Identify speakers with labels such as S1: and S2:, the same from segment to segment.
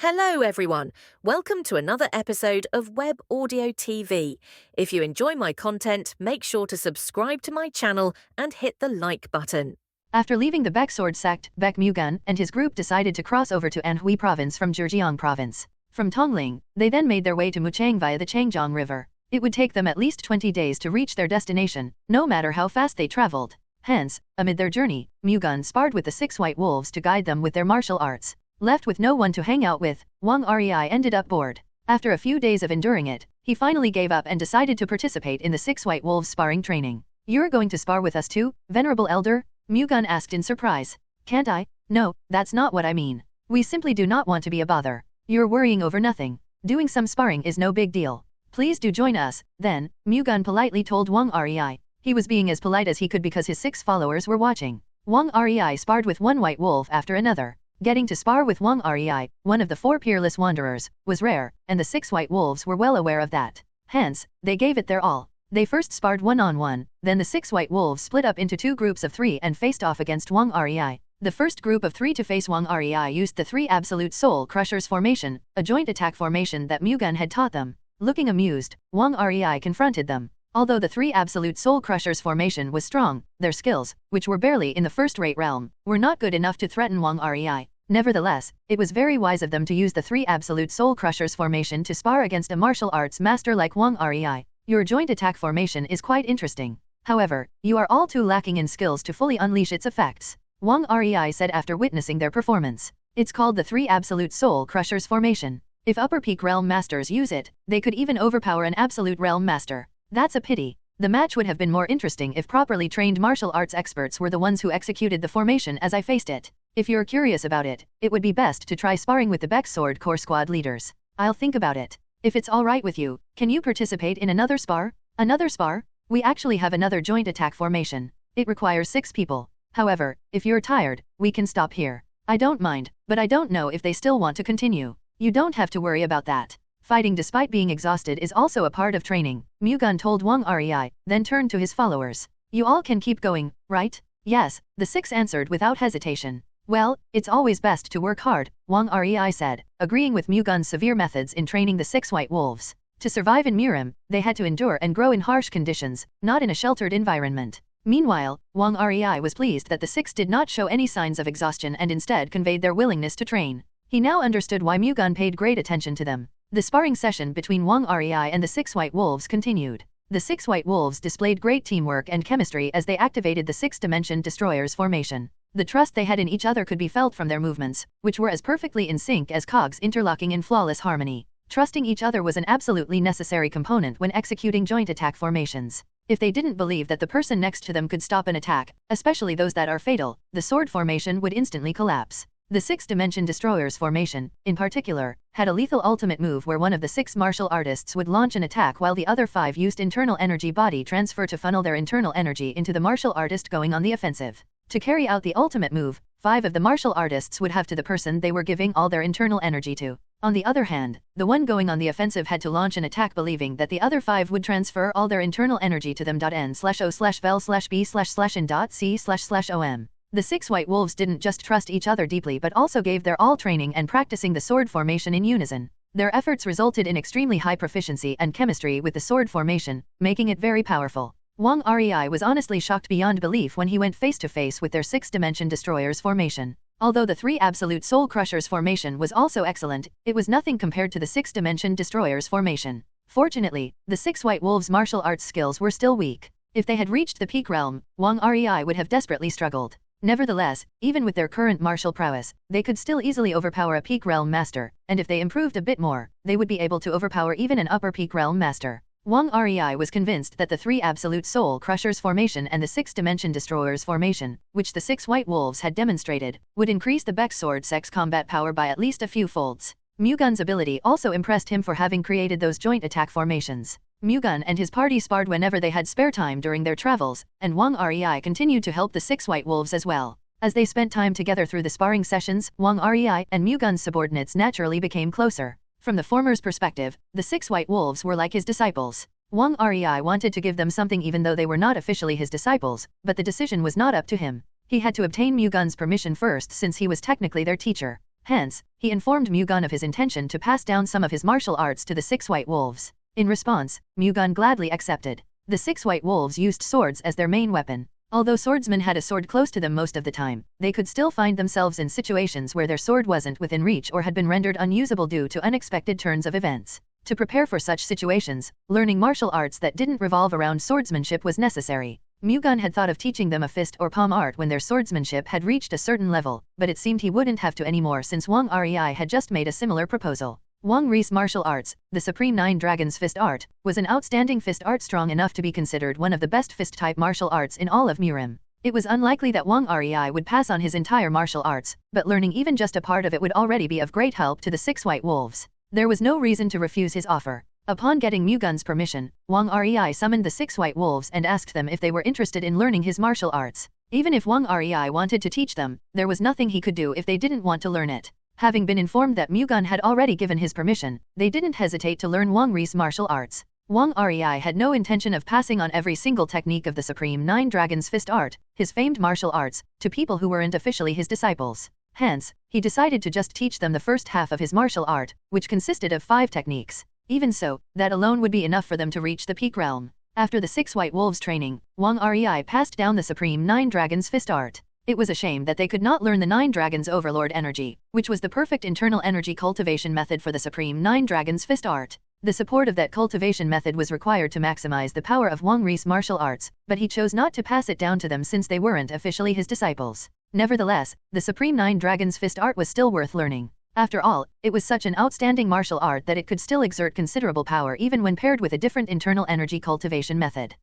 S1: Hello, everyone. Welcome to another episode of Web Audio TV. If you enjoy my content, make sure to subscribe to my channel and hit the like button.
S2: After leaving the Baek sword sect, Baek Mu-Gun and his group decided to cross over to Anhui province from Zhejiang province. From Tongling, they then made their way to Muchang via the Changjiang River. It would take them at least 20 days to reach their destination, no matter how fast they traveled. Hence, amid their journey, Mu-Gun sparred with the 6 white wolves to guide them with their martial arts. Left with no one to hang out with, Wang Rei ended up bored. After a few days of enduring it, he finally gave up and decided to participate in the 6 white wolves sparring training. "You're going to spar with us too, venerable elder?" Mu-Gun asked in surprise. "Can't I? No, that's not what I mean. We simply do not want to be a bother. You're worrying over nothing. Doing some sparring is no big deal. Please do join us," then, Mu-Gun politely told Wang Rei. He was being as polite as he could because his 6 followers were watching. Wang Rei sparred with one white wolf after another. Getting to spar with Wang Rei, one of the 4 peerless wanderers, was rare, and the 6 white wolves were well aware of that. Hence, they gave it their all. They first sparred one-on-one, then the 6 white wolves split up into 2 groups of 3 and faced off against Wang Rei. The first group of 3 to face Wang Rei used the 3 Absolute Soul Crushers formation, a joint attack formation that Mu-Gun had taught them. Looking amused, Wang Rei confronted them. Although the 3 Absolute Soul Crushers formation was strong, their skills, which were barely in the first-rate realm, were not good enough to threaten Wang Rei. Nevertheless, it was very wise of them to use the 3 Absolute Soul Crushers formation to spar against a martial arts master like Wang Rei. Your joint attack formation is quite interesting. However, you are all too lacking in skills to fully unleash its effects, Wang Rei said after witnessing their performance. It's called the 3 Absolute Soul Crushers formation. If upper peak realm masters use it, they could even overpower an absolute realm master. That's a pity. The match would have been more interesting if properly trained martial arts experts were the ones who executed the formation as I faced it. If you're curious about it, it would be best to try sparring with the Baek Sword Corps squad leaders. I'll think about it. If it's alright with you, can you participate in another spar? Another spar? We actually have another joint attack formation. It requires 6 people. However, if you're tired, we can stop here. I don't mind, but I don't know if they still want to continue. You don't have to worry about that. Fighting despite being exhausted is also a part of training, Mu-Gun told Wang Rei, then turned to his followers. You all can keep going, right? Yes, the 6 answered without hesitation. Well, it's always best to work hard, Wang Rei said, agreeing with Mu-Gun's severe methods in training the 6 white wolves. To survive in Murim, they had to endure and grow in harsh conditions, not in a sheltered environment. Meanwhile, Wang Rei was pleased that the 6 did not show any signs of exhaustion and instead conveyed their willingness to train. He now understood why Mu-Gun paid great attention to them. The sparring session between Wang Rei and the 6 white wolves continued. The 6 white wolves displayed great teamwork and chemistry as they activated the 6-dimension destroyers formation. The trust they had in each other could be felt from their movements, which were as perfectly in sync as cogs interlocking in flawless harmony. Trusting each other was an absolutely necessary component when executing joint attack formations. If they didn't believe that the person next to them could stop an attack, especially those that are fatal, the sword formation would instantly collapse. The 6-dimension destroyers formation, in particular, had a lethal ultimate move where one of the 6 martial artists would launch an attack while the other 5 used internal energy body transfer to funnel their internal energy into the martial artist going on the offensive. To carry out the ultimate move, 5 of the martial artists would have to the person they were giving all their internal energy to. On the other hand, the one going on the offensive had to launch an attack believing that the other 5 would transfer all their internal energy to them. N/O/vel/B/in.C//OM. The 6 white wolves didn't just trust each other deeply but also gave their all training and practicing the sword formation in unison. Their efforts resulted in extremely high proficiency and chemistry with the sword formation, making it very powerful. Wang Rei was honestly shocked beyond belief when he went face-to-face with their 6-dimension destroyers formation. Although the 3 Absolute Soul Crushers formation was also excellent, it was nothing compared to the 6-dimension destroyers formation. Fortunately, the 6 white wolves' martial arts skills were still weak. If they had reached the peak realm, Wang Rei would have desperately struggled. Nevertheless, even with their current martial prowess, they could still easily overpower a peak realm master, and if they improved a bit more, they would be able to overpower even an upper peak realm master. Wang Rei was convinced that the 3 Absolute Soul Crushers formation and the 6-dimension destroyers formation, which the 6 white wolves had demonstrated, would increase the Baek sword sect's combat power by at least a few folds. Mu-Gun's ability also impressed him for having created those joint attack formations. Mu-Gun and his party sparred whenever they had spare time during their travels, and Wang Rei continued to help the 6 white wolves as well. As they spent time together through the sparring sessions, Wang Rei and Mu-Gun's subordinates naturally became closer. From the former's perspective, the 6 white wolves were like his disciples. Wang Rei wanted to give them something even though they were not officially his disciples, but the decision was not up to him. He had to obtain Mu-Gun's permission first since he was technically their teacher. Hence, he informed Mu-Gun of his intention to pass down some of his martial arts to the 6 white wolves. In response, Mu-Gun gladly accepted. The 6 white wolves used swords as their main weapon. Although swordsmen had a sword close to them most of the time, they could still find themselves in situations where their sword wasn't within reach or had been rendered unusable due to unexpected turns of events. To prepare for such situations, learning martial arts that didn't revolve around swordsmanship was necessary. Mu-Gun had thought of teaching them a fist or palm art when their swordsmanship had reached a certain level, but it seemed he wouldn't have to anymore since Wang Rei had just made a similar proposal. Wang Rei's martial arts, the Supreme Nine Dragons fist art, was an outstanding fist art strong enough to be considered one of the best fist-type martial arts in all of Murim. It was unlikely that Wang Rei would pass on his entire martial arts, but learning even just a part of it would already be of great help to the 6 white wolves. There was no reason to refuse his offer. Upon getting Mu-Gun's permission, Wang Rei summoned the 6 white wolves and asked them if they were interested in learning his martial arts. Even if Wang Rei wanted to teach them, there was nothing he could do if they didn't want to learn it. Having been informed that Mu-Gun had already given his permission, they didn't hesitate to learn Wang Rei's martial arts. Wang Rei had no intention of passing on every single technique of the Supreme Nine Dragons fist art, his famed martial arts, to people who weren't officially his disciples. Hence, he decided to just teach them the first half of his martial art, which consisted of 5 techniques. Even so, that alone would be enough for them to reach the peak realm. After the 6 white wolves training, Wang Rei passed down the Supreme Nine Dragons fist art. It was a shame that they could not learn the 9 Dragons Overlord energy, which was the perfect internal energy cultivation method for the Supreme Nine Dragons fist art. The support of that cultivation method was required to maximize the power of Wang Rei's martial arts, but he chose not to pass it down to them since they weren't officially his disciples. Nevertheless, the Supreme Nine Dragons fist art was still worth learning. After all, it was such an outstanding martial art that it could still exert considerable power even when paired with a different internal energy cultivation method.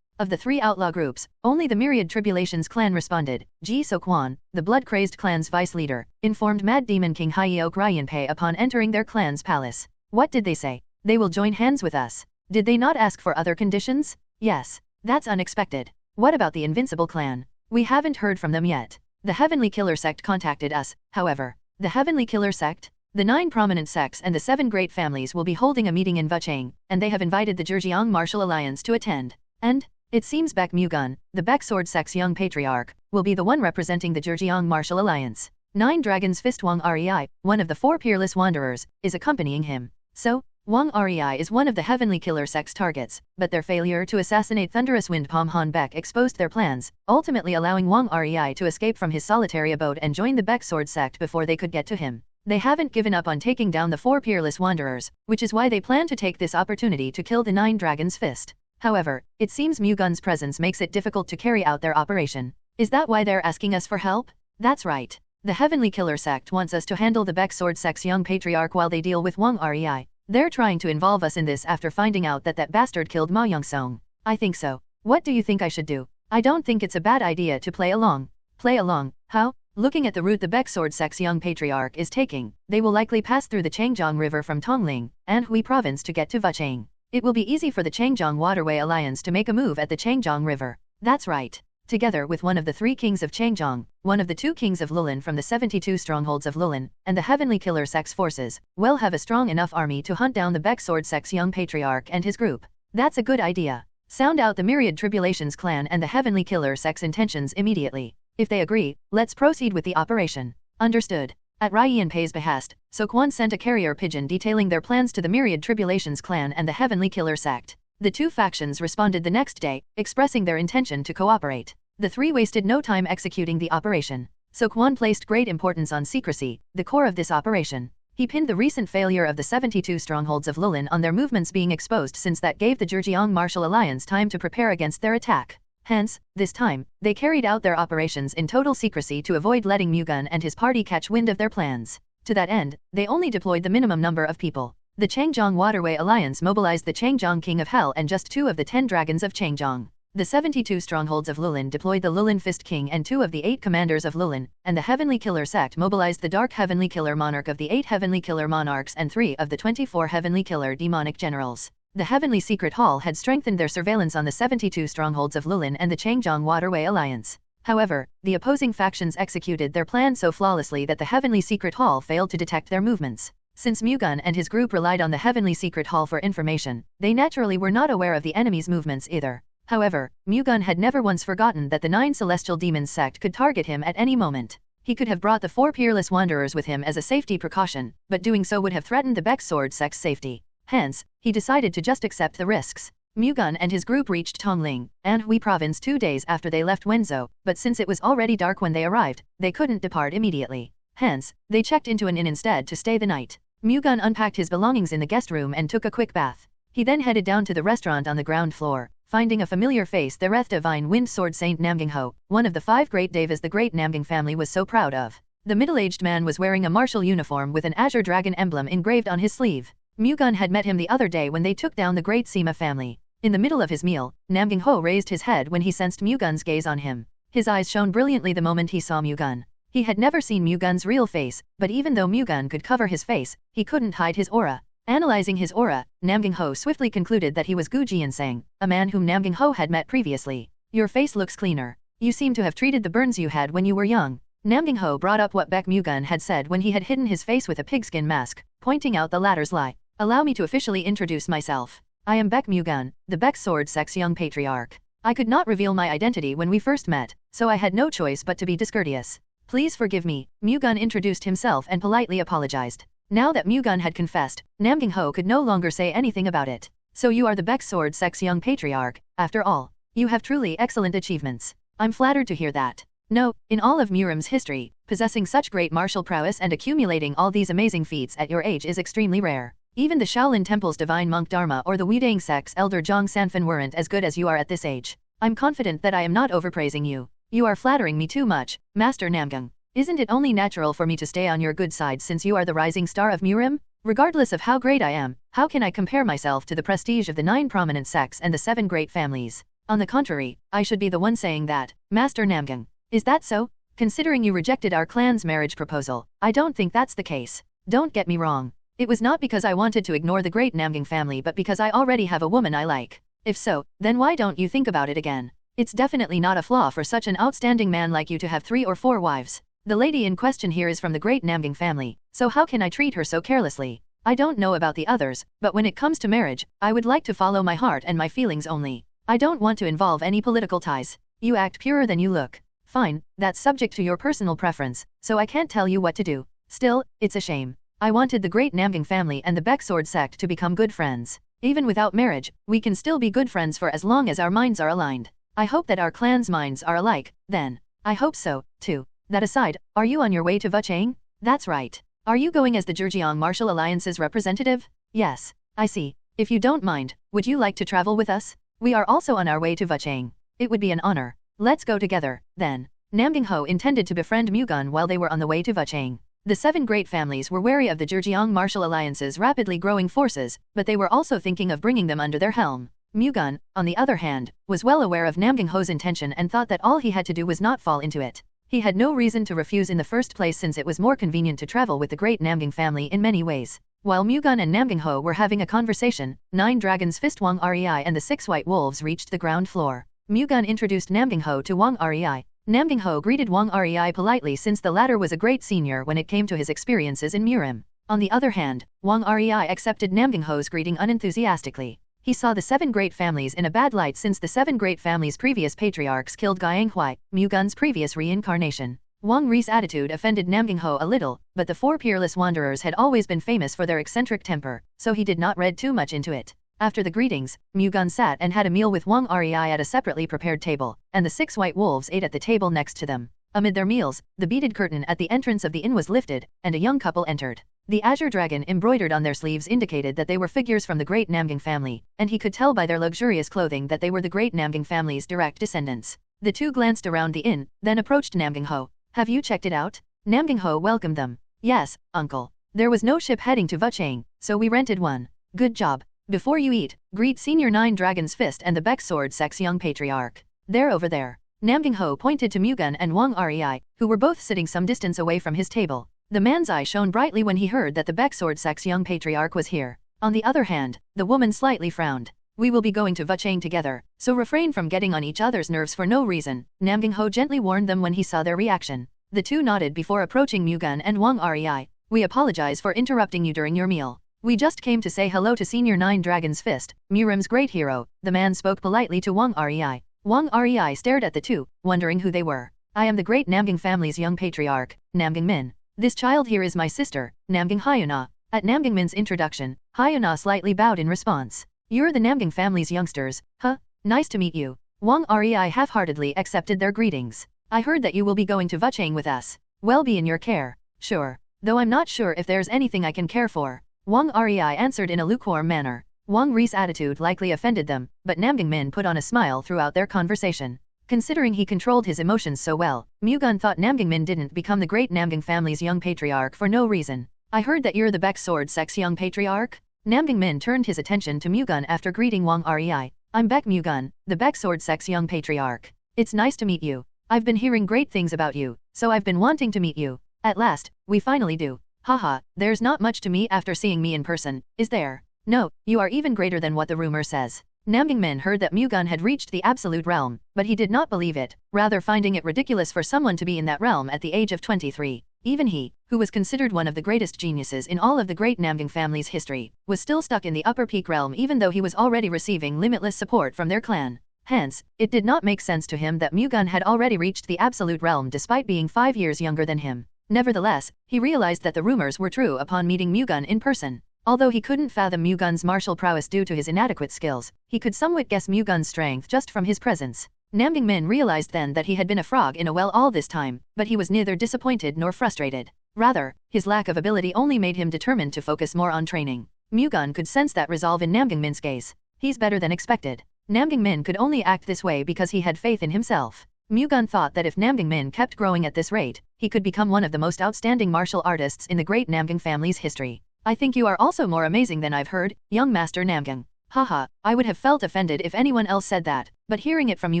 S2: Of the 3 outlaw groups, only the Myriad Tribulations clan responded. Ji Seokwon, the blood-crazed clan's vice leader, informed Mad Demon King Hyeok Ryanpei upon entering their clan's palace. What did they say? They will join hands with us. Did they not ask for other conditions? Yes. That's unexpected. What about the Invincible clan? We haven't heard from them yet. The Heavenly Killer sect contacted us, however. The Heavenly Killer sect? The 9 prominent sects and the 7 great families will be holding a meeting in Vuchang, and they have invited the Zhejiang Martial Alliance to attend. And? It seems Baek Mu-Gun, the Baek Sword sect's young patriarch, will be the one representing the Zhejiang Martial Alliance. 9 Dragons Fist Wang Rei, one of the 4 peerless wanderers, is accompanying him. So, Wang Rei is one of the Heavenly Killer sect's targets, but their failure to assassinate Thunderous Wind Palm Han Baek exposed their plans, ultimately allowing Wang Rei to escape from his solitary abode and join the Baek Sword sect before they could get to him. They haven't given up on taking down the 4 peerless wanderers, which is why they plan to take this opportunity to kill the 9 Dragons Fist. However, it seems Mu-Gun's presence makes it difficult to carry out their operation. Is that why they're asking us for help? That's right. The Heavenly Killer sect wants us to handle the Baek Sword sect's young patriarch while they deal with Wang Rei. They're trying to involve us in this after finding out that bastard killed Ma Young-song. I think so. What do you think I should do? I don't think it's a bad idea to play along. Play along? How? Looking at the route the Baek Sword sect's young patriarch is taking, they will likely pass through the Changjiang River from Tongling, Anhui province to get to Vuchang. It will be easy for the Changjiang Waterway Alliance to make a move at the Changjiang River. That's right. Together with one of the 3 kings of Changjiang, one of the 2 kings of Lulin from the 72 strongholds of Lulin, and the Heavenly Killer sect's forces, will have a strong enough army to hunt down the Baek Sword sect's young patriarch and his group. That's a good idea. Sound out the Myriad Tribulations clan and the Heavenly Killer sect's intentions immediately. If they agree, let's proceed with the operation. Understood. At Ryanpei's behest, Seokwon sent a carrier pigeon detailing their plans to the Myriad Tribulations clan and the Heavenly Killer sect. The 2 factions responded the next day, expressing their intention to cooperate. The 3 wasted no time executing the operation. Seokwon placed great importance on secrecy, the core of this operation. He pinned the recent failure of the 72 strongholds of Lulin on their movements being exposed since that gave the Zhejiang Martial Alliance time to prepare against their attack. Hence, this time, they carried out their operations in total secrecy to avoid letting Mu-Gun and his party catch wind of their plans. To that end, they only deployed the minimum number of people. The Changjiang Waterway Alliance mobilized the Changjiang King of Hell and just 2 of the 10 dragons of Changjiang. The 72 strongholds of Lulin deployed the Lulin Fist King and 2 of the 8 commanders of Lulin, and the Heavenly Killer sect mobilized the Dark Heavenly Killer Monarch of the 8 Heavenly Killer Monarchs and 3 of the 24 Heavenly Killer Demonic Generals. The Heavenly Secret Hall had strengthened their surveillance on the 72 strongholds of Lulin and the Changjiang Waterway Alliance. However, the opposing factions executed their plan so flawlessly that the Heavenly Secret Hall failed to detect their movements. Since Mu-Gun and his group relied on the Heavenly Secret Hall for information, they naturally were not aware of the enemy's movements either. However, Mu-Gun had never once forgotten that the 9 Celestial Demons sect could target him at any moment. He could have brought the 4 peerless wanderers with him as a safety precaution, but doing so would have threatened the Baek sword sect's safety. Hence, he decided to just accept the risks. Mu-Gun and his group reached Tongling, Anhui province 2 days after they left Wenzhou, but since it was already dark when they arrived, they couldn't depart immediately. Hence, they checked into an inn instead to stay the night. Mu-Gun unpacked his belongings in the guest room and took a quick bath. He then headed down to the restaurant on the ground floor, finding a familiar face, the Wrath Divine Wind Sword Saint Namgyingho, one of the 5 great devas the great Namgying family was so proud of. The middle-aged man was wearing a martial uniform with an azure dragon emblem engraved on his sleeve. Mu-Gun had met him the other day when they took down the great Sima family. In the middle of his meal, Namgyingho raised his head when he sensed Mu-Gun's gaze on him. His eyes shone brilliantly the moment he saw Mu-Gun. He had never seen Mu-Gun's real face, but even though Mu-Gun could cover his face, he couldn't hide his aura. Analyzing his aura, Namgyingho swiftly concluded that he was Gu Jiansang, a man whom Namgyingho had met previously. Your face looks cleaner. You seem to have treated the burns you had when you were young. Namgyingho brought up what Baek Mu-Gun had said when he had hidden his face with a pigskin mask, pointing out the latter's lie. Allow me to officially introduce myself. I am Baek Mu-Gun, the Baek sword sect's young patriarch. I could not reveal my identity when we first met, so I had no choice but to be discourteous. Please forgive me. Mu-Gun introduced himself and politely apologized. Now that Mu-Gun had confessed, Namgyingho could no longer say anything about it. So you are the Baek sword sect's young patriarch, after all. You have truly excellent achievements. I'm flattered to hear that. No, in all of Murim's history, possessing such great martial prowess and accumulating all these amazing feats at your age is extremely rare. Even the Shaolin Temple's divine monk Dharma or the Wudang sect's elder Zhang Sanfen weren't as good as you are at this age. I'm confident that I am not overpraising you. You are flattering me too much, Master Namgying. Isn't it only natural for me to stay on your good side since you are the rising star of Murim? Regardless of how great I am, how can I compare myself to the prestige of the 9 prominent sects and the 7 great families? On the contrary, I should be the one saying that, Master Namgying. Is that so? Considering you rejected our clan's marriage proposal, I don't think that's the case. Don't get me wrong. It was not because I wanted to ignore the great Namgying family but because I already have a woman I like. If so, then why don't you think about it again? It's definitely not a flaw for such an outstanding man like you to have 3 or 4 wives. The lady in question here is from the great Namgying family, so how can I treat her so carelessly? I don't know about the others, but when it comes to marriage, I would like to follow my heart and my feelings only. I don't want to involve any political ties. You act purer than you look. Fine, that's subject to your personal preference, so I can't tell you what to do. Still, it's a shame. I wanted the great Namgying family and the Baek sword sect to become good friends. Even without marriage, we can still be good friends for as long as our minds are aligned. I hope that our clan's minds are alike, then. I hope so, too. That aside, are you on your way to Wuchang? That's right. Are you going as the Zhejiang Martial Alliance's representative? Yes. I see. If you don't mind, would you like to travel with us? We are also on our way to Wuchang. It would be an honor. Let's go together, then. Namgyingho intended to befriend Mu-Gun while they were on the way to Wuchang. The 7 great families were wary of the Zhejiang Martial Alliance's rapidly growing forces, but they were also thinking of bringing them under their helm. Mu-Gun, on the other hand, was well aware of Namgyingho's intention and thought that all he had to do was not fall into it. He had no reason to refuse in the first place since it was more convenient to travel with the great Namgying family in many ways. While Mu-Gun and Namgyingho were having a conversation, 9 dragons fist Wang Rei and the 6 white wolves reached the ground floor. Mu-Gun introduced Namgyingho to Wang Rei. Namgyingho greeted Wang Rei politely since the latter was a great senior when it came to his experiences in Murim. On the other hand, Wang Rei accepted Namgyingho's greeting unenthusiastically. He saw the 7 great families in a bad light since the 7 great families' previous patriarchs killed Guanghui, Mu-Gun's previous reincarnation. Wang Rei's attitude offended Namgyingho a little, but the 4 peerless wanderers had always been famous for their eccentric temper, so he did not read too much into it. After the greetings, Mu-Gun sat and had a meal with Wang Rei at a separately prepared table, and the 6 white wolves ate at the table next to them. Amid their meals, the beaded curtain at the entrance of the inn was lifted, and a young couple entered. The azure dragon embroidered on their sleeves indicated that they were figures from the great Namgying family, and he could tell by their luxurious clothing that they were the great Namgying family's direct descendants. The 2 glanced around the inn, then approached Namgyingho. Have you checked it out? Namgyingho welcomed them. Yes, uncle. There was no ship heading to Wuchang, so we rented one. Good job. Before you eat, greet Senior 9 Dragon's Fist and the Baek sword sect's young patriarch. They're over there. Namgyingho pointed to Mu-Gun and Wang Rei, who were both sitting some distance away from his table. The man's eye shone brightly when he heard that the Baek sword sect's young patriarch was here. On the other hand, the woman slightly frowned. We will be going to Wuchang together, so refrain from getting on each other's nerves for no reason, Namgyingho gently warned them when he saw their reaction. The 2 nodded before approaching Mu-Gun and Wang Rei. We apologize for interrupting you during your meal. We just came to say hello to Senior 9 Dragon's Fist, Murim's great hero, the man spoke politely to Wang Rei. Wang Rei stared at the 2, wondering who they were. I am the great Namgang family's young patriarch, Namgang Min. This child here is my sister, Namgang Hyuna. At Namgang Min's introduction, Hyuna slightly bowed in response. You're the Namgang family's youngsters, huh? Nice to meet you. Wang Rei half-heartedly accepted their greetings. I heard that you will be going to Vuchang with us. Well, be in your care. Sure. Though I'm not sure if there's anything I can care for. Wang Rei answered in a lukewarm manner. Wang Rei's attitude likely offended them, but Namgang Min put on a smile throughout their conversation. Considering he controlled his emotions so well, Mu-Gun thought Namgang Min didn't become the great Namgang family's young patriarch for no reason. I heard that you're the Baek Sword Sect's young patriarch? Namgang Min turned his attention to Mu-Gun after greeting Wang Rei. I'm Baek Mu-Gun, the Baek Sword Sect's young patriarch. It's nice to meet you. I've been hearing great things about you, so I've been wanting to meet you. At last, we finally do. Haha, there's not much to me after seeing me in person, is there? No, you are even greater than what the rumor says. Namgang Min heard that Mu-Gun had reached the absolute realm, but he did not believe it, rather finding it ridiculous for someone to be in that realm at the age of 23. Even he, who was considered one of the greatest geniuses in all of the great Namgang family's history, was still stuck in the upper peak realm even though he was already receiving limitless support from their clan. Hence, it did not make sense to him that Mu-Gun had already reached the absolute realm despite being 5 years younger than him. Nevertheless, he realized that the rumors were true upon meeting Mu-Gun in person. Although he couldn't fathom Mu-Gun's martial prowess due to his inadequate skills, he could somewhat guess Mu-Gun's strength just from his presence. Namgang Min realized then that he had been a frog in a well all this time, but he was neither disappointed nor frustrated. Rather, his lack of ability only made him determined to focus more on training. Mu-Gun could sense that resolve in Namgang Min's gaze. He's better than expected. Namgang Min could only act this way because he had faith in himself. Mu-Gun thought that if Namgang Min kept growing at this rate, he could become one of the most outstanding martial artists in the great Namgang family's history. I think you are also more amazing than I've heard, young Master Namgang. Haha, I would have felt offended if anyone else said that, but hearing it from you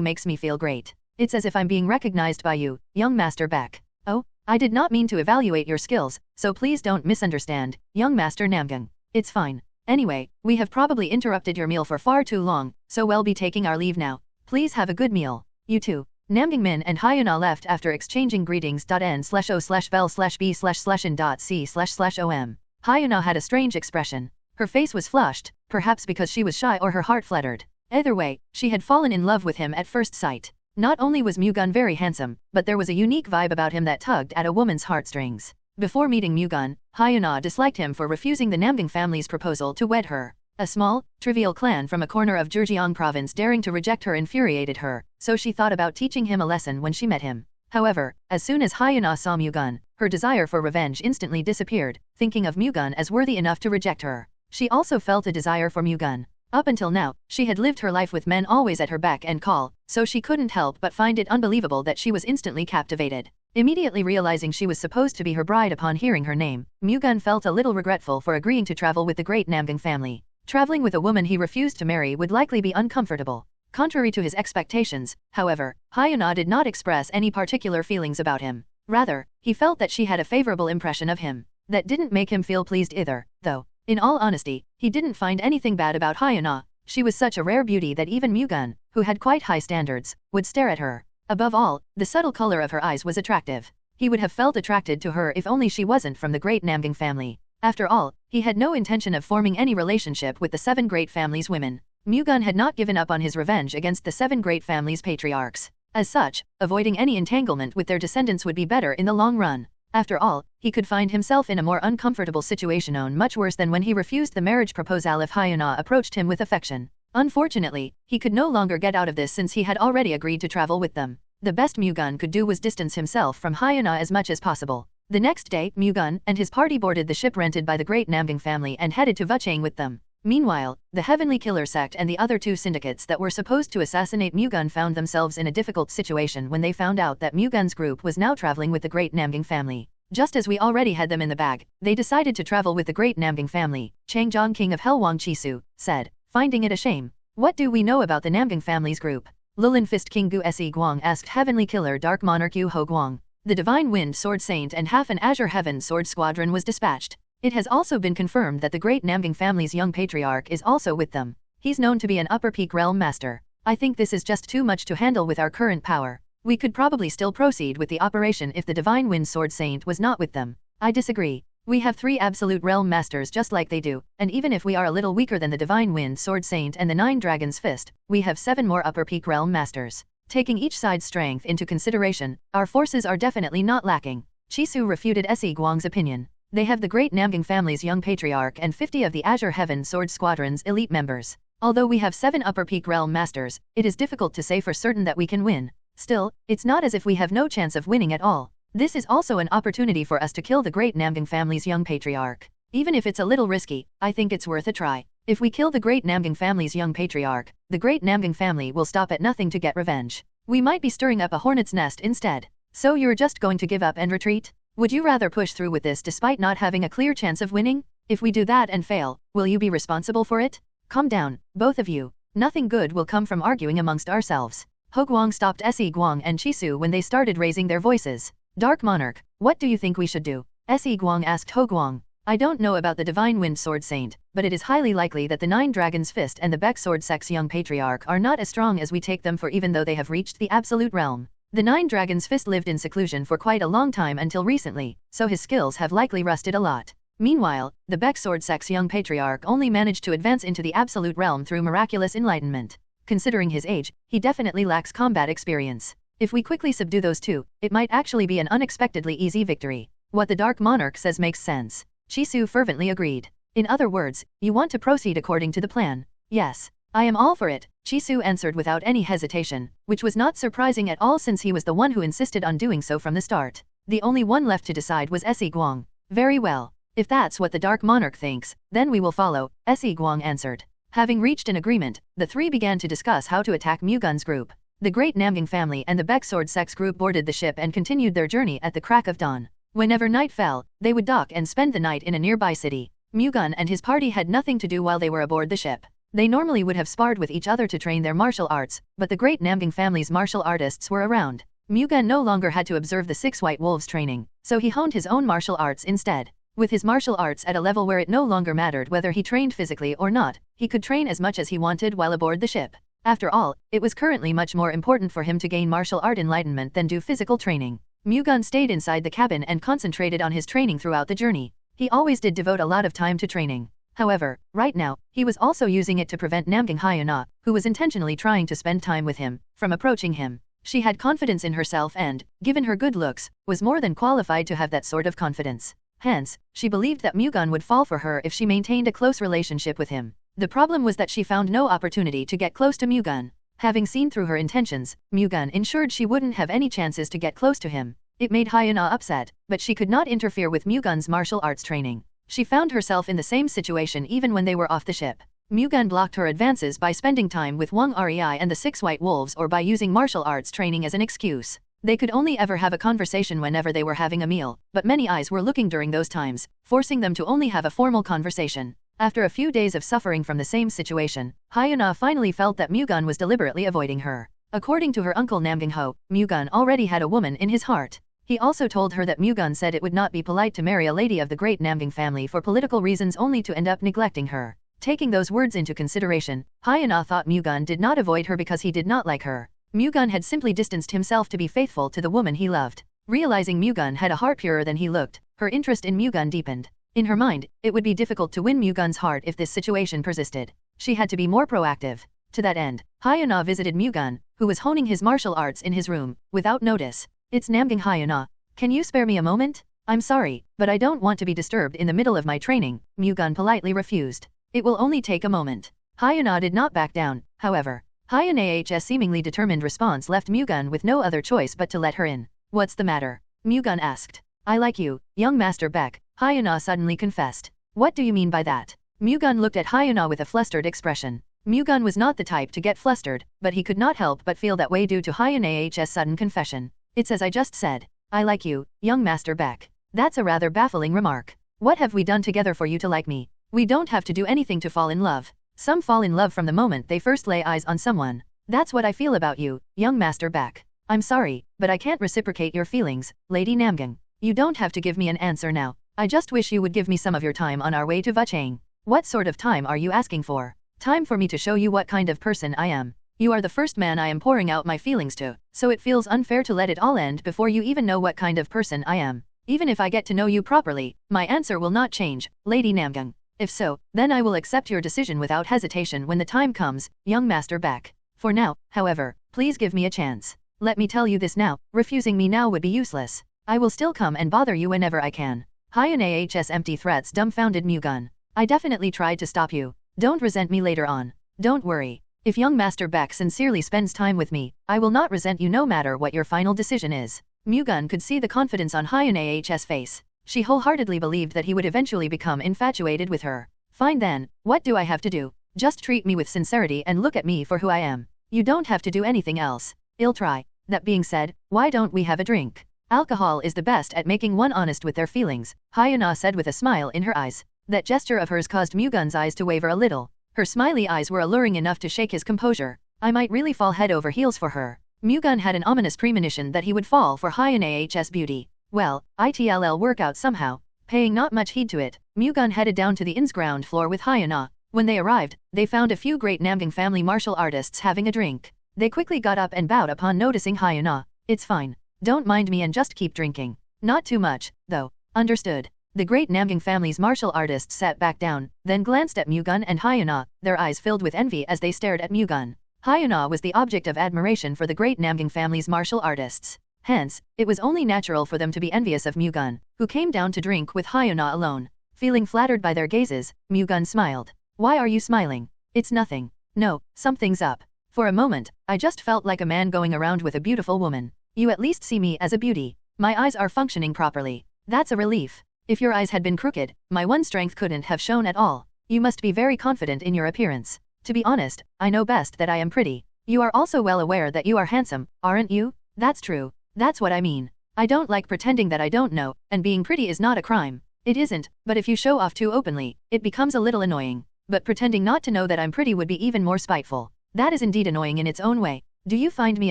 S2: makes me feel great. It's as if I'm being recognized by you, young Master Baek. Oh, I did not mean to evaluate your skills, so please don't misunderstand, young Master Namgang. It's fine. Anyway, we have probably interrupted your meal for far too long, so we'll be taking our leave now. Please have a good meal. You too. Namgang Min and Hyuna left after exchanging greetings.n/o/bell/b/in.c//om. Hyuna had a strange expression. Her face was flushed, perhaps because she was shy or her heart fluttered. Either way, she had fallen in love with him at first sight. Not only was Mu-Gun very handsome, but there was a unique vibe about him that tugged at a woman's heartstrings. Before meeting Mu-Gun, Hyuna disliked him for refusing the Namgang family's proposal to wed her. A small, trivial clan from a corner of Zhejiang province daring to reject her infuriated her, so she thought about teaching him a lesson when she met him. However, as soon as Hyuna saw Mu-Gun, her desire for revenge instantly disappeared, thinking of Mu-Gun as worthy enough to reject her. She also felt a desire for Mu-Gun. Up until now, she had lived her life with men always at her beck and call, so she couldn't help but find it unbelievable that she was instantly captivated. Immediately realizing she was supposed to be her bride upon hearing her name, Mu-Gun felt a little regretful for agreeing to travel with the great Namgang family. Traveling with a woman he refused to marry would likely be uncomfortable. Contrary to his expectations, however, Hyuna did not express any particular feelings about him. Rather, he felt that she had a favorable impression of him. That didn't make him feel pleased either, though. In all honesty, he didn't find anything bad about Hyuna. She was such a rare beauty that even Mu-Gun, who had quite high standards, would stare at her. Above all, the subtle color of her eyes was attractive. He would have felt attracted to her if only she wasn't from the great Namgang family. After all, he had no intention of forming any relationship with the 7 great families' women. Mu-Gun had not given up on his revenge against the 7 great families' patriarchs. As such, avoiding any entanglement with their descendants would be better in the long run. After all, he could find himself in a more uncomfortable situation much worse than when he refused the marriage proposal if Hyuna approached him with affection. Unfortunately, he could no longer get out of this since he had already agreed to travel with them. The best Mu-Gun could do was distance himself from Hyuna as much as possible. The next day, Mu-Gun and his party boarded the ship rented by the great Namgang family and headed to Vuchang with them. Meanwhile, the Heavenly Killer sect and the other 2 syndicates that were supposed to assassinate Mu-Gun found themselves in a difficult situation when they found out that Mu-Gun's group was now traveling with the great Namgang family. Just as we already had them in the bag, they decided to travel with the great Namgang family, Changjiang King of Hell Wang Chisu said, finding it a shame. What do we know about the Namgang family's group? Lulin Fist King Gu Se Guang asked Heavenly Killer Dark Monarch Yu Ho Guang. The Divine Wind Sword Saint and half an Azure Heaven Sword Squadron was dispatched. It has also been confirmed that the great Namgang family's young patriarch is also with them. He's known to be an upper peak realm master. I think this is just too much to handle with our current power. We could probably still proceed with the operation if the Divine Wind Sword Saint was not with them. I disagree. We have 3 absolute realm masters just like they do, and even if we are a little weaker than the Divine Wind Sword Saint and the 9 Dragons Fist, we have 7 more upper peak realm masters. Taking each side's strength into consideration, our forces are definitely not lacking. Chisu refuted Se Guang's opinion. They have the great Namgang family's young patriarch and 50 of the Azure Heaven Sword Squadron's elite members. Although we have 7 Upper Peak Realm Masters, it is difficult to say for certain that we can win. Still, it's not as if we have no chance of winning at all. This is also an opportunity for us to kill the great Namgang family's young patriarch. Even if it's a little risky, I think it's worth a try. If we kill the great Namgang family's young patriarch, the great Namgang family will stop at nothing to get revenge. We might be stirring up a hornet's nest instead. So you're just going to give up and retreat? Would you rather push through with this despite not having a clear chance of winning? If we do that and fail, will you be responsible for it? Calm down, both of you. Nothing good will come from arguing amongst ourselves. Ho Guang stopped Se Guang and Chisu when they started raising their voices. Dark Monarch, what do you think we should do? Se Guang asked Ho Guang. I don't know about the Divine Wind Sword Saint, but it is highly likely that the 9 Dragons Fist and the Baek Sword Sect's young patriarch are not as strong as we take them for, even though they have reached the absolute realm. The 9 Dragons Fist lived in seclusion for quite a long time until recently, so his skills have likely rusted a lot. Meanwhile, the Baek Sword Sect's young patriarch only managed to advance into the absolute realm through miraculous enlightenment. Considering his age, he definitely lacks combat experience. If we quickly subdue those two, it might actually be an unexpectedly easy victory. What the Dark Monarch says makes sense. Chisu fervently agreed. In other words, you want to proceed according to the plan? Yes. I am all for it, Chisu answered without any hesitation, which was not surprising at all since he was the one who insisted on doing so from the start. The only one left to decide was Se Guang. Very well. If that's what the Dark Monarch thinks, then we will follow, Se Guang answered. Having reached an agreement, the three began to discuss how to attack Mu-Gun's group. The great Namgang family and the Baek Sword Sect's group boarded the ship and continued their journey at the crack of dawn. Whenever night fell, they would dock and spend the night in a nearby city. Mu-Gun and his party had nothing to do while they were aboard the ship. They normally would have sparred with each other to train their martial arts, but the great Namgang family's martial artists were around. Mu-Gun no longer had to observe the 6 White Wolves training, so he honed his own martial arts instead. With his martial arts at a level where it no longer mattered whether he trained physically or not, he could train as much as he wanted while aboard the ship. After all, it was currently much more important for him to gain martial art enlightenment than do physical training. Mu-Gun stayed inside the cabin and concentrated on his training throughout the journey. He always did devote a lot of time to training. However, right now, he was also using it to prevent Namgang Hyuna, who was intentionally trying to spend time with him, from approaching him. She had confidence in herself and, given her good looks, was more than qualified to have that sort of confidence. Hence, she believed that Mu-Gun would fall for her if she maintained a close relationship with him. The problem was that she found no opportunity to get close to Mu-Gun. Having seen through her intentions, Mu-Gun ensured she wouldn't have any chances to get close to him. It made Hyuna upset, but she could not interfere with Mu-Gun's martial arts training. She found herself in the same situation even when they were off the ship. Mu-Gun blocked her advances by spending time with Wang Rei and the 6 White Wolves or by using martial arts training as an excuse. They could only ever have a conversation whenever they were having a meal, but many eyes were looking during those times, forcing them to only have a formal conversation. After a few days of suffering from the same situation, Hyuna finally felt that Mu-Gun was deliberately avoiding her. According to her uncle Namgang Ho, Mu-Gun already had a woman in his heart. He also told her that Mu-Gun said it would not be polite to marry a lady of the great Namgang family for political reasons only to end up neglecting her. Taking those words into consideration, Hyuna thought Mu-Gun did not avoid her because he did not like her. Mu-Gun had simply distanced himself to be faithful to the woman he loved. Realizing Mu-Gun had a heart purer than he looked, her interest in Mu-Gun deepened. In her mind, it would be difficult to win Mu-Gun's heart if this situation persisted. She had to be more proactive. To that end, Hyuna visited Mu-Gun, who was honing his martial arts in his room, without notice. It's Namgang Hyuna. Can you spare me a moment? I'm sorry, but I don't want to be disturbed in the middle of my training, Mu-Gun politely refused. It will only take a moment. Hyuna did not back down, however. Hyuna's seemingly determined response left Mu-Gun with no other choice but to let her in. What's the matter? Mu-Gun asked. I like you, young Master Baek, Hyuna suddenly confessed. What do you mean by that? Mu-Gun looked at Hyuna with a flustered expression. Mu-Gun was not the type to get flustered, but he could not help but feel that way due to Hyuna's sudden confession. It's as I just said. I like you, young Master Baek. That's a rather baffling remark. What have we done together for you to like me? We don't have to do anything to fall in love. Some fall in love from the moment they first lay eyes on someone. That's what I feel about you, young Master Baek. I'm sorry, but I can't reciprocate your feelings, Lady Namgang. You don't have to give me an answer now. I just wish you would give me some of your time on our way to Vuchang. What sort of time are you asking for? Time for me to show you what kind of person I am. You are the first man I am pouring out my feelings to, so it feels unfair to let it all end before you even know what kind of person I am. Even if I get to know you properly, my answer will not change, Lady Namgang. If so, then I will accept your decision without hesitation when the time comes, young Master Baek. For now, however, please give me a chance. Let me tell you this now, refusing me now would be useless. I will still come and bother you whenever I can. Hyunah's empty threats dumbfounded Mu-Gun. I definitely tried to stop you. Don't resent me later on. Don't worry. If young Master Baek sincerely spends time with me, I will not resent you no matter what your final decision is. Mu-Gun could see the confidence on Hyunah's face. She wholeheartedly believed that he would eventually become infatuated with her. Fine then, what do I have to do? Just treat me with sincerity and look at me for who I am. You don't have to do anything else. I'll try. That being said, why don't we have a drink? Alcohol is the best at making one honest with their feelings, Hyuna said with a smile in her eyes. That gesture of hers caused Mu-Gun's eyes to waver a little. Her smiley eyes were alluring enough to shake his composure. I might really fall head over heels for her. Mu-Gun had an ominous premonition that he would fall for Hyunah's beauty. Well, it'll work out somehow. Paying not much heed to it, Mu-Gun headed down to the inn's ground floor with Hyuna. When they arrived, they found a few great Namgang family martial artists having a drink. They quickly got up and bowed upon noticing Hyuna. It's fine. Don't mind me and just keep drinking. Not too much, though. Understood. The great Namgang family's martial artists sat back down, then glanced at Mu-Gun and Hyuna, their eyes filled with envy as they stared at Mu-Gun. Hyuna was the object of admiration for the great Namgang family's martial artists. Hence, it was only natural for them to be envious of Mu-Gun, who came down to drink with Hyuna alone. Feeling flattered by their gazes, Mu-Gun smiled. Why are you smiling? It's nothing. No, something's up. For a moment, I just felt like a man going around with a beautiful woman. You at least see me as a beauty. My eyes are functioning properly. That's a relief. If your eyes had been crooked, my one strength couldn't have shown at all. You must be very confident in your appearance. To be honest, I know best that I am pretty. You are also well aware that you are handsome, aren't you? That's true. That's what I mean. I don't like pretending that I don't know, and being pretty is not a crime. It isn't, but if you show off too openly, it becomes a little annoying. But pretending not to know that I'm pretty would be even more spiteful. That is indeed annoying in its own way. Do you find me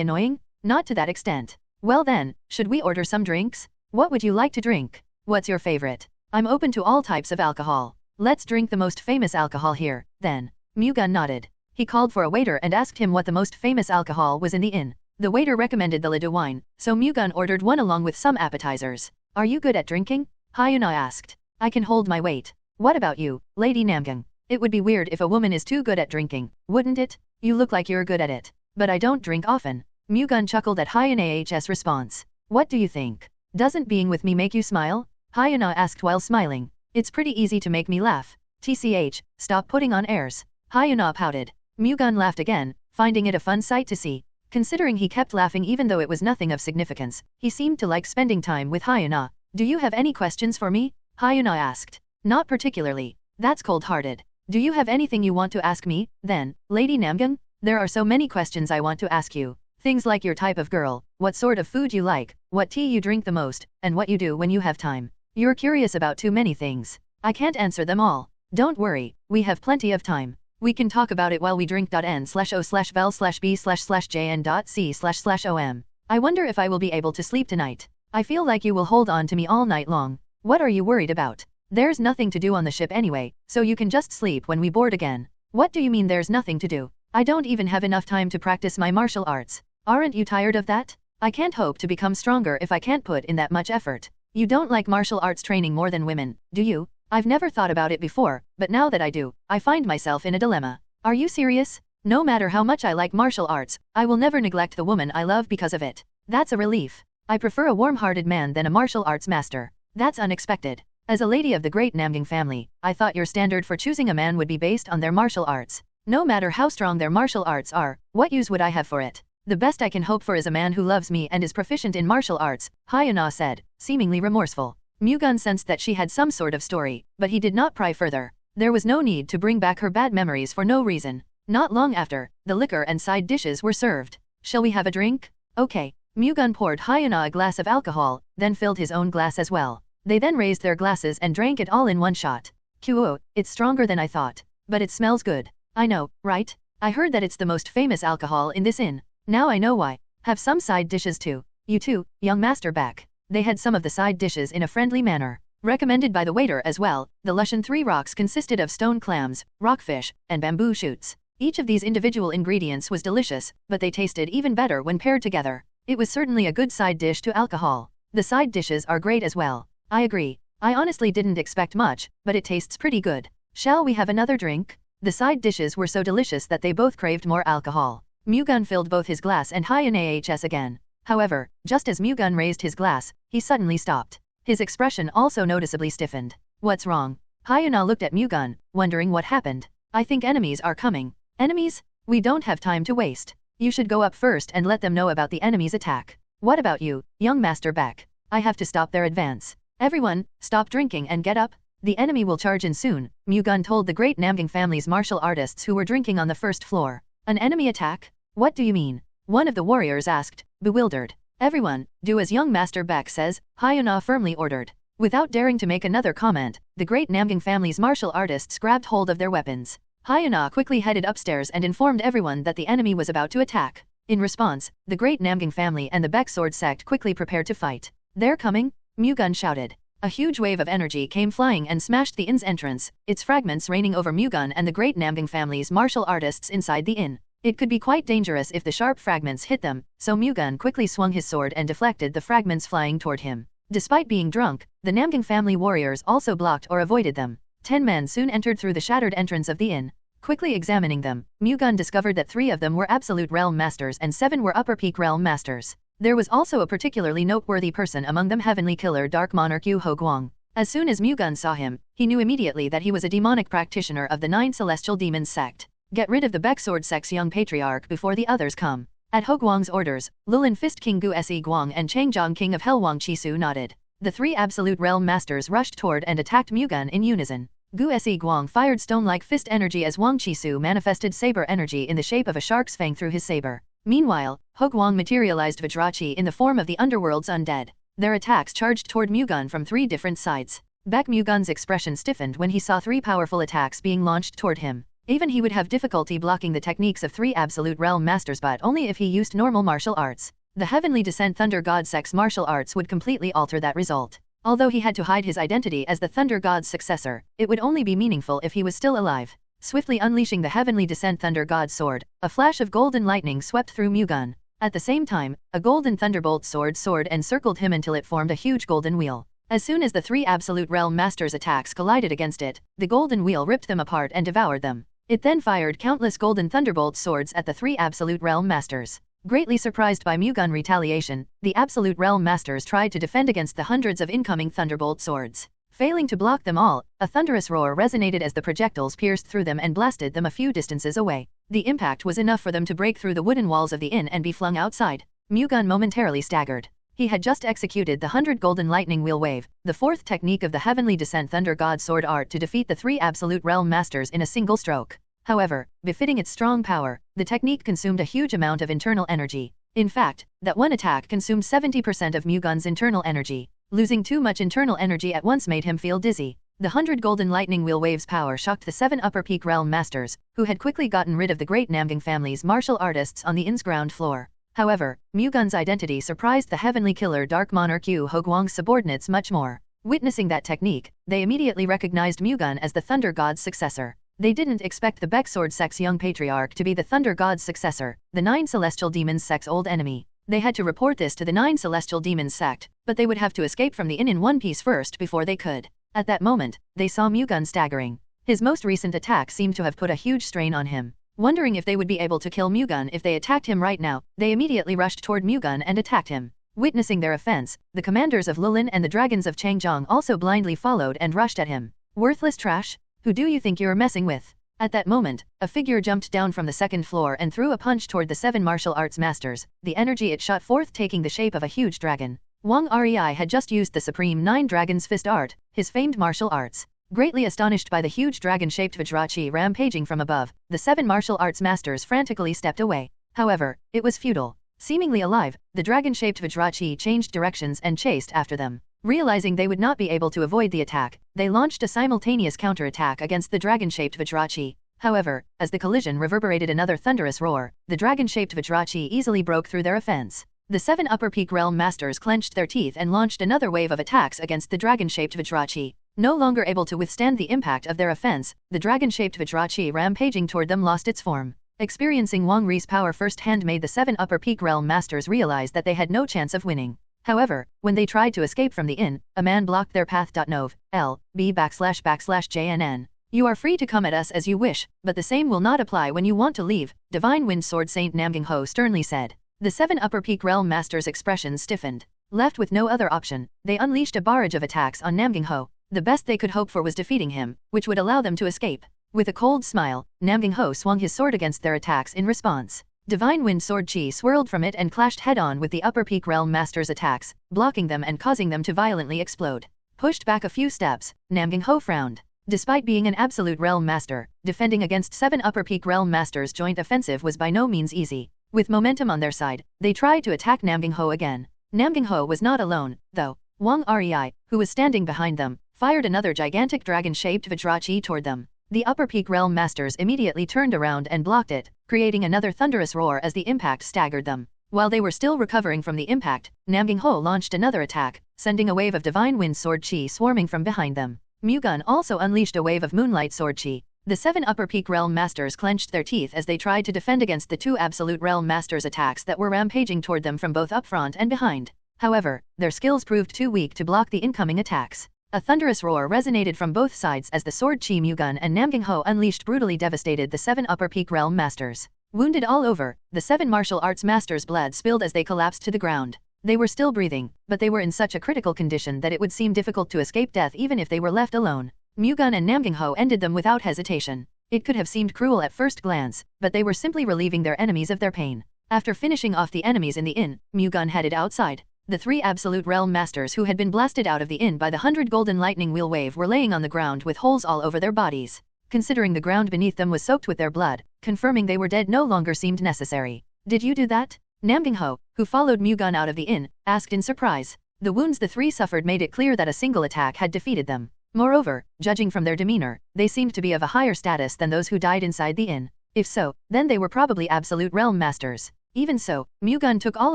S2: annoying? Not to that extent. Well then, should we order some drinks? What would you like to drink? What's your favorite? I'm open to all types of alcohol. Let's drink the most famous alcohol here, then. Mu-Gun nodded. He called for a waiter and asked him what the most famous alcohol was in the inn. The waiter recommended the Lidu wine, so Mu-Gun ordered one along with some appetizers. Are you good at drinking? Hyuna asked. I can hold my weight. What about you, Lady Namgang? It would be weird if a woman is too good at drinking, wouldn't it? You look like you're good at it. But I don't drink often. Mu-Gun chuckled at Hyunah's response. What do you think? Doesn't being with me make you smile? Hyuna asked while smiling. It's pretty easy to make me laugh. TCH, stop putting on airs. Hyuna pouted. Mu-Gun laughed again, finding it a fun sight to see. Considering he kept laughing even though it was nothing of significance, he seemed to like spending time with Hyuna. Do you have any questions for me? Hyuna asked. Not particularly. That's cold-hearted. Do you have anything you want to ask me, then, Lady Namgang? There are so many questions I want to ask you. Things like your type of girl, what sort of food you like, what tea you drink the most, and what you do when you have time. You're curious about too many things. I can't answer them all. Don't worry, we have plenty of time. We can talk about it while we drink.n/o/bel/b/jn.c//om. I wonder if I will be able to sleep tonight. I feel like you will hold on to me all night long. What are you worried about? There's nothing to do on the ship anyway, so you can just sleep when we board again. What do you mean there's nothing to do? I don't even have enough time to practice my martial arts. Aren't you tired of that? I can't hope to become stronger if I can't put in that much effort. You don't like martial arts training more than women, do you? I've never thought about it before, but now that I do, I find myself in a dilemma. Are you serious? No matter how much I like martial arts, I will never neglect the woman I love because of it. That's a relief. I prefer a warm-hearted man than a martial arts master. That's unexpected. As a lady of the great Namgang family, I thought your standard for choosing a man would be based on their martial arts. No matter how strong their martial arts are, what use would I have for it? The best I can hope for is a man who loves me and is proficient in martial arts, Hyuna said, seemingly remorseful. Mu-Gun sensed that she had some sort of story, but he did not pry further. There was no need to bring back her bad memories for no reason. Not long after, the liquor and side dishes were served. Shall we have a drink? Okay. Mu-Gun poured Hyuna a glass of alcohol, then filled his own glass as well. They then raised their glasses and drank it all in one shot. Kuo, it's stronger than I thought. But it smells good. I know, right? I heard that it's the most famous alcohol in this inn. Now I know why. Have some side dishes too. You too, young Master Baek. They had some of the side dishes in a friendly manner. Recommended by the waiter as well, the Lushan 3 rocks consisted of stone clams, rockfish, and bamboo shoots. Each of these individual ingredients was delicious, but they tasted even better when paired together. It was certainly a good side dish to alcohol. The side dishes are great as well. I agree. I honestly didn't expect much, but it tastes pretty good. Shall we have another drink? The side dishes were so delicious that they both craved more alcohol. Mu-Gun filled both his glass and Hyun-ahs again. However, just as Mu-Gun raised his glass, he suddenly stopped. His expression also noticeably stiffened. What's wrong? Hyun-ah looked at Mu-Gun, wondering what happened. I think enemies are coming. Enemies? We don't have time to waste. You should go up first and let them know about the enemy's attack. What about you, young Master Baek? I have to stop their advance. Everyone, stop drinking and get up. The enemy will charge in soon, Mu-Gun told the great Namgang family's martial artists who were drinking on the first floor. An enemy attack? What do you mean? One of the warriors asked, bewildered. Everyone, do as young Master Baek says, Hyun-ah firmly ordered. Without daring to make another comment, the great Namgang family's martial artists grabbed hold of their weapons. Hyun-ah quickly headed upstairs and informed everyone that the enemy was about to attack. In response, the great Namgang family and the Baek sword sect quickly prepared to fight. They're coming? Mu-Gun shouted. A huge wave of energy came flying and smashed the inn's entrance, its fragments raining over Mu-Gun and the great Namgang family's martial artists inside the inn. It could be quite dangerous if the sharp fragments hit them, so Mu-Gun quickly swung his sword and deflected the fragments flying toward him. Despite being drunk, the Namgang family warriors also blocked or avoided them. 10 men soon entered through the shattered entrance of the inn. Quickly examining them, Mu-Gun discovered that 3 of them were Absolute Realm Masters and 7 were Upper Peak Realm Masters. There was also a particularly noteworthy person among them, Heavenly Killer Dark Monarch Yu Ho-Guang. As soon as Mu-Gun saw him, he knew immediately that he was a demonic practitioner of the 9 Celestial Demons sect. Get rid of the Baek sword sect's young patriarch before the others come. At Ho-Guang's orders, Lulin Fist King Gu Se Guang and Changjiang King of Hell Wang Chisu nodded. The 3 Absolute Realm Masters rushed toward and attacked Mu-Gun in unison. Gu Se Guang fired stone-like fist energy as Wang Chisu manifested saber energy in the shape of a shark's fang through his saber. Meanwhile, Ho-Guang materialized Vajrachi in the form of the underworld's undead. Their attacks charged toward Mu-Gun from 3 different sides. Baek Mu-Gun's expression stiffened when he saw 3 powerful attacks being launched toward him. Even he would have difficulty blocking the techniques of 3 Absolute Realm Masters, but only if he used normal martial arts. The Heavenly Descent Thunder God sect's martial arts would completely alter that result. Although he had to hide his identity as the Thunder God's successor, it would only be meaningful if he was still alive. Swiftly unleashing the Heavenly Descent Thunder God's sword, a flash of golden lightning swept through Mu-Gun. At the same time, a golden thunderbolt sword encircled him until it formed a huge golden wheel. As soon as the 3 Absolute Realm Masters' attacks collided against it, the golden wheel ripped them apart and devoured them. It then fired countless golden thunderbolt swords at the 3 Absolute Realm Masters. Greatly surprised by Mu-Gun retaliation, the Absolute Realm Masters tried to defend against the hundreds of incoming thunderbolt swords. Failing to block them all, a thunderous roar resonated as the projectiles pierced through them and blasted them a few distances away. The impact was enough for them to break through the wooden walls of the inn and be flung outside. Mu-Gun momentarily staggered. He had just executed the 100 Golden Lightning Wheel Wave, the 4th technique of the Heavenly Descent Thunder God Sword art to defeat the 3 Absolute Realm Masters in a single stroke. However, befitting its strong power, the technique consumed a huge amount of internal energy. In fact, that one attack consumed 70% of Mu-Gun's internal energy. Losing too much internal energy at once made him feel dizzy. The 100 Golden Lightning Wheel Wave's power shocked the 7 Upper Peak Realm Masters, who had quickly gotten rid of the great Namgang family's martial artists on the inn's ground floor. However, Mu-Gun's identity surprised the Heavenly Killer Dark Monarch Yu Ho-Guang's subordinates much more. Witnessing that technique, they immediately recognized Mu-Gun as the Thunder God's successor. They didn't expect the Baek sword sect's young patriarch to be the Thunder God's successor, the 9 Celestial Demons sect's old enemy. They had to report this to the 9 Celestial Demons sect, but they would have to escape from the inn in one piece first before they could. At that moment, they saw Mu-Gun staggering. His most recent attack seemed to have put a huge strain on him. Wondering if they would be able to kill Mu-Gun if they attacked him right now, they immediately rushed toward Mu-Gun and attacked him. Witnessing their offense, the commanders of Lulin and the dragons of Changjiang also blindly followed and rushed at him. Worthless trash? Who do you think you're messing with? At that moment, a figure jumped down from the 2nd floor and threw a punch toward the 7 martial arts masters, the energy it shot forth taking the shape of a huge dragon. Wang Rei had just used the Supreme 9 Dragon's Fist art, his famed martial arts. Greatly astonished by the huge dragon-shaped Vajrachi rampaging from above, the 7 martial arts masters frantically stepped away. However, it was futile. Seemingly alive, the dragon-shaped Vajrachi changed directions and chased after them. Realizing they would not be able to avoid the attack, they launched a simultaneous counterattack against the dragon-shaped Vajrachi. However, as the collision reverberated another thunderous roar, the dragon-shaped Vajrachi easily broke through their offense. The 7 Upper Peak Realm Masters clenched their teeth and launched another wave of attacks against the dragon-shaped Vajrachi. No longer able to withstand the impact of their offense, the dragon-shaped Vajrachi rampaging toward them lost its form. Experiencing Wang Rei's power firsthand made the 7 Upper Peak Realm Masters realize that they had no chance of winning. However, when they tried to escape from the inn, a man blocked their path. Nov. L. B //JNN. You are free to come at us as you wish, but the same will not apply when you want to leave, Divine Wind Sword Saint Namgying Ho sternly said. The 7 Upper Peak Realm Masters' expressions stiffened. Left with no other option, they unleashed a barrage of attacks on Namgying Ho. The best they could hope for was defeating him, which would allow them to escape. With a cold smile, Namgying Ho swung his sword against their attacks in response. Divine Wind Sword Chi swirled from it and clashed head-on with the Upper Peak Realm Masters' attacks, blocking them and causing them to violently explode. Pushed back a few steps, Namgying Ho frowned. Despite being an absolute realm master, defending against 7 Upper Peak Realm Masters' joint offensive was by no means easy. With momentum on their side, they tried to attack Namgying Ho again. Namgying Ho was not alone, though. Wang Rei, who was standing behind them, fired another gigantic dragon-shaped Vajrachi toward them. The Upper Peak Realm Masters immediately turned around and blocked it, creating another thunderous roar as the impact staggered them. While they were still recovering from the impact, Namgying Ho launched another attack, sending a wave of Divine Wind Sword Chi swarming from behind them. Mu-Gun also unleashed a wave of Moonlight Sword Chi. The 7 Upper Peak Realm Masters clenched their teeth as they tried to defend against the 2 Absolute Realm Masters' attacks that were rampaging toward them from both up front and behind. However, their skills proved too weak to block the incoming attacks. A thunderous roar resonated from both sides as the Sword Chi Mu-Gun and Namgying Ho unleashed brutally devastated the 7 Upper Peak Realm Masters. Wounded all over, the 7 martial arts masters' blood spilled as they collapsed to the ground. They were still breathing, but they were in such a critical condition that it would seem difficult to escape death even if they were left alone. Mu-Gun and Namgying Ho ended them without hesitation. It could have seemed cruel at first glance, but they were simply relieving their enemies of their pain. After finishing off the enemies in the inn, Mu-Gun headed outside. The 3 Absolute Realm Masters who had been blasted out of the inn by the 100 Golden Lightning Wheel Wave were laying on the ground with holes all over their bodies. Considering the ground beneath them was soaked with their blood, confirming they were dead no longer seemed necessary. Did you do that? Namgying Ho, who followed Mu-Gun out of the inn, asked in surprise. The wounds the 3 suffered made it clear that a single attack had defeated them. Moreover, judging from their demeanor, they seemed to be of a higher status than those who died inside the inn. If so, then they were probably Absolute Realm Masters. Even so, Mu-Gun took all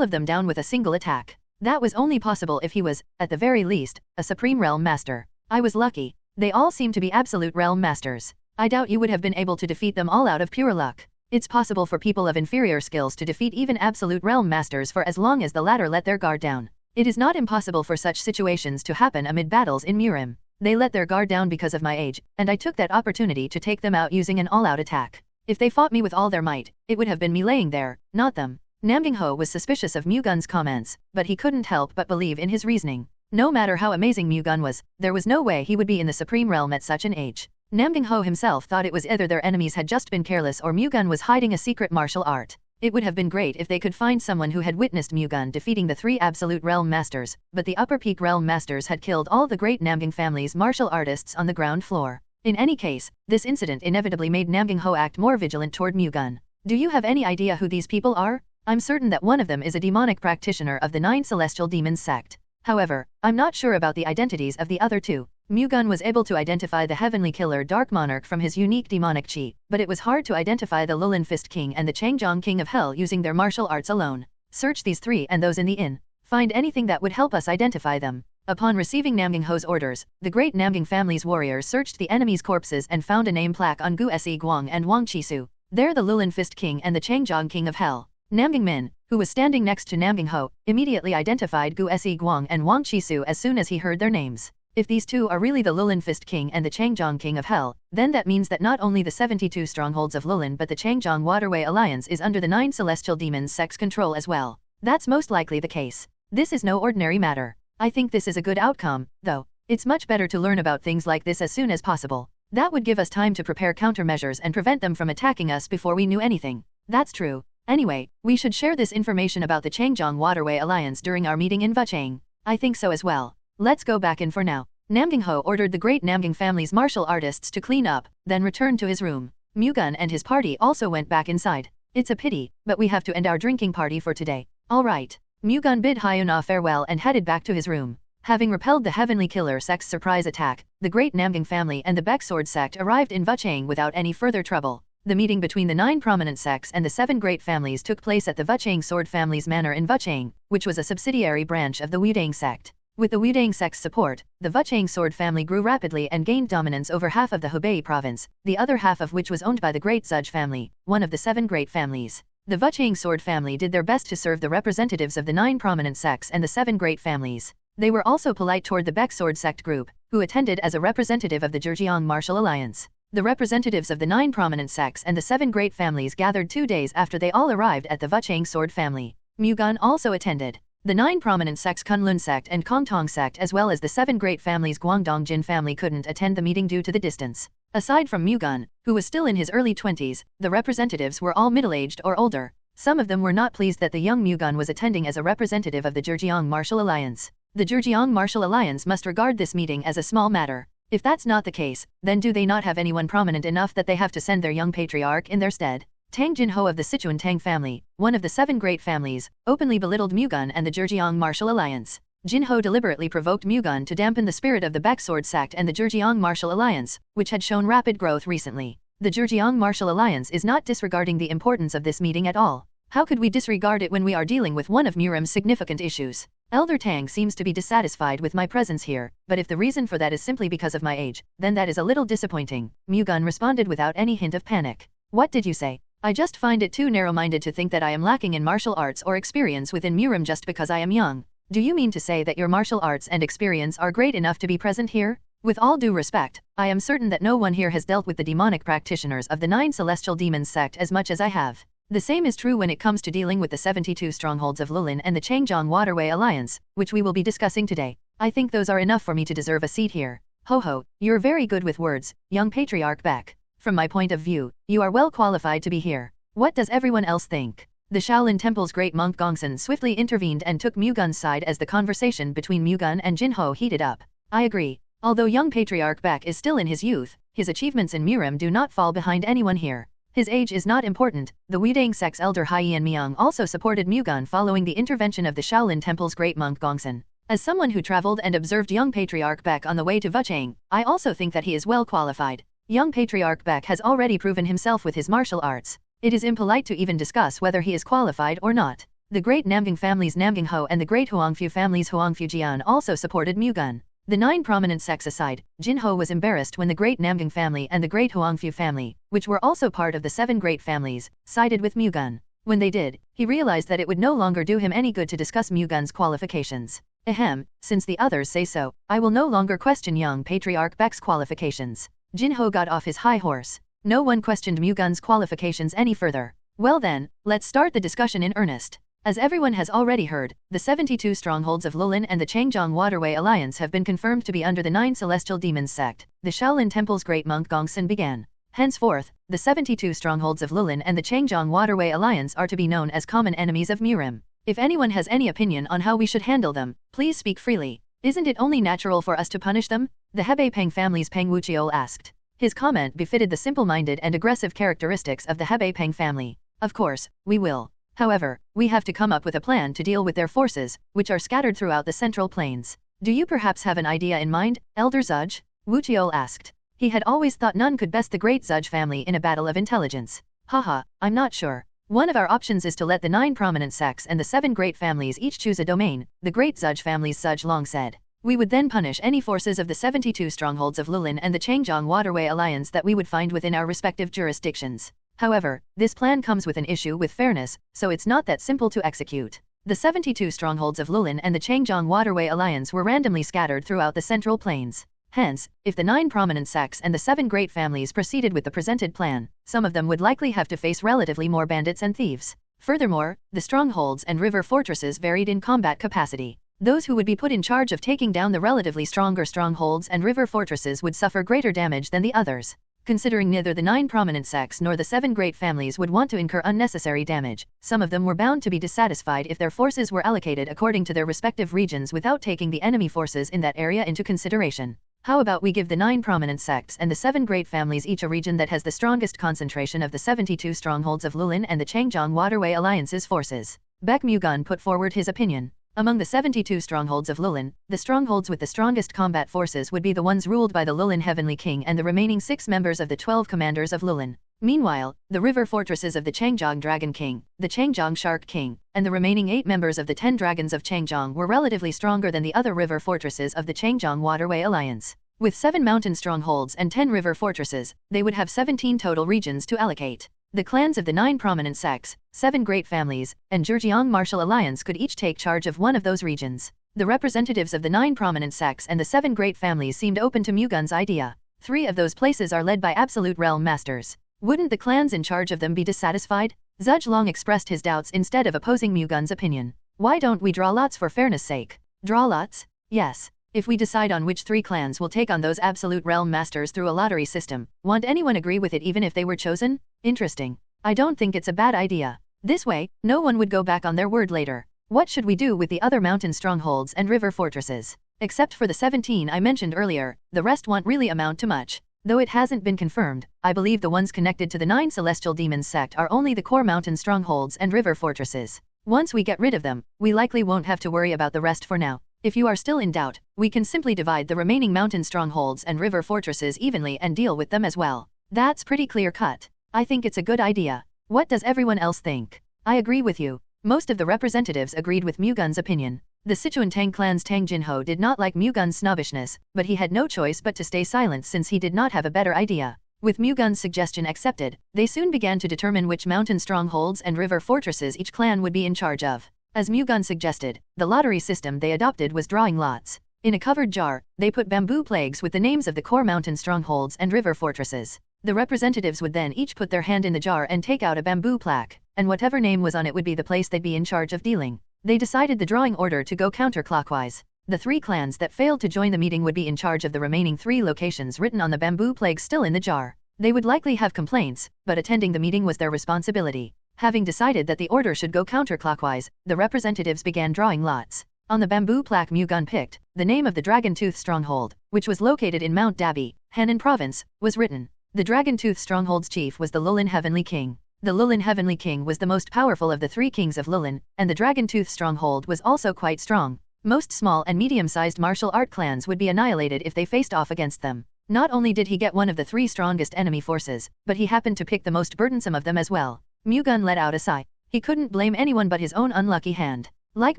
S2: of them down with a single attack. That was only possible if he was, at the very least, a Supreme Realm Master. I was lucky. They all seem to be Absolute Realm Masters. I doubt you would have been able to defeat them all out of pure luck. It's possible for people of inferior skills to defeat even Absolute Realm Masters for as long as the latter let their guard down. It is not impossible for such situations to happen amid battles in Murim. They let their guard down because of my age, and I took that opportunity to take them out using an all-out attack. If they fought me with all their might, it would have been me laying there, not them. Namgying Ho was suspicious of Mu-Gun's comments, but he couldn't help but believe in his reasoning. No matter how amazing Mu-Gun was, there was no way he would be in the Supreme Realm at such an age. Namgying Ho himself thought it was either their enemies had just been careless or Mu-Gun was hiding a secret martial art. It would have been great if they could find someone who had witnessed Mu-Gun defeating the 3 Absolute Realm Masters, but the Upper Peak Realm Masters had killed all the great Namgying family's martial artists on the ground floor. In any case, this incident inevitably made Namgying Ho act more vigilant toward Mu-Gun. Do you have any idea who these people are? I'm certain that one of them is a demonic practitioner of the 9 Celestial Demons sect. However, I'm not sure about the identities of the other 2. Mu-Gun was able to identify the Heavenly Killer Dark Monarch from his unique demonic chi, but it was hard to identify the Lulin Fist King and the Changjiang King of Hell using their martial arts alone. Search these 3 and those in the inn. Find anything that would help us identify them. Upon receiving Namgying Ho's orders, the great Namgying family's warriors searched the enemy's corpses and found a name plaque on Gu Se Guang and Wang Chisu. They're the Lulin Fist King and the Changjiang King of Hell. Namgying Min, who was standing next to Namgying Ho, immediately identified Gu Se Guang and Wang Chisu as soon as he heard their names. If these 2 are really the Lulin Fist King and the Changjiang King of Hell, then that means that not only the 72 strongholds of Lulin but the Changjiang Waterway Alliance is under the 9 Celestial Demons sect's control as well. That's most likely the case. This is no ordinary matter. I think this is a good outcome, though. It's much better to learn about things like this as soon as possible. That would give us time to prepare countermeasures and prevent them from attacking us before we knew anything. That's true. Anyway, we should share this information about the Changjiang Waterway Alliance during our meeting in Vachang. I think so as well. Let's go back in for now. Namgying Ho ordered the great Namgying family's martial artists to clean up, then returned to his room. Mu-Gun and his party also went back inside. It's a pity, but we have to end our drinking party for today. All right. Mu-Gun bid Hyuna farewell and headed back to his room. Having repelled the Heavenly Killer sect's surprise attack, the great Namgying family and the Baek Sword sect arrived in Vachang without any further trouble. The meeting between the 9 prominent sects and the 7 great families took place at the Vachang Sword family's manor in Vachang, which was a subsidiary branch of the Wudang sect. With the Wudang sect's support, the Vachang Sword family grew rapidly and gained dominance over half of the Hubei province, the other half of which was owned by the Great Zudge family, one of the 7 great families. The Vachang Sword family did their best to serve the representatives of the 9 prominent sects and the 7 great families. They were also polite toward the Baek Sword sect group, who attended as a representative of the Zhejiang Martial Alliance. The representatives of the 9 prominent sects and the 7 great families gathered 2 days after they all arrived at the Vuchang sword family. Mu-Gun also attended. The 9 prominent sects Kunlun sect and Kongtong sect as well as the 7 great families Guangdong Jin family couldn't attend the meeting due to the distance. Aside from Mu-Gun, who was still in his early 20s, the representatives were all middle-aged or older. Some of them were not pleased that the young Mu-Gun was attending as a representative of the Zhejiang Martial Alliance. The Zhejiang Martial Alliance must regard this meeting as a small matter. If that's not the case, then do they not have anyone prominent enough that they have to send their young patriarch in their stead? Tang Jinho of the Sichuan Tang family, one of the 7 great families, openly belittled Mu-Gun and the Zhejiang Martial Alliance. Jinho deliberately provoked Mu-Gun to dampen the spirit of the Baek sect and the Zhejiang Martial Alliance, which had shown rapid growth recently. The Zhejiang Martial Alliance is not disregarding the importance of this meeting at all. How could we disregard it when we are dealing with one of Murim's significant issues? Elder Tang seems to be dissatisfied with my presence here, but if the reason for that is simply because of my age, then that is a little disappointing. Mu-Gun responded without any hint of panic. What did you say? I just find it too narrow-minded to think that I am lacking in martial arts or experience within Murim just because I am young. Do you mean to say that your martial arts and experience are great enough to be present here? With all due respect, I am certain that no one here has dealt with the demonic practitioners of the 9 celestial demons sect as much as I have. The same is true when it comes to dealing with the 72 strongholds of Lulin and the Changjiang Waterway Alliance, which we will be discussing today. I think those are enough for me to deserve a seat here. Ho ho, you're very good with words, young patriarch Baek. From my point of view, you are well qualified to be here. What does everyone else think? The Shaolin Temple's great monk Gongsun swiftly intervened and took Mu-Gun's side as the conversation between Mu-Gun and Jinho heated up. I agree. Although young patriarch Baek is still in his youth, his achievements in Murim do not fall behind anyone here. His age is not important. The Weidang sect's elder Haiyan Miang also supported Mu-Gun following the intervention of the Shaolin Temple's great monk Gongsun. As someone who traveled and observed young patriarch Baek on the way to Vuchang, I also think that he is well qualified. Young patriarch Baek has already proven himself with his martial arts. It is impolite to even discuss whether he is qualified or not. The great Namgang family's Namgang Ho and the great Huangfu family's Huangfu Jian also supported Mu-Gun. The 9 prominent sects aside, Jinho was embarrassed when the great Namgang family and the great Huangfu family, which were also part of the 7 great families, sided with Mu-Gun. When they did, he realized that it would no longer do him any good to discuss Mu-Gun's qualifications. Ahem, since the others say so, I will no longer question young patriarch Baek's qualifications. Jinho got off his high horse. No one questioned Mu-Gun's qualifications any further. Well then, let's start the discussion in earnest. As everyone has already heard, the 72 strongholds of Lulin and the Changjiang Waterway Alliance have been confirmed to be under the 9 celestial demons sect. The Shaolin Temple's great monk Gongsun began. Henceforth, the 72 strongholds of Lulin and the Changjiang Waterway Alliance are to be known as common enemies of Murim. If anyone has any opinion on how we should handle them, please speak freely. Isn't it only natural for us to punish them? The Hebei Peng family's Peng Wuqiol asked. His comment befitted the simple-minded and aggressive characteristics of the Hebei Peng family. Of course, we will. However, we have to come up with a plan to deal with their forces, which are scattered throughout the central plains. Do you perhaps have an idea in mind, Elder Zudge? Wuqiol asked. He had always thought none could best the great Zudge family in a battle of intelligence. Haha, I'm not sure. One of our options is to let the 9 prominent sects and the 7 great families each choose a domain, the great Zudge family's Zudge long said. We would then punish any forces of the 72 strongholds of Lulin and the Changjiang Waterway Alliance that we would find within our respective jurisdictions. However, this plan comes with an issue with fairness, so it's not that simple to execute. The 72 strongholds of Lulin and the Changjiang Waterway Alliance were randomly scattered throughout the central plains. Hence, if the 9 prominent sects and the 7 great families proceeded with the presented plan, some of them would likely have to face relatively more bandits and thieves. Furthermore, the strongholds and river fortresses varied in combat capacity. Those who would be put in charge of taking down the relatively stronger strongholds and river fortresses would suffer greater damage than the others. Considering neither the 9 prominent sects nor the 7 great families would want to incur unnecessary damage, some of them were bound to be dissatisfied if their forces were allocated according to their respective regions without taking the enemy forces in that area into consideration. How about we give the 9 prominent sects and the 7 great families each a region that has the strongest concentration of the 72 strongholds of Lulin and the Changjiang Waterway Alliance's forces? Baek Mu-Gun put forward his opinion. Among the 72 strongholds of Lulin, the strongholds with the strongest combat forces would be the ones ruled by the Lulin Heavenly King and the remaining 6 members of the 12 commanders of Lulin. Meanwhile, the river fortresses of the Changjiang Dragon King, the Changjiang Shark King, and the remaining 8 members of the 10 dragons of Changjiang were relatively stronger than the other river fortresses of the Changjiang Waterway Alliance. With 7 mountain strongholds and 10 river fortresses, they would have 17 total regions to allocate. The clans of the 9 prominent sects, 7 great families, and Zhejiang Martial Alliance could each take charge of one of those regions. The representatives of the 9 prominent sects and the 7 great families seemed open to Mu-Gun's idea. 3 of those places are led by absolute realm masters. Wouldn't the clans in charge of them be dissatisfied? Zhuzhlong expressed his doubts instead of opposing Mu-Gun's opinion. Why don't we draw lots for fairness' sake? Draw lots? Yes. If we decide on which 3 clans will take on those absolute realm masters through a lottery system, won't anyone agree with it even if they were chosen? Interesting. I don't think it's a bad idea. This way, no one would go back on their word later. What should we do with the other mountain strongholds and river fortresses? Except for the 17 I mentioned earlier, the rest won't really amount to much. Though it hasn't been confirmed, I believe the ones connected to the 9 celestial demons sect are only the core mountain strongholds and river fortresses. Once we get rid of them, we likely won't have to worry about the rest for now. If you are still in doubt, we can simply divide the remaining mountain strongholds and river fortresses evenly and deal with them as well. That's pretty clear-cut. I think it's a good idea. What does everyone else think? I agree with you. Most of the representatives agreed with Mu-Gun's opinion. The Sichuan Tang clan's Tang Jinho did not like Mu-Gun's snobbishness, but he had no choice but to stay silent since he did not have a better idea. With Mu-Gun's suggestion accepted, they soon began to determine which mountain strongholds and river fortresses each clan would be in charge of. As Mu-Gun suggested, the lottery system they adopted was drawing lots. In a covered jar, they put bamboo plagues with the names of the core mountain strongholds and river fortresses. The representatives would then each put their hand in the jar and take out a bamboo plaque, and whatever name was on it would be the place they'd be in charge of dealing. They decided the drawing order to go counterclockwise. The 3 clans that failed to join the meeting would be in charge of the remaining 3 locations written on the bamboo plagues still in the jar. They would likely have complaints, but attending the meeting was their responsibility. Having decided that the order should go counterclockwise, the representatives began drawing lots. On the bamboo plaque Mu-Gun picked, the name of the Dragon Tooth Stronghold, which was located in Mount Dabi, Henan Province, was written. The Dragon Tooth Stronghold's chief was the Lulin Heavenly King. The Lulin Heavenly King was the most powerful of the 3 kings of Lulin, and the Dragon Tooth Stronghold was also quite strong. Most small and medium-sized martial art clans would be annihilated if they faced off against them. Not only did he get one of the 3 strongest enemy forces, but he happened to pick the most burdensome of them as well. Mu-Gun let out a sigh. He couldn't blame anyone but his own unlucky hand. Like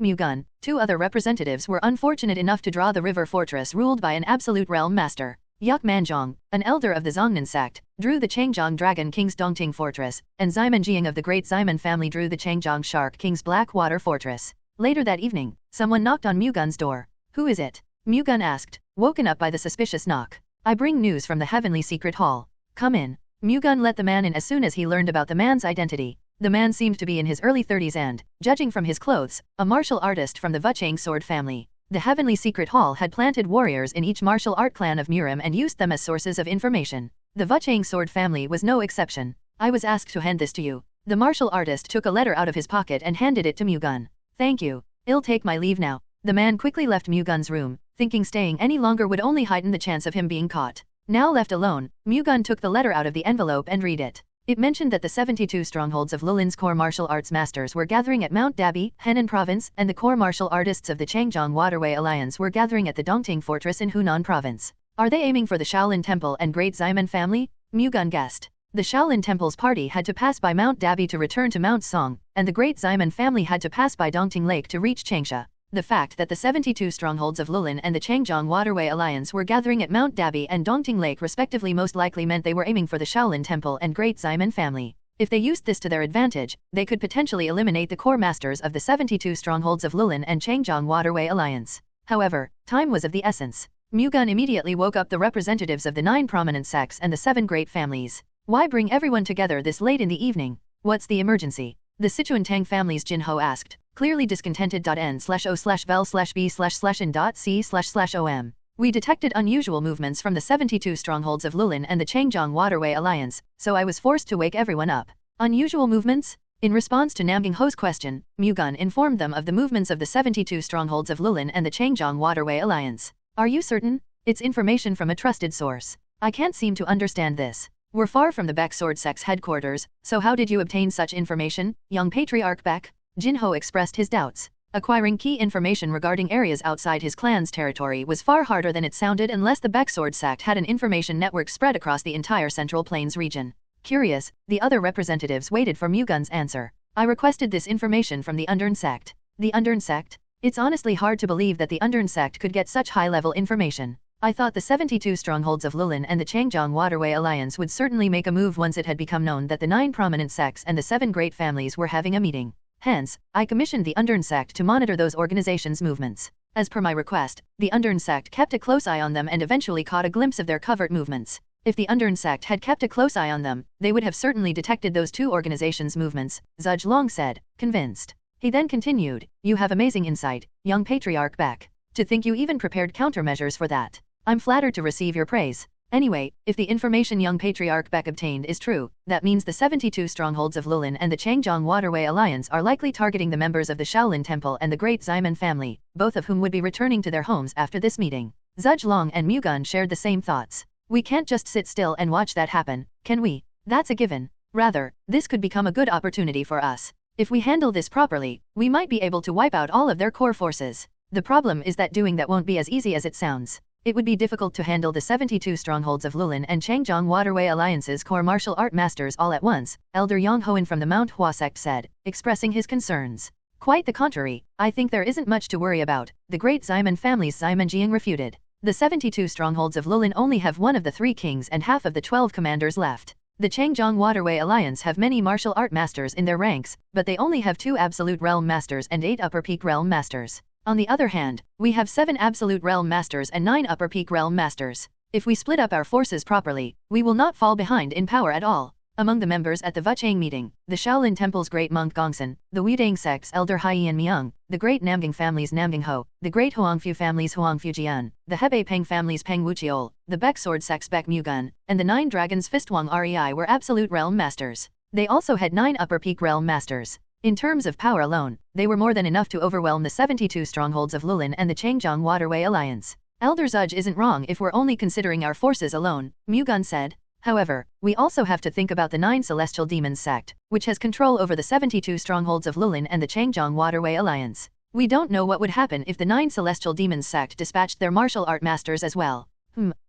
S2: Mu-Gun, 2 other representatives were unfortunate enough to draw the river fortress ruled by an absolute realm master. Yak Manzhong, an elder of the Zongnan sect, drew the Changjiang Dragon King's Dongting Fortress, and Ximen Jiang of the Great Ximen family drew the Changjiang Shark King's Blackwater Fortress. Later that evening, someone knocked on Mu-Gun's door. Who is it? Mu-Gun asked, woken up by the suspicious knock. I bring news from the Heavenly Secret Hall. Come in. Mu-Gun let the man in as soon as he learned about the man's identity. The man seemed to be in his early 30s and, judging from his clothes, a martial artist from the Vuchang sword family. The Heavenly Secret Hall had planted warriors in each martial art clan of Murim and used them as sources of information. The Vuchang sword family was no exception. I was asked to hand this to you. The martial artist took a letter out of his pocket and handed it to Mu-Gun. Thank you. I'll take my leave now. The man quickly left Mu-Gun's room, thinking staying any longer would only heighten the chance of him being caught. Now left alone, Mu-Gun took the letter out of the envelope and read it. It mentioned that the 72 strongholds of Lulin's core martial arts masters were gathering at Mount Dabi, Henan Province, and the core martial artists of the Changjiang Waterway Alliance were gathering at the Dongting Fortress in Hunan Province. Are they aiming for the Shaolin Temple and Great Ximen family? Mu-Gun guessed. The Shaolin Temple's party had to pass by Mount Dabi to return to Mount Song, and the Great Ximen family had to pass by Dongting Lake to reach Changsha. The fact that the 72 strongholds of Lulin and the Changjiang Waterway Alliance were gathering at Mount Dabi and Dongting Lake respectively most likely meant they were aiming for the Shaolin Temple and Great Ximen family. If they used this to their advantage, they could potentially eliminate the core masters of the 72 strongholds of Lulin and Changjiang Waterway Alliance. However, time was of the essence. Mu-Gun immediately woke up the representatives of the 9 prominent sects and the 7 great families. Why bring everyone together this late in the evening? What's the emergency? The Sichuan Tang family's Jinho asked, clearly discontented.n/o/vel/b/n.c//om. We detected unusual movements from the 72 strongholds of Lulin and the Changjiang Waterway Alliance, so I was forced to wake everyone up. Unusual movements? In response to Namgang Ho's question, Mu-Gun informed them of the movements of the 72 strongholds of Lulin and the Changjiang Waterway Alliance. Are you certain? It's information from a trusted source. I can't seem to understand this. We're far from the Baek Sword Sect's headquarters, so how did you obtain such information, young patriarch Baek? Jinho expressed his doubts. Acquiring key information regarding areas outside his clan's territory was far harder than it sounded unless the Baek Sword Sect had an information network spread across the entire Central Plains region. Curious, the other representatives waited for Mu-Gun's answer. I requested this information from the Undern Sect. The Undern Sect? It's honestly hard to believe that the Undern Sect could get such high-level information. I thought the 72 strongholds of Lulin and the Changjiang Waterway Alliance would certainly make a move once it had become known that the 9 prominent sects and the 7 great families were having a meeting. Hence, I commissioned the Undern Sect to monitor those organizations' movements. As per my request, the Undern sect kept a close eye on them and eventually caught a glimpse of their covert movements. If the Undern sect had kept a close eye on them, they would have certainly detected those two organizations' movements, Zhuge said, convinced. He then continued, "You have amazing insight, young patriarch Baek. To think you even prepared countermeasures for that. I'm flattered to receive your praise. Anyway, if the information young patriarch Baek obtained is true, that means the 72 strongholds of Lulin and the Changjiang Waterway Alliance are likely targeting the members of the Shaolin Temple and the Great Ximen family, both of whom would be returning to their homes after this meeting." Zhuge and Mu-Gun shared the same thoughts. "We can't just sit still and watch that happen, can we? That's a given. Rather, this could become a good opportunity for us. If we handle this properly, we might be able to wipe out all of their core forces. The problem is that doing that won't be as easy as it sounds. It would be difficult to handle the 72 strongholds of Lulin and Changjiang Waterway Alliance's core martial art masters all at once," Elder Yang Hoen from the Mount Hua sect said, expressing his concerns. "Quite the contrary, I think there isn't much to worry about," the Great Ximen family's Ximenjiang refuted. "The 72 strongholds of Lulin only have one of the 3 kings and half of the 12 commanders left. The Changjiang Waterway Alliance have many martial art masters in their ranks, but they only have 2 Absolute Realm Masters and 8 Upper Peak Realm Masters. On the other hand, we have 7 Absolute Realm Masters and 9 Upper Peak Realm Masters. If we split up our forces properly, we will not fall behind in power at all." Among the members at the Wuchang meeting, the Shaolin Temple's great monk Gongsun, the Wudang sect's elder Haiyan Miang, the great Namgang family's Namgang Ho, the great Huangfu family's Huangfu Jian, the Hebei Peng family's Peng Wuqiol, the Baek Sword sect's Baek Mu-Gun, and the 9 Dragons Fistwang Rei were Absolute Realm Masters. They also had 9 Upper Peak Realm Masters. In terms of power alone, they were more than enough to overwhelm the 72 strongholds of Lulin and the Changjiang Waterway Alliance. "Elder Zhuge isn't wrong if we're only considering our forces alone," Mu-Gun said. "However, we also have to think about the 9 Celestial Demons sect, which has control over the 72 strongholds of Lulin and the Changjiang Waterway Alliance. We don't know what would happen if the 9 Celestial Demons sect dispatched their martial art masters as well."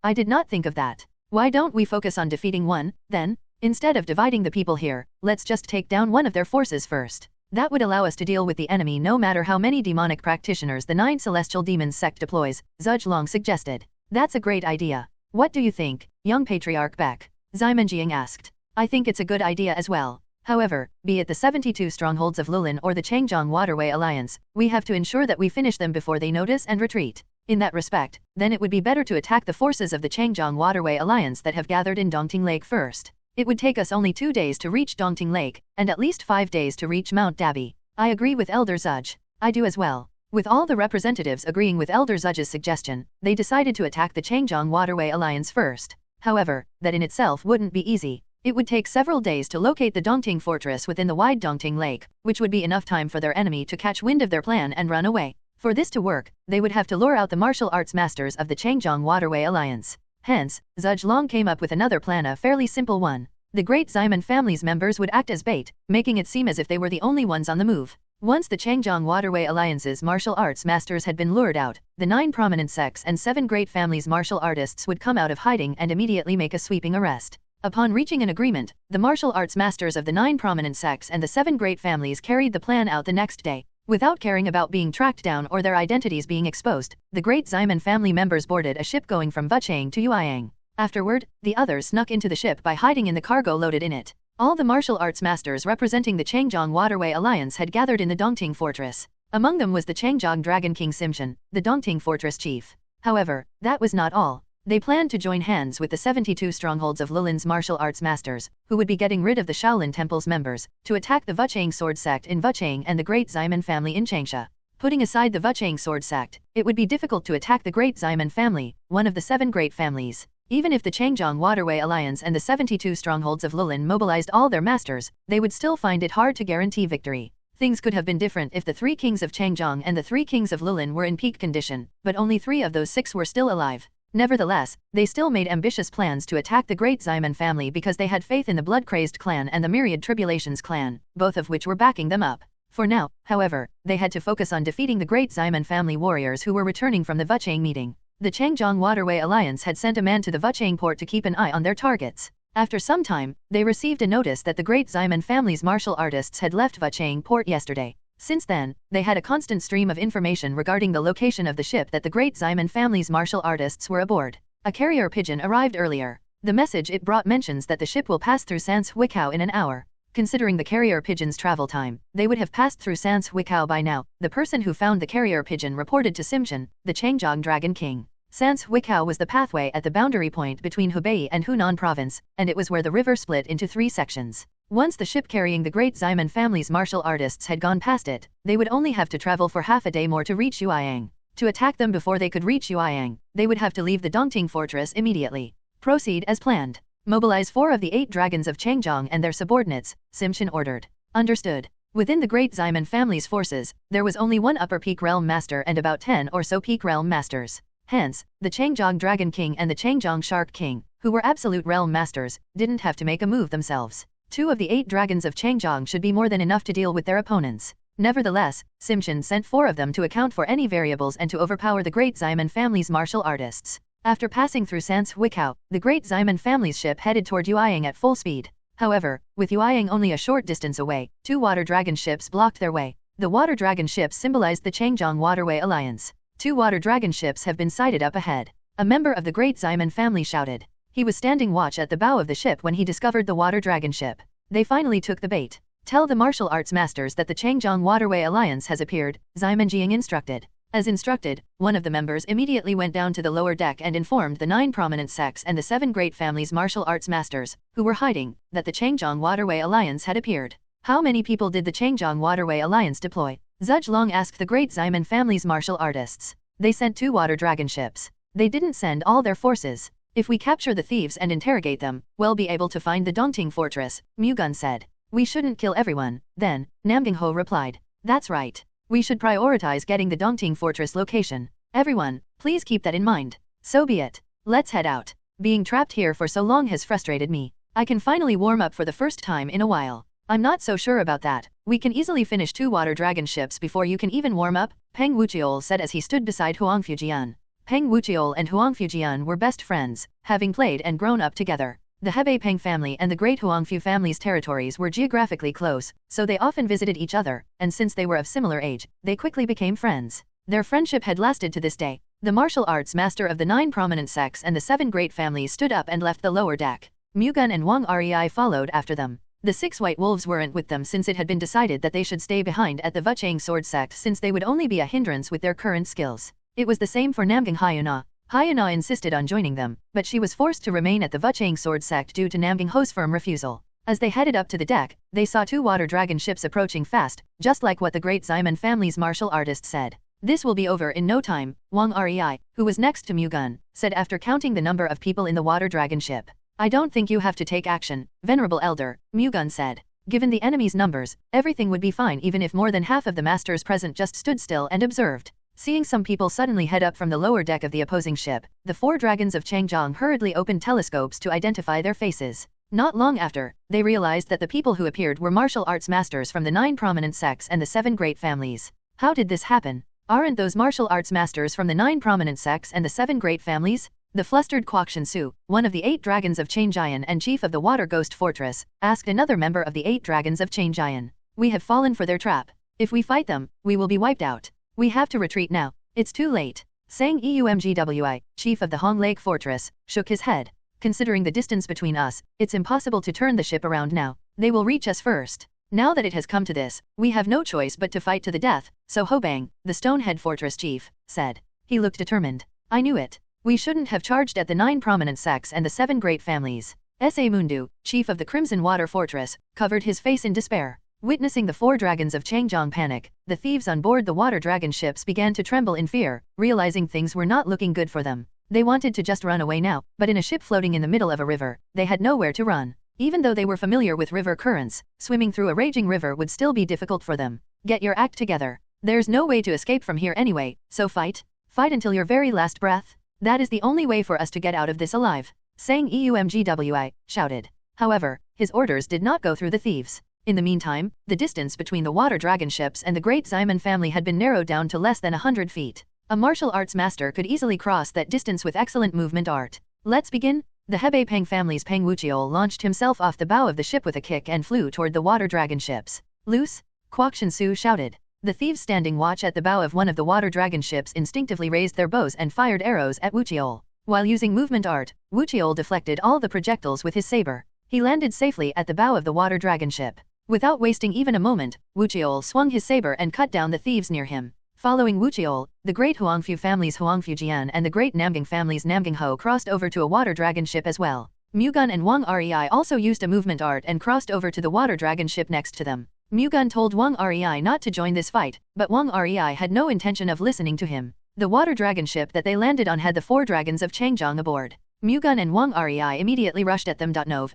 S2: I did not think of that. Why don't we focus on defeating one, then? Instead of dividing the people here, let's just take down one of their forces first. That would allow us to deal with the enemy no matter how many demonic practitioners the 9 Celestial Demons sect deploys, Zhuge suggested. "That's a great idea. What do you think, young patriarch Baek?" Ximenjiang asked. "I think it's a good idea as well. However, be it the 72 strongholds of Lulin or the Changjiang Waterway Alliance, we have to ensure that we finish them before they notice and retreat. In that respect, then it would be better to attack the forces of the Changjiang Waterway Alliance that have gathered in Dongting Lake first. It would take us only 2 days to reach Dongting Lake, and at least 5 days to reach Mount Dabi." "I agree with Elder Zhuge. I do as well." With all the representatives agreeing with Elder Zhuge's suggestion, they decided to attack the Changjiang Waterway Alliance first. However, that in itself wouldn't be easy. It would take several days to locate the Dongting fortress within the wide Dongting Lake, which would be enough time for their enemy to catch wind of their plan and run away. For this to work, they would have to lure out the martial arts masters of the Changjiang Waterway Alliance. Hence, Zhuge came up with another plan, a fairly simple one. The Great Ximen family's members would act as bait, making it seem as if they were the only ones on the move. Once the Changjiang Waterway Alliance's martial arts masters had been lured out, the 9 prominent sects and 7 great families' martial artists would come out of hiding and immediately make a sweeping arrest. Upon reaching an agreement, the martial arts masters of the 9 prominent sects and the 7 great families carried the plan out the next day. Without caring about being tracked down or their identities being exposed, the Great Ximen family members boarded a ship going from Wuchang to Yueyang. Afterward, the others snuck into the ship by hiding in the cargo loaded in it. All the martial arts masters representing the Changjiang Waterway Alliance had gathered in the Dongting fortress. Among them was the Changjiang Dragon King Simshan, the Dongting fortress chief. However, that was not all. They planned to join hands with the 72 strongholds of Lulin's martial arts masters, who would be getting rid of the Shaolin Temple's members, to attack the Wuchang sword sect in Wuchang and the Great Ximen family in Changsha. Putting aside the Wuchang sword sect, it would be difficult to attack the Great Ximen family, one of the 7 great families. Even if the Changjiang Waterway Alliance and the 72 strongholds of Lulin mobilized all their masters, they would still find it hard to guarantee victory. Things could have been different if the 3 kings of Changjiang and the 3 kings of Lulin were in peak condition, but only 3 of those 6 were still alive. Nevertheless, they still made ambitious plans to attack the Great Ximen family because they had faith in the Blood-Crazed clan and the Myriad Tribulations clan, both of which were backing them up. For now, however, they had to focus on defeating the Great Ximen family warriors who were returning from the Wuchang meeting. The Changjiang Waterway Alliance had sent a man to the Wuchang port to keep an eye on their targets. After some time, they received a notice that the Great Ximen family's martial artists had left Wuchang port yesterday. Since then, they had a constant stream of information regarding the location of the ship that the Great Ximen family's martial artists were aboard. A carrier pigeon arrived earlier. The message it brought mentions that the ship will pass through Sans Huicao in an hour. Considering the carrier pigeon's travel time, they would have passed through Sans Huicao by now. The person who found the carrier pigeon reported to Simshan, the Changjiang Dragon King. Sans Huicao was the pathway at the boundary point between Hubei and Hunan province, and it was where the river split into 3 sections. Once the ship carrying the great Ximen family's martial artists had gone past it, they would only have to travel for half a day more to reach Yueyang. To attack them before they could reach Yueyang, they would have to leave the Dongting fortress immediately. Proceed as planned. Mobilize 4 of the 8 dragons of Changjiang and their subordinates, Simshan ordered. Understood. Within the great Ximen family's forces, there was only 1 upper peak realm master and about 10 or so peak realm masters. Hence, the Changjiang Dragon King and the Changjiang Shark King, who were absolute realm masters, didn't have to make a move themselves. 2 of the 8 dragons of Changjiang should be more than enough to deal with their opponents. Nevertheless, Simshan sent 4 of them to account for any variables and to overpower the great Ximen family's martial artists. After passing through Sans Huicao, the great Ximen family's ship headed toward Yueyang at full speed. However, with Yueyang only a short distance away, 2 water dragon ships blocked their way. The water dragon ships symbolized the Changjiang Waterway Alliance. 2 water dragon ships have been sighted up ahead. A member of the great Ximen family shouted. He was standing watch at the bow of the ship when he discovered the water dragon ship. They finally took the bait. Tell the martial arts masters that the Changjiang Waterway Alliance has appeared, Ximen Jiang instructed. As instructed, one of the members immediately went down to the lower deck and informed the 9 prominent sects and the 7 great families' martial arts masters, who were hiding, that the Changjiang Waterway Alliance had appeared. How many people did the Changjiang Waterway Alliance deploy? Zhuge asked the great Ximen family's martial artists. They sent 2 water dragon ships. They didn't send all their forces. If we capture the thieves and interrogate them, we'll be able to find the Dongting fortress, Mu-Gun said. We shouldn't kill everyone, then, Namgingho replied. That's right. We should prioritize getting the Dongting fortress location. Everyone, please keep that in mind. So be it. Let's head out. Being trapped here for so long has frustrated me. I can finally warm up for the first time in a while. I'm not so sure about that. We can easily finish 2 water dragon ships before you can even warm up, Peng Wuqiol said as he stood beside Huang Fujian. Peng Wuqiol and Huang Fujian were best friends, having played and grown up together. The Hebei Peng family and the great Huangfu family's territories were geographically close, so they often visited each other, and since they were of similar age, they quickly became friends. Their friendship had lasted to this day. The martial arts master of the 9 prominent sects and the 7 great families stood up and left the lower deck. Mu-Gun and Wang Rei followed after them. The 6 white wolves weren't with them since it had been decided that they should stay behind at the Vuchang sword sect since they would only be a hindrance with their current skills. It was the same for Namgang Hyuna. Hyuna insisted on joining them, but she was forced to remain at the Vuchang sword sect due to Namgang Ho's firm refusal. As they headed up to the deck, they saw 2 water dragon ships approaching fast, just like what the great Ximen family's martial artist said. This will be over in no time, Wang Rei, who was next to Mu-Gun, said after counting the number of people in the water dragon ship. I don't think you have to take action, Venerable Elder, Mu-Gun said. Given the enemy's numbers, everything would be fine even if more than half of the masters present just stood still and observed. Seeing some people suddenly head up from the lower deck of the opposing ship, the 4 dragons of Changjiang hurriedly opened telescopes to identify their faces. Not long after, they realized that the people who appeared were martial arts masters from the 9 prominent sects and the 7 great families. How did this happen? Aren't those martial arts masters from the 9 prominent sects and the 7 great families? The flustered Quokshan Su, one of the 8 dragons of Changjian and chief of the Water Ghost Fortress, asked another member of the 8 dragons of Changjian. We have fallen for their trap. If we fight them, we will be wiped out. We have to retreat now. It's too late. Sang Eumgwi, chief of the Hong Lake Fortress, shook his head. Considering the distance between us, it's impossible to turn the ship around now. They will reach us first. Now that it has come to this, we have no choice but to fight to the death, so Hobang, the Stonehead Fortress chief, said. He looked determined. I knew it. We shouldn't have charged at the 9 prominent sects and the 7 great families. S.A. Mundu, chief of the Crimson Water Fortress, covered his face in despair. Witnessing the 4 dragons of Changjiang panic, the thieves on board the water dragon ships began to tremble in fear, realizing things were not looking good for them. They wanted to just run away now, but in a ship floating in the middle of a river, they had nowhere to run. Even though they were familiar with river currents, swimming through a raging river would still be difficult for them. Get your act together. There's no way to escape from here anyway, so fight. Fight until your very last breath. That is the only way for us to get out of this alive. Sang Eumgwi, shouted. However, his orders did not go through the thieves. In the meantime, the distance between the water dragon ships and the great Ximen family had been narrowed down to less than 100 feet. A martial arts master could easily cross that distance with excellent movement art. Let's begin. The Hebei Peng family's Peng Wuqiol launched himself off the bow of the ship with a kick and flew toward the water dragon ships. Loose! Quokshan Su shouted. The thieves standing watch at the bow of one of the water dragon ships instinctively raised their bows and fired arrows at Wuqiol. While using movement art, Wuqiol deflected all the projectiles with his saber. He landed safely at the bow of the water dragon ship. Without wasting even a moment, Wu Qiol swung his saber and cut down the thieves near him. Following Wu Qiol, the great Huangfu family's Huangfu Jian and the great Namgang family's Namgang Ho crossed over to a water dragon ship as well. Mu-Gun and Wang Rei also used a movement art and crossed over to the water dragon ship next to them. Mu-Gun told Wang Rei not to join this fight, but Wang Rei had no intention of listening to him. The water dragon ship that they landed on had the 4 dragons of Changjiang aboard. Mu-Gun and Wang Rei immediately rushed at them. JNN.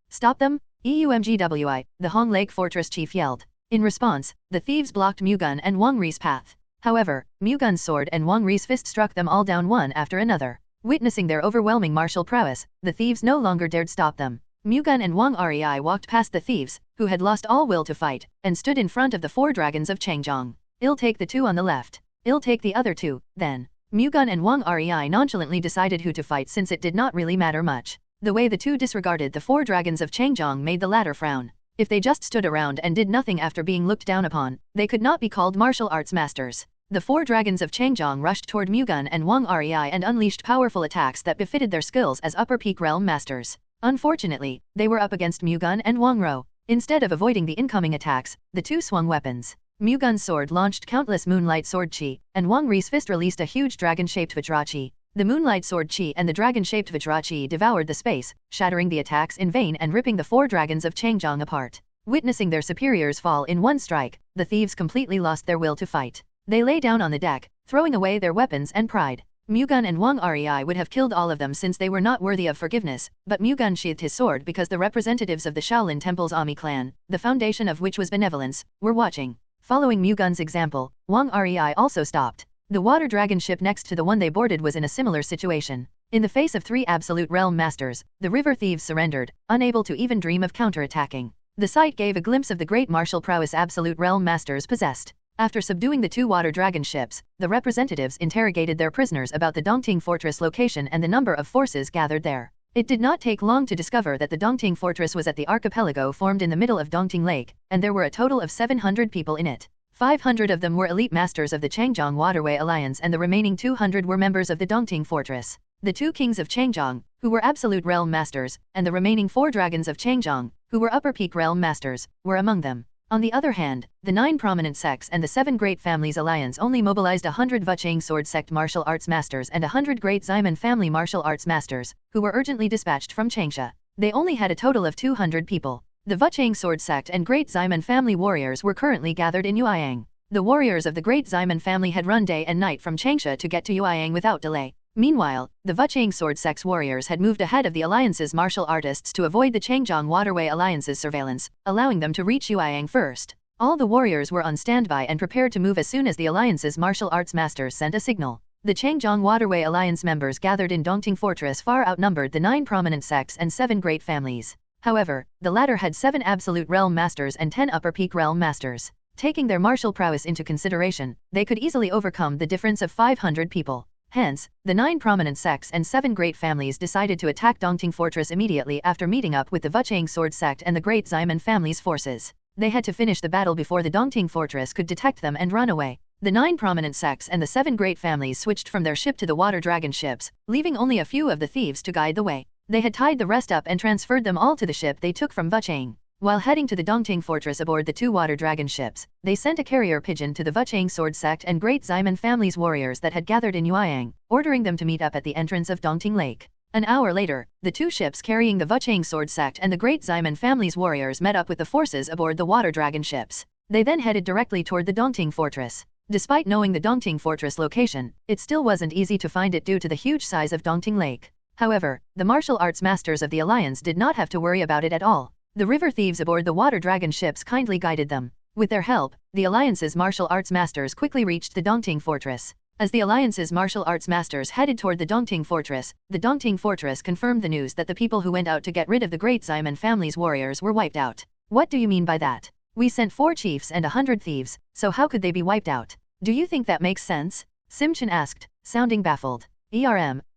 S2: Stop them, EUMGWI, the Hong Lake Fortress chief yelled. In response, the thieves blocked Mu-Gun and Wang Rei's path. However, Mu-Gun's sword and Wang Rei's fist struck them all down one after another. Witnessing their overwhelming martial prowess, the thieves no longer dared stop them. Mu-Gun and Wang Rei walked past the thieves, who had lost all will to fight, and stood in front of the 4 dragons of Changjiang. I'll take the 2 on the left. I'll take the other 2, then. Mu-Gun and Wang Rei nonchalantly decided who to fight since it did not really matter much. The way the 2 disregarded the 4 dragons of Changjiang made the latter frown. If they just stood around and did nothing after being looked down upon, they could not be called martial arts masters. The 4 dragons of Changjiang rushed toward Mu-Gun and Wang Rei and unleashed powerful attacks that befitted their skills as upper peak realm masters. Unfortunately, they were up against Mu-Gun and Wang Rei. Instead of avoiding the incoming attacks, the 2 swung weapons. Mu-Gun's sword launched countless moonlight sword chi, and Wang Rei's fist released a huge dragon-shaped Vajra chi. The moonlight sword chi and the dragon-shaped Vajra chi devoured the space, shattering the attacks in vain and ripping the 4 dragons of Changjiang apart. Witnessing their superiors fall in one strike, the thieves completely lost their will to fight. They lay down on the deck, throwing away their weapons and pride. Mu-Gun and Wang Rei would have killed all of them since they were not worthy of forgiveness, but Mu-Gun sheathed his sword because the representatives of the Shaolin Temple's Ami clan, the foundation of which was benevolence, were watching. Following Mu-Gun's example, Wang Rei also stopped. The water dragon ship next to the one they boarded was in a similar situation. In the face of 3 absolute realm masters, the river thieves surrendered, unable to even dream of counterattacking. The sight gave a glimpse of the great martial prowess absolute realm masters possessed. After subduing the 2 water dragon ships, the representatives interrogated their prisoners about the Dongting Fortress location and the number of forces gathered there. It did not take long to discover that the Dongting Fortress was at the archipelago formed in the middle of Dongting Lake, and there were a total of 700 people in it. 500 of them were elite masters of the Changjiang Waterway Alliance and the remaining 200 were members of the Dongting Fortress. The 2 kings of Changjiang, who were absolute realm masters, and the remaining 4 dragons of Changjiang, who were upper peak realm masters, were among them. On the other hand, the 9 prominent sects and the 7 great families alliance only mobilized 100 Vuchang sword sect martial arts masters and 100 great Ximen family martial arts masters, who were urgently dispatched from Changsha. They only had a total of 200 people. The Vuchang sword sect and great Ximen family warriors were currently gathered in Yueyang. The warriors of the great Ximen family had run day and night from Changsha to get to Yueyang without delay. Meanwhile, the Vuchang sword sect's warriors had moved ahead of the alliance's martial artists to avoid the Changjiang Waterway Alliance's surveillance, allowing them to reach Yueyang first. All the warriors were on standby and prepared to move as soon as the alliance's martial arts masters sent a signal. The Changjiang Waterway Alliance members gathered in Dongting Fortress far outnumbered the 9 prominent sects and 7 great families. However, the latter had 7 absolute realm masters and 10 upper peak realm masters. Taking their martial prowess into consideration, they could easily overcome the difference of 500 people. Hence, the 9 prominent sects and 7 great families decided to attack Dongting Fortress immediately after meeting up with the Vuchang sword sect and the great Ximen family's forces. They had to finish the battle before the Dongting Fortress could detect them and run away. The 9 prominent sects and the 7 great families switched from their ship to the water dragon ships, leaving only a few of the thieves to guide the way. They had tied the rest up and transferred them all to the ship they took from Vuchang. While heading to the Dongting Fortress aboard the 2 water dragon ships, they sent a carrier pigeon to the Vuchang sword sect and great Ximen family's warriors that had gathered in Yueyang, ordering them to meet up at the entrance of Dongting Lake. An hour later, the 2 ships carrying the Vuchang sword sect and the great Ximen family's warriors met up with the forces aboard the water dragon ships. They then headed directly toward the Dongting Fortress. Despite knowing the Dongting Fortress location, it still wasn't easy to find it due to the huge size of Dongting Lake. However, the martial arts masters of the alliance did not have to worry about it at all. The river thieves aboard the water dragon ships kindly guided them. With their help, the alliance's martial arts masters quickly reached the Dongting Fortress. As the alliance's martial arts masters headed toward the Dongting Fortress confirmed the news that the people who went out to get rid of the great Ximen family's warriors were wiped out. What do you mean by that? We sent 4 chiefs and 100 thieves, so how could they be wiped out? Do you think that makes sense? Simchen asked, sounding baffled.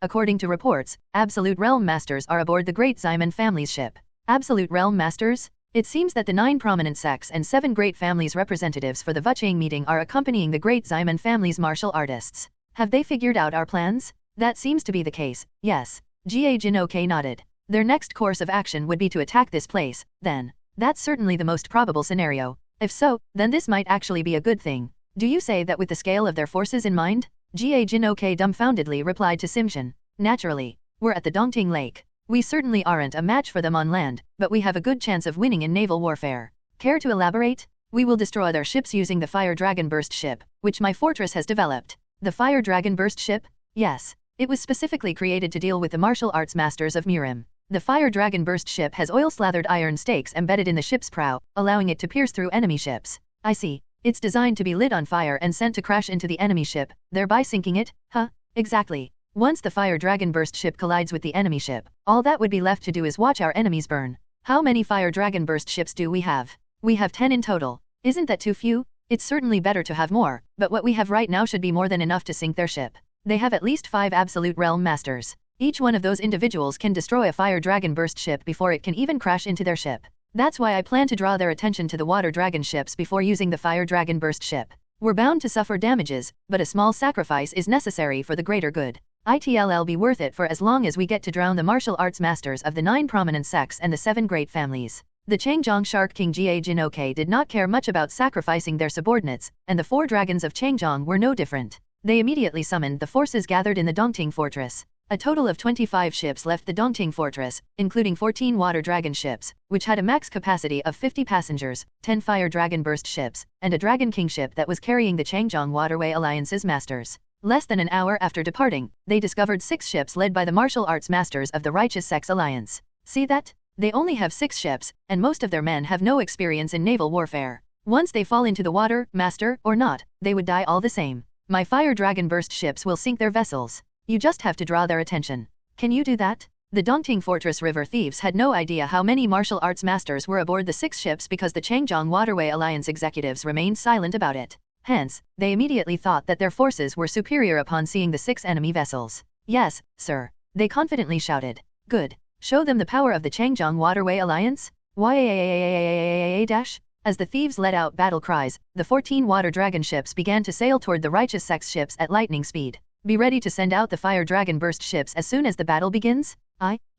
S2: According to reports, absolute realm masters are aboard the great Ximen family's ship. Absolute realm masters? It seems that the 9 prominent sects and 7 great families' representatives for the Vuchang meeting are accompanying the great Ximen family's martial artists. Have they figured out our plans? That seems to be the case, yes. Jin-ok nodded. Their next course of action would be to attack this place, then. That's certainly the most probable scenario. If so, then this might actually be a good thing. Do you say that with the scale of their forces in mind? Jin-ok dumbfoundedly replied to Simshin. Naturally. We're at the Dongting Lake. We certainly aren't a match for them on land, but we have a good chance of winning in naval warfare. Care to elaborate? We will destroy their ships using the Fire Dragon Burst ship, which my fortress has developed. The Fire Dragon Burst ship? Yes. It was specifically created to deal with the martial arts masters of Murim. The Fire Dragon Burst ship has oil-slathered iron stakes embedded in the ship's prow, allowing it to pierce through enemy ships. I see. It's designed to be lit on fire and sent to crash into the enemy ship, thereby sinking it? Huh? Exactly. Once the Fire Dragon Burst ship collides with the enemy ship, all that would be left to do is watch our enemies burn. How many Fire Dragon Burst ships do we have? We have 10 in total. Isn't that too few? It's certainly better to have more, but what we have right now should be more than enough to sink their ship. They have at least 5 Absolute Realm Masters. Each one of those individuals can destroy a Fire Dragon Burst ship before it can even crash into their ship. That's why I plan to draw their attention to the Water Dragon ships before using the Fire Dragon Burst ship. We're bound to suffer damages, but a small sacrifice is necessary for the greater good. It'll be worth it for as long as we get to drown the martial arts masters of the 9 prominent sects and the 7 great families. The Changjiang Shark King Jin-ok did not care much about sacrificing their subordinates, and the 4 dragons of Changjiang were no different. They immediately summoned the forces gathered in the Dongting Fortress. A total of 25 ships left the Dongting Fortress, including 14 water dragon ships, which had a max capacity of 50 passengers, 10 Fire Dragon Burst ships, and a Dragon King ship that was carrying the Changjiang Waterway Alliance's masters. Less than an hour after departing, they discovered 6 ships led by the martial arts masters of the Righteous Sex Alliance. See that? They only have 6 ships, and most of their men have no experience in naval warfare. Once they fall into the water, master or not, they would die all the same. My Fire Dragon Burst ships will sink their vessels. You just have to draw their attention. Can you do that? The Dongting Fortress river thieves had no idea how many martial arts masters were aboard the 6 ships because the Changjiang Waterway Alliance executives remained silent about it. Hence, they immediately thought that their forces were superior upon seeing the 6 enemy vessels. Yes, sir. They confidently shouted. Good. Show them the power of the Changjiang Waterway Alliance? Dash. As the thieves let out battle cries, the 14 water dragon ships began to sail toward the Righteous Sex ships at lightning speed. Be ready to send out the Fire Dragon Burst ships as soon as the battle begins?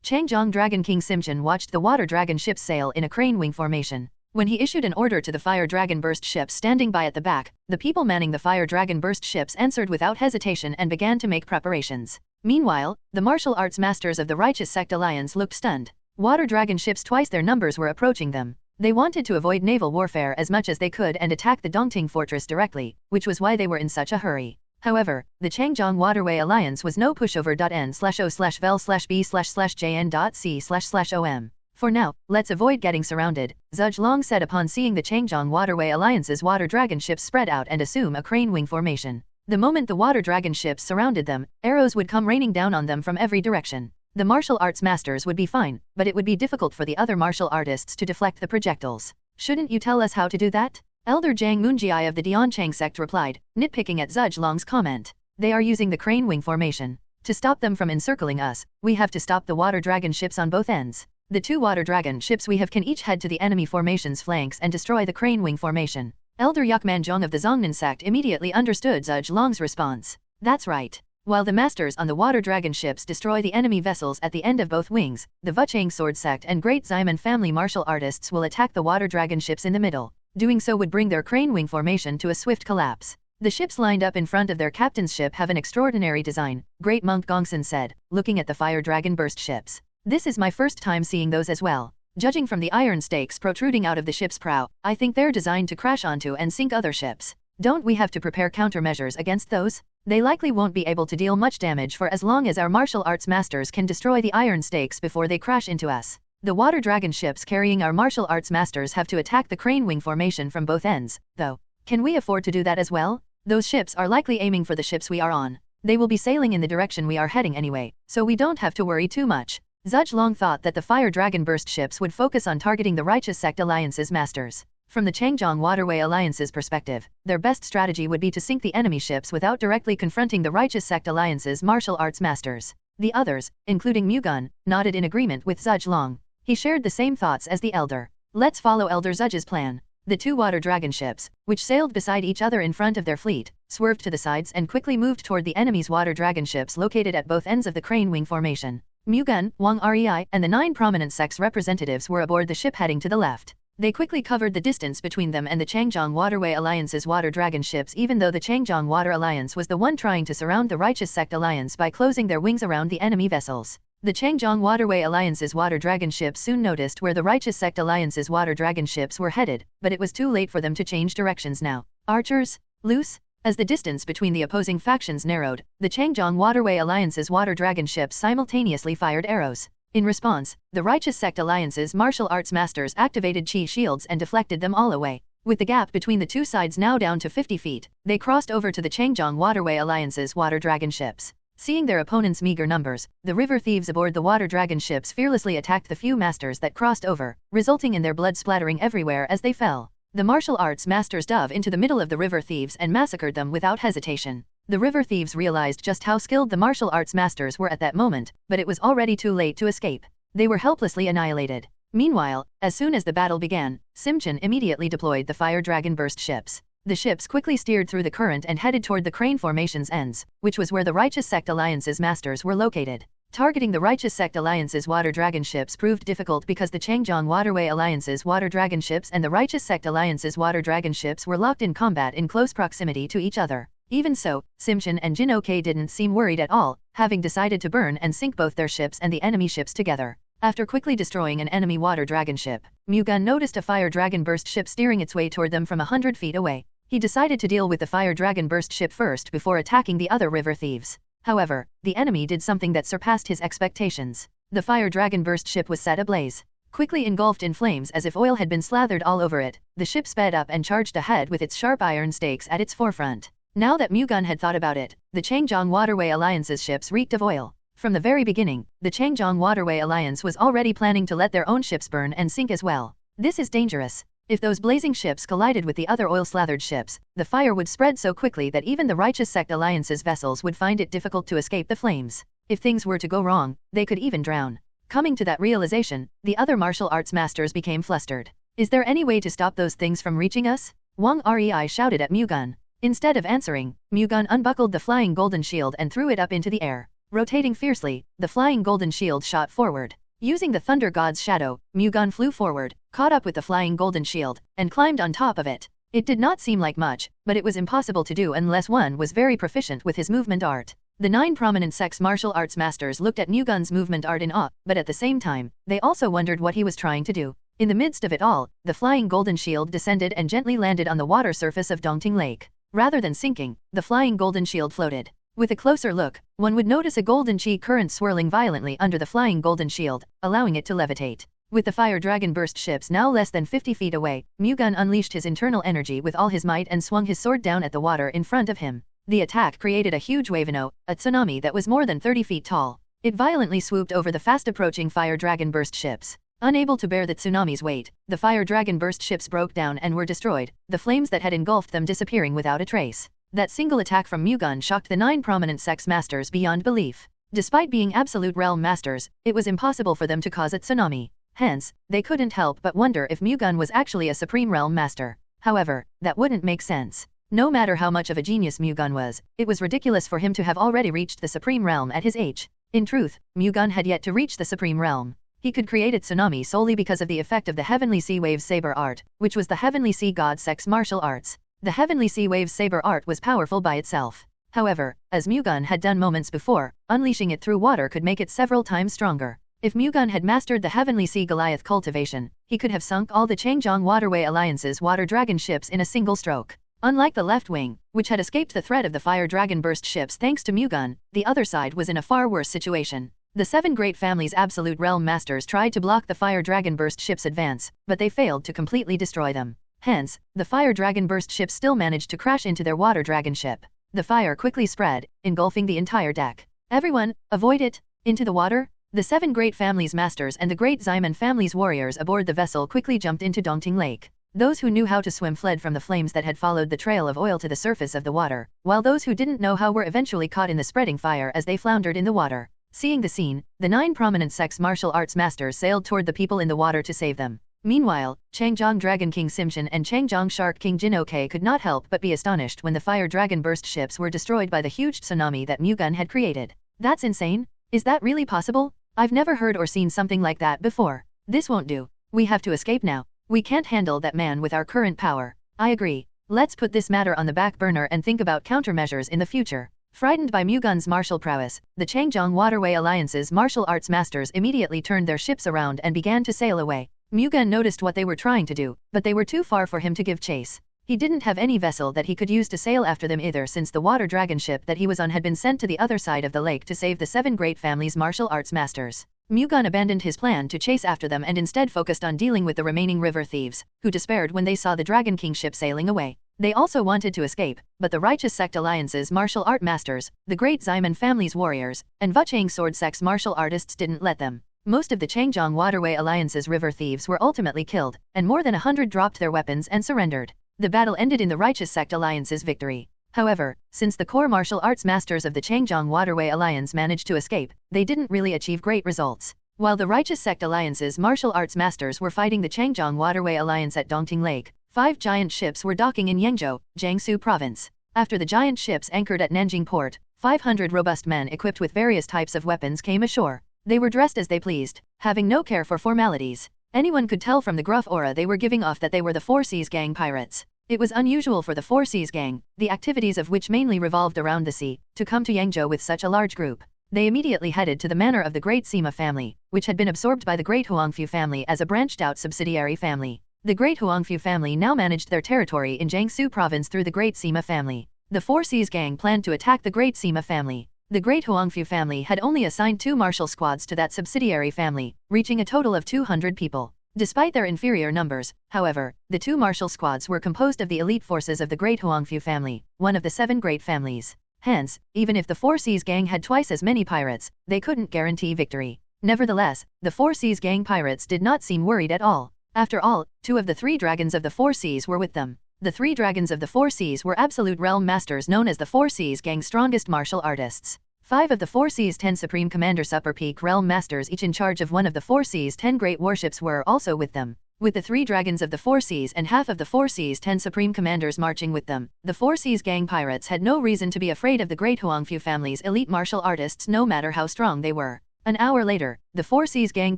S2: Changjiang Dragon King Simchin watched the water dragon ships sail in a crane wing formation. When he issued an order to the Fire Dragon Burst ships standing by at the back, the people manning the Fire Dragon Burst ships answered without hesitation and began to make preparations. Meanwhile, the martial arts masters of the Righteous Sect Alliance looked stunned. Water dragon ships twice their numbers were approaching them. They wanted to avoid naval warfare as much as they could and attack the Dongting Fortress directly, which was why they were in such a hurry. However, the Changjiang Waterway Alliance was no pushover.n/o/vel/b/jn.c//om. For now, let's avoid getting surrounded, Zhuge Long said upon seeing the Changjiang Waterway Alliance's water dragon ships spread out and assume a crane wing formation. The moment the water dragon ships surrounded them, arrows would come raining down on them from every direction. The martial arts masters would be fine, but it would be difficult for the other martial artists to deflect the projectiles. Shouldn't you tell us how to do that? Elder Zhang Munjie of the Dianchang sect replied, nitpicking at Zhuge Long's comment. They are using the crane wing formation. To stop them from encircling us, we have to stop the water dragon ships on both ends. The 2 water dragon ships we have can each head to the enemy formation's flanks and destroy the crane wing formation. Elder Yakmanzhong of the Zongnan sect immediately understood Zhuge Long's response. That's right. While the masters on the water dragon ships destroy the enemy vessels at the end of both wings, the Vuchang sword sect and Great Xiamen family martial artists will attack the water dragon ships in the middle. Doing so would bring their crane wing formation to a swift collapse. The ships lined up in front of their captain's ship have an extraordinary design, Great Monk Gongsun said, looking at the Fire Dragon Burst ships. This is my first time seeing those as well. Judging from the iron stakes protruding out of the ship's prow, I think they're designed to crash onto and sink other ships. Don't we have to prepare countermeasures against those? They likely won't be able to deal much damage for as long as our martial arts masters can destroy the iron stakes before they crash into us. The water dragon ships carrying our martial arts masters have to attack the crane wing formation from both ends, though. Can we afford to do that as well? Those ships are likely aiming for the ships we are on. They will be sailing in the direction we are heading anyway, so we don't have to worry too much. Zhuge Long thought that the Fire Dragon Burst ships would focus on targeting the Righteous Sect Alliance's masters. From the Changjiang Waterway Alliance's perspective, their best strategy would be to sink the enemy ships without directly confronting the Righteous Sect Alliance's martial arts masters. The others, including Mu-Gun, nodded in agreement with Zhuge Long. He shared the same thoughts as the Elder. Let's follow Elder Zhuge's plan. The 2 water dragon ships, which sailed beside each other in front of their fleet, swerved to the sides and quickly moved toward the enemy's water dragon ships located at both ends of the crane wing formation. Mu-Gun, Wang Rei, and the 9 prominent sects representatives were aboard the ship heading to the left. They quickly covered the distance between them and the Changjiang Waterway Alliance's water dragon ships, even though the Changjiang Water Alliance was the one trying to surround the Righteous Sect Alliance by closing their wings around the enemy vessels. The Changjiang Waterway Alliance's water dragon ships soon noticed where the Righteous Sect Alliance's water dragon ships were headed, but it was too late for them to change directions now. Archers, loose! As the distance between the opposing factions narrowed, the Changjiang Waterway Alliance's water dragon ships simultaneously fired arrows. In response, the Righteous Sect Alliance's martial arts masters activated chi shields and deflected them all away. With the gap between the two sides now down to 50 feet, they crossed over to the Changjiang Waterway Alliance's water dragon ships. Seeing their opponents' meager numbers, the river thieves aboard the water dragon ships fearlessly attacked the few masters that crossed over, resulting in their blood splattering everywhere as they fell. The martial arts masters dove into the middle of the river thieves and massacred them without hesitation. The river thieves realized just how skilled the martial arts masters were at that moment, but it was already too late to escape. They were helplessly annihilated. Meanwhile, as soon as the battle began, Simchen immediately deployed the fire dragon burst ships. The ships quickly steered through the current and headed toward the crane formation's ends, which was where the Righteous Sect Alliance's masters were located. Targeting the Righteous Sect Alliance's water dragon ships proved difficult because the Changjiang Waterway Alliance's water dragon ships and the Righteous Sect Alliance's water dragon ships were locked in combat in close proximity to each other. Even so, Simchen and Jin-Ok didn't seem worried at all, having decided to burn and sink both their ships and the enemy ships together. After quickly destroying an enemy water dragon ship, Mu-Gun noticed a fire dragon burst ship steering its way toward them from 100 feet away. He decided to deal with the fire dragon burst ship first before attacking the other river thieves. However, the enemy did something that surpassed his expectations. The fire dragon burst ship was set ablaze. Quickly engulfed in flames as if oil had been slathered all over it, the ship sped up and charged ahead with its sharp iron stakes at its forefront. Now that Mu-Gun had thought about it, the Changjiang Waterway Alliance's ships reeked of oil. From the very beginning, the Changjiang Waterway Alliance was already planning to let their own ships burn and sink as well. This is dangerous. If those blazing ships collided with the other oil-slathered ships, the fire would spread so quickly that even the Righteous Sect Alliance's vessels would find it difficult to escape the flames. If things were to go wrong, they could even drown. Coming to that realization, the other martial arts masters became flustered. Is there any way to stop those things from reaching us? Wang Rei shouted at Mu-Gun. Instead of answering, Mu-Gun unbuckled the flying golden shield and threw it up into the air. Rotating fiercely, the flying golden shield shot forward. Using the thunder god's shadow, Mu-Gun flew forward, caught up with the flying golden shield, and climbed on top of it. It did not seem like much, but it was impossible to do unless one was very proficient with his movement art. The 9 prominent sects martial arts masters looked at Mu-Gun's movement art in awe, but at the same time, they also wondered what he was trying to do. In the midst of it all, the flying golden shield descended and gently landed on the water surface of Dongting Lake. Rather than sinking, the flying golden shield floated. With a closer look, one would notice a golden chi current swirling violently under the flying golden shield, allowing it to levitate. With the fire dragon burst ships now less than 50 feet away, Mu-Gun unleashed his internal energy with all his might and swung his sword down at the water in front of him. The attack created a huge waveno, a tsunami that was more than 30 feet tall. It violently swooped over the fast-approaching fire dragon burst ships. Unable to bear the tsunami's weight, the fire dragon burst ships broke down and were destroyed, the flames that had engulfed them disappearing without a trace. That single attack from Mu-Gun shocked the 9 prominent sects masters beyond belief. Despite being absolute realm masters, it was impossible for them to cause a tsunami. Hence, they couldn't help but wonder if Mu-Gun was actually a supreme realm master. However, that wouldn't make sense. No matter how much of a genius Mu-Gun was, it was ridiculous for him to have already reached the supreme realm at his age. In truth, Mu-Gun had yet to reach the supreme realm. He could create a tsunami solely because of the effect of the Heavenly Sea Waves Saber art, which was the Heavenly Sea God Sect's martial arts. The Heavenly Sea Waves Saber art was powerful by itself. However, as Mu-Gun had done moments before, unleashing it through water could make it several times stronger. If Mu-Gun had mastered the Heavenly Sea Goliath cultivation, he could have sunk all the Changjiang Waterway Alliance's water dragon ships in a single stroke. Unlike the left wing, which had escaped the threat of the fire dragon burst ships thanks to Mu-Gun, the other side was in a far worse situation. The 7 great families' absolute realm masters tried to block the fire dragon burst ships' advance, but they failed to completely destroy them. Hence, the fire dragon burst ships still managed to crash into their water dragon ship. The fire quickly spread, engulfing the entire deck. Everyone, avoid it! Into the water? The 7 great families' masters and the great Ximen family's warriors aboard the vessel quickly jumped into Dongting Lake. Those who knew how to swim fled from the flames that had followed the trail of oil to the surface of the water, while those who didn't know how were eventually caught in the spreading fire as they floundered in the water. Seeing the scene, the 9 prominent sects martial arts masters sailed toward the people in the water to save them. Meanwhile, Changjiang Dragon King Simchen and Changjiang Shark King Jin-Ok could not help but be astonished when the fire dragon burst ships were destroyed by the huge tsunami that Mu-Gun had created. That's insane! Is that really possible? I've never heard or seen something like that before. This won't do. We have to escape now. We can't handle that man with our current power. I agree. Let's put this matter on the back burner and think about countermeasures in the future. Frightened by Mu-Gun's martial prowess, the Changjiang Waterway Alliance's martial arts masters immediately turned their ships around and began to sail away. Mu-Gun noticed what they were trying to do, but they were too far for him to give chase. He didn't have any vessel that he could use to sail after them either, since the water dragon ship that he was on had been sent to the other side of the lake to save the 7 great families' martial arts masters. Mu-Gun abandoned his plan to chase after them and instead focused on dealing with the remaining river thieves, who despaired when they saw the Dragon King ship sailing away. They also wanted to escape, but the Righteous Sect Alliance's martial art masters, the Great Ximen family's warriors, and Vuchang Sword Sect's martial artists didn't let them. Most of the Changjiang Waterway Alliance's river thieves were ultimately killed, and more than 100 dropped their weapons and surrendered. The battle ended in the Righteous Sect Alliance's victory. However, since the core martial arts masters of the Changjiang Waterway Alliance managed to escape, they didn't really achieve great results. While the Righteous Sect Alliance's martial arts masters were fighting the Changjiang Waterway Alliance at Dongting Lake, 5 giant ships were docking in Yangzhou, Jiangsu Province. After the giant ships anchored at Nanjing Port, 500 robust men equipped with various types of weapons came ashore. They were dressed as they pleased, having no care for formalities. Anyone could tell from the gruff aura they were giving off that they were the Four Seas Gang pirates. It was unusual for the Four Seas Gang, the activities of which mainly revolved around the sea, to come to Yangzhou with such a large group. They immediately headed to the manor of the Great Sima family, which had been absorbed by the Great Huangfu family as a branched-out subsidiary family. The Great Huangfu family now managed their territory in Jiangsu Province through the Great Sima family. The Four Seas Gang planned to attack the Great Sima family. The Great Huangfu family had only assigned 2 martial squads to that subsidiary family, reaching a total of 200 people. Despite their inferior numbers, however, the 2 martial squads were composed of the elite forces of the Great Huangfu family, one of the 7 great families. Hence, even if the Four Seas Gang had twice as many pirates, they couldn't guarantee victory. Nevertheless, the Four Seas Gang pirates did not seem worried at all. After all, 2 of the 3 dragons of the Four Seas were with them. The 3 dragons of the Four Seas were absolute realm masters known as the Four Seas Gang's strongest martial artists. 5 of the Four Seas 10 Supreme Commanders Upper Peak Realm Masters, each in charge of one of the Four Seas 10 great warships, were also with them. With the 3 dragons of the Four Seas and half of the Four Seas 10 Supreme Commanders marching with them, the Four Seas Gang pirates had no reason to be afraid of the Great Huangfu family's elite martial artists, no matter how strong they were. An hour later, the Four Seas Gang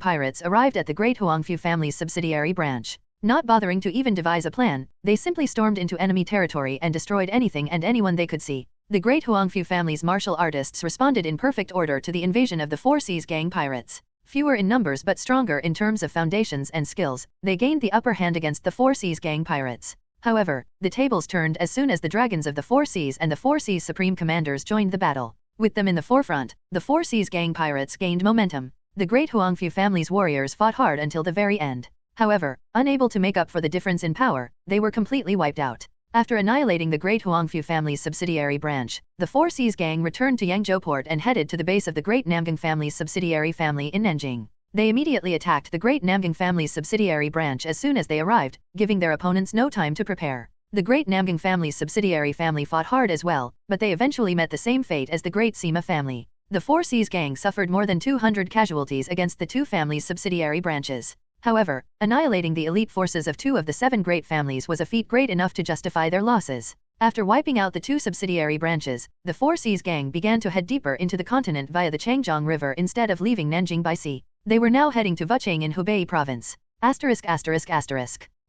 S2: pirates arrived at the Great Huangfu family's subsidiary branch. Not bothering to even devise a plan, they simply stormed into enemy territory and destroyed anything and anyone they could see. The Great Huangfu family's martial artists responded in perfect order to the invasion of the Four Seas Gang pirates. Fewer in numbers but stronger in terms of foundations and skills, they gained the upper hand against the Four Seas Gang pirates. However, the tables turned as soon as the dragons of the Four Seas and the Four Seas Supreme Commanders joined the battle. With them in the forefront, the Four Seas Gang pirates gained momentum. The Great Huangfu family's warriors fought hard until the very end. However, unable to make up for the difference in power, they were completely wiped out. After annihilating the Great Huangfu family's subsidiary branch, the Four Seas Gang returned to Yangzhou Port and headed to the base of the Great Namgang family's subsidiary family in Nanjing. They immediately attacked the Great Namgang family's subsidiary branch as soon as they arrived, giving their opponents no time to prepare. The Great Namgang family's subsidiary family fought hard as well, but they eventually met the same fate as the Great Sima family. The Four Seas Gang suffered more than 200 casualties against the 2 families' subsidiary branches. However, annihilating the elite forces of 2 of the 7 great families was a feat great enough to justify their losses. After wiping out the 2 subsidiary branches, the Four Seas Gang began to head deeper into the continent via the Changjiang River instead of leaving Nanjing by sea. They were now heading to Vuchang in Hubei Province.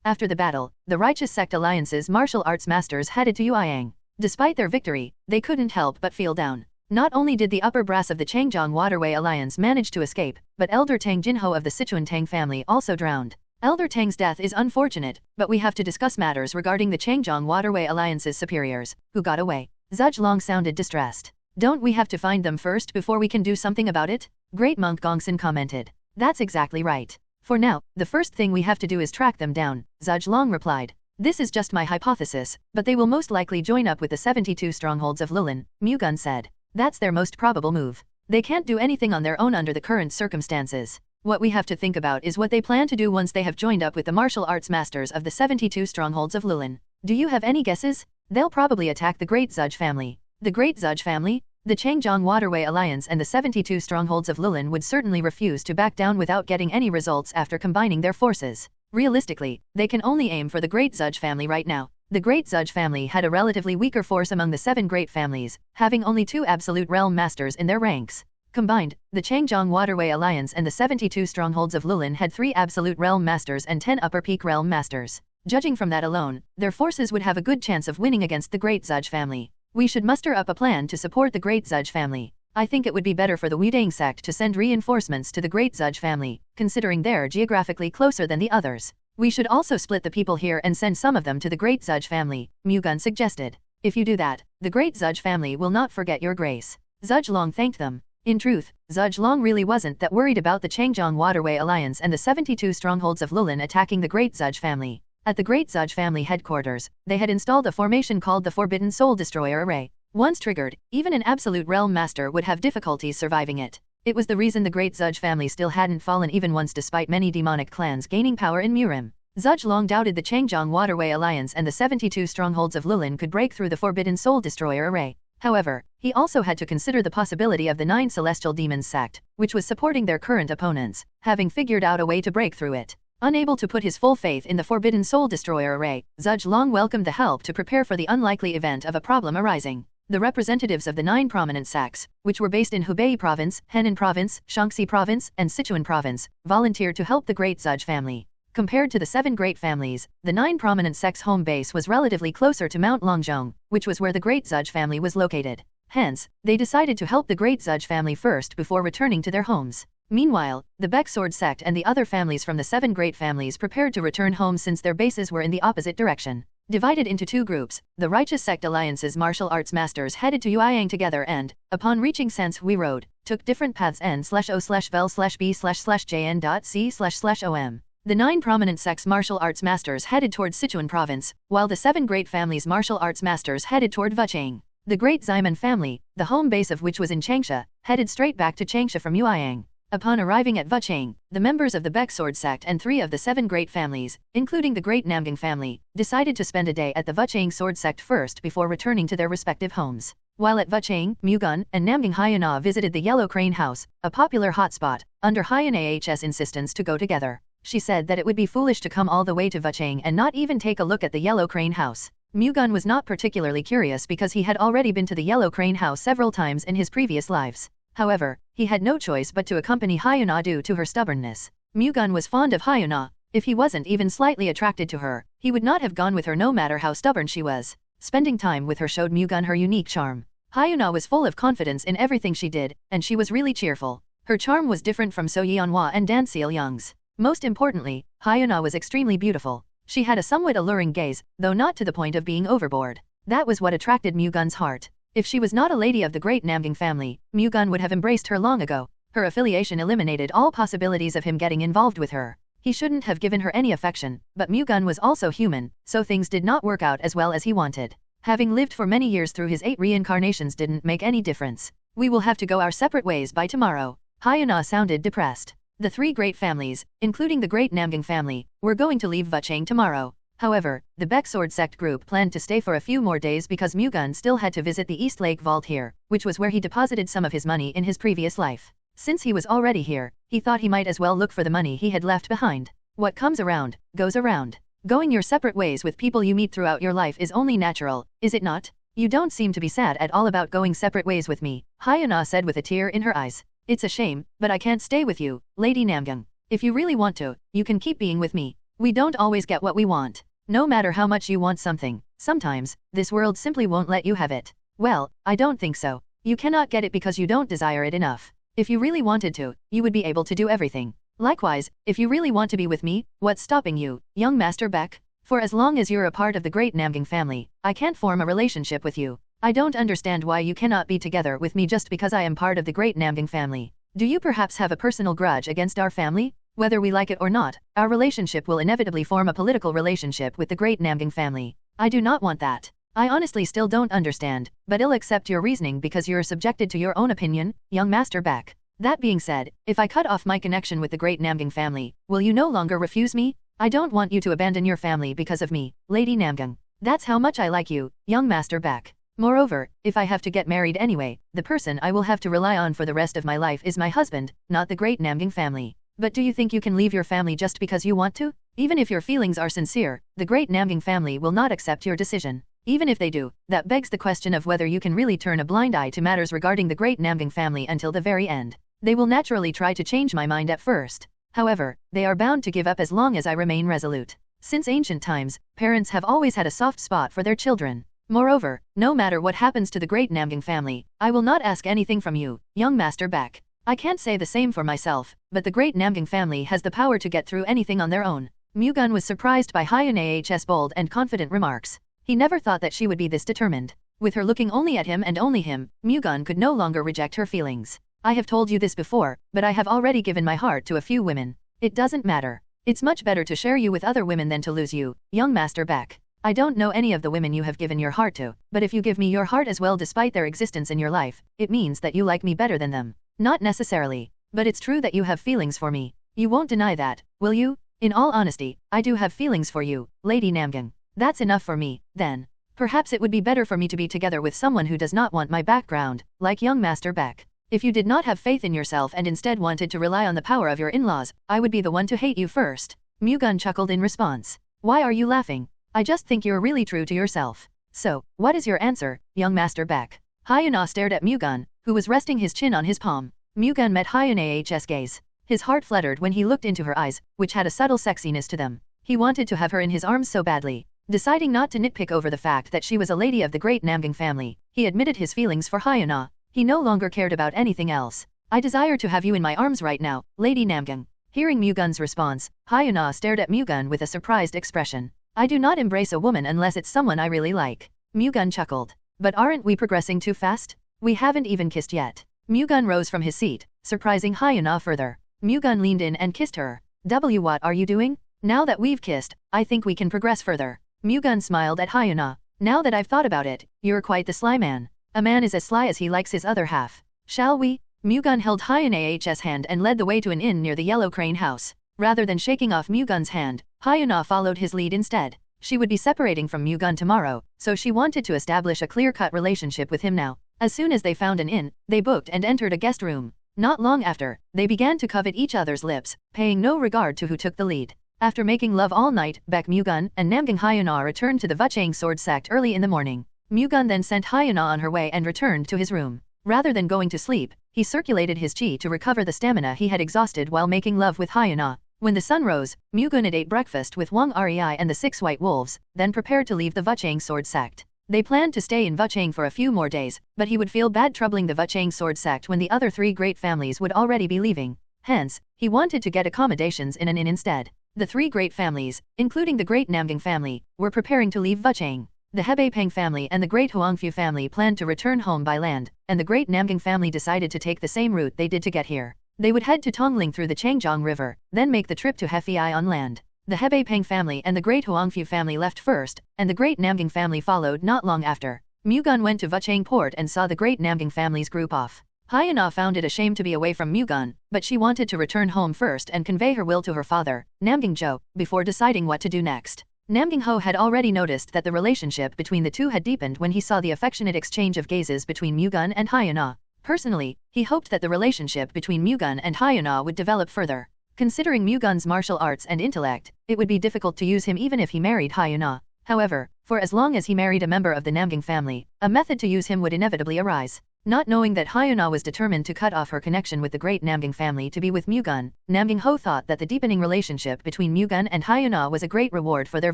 S2: After the battle, the Righteous Sect Alliance's martial arts masters headed to Yueyang. Despite their victory, they couldn't help but feel down. Not only did the upper brass of the Changjiang Waterway Alliance manage to escape, but Elder Tang Jinho of the Sichuan Tang family also drowned. Elder Tang's death is unfortunate, but we have to discuss matters regarding the Changjiang Waterway Alliance's superiors, who got away. Zhuge sounded distressed. Don't we have to find them first before we can do something about it? Great Monk Gongsun commented. That's exactly right. For now, the first thing we have to do is track them down, Zhuge replied. This is just my hypothesis, but they will most likely join up with the 72 strongholds of Lulin, Mu-Gun said. That's their most probable move. They can't do anything on their own under the current circumstances. What we have to think about is what they plan to do once they have joined up with the martial arts masters of the 72 strongholds of Lulin. Do you have any guesses? They'll probably attack the Great Zhuge family. The Great Zhuge family? The Changjiang Waterway Alliance and the 72 strongholds of Lulin would certainly refuse to back down without getting any results after combining their forces. Realistically, they can only aim for the Great Zhuge family right now. The Great Zhuge family had a relatively weaker force among the 7 great families, having only 2 absolute realm masters in their ranks. Combined, the Changjiang Waterway Alliance and the 72 strongholds of Lulin had 3 absolute realm masters and 10 upper peak realm masters. Judging from that alone, their forces would have a good chance of winning against the Great Zudge family. We should muster up a plan to support the Great Zudge family. I think it would be better for the Wudang sect to send reinforcements to the Great Zudge family, considering they're geographically closer than the others. We should also split the people here and send some of them to the Great Zudge family, Mu-Gun suggested. If you do that, the Great Zudge family will not forget your grace. Zudge Long thanked them. In truth, Zudge Long really wasn't that worried about the Changjiang Waterway Alliance and the 72 strongholds of Lulin attacking the Great Zudge family. At the Great Zudge family headquarters, they had installed a formation called the Forbidden Soul Destroyer Array. Once triggered, even an absolute realm master would have difficulties surviving it. It was the reason the Great Zudge family still hadn't fallen even once despite many demonic clans gaining power in Murim. Zudge Long doubted the Changjiang Waterway Alliance and the 72 strongholds of Lulin could break through the Forbidden Soul Destroyer Array. However, he also had to consider the possibility of the 9 Celestial Demons sect, which was supporting their current opponents, having figured out a way to break through it. Unable to put his full faith in the Forbidden Soul Destroyer Array, Zudge Long welcomed the help to prepare for the unlikely event of a problem arising. The representatives of the 9 prominent sects, which were based in Hubei Province, Henan Province, Shaanxi Province, and Sichuan Province, volunteered to help the Great Zudge family. Compared to the 7 great families, the 9 prominent sects' home base was relatively closer to Mount Longzhong, which was where the Great Zudge family was located. Hence, they decided to help the Great Zudge family first before returning to their homes. Meanwhile, the Baek Sword sect and the other families from the 7 great families prepared to return home since their bases were in the opposite direction. Divided into 2 groups, the Righteous Sect Alliance's martial arts masters headed to Yueyang together and, upon reaching Sans Hui Road, took different paths n/o/vel/b/jn.c//om. The 9 prominent sects' martial arts masters headed toward Sichuan Province, while the 7 great families' martial arts masters headed toward Wuchang. The Great Ximen family, the home base of which was in Changsha, headed straight back to Changsha from Yueyang. Upon arriving at Wuchang, the members of the Baek Sword sect and 3 of the 7 great families, including the Great Namgang family, decided to spend a day at the Wuchang Sword sect first before returning to their respective homes. While at Wuchang, Mu-Gun and Namgang Hyuna visited the Yellow Crane House, a popular hotspot, under Hyuna-h's insistence to go together. She said that it would be foolish to come all the way to Wuchang and not even take a look at the Yellow Crane House. Mu-Gun was not particularly curious because he had already been to the Yellow Crane House several times in his previous lives. However, he had no choice but to accompany Hyuna due to her stubbornness. Mu-Gun was fond of Hyuna. If he wasn't even slightly attracted to her, he would not have gone with her no matter how stubborn she was. Spending time with her showed Mu-Gun her unique charm. Hyuna was full of confidence in everything she did, and she was really cheerful. Her charm was different from So Yeonhwa and Dan Seil-young's. Most importantly, Hyuna was extremely beautiful. She had a somewhat alluring gaze, though not to the point of being overboard. That was what attracted Mu-Gun's heart. If she was not a lady of the Great Namgang family, Mu-Gun would have embraced her long ago. Her affiliation eliminated all possibilities of him getting involved with her. He shouldn't have given her any affection, but Mu-Gun was also human, so things did not work out as well as he wanted. Having lived for many years through his 8 reincarnations didn't make any difference. We will have to go our separate ways by tomorrow. Hyuna sounded depressed. The 3 great families, including the Great Namgang family, were going to leave Wuchang tomorrow. However, the Baek Sword sect group planned to stay for a few more days because Mu-Gun still had to visit the East Lake Vault here, which was where he deposited some of his money in his previous life. Since he was already here, he thought he might as well look for the money he had left behind. What comes around, goes around. Going your separate ways with people you meet throughout your life is only natural, is it not? You don't seem to be sad at all about going separate ways with me, Hyuna said with a tear in her eyes. It's a shame, but I can't stay with you, Lady Namgang. If you really want to, you can keep being with me. We don't always get what we want. No matter how much you want something, sometimes, this world simply won't let you have it. Well, I don't think so. You cannot get it because you don't desire it enough. If you really wanted to, you would be able to do everything. Likewise, if you really want to be with me, what's stopping you, young Master Baek? For as long as you're a part of the Great Namgang family, I can't form a relationship with you. I don't understand why you cannot be together with me just because I am part of the Great Namgang family. Do you perhaps have a personal grudge against our family? Whether we like it or not, our relationship will inevitably form a political relationship with the Great Namgang family. I do not want that. I honestly still don't understand, but I'll accept your reasoning because you're subjected to your own opinion, young Master Baek. That being said, if I cut off my connection with the Great Namgang family, will you no longer refuse me? I don't want you to abandon your family because of me, Lady Namgang. That's how much I like you, young Master Baek. Moreover, if I have to get married anyway, the person I will have to rely on for the rest of my life is my husband, not the Great Namgang family. But do you think you can leave your family just because you want to? Even if your feelings are sincere, the Great Namgang family will not accept your decision. Even if they do, that begs the question of whether you can really turn a blind eye to matters regarding the great Namgang family until the very end. They will naturally try to change my mind at first. However, they are bound to give up as long as I remain resolute. Since ancient times, parents have always had a soft spot for their children. Moreover, no matter what happens to the great Namgang family, I will not ask anything from you, young Master Baek. I can't say the same for myself, but the great Namgang family has the power to get through anything on their own. Mu-Gun was surprised by Hyunah's bold and confident remarks. He never thought that she would be this determined. With her looking only at him and only him, Mu-Gun could no longer reject her feelings. I have told you this before, but I have already given my heart to a few women. It doesn't matter. It's much better to share you with other women than to lose you, young Master Baek. I don't know any of the women you have given your heart to, but if you give me your heart as well despite their existence in your life, it means that you like me better than them. Not necessarily, but it's true that you have feelings for me. You won't deny that, will you? In all honesty, I do have feelings for you, Lady Namgang. That's enough for me, then. Perhaps it would be better for me to be together with someone who does not want my background, like young Master Baek. If you did not have faith in yourself and instead wanted to rely on the power of your in-laws, I would be the one to hate you first. Mu-Gun chuckled in response. Why are you laughing? I just think you're really true to yourself. So, what is your answer, young Master Baek? Hyuna stared at Mu-Gun, who was resting his chin on his palm. Mu-Gun met Hyunah's gaze. His heart fluttered when he looked into her eyes, which had a subtle sexiness to them. He wanted to have her in his arms so badly. Deciding not to nitpick over the fact that she was a lady of the great Namgang family, he admitted his feelings for Hyuna. He no longer cared about anything else. I desire to have you in my arms right now, Lady Namgang. Hearing Mu-Gun's response, Hyuna stared at Mu-Gun with a surprised expression. I do not embrace a woman unless it's someone I really like. Mu-Gun chuckled. But aren't we progressing too fast? We haven't even kissed yet. Mu-Gun rose from his seat, surprising Hyuna further. Mu-Gun leaned in and kissed her. What are you doing? Now that we've kissed, I think we can progress further. Mu-Gun smiled at Hyuna. Now that I've thought about it, you're quite the sly man. A man is as sly as he likes his other half. Shall we? Mu-Gun held Hyunah's hand and led the way to an inn near the Yellow Crane house. Rather than shaking off Mu-Gun's hand, Hyuna followed his lead instead. She would be separating from Mu-Gun tomorrow, so she wanted to establish a clear-cut relationship with him now. As soon as they found an inn, they booked and entered a guest room. Not long after, they began to covet each other's lips, paying no regard to who took the lead. After making love all night, Baek Mu-Gun and Namgang Hyuna returned to the Vuchang sword sect early in the morning. Mu-Gun then sent Hyuna on her way and returned to his room. Rather than going to sleep, he circulated his chi to recover the stamina he had exhausted while making love with Hyuna. When the sun rose, Mu-Gun ate breakfast with Wang Rei and the 6 white wolves, then prepared to leave the Vuchang sword sect. They planned to stay in Vuchang for a few more days, but he would feel bad troubling the Vuchang sword sect when the other 3 great families would already be leaving. Hence, he wanted to get accommodations in an inn instead. The 3 great families, including the great Namgang family, were preparing to leave Vuchang. The Hebei-Peng family and the great Huangfu family planned to return home by land, and the great Namgang family decided to take the same route they did to get here. They would head to Tongling through the Changjiang River, then make the trip to Hefei on land. The Hebei-Peng family and the great Huangfu family left first, and the great Namgang family followed not long after. Mu-Gun went to Vuchang port and saw the great Namgang family's group off. Hyuna found it a shame to be away from Mu-Gun, but she wanted to return home first and convey her will to her father, Namgang Jo, before deciding what to do next. Namgang Ho had already noticed that the relationship between the two had deepened when he saw the affectionate exchange of gazes between Mu-Gun and Hyuna. Personally, he hoped that the relationship between Mu-Gun and Hyuna would develop further. Considering Mu-Gun's martial arts and intellect, it would be difficult to use him even if he married Hyuna. However, for as long as he married a member of the Namgang family, a method to use him would inevitably arise. Not knowing that Hyuna was determined to cut off her connection with the great Namgang family to be with Mu-Gun, Namgang Ho thought that the deepening relationship between Mu-Gun and Hyuna was a great reward for their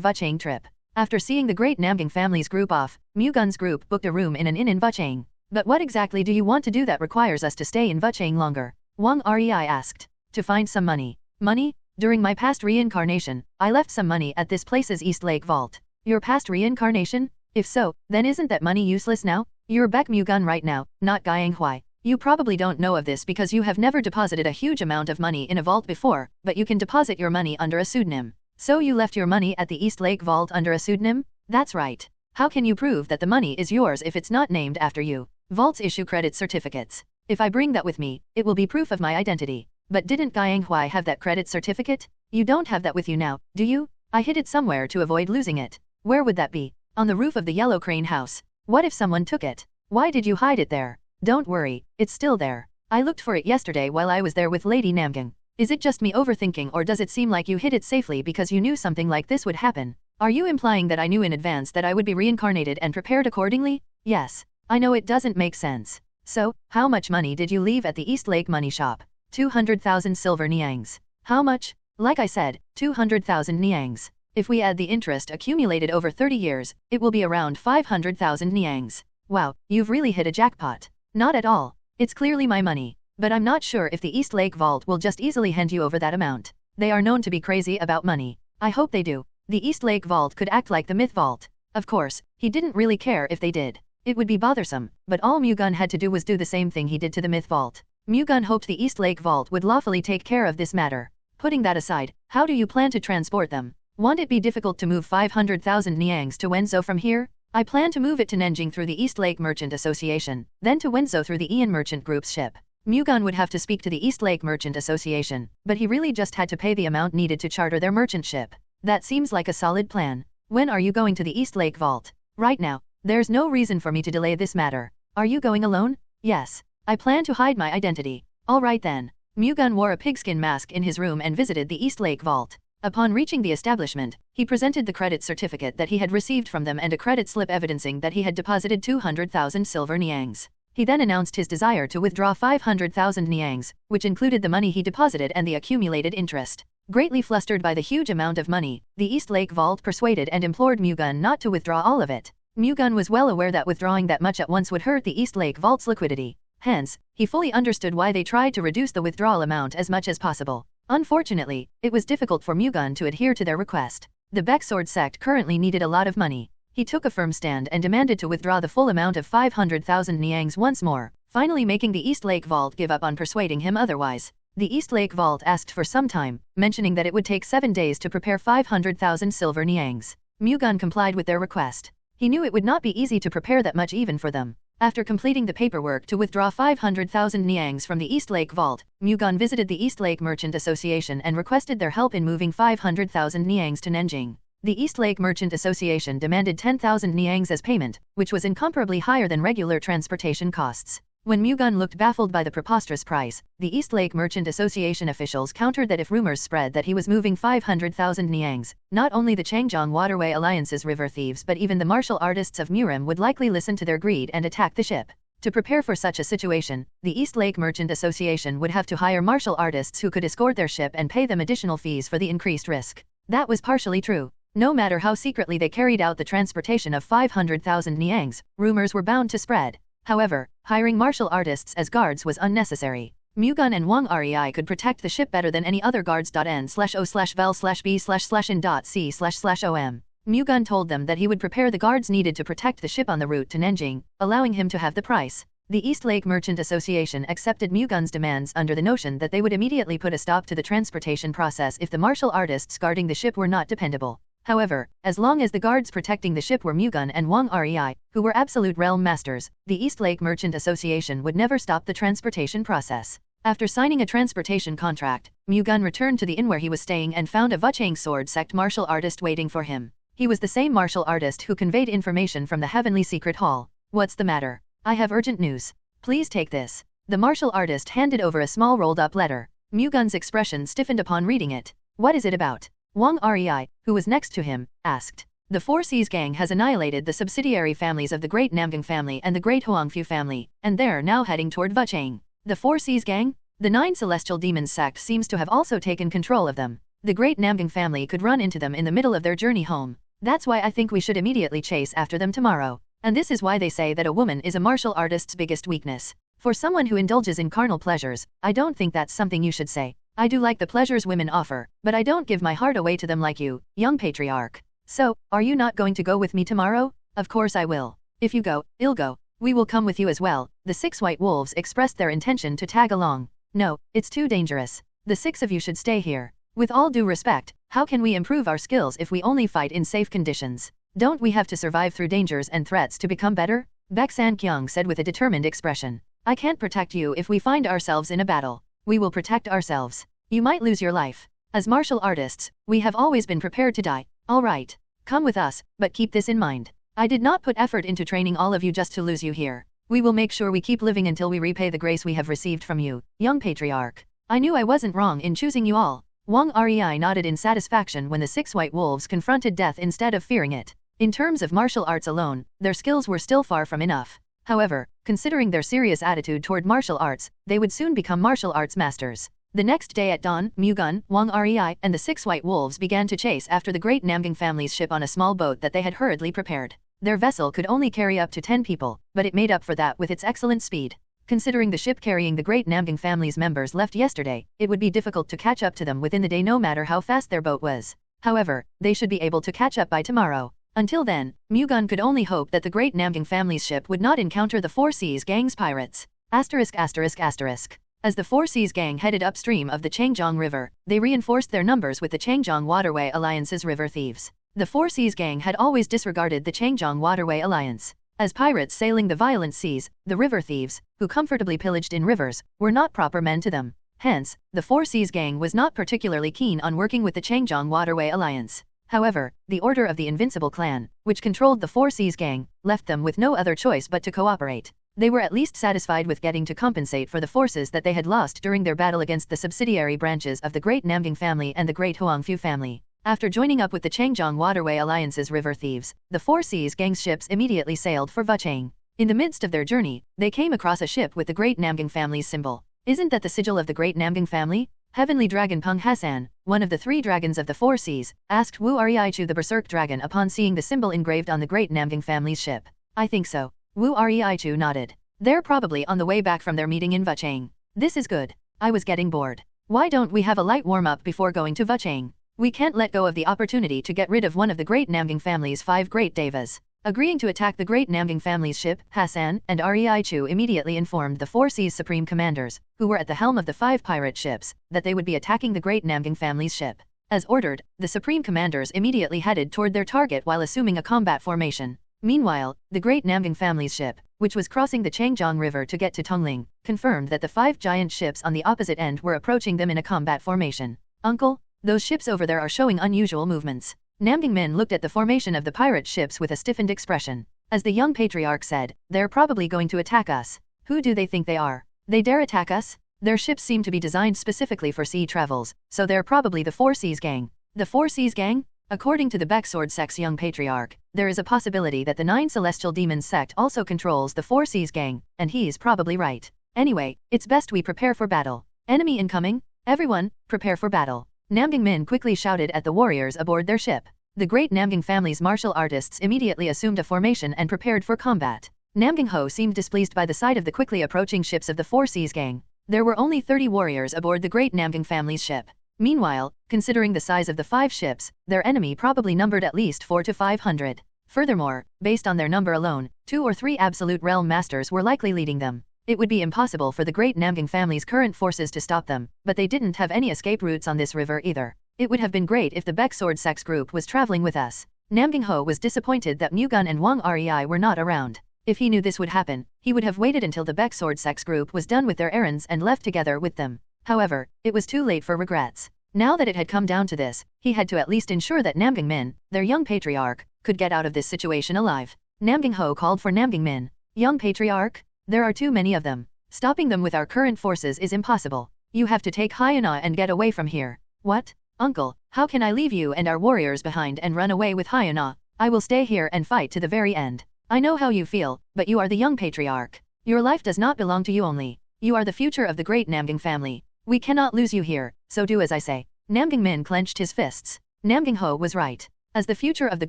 S2: Vuchang trip. After seeing the great Namgang family's group off, Mu-Gun's group booked a room in an inn in Vuchang. But what exactly do you want to do that requires us to stay in Vuchang longer? Wang Rei asked. To find some money. Money? During my past reincarnation, I left some money at this place's East Lake Vault. Your past reincarnation? If so, then isn't that money useless now? You're Baek Mu-Gun right now, not Guiyang Huai. You probably don't know of this because you have never deposited a huge amount of money in a vault before, but you can deposit your money under a pseudonym. So you left your money at the East Lake Vault under a pseudonym? That's right. How can you prove that the money is yours if it's not named after you? Vaults issue credit certificates. If I bring that with me, it will be proof of my identity. But didn't Guiyang Huai have that credit certificate? You don't have that with you now, do you? I hid it somewhere to avoid losing it. Where would that be? On the roof of the Yellow Crane house. What if someone took it? Why did you hide it there? Don't worry, it's still there. I looked for it yesterday while I was there with Lady Namgang. Is it just me overthinking or does it seem like you hid it safely because you knew something like this would happen? Are you implying that I knew in advance that I would be reincarnated and prepared accordingly? Yes. I know it doesn't make sense. So, how much money did you leave at the East Lake money shop? 200,000 silver niangs. How much? Like I said, 200,000 niangs. If we add the interest accumulated over 30 years, it will be around 500,000 niangs. Wow, you've really hit a jackpot. Not at all. It's clearly my money. But I'm not sure if the East Lake Vault will just easily hand you over that amount. They are known to be crazy about money. I hope they do. The East Lake Vault could act like the Myth Vault. Of course, he didn't really care if they did. It would be bothersome, but all Mu-Gun had to do was do the same thing he did to the Myth Vault. Mu-Gun hoped the East Lake Vault would lawfully take care of this matter. Putting that aside, how do you plan to transport them? Won't it be difficult to move 500,000 niangs to Wenzhou from here? I plan to move it to Nanjing through the East Lake Merchant Association, then to Wenzhou through the Ian Merchant Group's ship. Mu-Gun would have to speak to the East Lake Merchant Association, but he really just had to pay the amount needed to charter their merchant ship. That seems like a solid plan. When are you going to the East Lake Vault? Right now. There's no reason for me to delay this matter. Are you going alone? Yes. I plan to hide my identity. Alright then. Mu-Gun wore a pigskin mask in his room and visited the East Lake Vault. Upon reaching the establishment, he presented the credit certificate that he had received from them and a credit slip evidencing that he had deposited 200,000 silver niangs. He then announced his desire to withdraw 500,000 niangs, which included the money he deposited and the accumulated interest. Greatly flustered by the huge amount of money, the East Lake Vault persuaded and implored Mu-Gun not to withdraw all of it. Mu-Gun was well aware that withdrawing that much at once would hurt the East Lake Vault's liquidity. Hence, he fully understood why they tried to reduce the withdrawal amount as much as possible. Unfortunately, it was difficult for Mu-Gun to adhere to their request. The Baek Sword sect currently needed a lot of money. He took a firm stand and demanded to withdraw the full amount of 500,000 niangs once more, finally making the East Lake Vault give up on persuading him otherwise. The East Lake Vault asked for some time, mentioning that it would take 7 days to prepare 500,000 silver niangs. Mu-Gun complied with their request. He knew it would not be easy to prepare that much even for them. After completing the paperwork to withdraw 500,000 niangs from the East Lake Vault, Mu-Gun visited the East Lake Merchant Association and requested their help in moving 500,000 niangs to Nanjing. The East Lake Merchant Association demanded 10,000 niangs as payment, which was incomparably higher than regular transportation costs. When Mu-Gun looked baffled by the preposterous price, the East Lake Merchant Association officials countered that if rumors spread that he was moving 500,000 niangs, not only the Changjiang Waterway Alliance's river thieves but even the martial artists of Murim would likely listen to their greed and attack the ship. To prepare for such a situation, the East Lake Merchant Association would have to hire martial artists who could escort their ship and pay them additional fees for the increased risk. That was partially true. No matter how secretly they carried out the transportation of 500,000 niangs, rumors were bound to spread. However, hiring martial artists as guards was unnecessary. Mu-Gun and Wang Rei could protect the ship better than any other guards. N/O/vel/B/in.C//in.C/om. Mu-Gun told them that he would prepare the guards needed to protect the ship on the route to Nanjing, allowing him to have the price. The East Lake Merchant Association accepted Mu-Gun's demands under the notion that they would immediately put a stop to the transportation process if the martial artists guarding the ship were not dependable. However, as long as the guards protecting the ship were Mu-Gun and Wang Rei, who were absolute realm masters, the East Lake Merchant Association would never stop the transportation process. After signing a transportation contract, Mu-Gun returned to the inn where he was staying and found a Vuchang sword sect martial artist waiting for him. He was the same martial artist who conveyed information from the Heavenly Secret Hall. What's the matter? I have urgent news. Please take this. The martial artist handed over a small rolled-up letter. Mu-Gun's expression stiffened upon reading it. What is it about? Wang Rei, who was next to him, asked. The Four Seas Gang has annihilated the subsidiary families of the Great Namgang family and the Great Huangfu family, and they're now heading toward Vuchang. The Four Seas Gang? The 9 Celestial Demons sect seems to have also taken control of them. The Great Namgang family could run into them in the middle of their journey home. That's why I think we should immediately chase after them tomorrow. And this is why they say that a woman is a martial artist's biggest weakness. For someone who indulges in carnal pleasures, I don't think that's something you should say. I do like the pleasures women offer, but I don't give my heart away to them like you, young patriarch. So, are you not going to go with me tomorrow? Of course I will. If you go, I'll go. We will come with you as well. The 6 white wolves expressed their intention to tag along. No, it's too dangerous. The 6 of you should stay here. With all due respect, how can we improve our skills if we only fight in safe conditions? Don't we have to survive through dangers and threats to become better? Baek San-kyung said with a determined expression. I can't protect you if we find ourselves in a battle. We will protect ourselves. You might lose your life. As martial artists, we have always been prepared to die. All right. Come with us, but keep this in mind. I did not put effort into training all of you just to lose you here. We will make sure we keep living until we repay the grace we have received from you, young patriarch. I knew I wasn't wrong in choosing you all. Wang Rei nodded in satisfaction when the 6 white wolves confronted death instead of fearing it. In terms of martial arts alone, their skills were still far from enough. However, considering their serious attitude toward martial arts, they would soon become martial arts masters. The next day at dawn, Mu-Gun, Wang Rei, and the 6 white wolves began to chase after the great Namgang family's ship on a small boat that they had hurriedly prepared. Their vessel could only carry up to 10 people, but it made up for that with its excellent speed. Considering the ship carrying the great Namgang family's members left yesterday, it would be difficult to catch up to them within the day no matter how fast their boat was. However, they should be able to catch up by tomorrow. Until then, Mu-Gun could only hope that the great Namgang family's ship would not encounter the Four Seas Gang's pirates. As the Four Seas Gang headed upstream of the Changjiang River, they reinforced their numbers with the Changjiang Waterway Alliance's river thieves. The Four Seas Gang had always disregarded the Changjiang Waterway Alliance. As pirates sailing the violent seas, the river thieves, who comfortably pillaged in rivers, were not proper men to them. Hence, the Four Seas Gang was not particularly keen on working with the Changjiang Waterway Alliance. However, the Order of the Invincible Clan, which controlled the Four Seas Gang, left them with no other choice but to cooperate. They were at least satisfied with getting to compensate for the forces that they had lost during their battle against the subsidiary branches of the Great Namgang family and the Great Huangfu family. After joining up with the Changjiang Waterway Alliance's river thieves, the Four Seas Gang's ships immediately sailed for Vuchang. In the midst of their journey, they came across a ship with the Great Namgang family's symbol. Isn't that the sigil of the Great Namgang family? Heavenly Dragon Peng Hassan, one of the 3 dragons of the Four Seas, asked Wu Riaichu the Berserk Dragon upon seeing the symbol engraved on the Great Namgang family's ship. I think so. Wu Riaichu nodded. They're probably on the way back from their meeting in Vuchang. This is good. I was getting bored. Why don't we have a light warm-up before going to Vuchang? We can't let go of the opportunity to get rid of one of the Great Namgang family's 5 great devas. Agreeing to attack the Great Namgang family's ship, Hassan and Riaichu immediately informed the Four Seas Supreme Commanders, who were at the helm of the 5 pirate ships, that they would be attacking the Great Namgang family's ship. As ordered, the Supreme Commanders immediately headed toward their target while assuming a combat formation. Meanwhile, the Great Namgang family's ship, which was crossing the Changjiang River to get to Tongling, confirmed that the 5 giant ships on the opposite end were approaching them in a combat formation. Uncle, those ships over there are showing unusual movements. Namgang men looked at the formation of the pirate ships with a stiffened expression. As the young patriarch said, they're probably going to attack us. Who do they think they are? They dare attack us? Their ships seem to be designed specifically for sea travels, so they're probably the Four Seas Gang. The Four Seas Gang? According to the Baek Sword sect's young patriarch, there is a possibility that the 9 Celestial Demons sect also controls the Four Seas Gang, and he's probably right. Anyway, it's best we prepare for battle. Enemy incoming? Everyone, prepare for battle. Namgang men quickly shouted at the warriors aboard their ship. The Great Namgang family's martial artists immediately assumed a formation and prepared for combat. Namgang Ho seemed displeased by the sight of the quickly approaching ships of the Four Seas Gang. There were only 30 warriors aboard the Great Namgang family's ship. Meanwhile, considering the size of the 5 ships, their enemy probably numbered at least 400 to 500. Furthermore, based on their number alone, 2 or 3 absolute realm masters were likely leading them. It would be impossible for the Great Namgang family's current forces to stop them, but they didn't have any escape routes on this river either. It would have been great if the Baek Sword sect's group was traveling with us. Namgang Ho was disappointed that Mu-Gun and Wang Rei were not around. If he knew this would happen, he would have waited until the Baek Sword sect's group was done with their errands and left together with them. However, it was too late for regrets. Now that it had come down to this, he had to at least ensure that Namgang Min, their young patriarch, could get out of this situation alive. Namgang Ho called for Namgang Min. Young patriarch? There are too many of them. Stopping them with our current forces is impossible. You have to take Hyena and get away from here. What? Uncle, how can I leave you and our warriors behind and run away with Hyena? I will stay here and fight to the very end. I know how you feel, but you are the young patriarch. Your life does not belong to you only. You are the future of the Great Namgang family. We cannot lose you here, so do as I say. Namgang Min clenched his fists. Namgang Ho was right. As the future of the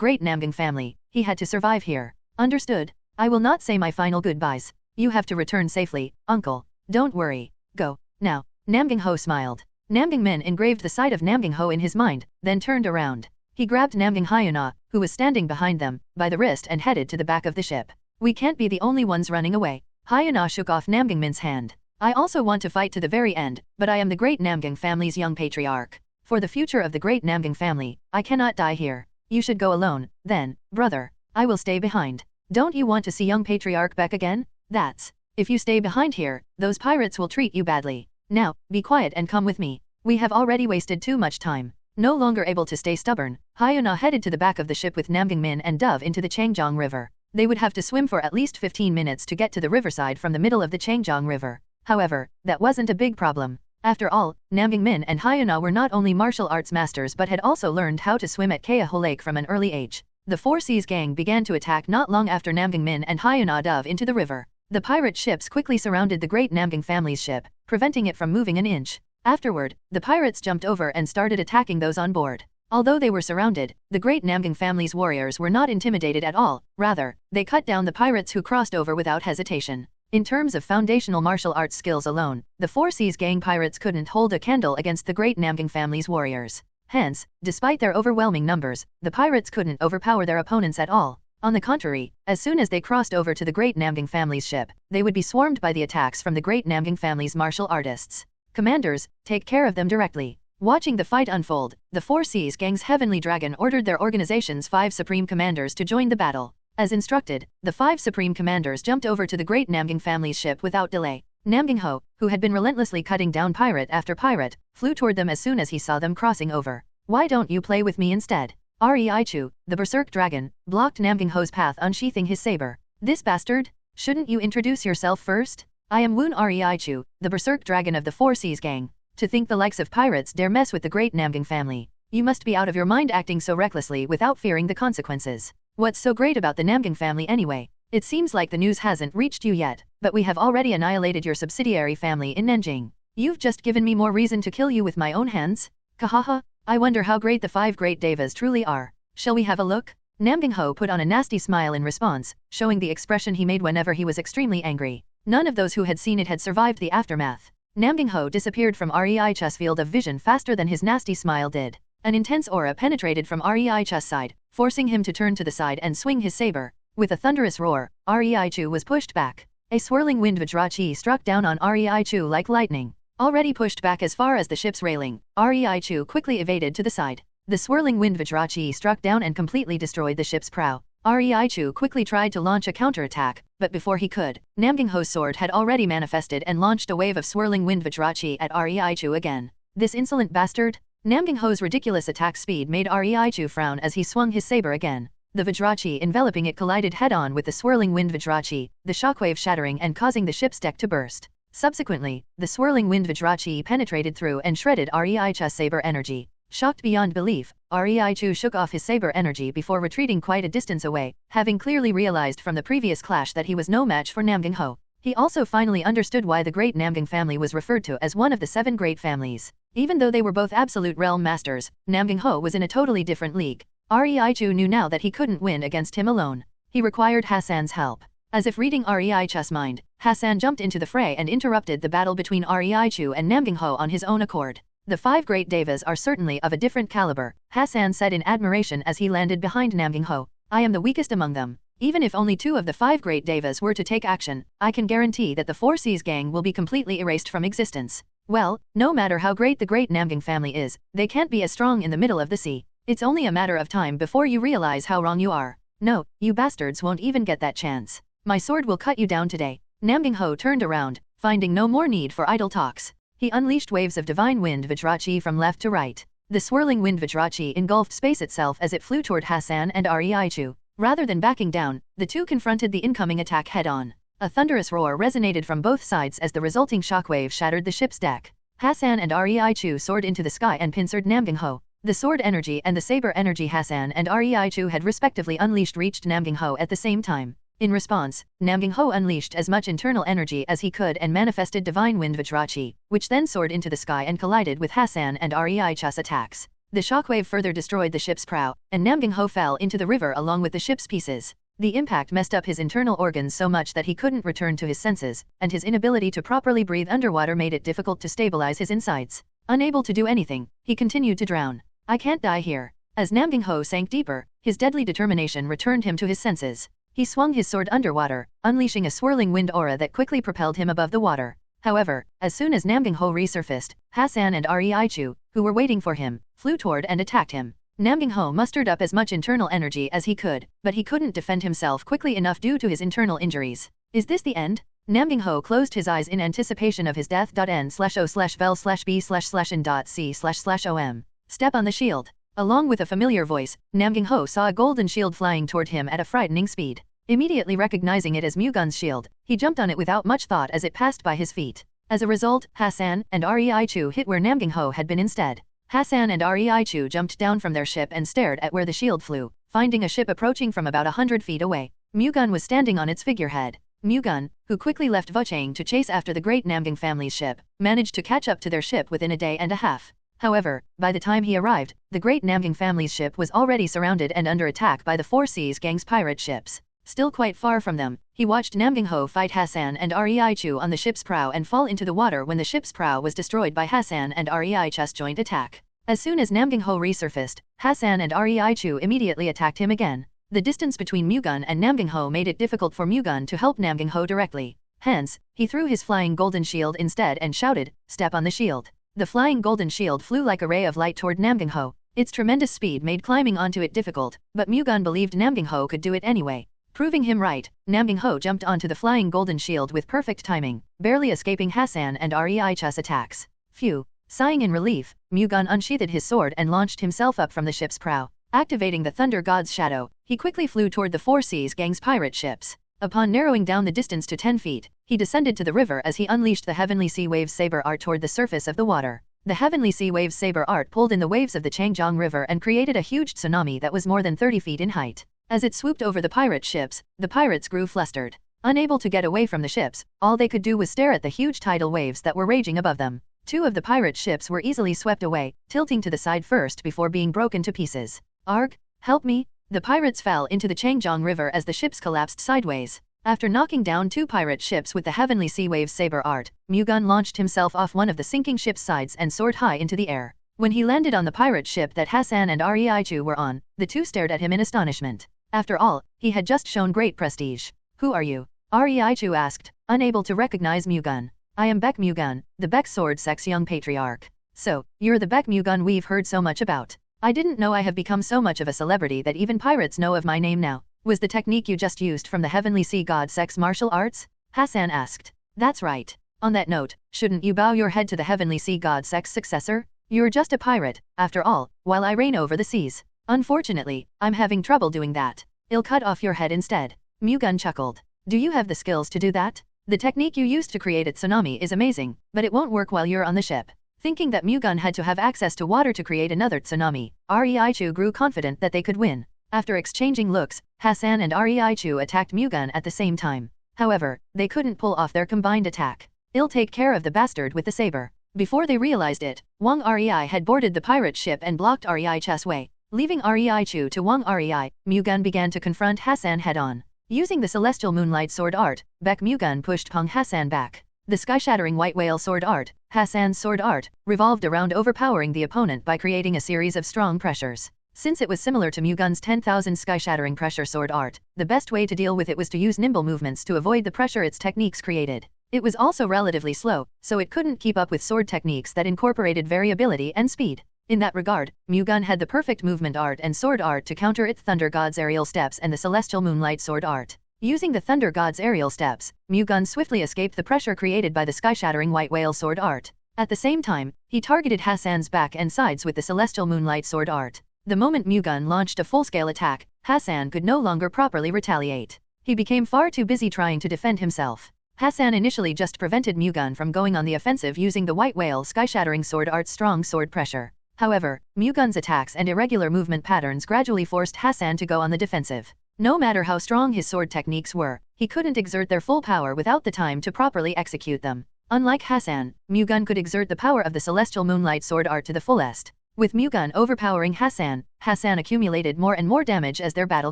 S2: Great Namgang family, he had to survive here. Understood? I will not say my final goodbyes. You have to return safely, uncle. Don't worry. Go. Now. Namgang Ho smiled. Namgang Min engraved the sight of Namgang Ho in his mind, then turned around. He grabbed Namgang Hyena, who was standing behind them, by the wrist and headed to the back of the ship. We can't be the only ones running away. Hyena shook off Namgang Min's hand. I also want to fight to the very end, but I am the Great Namgang family's young patriarch. For the future of the Great Namgang family, I cannot die here. You should go alone, then, brother. I will stay behind. Don't you want to see young patriarch back again? That's. If you stay behind here, those pirates will treat you badly. Now, be quiet and come with me. We have already wasted too much time. No longer able to stay stubborn, Hyena headed to the back of the ship with Namgang Min and dove into the Changjiang River. They would have to swim for at least 15 minutes to get to the riverside from the middle of the Changjiang River. However, that wasn't a big problem. After all, Nam Min and Hyuna were not only martial arts masters but had also learned how to swim at Kea Ho Lake from an early age. The Four Seas gang began to attack not long after Nam Min and Hyuna dove into the river. The pirate ships quickly surrounded the great Nam family's ship, preventing it from moving an inch. Afterward, the pirates jumped over and started attacking those on board. Although they were surrounded, the great Nam family's warriors were not intimidated at all, rather, they cut down the pirates who crossed over without hesitation. In terms of foundational martial arts skills alone, the Four Seas gang pirates couldn't hold a candle against the great Nam family's warriors. Hence, despite their overwhelming numbers, the pirates couldn't overpower their opponents at all. On the contrary, as soon as they crossed over to the great Nam family's ship, they would be swarmed by the attacks from the great Nam family's martial artists. Commanders, take care of them directly. Watching the fight unfold, the Four Seas gang's Heavenly Dragon ordered their organization's 5 supreme commanders to join the battle. As instructed, the 5 supreme commanders jumped over to the great Nam family's ship without delay. Nam Ho, who had been relentlessly cutting down pirate after pirate, flew toward them as soon as he saw them crossing over. Why don't you play with me instead? Reichu, the berserk dragon, blocked Nam Ho's path, unsheathing his saber. This bastard? Shouldn't you introduce yourself first? I am Woon Reichu, the berserk dragon of the Four Seas gang. To think the likes of pirates dare mess with the great Nam family. You must be out of your mind acting so recklessly without fearing the consequences. What's so great about the Nam family anyway? It seems like the news hasn't reached you yet, but we have already annihilated your subsidiary family in Nanjing. You've just given me more reason to kill you with my own hands? Kahaha, I wonder how great the 5 great devas truly are. Shall we have a look? Nam Ho put on a nasty smile in response, showing the expression he made whenever he was extremely angry. None of those who had seen it had survived the aftermath. Nam Ho disappeared from Reichu's field of vision faster than his nasty smile did. An intense aura penetrated from Reichu's side, forcing him to turn to the side and swing his saber. With a thunderous roar, Reichu was pushed back. A swirling wind Vajrachi struck down on Reichu like lightning. Already pushed back as far as the ship's railing, Reichu quickly evaded to the side. The swirling wind Vajrachi struck down and completely destroyed the ship's prow. Reichu quickly tried to launch a counterattack, but before he could, Nam Ho's sword had already manifested and launched a wave of swirling wind Vajrachi at Reichu again. This insolent bastard? Nam Ho's ridiculous attack speed made Reichu frown as he swung his saber again. The Vajrachi enveloping it collided head-on with the swirling wind Vajrachi, the shockwave shattering and causing the ship's deck to burst. Subsequently, the swirling wind Vajrachi penetrated through and shredded Reichu's saber energy. Shocked beyond belief, Reichu shook off his saber energy before retreating quite a distance away, having clearly realized from the previous clash that he was no match for Nam Ho. He also finally understood why the great Nam family was referred to as one of the 7 great families. Even though they were both absolute realm masters, Nam Ho was in a totally different league. Reichu knew now that he couldn't win against him alone. He required Hassan's help. As if reading Reichu's mind, Hassan jumped into the fray and interrupted the battle between Reichu and Nam Ho on his own accord. The 5 great devas are certainly of a different caliber, Hassan said in admiration as he landed behind Nam Ho. I am the weakest among them. Even if only 2 of the 5 great devas were to take action, I can guarantee that the Four Seas gang will be completely erased from existence. Well, no matter how great the great Nam family is, they can't be as strong in the middle of the sea. It's only a matter of time before you realize how wrong you are. No, you bastards won't even get that chance. My sword will cut you down today. Nam Ho turned around, finding no more need for idle talks. He unleashed waves of divine wind Vajrachi from left to right. The swirling wind Vajrachi engulfed space itself as it flew toward Hassan and Reichu. Rather than backing down, the two confronted the incoming attack head-on. A thunderous roar resonated from both sides as the resulting shockwave shattered the ship's deck. Hassan and Reichu soared into the sky and pincered Nam Ho. The sword energy and the saber energy Hassan and Reichu had respectively unleashed reached Nam Ho at the same time. In response, Nam Ho unleashed as much internal energy as he could and manifested divine wind Vajrachi, which then soared into the sky and collided with Hassan and Reichu's attacks. The shockwave further destroyed the ship's prow, and Nam Ho fell into the river along with the ship's pieces. The impact messed up his internal organs so much that he couldn't return to his senses, and his inability to properly breathe underwater made it difficult to stabilize his insides. Unable to do anything, he continued to drown. I can't die here. As Nam Ho sank deeper, his deadly determination returned him to his senses. He swung his sword underwater, unleashing a swirling wind aura that quickly propelled him above the water. However, as soon as Nam Ho resurfaced, Hassan and Reichu, who were waiting for him, flew toward and attacked him. Nam Ho mustered up as much internal energy as he could, but he couldn't defend himself quickly enough due to his internal injuries. Is this the end? Nam Ho closed his eyes in anticipation of his death. N/O/vel/B/n.C//om. Step on the shield. Along with a familiar voice, Nam Ho saw a golden shield flying toward him at a frightening speed. Immediately recognizing it as Mu-Gun's shield, he jumped on it without much thought as it passed by his feet. As a result, Hassan and Rei Chu hit where Namgang Ho had been instead. Hassan and Rei Chu jumped down from their ship and stared at where the shield flew, finding a ship approaching from about 100 feet away. Mu-Gun was standing on its figurehead. Mu-Gun, who quickly left Vochang to chase after the great Namgang family's ship, managed to catch up to their ship within a day and a half. However, by the time he arrived, the great Namgang family's ship was already surrounded and under attack by the Four Seas gang's pirate ships. Still quite far from them, he watched Namgang Ho fight Hassan and Rei Chu on the ship's prow and fall into the water when the ship's prow was destroyed by Hassan and Rei Chu's joint attack. As soon as Namgang Ho resurfaced, Hassan and Rei Chu immediately attacked him again. The distance between Mu-Gun and Namgang Ho made it difficult for Mu-Gun to help Namgang Ho directly. Hence, he threw his flying golden shield instead and shouted, "Step on the shield." The flying golden shield flew like a ray of light toward Namgang Ho. Its tremendous speed made climbing onto it difficult, but Mu-Gun believed Namgang Ho could do it anyway. Proving him right, Namgang Ho jumped onto the flying golden shield with perfect timing, barely escaping Hassan and Rei Chu's attacks. Phew! Sighing in relief, Mu-Gun unsheathed his sword and launched himself up from the ship's prow. Activating the Thunder God's shadow, he quickly flew toward the Four Seas gang's pirate ships. Upon narrowing down the distance to 10 feet, he descended to the river as he unleashed the Heavenly Sea Waves Saber Art toward the surface of the water. The Heavenly Sea Waves Saber Art pulled in the waves of the Changjiang River and created a huge tsunami that was more than 30 feet in height. As it swooped over the pirate ships, the pirates grew flustered. Unable to get away from the ships, all they could do was stare at the huge tidal waves that were raging above them. Two of the pirate ships were easily swept away, tilting to the side first before being broken to pieces. "Arg, help me!" The pirates fell into the Changjiang River as the ships collapsed sideways. After knocking down two pirate ships with the Heavenly Sea Waves Saber Art, Mu-Gun launched himself off one of the sinking ship's sides and soared high into the air. When he landed on the pirate ship that Hassan and Rei Chu were on, the two stared at him in astonishment. After all, he had just shown great prestige. "Who are you?" Rei Chu asked, unable to recognize Mu-Gun. "I am Baek Mu-Gun, the Baek Sword Sect's young patriarch." "So, you're the Baek Mu-Gun we've heard so much about. I didn't know I have become so much of a celebrity that even pirates know of my name now. Was the technique you just used from the Heavenly Sea God Sect's martial arts?" Hassan asked. "That's right. On that note, shouldn't you bow your head to the Heavenly Sea God Sect's successor? You're just a pirate, after all, while I reign over the seas. Unfortunately, I'm having trouble doing that. I'll cut off your head instead." Mu-Gun chuckled. "Do you have the skills to do that? The technique you used to create a tsunami is amazing, but it won't work while you're on the ship." Thinking that Mu-Gun had to have access to water to create another tsunami, Rei Chu grew confident that they could win. After exchanging looks, Hassan and Rei Chu attacked Mu-Gun at the same time. However, they couldn't pull off their combined attack. "I'll take care of the bastard with the saber." Before they realized it, Wang Rei had boarded the pirate ship and blocked Rei Chu's way. Leaving Rei Chu to Wang Rei, Mu-Gun began to confront Hassan head-on. Using the Celestial Moonlight Sword Art, Baek Mu-Gun pushed Peng Hassan back. The sky-shattering White Whale Sword Art, Hassan's sword art, revolved around overpowering the opponent by creating a series of strong pressures. Since it was similar to Mu-Gun's 10,000 sky-shattering pressure sword art, the best way to deal with it was to use nimble movements to avoid the pressure its techniques created. It was also relatively slow, so it couldn't keep up with sword techniques that incorporated variability and speed. In that regard, Mu-Gun had the perfect movement art and sword art to counter its Thunder God's aerial steps and the Celestial Moonlight Sword Art. Using the Thunder God's aerial steps, Mu-Gun swiftly escaped the pressure created by the sky-shattering White Whale Sword Art. At the same time, he targeted Hassan's back and sides with the Celestial Moonlight Sword Art. The moment Mu-Gun launched a full-scale attack, Hassan could no longer properly retaliate. He became far too busy trying to defend himself. Hassan initially just prevented Mu-Gun from going on the offensive using the White Whale sky-shattering sword art's strong sword pressure. However, Mu-Gun's attacks and irregular movement patterns gradually forced Hassan to go on the defensive. No matter how strong his sword techniques were, he couldn't exert their full power without the time to properly execute them. Unlike Hassan, Mu-Gun could exert the power of the Celestial Moonlight Sword Art to the fullest. With Mu-Gun overpowering Hassan, Hassan accumulated more and more damage as their battle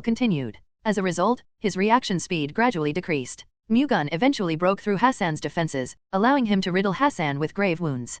S2: continued. As a result, his reaction speed gradually decreased. Mu-Gun eventually broke through Hassan's defenses, allowing him to riddle Hassan with grave wounds.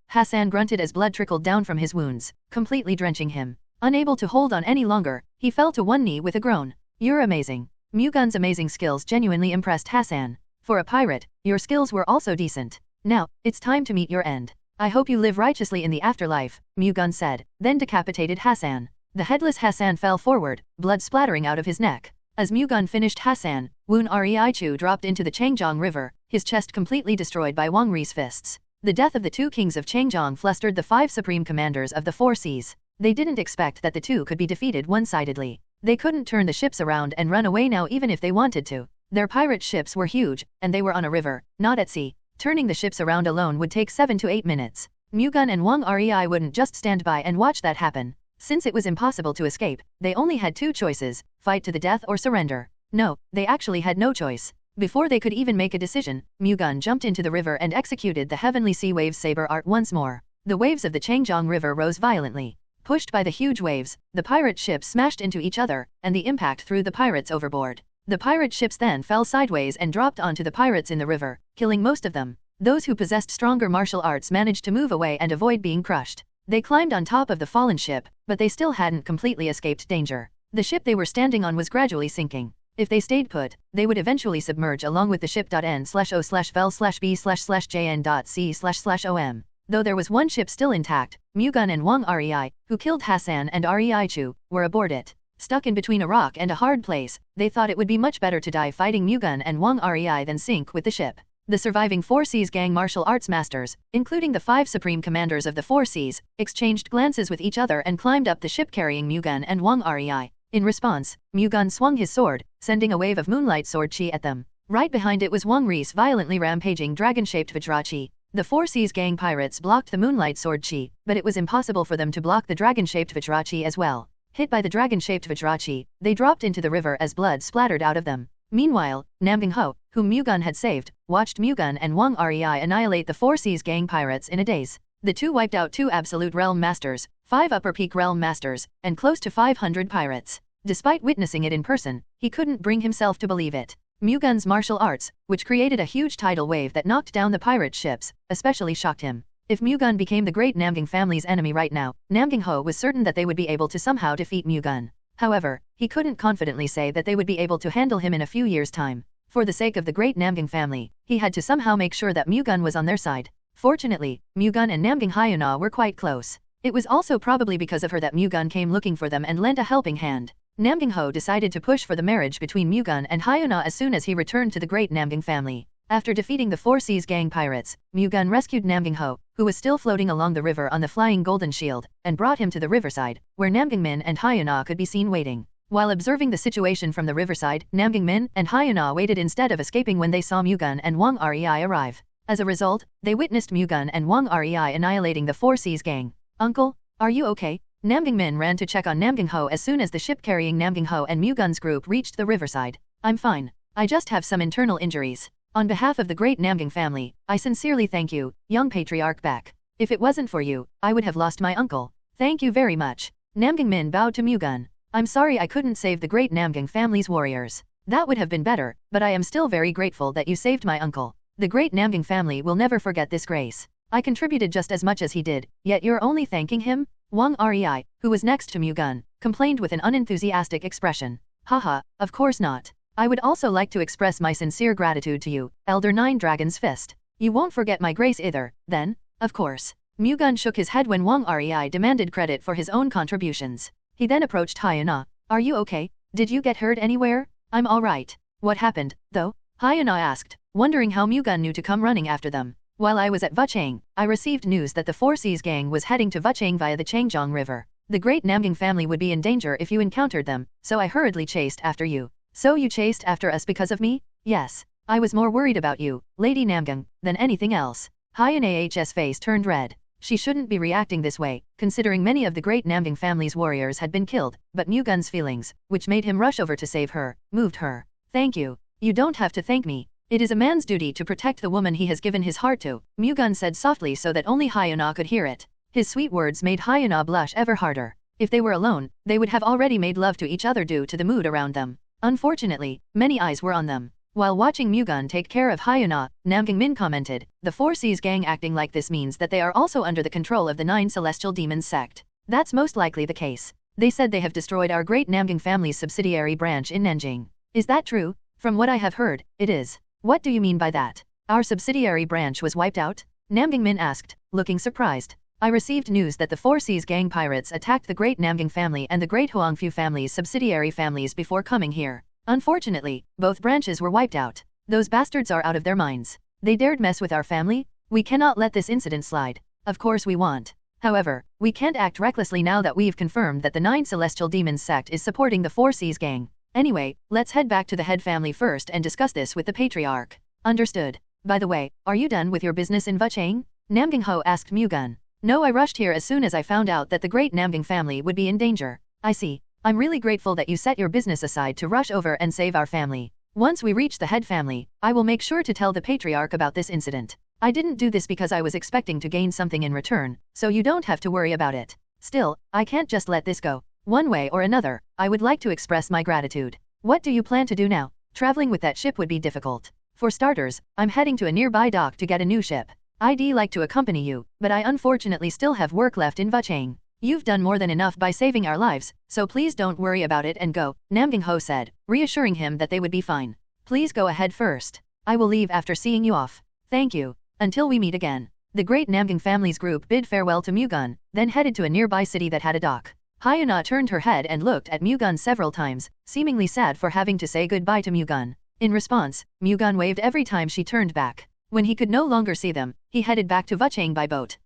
S2: Hassan grunted as blood trickled down from his wounds, completely drenching him. Unable to hold on any longer, he fell to one knee with a groan. "You're amazing." Mu-Gun's amazing skills genuinely impressed Hassan. "For a pirate, your skills were also decent. Now, it's time to meet your end. I hope you live righteously in the afterlife," Mu-Gun said, then decapitated Hassan. The headless Hassan fell forward, blood splattering out of his neck. As Mu-Gun finished Hassan, Woon Rei Chu dropped into the Changjiang River, his chest completely destroyed by Wang Ri's fists. The death of the two kings of Changjiang flustered the 5 supreme commanders of the 4 seas. They didn't expect that the two could be defeated one-sidedly. They couldn't turn the ships around and run away now even if they wanted to. Their pirate ships were huge, and they were on a river, not at sea. Turning the ships around alone would take 7 to 8 minutes. Mu-Gun and Wang Rei wouldn't just stand by and watch that happen. Since it was impossible to escape, they only had two choices, fight to the death or surrender. No, they actually had no choice. Before they could even make a decision, Mu-Gun jumped into the river and executed the heavenly sea waves saber art once more. The waves of the Changjiang River rose violently. Pushed by the huge waves, the pirate ships smashed into each other, and the impact threw the pirates overboard. The pirate ships then fell sideways and dropped onto the pirates in the river, killing most of them. Those who possessed stronger martial arts managed to move away and avoid being crushed. They climbed on top of the fallen ship, but they still hadn't completely escaped danger. The ship they were standing on was gradually sinking. If they stayed put, they would eventually submerge along with the ship.n/o/vel/b/jn.c//om. Though there was one ship still intact, Mu-Gun and Wang Rei, who killed Hassan and Rei Chu, were aboard it. Stuck in between a rock and a hard place, they thought it would be much better to die fighting Mu-Gun and Wang Rei than sink with the ship. The surviving Four Seas gang martial arts masters, including the 5 supreme commanders of the Four Seas, exchanged glances with each other and climbed up the ship carrying Mu-Gun and Wang Rei. In response, Mu-Gun swung his sword, sending a wave of moonlight sword chi at them. Right behind it was Wang Rei's violently rampaging dragon-shaped Vajra chi. The Four Seas gang pirates blocked the moonlight sword chi, but it was impossible for them to block the dragon-shaped Vajra chi as well. Hit by the dragon-shaped Vajra chi, they dropped into the river as blood splattered out of them. Meanwhile, Namgang Ho, whom Mu-Gun had saved, watched Mu-Gun and Wang Rei annihilate the Four Seas gang pirates in a daze. The two wiped out 2 Absolute Realm Masters, 5 Upper Peak Realm Masters, and close to 500 pirates. Despite witnessing it in person, he couldn't bring himself to believe it. Mu-Gun's martial arts, which created a huge tidal wave that knocked down the pirate ships, especially shocked him. If Mu-Gun became the great Namgang family's enemy right now, Namgang Ho was certain that they would be able to somehow defeat Mu-Gun. However, he couldn't confidently say that they would be able to handle him in a few years' time. For the sake of the great Namgang family, he had to somehow make sure that Mu-Gun was on their side. Fortunately, Mu-Gun and Namgang Hyuna were quite close. It was also probably because of her that Mu-Gun came looking for them and lent a helping hand. Namgang Ho decided to push for the marriage between Mu-Gun and Hyuna as soon as he returned to the great Namgang family. After defeating the Four Seas gang pirates, Mu-Gun rescued Namgang Ho, who was still floating along the river on the flying golden shield, and brought him to the riverside, where Namgang Min and Hyuna could be seen waiting. While observing the situation from the riverside, Namgang Min and Hyuna waited instead of escaping when they saw Mu-Gun and Wang Rei arrive. As a result, they witnessed Mu-Gun and Wang Rei annihilating the Four Seas gang. "Uncle, are you okay?" Namgang Min ran to check on Namgang Ho as soon as the ship carrying Namgang Ho and Mu-Gun's group reached the riverside. "I'm fine. I just have some internal injuries. On behalf of the great Namgang family, I sincerely thank you, young patriarch Baek. If it wasn't for you, I would have lost my uncle. Thank you very much." Namgang Min bowed to Mu-Gun. "I'm sorry I couldn't save the great Namgang family's warriors. That would have been better, but I am still very grateful that you saved my uncle. The great Namgang family will never forget this grace. I contributed just as much as he did, yet you're only thanking him?" Wang Rei, who was next to Mu-Gun, complained with an unenthusiastic expression. "Haha, of course not. I would also like to express my sincere gratitude to you, Elder Nine Dragon's Fist. You won't forget my grace either, then?" "Of course." Mu-Gun shook his head when Wang Rei demanded credit for his own contributions. He then approached Hyuna. "Are you okay? Did you get hurt anywhere?" "I'm alright. What happened, though?" Hyuna asked, wondering how Mu-Gun knew to come running after them. "While I was at Vuchang, I received news that the Four Seas gang was heading to Vuchang via the Changjiang River. The great Namgang family would be in danger if you encountered them, so I hurriedly chased after you." "So you chased after us because of me?" "Yes. I was more worried about you, Lady Namgang, than anything else." Hyuna's face turned red. She shouldn't be reacting this way, considering many of the great Namgang family's warriors had been killed, but Mu-Gun's feelings, which made him rush over to save her, moved her. "Thank you. You don't have to thank me. It is a man's duty to protect the woman he has given his heart to," Mu-Gun said softly so that only Hyuna could hear it. His sweet words made Hyuna blush ever harder. If they were alone, they would have already made love to each other due to the mood around them. Unfortunately, many eyes were on them. While watching Mu-Gun take care of Hyuna, Namgang Min commented, "The Four Seas gang acting like this means that they are also under the control of the 9 Celestial Demons sect. That's most likely the case. They said they have destroyed our great Namgang family's subsidiary branch in Nanjing. Is that true?" "From what I have heard, it is." "What do you mean by that? Our subsidiary branch was wiped out?" Namgang Min asked, looking surprised. "I received news that the Four Seas gang pirates attacked the great Namgang family and the great Huangfu family's subsidiary families before coming here. Unfortunately, both branches were wiped out. Those bastards are out of their minds. They dared mess with our family? We cannot let this incident slide. Of course we want. However, we can't act recklessly now that we've confirmed that the 9 Celestial Demons sect is supporting the Four Seas gang. Anyway, let's head back to the head family first and discuss this with the patriarch." "Understood." By the way, are you done with your business in Vuchang? Namgang Ho asked Mu-Gun. No, I rushed here as soon as I found out that the great Namgang family would be in danger. I see. I'm really grateful that you set your business aside to rush over and save our family. Once we reach the head family, I will make sure to tell the patriarch about this incident. I didn't do this because I was expecting to gain something in return, so you don't have to worry about it. Still, I can't just let this go. One way or another, I would like to express my gratitude. What do you plan to do now? Traveling with that ship would be difficult. For starters, I'm heading to a nearby dock to get a new ship. I'd like to accompany you, but I unfortunately still have work left in Vuchang. You've done more than enough by saving our lives, so please don't worry about it and go, Namgang Ho said, reassuring him that they would be fine. Please go ahead first. I will leave after seeing you off. Thank you. Until we meet again. The great Namgang family's group bid farewell to Mu-Gun, then headed to a nearby city that had a dock. Hyuna turned her head and looked at Mu-Gun several times, seemingly sad for having to say goodbye to Mu-Gun. In response, Mu-Gun waved every time she turned back. When he could no longer see them, he headed back to Vuchang by boat.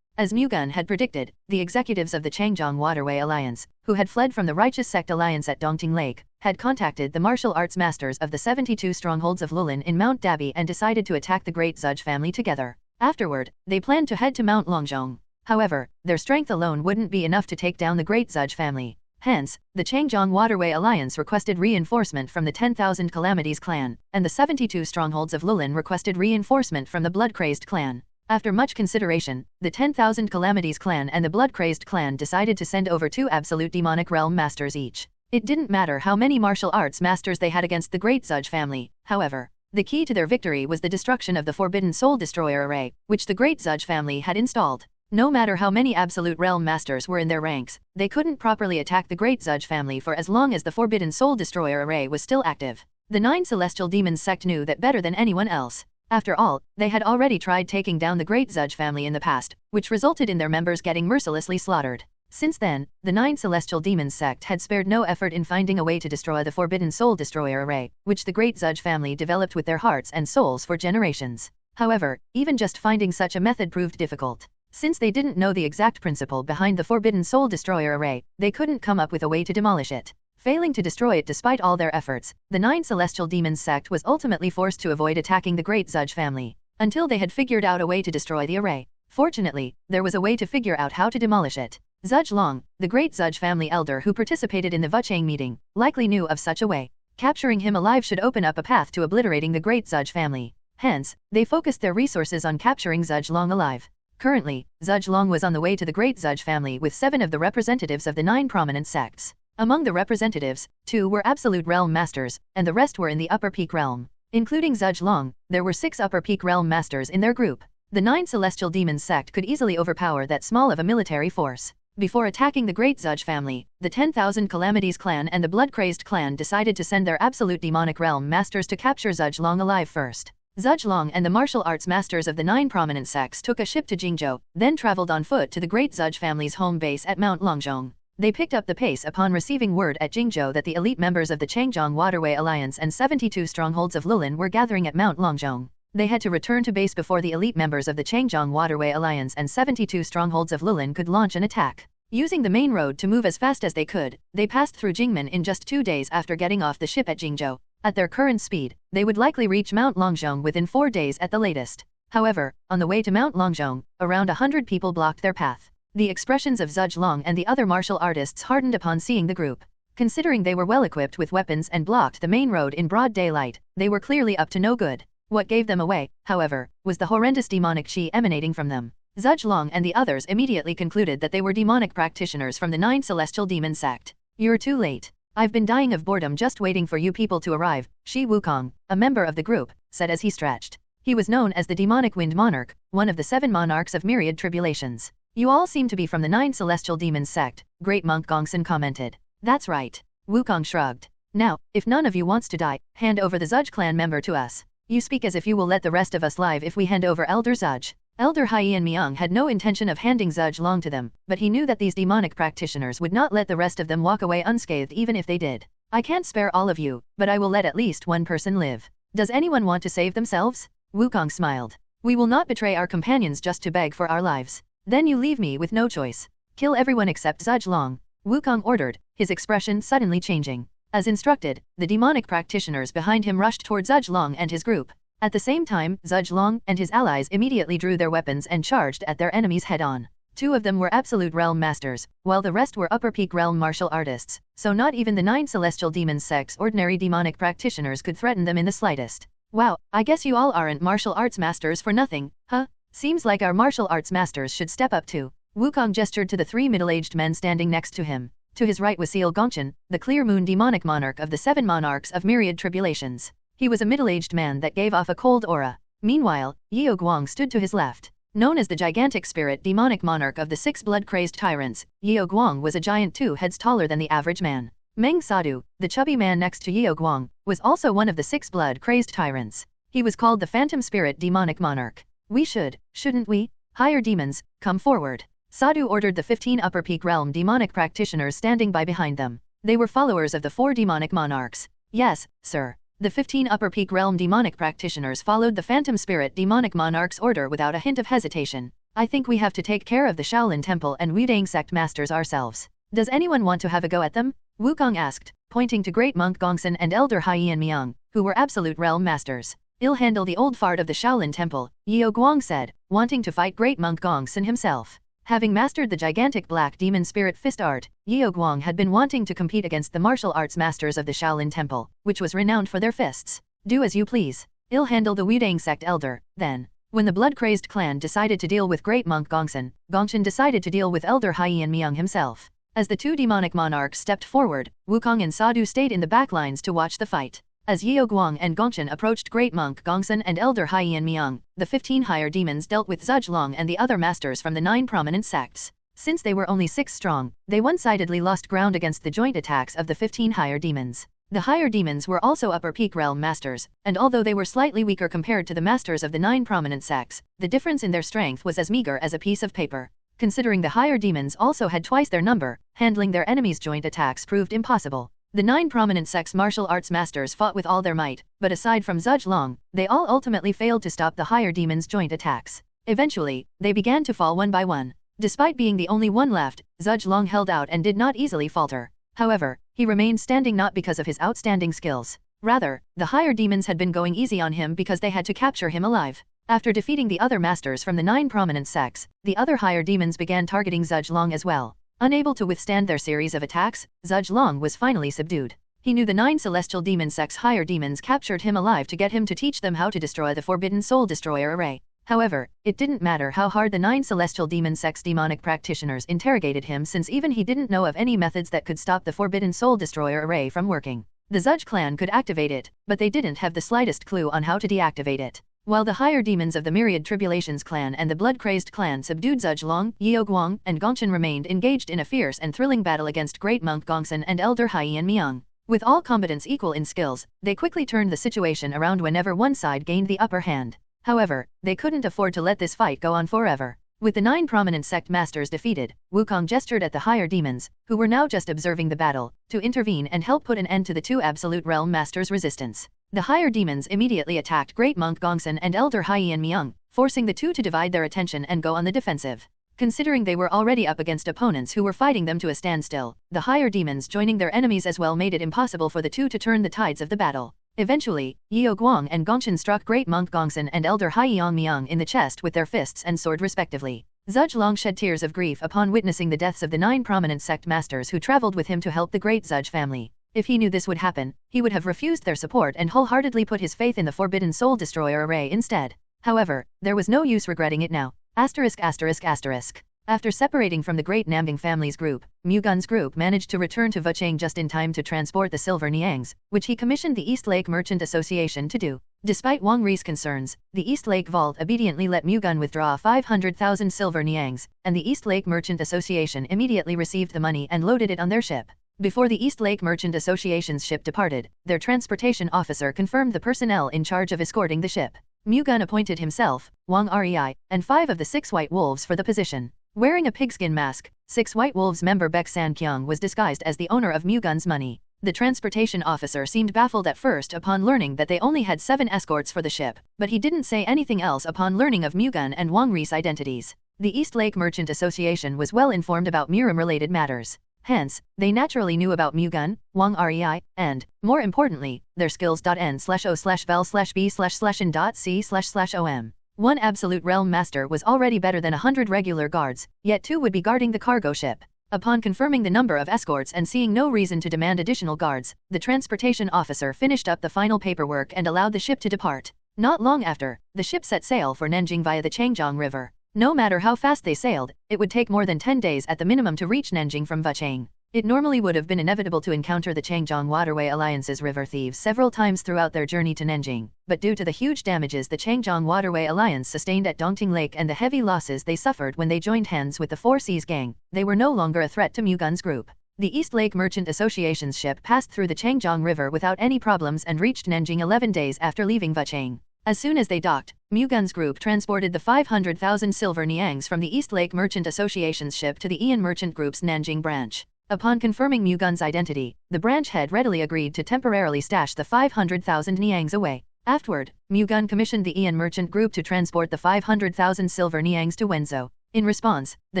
S2: As Mu-Gun had predicted, the executives of the Changjiang Waterway Alliance, who had fled from the Righteous Sect Alliance at Dongting Lake, had contacted the martial arts masters of the 72 strongholds of Lulin in Mount Dabi and decided to attack the Great Zudge family together. Afterward, they planned to head to Mount Longzhong. However, their strength alone wouldn't be enough to take down the Great Zudge family. Hence, the Changjiang Waterway Alliance requested reinforcement from the 10,000 Calamities clan, and the 72 strongholds of Lulin requested reinforcement from the Blood-Crazed clan. After much consideration, the 10,000 Calamities clan and the Blood-Crazed clan decided to send over 2 absolute demonic realm masters each. It didn't matter how many martial arts masters they had against the Great Zudge family, however. The key to their victory was the destruction of the Forbidden Soul Destroyer array, which the Great Zudge family had installed. No matter how many absolute realm masters were in their ranks, they couldn't properly attack the Great Zudge family for as long as the Forbidden Soul Destroyer array was still active. The 9 Celestial Demons sect knew that better than anyone else. After all, they had already tried taking down the Great Zudge family in the past, which resulted in their members getting mercilessly slaughtered. Since then, the 9 Celestial Demons sect had spared no effort in finding a way to destroy the Forbidden Soul Destroyer array, which the Great Zudge family developed with their hearts and souls for generations. However, even just finding such a method proved difficult. Since they didn't know the exact principle behind the Forbidden Soul Destroyer array, they couldn't come up with a way to demolish it. Failing to destroy it despite all their efforts, the 9 Celestial Demons sect was ultimately forced to avoid attacking the Great Zudge family, until they had figured out a way to destroy the array. Fortunately, there was a way to figure out how to demolish it. Zudge Long, the Great Zudge family elder who participated in the Vuchang meeting, likely knew of such a way. Capturing him alive should open up a path to obliterating the Great Zudge family. Hence, they focused their resources on capturing Zudge Long alive. Currently, Zudge Long was on the way to the Great Zudge family with 7 of the representatives of the 9 prominent sects. Among the representatives, 2 were Absolute Realm Masters, and the rest were in the Upper Peak Realm. Including Zudge Long, there were 6 Upper Peak Realm Masters in their group. The 9 Celestial Demons sect could easily overpower that small of a military force. Before attacking the Great Zudge family, the 10,000 Calamities clan and the Blood-Crazed clan decided to send their Absolute Demonic Realm Masters to capture Zudge Long alive first. Zudge Long and the martial arts masters of the 9 prominent sects took a ship to Jingzhou, then traveled on foot to the Great Zudge family's home base at Mount Longzhong. They picked up the pace upon receiving word at Jingzhou that the elite members of the Changjiang Waterway Alliance and 72 strongholds of Lulin were gathering at Mount Longzhong. They had to return to base before the elite members of the Changjiang Waterway Alliance and 72 strongholds of Lulin could launch an attack. Using the main road to move as fast as they could, they passed through Jingmen in just 2 days after getting off the ship at Jingzhou. At their current speed, they would likely reach Mount Longzhong within 4 days at the latest. However, on the way to Mount Longzhong, around 100 people blocked their path. The expressions of Zudge Long and the other martial artists hardened upon seeing the group. Considering they were well equipped with weapons and blocked the main road in broad daylight, they were clearly up to no good. What gave them away, however, was the horrendous demonic chi emanating from them. Zudge Long and the others immediately concluded that they were demonic practitioners from the 9 Celestial Demon sect. You're too late. I've been dying of boredom just waiting for you people to arrive, Shi Wukong, a member of the group, said as he stretched. He was known as the Demonic Wind Monarch, one of the 7 monarchs of myriad tribulations. You all seem to be from the 9 Celestial Demons sect, Great Monk Gongsun commented. That's right. Wukong shrugged. Now, if none of you wants to die, hand over the Zudge clan member to us. You speak as if you will let the rest of us live if we hand over Elder Zudge. Elder Haiyan Myung had no intention of handing Zudge Long to them, but he knew that these demonic practitioners would not let the rest of them walk away unscathed even if they did. I can't spare all of you, but I will let at least one person live. Does anyone want to save themselves? Wukong smiled. We will not betray our companions just to beg for our lives. Then you leave me with no choice. Kill everyone except Zudge Long, Wukong ordered, his expression suddenly changing. As instructed, the demonic practitioners behind him rushed toward Zhuzlong and his group. At the same time, Zhuzlong and his allies immediately drew their weapons and charged at their enemies head-on. 2 of them were absolute realm masters, while the rest were upper peak realm martial artists, so not even the 9 celestial demons sect's ordinary demonic practitioners could threaten them in the slightest. Wow, I guess you all aren't martial arts masters for nothing, huh? Seems like our martial arts masters should step up too. Wukong gestured to the 3 middle-aged men standing next to him. To his right was Seal Gongchen, the clear moon demonic monarch of the 7 monarchs of myriad tribulations. He was a middle-aged man that gave off a cold aura. Meanwhile, Yeo Guang stood to his left. Known as the gigantic spirit demonic monarch of the 6 blood-crazed tyrants, Yeo Guang was a giant 2 heads taller than the average man. Meng Sadu, the chubby man next to Yeo Guang, was also one of the 6 blood-crazed tyrants. He was called the phantom spirit demonic monarch. We shouldn't we? Higher demons, come forward. Sadu ordered the 15 upper peak realm demonic practitioners standing by behind them. They were followers of the 4 demonic monarchs. Yes, sir. The 15 upper peak realm demonic practitioners followed the phantom spirit demonic monarch's order without a hint of hesitation. I think we have to take care of the Shaolin Temple and Wudang sect masters ourselves. Does anyone want to have a go at them? Wukong asked, pointing to Great Monk Gongsun and Elder Haiyan Miang, who were absolute realm masters. I'll handle the old fart of the Shaolin Temple, Yeo Guang said, wanting to fight Great Monk Gongsun himself. Having mastered the gigantic black demon spirit fist art, Yeo Guang had been wanting to compete against the martial arts masters of the Shaolin Temple, which was renowned for their fists. Do as you please. I'll handle the Wudang sect elder, then. When the blood-crazed clan decided to deal with Great Monk Gongsun, Gongchen decided to deal with Elder Haiyan Miang himself. As the 2 demonic monarchs stepped forward, Wukong and Sadu stayed in the back lines to watch the fight. As Yeo Guang and Gongchen approached Great Monk Gongsun and Elder Haiyan Miang, the 15 higher demons dealt with Zhuzlong and the other masters from the 9 prominent sects. Since they were only 6 strong, they one-sidedly lost ground against the joint attacks of the 15 higher demons. The higher demons were also upper peak realm masters, and although they were slightly weaker compared to the masters of the 9 prominent sects, the difference in their strength was as meager as a piece of paper. Considering the higher demons also had twice their number, handling their enemies' joint attacks proved impossible. The 9 prominent sects martial arts masters fought with all their might, but aside from Zhuzlong, they all ultimately failed to stop the higher demons' joint attacks. Eventually, they began to fall one by one. Despite being the only one left, Zhuzlong held out and did not easily falter. However, he remained standing not because of his outstanding skills. Rather, the higher demons had been going easy on him because they had to capture him alive. After defeating the other masters from the 9 prominent sects, the other higher demons began targeting Zhuzlong as well. Unable to withstand their series of attacks, Zhuzlong was finally subdued. He knew the 9 celestial demon sect's higher demons captured him alive to get him to teach them how to destroy the Forbidden Soul Destroyer array. However, it didn't matter how hard the 9 celestial demon sect's demonic practitioners interrogated him, since even he didn't know of any methods that could stop the Forbidden Soul Destroyer array from working. The Zhuzh clan could activate it, but they didn't have the slightest clue on how to deactivate it. While the higher demons of the Myriad Tribulations clan and the blood-crazed clan subdued Zhuzlong, Yeo Guang, and Gongchen remained engaged in a fierce and thrilling battle against Great Monk Gongsun and Elder Haiyan Miang. With all combatants equal in skills, they quickly turned the situation around whenever one side gained the upper hand. However, they couldn't afford to let this fight go on forever. With the 9 prominent sect masters defeated, Wukong gestured at the higher demons, who were now just observing the battle, to intervene and help put an end to the 2 absolute realm masters' resistance. The higher demons immediately attacked Great Monk Gongsun and Elder Haiyan Miang, forcing the 2 to divide their attention and go on the defensive. Considering they were already up against opponents who were fighting them to a standstill, the higher demons joining their enemies as well made it impossible for the 2 to turn the tides of the battle. Eventually, Yeo Guang and Gongchen struck Great Monk Gongsun and Elder Haiyan Miang in the chest with their fists and sword respectively. Zhuzlong shed tears of grief upon witnessing the deaths of the 9 prominent sect masters who traveled with him to help the great Zhuzh family. If he knew this would happen, he would have refused their support and wholeheartedly put his faith in the Forbidden Soul Destroyer array instead. However, there was no use regretting it now. After separating from the great Namding family's group, Mu-Gun's group managed to return to Vuchang just in time to transport the silver niangs, which he commissioned the East Lake Merchant Association to do. Despite Wang Ri's concerns, the East Lake Vault obediently let Mu-Gun withdraw 500,000 silver niangs, and the East Lake Merchant Association immediately received the money and loaded it on their ship. Before the East Lake Merchant Association's ship departed, their transportation officer confirmed the personnel in charge of escorting the ship. Mu-Gun appointed himself, Wang Rei, and 5 of the 6 White Wolves for the position. Wearing a pigskin mask, 6 White Wolves member Baek San-kyung was disguised as the owner of Mu-Gun's money. The transportation officer seemed baffled at first upon learning that they only had 7 escorts for the ship, but he didn't say anything else upon learning of Mu-Gun and Wang Ri's identities. The East Lake Merchant Association was well informed about Murim-related matters. Hence, they naturally knew about Mu-Gun, Wang Rei, and, more importantly, their skills.n/o/vel/b/in.c//om. One absolute realm master was already better than 100 regular guards, yet 2 would be guarding the cargo ship. Upon confirming the number of escorts and seeing no reason to demand additional guards, the transportation officer finished up the final paperwork and allowed the ship to depart. Not long after, the ship set sail for Nanjing via the Changjiang River. No matter how fast they sailed, it would take more than 10 days at the minimum to reach Nanjing from Vachang. It normally would have been inevitable to encounter the Changjiang Waterway Alliance's river thieves several times throughout their journey to Nanjing, but due to the huge damages the Changjiang Waterway Alliance sustained at Dongting Lake and the heavy losses they suffered when they joined hands with the Four Seas Gang, they were no longer a threat to Mu-Gun's group. The East Lake Merchant Association's ship passed through the Changjiang River without any problems and reached Nanjing 11 days after leaving Vachang. As soon as they docked, Mu-Gun's group transported the 500,000 silver niangs from the East Lake Merchant Association's ship to the Ian Merchant Group's Nanjing branch. Upon confirming Mu-Gun's identity, the branch head readily agreed to temporarily stash the 500,000 niangs away. Afterward, Mu-Gun commissioned the Ian Merchant Group to transport the 500,000 silver niangs to Wenzhou. In response, the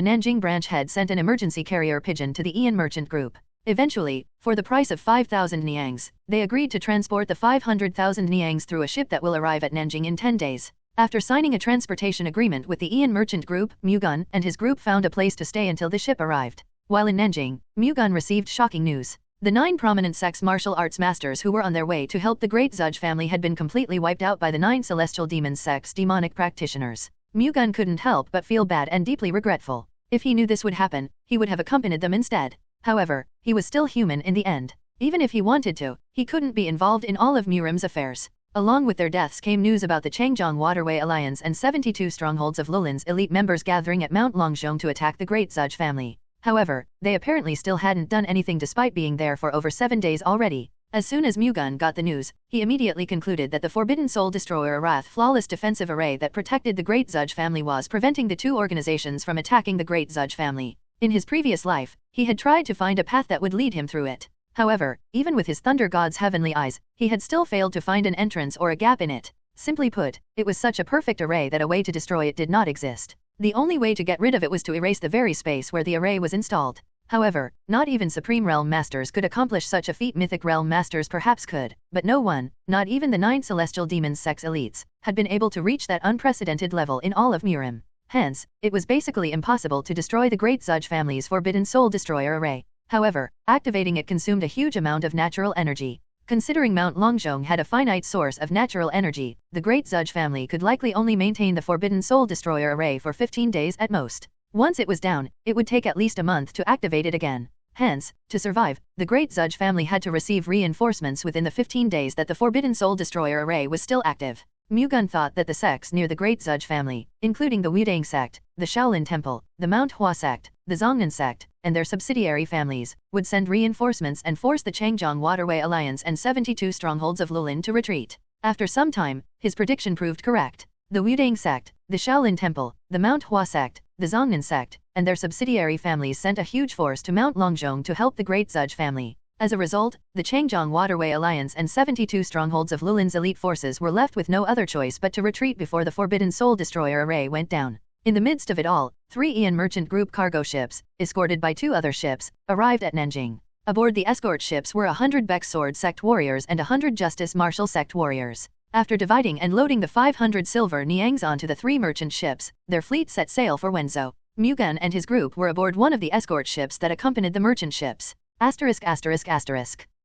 S2: Nanjing branch head sent an emergency carrier pigeon to the Ian Merchant Group. Eventually, for the price of 5,000 niangs, they agreed to transport the 500,000 niangs through a ship that will arrive at Nanjing in 10 days. After signing a transportation agreement with the Ian Merchant Group, Mu-Gun and his group found a place to stay until the ship arrived. While in Nanjing, Mu-Gun received shocking news. The 9 prominent sex martial arts masters who were on their way to help the Great Zudge family had been completely wiped out by the 9 celestial demon sex demonic practitioners. Mu-Gun couldn't help but feel bad and deeply regretful. If he knew this would happen, he would have accompanied them instead. However, he was still human in the end. Even if he wanted to, he couldn't be involved in all of Murim's affairs. Along with their deaths came news about the Changjiang Waterway Alliance and 72 strongholds of Lulin's elite members gathering at Mount Longzhong to attack the Great Zudge family. However, they apparently still hadn't done anything despite being there for over 7 days already. As soon as Mu-Gun got the news, he immediately concluded that the Forbidden Soul Destroyer Arath flawless defensive array that protected the Great Zudge family was preventing the 2 organizations from attacking the Great Zudge family. In his previous life, he had tried to find a path that would lead him through it. However, even with his Thunder God's heavenly eyes, he had still failed to find an entrance or a gap in it. Simply put, it was such a perfect array that a way to destroy it did not exist. The only way to get rid of it was to erase the very space where the array was installed. However, not even Supreme Realm Masters could accomplish such a feat. Mythic Realm Masters perhaps could, but no one, not even the 9 Celestial Demons sex elites, had been able to reach that unprecedented level in all of Murim. Hence, it was basically impossible to destroy the Great Zudge family's Forbidden Soul Destroyer array. However, activating it consumed a huge amount of natural energy. Considering Mount Longzhong had a finite source of natural energy, the Great Zudge family could likely only maintain the Forbidden Soul Destroyer array for 15 days at most. Once it was down, it would take at least a month to activate it again. Hence, to survive, the Great Zudge family had to receive reinforcements within the 15 days that the Forbidden Soul Destroyer array was still active. Mu-Gun thought that the sects near the Great Zudge family, including the Wudang sect, the Shaolin Temple, the Mount Hua sect, the Zongnan sect, and their subsidiary families, would send reinforcements and force the Changjiang Waterway Alliance and 72 strongholds of Lulin to retreat. After some time, his prediction proved correct. The Wudang sect, the Shaolin Temple, the Mount Hua sect, the Zongnan sect, and their subsidiary families sent a huge force to Mount Longzhong to help the Great Zudge family. As a result, the Changjiang Waterway Alliance and 72 strongholds of Lulin's elite forces were left with no other choice but to retreat before the Forbidden Soul Destroyer array went down. In the midst of it all, 3 Ian Merchant Group cargo ships, escorted by 2 other ships, arrived at Nanjing. Aboard the escort ships were 100 Baek Sword sect warriors and 100 Justice Martial sect warriors. After dividing and loading the 500 silver niangs onto the 3 merchant ships, their fleet set sail for Wenzhou. Mu-Gun and his group were aboard one of the escort ships that accompanied the merchant ships.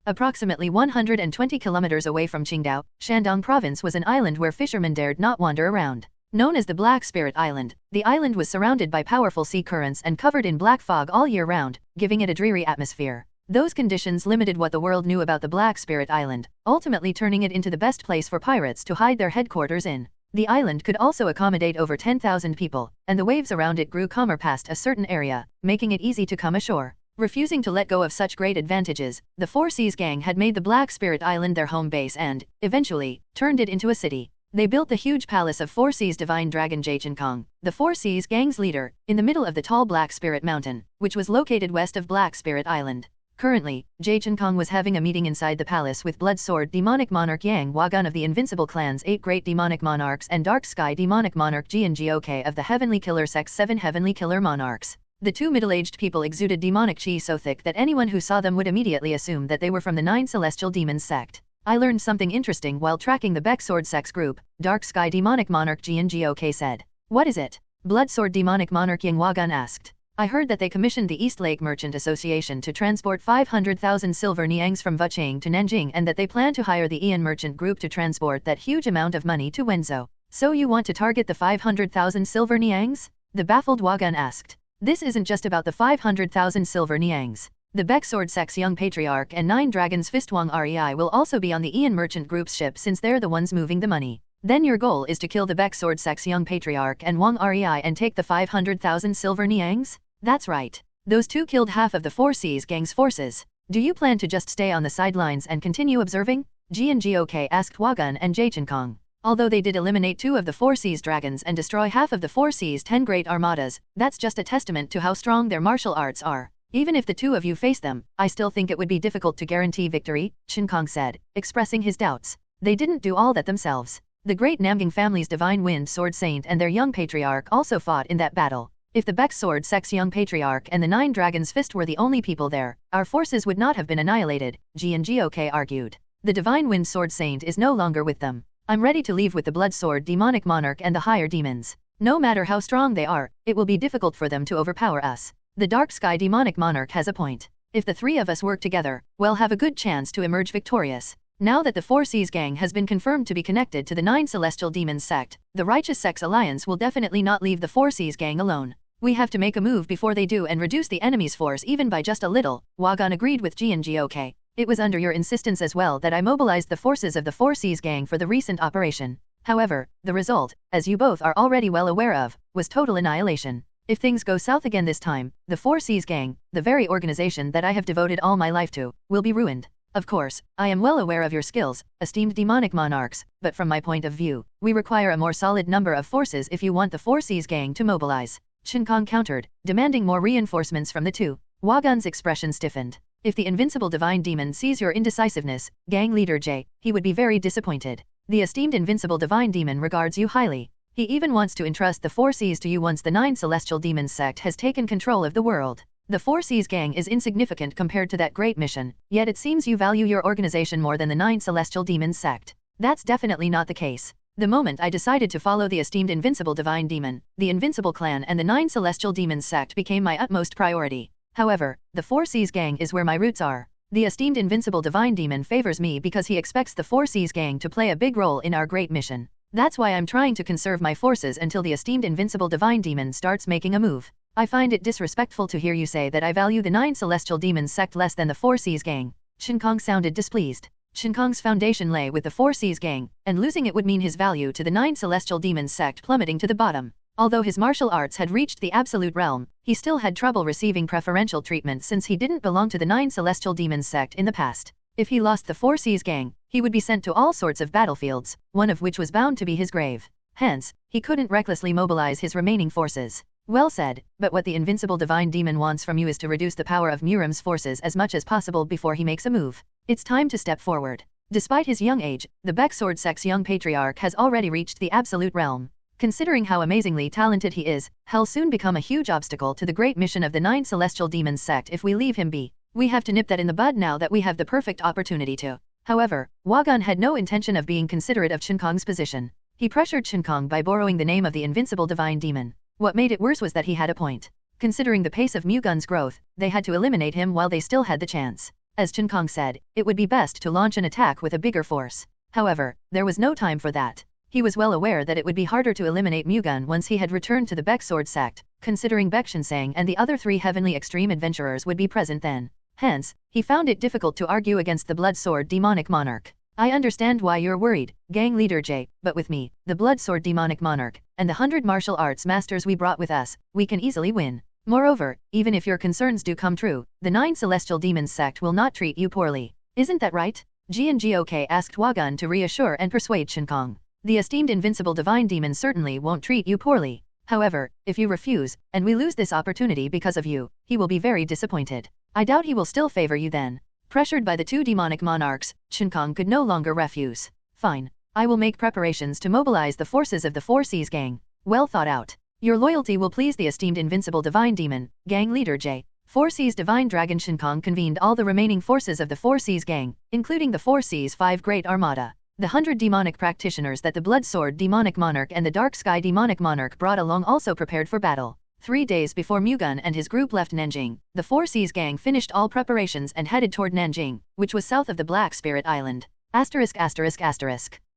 S2: Approximately 120 kilometers away from Qingdao, Shandong province was an island where fishermen dared not wander around. Known as the Black Spirit Island, the island was surrounded by powerful sea currents and covered in black fog all year round, giving it a dreary atmosphere. Those conditions limited what the world knew about the Black Spirit Island, ultimately turning it into the best place for pirates to hide their headquarters in. The island could also accommodate over 10,000 people, and the waves around it grew calmer past a certain area, making it easy to come ashore. Refusing to let go of such great advantages, the Four Seas Gang had made the Black Spirit Island their home base and, eventually, turned it into a city. They built the huge palace of Four Seas Divine Dragon Jaichenkong, the Four Seas Gang's leader, in the middle of the tall Black Spirit Mountain, which was located west of Black Spirit Island. Currently, Jaichenkong was having a meeting inside the palace with Blood Sword Demonic Monarch Yang Hua-Gun of the Invincible Clan's 8 Great Demonic Monarchs and Dark Sky Demonic Monarch Jian Jiok of the Heavenly Killer Sect's 7 Heavenly Killer Monarchs. The two middle-aged people exuded demonic chi so thick that anyone who saw them would immediately assume that they were from the Nine Celestial Demons sect. I learned something interesting while tracking the Baek Sword sect's group, Dark Sky Demonic Monarch Gok said. What is it? Blood Sword Demonic Monarch Yang asked. I heard that they commissioned the East Lake Merchant Association to transport 500,000 silver niangs from Wuchang to Nanjing and that they plan to hire the Ian Merchant Group to transport that huge amount of money to Wenzhou. So you want to target the 500,000 silver niangs? The baffled Wagun asked. This isn't just about the 500,000 silver niangs. The Baek Sword sect's young patriarch and 9 Dragons Fist Wang Rei will also be on the Ian Merchant Group's ship since they're the ones moving the money. Then your goal is to kill the Baek Sword sect's young patriarch and Wang Rei and take the 500,000 silver niangs? That's right. Those two killed half of the Four Seas gang's forces. Do you plan to just stay on the sidelines and continue observing? Gok asked Wagun and Kong. Although they did eliminate 2 of the Four Seas dragons and destroy half of the Four Seas 10 great armadas, that's just a testament to how strong their martial arts are. Even if the 2 of you face them, I still think it would be difficult to guarantee victory, Kong said, expressing his doubts. They didn't do all that themselves. The great Namgang family's Divine Wind Sword Saint and their young patriarch also fought in that battle. If the Baek Sword sect's young patriarch and the 9 Dragons Fist were the only people there, our forces would not have been annihilated, Gok argued. The Divine Wind Sword Saint is no longer with them. I'm ready to leave with the Blood Sword Demonic Monarch and the higher demons. No matter how strong they are, it will be difficult for them to overpower us. The Dark Sky Demonic Monarch has a point. If the 3 of us work together, we'll have a good chance to emerge victorious. Now that the Four Seas gang has been confirmed to be connected to the 9 Celestial Demons sect, the Righteous Sect's alliance will definitely not leave the Four Seas gang alone. We have to make a move before they do and reduce the enemy's force even by just a little, Wagun agreed with Gok. It was under your insistence as well that I mobilized the forces of the Four Seas gang for the recent operation. However, the result, as you both are already well aware of, was total annihilation. If things go south again this time, the Four Seas gang, the very organization that I have devoted all my life to, will be ruined. Of course, I am well aware of your skills, esteemed demonic monarchs, but from my point of view, we require a more solid number of forces if you want the Four Seas gang to mobilize. Kong countered, demanding more reinforcements from the 2. Wagun's expression stiffened. If the invincible divine demon sees your indecisiveness, gang leader J, he would be very disappointed. The esteemed invincible divine demon regards you highly. He even wants to entrust the Four Seas to you once the 9 Celestial Demons sect has taken control of the world. The Four Seas gang is insignificant compared to that great mission, yet it seems you value your organization more than the 9 Celestial Demons sect. That's definitely not the case. The moment I decided to follow the esteemed invincible divine demon, the Invincible Clan and the 9 Celestial Demons sect became my utmost priority. However, the Four Seas gang is where my roots are. The esteemed invincible divine demon favors me because he expects the Four Seas gang to play a big role in our great mission. That's why I'm trying to conserve my forces until the esteemed invincible divine demon starts making a move. I find it disrespectful to hear you say that I value the 9 Celestial Demons sect less than the Four Seas gang. Kong sounded displeased. Kong's foundation lay with the Four Seas gang, and losing it would mean his value to the 9 Celestial Demons sect plummeting to the bottom. Although his martial arts had reached the absolute realm, he still had trouble receiving preferential treatment since he didn't belong to the 9 Celestial Demons sect in the past. If he lost the Four Seas gang, he would be sent to all sorts of battlefields, one of which was bound to be his grave. Hence, he couldn't recklessly mobilize his remaining forces. Well said, but what the invincible divine demon wants from you is to reduce the power of Murim's forces as much as possible before he makes a move. It's time to step forward. Despite his young age, the Baek Sword sect's young patriarch has already reached the absolute realm. Considering how amazingly talented he is, he'll soon become a huge obstacle to the great mission of the 9 Celestial Demons sect if we leave him be. We have to nip that in the bud now that we have the perfect opportunity to. However, Wagun had no intention of being considerate of Kong's position. He pressured Kong by borrowing the name of the invincible divine demon. What made it worse was that he had a point. Considering the pace of Mu-Gun's growth, they had to eliminate him while they still had the chance. As Kong said, it would be best to launch an attack with a bigger force. However, there was no time for that. He was well aware that it would be harder to eliminate Mu-Gun once he had returned to the Baek Sword sect, considering Baek Shinsang and the other 3 heavenly extreme adventurers would be present then. Hence, he found it difficult to argue against the Blood Sword Demonic Monarch. I understand why you're worried, gang leader J, but with me, the Blood Sword Demonic Monarch, and the 100 martial arts masters we brought with us, we can easily win. Moreover, even if your concerns do come true, the 9 Celestial Demons sect will not treat you poorly. Isn't that right? Gok asked Wagun to reassure and persuade Kong. The esteemed invincible divine demon certainly won't treat you poorly. However, if you refuse, and we lose this opportunity because of you, he will be very disappointed. I doubt he will still favor you then. Pressured by the 2 demonic monarchs, Kong could no longer refuse. Fine. I will make preparations to mobilize the forces of the Four Seas gang. Well thought out. Your loyalty will please the esteemed invincible divine demon, gang leader J. Four Seas divine dragon Shinkong convened all the remaining forces of the Four Seas gang, including the Four Seas 5 Great Armada. The 100 demonic practitioners that the Blood Sword demonic monarch and the Dark Sky demonic monarch brought along also prepared for battle. 3 days before Mu-Gun and his group left Nanjing, the Four Seas gang finished all preparations and headed toward Nanjing, which was south of the Black Spirit Island.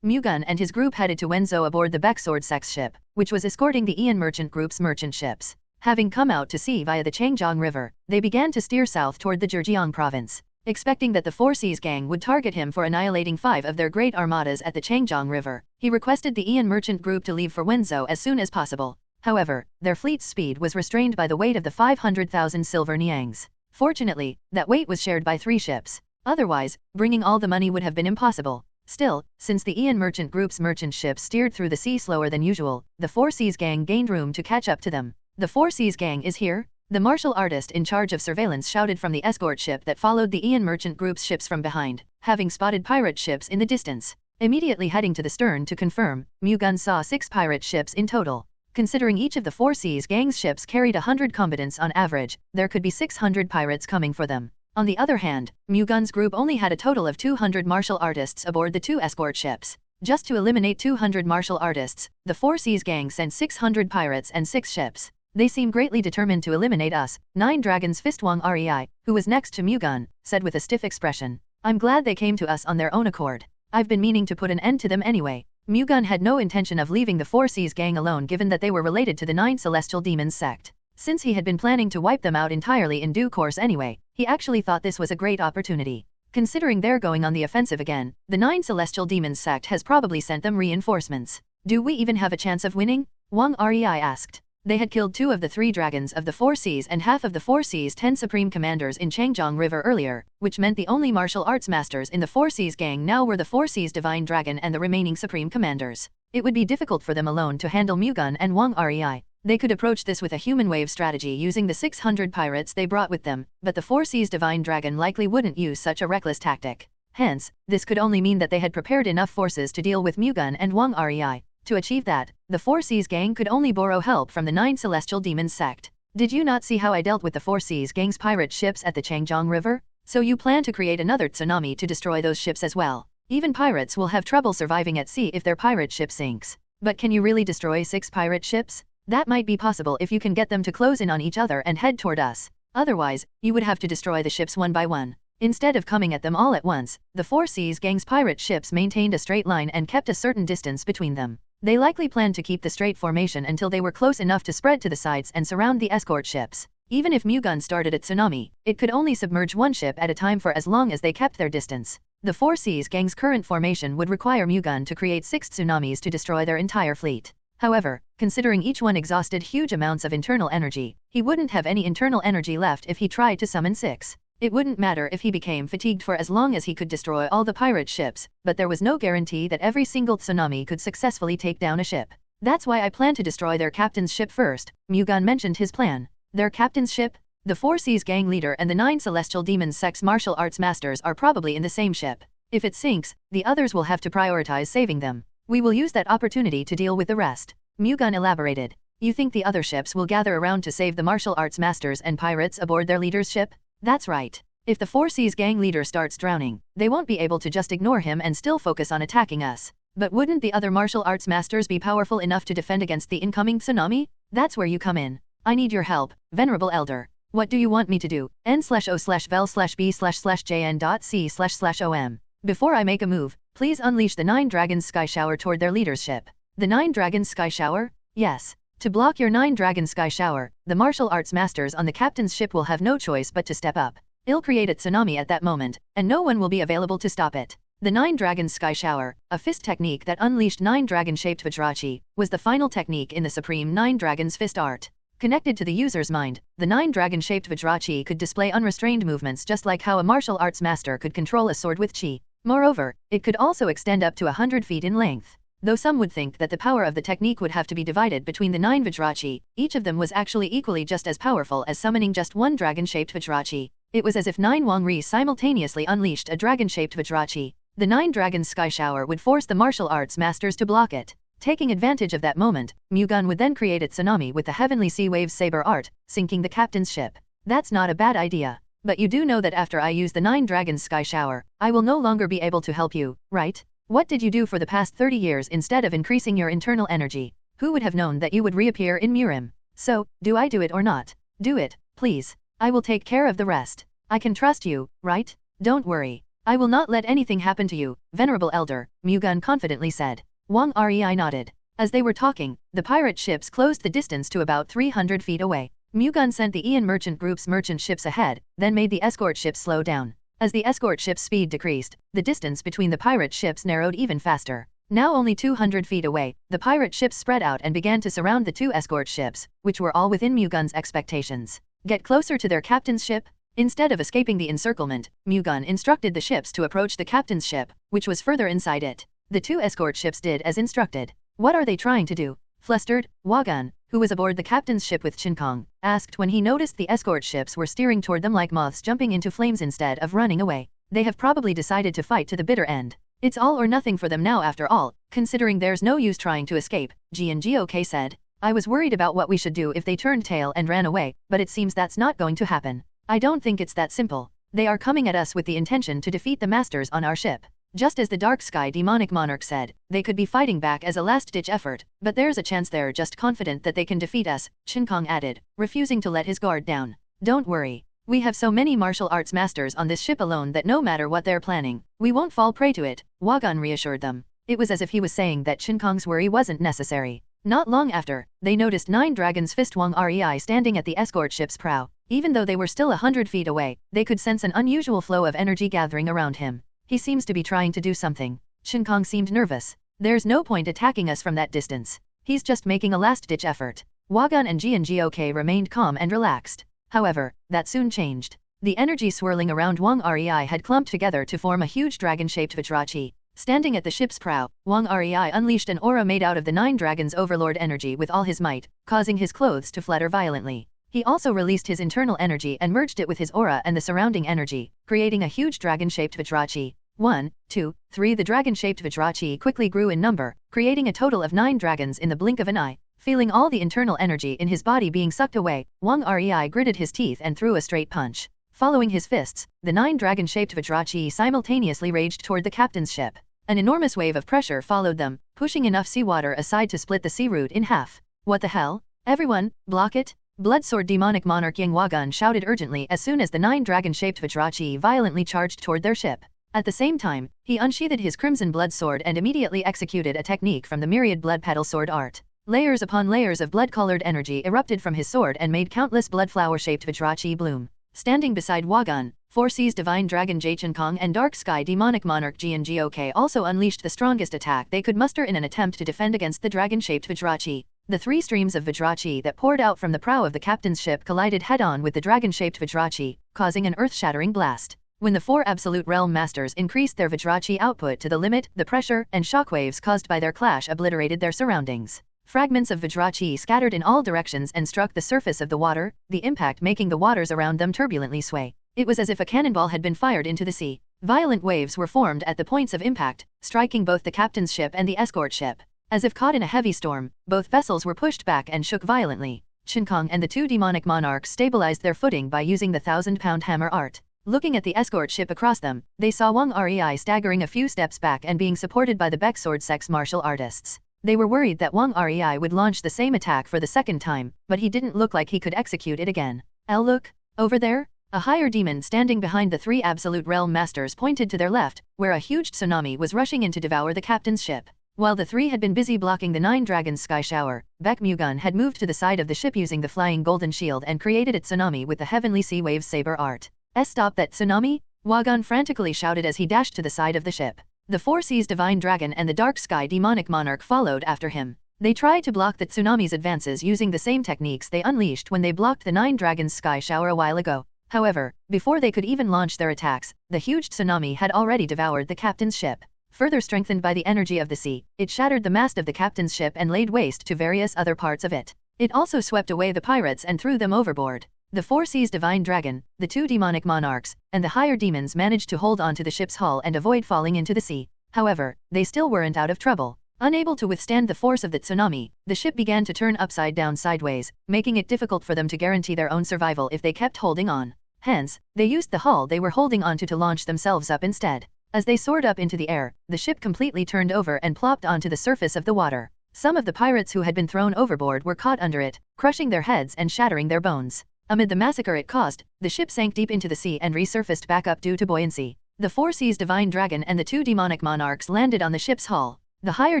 S2: Mu-Gun and his group headed to Wenzhou aboard the Baek Sword Sex ship, which was escorting the Ian Merchant Group's merchant ships. Having come out to sea via the Changjiang River, they began to steer south toward the Zhejiang province. Expecting that the Four Seas gang would target him for annihilating 5 of their great armadas at the Changjiang River, he requested the Ian Merchant Group to leave for Wenzhou as soon as possible. However, their fleet's speed was restrained by the weight of the 500,000 silver niangs. Fortunately, that weight was shared by 3 ships. Otherwise, bringing all the money would have been impossible. Still, since the Ian Merchant Group's merchant ships steered through the sea slower than usual, the Four Seas gang gained room to catch up to them. The Four Seas gang is here? The martial artist in charge of surveillance shouted from the escort ship that followed the Ian Merchant Group's ships from behind, having spotted pirate ships in the distance. Immediately heading to the stern to confirm, Mu-Gun saw 6 pirate ships in total. Considering each of the Four Seas gang's ships carried 100 combatants on average, there could be 600 pirates coming for them. On the other hand, Mu-Gun's group only had a total of 200 martial artists aboard the 2 escort ships. Just to eliminate 200 martial artists, the Four Seas gang sent 600 pirates and 6 ships. They seem greatly determined to eliminate us, Nine Dragons Fist Wang Rei, who was next to Mu-Gun, said with a stiff expression. I'm glad they came to us on their own accord. I've been meaning to put an end to them anyway. Mu-Gun had no intention of leaving the Four Seas gang alone given that they were related to the 9 Celestial Demons sect. Since he had been planning to wipe them out entirely in due course anyway, he actually thought this was a great opportunity. Considering they're going on the offensive again, the 9 Celestial Demons sect has probably sent them reinforcements. Do we even have a chance of winning? Wang Rei asked. They had killed 2 of the 3 dragons of the Four Seas and half of the Four Seas 10 supreme commanders in Changjiang River earlier, which meant the only martial arts masters in the Four Seas gang now were the Four Seas Divine Dragon and the remaining supreme commanders. It would be difficult for them alone to handle Mu-Gun and Wang Rei. They could approach this with a human wave strategy using the 600 pirates they brought with them, but the Four Seas Divine Dragon likely wouldn't use such a reckless tactic. Hence, this could only mean that they had prepared enough forces to deal with Mu-Gun and Wang Rei. To achieve that, the Four Seas gang could only borrow help from the 9 Celestial Demons sect. Did you not see how I dealt with the Four Seas gang's pirate ships at the Changjiang River? So you plan to create another tsunami to destroy those ships as well. Even pirates will have trouble surviving at sea if their pirate ship sinks. But can you really destroy 6 pirate ships? That might be possible if you can get them to close in on each other and head toward us. Otherwise, you would have to destroy the ships one by one. Instead of coming at them all at once, the Four Seas gang's pirate ships maintained a straight line and kept a certain distance between them. They likely planned to keep the straight formation until they were close enough to spread to the sides and surround the escort ships. Even if Mu-Gun started a tsunami, it could only submerge 1 ship at a time for as long as they kept their distance. The Four Seas gang's current formation would require Mu-Gun to create 6 tsunamis to destroy their entire fleet. However, considering each one exhausted huge amounts of internal energy, he wouldn't have any internal energy left if he tried to summon 6. It wouldn't matter if he became fatigued for as long as he could destroy all the pirate ships, but there was no guarantee that every single tsunami could successfully take down a ship. That's why I plan to destroy their captain's ship first. Mu-Gun mentioned his plan. Their captain's ship? The Four Seas gang leader and the 9 Celestial Demons sect's martial arts masters are probably in the same ship. If it sinks, the others will have to prioritize saving them. We will use that opportunity to deal with the rest. Mu-Gun elaborated. You think the other ships will gather around to save the martial arts masters and pirates aboard their leader's ship? That's right. If the Four Seas gang leader starts drowning, they won't be able to just ignore him and still focus on attacking us. But wouldn't the other martial arts masters be powerful enough to defend against the incoming tsunami? That's where you come in. I need your help, Venerable Elder. What do you want me to do? n/o/vel/b/jn.c//om. Before I make a move, please unleash the 9 Dragons Sky Shower toward their leader's ship. The 9 Dragons Sky Shower? Yes. To block your 9 Dragons Sky Shower, the martial arts masters on the captain's ship will have no choice but to step up. It'll create a tsunami at that moment, and no one will be available to stop it. The 9 Dragons Sky Shower, a fist technique that unleashed 9 dragon-shaped Vajrachi, was the final technique in the Supreme 9 Dragons Fist art. Connected to the user's mind, the 9 dragon-shaped Vajrachi could display unrestrained movements just like how a martial arts master could control a sword with chi. Moreover, it could also extend up to 100 feet in length. Though some would think that the power of the technique would have to be divided between the 9 Vajrachi, each of them was actually equally just as powerful as summoning just one dragon-shaped Vajrachi. It was as if 9 Wang Ri simultaneously unleashed a dragon-shaped Vajrachi. The 9 Dragons Sky Shower would force the martial arts masters to block it. Taking advantage of that moment, Mu-Gun would then create a tsunami with the heavenly sea waves saber art, sinking the captain's ship. That's not a bad idea. But you do know that after I use the 9 dragons sky shower, I will no longer be able to help you, right? What did you do for the past 30 years instead of increasing your internal energy? Who would have known that you would reappear in Murim? So, do I do it or not? Do it, please. I will take care of the rest. I can trust you, right? Don't worry. I will not let anything happen to you, venerable elder, Mu-Gun confidently said. Wang Rei nodded. As they were talking, the pirate ships closed the distance to about 300 feet away. Mu-Gun sent the Ian Merchant Group's merchant ships ahead, then made the escort ships slow down. As the escort ship's speed decreased, the distance between the pirate ships narrowed even faster. Now only 200 feet away, the pirate ships spread out and began to surround the 2 escort ships, which were all within Mu-Gun's expectations. Get closer to their captain's ship? Instead of escaping the encirclement, Mu-Gun instructed the ships to approach the captain's ship, which was further inside it. The 2 escort ships did as instructed. What are they trying to do? Flustered, Wa-Gun, who was aboard the captain's ship with Chin-Kong, asked when he noticed the escort ships were steering toward them like moths jumping into flames instead of running away. They have probably decided to fight to the bitter end. It's all or nothing for them now after all, considering there's no use trying to escape, G&GOK said. I was worried about what we should do if they turned tail and ran away, but it seems that's not going to happen. I don't think it's that simple. They are coming at us with the intention to defeat the masters on our ship. Just as the Dark Sky Demonic Monarch said, they could be fighting back as a last-ditch effort, but there's a chance they're just confident that they can defeat us, Chin-Kong added, refusing to let his guard down. Don't worry. We have so many martial arts masters on this ship alone that no matter what they're planning, we won't fall prey to it, Wa-Gun reassured them. It was as if he was saying that Chin-Kong's worry wasn't necessary. Not long after, they noticed 9 Dragons Fist Wang Rei standing at the escort ship's prow. Even though they were still 100 feet away, they could sense an unusual flow of energy gathering around him. He seems to be trying to do something. Chin-Kong seemed nervous. There's no point attacking us from that distance. He's just making a last-ditch effort. Wa-Gun and G&GOK remained calm and relaxed. However, that soon changed. The energy swirling around Wang Rei had clumped together to form a huge dragon-shaped Vajrachi. Standing at the ship's prow, Wang Rei unleashed an aura made out of the 9 dragons' overlord energy with all his might, causing his clothes to flutter violently. He also released his internal energy and merged it with his aura and the surrounding energy, creating a huge dragon-shaped Vajrachi. 1, 2, 3 The dragon-shaped Vajrachi quickly grew in number, creating a total of 9 dragons in the blink of an eye. Feeling all the internal energy in his body being sucked away, Wang Rei gritted his teeth and threw a straight punch. Following his fists, the 9 dragon-shaped Vajrachi simultaneously raged toward the captain's ship. An enormous wave of pressure followed them, pushing enough seawater aside to split the sea route in half. What the hell? Everyone, block it! Bloodsword Demonic Monarch Yang Wa-Gun shouted urgently as soon as the 9 dragon-shaped Vajrachi violently charged toward their ship. At the same time, he unsheathed his crimson blood sword and immediately executed a technique from the myriad blood petal sword art. Layers upon layers of blood-colored energy erupted from his sword and made countless blood flower-shaped Vajrachi bloom. Standing beside Wa-Gun, 4 Seas Divine Dragon Chin-Kong and Dark Sky Demonic Monarch G&GOK also unleashed the strongest attack they could muster in an attempt to defend against the dragon-shaped Vajrachi. The 3 streams of Vajrachi that poured out from the prow of the captain's ship collided head-on with the dragon-shaped Vajrachi, causing an earth-shattering blast. When the 4 Absolute Realm Masters increased their Vajrachi output to the limit, the pressure and shockwaves caused by their clash obliterated their surroundings. Fragments of Vajrachi scattered in all directions and struck the surface of the water, the impact making the waters around them turbulently sway. It was as if a cannonball had been fired into the sea. Violent waves were formed at the points of impact, striking both the captain's ship and the escort ship. As if caught in a heavy storm, both vessels were pushed back and shook violently. Chin-Kong and the 2 demonic monarchs stabilized their footing by using the 1,000-pound hammer art. Looking at the escort ship across them, they saw Wang Rei staggering a few steps back and being supported by the Baek sword sex martial artists. They were worried that Wang Rei would launch the same attack for the second time, but he didn't look like he could execute it again. Look! Over there? A higher demon standing behind the 3 Absolute Realm Masters pointed to their left, where a huge tsunami was rushing in to devour the captain's ship. While the 3 had been busy blocking the 9 dragons' sky shower, Baek Mu-Gun had moved to the side of the ship using the flying golden shield and created a tsunami with the heavenly sea waves saber art. Stop that tsunami! Wa-Gun frantically shouted as he dashed to the side of the ship. The 4 Seas Divine Dragon and the Dark Sky Demonic Monarch followed after him. They tried to block the tsunami's advances using the same techniques they unleashed when they blocked the 9 dragons' sky shower a while ago. However, before they could even launch their attacks, the huge tsunami had already devoured the captain's ship. Further strengthened by the energy of the sea, it shattered the mast of the captain's ship and laid waste to various other parts of it. It also swept away the pirates and threw them overboard. The 4 Seas Divine Dragon, the 2 demonic monarchs, and the higher demons managed to hold on to the ship's hull and avoid falling into the sea. However, they still weren't out of trouble. Unable to withstand the force of the tsunami, the ship began to turn upside down sideways, making it difficult for them to guarantee their own survival if they kept holding on. Hence, they used the hull they were holding onto to launch themselves up instead. As they soared up into the air, the ship completely turned over and plopped onto the surface of the water. Some of the pirates who had been thrown overboard were caught under it, crushing their heads and shattering their bones. Amid the massacre it caused, the ship sank deep into the sea and resurfaced back up due to buoyancy. The Four Seas Divine Dragon and the two demonic monarchs landed on the ship's hull. The higher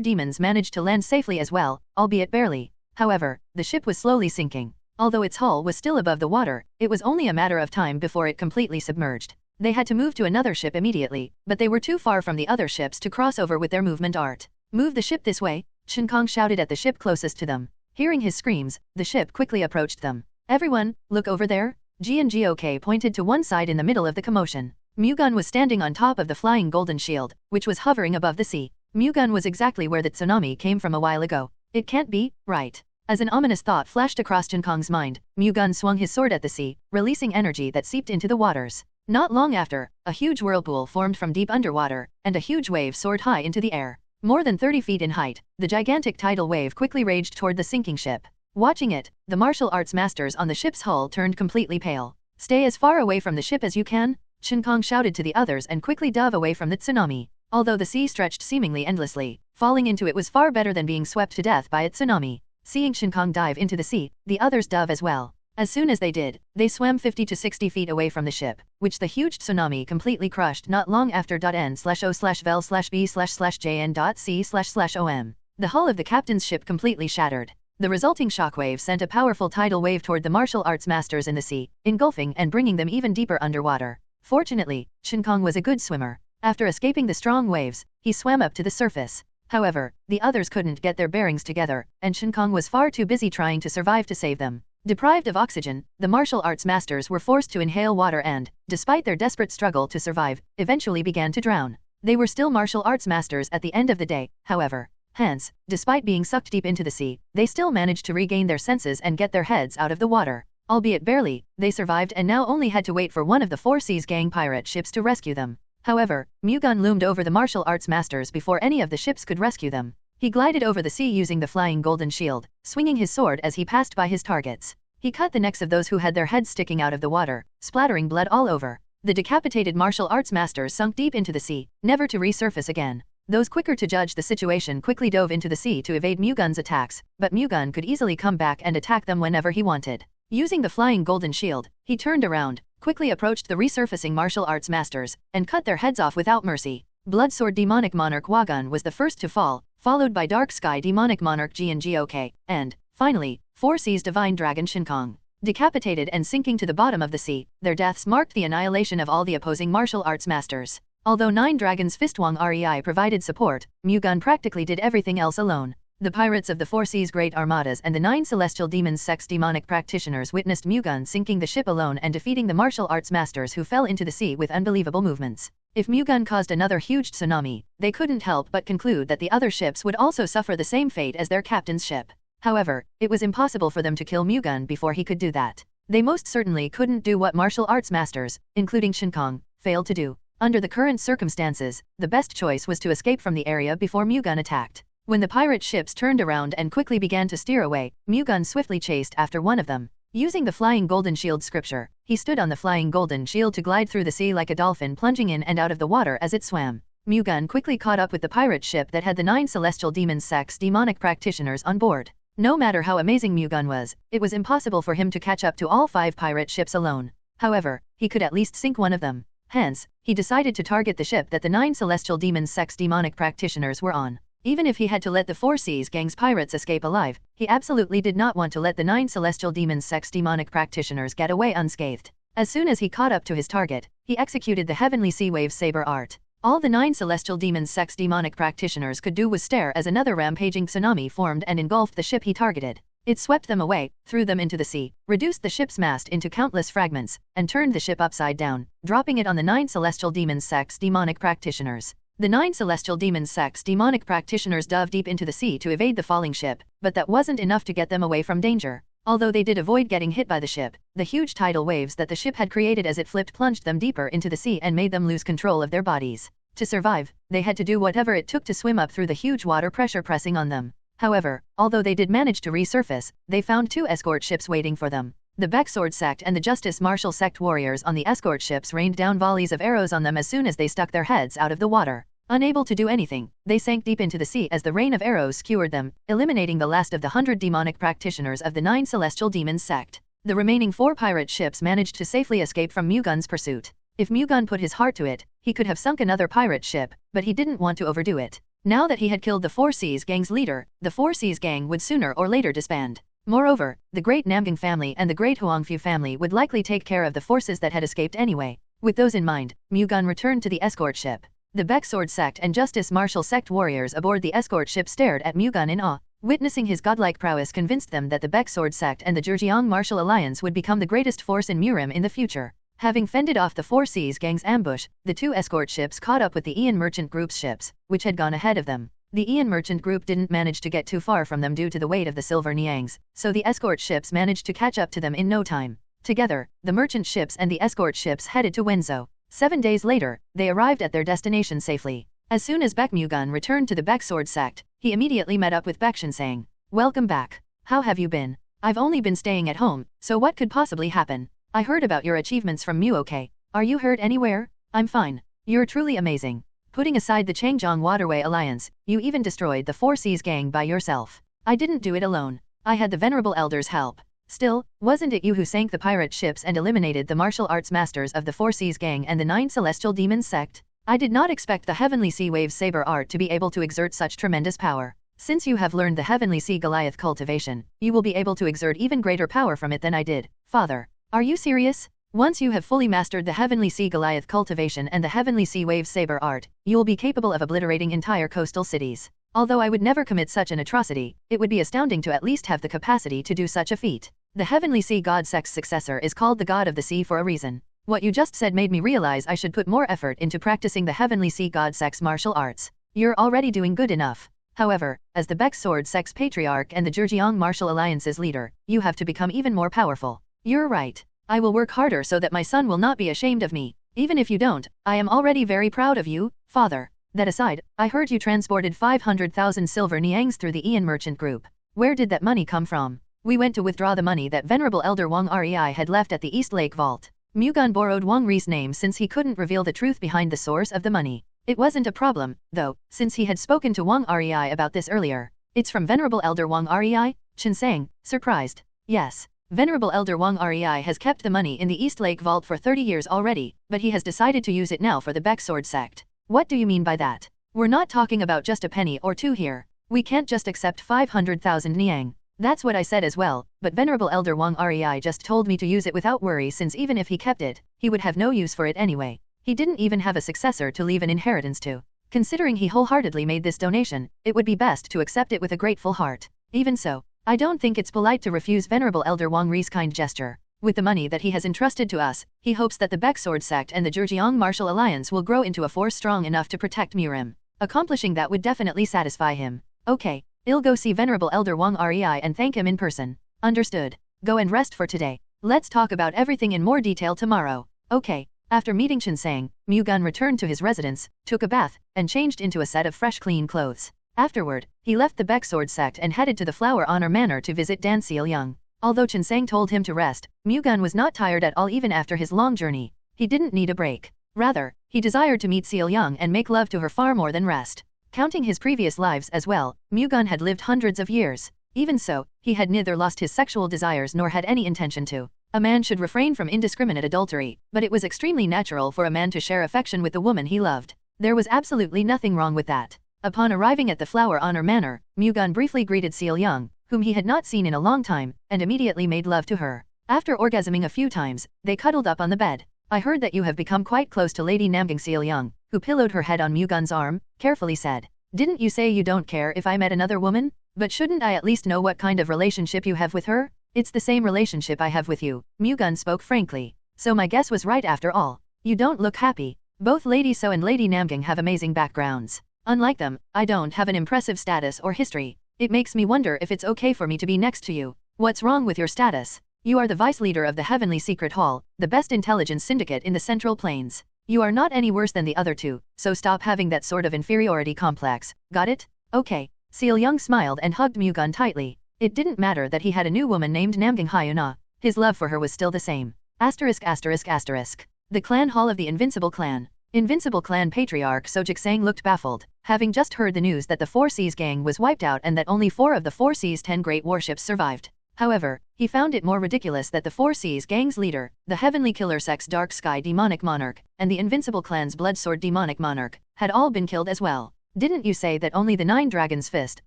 S2: demons managed to land safely as well, albeit barely. However, the ship was slowly sinking. Although its hull was still above the water, it was only a matter of time before it completely submerged. They had to move to another ship immediately, but they were too far from the other ships to cross over with their movement art. "Move the ship this way," Shin Kong shouted at the ship closest to them. Hearing his screams, the ship quickly approached them. "Everyone, look over there." Gok pointed to one side in the middle of the commotion. Mu-Gun was standing on top of the flying golden shield, which was hovering above the sea. Mu-Gun was exactly where the tsunami came from a while ago. It can't be, right? As an ominous thought flashed across Shin Kong's mind, Mu-Gun swung his sword at the sea, releasing energy that seeped into the waters. Not long after, a huge whirlpool formed from deep underwater, and a huge wave soared high into the air. More than 30 feet in height, the gigantic tidal wave quickly raged toward the sinking ship. Watching it, the martial arts masters on the ship's hull turned completely pale. "Stay as far away from the ship as you can," Shin Kong shouted to the others and quickly dove away from the tsunami. Although the sea stretched seemingly endlessly, falling into it was far better than being swept to death by a tsunami. Seeing Shin Kong dive into the sea, the others dove as well. As soon as they did, they swam 50 to 60 feet away from the ship, which the huge tsunami completely crushed not long after. N/O/vel/B/Jn.C//OM. The hull of the captain's ship completely shattered. The resulting shockwave sent a powerful tidal wave toward the martial arts masters in the sea, engulfing and bringing them even deeper underwater. Fortunately, Shin Kong was a good swimmer. After escaping the strong waves, he swam up to the surface. However, the others couldn't get their bearings together, and Shin Kong was far too busy trying to survive to save them. Deprived of oxygen, the martial arts masters were forced to inhale water and, despite their desperate struggle to survive, eventually began to drown. They were still martial arts masters at the end of the day, however. Hence, despite being sucked deep into the sea, they still managed to regain their senses and get their heads out of the water. Albeit barely, they survived and now only had to wait for one of the Four Seas gang pirate ships to rescue them. However, Mu-Gun loomed over the martial arts masters before any of the ships could rescue them. He glided over the sea using the flying golden shield, swinging his sword as he passed by his targets. He cut the necks of those who had their heads sticking out of the water, splattering blood all over. The decapitated martial arts masters sunk deep into the sea, never to resurface again. Those quicker to judge the situation quickly dove into the sea to evade Mu-Gun's attacks, but Mu-Gun could easily come back and attack them whenever he wanted. Using the flying golden shield, he turned around, quickly approached the resurfacing martial arts masters, and cut their heads off without mercy. Bloodsword Demonic Monarch Wa-Gun was the first to fall, followed by Dark Sky Demonic Monarch Gok, and, finally, Four Seas Divine Dragon Shin Kong. Decapitated and sinking to the bottom of the sea, their deaths marked the annihilation of all the opposing martial arts masters. Although Nine Dragons Fistwang Rei provided support, Mu-Gun practically did everything else alone. The pirates of the Four Seas Great Armadas and the 9 celestial demons sex demonic practitioners witnessed Mu-Gun sinking the ship alone and defeating the martial arts masters who fell into the sea with unbelievable movements. If Mu-Gun caused another huge tsunami, they couldn't help but conclude that the other ships would also suffer the same fate as their captain's ship. However, it was impossible for them to kill Mu-Gun before he could do that. They most certainly couldn't do what martial arts masters, including Shin Kong, failed to do. Under the current circumstances, the best choice was to escape from the area before Mu-Gun attacked. When the pirate ships turned around and quickly began to steer away, Mu-Gun swiftly chased after one of them. Using the flying golden shield scripture, he stood on the flying golden shield to glide through the sea like a dolphin plunging in and out of the water as it swam. Mu-Gun quickly caught up with the pirate ship that had the 9 celestial demons sex demonic practitioners on board. No matter how amazing Mu-Gun was, it was impossible for him to catch up to all 5 pirate ships alone. However, he could at least sink one of them. Hence, he decided to target the ship that the 9 celestial demons sex demonic practitioners were on. Even if he had to let the Four Seas gang's pirates escape alive, he absolutely did not want to let the 9 celestial demons sex demonic practitioners get away unscathed. As soon as he caught up to his target, he executed the heavenly sea wave saber art. All the 9 celestial demons sex demonic practitioners could do was stare as another rampaging tsunami formed and engulfed the ship he targeted. It swept them away, threw them into the sea, reduced the ship's mast into countless fragments, and turned the ship upside down, dropping it on the 9 celestial demons sex demonic practitioners. The 9 celestial demons sex demonic practitioners dove deep into the sea to evade the falling ship, but that wasn't enough to get them away from danger. Although they did avoid getting hit by the ship, the huge tidal waves that the ship had created as it flipped plunged them deeper into the sea and made them lose control of their bodies. To survive, they had to do whatever it took to swim up through the huge water pressure pressing on them. However, although they did manage to resurface, they found 2 escort ships waiting for them. The Baek Sword sect and the Justice Martial sect warriors on the escort ships rained down volleys of arrows on them as soon as they stuck their heads out of the water. Unable to do anything, they sank deep into the sea as the rain of arrows skewered them, eliminating the last of the 100 demonic practitioners of the 9 celestial demons sect. The remaining 4 pirate ships managed to safely escape from Mu-Gun's pursuit. If Mu-Gun put his heart to it, he could have sunk another pirate ship, but he didn't want to overdo it. Now that he had killed the Four Seas Gang's leader, the Four Seas Gang would sooner or later disband. Moreover, the Great Namgang family and the Great Huangfu family would likely take care of the forces that had escaped anyway. With those in mind, Mu-Gun returned to the escort ship. The Baek Sword sect and Justice Martial sect warriors aboard the escort ship stared at Mu-Gun in awe. Witnessing his godlike prowess convinced them that the Baek Sword sect and the Zhejiang Martial Alliance would become the greatest force in Murim in the future. Having fended off the Four Seas Gang's ambush, the 2 escort ships caught up with the Ian Merchant Group's ships, which had gone ahead of them. The Ian Merchant Group didn't manage to get too far from them due to the weight of the silver niangs, so the escort ships managed to catch up to them in no time. Together, the merchant ships and the escort ships headed to Wenzhou. 7 days later, they arrived at their destination safely. As soon as Baek Mu-Gun returned to the Baek Sword sect, he immediately met up with Baek Shinsang. Welcome back. How have you been? I've only been staying at home, so what could possibly happen? I heard about your achievements from Mu-OK. Are you hurt anywhere? I'm fine. You're truly amazing. Putting aside the Changjiang Waterway Alliance, you even destroyed the Four Seas Gang by yourself. I didn't do it alone. I had the Venerable Elder's help. Still, wasn't it you who sank the pirate ships and eliminated the martial arts masters of the Four Seas Gang and the 9 celestial demons sect? I did not expect the Heavenly Sea Wave's saber art to be able to exert such tremendous power. Since you have learned the Heavenly Sea Goliath cultivation, you will be able to exert even greater power from it than I did, Father. Are you serious? Once you have fully mastered the Heavenly Sea Goliath cultivation and the Heavenly Sea Wave's saber art, you will be capable of obliterating entire coastal cities. Although I would never commit such an atrocity, it would be astounding to at least have the capacity to do such a feat. The Heavenly Sea God sect's successor is called the God of the Sea for a reason. What you just said made me realize I should put more effort into practicing the Heavenly Sea God sect's martial arts. You're already doing good enough. However, as the Baek Sword sect's patriarch and the Zhejiang Martial Alliance's leader, you have to become even more powerful. You're right. I will work harder so that my son will not be ashamed of me. Even if you don't, I am already very proud of you, Father. That aside, I heard you transported 500,000 silver niangs through the Ian Merchant Group. Where did that money come from? We went to withdraw the money that Venerable Elder Wang Rei had left at the East Lake Vault. Mu-Gun borrowed Wang Rei's name since he couldn't reveal the truth behind the source of the money. It wasn't a problem, though, since he had spoken to Wang Rei about this earlier. It's from Venerable Elder Wang Rei? Chen sang, surprised. Yes. Venerable Elder Wang Rei has kept the money in the East Lake Vault for 30 years already, but he has decided to use it now for the Baek Sword sect. What do you mean by that? We're not talking about just a penny or two here. We can't just accept 500,000 niang. That's what I said as well, but Venerable Elder Wang Rei just told me to use it without worry since even if he kept it, he would have no use for it anyway. He didn't even have a successor to leave an inheritance to. Considering he wholeheartedly made this donation, it would be best to accept it with a grateful heart. Even so, I don't think it's polite to refuse Venerable Elder Wang Rei's kind gesture. With the money that he has entrusted to us, he hopes that the Baek Sword sect and the Zhejiang Martial Alliance will grow into a force strong enough to protect Murim. Accomplishing that would definitely satisfy him. Okay, I'll go see Venerable Elder Wang Rei and thank him in person. Understood. Go and rest for today. Let's talk about everything in more detail tomorrow. Okay. After meeting Chen Sang, Mu-Gun returned to his residence, took a bath, and changed into a set of fresh clean clothes. Afterward, he left the Baek Sword sect and headed to the Flower Honor Manor to visit Dan Seal-young. Although Chen Sang told him to rest, Mu-Gun was not tired at all even after his long journey. He didn't need a break. Rather, he desired to meet Seal-young and make love to her far more than rest. Counting his previous lives as well, Mu-Gun had lived hundreds of years. Even so, he had neither lost his sexual desires nor had any intention to. A man should refrain from indiscriminate adultery, but it was extremely natural for a man to share affection with the woman he loved. There was absolutely nothing wrong with that. Upon arriving at the Flower Honor Manor, Mu-Gun briefly greeted Seal-young, whom he had not seen in a long time, and immediately made love to her. After orgasming a few times, they cuddled up on the bed. I heard that you have become quite close to Lady Namgang. Seal-young, who pillowed her head on Mu-Gun's arm, carefully said. Didn't you say you don't care if I met another woman? But shouldn't I at least know what kind of relationship you have with her? It's the same relationship I have with you, Mu-Gun spoke frankly. So my guess was right after all. You don't look happy. Both Lady So and Lady Namgang have amazing backgrounds. Unlike them, I don't have an impressive status or history. It makes me wonder if it's okay for me to be next to you. What's wrong with your status? You are the vice leader of the Heavenly Secret Hall, the best intelligence syndicate in the Central Plains. You are not any worse than the other two, so stop having that sort of inferiority complex, got it? Okay. Seal Young smiled and hugged Mu-Gun tightly. It didn't matter that he had a new woman named Namgang Hyuna. His love for her was still the same. *****. The clan hall of the Invincible Clan. Invincible Clan Patriarch Sojik Sang looked baffled, having just heard the news that the Four Seas gang was wiped out and that only 4 of the Four Seas' 10 great warships survived. However, he found it more ridiculous that the Four Seas gang's leader, the Heavenly Killer Sex Dark Sky Demonic Monarch, and the Invincible Clan's Bloodsword Demonic Monarch, had all been killed as well. Didn't you say that only the 9 Dragons Fist,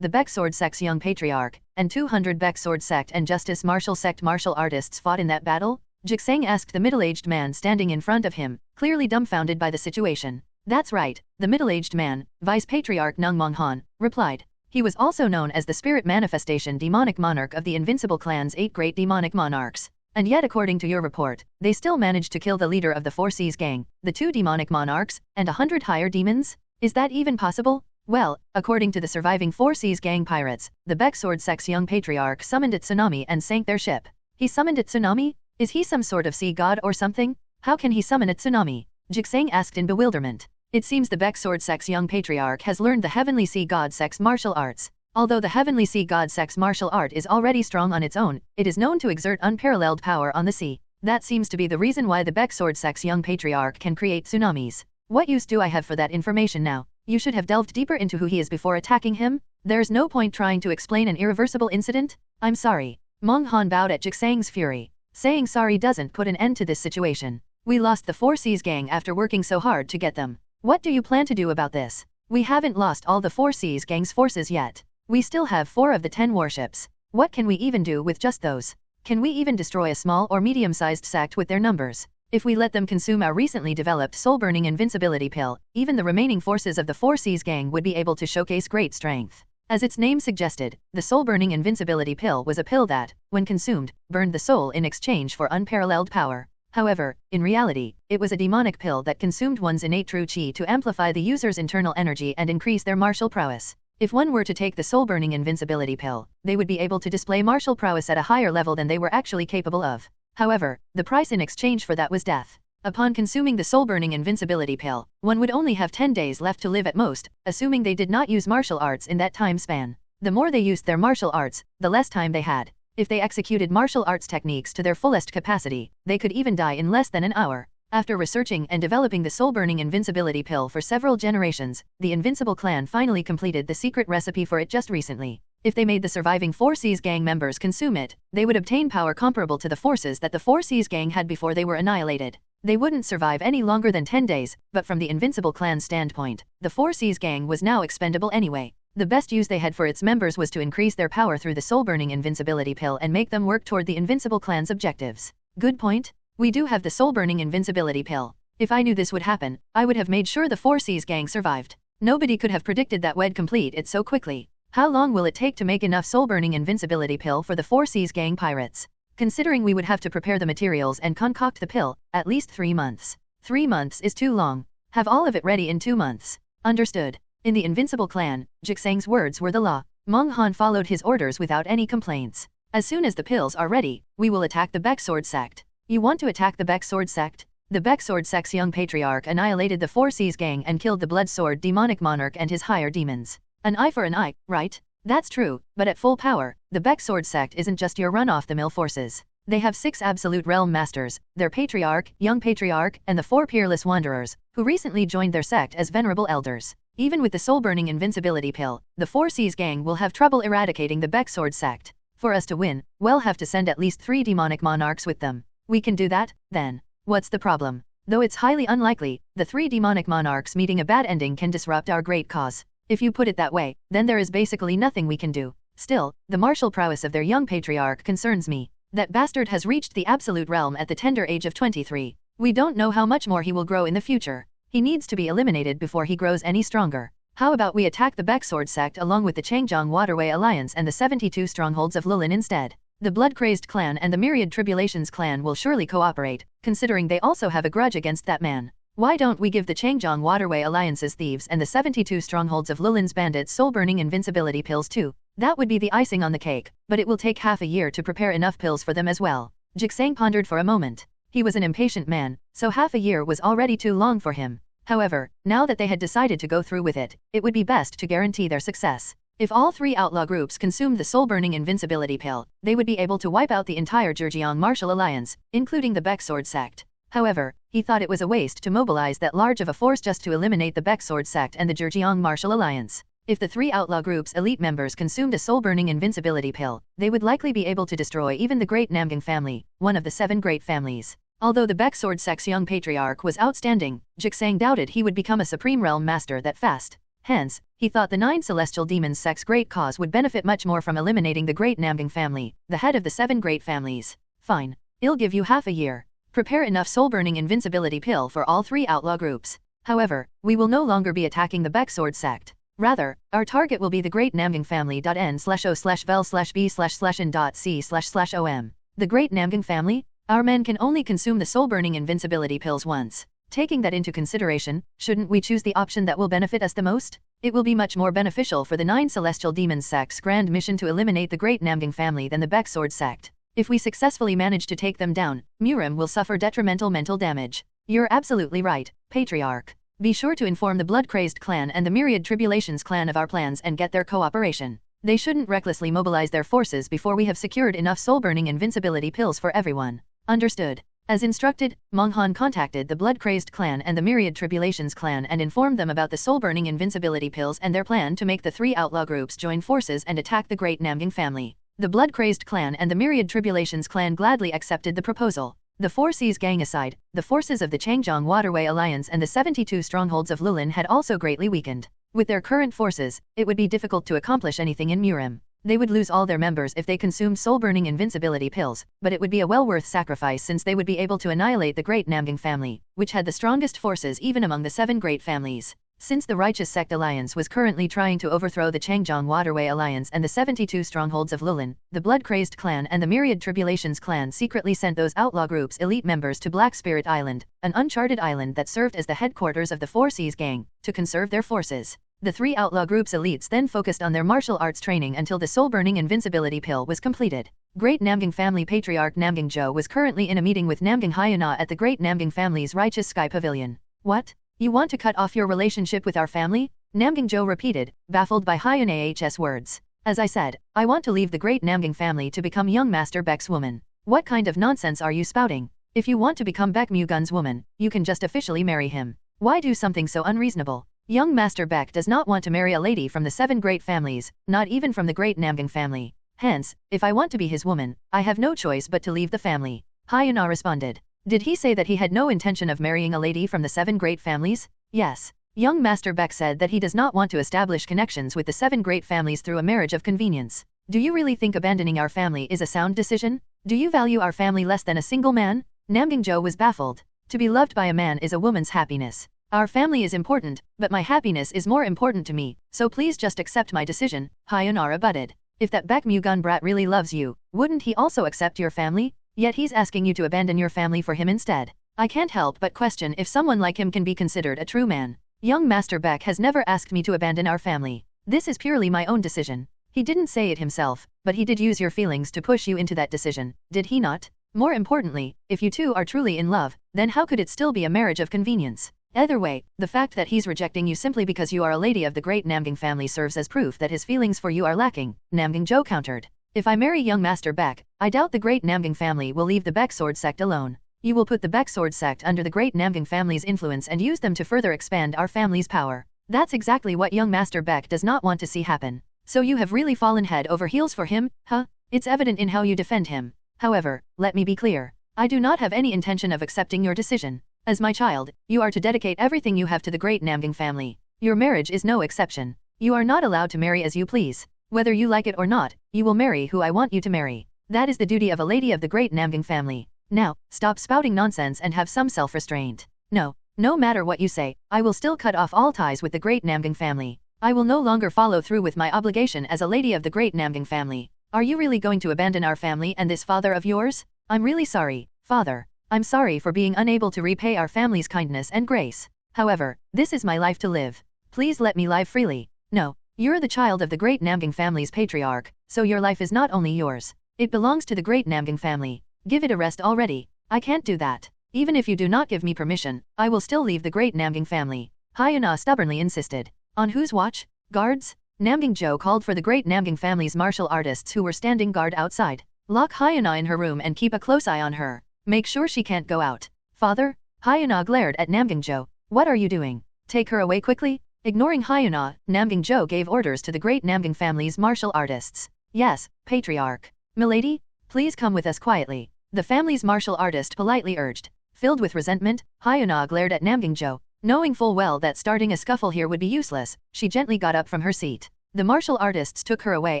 S2: the Baek Sword Sect's Young Patriarch, and 200 Baek Sword Sect and Justice Martial Sect martial artists fought in that battle? Jiksang asked the middle-aged man standing in front of him, clearly dumbfounded by the situation. That's right, the middle-aged man, Vice Patriarch Nung Monghan, replied. He was also known as the Spirit Manifestation Demonic Monarch of the Invincible Clan's 8 Great Demonic Monarchs. And yet according to your report, they still managed to kill the leader of the Four Seas gang, the 2 Demonic Monarchs, and 100 higher demons? Is that even possible? Well, according to the surviving Four Seas gang pirates, the Baek Sword Sect's Young Patriarch summoned a tsunami and sank their ship. He summoned a tsunami? Is he some sort of sea god or something? How can he summon a tsunami? Jiksang asked in bewilderment. It seems the Baek Sword Sect's Young Patriarch has learned the Heavenly Sea God Sect's martial arts. Although the Heavenly Sea God Sect's martial art is already strong on its own, it is known to exert unparalleled power on the sea. That seems to be the reason why the Baek Sword Sect's Young Patriarch can create tsunamis. What use do I have for that information now? You should have delved deeper into who he is before attacking him. There's no point trying to explain an irreversible incident. I'm sorry. Monghan bowed at Jiksang's fury. Saying sorry doesn't put an end to this situation. We lost the Four Seas gang after working so hard to get them. What do you plan to do about this? We haven't lost all the Four Seas gang's forces yet. We still have 4 of the 10 warships. What can we even do with just those? Can we even destroy a small or medium-sized sect with their numbers? If we let them consume our recently developed soul-burning invincibility pill, even the remaining forces of the Four Seas gang would be able to showcase great strength. As its name suggested, the soul-burning invincibility pill was a pill that, when consumed, burned the soul in exchange for unparalleled power. However, in reality, it was a demonic pill that consumed one's innate true chi to amplify the user's internal energy and increase their martial prowess. If one were to take the soul-burning invincibility pill, they would be able to display martial prowess at a higher level than they were actually capable of. However, the price in exchange for that was death. Upon consuming the soul-burning invincibility pill, one would only have 10 days left to live at most, assuming they did not use martial arts in that time span. The more they used their martial arts, the less time they had. If they executed martial arts techniques to their fullest capacity, they could even die in less than an hour. After researching and developing the soul-burning invincibility pill for several generations, the Invincible Clan finally completed the secret recipe for it just recently. If they made the surviving Four Seas gang members consume it, they would obtain power comparable to the forces that the Four Seas gang had before they were annihilated. They wouldn't survive any longer than 10 days, but from the Invincible Clan's standpoint, the Four Seas gang was now expendable anyway. The best use they had for its members was to increase their power through the soul-burning invincibility pill and make them work toward the Invincible Clan's objectives. Good point. We do have the soul-burning invincibility pill. If I knew this would happen, I would have made sure the Four Seas gang survived. Nobody could have predicted that we'd complete it so quickly. How long will it take to make enough soul-burning invincibility pill for the Four Seas gang pirates? Considering we would have to prepare the materials and concoct the pill, at least 3 months. 3 months is too long. Have all of it ready in 2 months. Understood. In the Invincible Clan, Jiksang's words were the law. Monghan followed his orders without any complaints. As soon as the pills are ready, we will attack the Baek Sword Sect. You want to attack the Baek Sword Sect? The Baek Sword Sect's Young Patriarch annihilated the Four Seas gang and killed the Bloodsword Demonic Monarch and his higher demons. An eye for an eye, right? That's true, but at full power, the Baek Sword Sect isn't just your run-off-the-mill forces. They have 6 absolute realm masters, their Patriarch, Young Patriarch, and the 4 peerless wanderers, who recently joined their sect as venerable elders. Even with the soul-burning invincibility pill, the Four Seas gang will have trouble eradicating the Baek Sword Sect. For us to win, we'll have to send at least 3 demonic monarchs with them. We can do that, then. What's the problem? Though it's highly unlikely, the 3 demonic monarchs meeting a bad ending can disrupt our great cause. If you put it that way, then there is basically nothing we can do. Still, the martial prowess of their young patriarch concerns me. That bastard has reached the absolute realm at the tender age of 23. We don't know how much more he will grow in the future. He needs to be eliminated before he grows any stronger. How about we attack the Baek Sword Sect along with the Changjiang Waterway Alliance and the 72 strongholds of Lulin instead? The Blood-Crazed Clan and the Myriad Tribulations Clan will surely cooperate, considering they also have a grudge against that man. Why don't we give the Changjiang Waterway Alliance's thieves and the 72 strongholds of Lulin's bandits soul-burning invincibility pills too? That would be the icing on the cake, but it will take half a year to prepare enough pills for them as well. Jiksang pondered for a moment. He was an impatient man, so half a year was already too long for him. However, now that they had decided to go through with it, it would be best to guarantee their success. If all three outlaw groups consumed the soul-burning invincibility pill, they would be able to wipe out the entire Zhejiang martial alliance, including the Baek Sword sect. However, he thought it was a waste to mobilize that large of a force just to eliminate the Baek Sword sect and the Zhejiang martial alliance. If the three outlaw groups' elite members consumed a soul-burning invincibility pill, they would likely be able to destroy even the great Namgang family, one of the 7 great families. Although the Baek Sword sect's young patriarch was outstanding, Jixang doubted he would become a supreme realm master that fast. Hence, he thought the 9 celestial demons sect's great cause would benefit much more from eliminating the great Namgang family, the head of the 7 great families. Fine. I'll give you half a year. Prepare enough soul-burning invincibility pill for all 3 outlaw groups. However, we will no longer be attacking the Baek Sword sect. Rather, our target will be the great Namgang family. N/O/vel/B/in.C//OM. The great Namgang family? Our men can only consume the soul-burning invincibility pills once. Taking that into consideration, shouldn't we choose the option that will benefit us the most? It will be much more beneficial for the 9 celestial demons sect's grand mission to eliminate the great Namgang family than the Baek Sword sect. If we successfully manage to take them down, Murim will suffer detrimental mental damage. You're absolutely right, Patriarch. Be sure to inform the Blood-Crazed clan and the Myriad Tribulations clan of our plans and get their cooperation. They shouldn't recklessly mobilize their forces before we have secured enough soul-burning invincibility pills for everyone. Understood. As instructed, Monghan contacted the Blood-Crazed clan and the Myriad Tribulations clan and informed them about the soul-burning invincibility pills and their plan to make the 3 outlaw groups join forces and attack the great Namgang family. The Blood-Crazed clan and the Myriad Tribulations clan gladly accepted the proposal. The 4 Seas gang aside, the forces of the Changjiang Waterway Alliance and the 72 strongholds of Lulin had also greatly weakened. With their current forces, it would be difficult to accomplish anything in Murim. They would lose all their members if they consumed soul-burning invincibility pills, but it would be a well-worth sacrifice since they would be able to annihilate the great Namgang family, which had the strongest forces even among the 7 great families. Since the Righteous Sect Alliance was currently trying to overthrow the Changjiang Waterway Alliance and the 72 strongholds of Lulin, the Blood-Crazed clan and the Myriad Tribulations clan secretly sent those outlaw groups' elite members to Black Spirit Island, an uncharted island that served as the headquarters of the 4 Seas gang, to conserve their forces. The 3 outlaw groups' elites then focused on their martial arts training until the soul-burning invincibility pill was completed. Great Namgang family patriarch Namgang Jo was currently in a meeting with Namgang Hyena at the Great Namgang family's Righteous Sky Pavilion. What? You want to cut off your relationship with our family? Namgang Jo repeated, baffled by Hyena's words. As I said, I want to leave the great Namgang family to become young Master Baek's woman. What kind of nonsense are you spouting? If you want to become Baek Mu-Gun's woman, you can just officially marry him. Why do something so unreasonable? Young Master Baek does not want to marry a lady from the 7 great families, not even from the great Namgang family. Hence, if I want to be his woman, I have no choice but to leave the family. Hyena responded. Did he say that he had no intention of marrying a lady from the 7 great families? Yes. Young Master Baek said that he does not want to establish connections with the 7 great families through a marriage of convenience. Do you really think abandoning our family is a sound decision? Do you value our family less than a single man? Namgang Jo was baffled. To be loved by a man is a woman's happiness. Our family is important, but my happiness is more important to me, so please just accept my decision, Hyena rebutted. If that Baek Mu-Gun brat really loves you, wouldn't he also accept your family? Yet he's asking you to abandon your family for him instead. I can't help but question if someone like him can be considered a true man. Young Master Baek has never asked me to abandon our family. This is purely my own decision. He didn't say it himself, but he did use your feelings to push you into that decision, did he not? More importantly, if you two are truly in love, then how could it still be a marriage of convenience? Either way, the fact that he's rejecting you simply because you are a lady of the great Namgang family serves as proof that his feelings for you are lacking, Namgang Jo countered. If I marry young Master Baek, I doubt the great Namgang family will leave the Baek Sword sect alone. You will put the Baek Sword sect under the great Namgang family's influence and use them to further expand our family's power. That's exactly what young Master Baek does not want to see happen. So you have really fallen head over heels for him, huh? It's evident in how you defend him. However, let me be clear. I do not have any intention of accepting your decision. As my child, you are to dedicate everything you have to the great Namgang family. Your marriage is no exception. You are not allowed to marry as you please. Whether you like it or not, you will marry who I want you to marry. That is the duty of a lady of the great Namgang family. Now, stop spouting nonsense and have some self-restraint. No matter what you say, I will still cut off all ties with the great Namgang family. I will no longer follow through with my obligation as a lady of the great Namgang family. Are you really going to abandon our family and this father of yours? I'm really sorry, father. I'm sorry for being unable to repay our family's kindness and grace. However, this is my life to live. Please let me live freely. No, you're the child of the great Namgang family's patriarch, so your life is not only yours. It belongs to the great Namgang family. Give it a rest already. I can't do that. Even if you do not give me permission, I will still leave the great Namgang family. Hyuna stubbornly insisted. On whose watch? Guards? Namgang Jo called for the great Namgang family's martial artists who were standing guard outside. Lock Hyuna in her room and keep a close eye on her. Make sure she can't go out. Father? Hyuna glared at Namgang Jo. What are you doing? Take her away quickly? Ignoring Hyuna, Namgang Jo gave orders to the great Namgang family's martial artists. Yes, patriarch. Milady, please come with us quietly. The family's martial artist politely urged. Filled with resentment, Hyuna glared at Namgang Jo. Knowing full well that starting a scuffle here would be useless, she gently got up from her seat. The martial artists took her away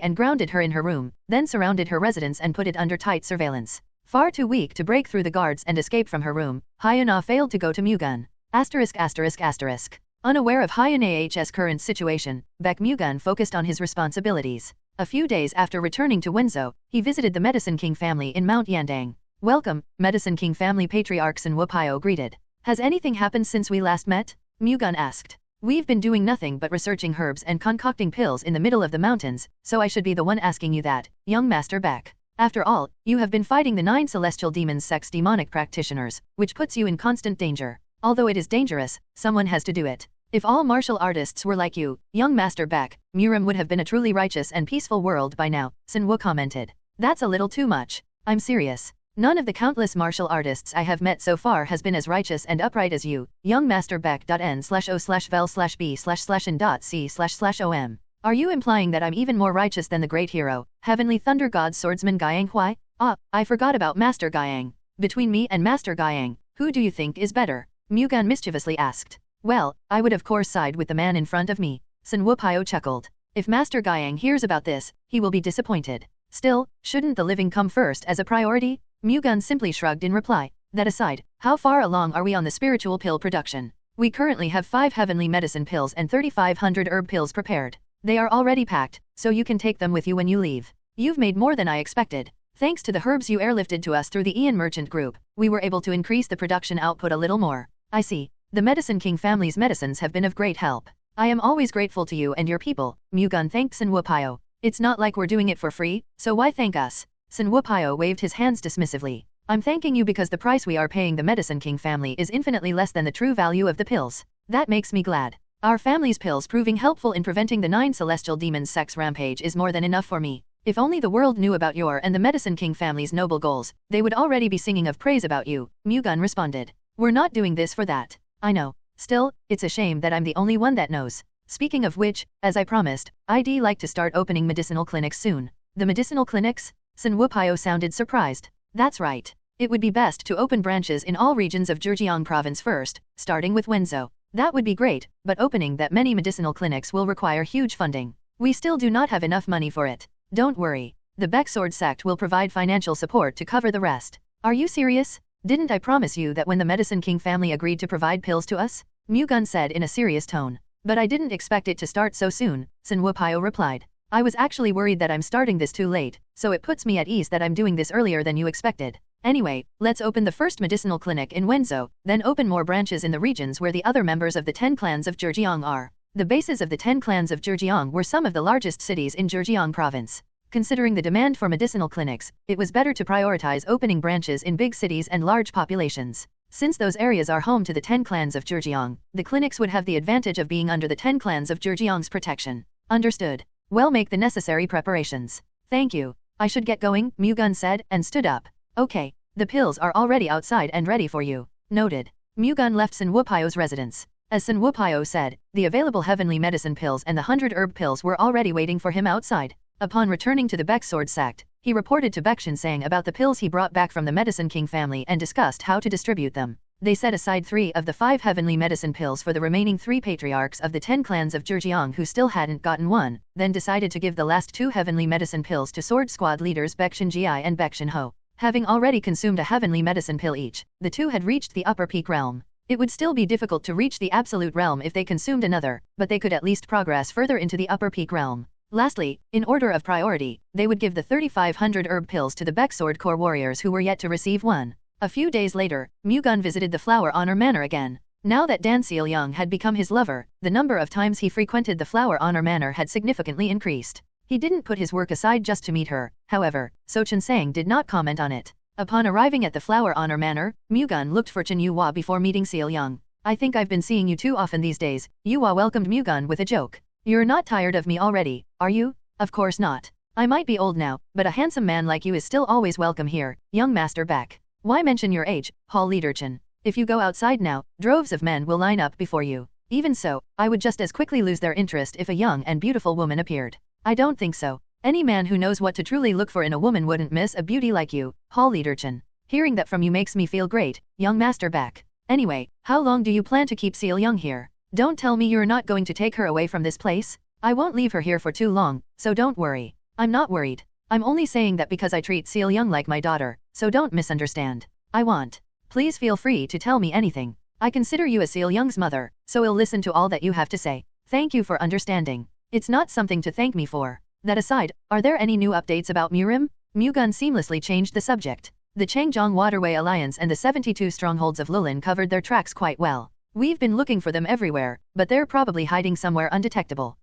S2: and grounded her in her room, then surrounded her residence and put it under tight surveillance. Far too weak to break through the guards and escape from her room, Hyuna failed to go to Mu-Gun. Unaware of Hyuna's current situation, Baek Mu-Gun focused on his responsibilities. A few days after returning to Wenzhou, he visited the Medicine King family in Mount Yandang. Welcome, Medicine King family patriarchs and Wupio greeted. Has anything happened since we last met? Mu-Gun asked. We've been doing nothing but researching herbs and concocting pills in the middle of the mountains, so I should be the one asking you that, young Master Baek. After all, you have been fighting the 9 celestial demons sex demonic practitioners, which puts you in constant danger. Although it is dangerous, someone has to do it. If all martial artists were like you, young Master Baek, Murim would have been a truly righteous and peaceful world by now, Sun Wu commented. That's a little too much. I'm serious. None of the countless martial artists I have met so far has been as righteous and upright as you, young Master Baek.n/o/vel/b/n.c//om. Are you implying that I'm even more righteous than the great hero, Heavenly Thunder God Swordsman Guiyang Huai? Ah, I forgot about Master Guiyang. Between me and Master Guiyang, who do you think is better? Mu-Gun mischievously asked. Well, I would of course side with the man in front of me. Sun Wupio chuckled. If Master Guiyang hears about this, he will be disappointed. Still, shouldn't the living come first as a priority? Mu-Gun simply shrugged in reply. That aside, how far along are we on the spiritual pill production? We currently have 5 heavenly medicine pills and 3,500 herb pills prepared. They are already packed, so you can take them with you when you leave. You've made more than I expected. Thanks to the herbs you airlifted to us through the Ian Merchant Group, we were able to increase the production output a little more. I see. The Medicine King family's medicines have been of great help. I am always grateful to you and your people, Mu-Gun thanked Sun Wupio. It's not like we're doing it for free, so why thank us? Sun Wupio waved his hands dismissively. I'm thanking you because the price we are paying the Medicine King family is infinitely less than the true value of the pills. That makes me glad. Our family's pills proving helpful in preventing the 9 celestial demons' sex rampage is more than enough for me. If only the world knew about your and the Medicine King family's noble goals, they would already be singing of praise about you, Mu-Gun responded. We're not doing this for that. I know. Still, it's a shame that I'm the only one that knows. Speaking of which, as I promised, I'd like to start opening medicinal clinics soon. The medicinal clinics? Sun Wupio sounded surprised. That's right. It would be best to open branches in all regions of Zhejiang province first, starting with Wenzhou. That would be great, but opening that many medicinal clinics will require huge funding. We still do not have enough money for it. Don't worry. The Baek Sword sect will provide financial support to cover the rest. Are you serious? Didn't I promise you that when the Medicine King family agreed to provide pills to us? Mu-Gun said in a serious tone. But I didn't expect it to start so soon, Sun Wupio replied. I was actually worried that I'm starting this too late, so it puts me at ease that I'm doing this earlier than you expected. Anyway, let's open the first medicinal clinic in Wenzhou, then open more branches in the regions where the other members of the 10 clans of Zhejiang are. The bases of the 10 clans of Zhejiang were some of the largest cities in Zhejiang province. Considering the demand for medicinal clinics, it was better to prioritize opening branches in big cities and large populations. Since those areas are home to the 10 clans of Zhejiang, the clinics would have the advantage of being under the 10 clans of Zhejiang's protection. Understood. Well, make the necessary preparations. Thank you. I should get going, Mu-Gun said, and stood up. Okay. The pills are already outside and ready for you. Noted. Mu-Gun left Sun Wupio's residence. As Sun Wupio said, the available heavenly medicine pills and the 100 herb pills were already waiting for him outside. Upon returning to the Baek Sword sect, he reported to Baek Shinsang about the pills he brought back from the Medicine King family and discussed how to distribute them. They set aside 3 of the 5 heavenly medicine pills for the remaining 3 patriarchs of the 10 clans of Zhejiang who still hadn't gotten one, then decided to give the last 2 heavenly medicine pills to sword squad leaders Baek Shinjiai and Baek Shinho. Having already consumed a heavenly medicine pill each, the 2 had reached the upper peak realm. It would still be difficult to reach the absolute realm if they consumed another, but they could at least progress further into the upper peak realm. Lastly, in order of priority, they would give the 3,500 herb pills to the Baek Sword Corps warriors who were yet to receive one. A few days later, Mu-Gun visited the Flower Honor Manor again. Now that Dan Seil-young had become his lover, the number of times he frequented the Flower Honor Manor had significantly increased. He didn't put his work aside just to meet her, however, so Chen Sang did not comment on it. Upon arriving at the Flower Honor Manor, Mu-Gun looked for Chen Yuhua before meeting Seol-young. I think I've been seeing you too often these days. Yuhua welcomed Mu-Gun with a joke. You're not tired of me already, are you? Of course not. I might be old now, but a handsome man like you is still always welcome here, young Master Baek. Why mention your age, hall leader Chen? If you go outside now, droves of men will line up before you. Even so, I would just as quickly lose their interest if a young and beautiful woman appeared. I don't think so. Any man who knows what to truly look for in a woman wouldn't miss a beauty like you, hall leader Chen. Hearing that from you makes me feel great, young Master Baek. Anyway, how long do you plan to keep Seol-young here? Don't tell me you're not going to take her away from this place? I won't leave her here for too long, so don't worry. I'm not worried. I'm only saying that because I treat Seol-young like my daughter, so don't misunderstand. Please feel free to tell me anything. I consider you as Seol-young's mother, so I'll listen to all that you have to say. Thank you for understanding. It's not something to thank me for. That aside, are there any new updates about Murim? Mu-Gun seamlessly changed the subject. The Changjiang Waterway Alliance and the 72 strongholds of Lulin covered their tracks quite well. We've been looking for them everywhere, but they're probably hiding somewhere undetectable.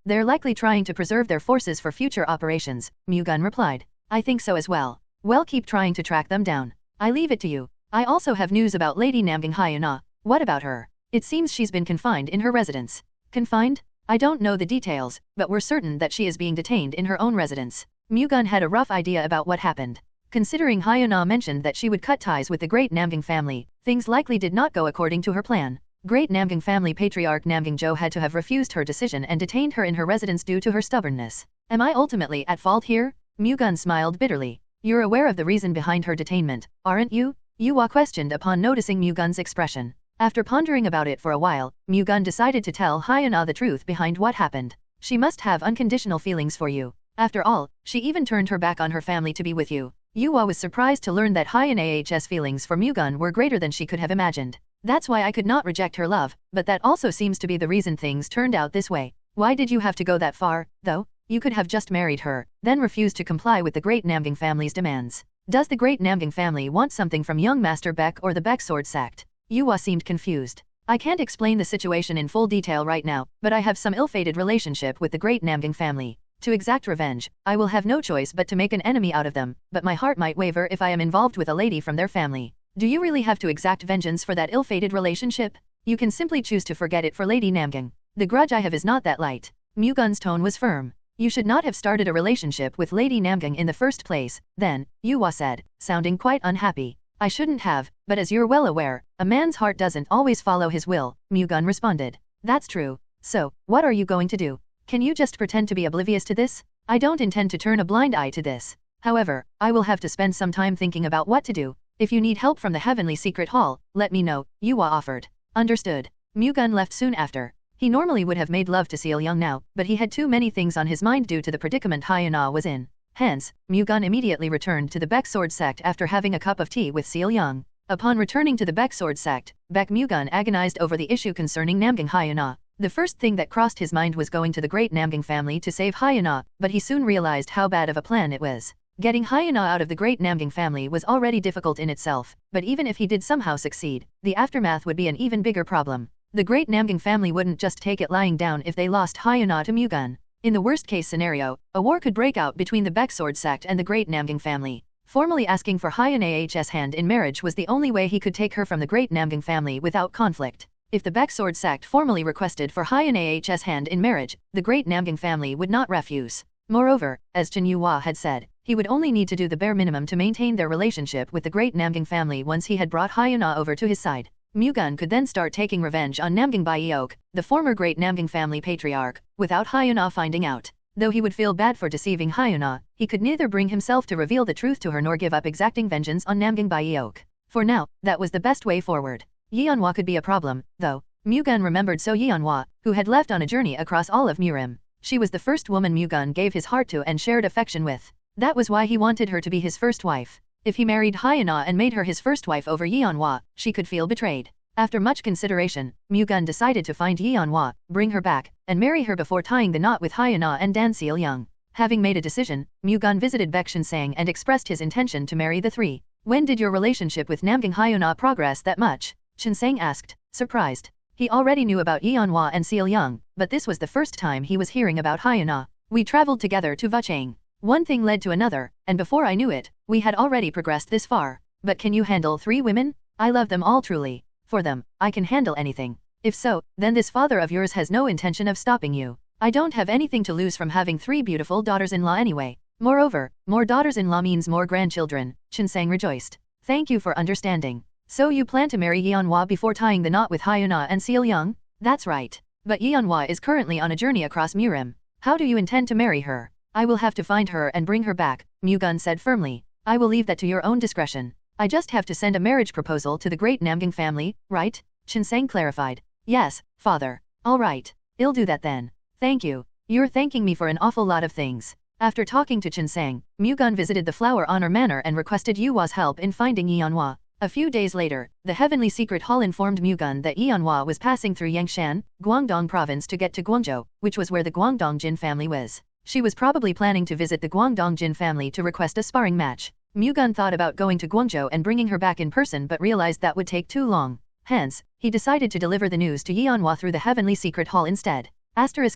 S2: They're likely trying to preserve their forces for future operations, Mu-Gun replied. I think so as well. Well, keep trying to track them down. I leave it to you. I also have news about Lady Namgang Hyuna. What about her? It seems she's been confined in her residence. Confined? I don't know the details, but we're certain that she is being detained in her own residence. Mu-Gun had a rough idea about what happened. Considering Hyuna mentioned that she would cut ties with the Great Namgang family, things likely did not go according to her plan. Great Namgang family patriarch Namgang Jo had to have refused her decision and detained her in her residence due to her stubbornness. Am I ultimately at fault here? Mu-Gun smiled bitterly. You're aware of the reason behind her detainment, aren't you? Yuhua questioned upon noticing Mu-Gun's expression. After pondering about it for a while, Mu-Gun decided to tell Hyuna the truth behind what happened. She must have unconditional feelings for you. After all, she even turned her back on her family to be with you. Yuhua was surprised to learn that Hyuna's feelings for Mu-Gun were greater than she could have imagined. That's why I could not reject her love, but that also seems to be the reason things turned out this way. Why did you have to go that far, though? You could have just married her, then refused to comply with the Great Namgang family's demands. Does the Great Namgang family want something from young Master Baek or the Baek sword sect? Yuhua seemed confused. I can't explain the situation in full detail right now, but I have some ill-fated relationship with the Great Namgang family. To exact revenge, I will have no choice but to make an enemy out of them, but my heart might waver if I am involved with a lady from their family. Do you really have to exact vengeance for that ill-fated relationship? You can simply choose to forget it for Lady Namgang. The grudge I have is not that light. Mu-Gun's tone was firm. You should not have started a relationship with Lady Namgang in the first place, then, Yuhua said, sounding quite unhappy. I shouldn't have, but as you're well aware, a man's heart doesn't always follow his will, Mu-Gun responded. That's true. So, what are you going to do? Can you just pretend to be oblivious to this? I don't intend to turn a blind eye to this. However, I will have to spend some time thinking about what to do. If you need help from the Heavenly Secret Hall, let me know, Yuhua offered. Understood. Mu-Gun left soon after. He normally would have made love to Seol-young now, but he had too many things on his mind due to the predicament Hyuna was in. Hence, Mu-Gun immediately returned to the Baek sword sect after having a cup of tea with Seol-young. Upon returning to the Baek sword sect, Baek Mu-Gun agonized over the issue concerning Namgang Hyuna. The first thing that crossed his mind was going to the Great Namgang family to save Hyuna, but he soon realized how bad of a plan it was. Getting Hyuna out of the Great Namgang family was already difficult in itself, but even if he did somehow succeed, the aftermath would be an even bigger problem. The Great Namgang family wouldn't just take it lying down if they lost Hyuna to Mu-Gun. In the worst-case scenario, a war could break out between the Baek sword sect and the Great Namgang family. Formally asking for Hyuna's hand in marriage was the only way he could take her from the Great Namgang family without conflict. If the Baek sword sect formally requested for Hyuna's hand in marriage, the Great Namgang family would not refuse. Moreover, as Chen Yuhua had said, he would only need to do the bare minimum to maintain their relationship with the Great Namgang family once he had brought Hyuna over to his side. Mu-Gun could then start taking revenge on Namgang Baek, the former Great Namgang family patriarch, without Hyuna finding out. Though he would feel bad for deceiving Hyuna, he could neither bring himself to reveal the truth to her nor give up exacting vengeance on Namgang Baek. For now, that was the best way forward. Yeonhwa could be a problem, though. Mu-Gun remembered So Yeonhwa, who had left on a journey across all of Murim. She was the first woman Mu-Gun gave his heart to and shared affection with. That was why he wanted her to be his first wife. If he married Hyuna and made her his first wife over Yeonhwa, she could feel betrayed. After much consideration, Mu-Gun decided to find Yeonhwa, bring her back, and marry her before tying the knot with Hyuna and Dan Seol-young. Having made a decision, Mu-Gun visited Baek Shinsang and expressed his intention to marry the three. When did your relationship with Namgang Hyuna progress that much? Shinsang asked, surprised. He already knew about Yeonhwa and Seol-young, but this was the first time he was hearing about Hyuna. We traveled together to Vuchang. One thing led to another, and before I knew it, We had already progressed this far. But can you handle 3 women? I love them all truly. For them, I can handle anything. If so, then this father of yours has no intention of stopping you. I don't have anything to lose from having 3 beautiful daughters-in-law anyway. Moreover, more daughters-in-law means more grandchildren. Chinsang rejoiced. Thank you for understanding. So you plan to marry Yeonhwa before tying the knot with Hyuna and Seolyung? That's right. But Yeonhwa is currently on a journey across Murim. How do you intend to marry her? I will have to find her and bring her back, Mu-Gun said firmly. I will leave that to your own discretion. I just have to send a marriage proposal to the great Namgang family, right? Chinsang clarified. Yes, father. All right. I'll do that then. Thank you. You're thanking me for an awful lot of things. After talking to Chinsang, Mu-Gun visited the Flower Honor Manor and requested Yuhwa's help in finding Yeonhwa. A few days later, the Heavenly Secret Hall informed Mu-Gun that Yeonhwa was passing through Yangshan, Guangdong province to get to Guangzhou, which was where the Guangdong Jin family was. She was probably planning to visit the Guangdong Jin family to request a sparring match. Mu-Gun thought about going to Guangzhou and bringing her back in person but realized that would take too long. Hence, he decided to deliver the news to Yeonhwa through the Heavenly Secret Hall instead. After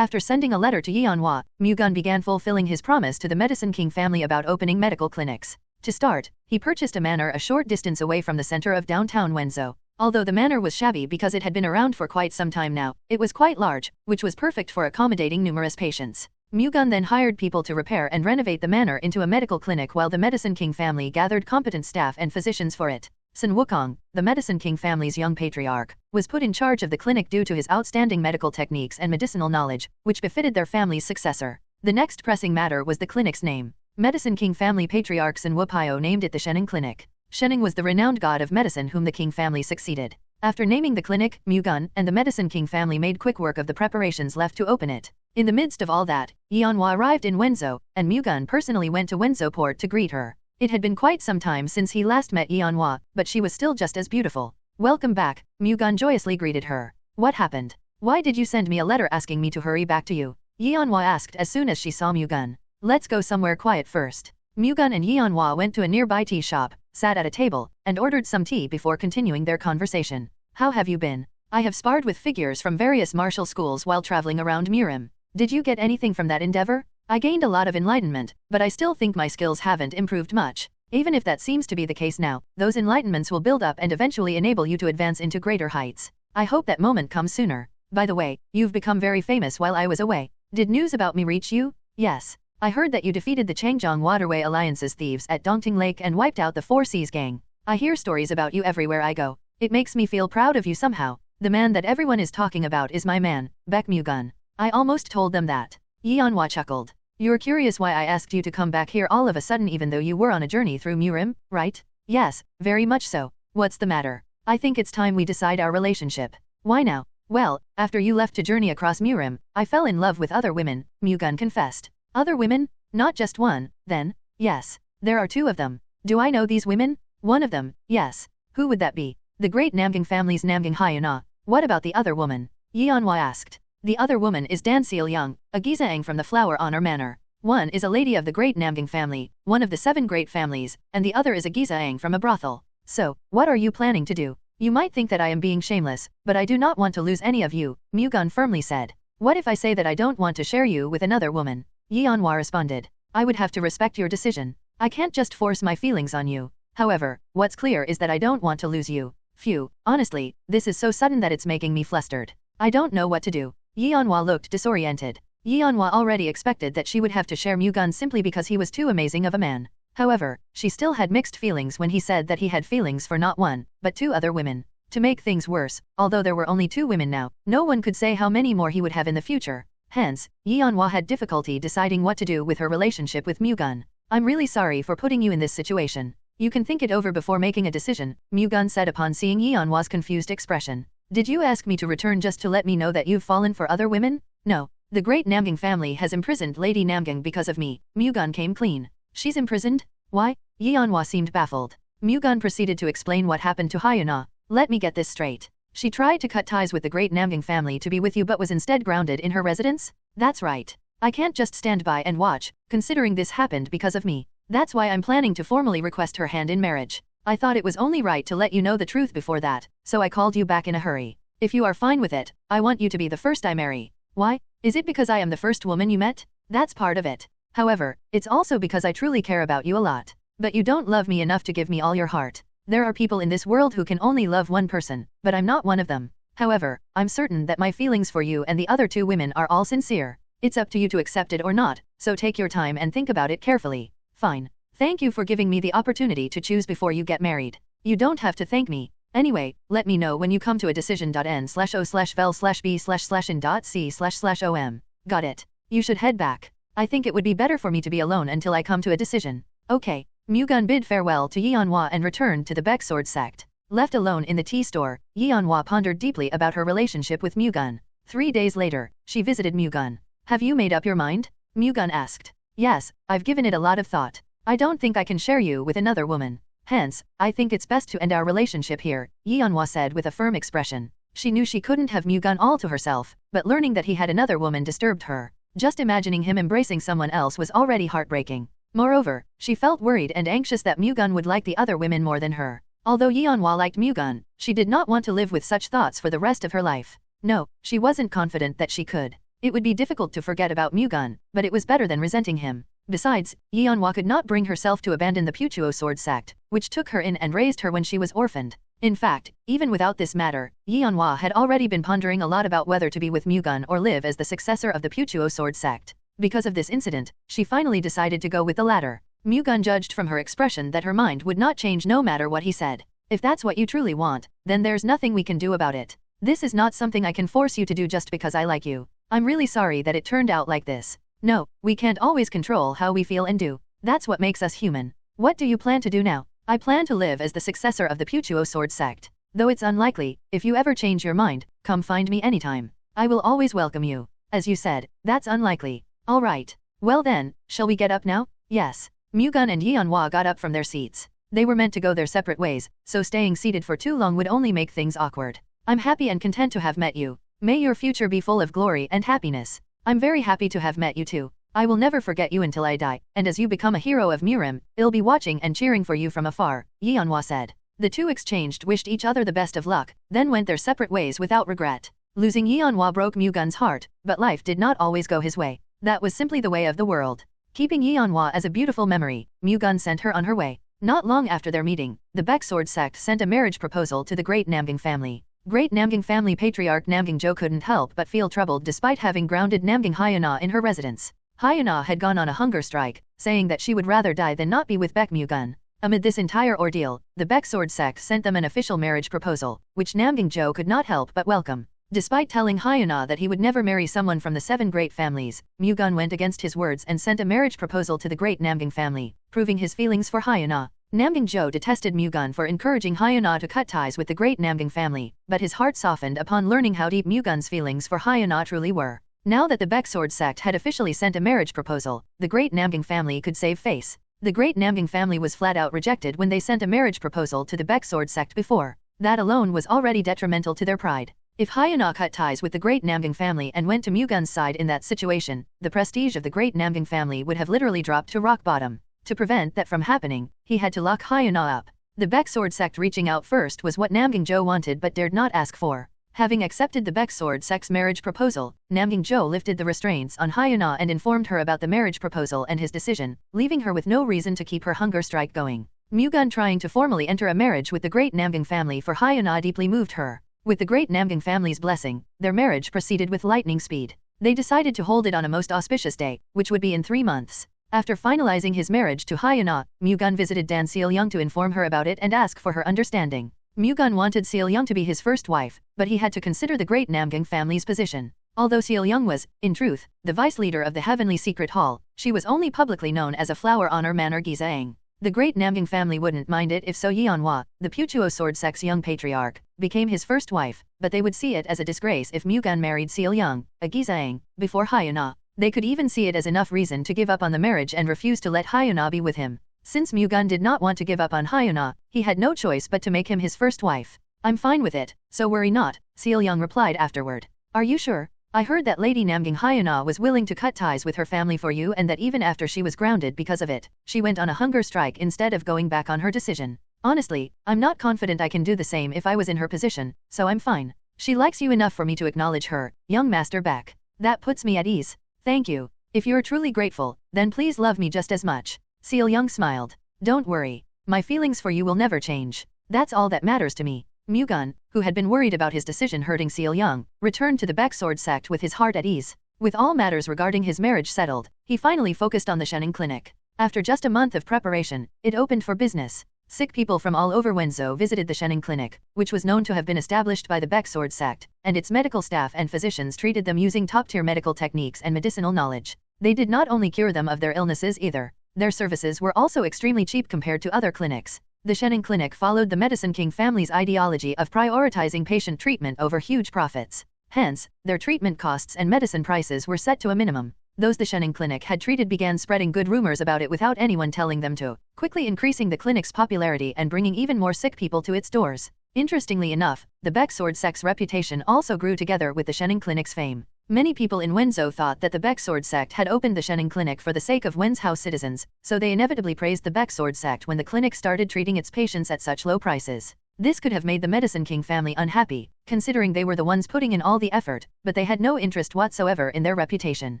S2: sending a letter to Yeonhwa, Mu-Gun began fulfilling his promise to the Medicine King family about opening medical clinics. To start, he purchased a manor a short distance away from the center of downtown Wenzhou. Although the manor was shabby because it had been around for quite some time now, it was quite large, which was perfect for accommodating numerous patients. Mu-Gun then hired people to repair and renovate the manor into a medical clinic while the Medicine King family gathered competent staff and physicians for it. Sun Wukong, the Medicine King family's young patriarch, was put in charge of the clinic due to his outstanding medical techniques and medicinal knowledge, which befitted their family's successor. The next pressing matter was the clinic's name. Medicine King family patriarch Sun Wupio named it the Shening Clinic. Shening was the renowned god of medicine whom the King family succeeded. After naming the clinic, Mu-Gun and the Medicine King family made quick work of the preparations left to open it. In the midst of all that, Yeonhwa arrived in Wenzhou, and Mu-Gun personally went to Wenzhou port to greet her. It had been quite some time since he last met Yeonhwa, but she was still just as beautiful. Welcome back, Mu-Gun joyously greeted her. What happened? Why did you send me a letter asking me to hurry back to you? Yeonhwa asked as soon as she saw Mu-Gun. Let's go somewhere quiet first. Mu-Gun and Yeonhwa went to a nearby tea shop, sat at a table, and ordered some tea before continuing their conversation. How have you been? I have sparred with figures from various martial schools while traveling around Murim. Did you get anything from that endeavor? I gained a lot of enlightenment, but I still think my skills haven't improved much. Even if that seems to be the case now, those enlightenments will build up and eventually enable you to advance into greater heights. I hope that moment comes sooner. By the way, you've become very famous while I was away. Did news about me reach you? Yes. I heard that you defeated the Changjiang Waterway Alliance's thieves at Dongting Lake and wiped out the Four Seas gang. I hear stories about you everywhere I go. It makes me feel proud of you somehow. The man that everyone is talking about is my man, Baek Mu-Gun. I almost told them that. Yeonhwa chuckled. You're curious why I asked you to come back here all of a sudden even though you were on a journey through Murim, right? Yes, very much so. What's the matter? I think it's time we decide our relationship. Why now? Well, after you left to journey across Murim, I fell in love with other women, Mu-Gun confessed. Other women? Not just one, then? Yes. There are 2 of them. Do I know these women? One of them, yes. Who would that be? The great Namgang family's Namgang Hyuna. What about the other woman? Yeonhwa asked. The other woman is Dan Seolyung, a Gizaang from the Flower Honor Manor. One is a lady of the great Namgang family, one of the 7 great families, and the other is a Gizaang from a brothel. So, what are you planning to do? You might think that I am being shameless, but I do not want to lose any of you, Mu-Gun firmly said. What if I say that I don't want to share you with another woman? Yeonhwa responded. I would have to respect your decision. I can't just force my feelings on you. However, what's clear is that I don't want to lose you. Phew, honestly, this is so sudden that it's making me flustered. I don't know what to do. Yeonhwa looked disoriented. Yeonhwa already expected that she would have to share Mu-Gun simply because he was too amazing of a man. However, she still had mixed feelings when he said that he had feelings for not 1, but 2 other women. To make things worse, although there were only 2 women now, no one could say how many more he would have in the future. Hence, Yeonhwa had difficulty deciding what to do with her relationship with Mu-Gun. I'm really sorry for putting you in this situation. You can think it over before making a decision, Mu-Gun said upon seeing Yeonhwa's confused expression. Did you ask me to return just to let me know that you've fallen for other women? No. The great Namgang family has imprisoned Lady Namgang because of me. Mu-Gun came clean. She's imprisoned? Why? Yeonhwa seemed baffled. Mu-Gun proceeded to explain what happened to Hyuna. Let me get this straight. She tried to cut ties with the great Namgang family to be with you but was instead grounded in her residence? That's right. I can't just stand by and watch, considering this happened because of me. That's why I'm planning to formally request her hand in marriage. I thought it was only right to let you know the truth before that, so I called you back in a hurry. If you are fine with it, I want you to be the first I marry. Why? Is it because I am the first woman you met? That's part of it. However, it's also because I truly care about you a lot. But you don't love me enough to give me all your heart. There are people in this world who can only love one person, but I'm not one of them. However, I'm certain that my feelings for you and the other two women are all sincere. It's up to you to accept it or not, so take your time and think about it carefully. Fine. Thank you for giving me the opportunity to choose before you get married. You don't have to thank me. Anyway, let me know when you come to a decision.n/o/vel/b/in.c//om. Got it. You should head back. I think it would be better for me to be alone until I come to a decision. Okay. Mu-Gun bid farewell to Yeonhwa and returned to the Baek sword sect. Left alone in the tea store, Yeonhwa pondered deeply about her relationship with Mu-Gun. 3 days later, she visited Mu-Gun. Have you made up your mind? Mu-Gun asked. Yes, I've given it a lot of thought. I don't think I can share you with another woman. Hence, I think it's best to end our relationship here, Yeonhwa said with a firm expression. She knew she couldn't have Mu-Gun all to herself, but learning that he had another woman disturbed her. Just imagining him embracing someone else was already heartbreaking. Moreover, she felt worried and anxious that Mu-Gun would like the other women more than her. Although Yeonhwa liked Mu-Gun, she did not want to live with such thoughts for the rest of her life. No, she wasn't confident that she could. It would be difficult to forget about Mu-Gun, but it was better than resenting him. Besides, Yeonhwa could not bring herself to abandon the Puchuo sword sect, which took her in and raised her when she was orphaned. In fact, even without this matter, Yeonhwa had already been pondering a lot about whether to be with Mu-Gun or live as the successor of the Puchuo sword sect. Because of this incident, she finally decided to go with the latter. Mu-Gun judged from her expression that her mind would not change no matter what he said. If that's what you truly want, then there's nothing we can do about it. This is not something I can force you to do just because I like you. I'm really sorry that it turned out like this. No, we can't always control how we feel and do. That's what makes us human. What do you plan to do now? I plan to live as the successor of the Puchuo sword sect. Though it's unlikely, if you ever change your mind, come find me anytime. I will always welcome you. As you said, that's unlikely. Alright. Well then, shall we get up now? Yes. Mu-Gun and Yeonhwa got up from their seats. They were meant to go their separate ways, so staying seated for too long would only make things awkward. I'm happy and content to have met you. May your future be full of glory and happiness. I'm very happy to have met you too. I will never forget you until I die, and as you become a hero of Murim, I'll be watching and cheering for you from afar, Yeonhwa said. The two exchanged wished each other the best of luck, then went their separate ways without regret. Losing Yeonhwa broke Mu-Gun's heart, but life did not always go his way. That was simply the way of the world. Keeping Yeonhwa as a beautiful memory, Mu-Gun sent her on her way. Not long after their meeting, the Baek sword sect sent a marriage proposal to the great Namgang family. Great Namgang family patriarch Namgang-jo couldn't help but feel troubled despite having grounded Namgang Hyuna in her residence. Hyuna had gone on a hunger strike, saying that she would rather die than not be with Baek Mu-Gun. Amid this entire ordeal, the Baek sword sect sent them an official marriage proposal, which Namgang-jo could not help but welcome. Despite telling Hyuna that he would never marry someone from the 7 great families, Mu-Gun went against his words and sent a marriage proposal to the great Namgang family, proving his feelings for Hyuna. Namgang-jo detested Mu-Gun for encouraging Hyuna to cut ties with the great Namgang family, but his heart softened upon learning how deep Mu-Gun's feelings for Hyuna truly were. Now that the Baek sword sect had officially sent a marriage proposal, the great Namgang family could save face. The great Namgang family was flat out rejected when they sent a marriage proposal to the Baek sword sect before. That alone was already detrimental to their pride. If Hyuna cut ties with the great Namgang family and went to Mu-Gun's side in that situation, the prestige of the great Namgang family would have literally dropped to rock bottom. To prevent that from happening, he had to lock Hyuna up. The Baek sword sect reaching out first was what Namgang-jo wanted but dared not ask for. Having accepted the Baek sword sect's marriage proposal, Namgang-jo lifted the restraints on Hyuna and informed her about the marriage proposal and his decision, leaving her with no reason to keep her hunger strike going. Mu-Gun trying to formally enter a marriage with the great Namgang family for Hyuna deeply moved her. With the great Namgang family's blessing, their marriage proceeded with lightning speed. They decided to hold it on a most auspicious day, which would be in 3 months. After finalizing his marriage to Hyuna, Mu-Gun visited Dan Seol-young to inform her about it and ask for her understanding. Mu-Gun wanted Seol-young to be his first wife, but he had to consider the great Namgang family's position. Although Seol-young was, in truth, the vice leader of the Heavenly Secret Hall, she was only publicly known as a flower on her manor Gizaeng. The great Namgang family wouldn't mind it if So Yeonhwa, the Puchuo sword sect's young patriarch, became his first wife, but they would see it as a disgrace if Mu-Gun married Seol-young, a Gizaeng, before Hyuna. They could even see it as enough reason to give up on the marriage and refuse to let Hyuna be with him. Since Mu-Gun did not want to give up on Hyuna, he had no choice but to make him his first wife. I'm fine with it, so worry not, Seol-young replied afterward. Are you sure? I heard that Lady Namgang Hyuna was willing to cut ties with her family for you and that even after she was grounded because of it, she went on a hunger strike instead of going back on her decision. Honestly, I'm not confident I can do the same if I was in her position, so I'm fine. She likes you enough for me to acknowledge her, young Master Baek. That puts me at ease. Thank you. If you're truly grateful, Then please love me just as much. Seol-young smiled. Don't worry. My feelings for you will never change. That's all that matters to me. Mu-Gun, who had been worried about his decision hurting Seol-young, returned to the Baek Sword sect with his heart at ease. With all matters regarding his marriage settled, he finally focused on the Shening Clinic. After just a month of preparation, it opened for business. Sick people from all over Wenzhou visited the Shening Clinic, which was known to have been established by the Baek Sword sect, and its medical staff and physicians treated them using top-tier medical techniques and medicinal knowledge. They did not only cure them of their illnesses either. Their services were also extremely cheap compared to other clinics. The Shening Clinic followed the Medicine King family's ideology of prioritizing patient treatment over huge profits. Hence, their treatment costs and medicine prices were set to a minimum. Those the Shening Clinic had treated began spreading good rumors about it without anyone telling them to, quickly increasing the clinic's popularity and bringing even more sick people to its doors. Interestingly enough, the Baek Sword sect's reputation also grew together with the Shening Clinic's fame. Many people in Wenzhou thought that the Baek Sword sect had opened the Shening Clinic for the sake of Wenzhou citizens, so they inevitably praised the Baek Sword sect when the clinic started treating its patients at such low prices. This could have made the Medicine King family unhappy, considering they were the ones putting in all the effort, but they had no interest whatsoever in their reputation.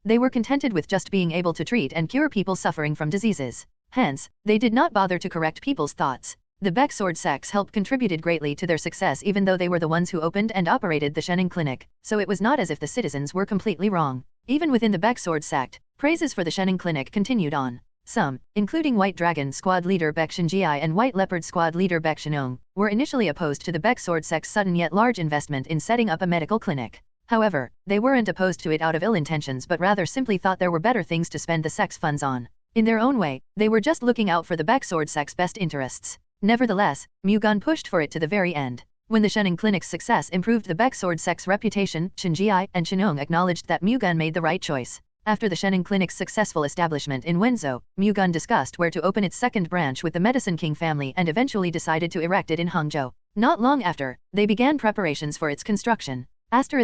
S2: They were contented with just being able to treat and cure people suffering from diseases. Hence, they did not bother to correct people's thoughts. The Baek Sword sect's help contributed greatly to their success even though they were the ones who opened and operated the Shening Clinic, so it was not as if the citizens were completely wrong. Even within the Baek Sword sect, praises for the Shening Clinic continued on. Some, including White Dragon Squad leader Baek Shinjiai and White Leopard Squad leader Baek Shinong, were initially opposed to the Baek Sword sect's sudden yet large investment in setting up a medical clinic. However, they weren't opposed to it out of ill intentions but rather simply thought there were better things to spend the sect's funds on. In their own way, they were just looking out for the Baek Sword sect's best interests. Nevertheless, Mu-Gun pushed for it to the very end. When the Shening Clinic's success improved the Baek Sword sect's reputation, Shinjiai and Shinong acknowledged that Mu-Gun made the right choice. After the Shening Clinic's successful establishment in Wenzhou, Mu-Gun discussed where to open its second branch with the Medicine King family and eventually decided to erect it in Hangzhou. Not long after, they began preparations for its construction. Rather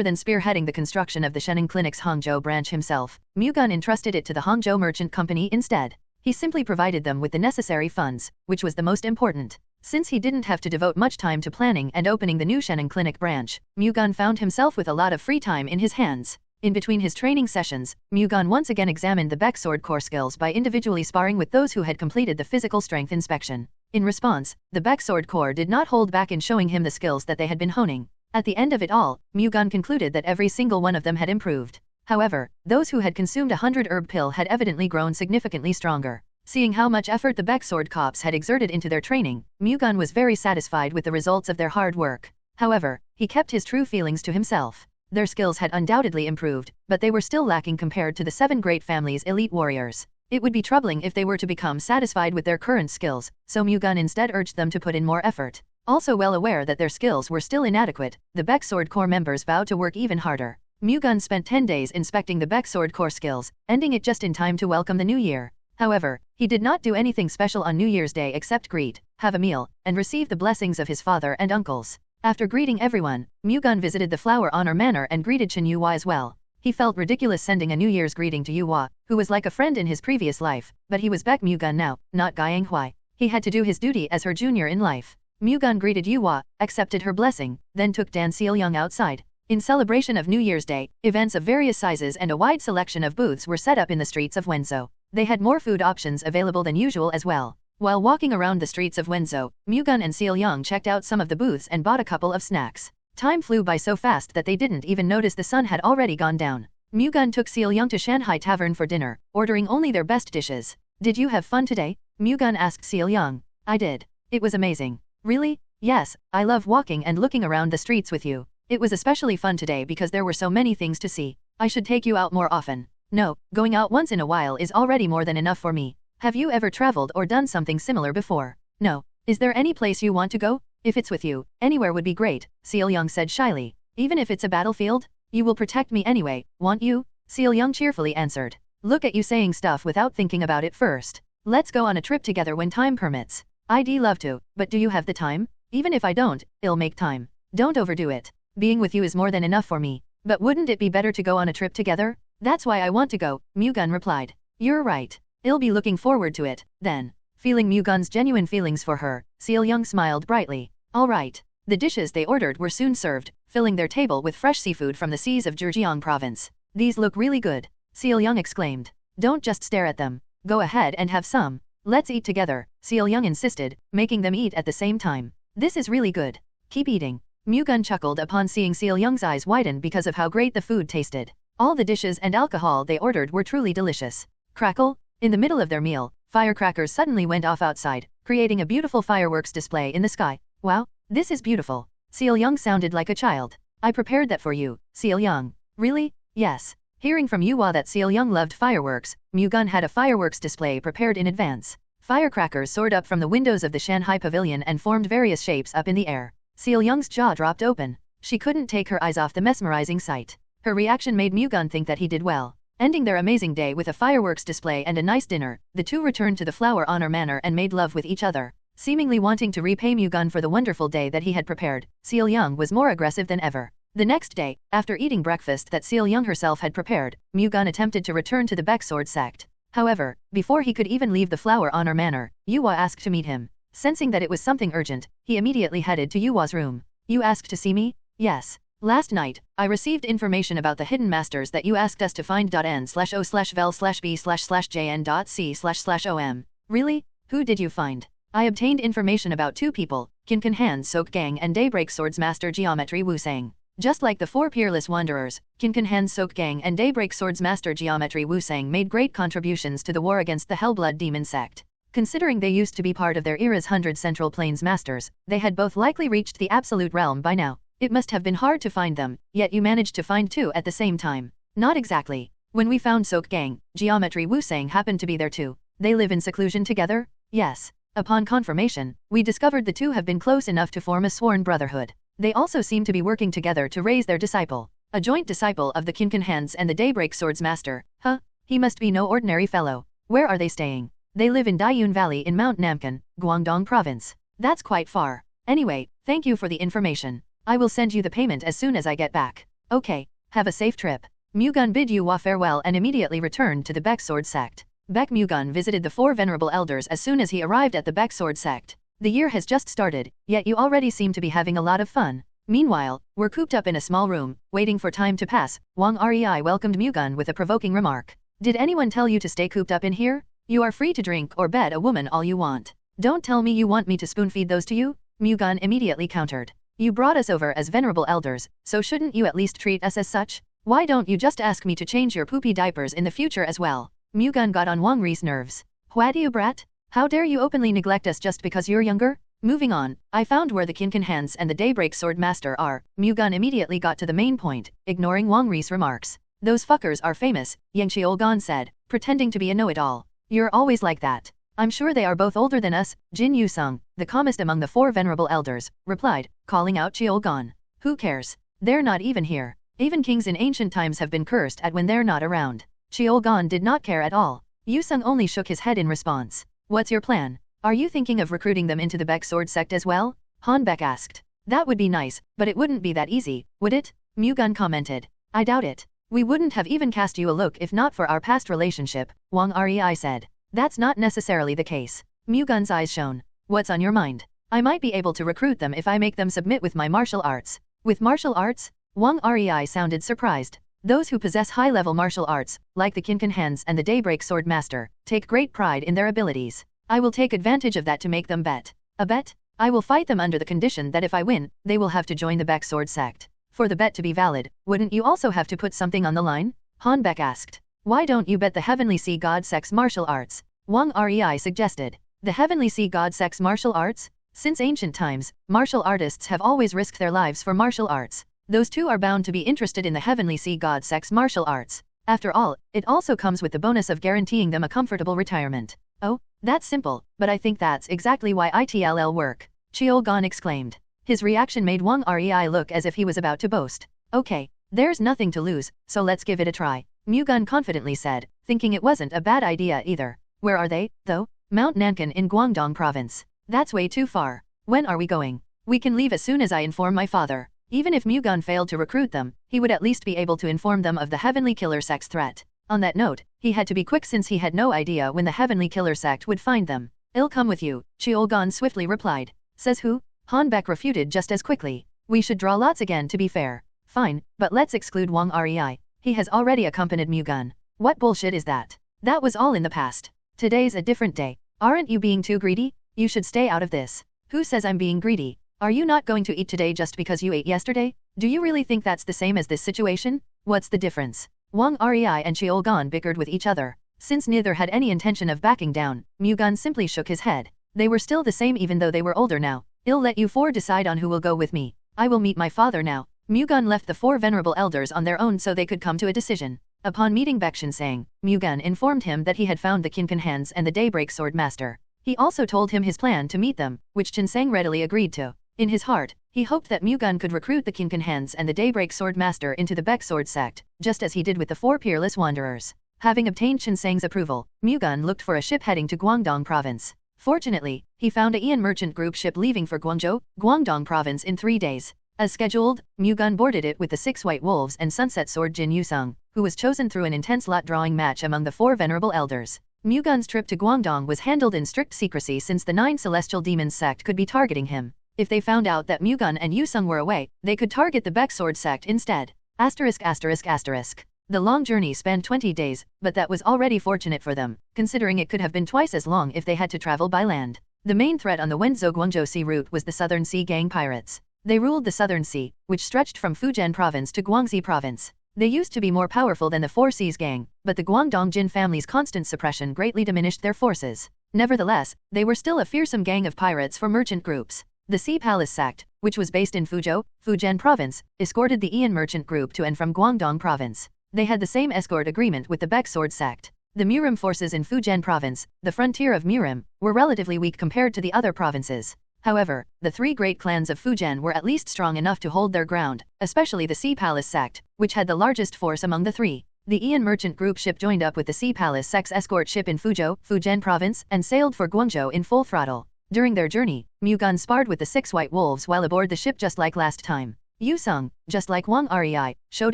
S2: than spearheading the construction of the Shening Clinic's Hangzhou branch himself, Mu-Gun entrusted it to the Hangzhou Merchant Company instead. He simply provided them with the necessary funds, which was the most important. Since he didn't have to devote much time to planning and opening the new Shening Clinic branch, Mu-Gun found himself with a lot of free time in his hands. In between his training sessions, Mu-Gun once again examined the Baek Sword core skills by individually sparring with those who had completed the physical strength inspection. In response, the Baek Sword core did not hold back in showing him the skills that they had been honing. At the end of it all, Mu-Gun concluded that every single one of them had improved. However, those who had consumed 100 herb pill had evidently grown significantly stronger. Seeing how much effort the Baek Sword cops had exerted into their training, Mu-Gun was very satisfied with the results of their hard work. However, he kept his true feelings to himself. Their skills had undoubtedly improved, but they were still lacking compared to the 7 great families' elite warriors. It would be troubling if they were to become satisfied with their current skills, so Mu-Gun instead urged them to put in more effort. Also well aware that their skills were still inadequate, the Baek Sword Corps members vowed to work even harder. Mu-Gun spent 10 days inspecting the Baek Sword Corps skills, ending it just in time to welcome the new year. However, he did not do anything special on New Year's Day except greet, have a meal, and receive the blessings of his father and uncles. After greeting everyone, Mu-Gun visited the Flower Honor Manor and greeted Chen Yuhua as well. He felt ridiculous sending a New Year's greeting to Yuhua, who was like a friend in his previous life, but he was Baek Mu-Gun now, not Guiyang Huai. He had to do his duty as her junior in life. Mu-Gun greeted Yuhua, accepted her blessing, then took Dan Seol-young outside. In celebration of New Year's Day, events of various sizes and a wide selection of booths were set up in the streets of Wenzhou. They had more food options available than usual as well. While walking around the streets of Wenzhou, Mu-Gun and Seol-young checked out some of the booths and bought a couple of snacks. Time flew by so fast that they didn't even notice the sun had already gone down. Mu-Gun took Seol-young to Shanghai Tavern for dinner, ordering only their best dishes. "Did you have fun today?" Mu-Gun asked Seol-young. "I did. It was amazing." "Really?" "Yes, I love walking and looking around the streets with you. It was especially fun today because there were so many things to see. I should take you out more often." "No, going out once in a while is already more than enough for me. Have you ever traveled or done something similar before?" "No. Is there any place you want to go?" "If it's with you, anywhere would be great," Seol-young said shyly. "Even if it's a battlefield? You will protect me anyway, won't you?" Seol-young cheerfully answered. "Look at you saying stuff without thinking about it first. Let's go on a trip together when time permits." "I'd love to, but do you have the time?" "Even if I don't, I'll make time. Don't overdo it. Being with you is more than enough for me. But wouldn't it be better to go on a trip together?" "That's why I want to go," Mu-Gun replied. "You're right. I'll be looking forward to it, then." Feeling Mu-Gun's genuine feelings for her, Seol-young smiled brightly. "All right." The dishes they ordered were soon served, filling their table with fresh seafood from the seas of Zhejiang province. "These look really good." Seol-young exclaimed. Don't just stare at them. Go ahead and have some. Let's eat together, Seol-young insisted, making them eat at the same time. This is really good. Keep eating. Mu-Gun chuckled upon seeing Seol-young's eyes widen because of how great the food tasted. All the dishes and alcohol they ordered were truly delicious. Crackle! In the middle of their meal, firecrackers suddenly went off outside, creating a beautiful fireworks display in the sky. Wow, this is beautiful. Seol-young sounded like a child. I prepared that for you, Seol-young. Really? Yes. Hearing from Yuhua that Seol-young loved fireworks, Mu-Gun had a fireworks display prepared in advance. Firecrackers soared up from the windows of the Shanghai pavilion and formed various shapes up in the air. Seol-young's jaw dropped open. She couldn't take her eyes off the mesmerizing sight. Her reaction made Mu-Gun think that he did well. Ending their amazing day with a fireworks display and a nice dinner, the two returned to the Flower Honor Manor and made love with each other. Seemingly wanting to repay Mu-Gun for the wonderful day that he had prepared, Seol-young was more aggressive than ever. The next day, after eating breakfast that Seol-young herself had prepared, Mu-Gun attempted to return to the Baek sect. However, before he could even leave the Flower Honor Manor, Yuhua asked to meet him. Sensing that it was something urgent, he immediately headed to Yuhua's room. You asked to see me? Yes. Last night, I received information about the hidden masters that you asked us to find. N/O/vel/B/jn.C//OM. Really? Who did you find? I obtained information about two people, Qin Sok Gang and Daybreak Swords Master Geometry Wu-Sang. Just like the four peerless wanderers, Qin Sok Gang and Daybreak Swords Master Geometry Wu-Sang made great contributions to the war against the Hellblood Demon sect. Considering they used to be part of their era's 100 Central Plains masters, they had both likely reached the Absolute Realm by now. It must have been hard to find them, yet you managed to find two at the same time. Not exactly. When we found Sok Gang, Geometry Wu-Sang happened to be there too. They live in seclusion together? Yes. Upon confirmation, we discovered the two have been close enough to form a sworn brotherhood. They also seem to be working together to raise their disciple. A joint disciple of the Qin and the Daybreak Swords Master. Huh? He must be no ordinary fellow. Where are they staying? They live in Dayun Valley in Mount Namkan, Guangdong Province. That's quite far. Anyway, thank you for the information. I will send you the payment as soon as I get back. Okay, have a safe trip. Mu-Gun bid Yuhua farewell and immediately returned to the Baek Sword sect. Baek Mu-Gun visited the four venerable elders as soon as he arrived at the Baek Sword sect. The year has just started, yet you already seem to be having a lot of fun. Meanwhile, we're cooped up in a small room, waiting for time to pass. Wang Rei welcomed Mu-Gun with a provoking remark. Did anyone tell you to stay cooped up in here? You are free to drink or bed a woman all you want. Don't tell me you want me to spoon-feed those to you? Mu-Gun immediately countered. You brought us over as venerable elders, so shouldn't you at least treat us as such? Why don't you just ask me to change your poopy diapers in the future as well? Mu-Gun got on Wang Rei's nerves. What you brat? How dare you openly neglect us just because you're younger? Moving on, I found where the Qin and the Daybreak Sword Master are. Mu-Gun immediately got to the main point, ignoring Wang Rei's remarks. Those fuckers are famous, Yang Xiaogan said, pretending to be a know-it-all. You're always like that. I'm sure they are both older than us, Jin Yusung, the calmest among the four venerable elders, replied, calling out Xiaogan. Who cares? They're not even here. Even kings in ancient times have been cursed at when they're not around. Xiaogan did not care at all. Yusung only shook his head in response. What's your plan? Are you thinking of recruiting them into the Baek Sword sect as well? Han Baek asked. That would be nice, but it wouldn't be that easy, would it? Mu-Gun commented. I doubt it. We wouldn't have even cast you a look if not for our past relationship, Wang Rei said. That's not necessarily the case. Mu-Gun's eyes shone. What's on your mind? I might be able to recruit them if I make them submit with my martial arts. With martial arts? Wang Rei sounded surprised. Those who possess high-level martial arts, like the Qin and the Daybreak Sword Master, take great pride in their abilities. I will take advantage of that to make them bet. A bet? I will fight them under the condition that if I win, they will have to join the Baek Sword sect. For the bet to be valid, wouldn't you also have to put something on the line? Han Baek asked. Why don't you bet the Heavenly Sea God sect's martial arts? Wang Rei suggested. The Heavenly Sea God sect's martial arts? Since ancient times, martial artists have always risked their lives for martial arts. Those two are bound to be interested in the Heavenly Sea God sect's martial arts. After all, it also comes with the bonus of guaranteeing them a comfortable retirement. Oh, that's simple, but I think that's exactly why it'll work. Xiaogan exclaimed. His reaction made Wang Rei look as if he was about to boast. Okay, there's nothing to lose, so let's give it a try. Mu-Gun confidently said, thinking it wasn't a bad idea either. Where are they, though? Mount Nankan in Guangdong Province. That's way too far. When are we going? We can leave as soon as I inform my father. Even if Mu-Gun failed to recruit them, he would at least be able to inform them of the Heavenly Killer Sect's threat. On that note, he had to be quick since he had no idea when the Heavenly Killer Sect would find them. I'll come with you, Xiaogan swiftly replied. Says who? Han Baek refuted just as quickly. We should draw lots again to be fair. Fine, but let's exclude Wang Rei. He has already accompanied Mu-Gun. What bullshit is that? That was all in the past. Today's a different day. Aren't you being too greedy? You should stay out of this. Who says I'm being greedy? Are you not going to eat today just because you ate yesterday? Do you really think that's the same as this situation? What's the difference? Wang Rei and Cheol-gon bickered with each other. Since neither had any intention of backing down, Mu-Gun simply shook his head. They were still the same even though they were older now. I'll let you four decide on who will go with me. I will meet my father now. Mu-Gun left the four venerable elders on their own so they could come to a decision. Upon meeting Baek Shinsang, Mu-Gun informed him that he had found the Kinkan Hands and the Daybreak Sword Master. He also told him his plan to meet them, which Shinsang readily agreed to. In his heart, he hoped that Mu-Gun could recruit the Kinkan Hands and the Daybreak Sword Master into the Baek Sword sect, just as he did with the four peerless wanderers. Having obtained Shinsang's approval, Mu-Gun looked for a ship heading to Guangdong province. Fortunately, he found a Ian merchant group ship leaving for Guangzhou, Guangdong province in 3 days. As scheduled, Mu-Gun boarded it with the 6 white wolves and Sunset Sword Jin Yusung, who was chosen through an intense lot drawing match among the 4 venerable elders. Mu-Gun's trip to Guangdong was handled in strict secrecy since the 9 celestial demons sect could be targeting him. If they found out that Mu-Gun and Yusung were away, they could target the Baek Sword sect instead. The long journey spanned 20 days, but that was already fortunate for them, considering it could have been twice as long if they had to travel by land. The main threat on the Wenzhou-Guangzhou Sea route was the Southern Sea Gang pirates. They ruled the Southern Sea, which stretched from Fujian province to Guangxi province. They used to be more powerful than the Four Seas Gang, but the Guangdong Jin family's constant suppression greatly diminished their forces. Nevertheless, they were still a fearsome gang of pirates for merchant groups. The Sea Palace sect, which was based in Fuzhou, Fujian province, escorted the Ian merchant group to and from Guangdong province. They had the same escort agreement with the Baek Sword sect. The Murim forces in Fujian province, the frontier of Murim, were relatively weak compared to the other provinces. However, the 3 great clans of Fujian were at least strong enough to hold their ground, especially the Sea Palace sect, which had the largest force among the 3. The Ian merchant group ship joined up with the Sea Palace sect's escort ship in Fuzhou, Fujian province, and sailed for Guangzhou in full throttle. During their journey, Mu-Gun sparred with the 6 white wolves while aboard the ship just like last time. Yusung, just like Wang Rei, showed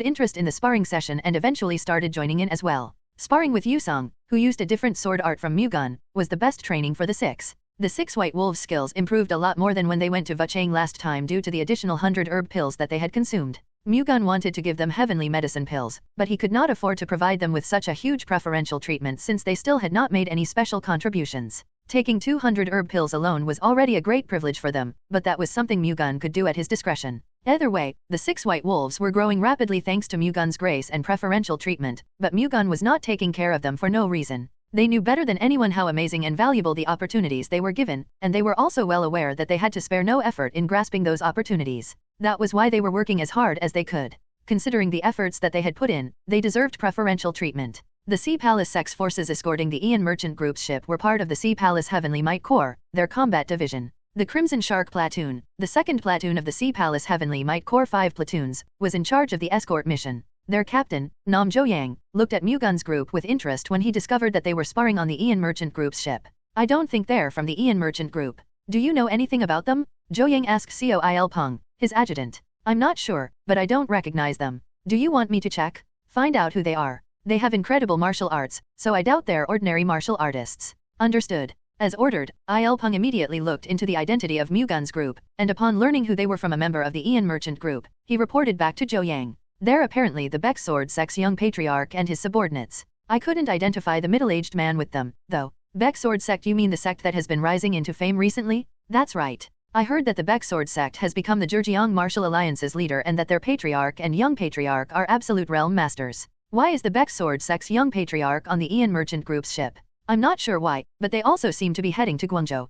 S2: interest in the sparring session and eventually started joining in as well. Sparring with Yusung, who used a different sword art from Mu-Gun, was the best training for the 6. The 6 white wolves' skills improved a lot more than when they went to Vuchang last time due to the additional 100 herb pills that they had consumed. Mu-Gun wanted to give them heavenly medicine pills, but he could not afford to provide them with such a huge preferential treatment since they still had not made any special contributions. Taking 200 herb pills alone was already a great privilege for them, but that was something Mu-Gun could do at his discretion. Either way, the 6 white wolves were growing rapidly thanks to Mu-Gun's grace and preferential treatment, but Mu-Gun was not taking care of them for no reason. They knew better than anyone how amazing and valuable the opportunities they were given, and they were also well aware that they had to spare no effort in grasping those opportunities. That was why they were working as hard as they could. Considering the efforts that they had put in, they deserved preferential treatment. The Sea Palace sect's forces escorting the Ian merchant group's ship were part of the Sea Palace Heavenly Might Corps, their combat division. The Crimson Shark Platoon, the 2nd platoon of the Sea Palace Heavenly Might Corps 5 platoons, was in charge of the escort mission. Their captain, Nam Jo-yang, looked at Mu-Gun's group with interest when he discovered that they were sparring on the Ian merchant group's ship. I don't think they're from the Ian merchant group. Do you know anything about them? Jo-yang asked Coil Peng, his adjutant. I'm not sure, but I don't recognize them. Do you want me to check? Find out who they are. They have incredible martial arts, so I doubt they're ordinary martial artists. Understood. As ordered, Il Peng immediately looked into the identity of Mu-Gun's group, and upon learning who they were from a member of the Ian merchant group, he reported back to Jo-yang. They're apparently the Baek Sword sect's young patriarch and his subordinates. I couldn't identify the middle-aged man with them, though. Baek Sword sect, you mean the sect that has been rising into fame recently? That's right. I heard that the Baek Sword sect has become the Zhejiang Martial Alliance's leader and that their patriarch and young patriarch are absolute realm masters. Why is the Baek Sword sect's young patriarch on the Ian merchant group's ship? I'm not sure why, but they also seem to be heading to Guangzhou.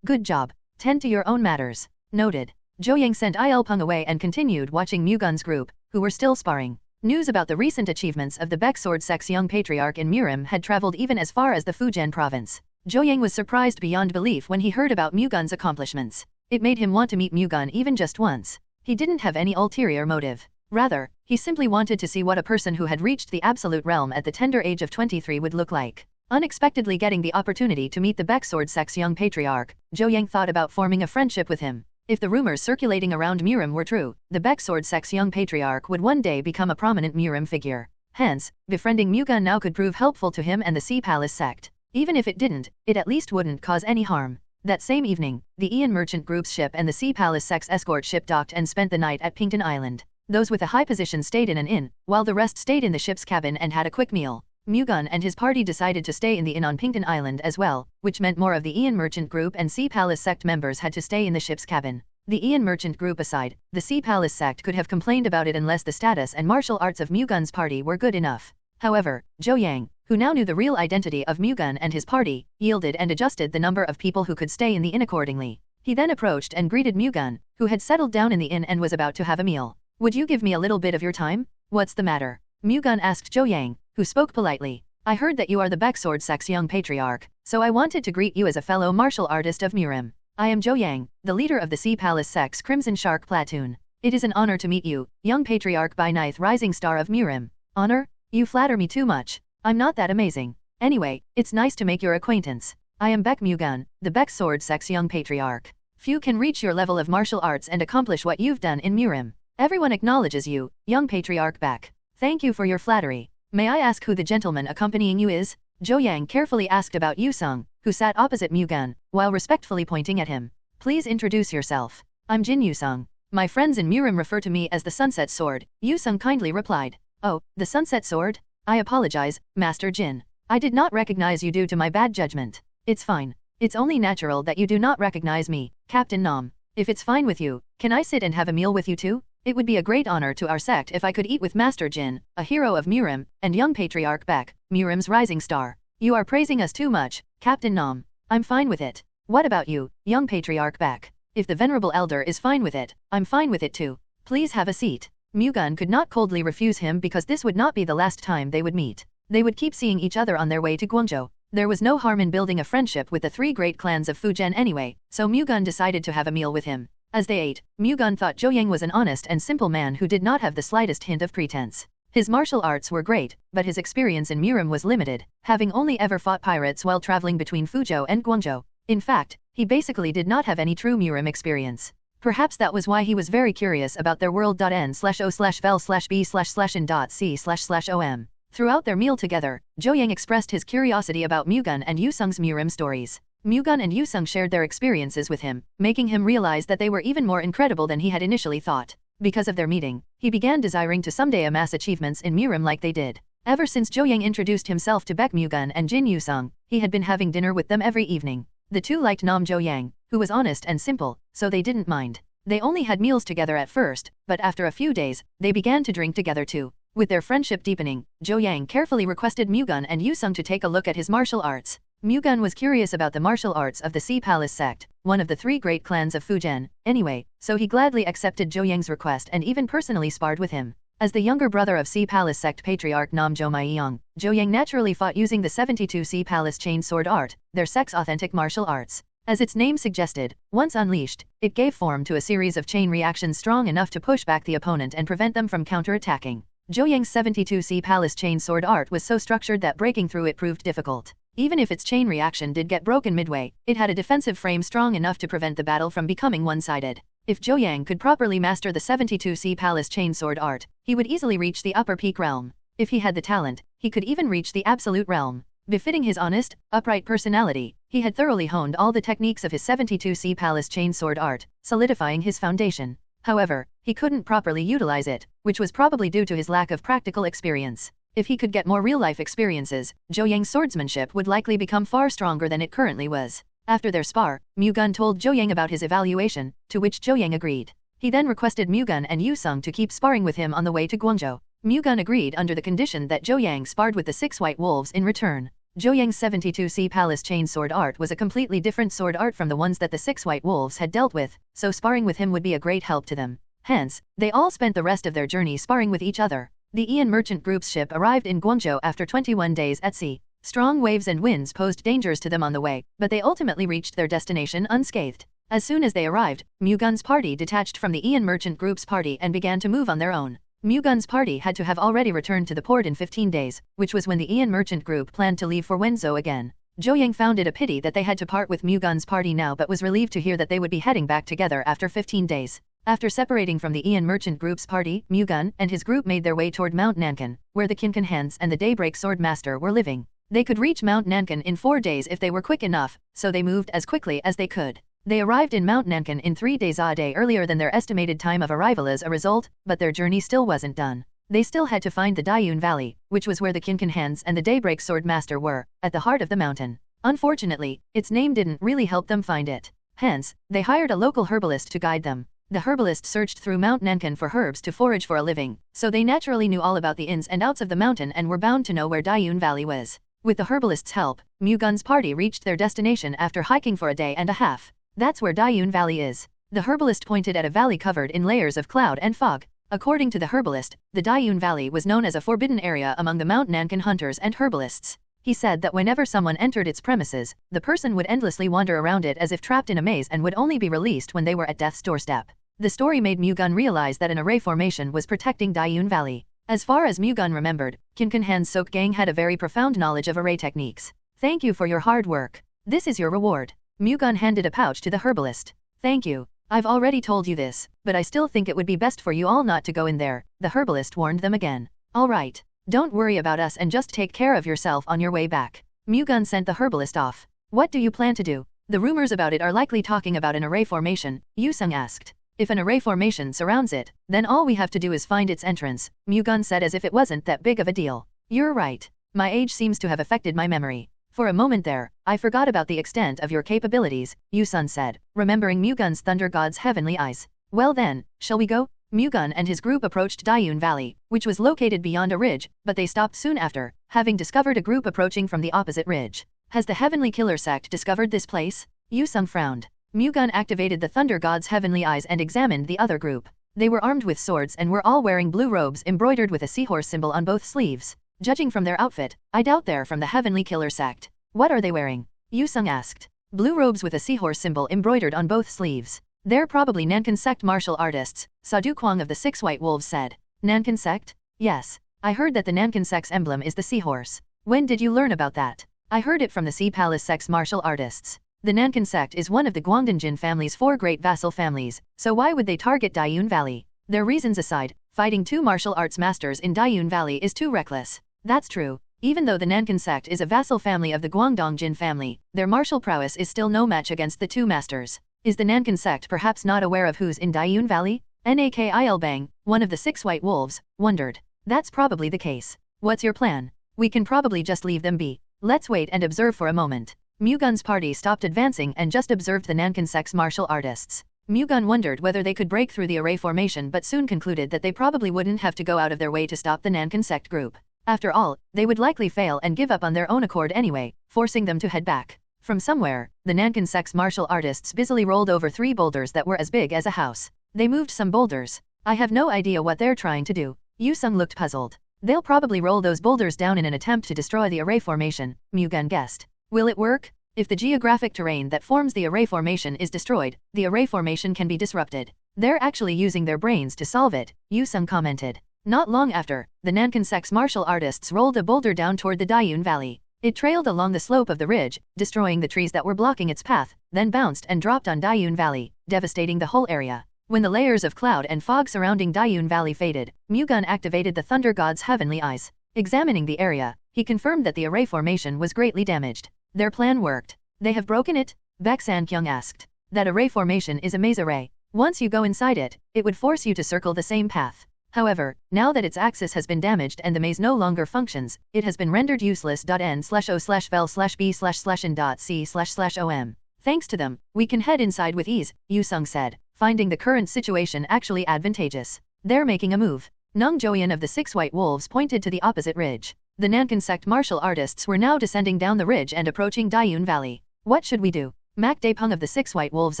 S2: Good job. Tend to your own matters. Noted. Jo-yang sent Il Peng away and continued watching Mu-Gun's group, who were still sparring. News about the recent achievements of the Baek Sword sect's young patriarch in Murim had traveled even as far as the Fujian province. Jo-yang was surprised beyond belief when he heard about Mu-Gun's accomplishments. It made him want to meet Mu-Gun even just once. He didn't have any ulterior motive. Rather, he simply wanted to see what a person who had reached the absolute realm at the tender age of 23 would look like. Unexpectedly getting the opportunity to meet the Baek Sword sect's young patriarch, Jo-yang thought about forming a friendship with him. If the rumors circulating around Murim were true, the Baek Sword sect's young patriarch would one day become a prominent Murim figure. Hence, befriending Mu-Gun now could prove helpful to him and the Sea Palace sect. Even if it didn't, it at least wouldn't cause any harm. That same evening, the Ian merchant group's ship and the Sea Palace sect's escort ship docked and spent the night at Pington Island. Those with a high position stayed in an inn, while the rest stayed in the ship's cabin and had a quick meal. Mu-Gun and his party decided to stay in the inn on Pington Island as well, which meant more of the Ian Merchant Group and Sea Palace sect members had to stay in the ship's cabin. The Ian Merchant Group aside, the Sea Palace sect could have complained about it unless the status and martial arts of Mu-Gun's party were good enough. However, Zhou Yang, who now knew the real identity of Mu-Gun and his party, yielded and adjusted the number of people who could stay in the inn accordingly. He then approached and greeted Mu-Gun, who had settled down in the inn and was about to have a meal. "Would you give me a little bit of your time?" "What's the matter?" Mu-Gun asked Zhou Yang, who spoke politely. "I heard that you are the Baek sect's young patriarch, so I wanted to greet you as a fellow martial artist of Murim. I am Zhou Yang, the leader of the Sea Palace sect's Crimson Shark platoon. It is an honor to meet you, young patriarch by ninth rising star of Murim." "Honor? You flatter me too much. I'm not that amazing. Anyway, it's nice to make your acquaintance. I am Baek Mu-Gun, the Baek sect's young patriarch. Few can reach your level of martial arts and accomplish what you've done in Murim. Everyone acknowledges you, young patriarch Baek. Thank you for your flattery. May I ask who the gentleman accompanying you is?" Zhou Yang carefully asked about Yu Sung, who sat opposite Mu-Gun, while respectfully pointing at him. "Please introduce yourself." "I'm Jin Yu Sung. My friends in Murim refer to me as the Sunset Sword," Yu Sung kindly replied. "Oh, the Sunset Sword? I apologize, Master Jin. I did not recognize you due to my bad judgment." "It's fine. It's only natural that you do not recognize me, Captain Nam. If it's fine with you, can I sit and have a meal with you too? It would be a great honor to our sect if I could eat with Master Jin, a hero of Murim, and young patriarch Baek, Murim's rising star." "You are praising us too much, Captain Nam. I'm fine with it. What about you, young patriarch Baek? If the venerable elder is fine with it, I'm fine with it too. Please have a seat." Mu-Gun could not coldly refuse him because this would not be the last time they would meet. They would keep seeing each other on their way to Guangzhou. There was no harm in building a friendship with the three great clans of Fujian anyway, so Mu-Gun decided to have a meal with him. As they ate, Mu-Gun thought Zhou Yang was an honest and simple man who did not have the slightest hint of pretense. His martial arts were great, but his experience in Murim was limited, having only ever fought pirates while traveling between Fuzhou and Guangzhou. In fact, he basically did not have any true Murim experience. Perhaps that was why he was very curious about their world.n/o/vel/b/n.c/om. Throughout their meal together, Zhou Yang expressed his curiosity about Mu-Gun and Yu Sung's Murim stories. Mu-Gun and Yu Sung shared their experiences with him, making him realize that they were even more incredible than he had initially thought. Because of their meeting, he began desiring to someday amass achievements in Murim like they did. Ever since Zhou Yang introduced himself to Baek Mu-Gun and Jin Yu Sung, he had been having dinner with them every evening. The two liked Nam Zhou Yang, who was honest and simple, so they didn't mind. They only had meals together at first, but after a few days, they began to drink together too. With their friendship deepening, Zhou Yang carefully requested Mu-Gun and Yu Sung to take a look at his martial arts. Mu-Gun was curious about the martial arts of the Sea Palace sect, one of the three great clans of Fujian, anyway, so he gladly accepted Zhou Yang's request and even personally sparred with him. As the younger brother of Sea Palace sect patriarch Nam Zhou Maiyang, Zhou Yang naturally fought using the 72 Sea Palace chain sword art, their sect's authentic martial arts. As its name suggested, once unleashed, it gave form to a series of chain reactions strong enough to push back the opponent and prevent them from counter-attacking. Zhou Yang's 72 Sea Palace chain sword art was so structured that breaking through it proved difficult. Even if its chain reaction did get broken midway, it had a defensive frame strong enough to prevent the battle from becoming one-sided. If Zhou Yang could properly master the 72 Sea Palace chain sword art, he would easily reach the upper peak realm. If he had the talent, he could even reach the absolute realm. Befitting his honest, upright personality, he had thoroughly honed all the techniques of his 72 Sea Palace chain sword art, solidifying his foundation. However, he couldn't properly utilize it, which was probably due to his lack of practical experience. If he could get more real-life experiences, Zhou Yang's swordsmanship would likely become far stronger than it currently was. After their spar, Mu-Gun told Zhou Yang about his evaluation, to which Zhou Yang agreed. He then requested Mu-Gun and Yu Sung to keep sparring with him on the way to Guangzhou. Mu-Gun agreed under the condition that Zhou Yang sparred with the 6 white wolves in return. Zhou Yang's 72 Sea Palace chain sword art was a completely different sword art from the ones that the 6 white wolves had dealt with, so sparring with him would be a great help to them. Hence, they all spent the rest of their journey sparring with each other. The Ian Merchant Group's ship arrived in Guangzhou after 21 days at sea. Strong waves and winds posed dangers to them on the way, but they ultimately reached their destination unscathed. As soon as they arrived, Mu-Gun's party detached from the Ian Merchant Group's party and began to move on their own. Mu-Gun's party had to have already returned to the port in 15 days, which was when the Ian Merchant Group planned to leave for Wenzhou again. Zhou Yang found it a pity that they had to part with Mu-Gun's party now but was relieved to hear that they would be heading back together after 15 days. After separating from the Ian Merchant Group's party, Mu-Gun and his group made their way toward Mount Nankan, where the Qinkan Hans and the Daybreak Sword Master were living. They could reach Mount Nankan in 4 days if they were quick enough, so they moved as quickly as they could. They arrived in Mount Nankan in 3 days a day earlier than their estimated time of arrival as a result, but their journey still wasn't done. They still had to find the Dayun Valley, which was where the Kinkan Hands and the Daybreak Sword Master were, at the heart of the mountain. Unfortunately, its name didn't really help them find it. Hence, they hired a local herbalist to guide them. The herbalist searched through Mount Nankan for herbs to forage for a living, so they naturally knew all about the ins and outs of the mountain and were bound to know where Dayun Valley was. With the herbalist's help, Mu-Gun's party reached their destination after hiking for a day and a half. That's where Dayun Valley is. The herbalist pointed at a valley covered in layers of cloud and fog. According to the herbalist, the Dayun Valley was known as a forbidden area among the Mount Nankan hunters and herbalists. He said that whenever someone entered its premises, the person would endlessly wander around it as if trapped in a maze and would only be released when they were at death's doorstep. The story made Mu-Gun realize that an array formation was protecting Dayun Valley. As far as Mu-Gun remembered, Kinkan Han's Sok gang had a very profound knowledge of array techniques. Thank you for your hard work. This is your reward. Mu-Gun handed a pouch to the herbalist. Thank you. I've already told you this, but I still think it would be best for you all not to go in there, the herbalist warned them again. All right. Don't worry about us and just take care of yourself on your way back. Mu-Gun sent the herbalist off. What do you plan to do? The rumors about it are likely talking about an array formation, Yu-sung asked. If an array formation surrounds it, then all we have to do is find its entrance, Mu-Gun said as if it wasn't that big of a deal. You're right. My age seems to have affected my memory. For a moment there, I forgot about the extent of your capabilities, Yu-sun said, remembering Mu-Gun's Thunder God's heavenly eyes. Well then, shall we go? Mu-Gun and his group approached Dayun Valley, which was located beyond a ridge, but they stopped soon after, having discovered a group approaching from the opposite ridge. Has the Heavenly Killer sect discovered this place? Yu-sung frowned. Mu-Gun activated the Thunder God's heavenly eyes and examined the other group. They were armed with swords and were all wearing blue robes embroidered with a seahorse symbol on both sleeves. Judging from their outfit, I doubt they're from the Heavenly Killer sect. What are they wearing? Yu-sung asked. Blue robes with a seahorse symbol embroidered on both sleeves. They're probably Nankan sect martial artists, Sadu Kwang of the Six White Wolves said. Nankan sect? Yes. I heard that the Nankan sect's emblem is the seahorse. When did you learn about that? I heard it from the Sea Palace sect's martial artists. The Nankan sect is one of the Guangdongjin family's 4 great vassal families, so why would they target Dayun Valley? Their reasons aside, fighting 2 martial arts masters in Dayun Valley is too reckless. That's true. Even though the Nankan sect is a vassal family of the Guangdongjin family, their martial prowess is still no match against the 2 masters. Is the Nankan sect perhaps not aware of who's in Dayun Valley? Nakil Bang, one of the 6 White Wolves, wondered. That's probably the case. What's your plan? We can probably just leave them be. Let's wait and observe for a moment. Mu-Gun's party stopped advancing and just observed the Nankan sect's martial artists. Mu-Gun wondered whether they could break through the array formation but soon concluded that they probably wouldn't have to go out of their way to stop the Nankan sect group. After all, they would likely fail and give up on their own accord anyway, forcing them to head back. From somewhere, the Nankan sect's martial artists busily rolled over 3 boulders that were as big as a house. They moved some boulders. I have no idea what they're trying to do. Yu-sung looked puzzled. They'll probably roll those boulders down in an attempt to destroy the array formation, Mu-Gun guessed. Will it work? If the geographic terrain that forms the array formation is destroyed, the array formation can be disrupted. They're actually using their brains to solve it, Yu-sung commented. Not long after, the Nankan sect's martial artists rolled a boulder down toward the Dayun Valley. It trailed along the slope of the ridge, destroying the trees that were blocking its path, then bounced and dropped on Dayun Valley, devastating the whole area. When the layers of cloud and fog surrounding Dayun Valley faded, Mu-Gun activated the Thunder God's heavenly eyes. Examining the area, he confirmed that the array formation was greatly damaged. Their plan worked. They have broken it? Baek San-kyung asked. That array formation is a maze array. Once you go inside it, it would force you to circle the same path. However, now that its axis has been damaged and the maze no longer functions, it has been rendered useless. N/O/vel/b/n.c//om. Thanks to them, we can head inside with ease, Yu-sung said, finding the current situation actually advantageous. They're making a move. Nung Joyeon of the 6 White Wolves pointed to the opposite ridge. The Nankan sect martial artists were now descending down the ridge and approaching Dayun Valley. What should we do? Mak Daepung of the 6 White Wolves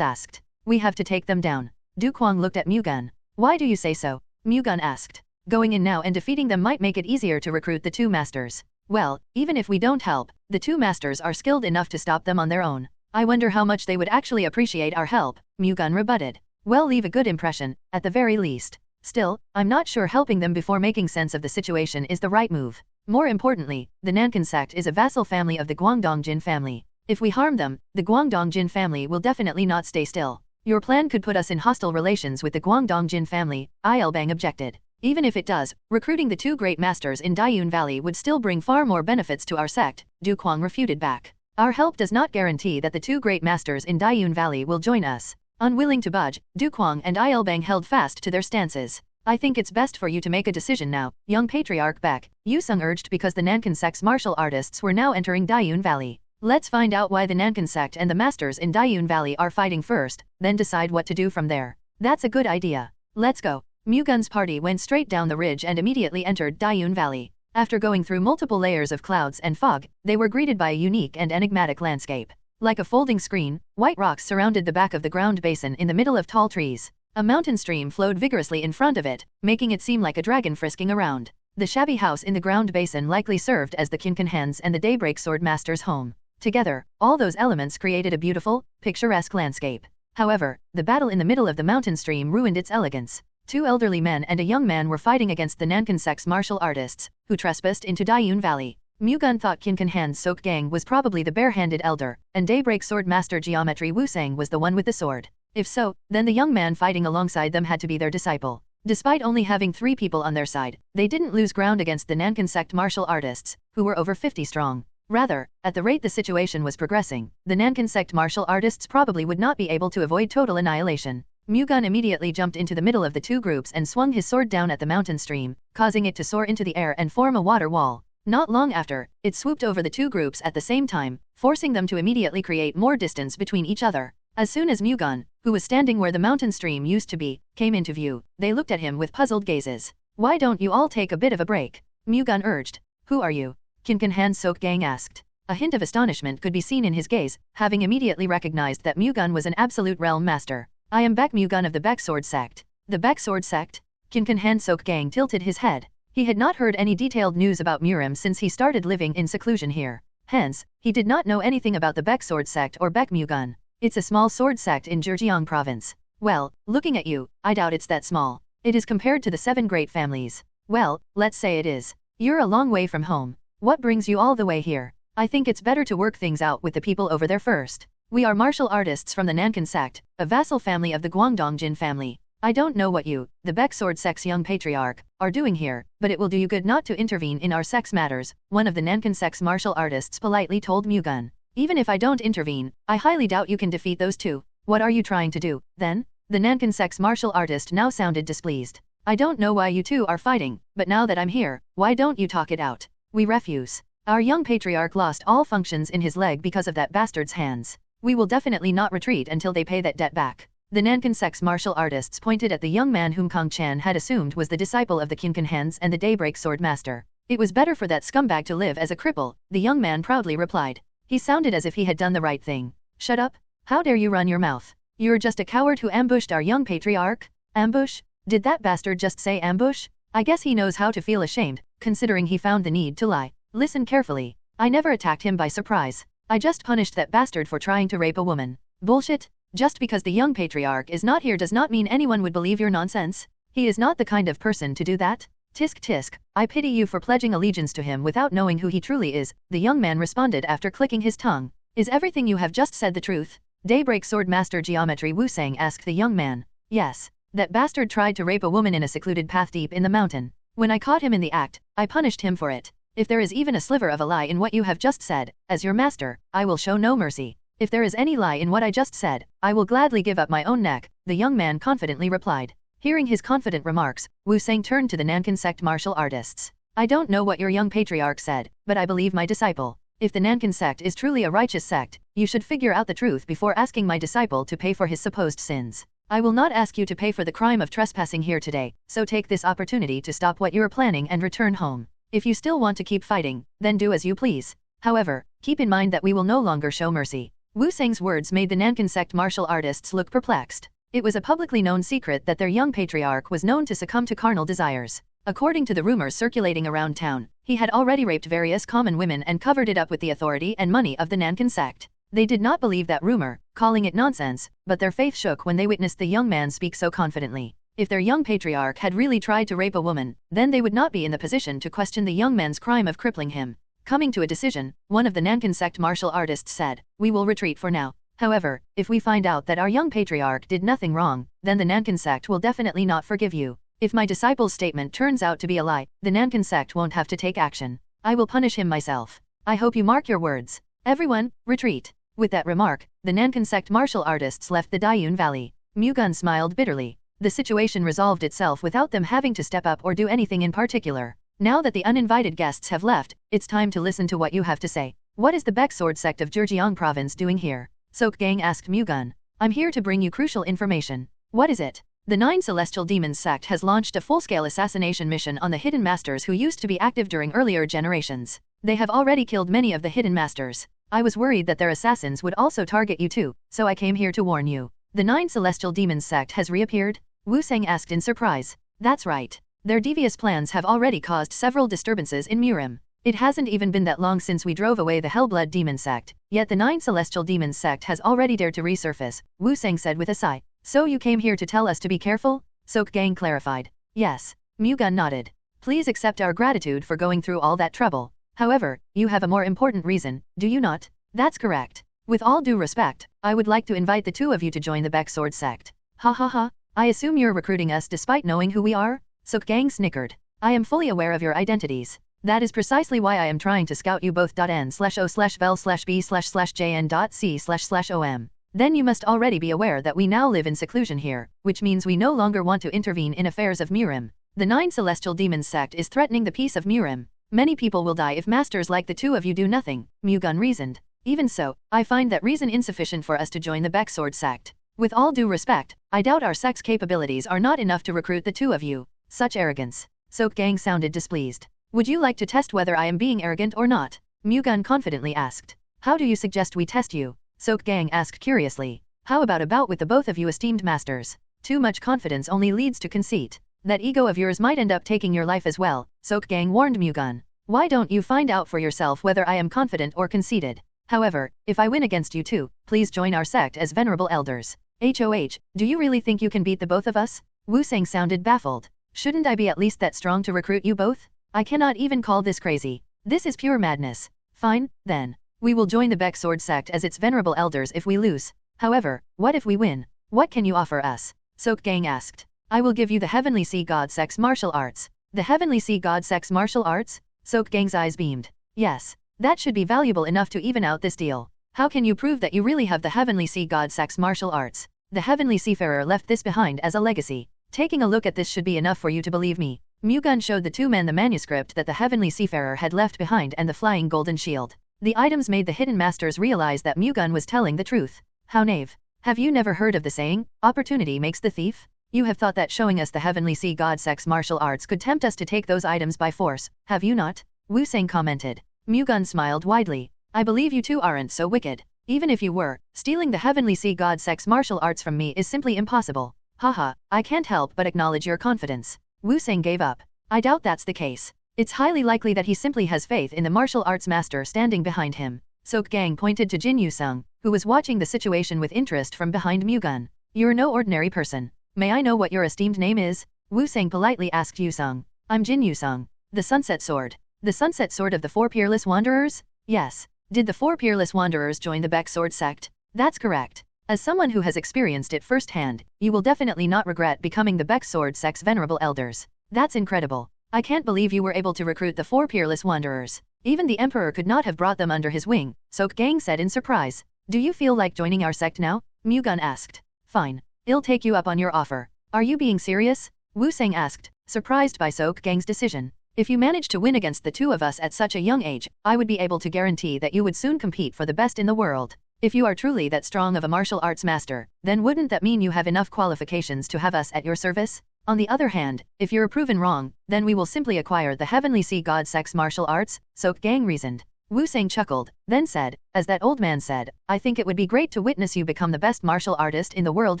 S2: asked. We have to take them down. Du Kwang looked at Mu-Gun. Why do you say so? Mu-Gun asked. Going in now and defeating them might make it easier to recruit the 2 masters. Well, even if we don't help, the 2 masters are skilled enough to stop them on their own. I wonder how much they would actually appreciate our help, Mu-Gun rebutted. Well, leave a good impression, at the very least. Still, I'm not sure helping them before making sense of the situation is the right move. More importantly, the Nankan sect is a vassal family of the Guangdongjin family. If we harm them, the Guangdongjin family will definitely not stay still. Your plan could put us in hostile relations with the Guangdongjin family, Ilbang objected. Even if it does, recruiting the 2 great masters in Dayun Valley would still bring far more benefits to our sect, Du Kwang refuted back. Our help does not guarantee that the 2 great masters in Dayun Valley will join us. Unwilling to budge, Du Kwang and Ilbang held fast to their stances. I think it's best for you to make a decision now, young patriarch Baek Mu-Gun urged because the Nankan sect's martial artists were now entering Dayun Valley. Let's find out why the Nankan sect and the masters in Dayun Valley are fighting first, then decide what to do from there. That's a good idea. Let's go. Mu-Gun's party went straight down the ridge and immediately entered Dayun Valley. After going through multiple layers of clouds and fog, they were greeted by a unique and enigmatic landscape. Like a folding screen, white rocks surrounded the back of the ground basin in the middle of tall trees. A mountain stream flowed vigorously in front of it, making it seem like a dragon frisking around. The shabby house in the ground basin likely served as the Kinkan Hands and the Daybreak Sword Master's home. Together, all those elements created a beautiful, picturesque landscape. However, the battle in the middle of the mountain stream ruined its elegance. Two elderly men and a young man were fighting against the Nankan sect's martial artists, who trespassed into Dayun Valley. Mu-Gun thought Kinkan Han's Sok Gang was probably the bare-handed elder, and Daybreak Sword Master Geometry Wu-Sang was the one with the sword. If so, then the young man fighting alongside them had to be their disciple. Despite only having 3 people on their side, they didn't lose ground against the Nankan sect martial artists, who were over 50 strong. Rather, at the rate the situation was progressing, the Nankan sect martial artists probably would not be able to avoid total annihilation. Mu-Gun immediately jumped into the middle of the 2 groups and swung his sword down at the mountain stream, causing it to soar into the air and form a water wall. Not long after, it swooped over the 2 groups at the same time, forcing them to immediately create more distance between each other. As soon as Mu-Gun, who was standing where the mountain stream used to be, came into view, they looked at him with puzzled gazes. "Why don't you all take a bit of a break?" Mu-Gun urged. "Who are you?" Kinkan Han's Sok Gang asked. A hint of astonishment could be seen in his gaze, having immediately recognized that Mu-Gun was an absolute realm master. "I am Baek Mu-Gun of the Baek Sword Sect." The Baek Sword Sect? Kinkan Han's Sok Gang tilted his head. He had not heard any detailed news about Murim since he started living in seclusion here. Hence, he did not know anything about the Baek Sword Sect or Baek Mu-Gun. It's a small sword sect in Zhejiang province. Well, looking at you, I doubt it's that small. It is compared to the 7 great families. Well, let's say it is. You're a long way from home. What brings you all the way here? I think it's better to work things out with the people over there first. We are martial artists from the Nankan sect, a vassal family of the Guangdong Jin family. I don't know what you, the Baek Sword sect's young patriarch, are doing here, but it will do you good not to intervene in our sect's matters, one of the Nankan sect's martial artists politely told Mu-Gun. Even if I don't intervene, I highly doubt you can defeat those 2. What are you trying to do, then? The Nankan sect's martial artist now sounded displeased. I don't know why you 2 are fighting, but now that I'm here, why don't you talk it out? We refuse. Our young patriarch lost all functions in his leg because of that bastard's hands. We will definitely not retreat until they pay that debt back. The Nankan sect's martial artists pointed at the young man whom Kong Chan had assumed was the disciple of the Kinkan Hands and the Daybreak Sword Master. It was better for that scumbag to live as a cripple, the young man proudly replied. He sounded as if he had done the right thing. Shut up. How dare you run your mouth? You're just a coward who ambushed our young patriarch? Ambush? Did that bastard just say ambush? I guess he knows how to feel ashamed, considering he found the need to lie. Listen carefully. I never attacked him by surprise. I just punished that bastard for trying to rape a woman. Bullshit. Just because the young patriarch is not here does not mean anyone would believe your nonsense. He is not the kind of person to do that. Tisk tisk, I pity you for pledging allegiance to him without knowing who he truly is, the young man responded after clicking his tongue. Is everything you have just said the truth? Daybreak Sword Master Geometry Wu-Sang asked the young man. Yes. That bastard tried to rape a woman in a secluded path deep in the mountain. When I caught him in the act, I punished him for it. If there is even a sliver of a lie in what you have just said, as your master, I will show no mercy. If there is any lie in what I just said, I will gladly give up my own neck, the young man confidently replied. Hearing his confident remarks, Wu-Sang turned to the Nankan sect martial artists. I don't know what your young patriarch said, but I believe my disciple. If the Nankan sect is truly a righteous sect, you should figure out the truth before asking my disciple to pay for his supposed sins. I will not ask you to pay for the crime of trespassing here today, so take this opportunity to stop what you are planning and return home. If you still want to keep fighting, then do as you please. However, keep in mind that we will no longer show mercy. Wu-Sang's words made the Nankan sect martial artists look perplexed. It was a publicly known secret that their young patriarch was known to succumb to carnal desires. According to the rumors circulating around town, he had already raped various common women and covered it up with the authority and money of the Nankan sect. They did not believe that rumor, calling it nonsense, but their faith shook when they witnessed the young man speak so confidently. If their young patriarch had really tried to rape a woman, then they would not be in the position to question the young man's crime of crippling him. Coming to a decision, one of the Nankan sect martial artists said, "We will retreat for now. However, if we find out that our young patriarch did nothing wrong, then the Nankan sect will definitely not forgive you. If my disciple's statement turns out to be a lie, the Nankan sect won't have to take action. I will punish him myself. I hope you mark your words. Everyone, retreat." With that remark, the Nankan sect martial artists left the Dayun Valley. Mu-Gun smiled bitterly. The situation resolved itself without them having to step up or do anything in particular. Now that the uninvited guests have left, it's time to listen to what you have to say. What is the Baek Sword sect of Jeongjang province doing here? Seokgang asked Mu-Gun. I'm here to bring you crucial information. What is it? The Nine Celestial Demons sect has launched a full-scale assassination mission on the hidden masters who used to be active during earlier generations. They have already killed many of the hidden masters. I was worried that their assassins would also target you too, so I came here to warn you. The Nine Celestial Demons sect has reappeared? Wu-Sang asked in surprise. That's right. Their devious plans have already caused several disturbances in Murim. It hasn't even been that long since we drove away the Hellblood Demon sect, yet the Nine Celestial Demons sect has already dared to resurface, Wu-Sang said with a sigh. So you came here to tell us to be careful? Seokgang clarified. Yes. Mu-Gun nodded. Please accept our gratitude for going through all that trouble. However, you have a more important reason, do you not? That's correct. With all due respect, I would like to invite the two of you to join the Baek Sword sect. Ha ha ha, I assume you're recruiting us despite knowing who we are? Seokgang snickered. I am fully aware of your identities. That is precisely why I am trying to scout you both. N/O/vel/B/J.N.C//OM. Then you must already be aware that we now live in seclusion here, which means we no longer want to intervene in affairs of Murim. The Nine Celestial Demons sect is threatening the peace of Murim. Many people will die if masters like the two of you do nothing, Mu-Gun reasoned. Even so, I find that reason insufficient for us to join the Baek Sword sect. With all due respect, I doubt our sect's capabilities are not enough to recruit the two of you. Such arrogance. Seokgang sounded displeased. Would you like to test whether I am being arrogant or not? Mu-Gun confidently asked. How do you suggest we test you? Seokgang asked curiously. How about a bout with the both of you esteemed masters? Too much confidence only leads to conceit. That ego of yours might end up taking your life as well, Seokgang warned Mu-Gun. Why don't you find out for yourself whether I am confident or conceited? However, if I win against you too, please join our sect as venerable elders. HOH, do you really think you can beat the both of us? Wu-Sang sounded baffled. Shouldn't I be at least that strong to recruit you both? I cannot even call this crazy. This is pure madness. Fine, then. We will join the Baek Sword sect as its venerable elders if we lose. However, what if we win? What can you offer us? Seokgang asked. I will give you the Heavenly Sea God sect's martial arts. The Heavenly Sea God sect's martial arts? Seokgang's eyes beamed. Yes. That should be valuable enough to even out this deal. How can you prove that you really have the Heavenly Sea God sect's martial arts? The Heavenly Seafarer left this behind as a legacy. Taking a look at this should be enough for you to believe me. Mu-Gun showed the two men the manuscript that the Heavenly Seafarer had left behind and the flying golden shield. The items made the hidden masters realize that Mu-Gun was telling the truth. How naive. Have you never heard of the saying, opportunity makes the thief? You have thought that showing us the Heavenly Sea God sect's martial arts could tempt us to take those items by force, have you not? Wu-Sang commented. Mu-Gun smiled widely. I believe you two aren't so wicked. Even if you were, stealing the Heavenly Sea God sect's martial arts from me is simply impossible. Haha, I can't help but acknowledge your confidence. Wu-Sang gave up. I doubt that's the case. It's highly likely that he simply has faith in the martial arts master standing behind him. Seokgang pointed to Jin Yu-sung, who was watching the situation with interest from behind Mu-Gun. You're no ordinary person. May I know what your esteemed name is? Wu-Sang politely asked Yu-sung. I'm Jin Yu-sung. The Sunset Sword. The Sunset Sword of the Four Peerless Wanderers? Yes. Did the Four Peerless Wanderers join the Baek Sword sect? That's correct. As someone who has experienced it firsthand, you will definitely not regret becoming the Baek Sword sect's venerable elders. That's incredible. I can't believe you were able to recruit the Four Peerless Wanderers. Even the Emperor could not have brought them under his wing, Seokgang said in surprise. Do you feel like joining our sect now? Mu-Gun asked. Fine. I'll take you up on your offer. Are you being serious? Wu-Sang asked, surprised by Seokgang's decision. If you managed to win against the two of us at such a young age, I would be able to guarantee that you would soon compete for the best in the world. If you are truly that strong of a martial arts master, then wouldn't that mean you have enough qualifications to have us at your service? On the other hand, if you're proven wrong, then we will simply acquire the Heavenly Sea God sect's martial arts, Seokgang reasoned. Wu-Sang chuckled, then said, as that old man said, I think it would be great to witness you become the best martial artist in the world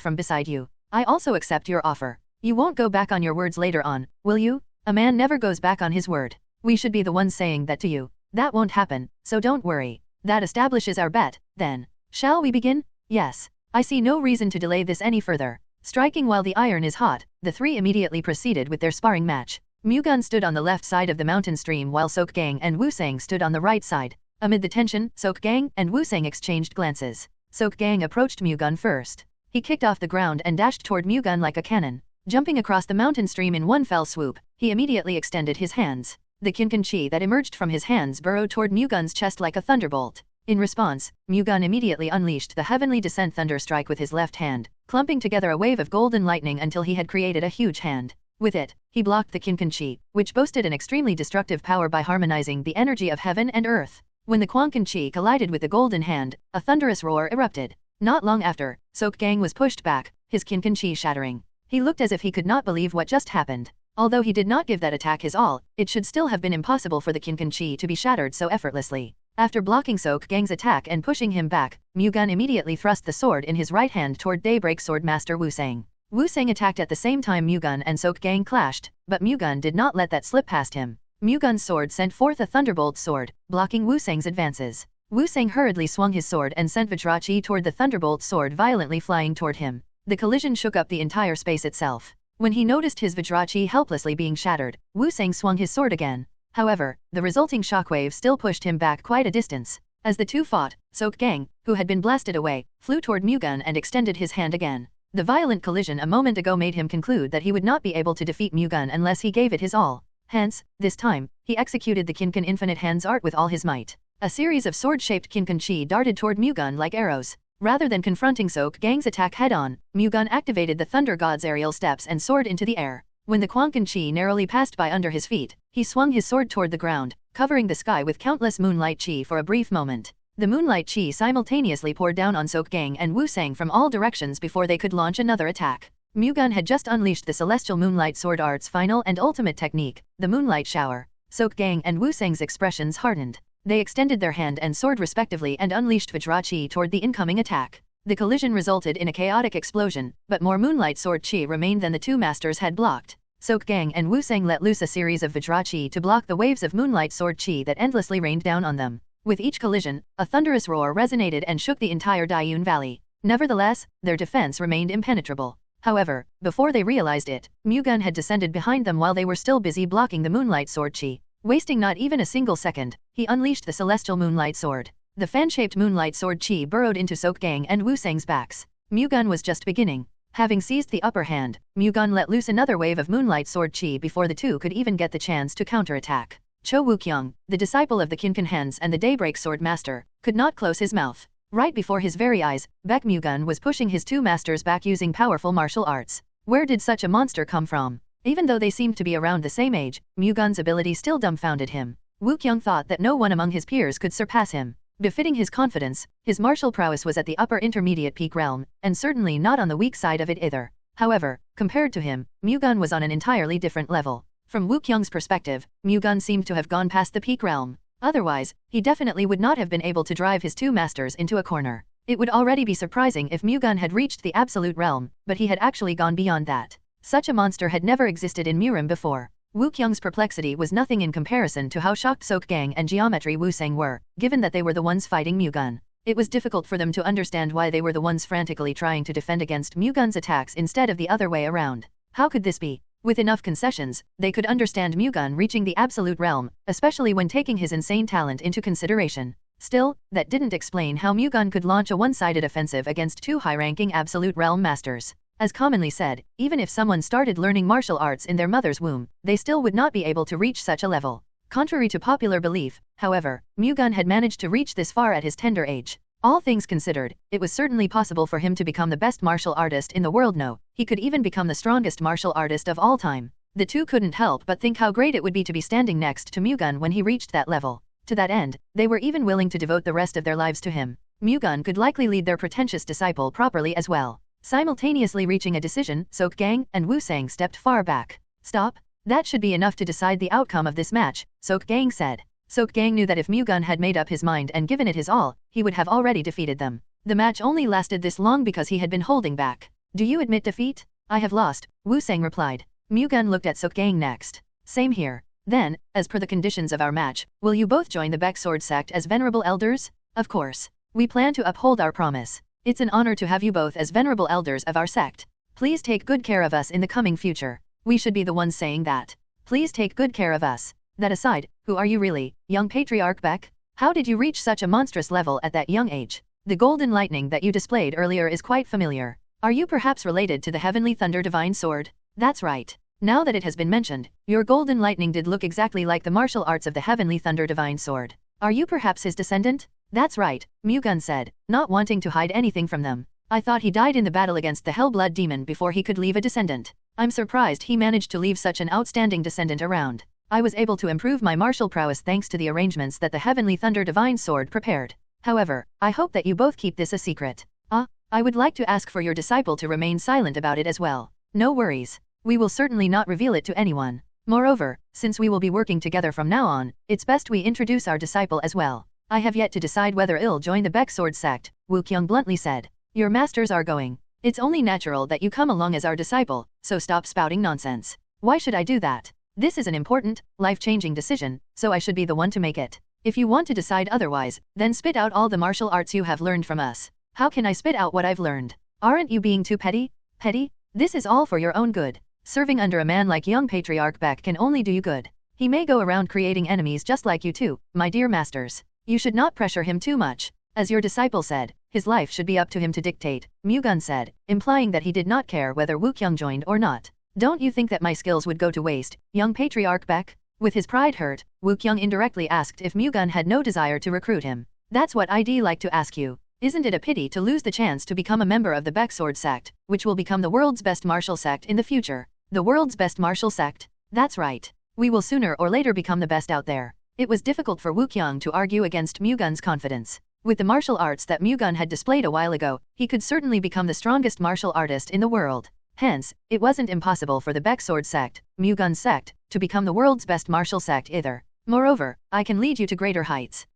S2: from beside you. I also accept your offer. You won't go back on your words later on, will you? A man never goes back on his word. We should be the ones saying that to you. That won't happen, so don't worry. That establishes our bet, then. Shall we begin? Yes. I see no reason to delay this any further. Striking while the iron is hot, the three immediately proceeded with their sparring match. Mu-Gun stood on the left side of the mountain stream while Seokgang and Wu-Sang stood on the right side. Amid the tension, Seokgang and Wu-Sang exchanged glances. Seokgang approached Mu-Gun first. He kicked off the ground and dashed toward Mu-Gun like a cannon. Jumping across the mountain stream in one fell swoop, he immediately extended his hands. The Kinkan chi that emerged from his hands burrowed toward Mu-Gun's chest like a thunderbolt. In response, Mu-Gun immediately unleashed the Heavenly Descent Thunder Strike with his left hand, clumping together a wave of golden lightning until he had created a huge hand. With it, he blocked the Kinkan Chi, which boasted an extremely destructive power by harmonizing the energy of heaven and earth. When the Kwangkan Chi collided with the golden hand, a thunderous roar erupted. Not long after, Sok Gang was pushed back, his Kinkan Chi shattering. He looked as if he could not believe what just happened. Although he did not give that attack his all, it should still have been impossible for the Kinkan Chi to be shattered so effortlessly. After blocking Sok Gang's attack and pushing him back, Mu-Gun immediately thrust the sword in his right hand toward Daybreak Sword Master Wu-Sang. Wu-Sang attacked at the same time Mu-Gun and Sok Gang clashed, but Mu-Gun did not let that slip past him. Mu-Gun's sword sent forth a thunderbolt sword, blocking Wu-Sang's advances. Wu-Sang hurriedly swung his sword and sent Vajrachi toward the thunderbolt sword violently flying toward him. The collision shook up the entire space itself. When he noticed his Vajrachi helplessly being shattered, Wu-Sang swung his sword again. However, the resulting shockwave still pushed him back quite a distance. As the two fought, Sok Gang, who had been blasted away, flew toward Mu-Gun and extended his hand again. The violent collision a moment ago made him conclude that he would not be able to defeat Mu-Gun unless he gave it his all. Hence, this time, he executed the Kinkan Infinite Hands art with all his might. A series of sword-shaped Kinkan Chi darted toward Mu-Gun like arrows. Rather than confronting Sok Gang's attack head-on, Mu-Gun activated the Thunder God's aerial steps and soared into the air. When the Kwangkan Chi narrowly passed by under his feet, he swung his sword toward the ground, covering the sky with countless moonlight chi for a brief moment. The moonlight chi simultaneously poured down on Sok Gang and Wu-Sang from all directions before they could launch another attack. Mu-Gun had just unleashed the Celestial Moonlight Sword Art's final and ultimate technique, the Moonlight Shower. Sok Gang and Wu-Sang's expressions hardened. They extended their hand and sword respectively and unleashed Vajrachi toward the incoming attack. The collision resulted in a chaotic explosion, but more Moonlight Sword Chi remained than the two masters had blocked. Sok Gang and Wu-Sang let loose a series of Vajrachi to block the waves of Moonlight Sword Chi that endlessly rained down on them. With each collision, a thunderous roar resonated and shook the entire Dayun Valley. Nevertheless, their defense remained impenetrable. However, before they realized it, Mu-Gun had descended behind them while they were still busy blocking the Moonlight Sword Chi. Wasting not even a single second, he unleashed the Celestial Moonlight Sword. The fan-shaped Moonlight Sword Chi burrowed into Sok Gang and Wu-Sang's backs. Mu-Gun was just beginning. Having seized the upper hand, Mu-Gun let loose another wave of Moonlight Sword Chi before the two could even get the chance to counterattack. Cho Wukyung, the disciple of the Kinkan Hands and the Daybreak Sword Master, could not close his mouth. Right before his very eyes, Baek Mu-Gun was pushing his two masters back using powerful martial arts. Where did such a monster come from? Even though they seemed to be around the same age, Mu-Gun's ability still dumbfounded him. Wukyung thought that no one among his peers could surpass him. Befitting his confidence, his martial prowess was at the upper intermediate peak realm, and certainly not on the weak side of it either. However, compared to him, Mu-Gun was on an entirely different level. From Wukyung's perspective, Mu-Gun seemed to have gone past the peak realm. Otherwise, he definitely would not have been able to drive his two masters into a corner. It would already be surprising if Mu-Gun had reached the absolute realm, but he had actually gone beyond that. Such a monster had never existed in Murim before. Wukyung's perplexity was nothing in comparison to how shocked Sok Gang and Geometry Wu-Sang were, given that they were the ones fighting Mu-Gun. It was difficult for them to understand why they were the ones frantically trying to defend against Mu-Gun's attacks instead of the other way around. How could this be? With enough concessions, they could understand Mu-Gun reaching the absolute realm, especially when taking his insane talent into consideration. Still, that didn't explain how Mu-Gun could launch a one-sided offensive against two high-ranking absolute realm masters. As commonly said, even if someone started learning martial arts in their mother's womb, they still would not be able to reach such a level. Contrary to popular belief, however, Mu-Gun had managed to reach this far at his tender age. All things considered, it was certainly possible for him to become the best martial artist in the world. No, he could even become the strongest martial artist of all time. The two couldn't help but think how great it would be to be standing next to Mu-Gun when he reached that level. To that end, they were even willing to devote the rest of their lives to him. Mu-Gun could likely lead their pretentious disciple properly as well. Simultaneously reaching a decision, Sok Gang and Wu-Sang stepped far back. Stop. That should be enough to decide the outcome of this match, Sok Gang said. Sok Gang knew that if Mu-Gun had made up his mind and given it his all, he would have already defeated them. The match only lasted this long because he had been holding back. Do you admit defeat? I have lost, Wu-Sang replied. Mu-Gun looked at Sok Gang next. Same here. Then, as per the conditions of our match, will you both join the Baek Sword sect as venerable elders? Of course. We plan to uphold our promise. It's an honor to have you both as venerable elders of our sect. Please take good care of us in the coming future. We should be the ones saying that. Please take good care of us. That aside, who are you really, young patriarch Baek? How did you reach such a monstrous level at that young age? The golden lightning that you displayed earlier is quite familiar. Are you perhaps related to the Heavenly Thunder Divine Sword? That's right. Now that it has been mentioned, your golden lightning did look exactly like the martial arts of the Heavenly Thunder Divine Sword. Are you perhaps his descendant? That's right, Mu-Gun said, not wanting to hide anything from them. I thought he died in the battle against the Hellblood demon before he could leave a descendant. I'm surprised he managed to leave such an outstanding descendant around. I was able to improve my martial prowess thanks to the arrangements that the Heavenly Thunder Divine Sword prepared. However, I hope that you both keep this a secret. I would like to ask for your disciple to remain silent about it as well. No worries. We will certainly not reveal it to anyone. Moreover, since we will be working together from now on, it's best we introduce our disciple as well. I have yet to decide whether I'll join the Baek Sword sect, Wu Kyung bluntly said. Your masters are going. It's only natural that you come along as our disciple, so stop spouting nonsense. Why should I do that? This is an important, life-changing decision, so I should be the one to make it. If you want to decide otherwise, then spit out all the martial arts you have learned from us. How can I spit out what I've learned? Aren't you being too petty? Petty? This is all for your own good. Serving under a man like young Patriarch Baek can only do you good. He may go around creating enemies just like you too, my dear masters. You should not pressure him too much. As your disciple said, his life should be up to him to dictate, Mu-Gun said, implying that he did not care whether Wu Kyung joined or not. Don't you think that my skills would go to waste, young Patriarch Baek? With his pride hurt, Wu Kyung indirectly asked if Mu-Gun had no desire to recruit him. That's what I'd like to ask you. Isn't it a pity to lose the chance to become a member of the Baek Sword sect, which will become the world's best martial sect in the future? The world's best martial sect? That's right. We will sooner or later become the best out there. It was difficult for Wu Kyung to argue against Mu-Gun's confidence. With the martial arts that Mu-Gun had displayed a while ago, he could certainly become the strongest martial artist in the world. Hence, it wasn't impossible for the Baek Sword sect, Mu-Gun's sect, to become the world's best martial sect either. Moreover, I can lead you to greater heights.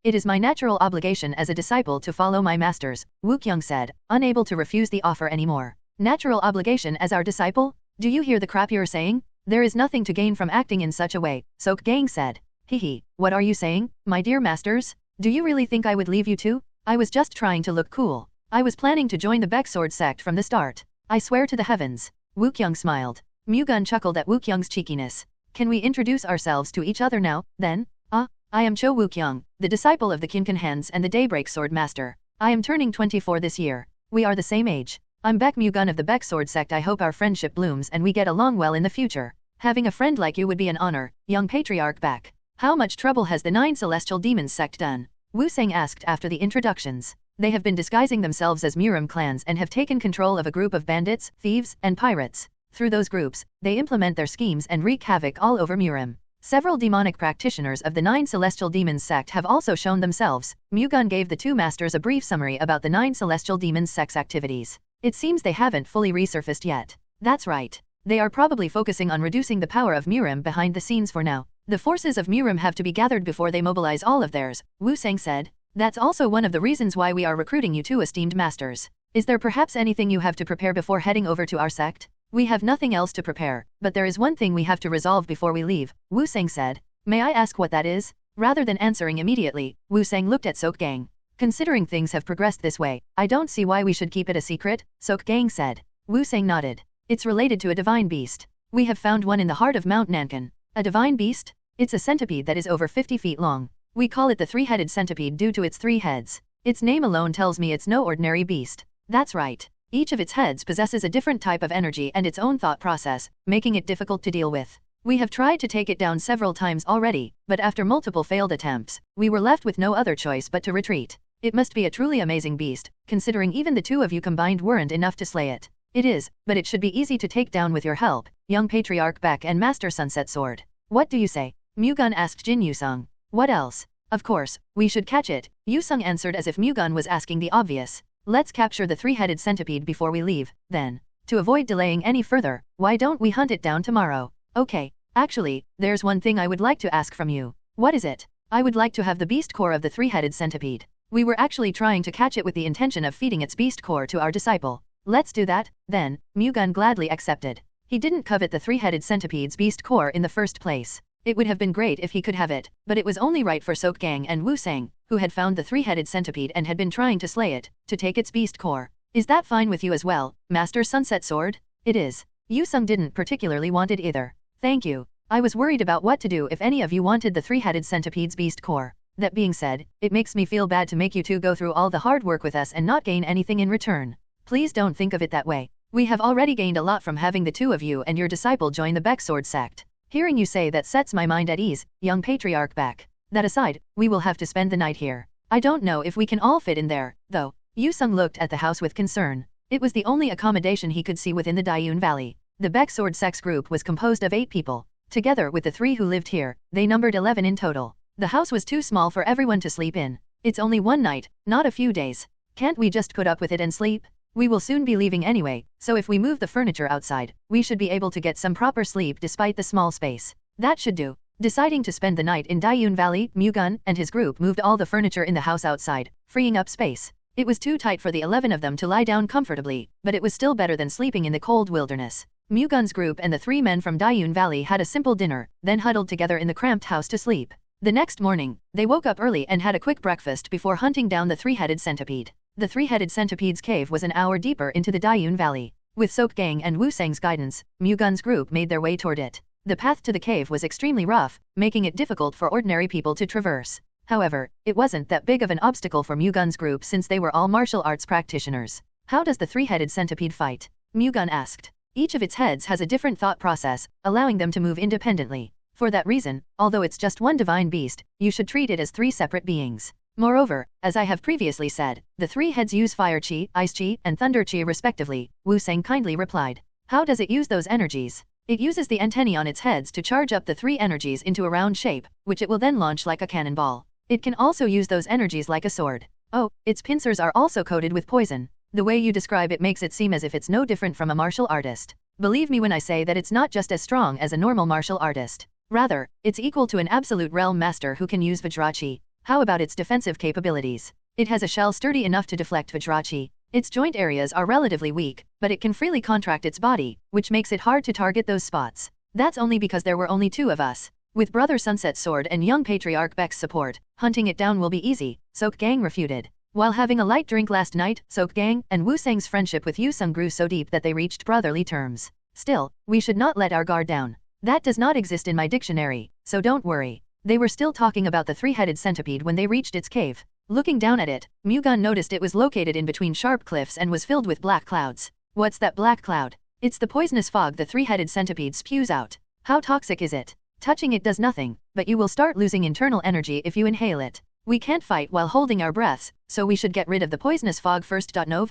S2: It is my natural obligation as a disciple to follow my masters, Wu Kyung said, unable to refuse the offer anymore. Natural obligation as our disciple? Do you hear the crap you're saying? There is nothing to gain from acting in such a way, Sok Gang said. Hehe, what are you saying, my dear masters? Do you really think I would leave you too? I was just trying to look cool. I was planning to join the Baek Sword sect from the start. I swear to the heavens. Wu Kyung smiled. Mu-Gun chuckled at Wu Kyung's cheekiness. Can we introduce ourselves to each other now, then? I am Cho Wu Kyung, the disciple of the Kinkan Hands and the Daybreak Sword Master. I am turning 24 this year. We are the same age. I'm Baek Mu-Gun of the Baek Sword sect. I hope our friendship blooms and we get along well in the future. Having a friend like you would be an honor, young Patriarch Baek. How much trouble has the Nine Celestial Demons sect done? Wu Sang asked after the introductions. They have been disguising themselves as Murim clans and have taken control of a group of bandits, thieves, and pirates. Through those groups, they implement their schemes and wreak havoc all over Murim. Several demonic practitioners of the Nine Celestial Demons sect have also shown themselves. Mu-Gun gave the two masters a brief summary about the Nine Celestial Demons sect's activities. It seems they haven't fully resurfaced yet. That's right. They are probably focusing on reducing the power of Murim behind the scenes for now. The forces of Murim have to be gathered before they mobilize all of theirs, Wu Sang said. That's also one of the reasons why we are recruiting you two esteemed masters. Is there perhaps anything you have to prepare before heading over to our sect? We have nothing else to prepare, but there is one thing we have to resolve before we leave, Wu Sang said. May I ask what that is? Rather than answering immediately, Wu Sang looked at Sok Gang. Considering things have progressed this way, I don't see why we should keep it a secret, Sok Gang said. Wu Sang nodded. It's related to a divine beast. We have found one in the heart of Mount Nankan. A divine beast? It's a centipede that is over 50 feet long. We call it the three-headed centipede due to its 3 heads. Its name alone tells me it's no ordinary beast. That's right. Each of its heads possesses a different type of energy and its own thought process, making it difficult to deal with. We have tried to take it down several times already, but after multiple failed attempts, we were left with no other choice but to retreat. It must be a truly amazing beast, considering even the two of you combined weren't enough to slay it. It is, but it should be easy to take down with your help, young Patriarch Baek and Master Sunset Sword. What do you say? Mu-Gun asked Jin Yusung. What else? Of course, we should catch it, Yusung answered as if Mu-Gun was asking the obvious. Let's capture the three-headed centipede before we leave, then. To avoid delaying any further, why don't we hunt it down tomorrow? Okay, actually, there's one thing I would like to ask from you. What is it? I would like to have the beast core of the three-headed centipede. We were actually trying to catch it with the intention of feeding its beast core to our disciple. Let's do that, then, Mu-Gun gladly accepted. He didn't covet the three-headed centipede's beast core in the first place. It would have been great if he could have it, but it was only right for Sok Gang and Wu Sang, who had found the three-headed centipede and had been trying to slay it, to take its beast core. Is that fine with you as well, Master Sunset Sword? It is. Yusung didn't particularly want it either. Thank you. I was worried about what to do if any of you wanted the three-headed centipede's beast core. That being said, it makes me feel bad to make you two go through all the hard work with us and not gain anything in return. Please don't think of it that way. We have already gained a lot from having the two of you and your disciple join the Baek Sword sect. Hearing you say that sets my mind at ease, young Patriarch Baek. That aside, we will have to spend the night here. I don't know if we can all fit in there, though. Yu-sung looked at the house with concern. It was the only accommodation he could see within the Dayun Valley. The Baek Sword Sex group was composed of 8 people. Together with the 3 who lived here, they numbered 11 in total. The house was too small for everyone to sleep in. It's only one night, not a few days. Can't we just put up with it and sleep? We will soon be leaving anyway, so if we move the furniture outside, we should be able to get some proper sleep despite the small space. That should do. Deciding to spend the night in Dayun Valley, Mu-Gun and his group moved all the furniture in the house outside, freeing up space. It was too tight for the 11 of them to lie down comfortably, but it was still better than sleeping in the cold wilderness. Mu-Gun's group and the 3 men from Dayun Valley had a simple dinner, then huddled together in the cramped house to sleep. The next morning, they woke up early and had a quick breakfast before hunting down the 3-headed centipede. The 3-headed centipede's cave was an hour deeper into the Dayun Valley. With Sok Gang and Wu Sang's guidance, Mu-Gun's group made their way toward it. The path to the cave was extremely rough, making it difficult for ordinary people to traverse. However, it wasn't that big of an obstacle for Mu-Gun's group since they were all martial arts practitioners. How does the 3-headed centipede fight? Mu-Gun asked. Each of its heads has a different thought process, allowing them to move independently. For that reason, although it's just one divine beast, you should treat it as 3 separate beings. Moreover, as I have previously said, the 3 heads use fire chi, ice chi, and thunder chi respectively, Wu Sang kindly replied. How does it use those energies? It uses the antennae on its heads to charge up the 3 energies into a round shape, which it will then launch like a cannonball. It can also use those energies like a sword. Oh, its pincers are also coated with poison. The way you describe it makes it seem as if it's no different from a martial artist. Believe me when I say that it's not just as strong as a normal martial artist. Rather, it's equal to an absolute realm master who can use Vajrachi. How about its defensive capabilities? It has a shell sturdy enough to deflect Vajrachi. Its joint areas are relatively weak, but it can freely contract its body, which makes it hard to target those spots. That's only because there were only 2 of us. With Brother Sunset's sword and young patriarch Baek's support, hunting it down will be easy, Sok Gang refuted. While having a light drink last night, Sok Gang and Wu Sang's friendship with Yu-sung grew so deep that they reached brotherly terms. Still, we should not let our guard down. That does not exist in my dictionary, so don't worry. They were still talking about the 3-headed centipede when they reached its cave. Looking down at it, Mu-Gun noticed it was located in between sharp cliffs and was filled with black clouds. What's that black cloud? It's the poisonous fog the 3-headed centipede spews out. How toxic is it? Touching it does nothing, but you will start losing internal energy if you inhale it. We can't fight while holding our breaths, so we should get rid of the poisonous fog first. Nov.L.B//JNN.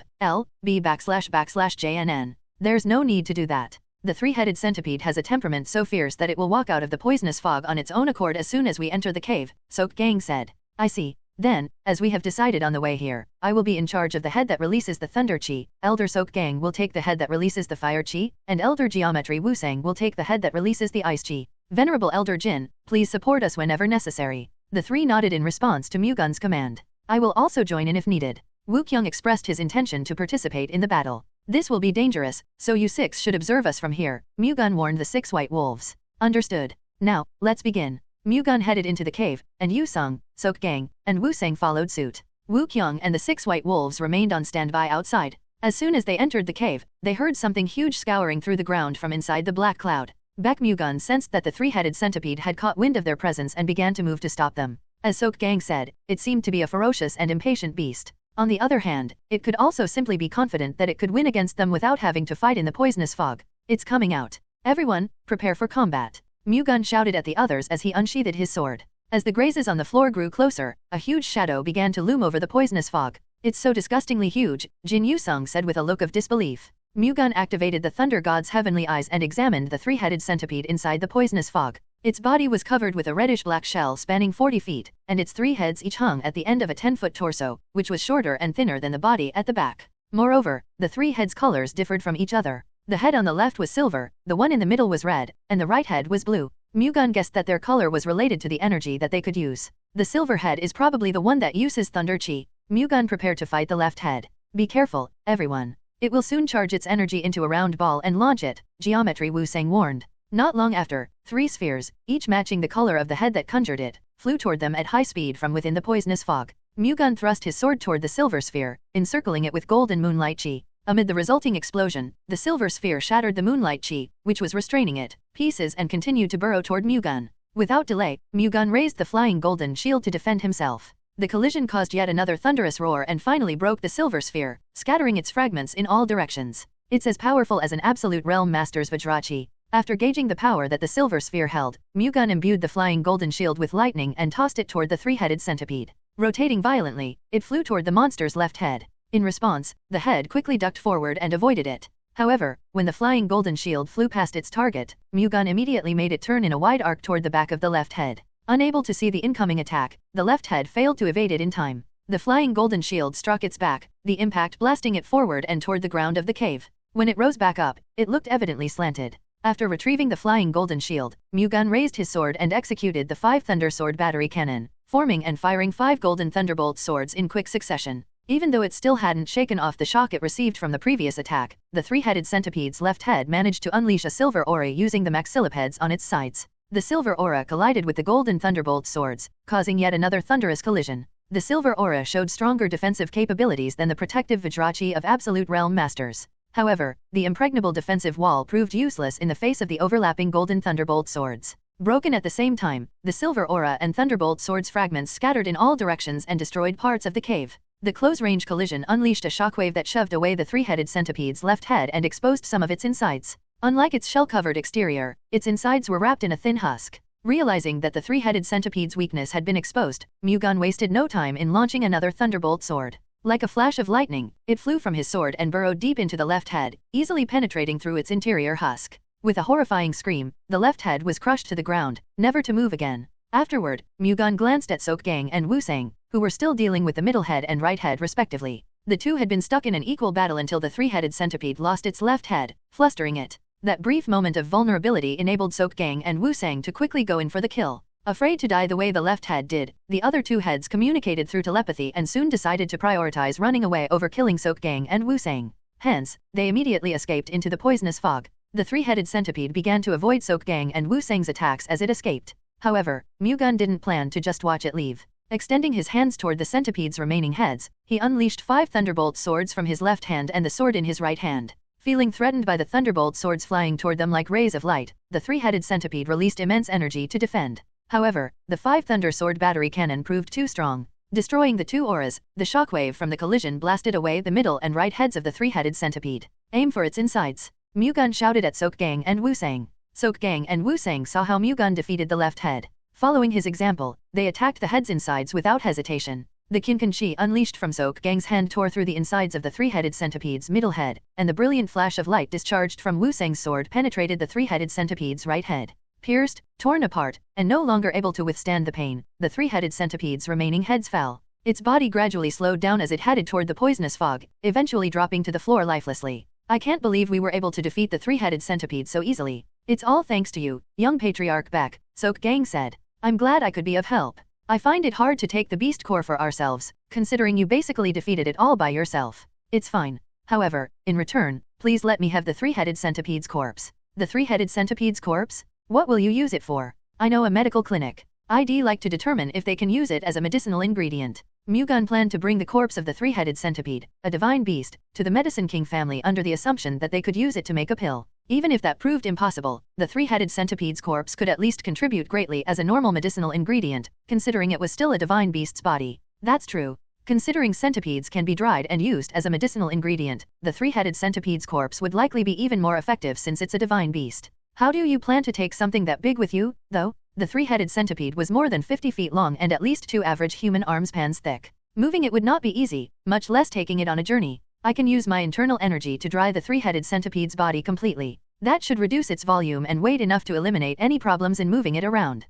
S2: There's no need to do that. The 3-headed centipede has a temperament so fierce that it will walk out of the poisonous fog on its own accord as soon as we enter the cave, Sok Gang said. I see. Then, as we have decided on the way here, I will be in charge of the head that releases the thunder chi, Elder Sok Gang will take the head that releases the fire chi, and Elder Geometry Wu Sang will take the head that releases the ice chi. Venerable Elder Jin, please support us whenever necessary. The 3 nodded in response to Mu-Gun's command. I will also join in if needed. Wu Kyung expressed his intention to participate in the battle. This will be dangerous, so you 6 should observe us from here, Mu-Gun warned the 6 white wolves. Understood. Now, let's begin. Mu-Gun headed into the cave, and Yu-sung, Sok Gang, and Wu Sang followed suit. Wu Kyung and the 6 white wolves remained on standby outside. As soon as they entered the cave, they heard something huge scouring through the ground from inside the black cloud. Baek Mu-Gun sensed that the 3-headed centipede had caught wind of their presence and began to move to stop them. As Sok Gang said, it seemed to be a ferocious and impatient beast. On the other hand, it could also simply be confident that it could win against them without having to fight in the poisonous fog. It's coming out. Everyone, prepare for combat. Mu-Gun shouted at the others as he unsheathed his sword. As the grazes on the floor grew closer, a huge shadow began to loom over the poisonous fog. It's so disgustingly huge, Jin Yu-sung said with a look of disbelief. Mu-Gun activated the Thunder God's heavenly eyes and examined the 3-headed centipede inside the poisonous fog. Its body was covered with a reddish-black shell spanning 40 feet, and its 3 heads each hung at the end of a 10-foot torso, which was shorter and thinner than the body at the back. Moreover, the 3 heads' colors differed from each other. The head on the left was silver, the one in the middle was red, and the right head was blue. Mu-Gun guessed that their color was related to the energy that they could use. The silver head is probably the one that uses thunder chi. Mu-Gun prepared to fight the left head. Be careful, everyone. It will soon charge its energy into a round ball and launch it, Geometry Wu Sang warned. Not long after, 3 spheres, each matching the color of the head that conjured it, flew toward them at high speed from within the poisonous fog. Mu-Gun thrust his sword toward the silver sphere, encircling it with golden moonlight chi. Amid the resulting explosion, the silver sphere shattered the moonlight chi, which was restraining it, pieces and continued to burrow toward Mu-Gun. Without delay, Mu-Gun raised the flying golden shield to defend himself. The collision caused yet another thunderous roar and finally broke the silver sphere, scattering its fragments in all directions. It's as powerful as an absolute realm master's Vajrachi. After gauging the power that the silver sphere held, Mu-Gun imbued the flying golden shield with lightning and tossed it toward the 3-headed centipede. Rotating violently, it flew toward the monster's left head. In response, the head quickly ducked forward and avoided it. However, when the flying golden shield flew past its target, Mu-Gun immediately made it turn in a wide arc toward the back of the left head. Unable to see the incoming attack, the left head failed to evade it in time. The flying golden shield struck its back, the impact blasting it forward and toward the ground of the cave. When it rose back up, it looked evidently slanted. After retrieving the flying golden shield, Mu-Gun raised his sword and executed the 5 Thunder Sword battery cannon, forming and firing 5 golden thunderbolt swords in quick succession. Even though it still hadn't shaken off the shock it received from the previous attack, the 3-headed centipede's left head managed to unleash a silver aura using the maxillipeds on its sides. The silver aura collided with the golden thunderbolt swords, causing yet another thunderous collision. The silver aura showed stronger defensive capabilities than the protective Vajrachi of Absolute Realm Masters. However, the impregnable defensive wall proved useless in the face of the overlapping golden thunderbolt swords. Broken at the same time, the silver aura and thunderbolt swords fragments scattered in all directions and destroyed parts of the cave. The close-range collision unleashed a shockwave that shoved away the 3-headed centipede's left head and exposed some of its insides. Unlike its shell-covered exterior, its insides were wrapped in a thin husk. Realizing that the 3-headed centipede's weakness had been exposed, Mu-Gun wasted no time in launching another thunderbolt sword. Like a flash of lightning, it flew from his sword and burrowed deep into the left head, easily penetrating through its interior husk. With a horrifying scream, the left head was crushed to the ground, never to move again. Afterward, Mu-Gun glanced at Sok-Gang and Wu-Sang, who were still dealing with the middle head and right head respectively. The two had been stuck in an equal battle until the 3-headed centipede lost its left head, flustering it. That brief moment of vulnerability enabled Sok-Gang and Wu-Sang to quickly go in for the kill. Afraid to die the way the left head did, the other two heads communicated through telepathy and soon decided to prioritize running away over killing Sok-Gang and Wu-Sang. Hence, they immediately escaped into the poisonous fog. The 3-headed centipede began to avoid Sok-Gang and Wu-Sang's attacks as it escaped. However, Mu-Gun didn't plan to just watch it leave. Extending his hands toward the centipede's remaining heads, he unleashed 5 thunderbolt swords from his left hand and the sword in his right hand. Feeling threatened by the thunderbolt swords flying toward them like rays of light, the 3-headed centipede released immense energy to defend. However, the 5 Thunder Sword battery cannon proved too strong. Destroying the 2 auras, the shockwave from the collision blasted away the middle and right heads of the 3-headed centipede. Aim for its insides. Mu-Gun shouted at Sok-Gang and Wu-Sang. Sok-Gang and Wu-Sang saw how Mu-Gun defeated the left head. Following his example, they attacked the head's insides without hesitation. The Kinkan-Chi unleashed from Sok-Gang's hand tore through the insides of the 3-headed centipede's middle head, and the brilliant flash of light discharged from Wu-Sang's sword penetrated the 3-headed centipede's right head. Pierced, torn apart, and no longer able to withstand the pain, the 3-headed centipede's remaining heads fell. Its body gradually slowed down as it headed toward the poisonous fog, eventually dropping to the floor lifelessly. I can't believe we were able to defeat the 3-headed centipede so easily. It's all thanks to you, young patriarch Baek, Sok-Gang said. I'm glad I could be of help. I find it hard to take the beast core for ourselves, considering you basically defeated it all by yourself. It's fine. However, in return, please let me have the 3-headed centipede's corpse. The 3-headed centipede's corpse? What will you use it for? I know a medical clinic. I'd like to determine if they can use it as a medicinal ingredient. Mu-Gun planned to bring the corpse of the 3-headed centipede, a divine beast, to the Medicine King family under the assumption that they could use it to make a pill. Even if that proved impossible, the 3-headed centipede's corpse could at least contribute greatly as a normal medicinal ingredient, considering it was still a divine beast's body. That's true. Considering centipedes can be dried and used as a medicinal ingredient, the 3-headed centipede's corpse would likely be even more effective since it's a divine beast. How do you plan to take something that big with you, though? The 3-headed centipede was more than 50 feet long and at least 2 average human arm spans thick. Moving it would not be easy, much less taking it on a journey. I can use my internal energy to dry the 3-headed centipede's body completely. That should reduce its volume and weight enough to eliminate any problems in moving it around.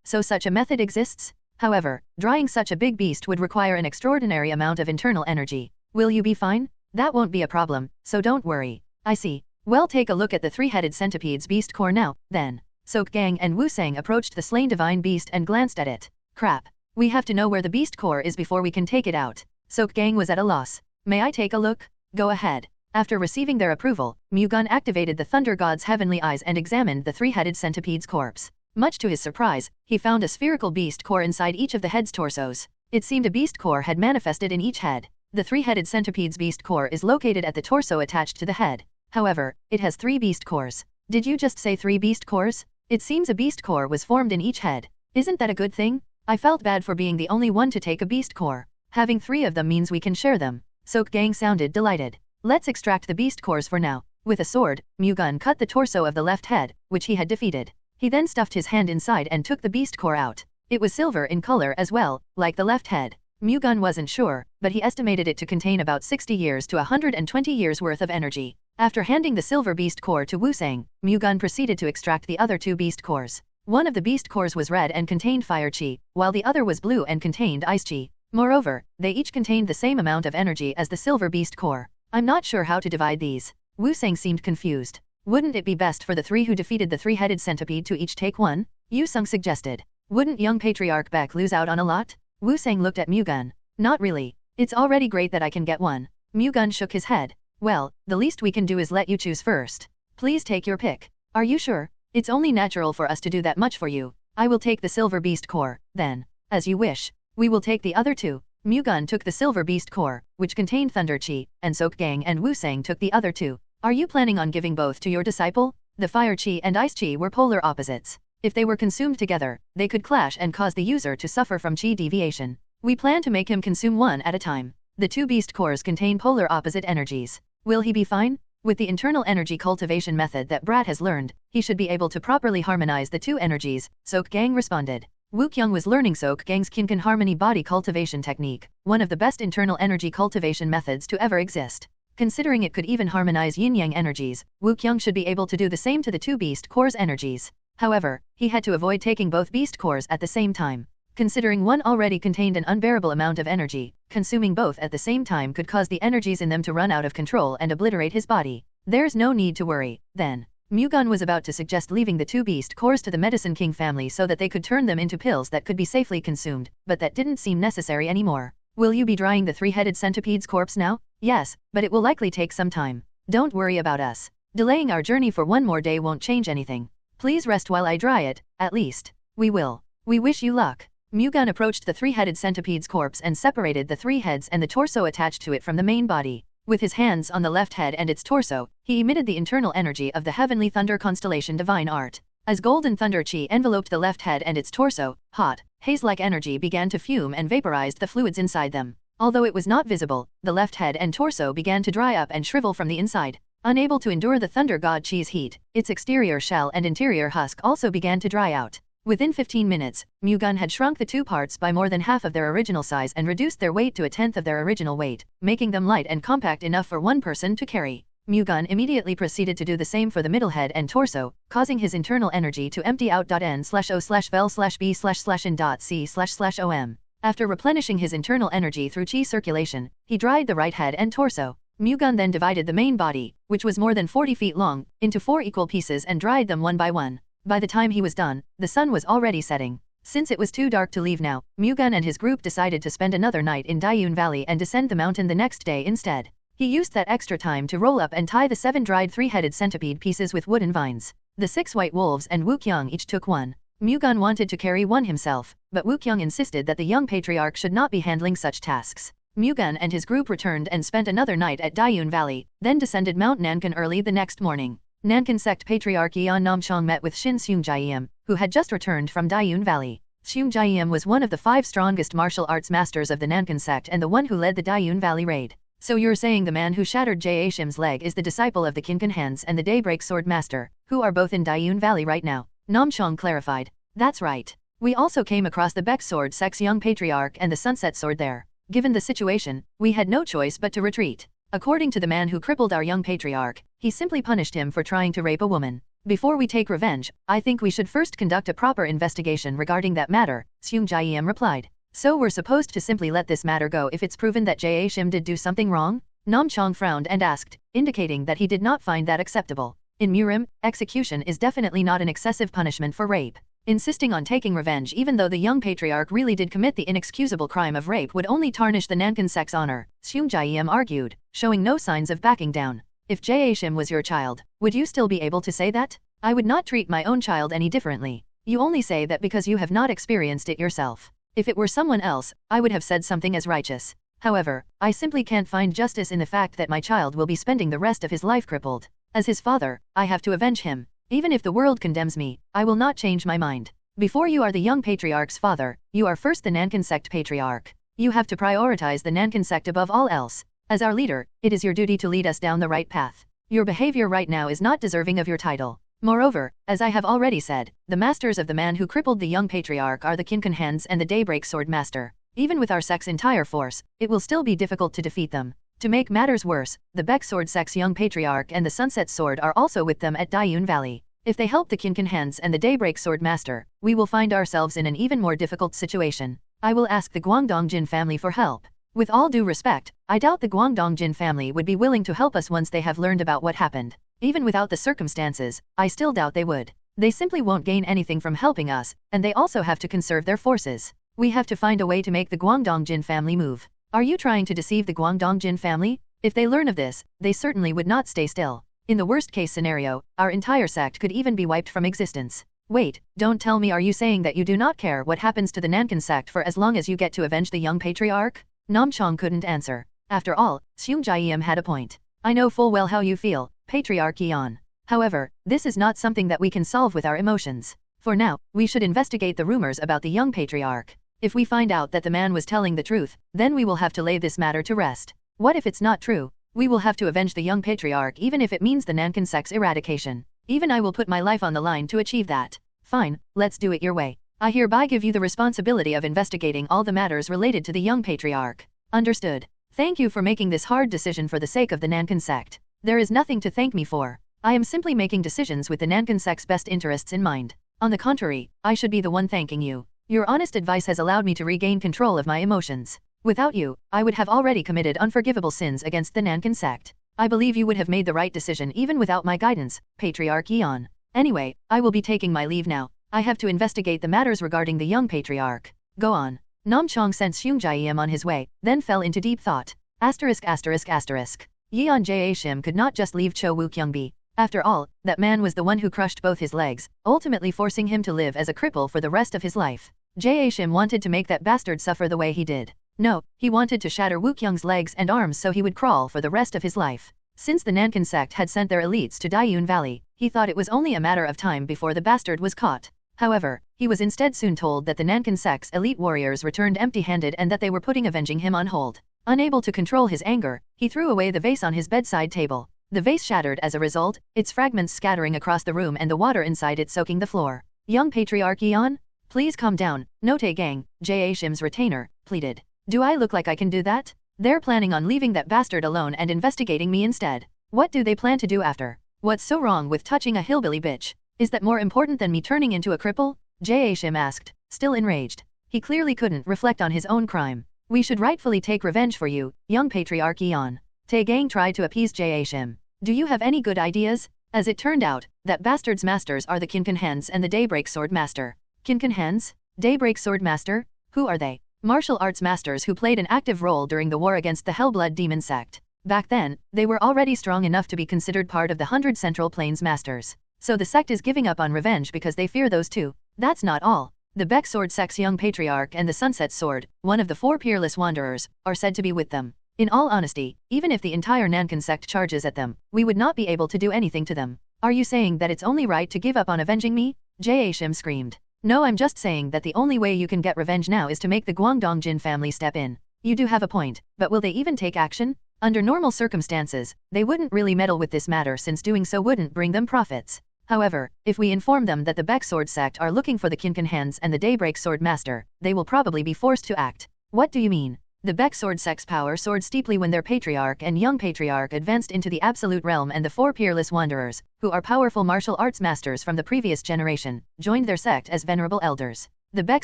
S2: So such a method exists? However, drying such a big beast would require an extraordinary amount of internal energy. Will you be fine? That won't be a problem, so don't worry. I see. Well, take a look at the 3-headed centipede's beast core now, then. Sok-Gang and Wu-Sang approached the slain divine beast and glanced at it. Crap. We have to know where the beast core is before we can take it out. Sok-Gang was at a loss. May I take a look? Go ahead. After receiving their approval, Mu-Gun activated the Thunder God's heavenly eyes and examined the 3-headed centipede's corpse. Much to his surprise, he found a spherical beast core inside each of the head's torsos. It seemed a beast core had manifested in each head. The 3-headed centipede's beast core is located at the torso attached to the head. However, it has 3 beast cores. Did you just say 3 beast cores? It seems a beast core was formed in each head. Isn't that a good thing? I felt bad for being the only one to take a beast core. Having 3 of them means we can share them. Sok-Gang sounded delighted. Let's extract the beast cores for now. With a sword, Mu-Gun cut the torso of the left head, which he had defeated. He then stuffed his hand inside and took the beast core out. It was silver in color as well, like the left head. Mu-Gun wasn't sure, but he estimated it to contain about 60 years to 120 years worth of energy. After handing the silver beast core to Wu-Sang, Mu-Gun proceeded to extract the other two beast cores. One of the beast cores was red and contained fire chi, while the other was blue and contained ice chi. Moreover, they each contained the same amount of energy as the silver beast core. I'm not sure how to divide these. Wu-Sang seemed confused. Wouldn't it be best for the three who defeated the three-headed centipede to each take one? Yu-Sung suggested. Wouldn't young patriarch Baek lose out on a lot? Wu-Sang looked at Mu-Gun. Not really. It's already great that I can get one. Mu-Gun shook his head. Well, the least we can do is let you choose first. Please take your pick. Are you sure? It's only natural for us to do that much for you. I will take the silver beast core, then. As you wish. We will take the other two. Mu-Gun took the silver beast core, which contained thunder chi, and Sok Gang and Wu-Sang took the other two. Are you planning on giving both to your disciple? The fire chi and ice chi were polar opposites. If they were consumed together, they could clash and cause the user to suffer from chi deviation. We plan to make him consume one at a time. The two beast cores contain polar opposite energies. Will he be fine? With the internal energy cultivation method that Brat has learned, he should be able to properly harmonize the two energies, Sok Gang responded. Wu-Kyung was learning Sok Gang's Kinkan Harmony body cultivation technique, one of the best internal energy cultivation methods to ever exist. Considering it could even harmonize yin-yang energies, Wu-Kyung should be able to do the same to the two beast cores' energies. However, he had to avoid taking both beast cores at the same time. Considering one already contained an unbearable amount of energy, consuming both at the same time could cause the energies in them to run out of control and obliterate his body. There's no need to worry, then. Mu-Gun was about to suggest leaving the two beast cores to the Medicine King family so that they could turn them into pills that could be safely consumed, but that didn't seem necessary anymore. Will you be drying the three-headed centipede's corpse now? Yes, but it will likely take some time. Don't worry about us. Delaying our journey for one more day won't change anything. Please rest while I dry it, at least. We will. We wish you luck. Mu-Gun approached the three-headed centipede's corpse and separated the three heads and the torso attached to it from the main body. With his hands on the left head and its torso, he emitted the internal energy of the heavenly thunder constellation divine art. As golden thunder chi enveloped the left head and its torso, hot, haze-like energy began to fume and vaporized the fluids inside them. Although it was not visible, the left head and torso began to dry up and shrivel from the inside. Unable to endure the thunder god chi's heat, its exterior shell and interior husk also began to dry out. Within 15 minutes, Mu-Gun had shrunk the two parts by more than half of their original size and reduced their weight to a tenth of their original weight, making them light and compact enough for one person to carry. Mu-Gun immediately proceeded to do the same for the middle head and torso, causing his internal energy to empty out. N/O/vel/B/in.C//OM. After replenishing his internal energy through chi circulation, he dried the right head and torso. Mu-Gun then divided the main body, which was more than 40 feet long, into 4 equal pieces and dried them one by one. By the time he was done, the sun was already setting. Since it was too dark to leave now, Mu-Gun and his group decided to spend another night in Dayun Valley and descend the mountain the next day instead. He used that extra time to roll up and tie the 7 dried three-headed centipede pieces with wooden vines. The 6 white wolves and Wu-Kyung each took one. Mu-Gun wanted to carry one himself, but Wu-Kyung insisted that the young patriarch should not be handling such tasks. Mu-Gun and his group returned and spent another night at Dayun Valley, then descended Mount Nankan early the next morning. Nankan sect patriarch Yeon Namchong met with Shin Seung-Jaeum, who had just returned from Dayun Valley. Seung-Jaeum was one of the 5 strongest martial arts masters of the Nankan sect and the one who led the Dayun Valley raid. So you're saying the man who shattered Jae-Shim's leg is the disciple of the Kinkan Hands and the Daybreak Sword Master, who are both in Dayun Valley right now, Namchong clarified. That's right. We also came across the Baek Sword Sect's young patriarch and the Sunset Sword there. Given the situation, we had no choice but to retreat. According to the man who crippled our young patriarch, he simply punished him for trying to rape a woman. Before we take revenge, I think we should first conduct a proper investigation regarding that matter, Seung-Jaeum replied. So we're supposed to simply let this matter go if it's proven that Jae-Shim did do something wrong? Namchong frowned and asked, indicating that he did not find that acceptable. In Murim, execution is definitely not an excessive punishment for rape. Insisting on taking revenge even though the young patriarch really did commit the inexcusable crime of rape would only tarnish the Nankan sect's honor, Seung-Jaeum argued, showing no signs of backing down. If Jae-Shim was your child, would you still be able to say that? I would not treat my own child any differently. You only say that because you have not experienced it yourself. If it were someone else, I would have said something as righteous. However, I simply can't find justice in the fact that my child will be spending the rest of his life crippled. As his father, I have to avenge him. Even if the world condemns me, I will not change my mind. Before you are the young patriarch's father, you are first the Nankan sect patriarch. You have to prioritize the Nankan sect above all else. As our leader, it is your duty to lead us down the right path. Your behavior right now is not deserving of your title. Moreover, as I have already said, the masters of the man who crippled the young patriarch are the Kinkan Hands and the Daybreak Sword Master. Even with our sect's entire force, it will still be difficult to defeat them. To make matters worse, the Baek Sword sect's young patriarch and the Sunset Sword are also with them at Dayun Valley. If they help the Kinkenhans and the Daybreak Sword Master, we will find ourselves in an even more difficult situation. I will ask the Guangdongjin family for help. With all due respect, I doubt the Guangdongjin family would be willing to help us once they have learned about what happened. Even without the circumstances, I still doubt they would. They simply won't gain anything from helping us, and they also have to conserve their forces. We have to find a way to make the Guangdongjin family move. Are you trying to deceive the Guangdongjin family? If they learn of this, they certainly would not stay still. In the worst-case scenario, our entire sect could even be wiped from existence. Wait, don't tell me, are you saying that you do not care what happens to the Nankan sect for as long as you get to avenge the young patriarch? Nam Chong couldn't answer. After all, Seung Jae-im had a point. I know full well how you feel, Patriarch Yeon. However, this is not something that we can solve with our emotions. For now, we should investigate the rumors about the young patriarch. If we find out that the man was telling the truth, then we will have to lay this matter to rest. What if it's not true? We will have to avenge the young patriarch even if it means the Nankan sect's eradication. Even I will put my life on the line to achieve that. Fine, let's do it your way. I hereby give you the responsibility of investigating all the matters related to the young patriarch. Understood. Thank you for making this hard decision for the sake of the Nankan sect. There is nothing to thank me for. I am simply making decisions with the Nankan sect's best interests in mind. On the contrary, I should be the one thanking you. Your honest advice has allowed me to regain control of my emotions. Without you, I would have already committed unforgivable sins against the Nankan sect. I believe you would have made the right decision even without my guidance, Patriarch Yeon. Anyway, I will be taking my leave now. I have to investigate the matters regarding the young patriarch. Go on. Nam Chong sent Seung Jae-im on his way, then fell into deep thought. Yeon Jae-shim could not just leave Cho Woo-kyung be. After all, that man was the one who crushed both his legs, ultimately forcing him to live as a cripple for the rest of his life. Jae-shim wanted to make that bastard suffer the way he did. No, he wanted to shatter Woo-kyung's legs and arms so he would crawl for the rest of his life. Since the Nankan sect had sent their elites to Dayun Valley, he thought it was only a matter of time before the bastard was caught. However, he was instead soon told that the Nankan sect's elite warriors returned empty-handed and that they were putting avenging him on hold. Unable to control his anger, he threw away the vase on his bedside table. The vase shattered as a result, its fragments scattering across the room and the water inside it soaking the floor. Young Patriarch Yeon? Please calm down, Note Gang, Jae-shim's retainer, pleaded. Do I look like I can do that? They're planning on leaving that bastard alone and investigating me instead. What do they plan to do after? What's so wrong with touching a hillbilly bitch? Is that more important than me turning into a cripple? Jae-shim asked, still enraged. He clearly couldn't reflect on his own crime. We should rightfully take revenge for you, young Patriarch Yeon. Tae-gang tried to appease Jae-shim. Do you have any good ideas? As it turned out, that bastard's masters are the Kinkenhans and the Daybreak Sword Master. Kinkenhans? Daybreak Sword Master? Who are they? Martial arts masters who played an active role during the war against the Hellblood Demon sect. Back then, they were already strong enough to be considered part of the 100 Central Plains Masters. So the sect is giving up on revenge because they fear those two. That's not all. The Baek Sword sect's young patriarch and the Sunset Sword, one of the 4 peerless wanderers, are said to be with them. In all honesty, even if the entire Nankan sect charges at them, we would not be able to do anything to them. Are you saying that it's only right to give up on avenging me? Jae-shim screamed. No, I'm just saying that the only way you can get revenge now is to make the Guangdongjin family step in. You do have a point, but will they even take action? Under normal circumstances, they wouldn't really meddle with this matter since doing so wouldn't bring them profits. However, if we inform them that the Baek Sword sect are looking for the Kinkenhans and the Daybreak Sword Master, they will probably be forced to act. What do you mean? The Baek Sword sect's power soared steeply when their patriarch and young patriarch advanced into the Absolute Realm, and the 4 peerless wanderers, who are powerful martial arts masters from the previous generation, joined their sect as venerable elders. The Baek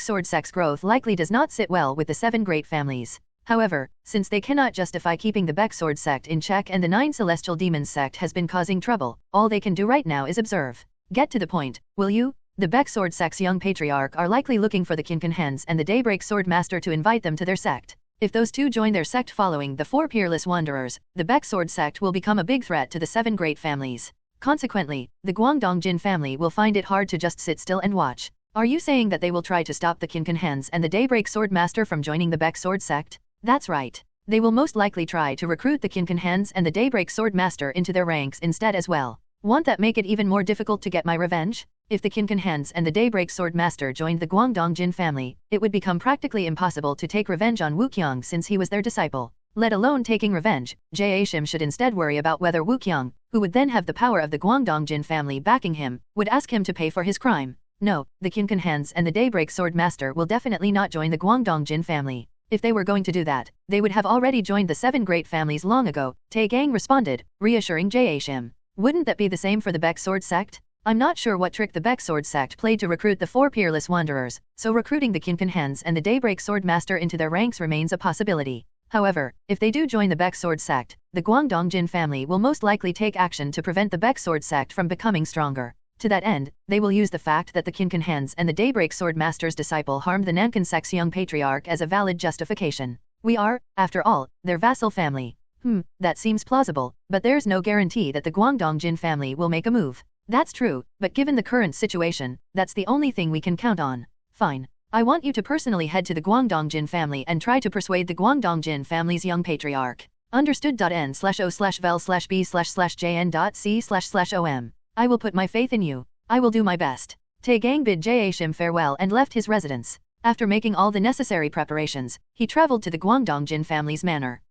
S2: Sword sect's growth likely does not sit well with the 7 great families. However, since they cannot justify keeping the Baek Sword sect in check and the 9 Celestial Demons sect has been causing trouble, all they can do right now is observe. Get to the point, will you? The Baek Sword sect's young patriarch are likely looking for the Kinkenhans and the Daybreak Sword Master to invite them to their sect. If those two join their sect following the 4 peerless wanderers, the Baek Sword sect will become a big threat to the 7 great families. Consequently, the Guangdongjin family will find it hard to just sit still and watch. Are you saying that they will try to stop the Kinkenhans and the Daybreak Sword Master from joining the Baek Sword sect? That's right. They will most likely try to recruit the Kinkenhans and the Daybreak Sword Master into their ranks instead as well. Won't that make it even more difficult to get my revenge? If the Kinkenhans and the Daybreak Sword Master joined the Guangdongjin family, it would become practically impossible to take revenge on Woo-kyung since he was their disciple. Let alone taking revenge, Jae-shim should instead worry about whether Woo-kyung, who would then have the power of the Guangdongjin family backing him, would ask him to pay for his crime. No, the Kinkenhans and the Daybreak Sword Master will definitely not join the Guangdongjin family. If they were going to do that, they would have already joined the 7 great families long ago, Tae-gang responded, reassuring Jae-shim. Wouldn't that be the same for the Baek Sword sect? I'm not sure what trick the Baek Sword sect played to recruit the 4 peerless wanderers, so recruiting the Kinkenhans and the Daybreak Sword Master into their ranks remains a possibility. However, if they do join the Baek Sword sect, the Guangdongjin family will most likely take action to prevent the Baek Sword sect from becoming stronger. To that end, they will use the fact that the Kinkenhans and the Daybreak Sword Master's disciple harmed the Nankan sect's young patriarch as a valid justification. We are, after all, their vassal family. That seems plausible, but there's no guarantee that the Guangdongjin family will make a move. That's true, but given the current situation, that's the only thing we can count on. Fine. I want you to personally head to the Guangdongjin family and try to persuade the Guangdongjin family's young patriarch. Understood.N/O/vel/B/JN.C//OM. I will put my faith in you. I will do my best. Tae-gang bid Jae-shim farewell and left his residence. After making all the necessary preparations, he traveled to the Guangdongjin family's manor.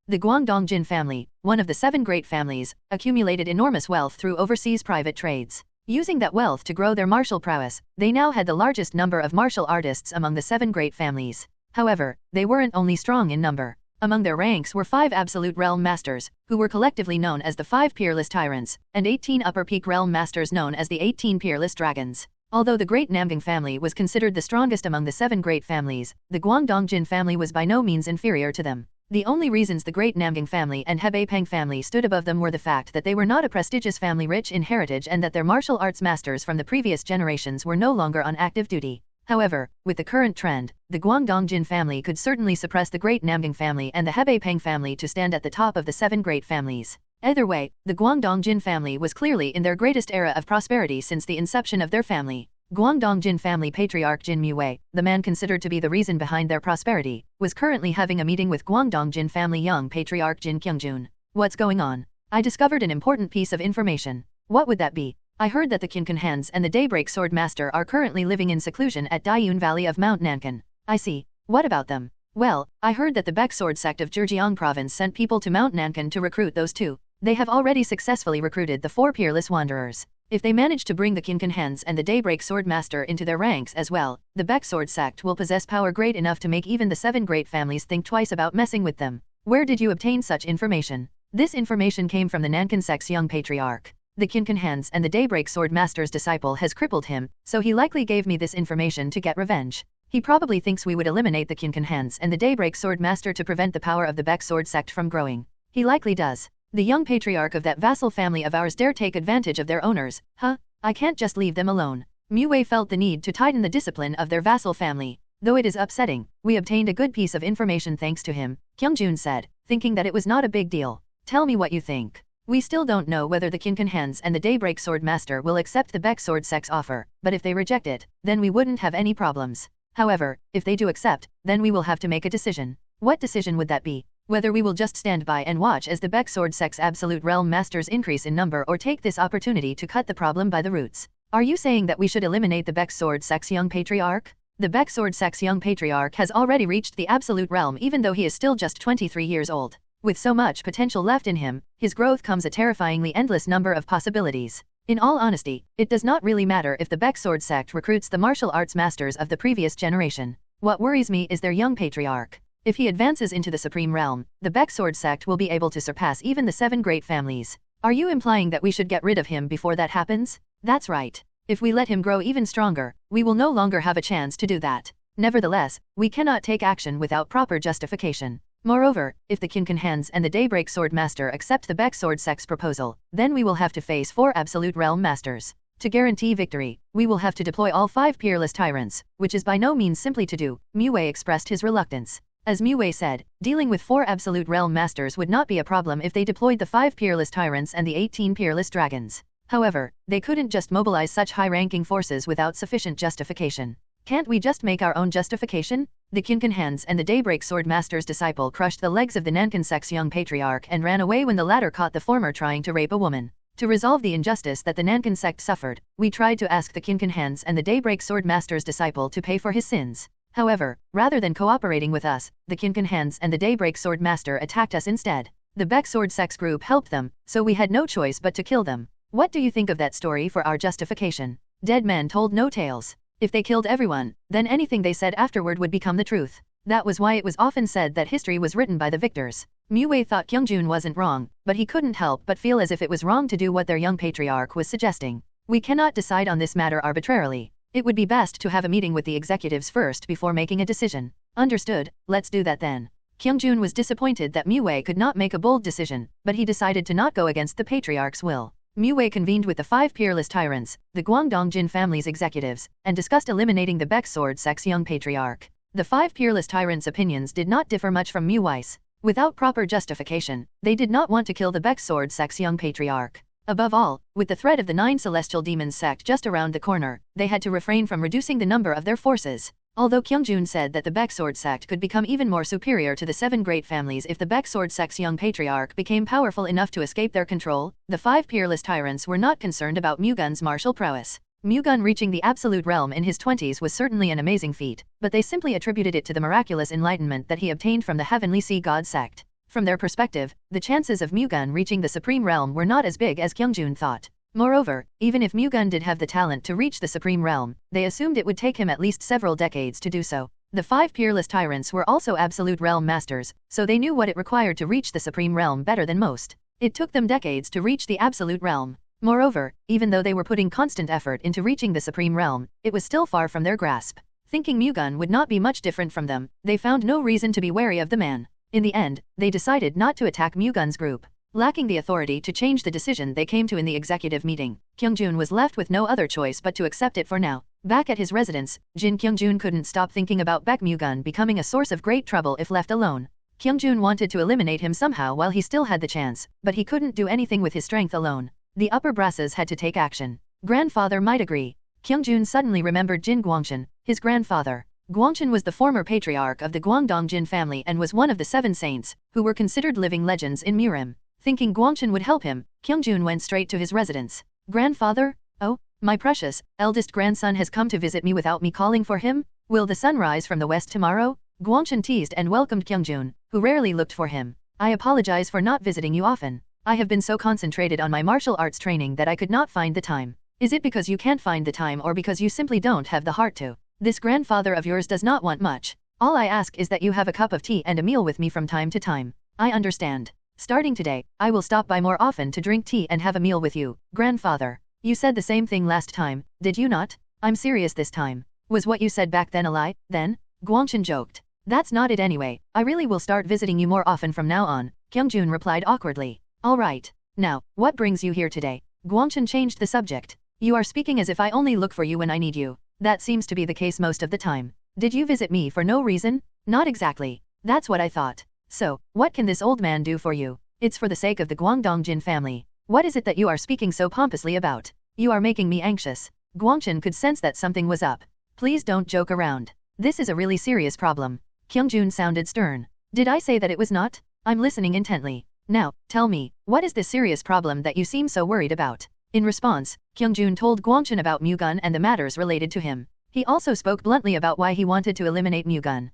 S2: The Guangdongjin family, one of the 7 great families, accumulated enormous wealth through overseas private trades. Using that wealth to grow their martial prowess, they now had the largest number of martial artists among the 7 great families. However, they weren't only strong in number. Among their ranks were 5 Absolute Realm Masters, who were collectively known as the 5 Peerless Tyrants, and 18 Upper Peak Realm Masters known as the 18 Peerless Dragons. Although the Great Namgang family was considered the strongest among the 7 great families, the Guangdongjin family was by no means inferior to them. The only reasons the Great Namgang family and Hebei-peng family stood above them were the fact that they were not a prestigious family rich in heritage and that their martial arts masters from the previous generations were no longer on active duty. However, with the current trend, the Guangdongjin family could certainly suppress the Great Namgang family and the Hebei-peng family to stand at the top of the 7 great families. Either way, the Guangdongjin family was clearly in their greatest era of prosperity since the inception of their family. Guangdongjin family patriarch Jin Mu-wei, the man considered to be the reason behind their prosperity, was currently having a meeting with Guangdongjin family young patriarch Jin Kyungjun. What's going on? I discovered an important piece of information. What would that be? I heard that the Kinkenhans and the Daybreak Sword Master are currently living in seclusion at Daiyun Valley of Mount Nankan. I see. What about them? Well, I heard that the Baek Sword sect of Zhejiang province sent people to Mount Nankan to recruit those 2. They have already successfully recruited the 4 peerless wanderers. If they manage to bring the Kinkenhans and the Daybreak Sword Master into their ranks as well, the Baek Sword sect will possess power great enough to make even the 7 great families think twice about messing with them. Where did you obtain such information? This information came from the Nankan sect's young patriarch. The Kinkenhans and the Daybreak Sword Master's disciple has crippled him, so he likely gave me this information to get revenge. He probably thinks we would eliminate the Kinkenhans and the Daybreak Sword Master to prevent the power of the Baek Sword sect from growing. He likely does. The young patriarch of that vassal family of ours dare take advantage of their owners, huh? I can't just leave them alone. Mu-wei felt the need to tighten the discipline of their vassal family. Though it is upsetting, we obtained a good piece of information thanks to him, Kyungjun said, thinking that it was not a big deal. Tell me what you think. We still don't know whether the Kinkenhans and the Daybreak Sword Master will accept the Baek Sword sect's offer, but if they reject it, then we wouldn't have any problems. However, if they do accept, then we will have to make a decision. What decision would that be? Whether we will just stand by and watch as the Baek Sword sect's Absolute Realm Masters increase in number or take this opportunity to cut the problem by the roots. Are you saying that we should eliminate the Baek Sword sect's young patriarch? The Baek Sword sect's young patriarch has already reached the Absolute Realm even though he is still just 23 years old. With so much potential left in him, his growth comes a terrifyingly endless number of possibilities. In all honesty, it does not really matter if the Baek Sword sect recruits the martial arts masters of the previous generation. What worries me is their young patriarch. If he advances into the Supreme Realm, the Baek Sword sect will be able to surpass even the 7 great families. Are you implying that we should get rid of him before that happens? That's right. If we let him grow even stronger, we will no longer have a chance to do that. Nevertheless, we cannot take action without proper justification. Moreover, if the Kinkenhans and the Daybreak Sword Master accept the Baek Sword sect's proposal, then we will have to face 4 Absolute Realm Masters. To guarantee victory, we will have to deploy all 5 Peerless Tyrants, which is by no means simply to do. Mu-wei expressed his reluctance. As Mu-wei said, dealing with 4 Absolute Realm Masters would not be a problem if they deployed the 5 Peerless Tyrants and the 18 Peerless Dragons. However, they couldn't just mobilize such high-ranking forces without sufficient justification. Can't we just make our own justification? The Kinkenhans and the Daybreak Sword Master's disciple crushed the legs of the Nankan sect's young patriarch and ran away when the latter caught the former trying to rape a woman. To resolve the injustice that the Nankan sect suffered, we tried to ask the Kinkenhans and the Daybreak Sword Master's disciple to pay for his sins. However, rather than cooperating with us, the Kinkenhans and the Daybreak Sword Master attacked us instead. The Baek Sword sect's group helped them, so we had no choice but to kill them. What do you think of that story for our justification? Dead man told no tales. If they killed everyone, then anything they said afterward would become the truth. That was why it was often said that history was written by the victors. Mu-Wei thought Kyungjun wasn't wrong, but he couldn't help but feel as if it was wrong to do what their young patriarch was suggesting. We cannot decide on this matter arbitrarily. It would be best to have a meeting with the executives first before making a decision. Understood, let's do that then. Kyungjun was disappointed that Mu-Wei could not make a bold decision, but he decided to not go against the patriarch's will. Mu-Wei convened with the 5 peerless tyrants, the Guangdong Jin family's executives, and discussed eliminating the Baek Sword Sect's young patriarch. The 5 peerless tyrants' opinions did not differ much from Mu-Wei's. Without proper justification, they did not want to kill the Baek Sword Sect's young patriarch. Above all, with the threat of the 9 celestial demons sect just around the corner, they had to refrain from reducing the number of their forces. Although Kyungjun said that the Baek Sword sect could become even more superior to the 7 great families if the Baek Sword sect's young patriarch became powerful enough to escape their control, the 5 peerless tyrants were not concerned about Mu-Gun's martial prowess. Mu-Gun reaching the absolute realm in his 20s was certainly an amazing feat, but they simply attributed it to the miraculous enlightenment that he obtained from the Heavenly Sea God sect. From their perspective, the chances of Mu-Gun reaching the supreme realm were not as big as Kyungjun thought. Moreover, even if Mu-Gun did have the talent to reach the supreme realm, they assumed it would take him at least several decades to do so. The 5 peerless tyrants were also absolute realm masters, so they knew what it required to reach the supreme realm better than most. It took them decades to reach the absolute realm. Moreover, even though they were putting constant effort into reaching the supreme realm, it was still far from their grasp. Thinking Mu-Gun would not be much different from them, they found no reason to be wary of the man. In the end, they decided not to attack Mu-Gun's group. Lacking the authority to change the decision they came to in the executive meeting, Kyungjun was left with no other choice but to accept it for now. Back at his residence, Kyungjun couldn't stop thinking about Baek Mu-Gun becoming a source of great trouble if left alone. Kyungjun wanted to eliminate him somehow while he still had the chance, but he couldn't do anything with his strength alone. The upper brasses had to take action. Grandfather might agree. Kyungjun suddenly remembered Jin Guangshan, his grandfather. Guangshan was the former patriarch of the Guangdong Jin family and was one of the 7 saints, who were considered living legends in Murim. Thinking Guangshan would help him, Kyungjun went straight to his residence. Grandfather? Oh, my precious, eldest grandson has come to visit me without me calling for him? Will the sun rise from the west tomorrow? Guangshan teased and welcomed Kyungjun, who rarely looked for him. I apologize for not visiting you often. I have been so concentrated on my martial arts training that I could not find the time. Is it because you can't find the time or because you simply don't have the heart to? This grandfather of yours does not want much. All I ask is that you have a cup of tea and a meal with me from time to time. I understand. Starting today, I will stop by more often to drink tea and have a meal with you, grandfather. You said the same thing last time, did you not? I'm serious this time. Was what you said back then a lie, then? Guangshan joked. That's not it anyway, I really will start visiting you more often from now on, Kyungjun replied awkwardly. Alright. Now, what brings you here today? Guangshan changed the subject. You are speaking as if I only look for you when I need you. That seems to be the case most of the time. Did you visit me for no reason? Not exactly. That's what I thought. So, what can this old man do for you? It's for the sake of the Guangdong Jin family. What is it that you are speaking so pompously about? You are making me anxious. Guangshan could sense that something was up. Please don't joke around. This is a really serious problem. Kyungjun sounded stern. Did I say that it was not? I'm listening intently. Now, tell me, what is this serious problem that you seem so worried about? In response, Kyungjun told Guangshan about Mu-Gun and the matters related to him. He also spoke bluntly about why he wanted to eliminate Mu-Gun.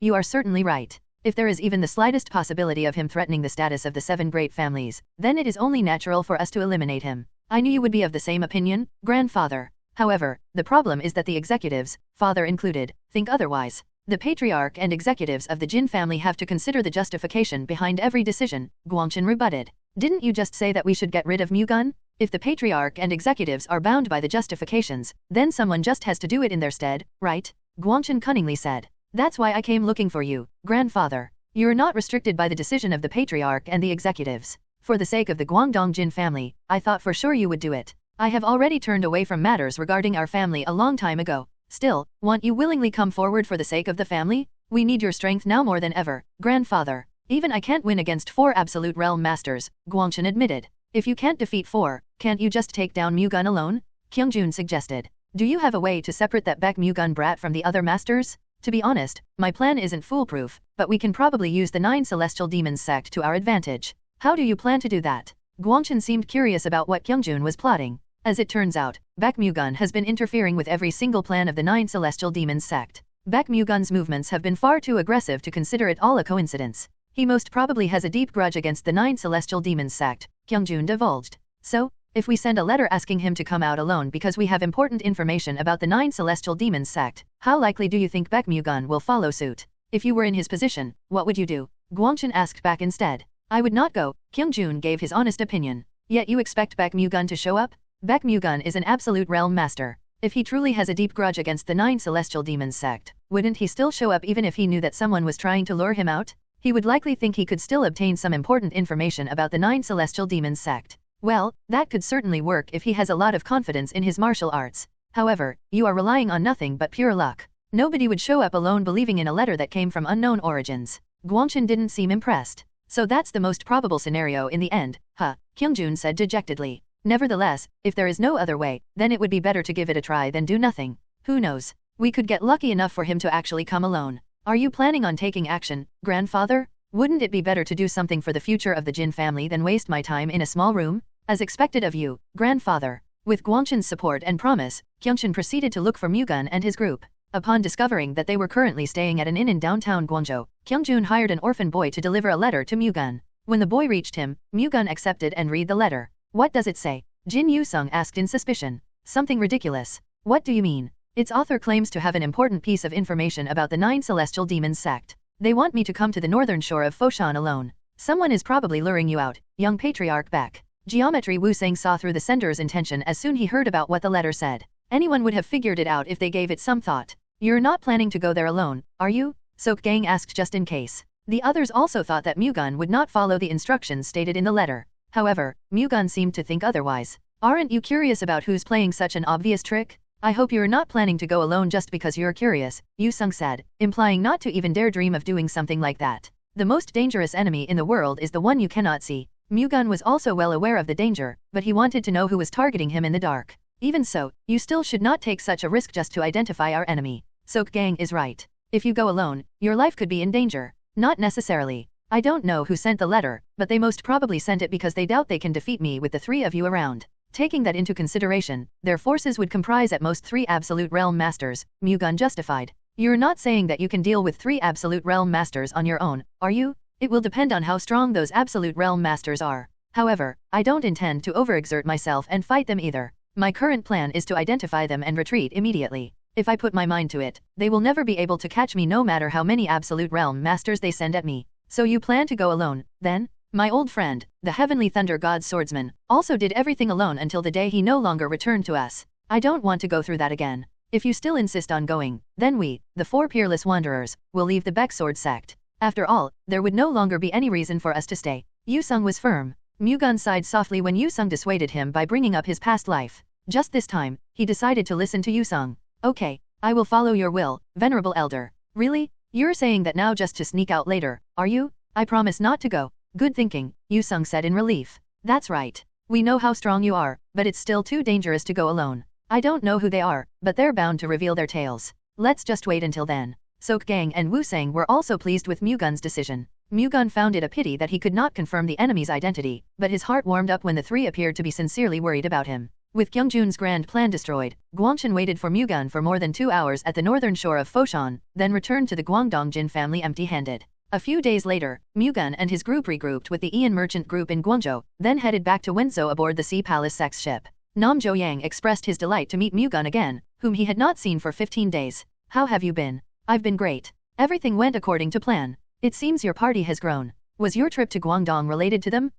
S2: You are certainly right. If there is even the slightest possibility of him threatening the status of the 7 great families, then it is only natural for us to eliminate him. I knew you would be of the same opinion, grandfather. However, the problem is that the executives, father included, think otherwise. The patriarch and executives of the Jin family have to consider the justification behind every decision, Guangshan rebutted. Didn't you just say that we should get rid of Mu-Gun? If the patriarch and executives are bound by the justifications, then someone just has to do it in their stead, right? Guangshan cunningly said. That's why I came looking for you, grandfather. You're not restricted by the decision of the patriarch and the executives. For the sake of the Guangdong Jin family, I thought for sure you would do it. I have already turned away from matters regarding our family a long time ago. Still, won't you willingly come forward for the sake of the family? We need your strength now more than ever, grandfather. Even I can't win against 4 absolute realm masters, Guangshan admitted. If you can't defeat 4, can't you just take down Mu-Gun alone? Kyungjun suggested. Do you have a way to separate that Baek Mu-Gun brat from the other masters? To be honest, my plan isn't foolproof, but we can probably use the 9 celestial demons sect to our advantage. How do you plan to do that? Guangshan seemed curious about what Kyungjun was plotting. As it turns out, Baek Mu-Gun has been interfering with every single plan of the 9 celestial demons sect. Baek Mu-Gun's movements have been far too aggressive to consider it all a coincidence. He most probably has a deep grudge against the 9 celestial demons sect, Kyungjun divulged. So, If we send a letter asking him to come out alone because we have important information about the 9 celestial demons sect, how likely do you think Baek Mu-Gun will follow suit? If you were in his position, what would you do? Guangchen asked back instead. I would not go, Kyung-jun gave his honest opinion. Yet you expect Baek Mu-Gun to show up? Baek Mu-Gun is an absolute realm master. If he truly has a deep grudge against the 9 celestial demons sect, wouldn't he still show up even if he knew that someone was trying to lure him out? He would likely think he could still obtain some important information about the 9 celestial demons sect. Well, that could certainly work if he has a lot of confidence in his martial arts. However, you are relying on nothing but pure luck. Nobody would show up alone believing in a letter that came from unknown origins. Guangchen didn't seem impressed. So that's the most probable scenario in the end, huh? Kyung-jun said dejectedly. Nevertheless, if there is no other way, then it would be better to give it a try than do nothing. Who knows? We could get lucky enough for him to actually come alone. Are you planning on taking action, grandfather? Wouldn't it be better to do something for the future of the Jin family than waste my time in a small room? As expected of you, grandfather. With Guangchen's support and promise, Kyung-jun proceeded to look for Mu-Gun and his group. Upon discovering that they were currently staying at an inn in downtown Guangzhou, Kyung-jun hired an orphan boy to deliver a letter to Mu-Gun. When the boy reached him, Mu-Gun accepted and read the letter. What does it say? Jin Yu-sung asked in suspicion. Something ridiculous. What do you mean? Its author claims to have an important piece of information about the 9 celestial demons sect. They want me to come to the northern shore of Foshan alone. Someone is probably luring you out, young patriarch Baek. Geometry Wu-sang saw through the sender's intention as soon he heard about what the letter said. Anyone would have figured it out if they gave it some thought. You're not planning to go there alone, are you? Sok-gang asked just in case. The others also thought that Mu-Gun would not follow the instructions stated in the letter. However, Mu-Gun seemed to think otherwise. Aren't you curious about who's playing such an obvious trick? I hope you're not planning to go alone just because you're curious, Yu-sung said, implying not to even dare dream of doing something like that. The most dangerous enemy in the world is the one you cannot see. Mu-Gun was also well aware of the danger, but he wanted to know who was targeting him in the dark. Even so, you still should not take such a risk just to identify our enemy. Sok-gang is right. If you go alone, your life could be in danger. Not necessarily. I don't know who sent the letter, but they most probably sent it because they doubt they can defeat me with the 3 of you around. Taking that into consideration, their forces would comprise at most 3 absolute realm masters, Mu-Gun justified. You're not saying that you can deal with 3 absolute realm masters on your own, are you? It will depend on how strong those absolute realm masters are. However, I don't intend to overexert myself and fight them either. My current plan is to identify them and retreat immediately. If I put my mind to it, they will never be able to catch me no matter how many absolute realm masters they send at me. So you plan to go alone, then? My old friend, the Heavenly Thunder God's swordsman, also did everything alone until the day he no longer returned to us. I don't want to go through that again. If you still insist on going, then we, the 4 peerless wanderers, will leave the Baek Sword sect. After all, there would no longer be any reason for us to stay. Yu-sung was firm. Mu-Gun sighed softly when Yu-sung dissuaded him by bringing up his past life. Just this time, he decided to listen to Yu-sung. Okay, I will follow your will, venerable elder. Really? You're saying that now just to sneak out later, are you? I promise not to go. Good thinking, Yu-sung said in relief. That's right. We know how strong you are, but it's still too dangerous to go alone. I don't know who they are, but they're bound to reveal their tales. Let's just wait until then. Sok-gang and Wu-sang were also pleased with Mu-Gun's decision. Mu-Gun found it a pity that he could not confirm the enemy's identity, but his heart warmed up when the 3 appeared to be sincerely worried about him. With Kyung-jun's grand plan destroyed, Guangchen waited for Mu-Gun for more than 2 hours at the northern shore of Foshan, then returned to the Guangdong Jin family empty-handed. A few days later, Mu-Gun and his group regrouped with the Ian merchant group in Guangzhou, then headed back to Wenzhou aboard the Sea Palace sex ship. Nam Jo-yang expressed his delight to meet Mu-Gun again, whom he had not seen for 15 days. How have you been? I've been great. Everything went according to plan. It seems your party has grown. Was your trip to Guangdong related to them?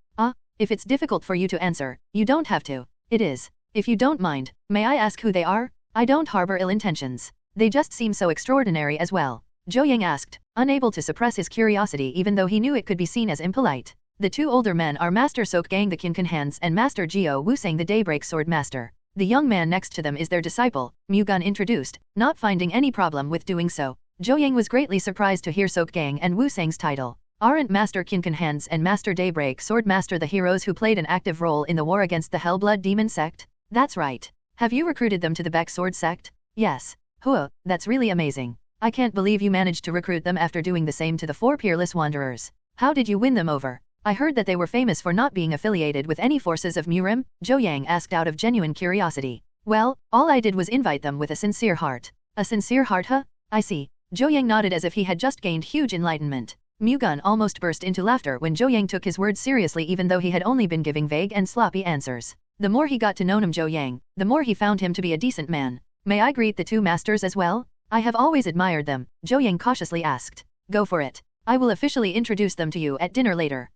S2: If it's difficult for you to answer, you don't have to. It is. If you don't mind, may I ask who they are? I don't harbor ill intentions. They just seem so extraordinary as well. Jo-yang asked, unable to suppress his curiosity even though he knew it could be seen as impolite. The 2 older men are Master Sok-gang the Kinkan Hands and Master Jio Wu-sang the Daybreak Sword Master. The young man next to them is their disciple, Mu-Gun introduced, not finding any problem with doing so. Jo-yang was greatly surprised to hear Sok-gang and Wu-sang's title. Aren't Master Kinkan Hands and Master Daybreak Sword Master the heroes who played an active role in the war against the Hellblood Demon sect? That's right. Have you recruited them to the Baek Sword sect? Yes. Huh, that's really amazing. I can't believe you managed to recruit them after doing the same to the 4 peerless wanderers. How did you win them over? I heard that they were famous for not being affiliated with any forces of Murim, Jo-yang asked out of genuine curiosity. Well, all I did was invite them with a sincere heart. A sincere heart, huh? I see. Jo-yang nodded as if he had just gained huge enlightenment. Mu-Gun almost burst into laughter when Jo-yang took his words seriously even though he had only been giving vague and sloppy answers. The more he got to know Nam Zhou-Yang, the more he found him to be a decent man. May I greet the two masters as well? I have always admired them, Zhou-Yang cautiously asked. Go for it. I will officially introduce them to you at dinner later.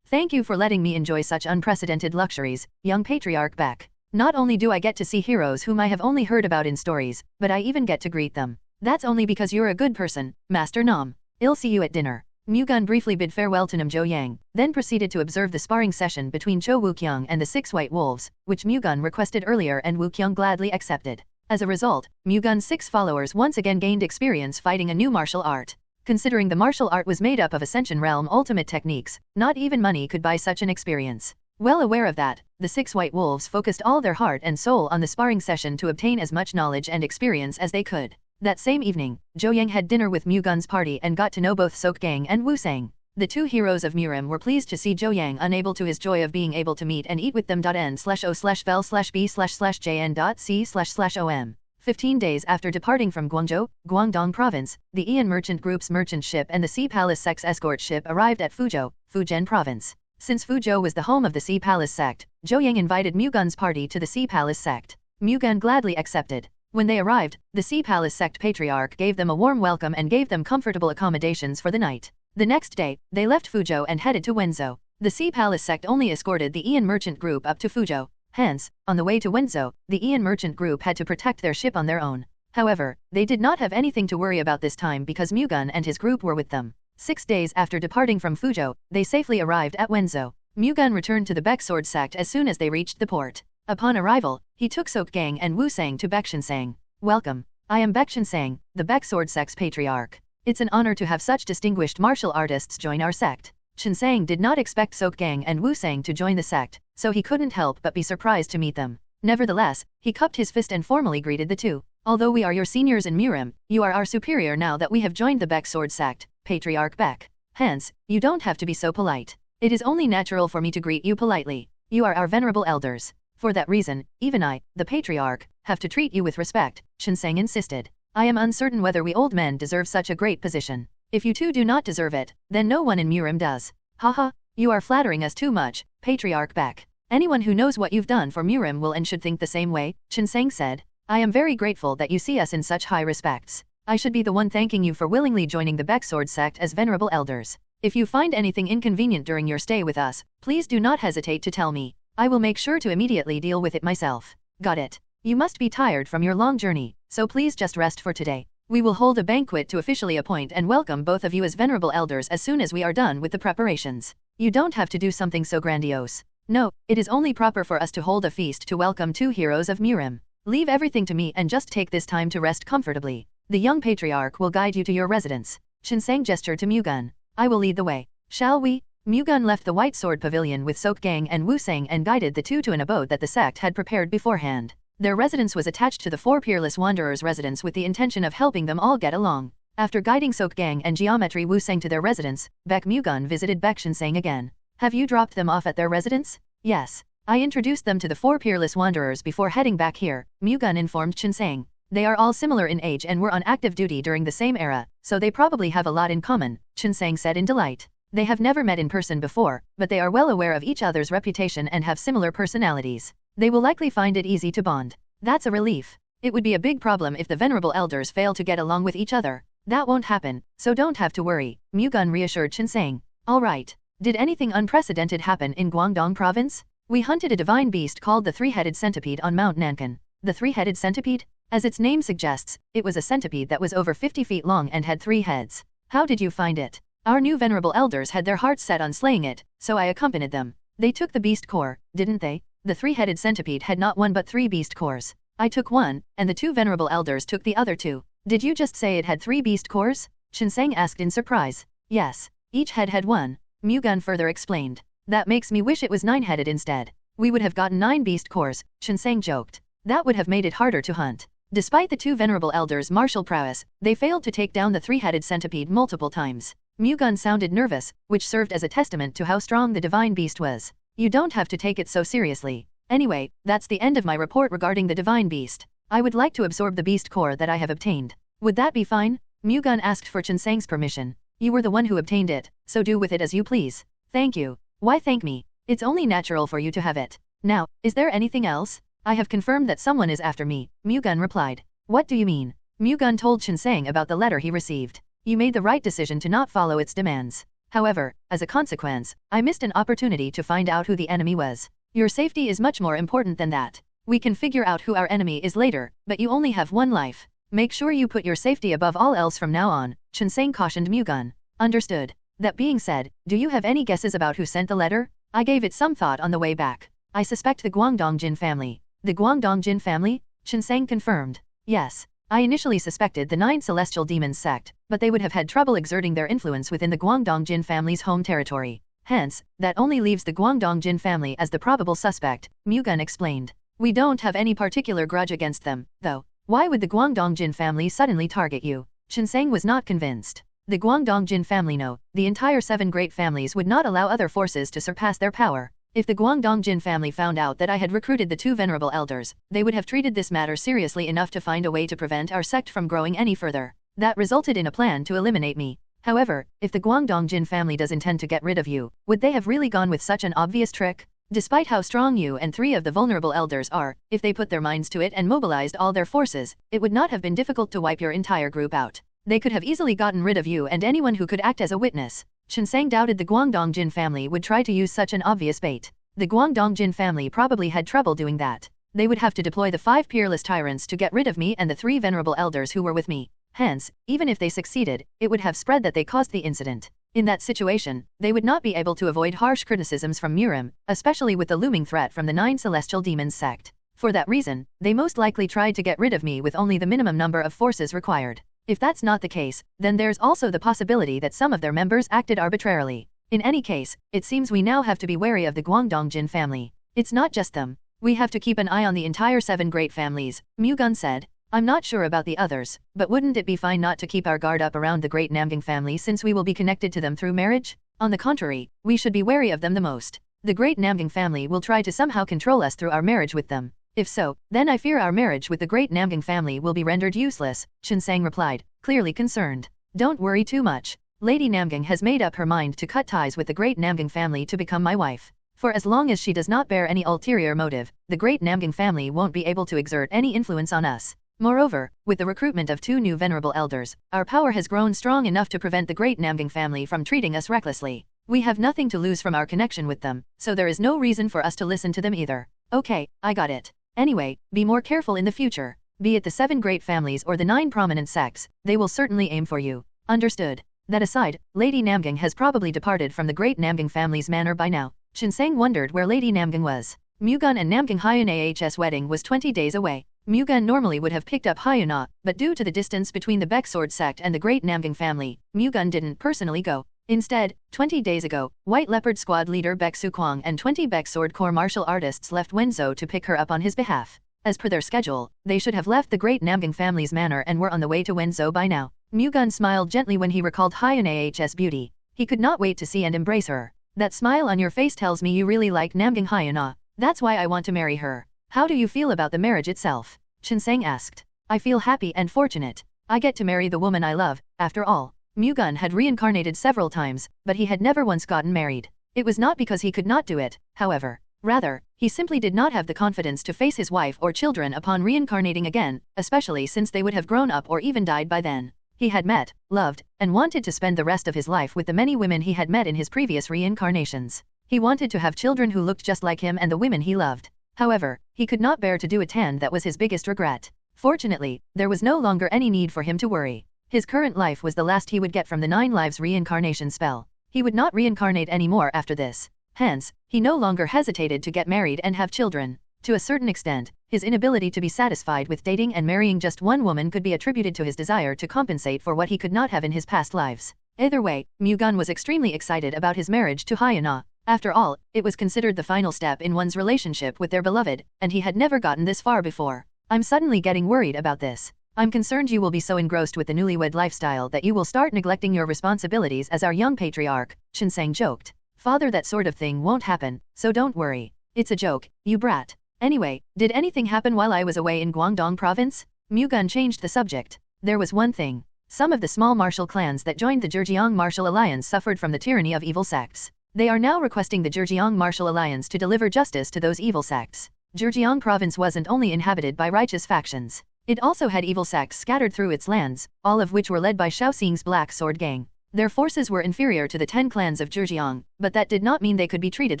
S2: Thank you for letting me enjoy such unprecedented luxuries, young patriarch Baek. Not only do I get to see heroes whom I have only heard about in stories, but I even get to greet them. That's only because you're a good person, Master Nam. I'll see you at dinner. Mu-Gun briefly bid farewell to Nam Zhou-Yang, then proceeded to observe the sparring session between Cho Woo-Kyung and the 6 White Wolves, which Mu-Gun requested earlier and Woo-Kyung gladly accepted. As a result, Mu-Gun's 6 followers once again gained experience fighting a new martial art. Considering the martial art was made up of Ascension Realm ultimate techniques, not even money could buy such an experience. Well aware of that, the 6 White Wolves focused all their heart and soul on the sparring session to obtain as much knowledge and experience as they could. That same evening, Zhou-Yang had dinner with Mu-Gun's party and got to know both Sok-Gang and Wu-Sang. The two heroes of Murim were pleased to see Zhou-Yang unable to his joy of being able to meet and eat with them. N/O/vel/B/Jn.C//OM 15 days after departing from Guangzhou, Guangdong Province, the Ian Merchant Group's merchant ship and the Sea Palace sect's escort ship arrived at Fuzhou, Fujian Province. Since Fuzhou was the home of the Sea Palace sect, Zhou-Yang invited Mu-Gun's party to the Sea Palace sect. Mu-Gun gladly accepted. When they arrived, the Sea Palace sect patriarch gave them a warm welcome and gave them comfortable accommodations for the night. The next day, they left Fuzhou and headed to Wenzhou. The Sea Palace sect only escorted the Ian Merchant Group up to Fuzhou. Hence, on the way to Wenzhou, the Ian Merchant Group had to protect their ship on their own. However, they did not have anything to worry about this time because Mu-Gun and his group were with them. 6 days after departing from Fuzhou, they safely arrived at Wenzhou. Mu-Gun returned to the Baek Sword sect as soon as they reached the port. Upon arrival, he took Sok-Gang and Wu-Sang to Baek Shinsang. Welcome. I am Baek Shinsang, the Baek Sword sect's patriarch. It's an honor to have such distinguished martial artists join our sect. Shinsang did not expect Sok-Gang and Wu-Sang to join the sect, so he couldn't help but be surprised to meet them. Nevertheless, he cupped his fist and formally greeted the two. Although we are your seniors in Murim, you are our superior now that we have joined the Baek Sword sect, Patriarch Baek. Hence, you don't have to be so polite. It is only natural for me to greet you politely. You are our venerable elders. For that reason, even I, the Patriarch, have to treat you with respect, Shinsang insisted. I am uncertain whether we old men deserve such a great position. If you two do not deserve it, then no one in Murim does. Haha, you are flattering us too much, Patriarch Baek. Anyone who knows what you've done for Murim will and should think the same way, Shinsang said. I am very grateful that you see us in such high respects. I should be the one thanking you for willingly joining the Baek Sword sect as venerable elders. If you find anything inconvenient during your stay with us, please do not hesitate to tell me. I will make sure to immediately deal with it myself. Got it. You must be tired from your long journey, so please just rest for today. We will hold a banquet to officially appoint and welcome both of you as venerable elders as soon as we are done with the preparations. You don't have to do something so grandiose. No, it is only proper for us to hold a feast to welcome two heroes of Murim. Leave everything to me and just take this time to rest comfortably. The young patriarch will guide you to your residence. Shinsang gestured to Mu-Gun. I will lead the way. Shall we? Mu-Gun left the White Sword Pavilion with Sok-Gang and Wu-Sang and guided the two to an abode that the sect had prepared beforehand. Their residence was attached to the 4 Peerless Wanderers' residence with the intention of helping them all get along. After guiding Sok-Gang and Geometry Wu-Sang to their residence, Baek Mu-Gun visited Baek Shinsang again. Have you dropped them off at their residence? Yes. I introduced them to the 4 Peerless Wanderers before heading back here, Mu-Gun informed Shinsang. They are all similar in age and were on active duty during the same era, so they probably have a lot in common, Shinsang said in delight. They have never met in person before, but they are well aware of each other's reputation and have similar personalities. They will likely find it easy to bond. That's a relief. It would be a big problem if the venerable elders fail to get along with each other. That won't happen, so don't have to worry, Mu-Gun reassured Shinsang. All right. Did anything unprecedented happen in Guangdong Province? We hunted a divine beast called the Three-Headed Centipede on Mount Nankan. The Three-Headed Centipede? As its name suggests, it was a centipede that was over 50 feet long and had 3 heads. How did you find it? Our new venerable elders had their hearts set on slaying it, so I accompanied them. They took the beast core, didn't they? The Three-Headed Centipede had not 1 but 3 beast cores. I took 1, and the 2 venerable elders took the other 2. Did you just say it had 3 beast cores? Shinsang asked in surprise. Yes. Each head had 1. Mu-Gun further explained. That makes me wish it was 9-headed instead. We would have gotten 9 beast cores, Shinsang joked. That would have made it harder to hunt. Despite the 2 venerable elders' martial prowess, they failed to take down the Three-Headed Centipede multiple times. Mu-Gun sounded nervous, which served as a testament to how strong the divine beast was. You don't have to take it so seriously. Anyway, that's the end of my report regarding the divine beast. I would like to absorb the beast core that I have obtained. Would that be fine? Mu-Gun asked for Shinsang's permission. You were the one who obtained it, so do with it as you please. Thank you. Why thank me? It's only natural for you to have it. Now, is there anything else? I have confirmed that someone is after me, Mu-Gun replied. What do you mean? Mu-Gun told Shinseng about the letter he received. You made the right decision to not follow its demands. However, as a consequence, I missed an opportunity to find out who the enemy was. Your safety is much more important than that. We can figure out who our enemy is later, but you only have one life. Make sure you put your safety above all else from now on, Shinseng cautioned Mu-Gun. Understood. That being said, do you have any guesses about who sent the letter? I gave it some thought on the way back. I suspect the Guangdongjin family. The Guangdongjin family? Shinseng confirmed. Yes. I initially suspected the 9 celestial demons sect, but they would have had trouble exerting their influence within the Guangdongjin family's home territory. Hence, that only leaves the Guangdongjin family as the probable suspect, Mu-Gun explained. We don't have any particular grudge against them, though. Why would the Guangdongjin family suddenly target you? Shinseng was not convinced. The Guangdongjin family no, the entire 7 great families would not allow other forces to surpass their power. If the Guangdongjin family found out that I had recruited the 2 venerable elders, they would have treated this matter seriously enough to find a way to prevent our sect from growing any further. That resulted in a plan to eliminate me. However, if the Guangdongjin family does intend to get rid of you, would they have really gone with such an obvious trick? Despite how strong you and 3 of the vulnerable elders are, if they put their minds to it and mobilized all their forces, it would not have been difficult to wipe your entire group out. They could have easily gotten rid of you and anyone who could act as a witness. Shinseng doubted the Guangdongjin family would try to use such an obvious bait. The Guangdongjin family probably had trouble doing that. They would have to deploy the 5 peerless tyrants to get rid of me and the 3 venerable elders who were with me. Hence, even if they succeeded, it would have spread that they caused the incident. In that situation, they would not be able to avoid harsh criticisms from Murim, especially with the looming threat from the 9 celestial demons sect. For that reason, they most likely tried to get rid of me with only the minimum number of forces required. If that's not the case, then there's also the possibility that some of their members acted arbitrarily. In any case, it seems we now have to be wary of the Guangdongjin family. It's not just them. We have to keep an eye on the entire 7 great families, Mu-Gun said. I'm not sure about the others, but wouldn't it be fine not to keep our guard up around the great Namgang family since we will be connected to them through marriage? On the contrary, we should be wary of them the most. The great Namgang family will try to somehow control us through our marriage with them. If so, then I fear our marriage with the great Namgang family will be rendered useless, Shinseng replied, clearly concerned. Don't worry too much. Lady Namgang has made up her mind to cut ties with the great Namgang family to become my wife. For as long as she does not bear any ulterior motive, the great Namgang family won't be able to exert any influence on us. Moreover, with the recruitment of 2 new venerable elders, our power has grown strong enough to prevent the great Namgang family from treating us recklessly. We have nothing to lose from our connection with them, so there is no reason for us to listen to them either. Okay, I got it. Anyway, be more careful in the future. Be it the 7 great families or the 9 prominent sects, they will certainly aim for you. Understood. That aside, Lady Namgang has probably departed from the great Namgang family's manor by now. Shinseng wondered where Lady Namgang was. Mu-Gun and Namgang Hyun-ah's wedding was 20 days away. Mu-Gun normally would have picked up Hyun-ah, but due to the distance between the Baek Sword sect and the great Namgang family, Mu-Gun didn't personally go. Instead, 20 days ago, White Leopard Squad leader Baek Su-kwang and 20 Baek Sword Corps martial artists left Wenzhou to pick her up on his behalf. As per their schedule, they should have left the great Namgang family's manor and were on the way to Wenzhou by now. Mu-Gun smiled gently when he recalled Hyun-ah's beauty. He could not wait to see and embrace her. That smile on your face tells me you really like Namgang Hyun-ah. That's why I want to marry her. How do you feel about the marriage itself? Shinseng asked. I feel happy and fortunate. I get to marry the woman I love, after all. Mu-Gun had reincarnated several times, but he had never once gotten married. It was not because he could not do it, however. Rather, he simply did not have the confidence to face his wife or children upon reincarnating again, especially since they would have grown up or even died by then. He had met, loved, and wanted to spend the rest of his life with the many women he had met in his previous reincarnations. He wanted to have children who looked just like him and the women he loved. However, he could not bear to do it, and that was his biggest regret. Fortunately, there was no longer any need for him to worry. His current life was the last he would get from the 9 Lives Reincarnation Spell. He would not reincarnate anymore after this. Hence, he no longer hesitated to get married and have children. To a certain extent, his inability to be satisfied with dating and marrying just one woman could be attributed to his desire to compensate for what he could not have in his past lives. Either way, Mu-Gun was extremely excited about his marriage to Hyun-ah. After all, it was considered the final step in one's relationship with their beloved, and he had never gotten this far before. I'm suddenly getting worried about this. I'm concerned you will be so engrossed with the newlywed lifestyle that you will start neglecting your responsibilities as our young patriarch, Shinseng joked. Father, that sort of thing won't happen, so don't worry. It's a joke, you brat. Anyway, did anything happen while I was away in Guangdong province? Mu-Gun changed the subject. There was one thing. Some of the small martial clans that joined the Zhejiang Martial Alliance suffered from the tyranny of evil sects. They are now requesting the Zhejiang Martial Alliance to deliver justice to those evil sects. Zhejiang province wasn't only inhabited by righteous factions. It also had evil sects scattered through its lands, all of which were led by Shaoxing's Black Sword Gang. Their forces were inferior to the 10 clans of Zhejiang, but that did not mean they could be treated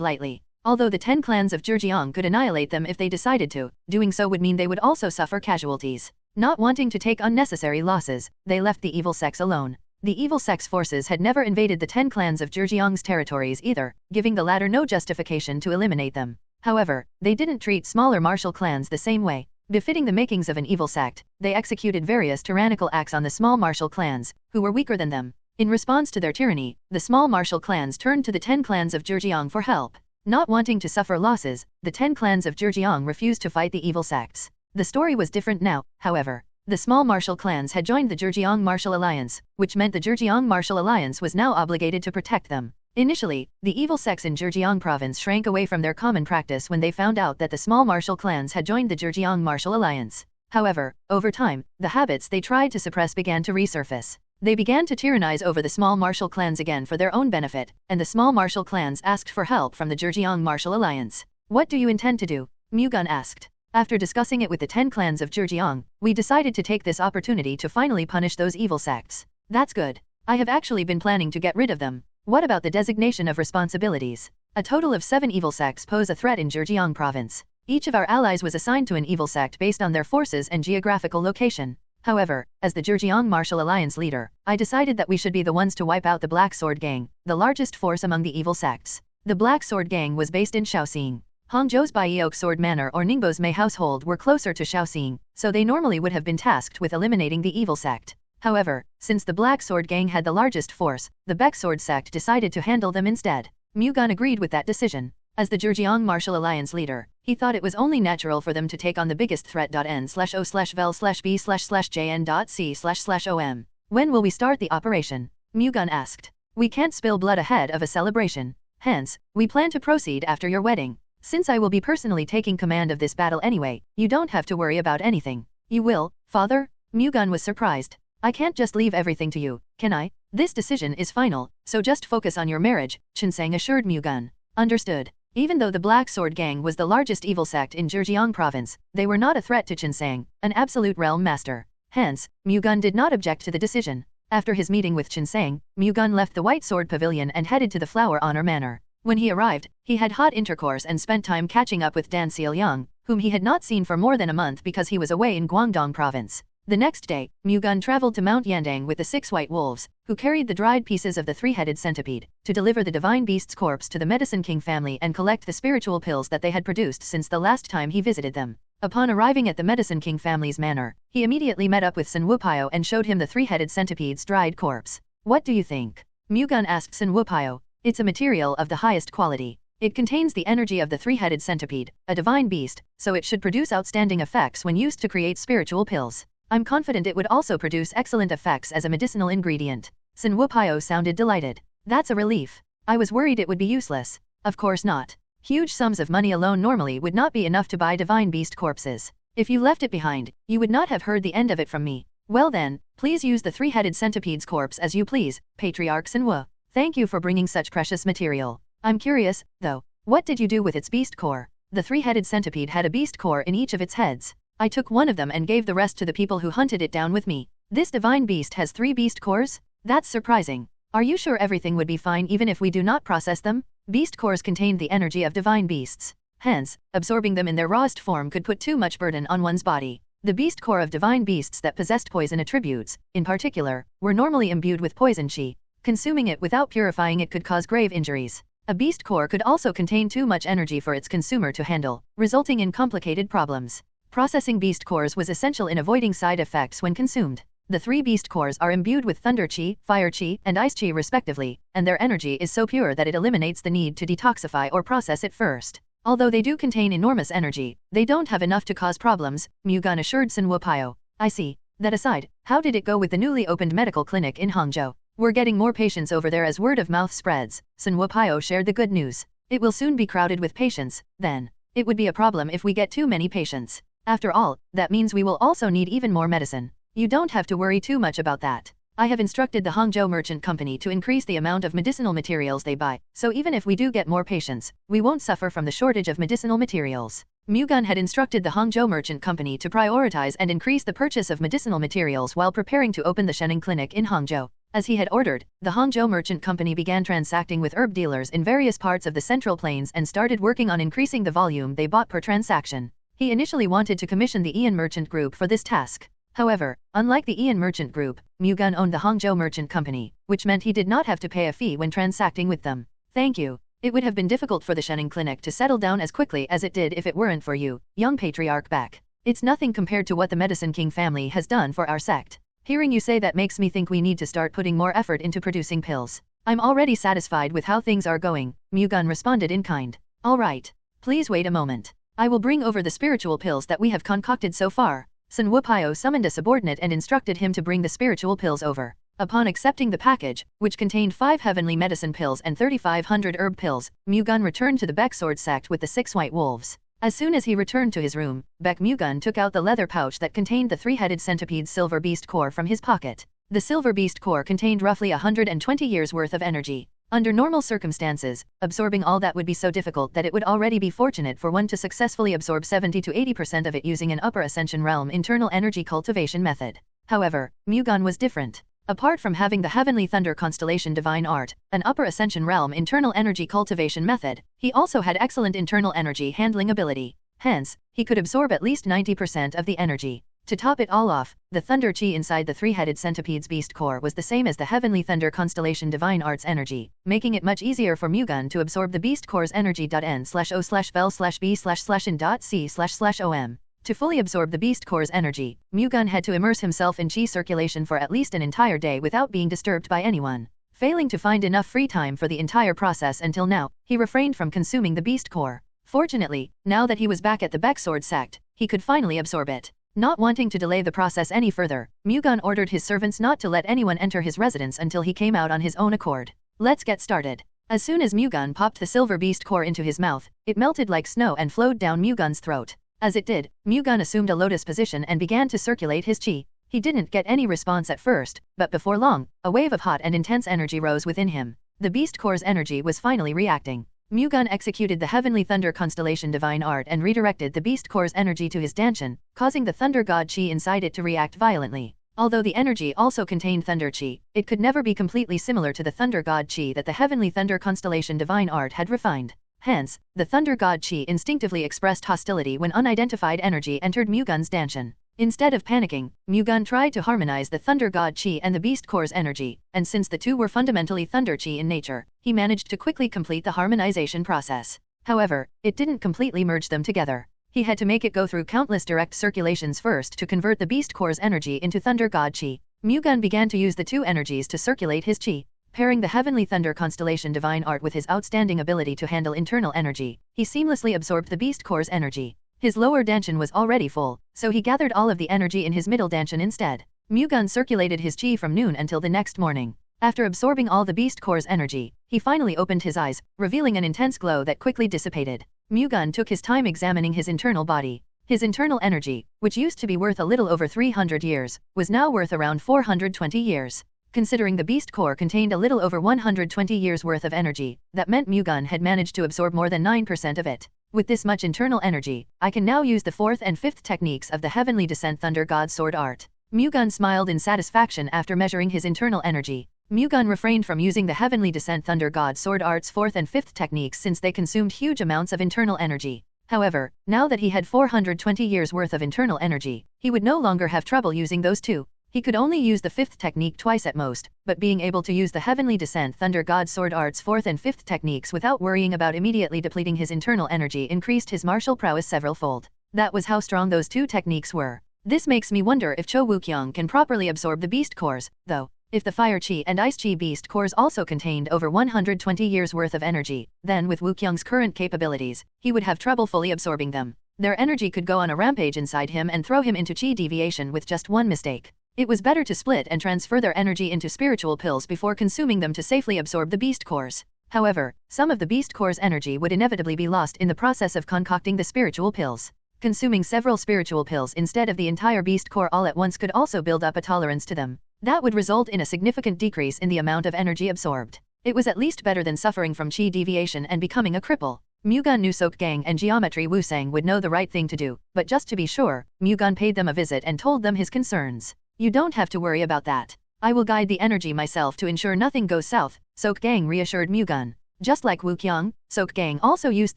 S2: lightly. Although the 10 clans of Zhejiang could annihilate them if they decided to, doing so would mean they would also suffer casualties. Not wanting to take unnecessary losses, they left the evil sects alone. The evil sects' forces had never invaded the 10 clans of Zhejiang's territories either, giving the latter no justification to eliminate them. However, they didn't treat smaller martial clans the same way. Befitting the makings of an evil sect, they executed various tyrannical acts on the small martial clans, who were weaker than them. In response to their tyranny, the small martial clans turned to the 10 clans of Zhejiang for help. Not wanting to suffer losses, the 10 clans of Zhejiang refused to fight the evil sects. The story was different now, however. The small martial clans had joined the Zhejiang Martial Alliance, which meant the Zhejiang Martial Alliance was now obligated to protect them. Initially, the evil sects in Zhejiang province shrank away from their common practice when they found out that the small martial clans had joined the Zhejiang Martial Alliance. However, over time, the habits they tried to suppress began to resurface. They began to tyrannize over the small martial clans again for their own benefit, and the small martial clans asked for help from the Zhejiang Martial Alliance. "What do you intend to do?" Mu-Gun asked. "After discussing it with the 10 clans of Zhejiang, we decided to take this opportunity to finally punish those evil sects." "That's good. I have actually been planning to get rid of them." "What about the designation of responsibilities?" "A total of 7 evil sects pose a threat in Zhejiang province. Each of our allies was assigned to an evil sect based on their forces and geographical location. However, as the Zhejiang Martial Alliance leader, I decided that we should be the ones to wipe out the Black Sword Gang, the largest force among the evil sects." The Black Sword Gang was based in Shaoxing. Hangzhou's Baiok Sword Manor or Ningbo's Mei household were closer to Shaoxing, so they normally would have been tasked with eliminating the evil sect. However, since the Black Sword Gang had the largest force, the Baek Sword sect decided to handle them instead. Mu-Gun agreed with that decision. As the Zhejiang Martial Alliance leader, he thought it was only natural for them to take on the biggest threat. N/O/vel/B/jn.C//OM. "When will we start the operation?" Mu-Gun asked. "We can't spill blood ahead of a celebration. Hence, we plan to proceed after your wedding. Since I will be personally taking command of this battle anyway, you don't have to worry about anything." "You will, father?" Mu-Gun was surprised. "I can't just leave everything to you, can I? This decision is final, so just focus on your marriage," Qinsang assured Mu-Gun. "Understood." Even though the Black Sword Gang was the largest evil sect in Zhejiang province, they were not a threat to Qinsang, an absolute realm master. Hence, Mu-Gun did not object to the decision. After his meeting with Qinsang, Mu-Gun left the White Sword Pavilion and headed to the Flower Honor Manor. When he arrived, he had hot intercourse and spent time catching up with Dan Seolyang, whom he had not seen for more than a month because he was away in Guangdong province. The next day, Mu-Gun traveled to Mount Yandang with the 6 white wolves, who carried the dried pieces of the 3-headed centipede, to deliver the divine beast's corpse to the Medicine King family and collect the spiritual pills that they had produced since the last time he visited them. Upon arriving at the Medicine King family's manor, he immediately met up with Sun Wupio and showed him the 3-headed centipede's dried corpse. "What do you think?" Mu-Gun asked Sun Wupio. "It's a material of the highest quality. It contains the energy of the 3-headed centipede, a divine beast, so it should produce outstanding effects when used to create spiritual pills. I'm confident it would also produce excellent effects as a medicinal ingredient." Sun Wupio sounded delighted. "That's a relief. I was worried it would be useless." "Of course not. Huge sums of money alone normally would not be enough to buy divine beast corpses. If you left it behind, you would not have heard the end of it from me." "Well then, please use the 3-headed centipede's corpse as you please, patriarchs and Wu. Thank you for bringing such precious material. I'm curious, though, what did you do with its beast core?" The 3-headed centipede had a beast core in each of its heads. "I took one of them and gave the rest to the people who hunted it down with me." "This divine beast has 3 beast cores? That's surprising. Are you sure everything would be fine even if we do not process them?" Beast cores contained the energy of divine beasts. Hence, absorbing them in their rawest form could put too much burden on one's body. The beast core of divine beasts that possessed poison attributes, in particular, were normally imbued with poison chi. Consuming it without purifying it could cause grave injuries. A beast core could also contain too much energy for its consumer to handle, resulting in complicated problems. Processing beast cores was essential in avoiding side effects when consumed. The 3 beast cores are imbued with thunder chi, fire chi, and ice chi respectively, and their energy is so pure that it eliminates the need to detoxify or process it first. Although they do contain enormous energy, they don't have enough to cause problems, Mu-Gun assured Sun Wupio. "I see. That aside, how did it go with the newly opened medical clinic in Hangzhou?" "We're getting more patients over there as word of mouth spreads," Sun Wupio shared the good news. "It will soon be crowded with patients, then. It would be a problem if we get too many patients. After all, that means we will also need even more medicine. You don't have to worry too much about that. I have instructed the Hangzhou Merchant Company to increase the amount of medicinal materials they buy, so even if we do get more patients, we won't suffer from the shortage of medicinal materials. Mu-Gun had instructed the Hangzhou Merchant Company to prioritize and increase the purchase of medicinal materials while preparing to open the Shening Clinic in Hangzhou. As he had ordered, the Hangzhou Merchant Company began transacting with herb dealers in various parts of the Central Plains and started working on increasing the volume they bought per transaction. He initially wanted to commission the Ian Merchant Group for this task. However, unlike the Ian Merchant Group, Mu-Gun owned the Hangzhou Merchant Company, which meant he did not have to pay a fee when transacting with them. Thank you. It would have been difficult for the Shening Clinic to settle down as quickly as it did if it weren't for you, young patriarch Baek. It's nothing compared to what the Medicine King family has done for our sect. Hearing you say that makes me think we need to start putting more effort into producing pills. I'm already satisfied with how things are going, Mu-Gun responded in kind. All right. Please wait a moment. I will bring over the spiritual pills that we have concocted so far. Sun Wupio summoned a subordinate and instructed him to bring the spiritual pills over. Upon accepting the package, which contained 5 heavenly medicine pills and 3,500 herb pills, Mu-Gun returned to the Baek sword sect with the 6 white wolves. As soon as he returned to his room, Baek Mu-Gun took out the leather pouch that contained the 3-headed centipede's silver beast core from his pocket. The silver beast core contained roughly 120 years worth of energy. Under normal circumstances, absorbing all that would be so difficult that it would already be fortunate for one to successfully absorb 70 to 80% of it using an upper ascension realm internal energy cultivation method. However, Mu-Gun was different. Apart from having the Heavenly Thunder Constellation Divine Art, an upper ascension realm internal energy cultivation method, he also had excellent internal energy handling ability. Hence, he could absorb at least 90% of the energy. To top it all off, the thunder chi inside the 3-headed centipede's beast core was the same as the Heavenly Thunder Constellation Divine Art's energy, making it much easier for Mu-Gun to absorb the beast core's energy.n/o/vel/b/in.c//om. To fully absorb the beast core's energy, Mu-Gun had to immerse himself in chi circulation for at least an entire day without being disturbed by anyone. Failing to find enough free time for the entire process until now, he refrained from consuming the beast core. Fortunately, now that he was back at the Baek sword sect, he could finally absorb it. Not wanting to delay the process any further, Mu-Gun ordered his servants not to let anyone enter his residence until he came out on his own accord. Let's get started. As soon as Mu-Gun popped the silver beast core into his mouth, it melted like snow and flowed down Mu-Gun's throat. As it did, Mu-Gun assumed a lotus position and began to circulate his chi. He didn't get any response at first, but before long, a wave of hot and intense energy rose within him. The beast core's energy was finally reacting. Mu-Gun executed the Heavenly Thunder Constellation Divine Art and redirected the beast core's energy to his danshan, causing the thunder god chi inside it to react violently. Although the energy also contained thunder chi, it could never be completely similar to the thunder god chi that the Heavenly Thunder Constellation Divine Art had refined. Hence, the thunder god chi instinctively expressed hostility when unidentified energy entered Mu-Gun's danshan. Instead of panicking, Mu-Gun tried to harmonize the thunder god chi and the beast core's energy, and since the two were fundamentally thunder chi in nature, he managed to quickly complete the harmonization process. However, it didn't completely merge them together. He had to make it go through countless direct circulations first to convert the beast core's energy into thunder god chi. Mu-Gun began to use the two energies to circulate his chi. Pairing the Heavenly Thunder Constellation Divine Art with his outstanding ability to handle internal energy, he seamlessly absorbed the beast core's energy. His lower danshan was already full, so he gathered all of the energy in his middle danshan instead. Mu-Gun circulated his chi from noon until the next morning. After absorbing all the beast core's energy, he finally opened his eyes, revealing an intense glow that quickly dissipated. Mu-Gun took his time examining his internal body. His internal energy, which used to be worth a little over 300 years, was now worth around 420 years. Considering the beast core contained a little over 120 years worth of energy, that meant Mu-Gun had managed to absorb more than 9% of it. With this much internal energy, I can now use the 4th and 5th techniques of the Heavenly Descent Thunder God Sword Art. Mu-Gun smiled in satisfaction after measuring his internal energy. Mu-Gun refrained from using the Heavenly Descent Thunder God Sword Art's 4th and 5th techniques since they consumed huge amounts of internal energy. However, now that he had 420 years worth of internal energy, he would no longer have trouble using those two. He could only use the 5th technique twice at most, but being able to use the Heavenly Descent Thunder God Sword Art's 4th and 5th techniques without worrying about immediately depleting his internal energy increased his martial prowess several-fold. That was how strong those two techniques were. This makes me wonder if Cho Wukyung can properly absorb the beast cores, though. If the fire chi and ice chi beast cores also contained over 120 years worth of energy, then with Wukyung's current capabilities, he would have trouble fully absorbing them. Their energy could go on a rampage inside him and throw him into chi deviation with just one mistake. It was better to split and transfer their energy into spiritual pills before consuming them to safely absorb the beast cores. However, some of the beast core's energy would inevitably be lost in the process of concocting the spiritual pills. Consuming several spiritual pills instead of the entire beast core all at once could also build up a tolerance to them. That would result in a significant decrease in the amount of energy absorbed. It was at least better than suffering from chi deviation and becoming a cripple. Mu-Gun knew Sok-Gang and Geometry Wu-Sang would know the right thing to do, but just to be sure, Mu-Gun paid them a visit and told them his concerns. You don't have to worry about that. I will guide the energy myself to ensure nothing goes south, Sok-Gang reassured Mu-Gun. Just like Wu-Kyung, Sok-Gang also used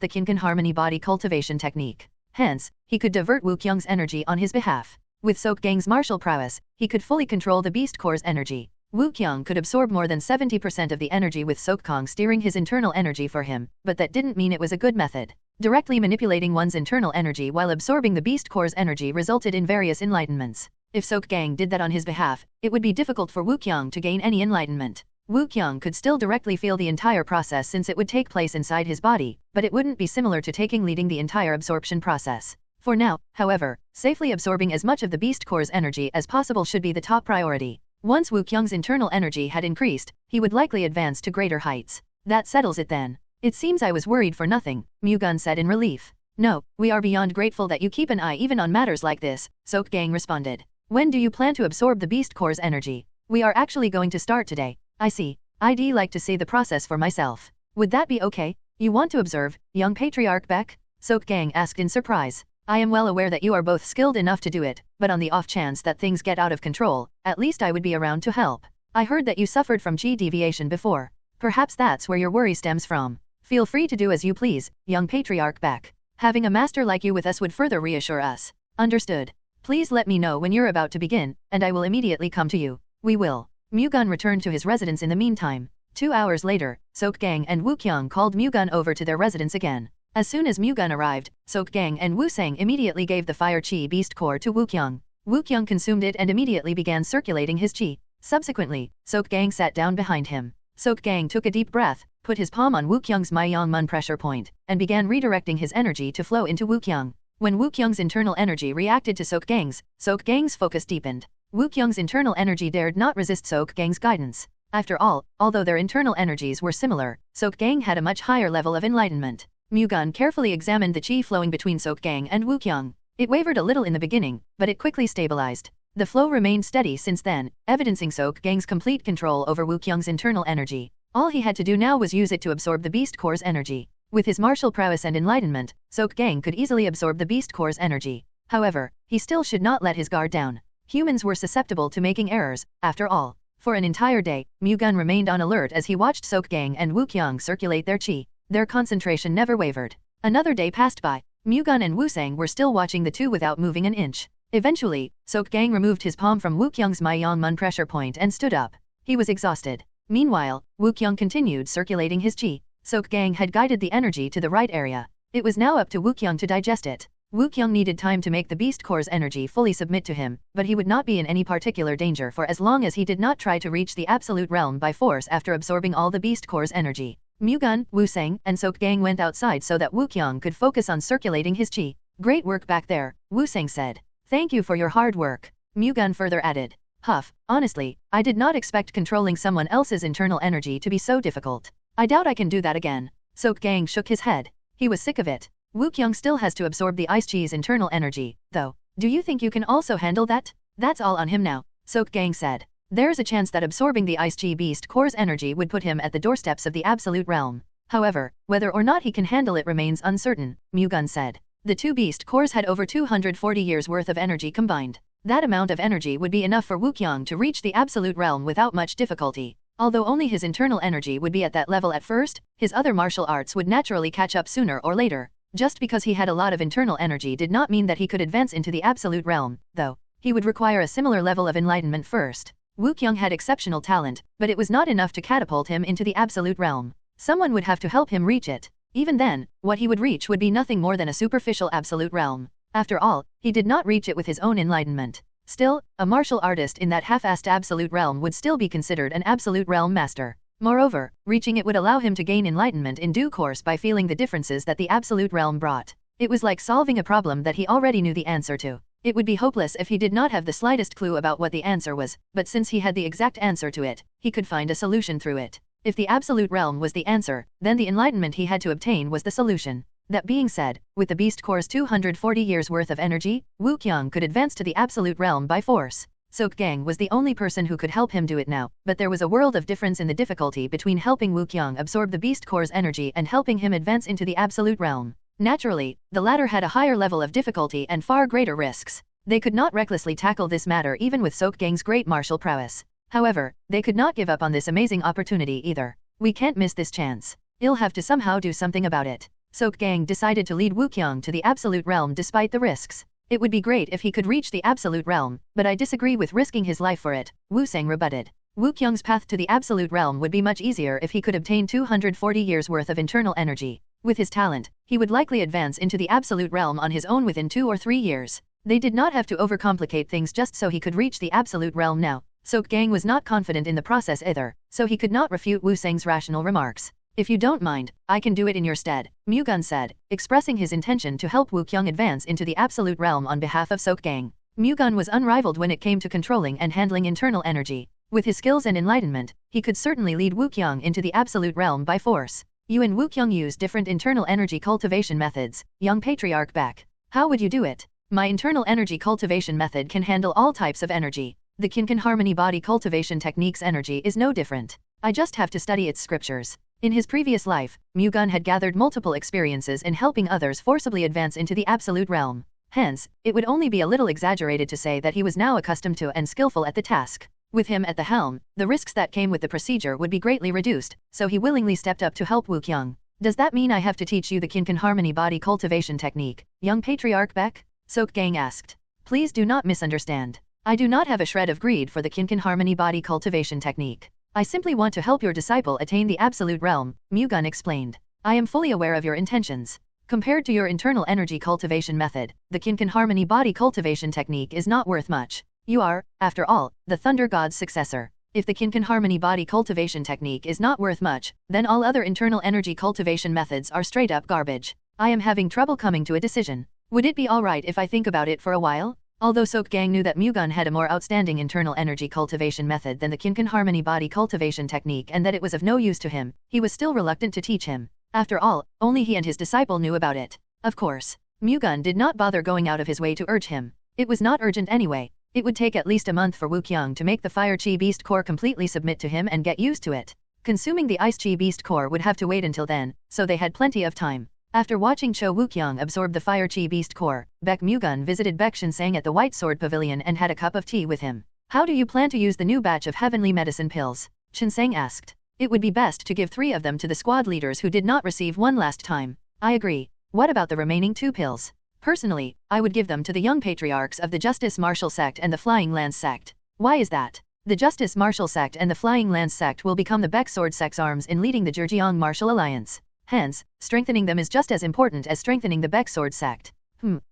S2: the Kinkan Harmony body cultivation technique. Hence, he could divert Wu-Kyung's energy on his behalf. With Sok-Gang's martial prowess, he could fully control the Beast Core's energy. Wu-Kyung could absorb more than 70% of the energy with Sok-Kang steering his internal energy for him, but that didn't mean it was a good method. Directly manipulating one's internal energy while absorbing the Beast Core's energy resulted in various enlightenments. If Sok-Gang did that on his behalf, it would be difficult for Wu-Kyung to gain any enlightenment. Wu-Kyung could still directly feel the entire process since it would take place inside his body, but it wouldn't be similar to leading the entire absorption process. For now, however, safely absorbing as much of the Beast Core's energy as possible should be the top priority. Once Wu-Kyung's internal energy had increased, he would likely advance to greater heights. That settles it then. It seems I was worried for nothing, Mu-Gun said in relief. No, we are beyond grateful that you keep an eye even on matters like this, Sok-Gang responded. When do you plan to absorb the Beast Core's energy? We are actually going to start today. I see. I'd like to see the process for myself. Would that be okay? You want to observe, young patriarch Baek? Sok-Gang asked in surprise. I am well aware that you are both skilled enough to do it, but on the off chance that things get out of control, at least I would be around to help. I heard that you suffered from chi deviation before. Perhaps that's where your worry stems from. Feel free to do as you please, young patriarch Baek. Having a master like you with us would further reassure us. Understood. Please let me know when you're about to begin, and I will immediately come to you. We will. Mu-Gun returned to his residence in the meantime. 2 hours later, Sok-Gang and Wu-Kyung called Mu-Gun over to their residence again. As soon as Mu-Gun arrived, Sok-Gang and Wu-Sang immediately gave the Fire Chi Beast Core to Wu-Kyung. Wu-Kyung consumed it and immediately began circulating his chi. Subsequently, Sok-Gang sat down behind him. Sok-Gang took a deep breath, put his palm on Wu-Kyung's Myong-mun pressure point, and began redirecting his energy to flow into Wu-Kyung. When Wu-Kyung's internal energy reacted to Sok-Gang's focus deepened. Wu-Kyung's internal energy dared not resist Sok-Gang's guidance. After all, although their internal energies were similar, Sok-Gang had a much higher level of enlightenment. Mu-Gun carefully examined the chi flowing between Sok-Gang and Wu-Kyung. It wavered a little in the beginning, but it quickly stabilized. The flow remained steady since then, evidencing Sok-Gang's complete control over Wu-Kyung's internal energy. All he had to do now was use it to absorb the Beast Core's energy. With his martial prowess and enlightenment, Sok-Gang could easily absorb the Beast Core's energy. However, he still should not let his guard down. Humans were susceptible to making errors, after all. For an entire day, Mu-Gun remained on alert as he watched Sok-Gang and Wu-Kyung circulate their chi. Their concentration never wavered. Another day passed by. Mu-Gun and Wu-Sang were still watching the two without moving an inch. Eventually, Sok-Gang removed his palm from Wu-Kyung's Myong-mun pressure point and stood up. He was exhausted. Meanwhile, Wu-Kyung continued circulating his chi. Sok-Gang had guided the energy to the right area. It was now up to Wu-Kyung to digest it. Wu-Kyung needed time to make the Beast Core's energy fully submit to him, but he would not be in any particular danger for as long as he did not try to reach the Absolute Realm by force after absorbing all the Beast Core's energy. Mu-Gun, Wu-Sang, and Sok-Gang went outside so that Wu-Kyung could focus on circulating his chi. Great work back there, Wu-Sang said. Thank you for your hard work. Mu-Gun further added. Huff, honestly, I did not expect controlling someone else's internal energy to be so difficult. I doubt I can do that again. Sok-Gang shook his head. He was sick of it. Wu-Kyung still has to absorb the Ice Chi's internal energy, though. Do you think you can also handle that? That's all on him now, Sok-Gang said. There's a chance that absorbing the Ice Chi Beast Core's energy would put him at the doorsteps of the Absolute Realm. However, whether or not he can handle it remains uncertain, Mu-Gun said. The two Beast Cores had over 240 years worth of energy combined. That amount of energy would be enough for Wu-Kyung to reach the Absolute Realm without much difficulty. Although only his internal energy would be at that level at first, his other martial arts would naturally catch up sooner or later. Just because he had a lot of internal energy did not mean that he could advance into the Absolute Realm, though. He would require a similar level of enlightenment first. Wu-Kyung had exceptional talent, but it was not enough to catapult him into the Absolute Realm. Someone would have to help him reach it. Even then, what he would reach would be nothing more than a superficial Absolute Realm. After all, he did not reach it with his own enlightenment. Still, a martial artist in that half-assed Absolute Realm would still be considered an Absolute Realm master. Moreover, reaching it would allow him to gain enlightenment in due course by feeling the differences that the Absolute Realm brought. It was like solving a problem that he already knew the answer to. It would be hopeless if he did not have the slightest clue about what the answer was, but since he had the exact answer to it, he could find a solution through it. If the Absolute Realm was the answer, then the enlightenment he had to obtain was the solution. That being said, with the Beast Core's 240 years worth of energy, Wu-Kyung could advance to the Absolute Realm by force. Soak Gang was the only person who could help him do it now, but there was a world of difference in the difficulty between helping Wuqiang absorb the beast core's energy and helping him advance into the absolute realm. Naturally, the latter had a higher level of difficulty and far greater risks. They could not recklessly tackle this matter even with Soak Gang's great martial prowess. However, they could not give up on this amazing opportunity either. We can't miss this chance. I'll have to somehow do something about it. Soak Gang decided to lead Wuqiang to the absolute realm despite the risks. It would be great if he could reach the absolute realm, but I disagree with risking his life for it, Wu Sang rebutted. Wuqiang's path to the absolute realm would be much easier if he could obtain 240 years worth of internal energy. With his talent, he would likely advance into the absolute realm on his own within 2 or 3 years. They did not have to overcomplicate things just so he could reach the absolute realm now. Soak Gang was not confident in the process either, so he could not refute Wu Sang's rational remarks. If you don't mind, I can do it in your stead, Mu-Gun said, expressing his intention to help Wuqiang advance into the absolute realm on behalf of Soak Gang. Mu-Gun was unrivaled when it came to controlling and handling internal energy. With his skills and enlightenment, he could certainly lead Wuqiang into the absolute realm by force. You and Wuqiang use different internal energy cultivation methods, young patriarch Baek. How would you do it? My internal energy cultivation method can handle all types of energy. The Kinkan Harmony body cultivation technique's energy is no different. I just have to study its scriptures. In his previous life, Mu-Gun had gathered multiple experiences in helping others forcibly advance into the absolute realm. Hence, it would only be a little exaggerated to say that he was now accustomed to and skillful at the task. With him at the helm, the risks that came with the procedure would be greatly reduced, so he willingly stepped up to help Wuqiang. Does that mean I have to teach you the Kinkan Harmony body cultivation technique, young patriarch Baek? Soak Gang asked. Please do not misunderstand. I do not have a shred of greed for the Kinkan Harmony body cultivation technique. I simply want to help your disciple attain the absolute realm, Mu-Gun explained. I am fully aware of your intentions. Compared to your internal energy cultivation method, the Kinkan Harmony body cultivation technique is not worth much. You are, after all, the Thunder God's successor. If the Kinkan Harmony body cultivation technique is not worth much, then all other internal energy cultivation methods are straight up garbage. I am having trouble coming to a decision. Would it be alright if I think about it for a while? Although Soak Gang knew that Mu-Gun had a more outstanding internal energy cultivation method than the Kinkan Harmony body cultivation technique and that it was of no use to him, he was still reluctant to teach him. After all, only he and his disciple knew about it. Of course, Mu-Gun did not bother going out of his way to urge him. It was not urgent anyway. It would take at least a month for Wuqiang to make the Fire Chi Beast Core completely submit to him and get used to it. Consuming the Ice Chi Beast Core would have to wait until then, so they had plenty of time. After watching Cho Wuqiang absorb the Fire Chi Beast Core, Baek Mu-Gun visited Baek Shinsang at the White Sword Pavilion and had a cup of tea with him. How do you plan to use the new batch of heavenly medicine pills? Shinsang asked. It would be best to give 3 of them to the squad leaders who did not receive one last time. I agree. What about the remaining 2 pills? Personally, I would give them to the young patriarchs of the Justice Martial Sect and the Flying Lance Sect. Why is that? The Justice Martial Sect and the Flying Lance Sect will become the Baek Sword Sect's arms in leading the Zhejiang Martial Alliance. Hence, strengthening them is just as important as strengthening the Baek Sword Sect.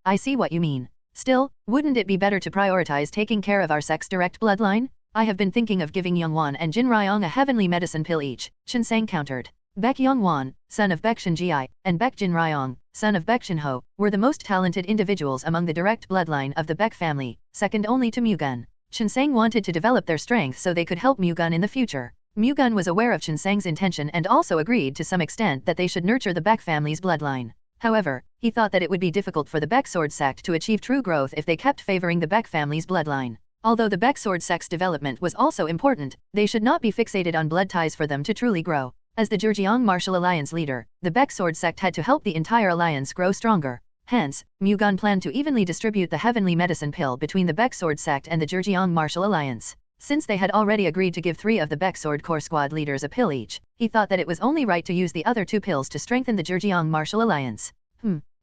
S2: I see what you mean. Still, wouldn't it be better to prioritize taking care of our sect's direct bloodline? I have been thinking of giving Yongwan and Jin Ryong a heavenly medicine pill each, Shinsang countered. Baek Yongwan, son of Baek Shinjiai, and Baek Jin Ryong, son of Baek Shinho, were the most talented individuals among the direct bloodline of the Baek family, second only to Mu-Gun. Shinsang wanted to develop their strength so they could help Mu-Gun in the future. Mu-Gun was aware of Shinsang's intention and also agreed to some extent that they should nurture the Baek family's bloodline. However, he thought that it would be difficult for the Baek Sword Sect to achieve true growth if they kept favoring the Baek family's bloodline. Although the Baek Sword Sect's development was also important, they should not be fixated on blood ties for them to truly grow. As the Zhejiang Martial Alliance leader, the Baek Sword Sect had to help the entire alliance grow stronger. Hence, Mu-Gun planned to evenly distribute the heavenly medicine pill between the Baek Sword Sect and the Zhejiang Martial Alliance. Since they had already agreed to give 3 of the Baek Sword Corps squad leaders a pill each, he thought that it was only right to use the other 2 pills to strengthen the Zhejiang Martial Alliance.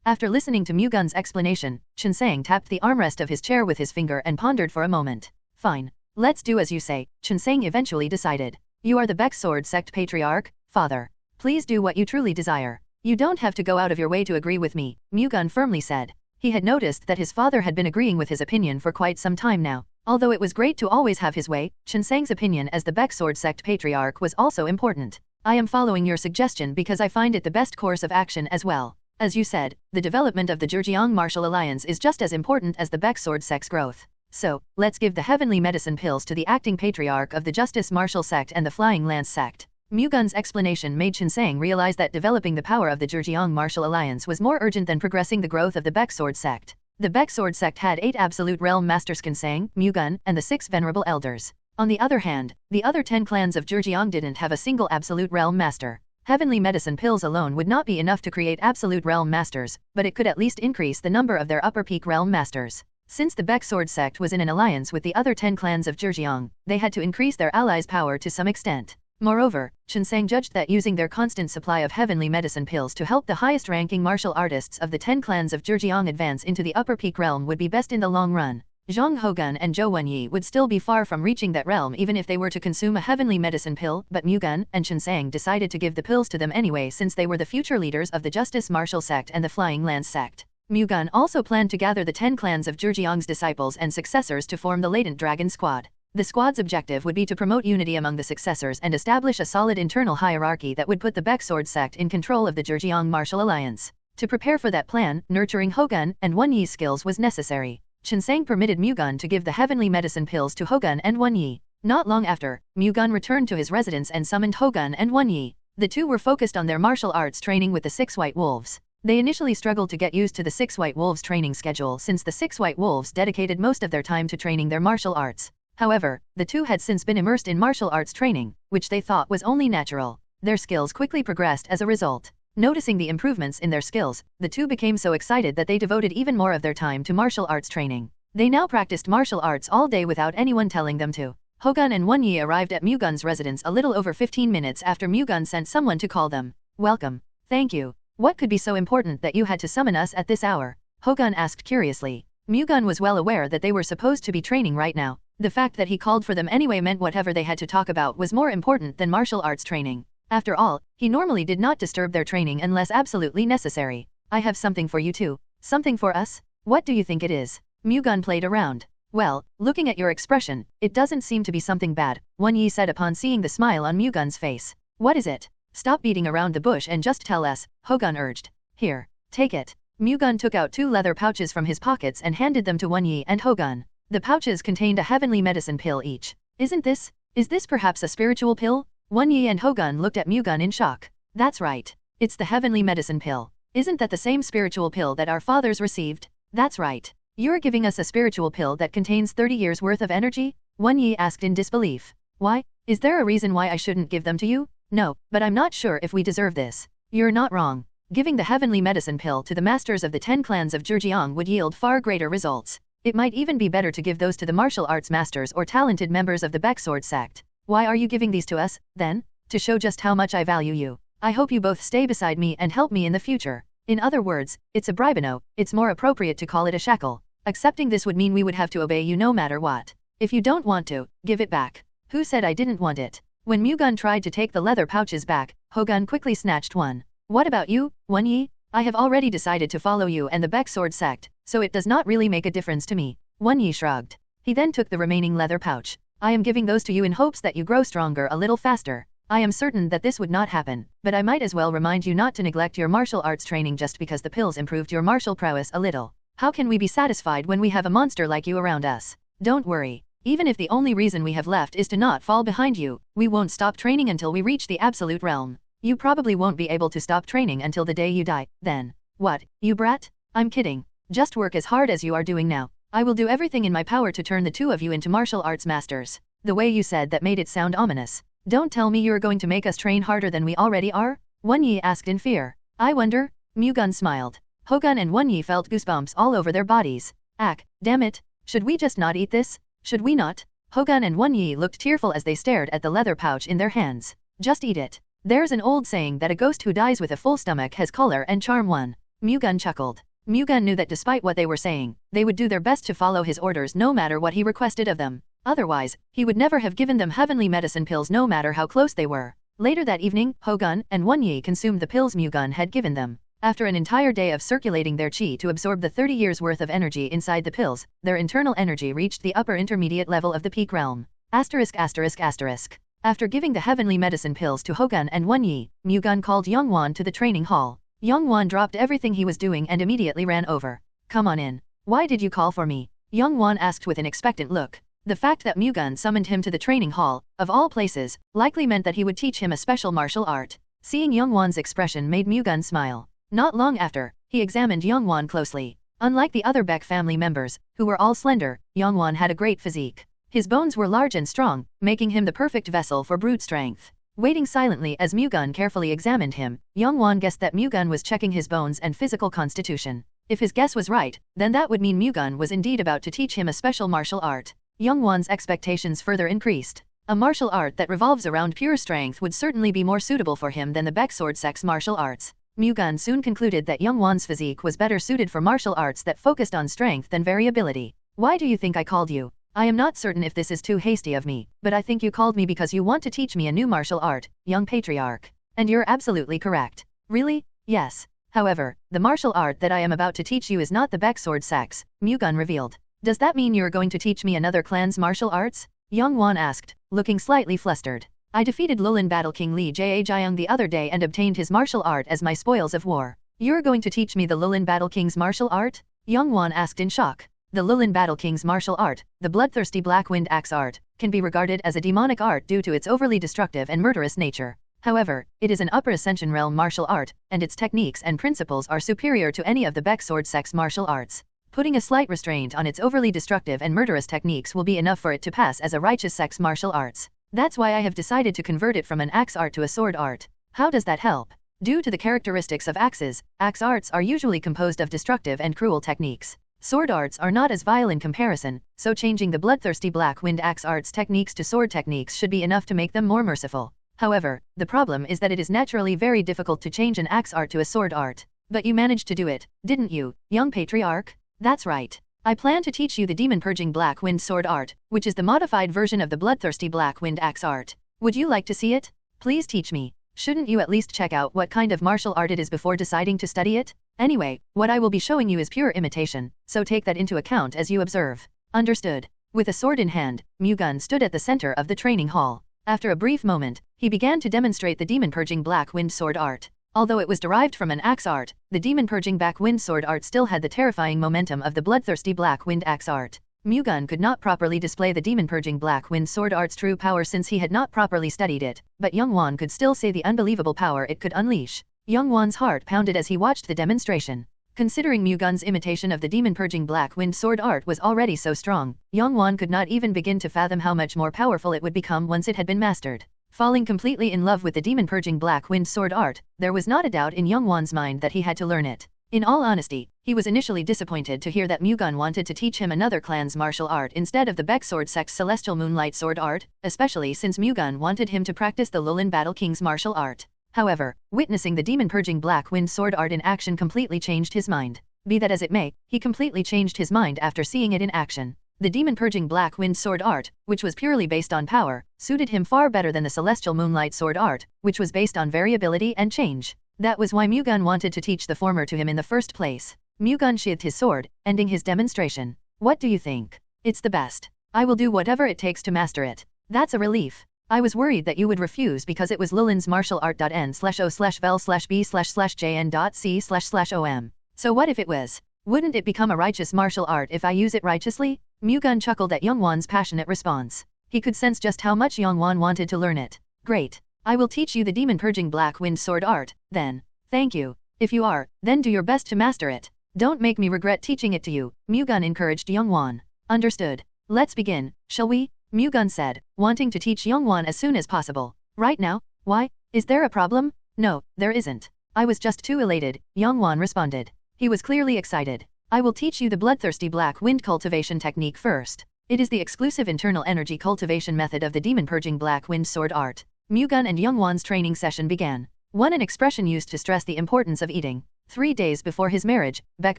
S2: After listening to Mu-Gun's explanation, Shinsang tapped the armrest of his chair with his finger and pondered for a moment. Fine. Let's do as you say, Shinsang eventually decided. You are the Baek Sword Sect Patriarch, Father. Please do what you truly desire. You don't have to go out of your way to agree with me, Mu-Gun firmly said. He had noticed that his father had been agreeing with his opinion for quite some time now. Although it was great to always have his way, Shinsang's opinion as the Baek Sword Sect Patriarch was also important. I am following your suggestion because I find it the best course of action as well. As you said, the development of the Zhejiang Martial Alliance is just as important as the Baek Sword Sect's growth. So, let's give the heavenly medicine pills to the acting patriarch of the Justice Martial Sect and the Flying Lance Sect. Mu-Gun's explanation made Shinsang realize that developing the power of the Zhejiang Martial Alliance was more urgent than progressing the growth of the Baek Sword Sect. The Baek Sword sect had 8 Absolute Realm Masters: Baek Mu-Gun, and the 6 Venerable Elders. On the other hand, the other 10 clans of Zhejiang didn't have a single Absolute Realm Master. Heavenly medicine pills alone would not be enough to create Absolute Realm Masters, but it could at least increase the number of their upper peak Realm Masters. Since the Baek Sword sect was in an alliance with the other 10 clans of Zhejiang, they had to increase their allies' power to some extent. Moreover, Qinsang judged that using their constant supply of heavenly medicine pills to help the highest-ranking martial artists of the 10 clans of Zhejiang advance into the upper peak realm would be best in the long run. Zhang Hougun and Zhou Wenyi would still be far from reaching that realm even if they were to consume a heavenly medicine pill, but Mu-Gun and Qinsang decided to give the pills to them anyway since they were the future leaders of the Justice Martial sect and the Flying Lance sect. Mu-Gun also planned to gather the 10 clans of Zhejiang's disciples and successors to form the Latent Dragon Squad. The squad's objective would be to promote unity among the successors and establish a solid internal hierarchy that would put the Baek Sword sect in control of the Zhejiang Martial Alliance. To prepare for that plan, nurturing Hougun and Wenyi's skills was necessary. Qinsang permitted Mu-Gun to give the heavenly medicine pills to Hougun and Wenyi. Not long after, Mu-Gun returned to his residence and summoned Hougun and Wenyi. The two were focused on their martial arts training with the 6 White Wolves. They initially struggled to get used to the 6 White Wolves training schedule since the 6 White Wolves dedicated most of their time to training their martial arts. However, the two had since been immersed in martial arts training, which they thought was only natural. Their skills quickly progressed as a result. Noticing the improvements in their skills, the two became so excited that they devoted even more of their time to martial arts training. They now practiced martial arts all day without anyone telling them to. Hougun and Wenyi arrived at Mu-Gun's residence a little over 15 minutes after Mu-Gun sent someone to call them. "Welcome. Thank you. What could be so important that you had to summon us at this hour?" Hougun asked curiously. Mu-Gun was well aware that they were supposed to be training right now. The fact that he called for them anyway meant whatever they had to talk about was more important than martial arts training. After all, he normally did not disturb their training unless absolutely necessary. "I have something for you too." "Something for us? What do you think it is?" Mu-Gun played around. "Well, looking at your expression, it doesn't seem to be something bad," Wenyi said upon seeing the smile on Mu-Gun's face. "What is it? Stop beating around the bush and just tell us," Hougun urged. "Here, take it." Mu-Gun took out 2 leather pouches from his pockets and handed them to Wenyi and Hougun. The pouches contained a heavenly medicine pill each. Is this perhaps a spiritual pill?" Wenyi and Hougun looked at Mu-Gun in shock. "That's right. It's the heavenly medicine pill. Isn't that the same spiritual pill that our fathers received?" "That's right. You're giving us a spiritual pill that contains 30 years worth of energy?" Wenyi asked in disbelief. "Why? Is there a reason why I shouldn't give them to you?" "No, but I'm not sure if we deserve this." "You're not wrong. Giving the heavenly medicine pill to the masters of the 10 clans of Zhejiang would yield far greater results. It might even be better to give those to the martial arts masters or talented members of the Baek Sword sect." "Why are you giving these to us, then?" "To show just how much I value you. I hope you both stay beside me and help me in the future." In other words, it's a bribe. No, it's more appropriate to call it a shackle. Accepting this would mean we would have to obey you no matter what. If you don't want to, give it back. Who said I didn't want it? When Mu-Gun tried to take the leather pouches back, Hougun quickly snatched one. "What about you, Wenyi? I have already decided to follow you and the Baek Sword sect, so it does not really make a difference to me." Wenyi shrugged. He then took the remaining leather pouch. "I am giving those to you in hopes that you grow stronger a little faster. I am certain that this would not happen, but I might as well remind you not to neglect your martial arts training just because the pills improved your martial prowess a little. How can we be satisfied when we have a monster like you around us? Don't worry. Even if the only reason we have left is to not fall behind you, we won't stop training until we reach the absolute realm. You probably won't be able to stop training until the day you die, then." "What, you brat? I'm kidding. Just work as hard as you are doing now. I will do everything in my power to turn the 2 of you into martial arts masters." The way you said that made it sound ominous. "Don't tell me you're going to make us train harder than we already are?" Wenyi asked in fear. "I wonder?" Mu-Gun smiled. Hougun and Wenyi felt goosebumps all over their bodies. Damn it. Should we just not eat this? Should we not?" Hougun and Wenyi looked tearful as they stared at the leather pouch in their hands. "Just eat it. There's an old saying that a ghost who dies with a full stomach has color and charm won." Mu-Gun chuckled. Mu-Gun knew that despite what they were saying, they would do their best to follow his orders no matter what he requested of them. Otherwise, he would never have given them heavenly medicine pills no matter how close they were. Later that evening, Hougun and Wenyi consumed the pills Mu-Gun had given them. After an entire day of circulating their chi to absorb the 30 years worth of energy inside the pills, their internal energy reached the upper intermediate level of the peak realm. After giving the heavenly medicine pills to Hougun and Wenyi, Mu-Gun called Yongwan to the training hall. Yongwan dropped everything he was doing and immediately ran over. "Come on in. Why did you call for me?" Yongwan asked with an expectant look. The fact that Mu-Gun summoned him to the training hall, of all places, likely meant that he would teach him a special martial art. Seeing Yongwan's expression made Mu-Gun smile. Not long after, he examined Yongwan closely. Unlike the other Baek family members, who were all slender, Yongwon had a great physique. His bones were large and strong, making him the perfect vessel for brute strength. Waiting silently as Mu-Gun carefully examined him, Yongwon guessed that Mu-Gun was checking his bones and physical constitution. If his guess was right, then that would mean Mu-Gun was indeed about to teach him a special martial art. Yongwon's expectations further increased. A martial art that revolves around pure strength would certainly be more suitable for him than the Baek sword sex martial arts. Mu-Gun soon concluded that Yongwon's physique was better suited for martial arts that focused on strength than variability. Why do you think I called you? I am not certain if this is too hasty of me, but I think you called me because you want to teach me a new martial art, young patriarch. And you're absolutely correct. Really? Yes. However, the martial art that I am about to teach you is not the Baek sword sex, Mu-Gun revealed. Does that mean you're going to teach me another clan's martial arts? Yongwon asked, looking slightly flustered. I defeated Lulin Battle King Li Jiayang the other day and obtained his martial art as my spoils of war. You're going to teach me the Lulin Battle King's martial art? Yongwon asked in shock. The Lulin Battle King's martial art, the bloodthirsty Black Wind Axe art, can be regarded as a demonic art due to its overly destructive and murderous nature. However, it is an upper ascension realm martial art, and its techniques and principles are superior to any of the Baek sword sex martial arts. Putting a slight restraint on its overly destructive and murderous techniques will be enough for it to pass as a righteous sex martial arts. That's why I have decided to convert it from an axe art to a sword art. How does that help? Due to the characteristics of axes, axe arts are usually composed of destructive and cruel techniques. Sword arts are not as vile in comparison, so changing the bloodthirsty Black Wind Axe arts techniques to sword techniques should be enough to make them more merciful. However, the problem is that it is naturally very difficult to change an axe art to a sword art. But you managed to do it, didn't you, young patriarch? That's right. I plan to teach you the demon-purging Black Wind sword art, which is the modified version of the bloodthirsty Black Wind Axe art. Would you like to see it? Please teach me. Shouldn't you at least check out what kind of martial art it is before deciding to study it? Anyway, what I will be showing you is pure imitation, so take that into account as you observe. Understood. With a sword in hand, Mu-Gun stood at the center of the training hall. After a brief moment, he began to demonstrate the demon-purging Black Wind sword art. Although it was derived from an axe art, the demon-purging Black Wind sword art still had the terrifying momentum of the bloodthirsty Black Wind axe art. Mu-Gun could not properly display the demon-purging Black Wind sword art's true power since he had not properly studied it, but Yongwon could still say the unbelievable power it could unleash. Yongwon's heart pounded as he watched the demonstration. Considering Mu-Gun's imitation of the demon-purging Black Wind sword art was already so strong, Yongwon could not even begin to fathom how much more powerful it would become once it had been mastered. Falling completely in love with the demon-purging Black Wind sword art, there was not a doubt in Yongwon's mind that he had to learn it. In all honesty, he was initially disappointed to hear that Mu-Gun wanted to teach him another clan's martial art instead of the Baek sword sex celestial moonlight sword art, especially since Mu-Gun wanted him to practice the Lulin Battle King's martial art. However, witnessing the demon-purging Black Wind sword art in action completely changed his mind. Be that as it may, he completely changed his mind after seeing it in action. The demon-purging Black Wind sword art, which was purely based on power, suited him far better than the celestial moonlight sword art, which was based on variability and change. That was why Mu-Gun wanted to teach the former to him in the first place. Mu-Gun sheathed his sword, ending his demonstration. What do you think? It's the best. I will do whatever it takes to master it. That's a relief. I was worried that you would refuse because it was Lulin's martial art.n/o/vel/b/jn.c//om. So what if it was? Wouldn't it become a righteous martial art if I use it righteously? Mu-Gun chuckled at Yongwon's passionate response. He could sense just how much Yongwon wanted to learn it. Great. I will teach you the demon-purging Black Wind sword art, then. Thank you. If you are, then do your best to master it. Don't make me regret teaching it to you, Mu-Gun encouraged Yongwon. Understood. Let's begin, shall we? Mu-Gun said, wanting to teach Yongwon as soon as possible. Right now? Why? Is there a problem? No, there isn't. I was just too elated, Yongwon responded. He was clearly excited. I will teach you the bloodthirsty Black Wind cultivation technique first. It is the exclusive internal energy cultivation method of the demon-purging Black Wind sword art. Mu-Gun and Yongwon's training session began. An expression used to stress the importance of eating. 3 days before his marriage, Baek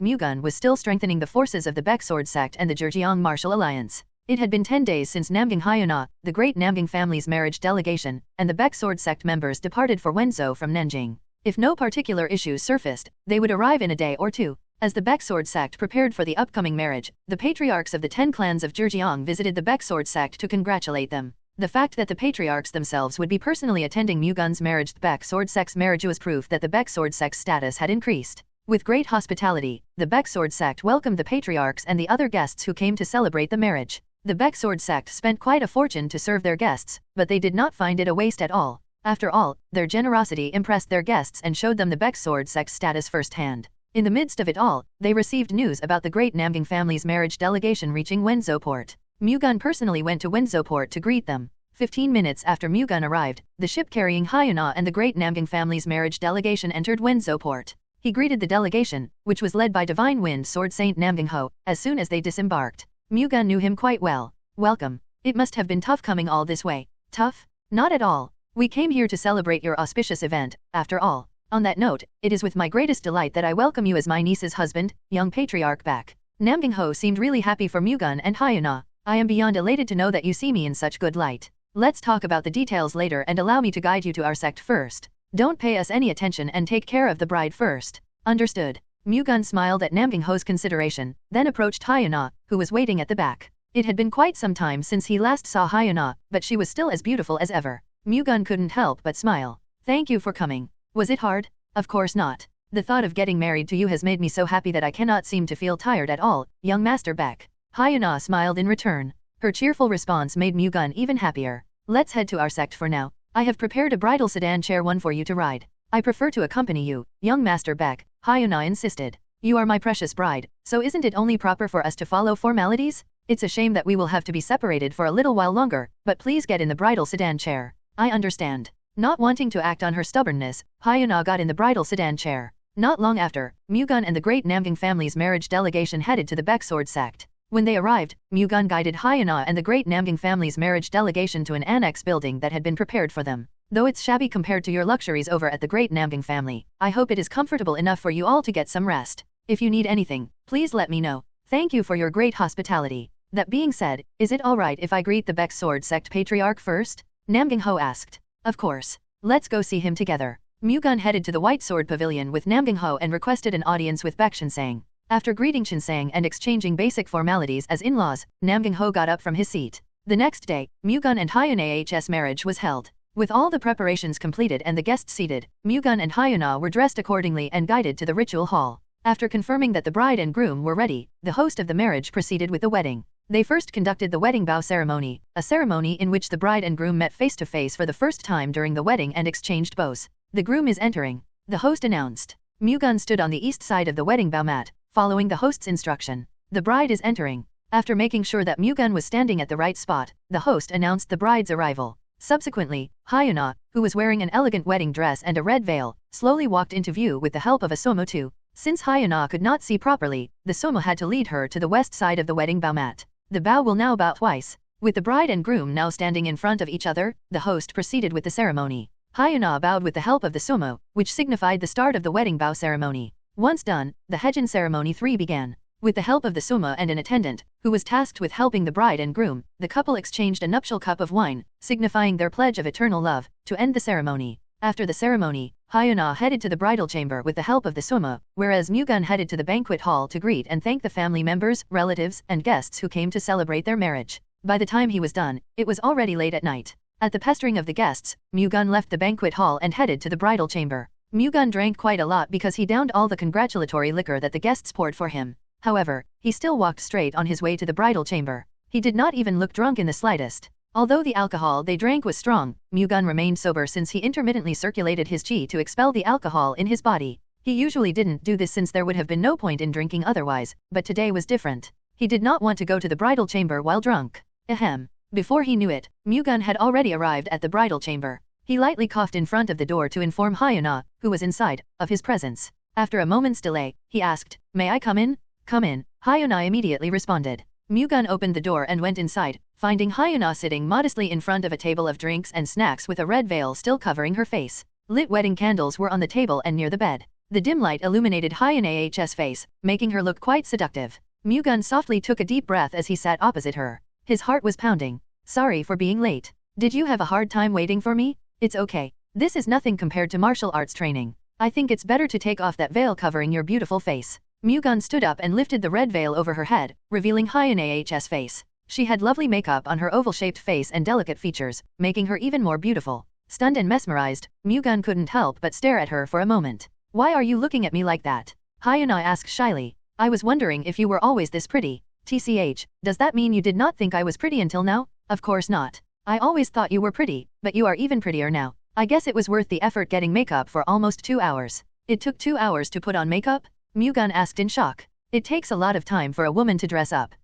S2: Mu-Gun was still strengthening the forces of the Baek sword sect and the Zhejiang martial alliance. It had been 10 days since Namgang Hyuna, the great Namgang family's marriage delegation, and the Baek sword sect members departed for Wenzhou from Nanjing. If no particular issues surfaced, they would arrive in a day or two. As the Baek sword sect prepared for the upcoming marriage, the patriarchs of the 10 clans of Zhejiang visited the Baek sword sect to congratulate them. The fact that the patriarchs themselves would be personally attending Mu-Gun's marriage to Baek sword sex marriage was proof that the Baek sword sex status had increased. With great hospitality, the Baek sword sect welcomed the patriarchs and the other guests who came to celebrate the marriage. The Baek sword sect spent quite a fortune to serve their guests, but they did not find it a waste at all. After all, their generosity impressed their guests and showed them the Baek sword sex status firsthand. In the midst of it all, they received news about the great Namgang family's marriage delegation reaching Wenzhou port. Mu-Gun personally went to Wenzhou port to greet them. 15 minutes after Mu-Gun arrived, the ship carrying Hyuna and the great Namgang family's marriage delegation entered Wenzhou port. He greeted the delegation, which was led by Divine Wind Sword Saint Namgang Ho, as soon as they disembarked. Mu-Gun knew him quite well. Welcome. It must have been tough coming all this way. Tough? Not at all. We came here to celebrate your auspicious event, after all. On that note, it is with my greatest delight that I welcome you as my niece's husband, young patriarch Baek. Namgang Ho seemed really happy for Mu-Gun and Hyuna. I am beyond elated to know that you see me in such good light. Let's talk about the details later and allow me to guide you to our sect first. Don't pay us any attention and take care of the bride first. Understood. Mu-Gun smiled at Namgang Ho's consideration, then approached Hyuna, who was waiting at the back. It had been quite some time since he last saw Hyuna, but she was still as beautiful as ever. Mu-Gun couldn't help but smile. Thank you for coming. Was it hard? Of course not. The thought of getting married to you has made me so happy that I cannot seem to feel tired at all, young Master Baek. Hyuna smiled in return. Her cheerful response made Mu-Gun even happier. Let's head to our sect for now. I have prepared a bridal sedan chair one for you to ride. I prefer to accompany you, young Master Baek, Hyuna insisted. You are my precious bride, so isn't it only proper for us to follow formalities? It's a shame that we will have to be separated for a little while longer, but please get in the bridal sedan chair. I understand. Not wanting to act on her stubbornness, Hyuna got in the bridal sedan chair. Not long after, Mu-Gun and the great Namgang family's marriage delegation headed to the Baek Sword sect. When they arrived, Mu-Gun guided Hyuna and the great Namgang family's marriage delegation to an annex building that had been prepared for them. Though it's shabby compared to your luxuries over at the great Namgang family, I hope it is comfortable enough for you all to get some rest. If you need anything, please let me know. Thank you for your great hospitality. That being said, is it alright if I greet the Baek Sword sect patriarch first? Namgang Ho asked. Of course. Let's go see him together. Mu-Gun headed to the White Sword Pavilion with Namgang Ho and requested an audience with Baek Shinsang. After greeting Shinsang and exchanging basic formalities as in-laws, Namgang Ho got up from his seat. The next day, Mu-Gun and Hyuna's marriage was held. With all the preparations completed and the guests seated, Mu-Gun and Hyuna were dressed accordingly and guided to the ritual hall. After confirming that the bride and groom were ready, the host of the marriage proceeded with the wedding. They first conducted the wedding bow ceremony, a ceremony in which the bride and groom met face to face for the first time during the wedding and exchanged bows. The groom is entering, the host announced. Mu-Gun stood on the east side of the wedding bow mat, following the host's instruction. The bride is entering. After making sure that Mu-Gun was standing at the right spot, the host announced the bride's arrival. Subsequently, Hyuna, who was wearing an elegant wedding dress and a red veil, slowly walked into view with the help of a somo too. Since Hyuna could not see properly, the somo had to lead her to the west side of the wedding bow mat. The bow will now bow twice. With the bride and groom now standing in front of each other, the host proceeded with the ceremony. Hyuna bowed with the help of the somo, which signified the start of the wedding bow ceremony. Once done, the Hejin ceremony 3 began. With the help of the somo and an attendant, who was tasked with helping the bride and groom, the couple exchanged a nuptial cup of wine, signifying their pledge of eternal love, to end the ceremony. After the ceremony, Hyuna headed to the bridal chamber with the help of the somo, whereas Mu-Gun headed to the banquet hall to greet and thank the family members, relatives, and guests who came to celebrate their marriage. By the time he was done, it was already late at night. At the pestering of the guests, Mu-Gun left the banquet hall and headed to the bridal chamber. Mu-Gun drank quite a lot because he downed all the congratulatory liquor that the guests poured for him. However, he still walked straight on his way to the bridal chamber. He did not even look drunk in the slightest. Although the alcohol they drank was strong, Mu-Gun remained sober since he intermittently circulated his qi to expel the alcohol in his body. He usually didn't do this since there would have been no point in drinking otherwise, but today was different. He did not want to go to the bridal chamber while drunk. Ahem. Before he knew it, Mu-Gun had already arrived at the bridal chamber. He lightly coughed in front of the door to inform Hyuna, who was inside, of his presence. After a moment's delay, he asked, "May I come in?" "Come in," Hyuna immediately responded. Mu-Gun opened the door and went inside, finding Hyuna sitting modestly in front of a table of drinks and snacks with a red veil still covering her face. Lit wedding candles were on the table and near the bed. The dim light illuminated Hyuna's face, making her look quite seductive. Mu-Gun softly took a deep breath as he sat opposite her. His heart was pounding. "Sorry for being late. Did you have a hard time waiting for me? It's okay. This is nothing compared to martial arts training. I think it's better to take off that veil covering your beautiful face." Mu-Gun stood up and lifted the red veil over her head, revealing Hyuna's face. She had lovely makeup on her oval-shaped face and delicate features, making her even more beautiful. Stunned and mesmerized, Mu-Gun couldn't help but stare at her for a moment. "Why are you looking at me like that?" Hyuna asked shyly. "I was wondering if you were always this pretty. TCH, does that mean you did not think I was pretty until now?" "Of course not. I always thought you were pretty, but you are even prettier now. I guess it was worth the effort getting makeup for almost 2 hours. It took 2 hours to put on makeup?" Mu-Gun asked in shock. It takes a lot of time for a woman to dress up.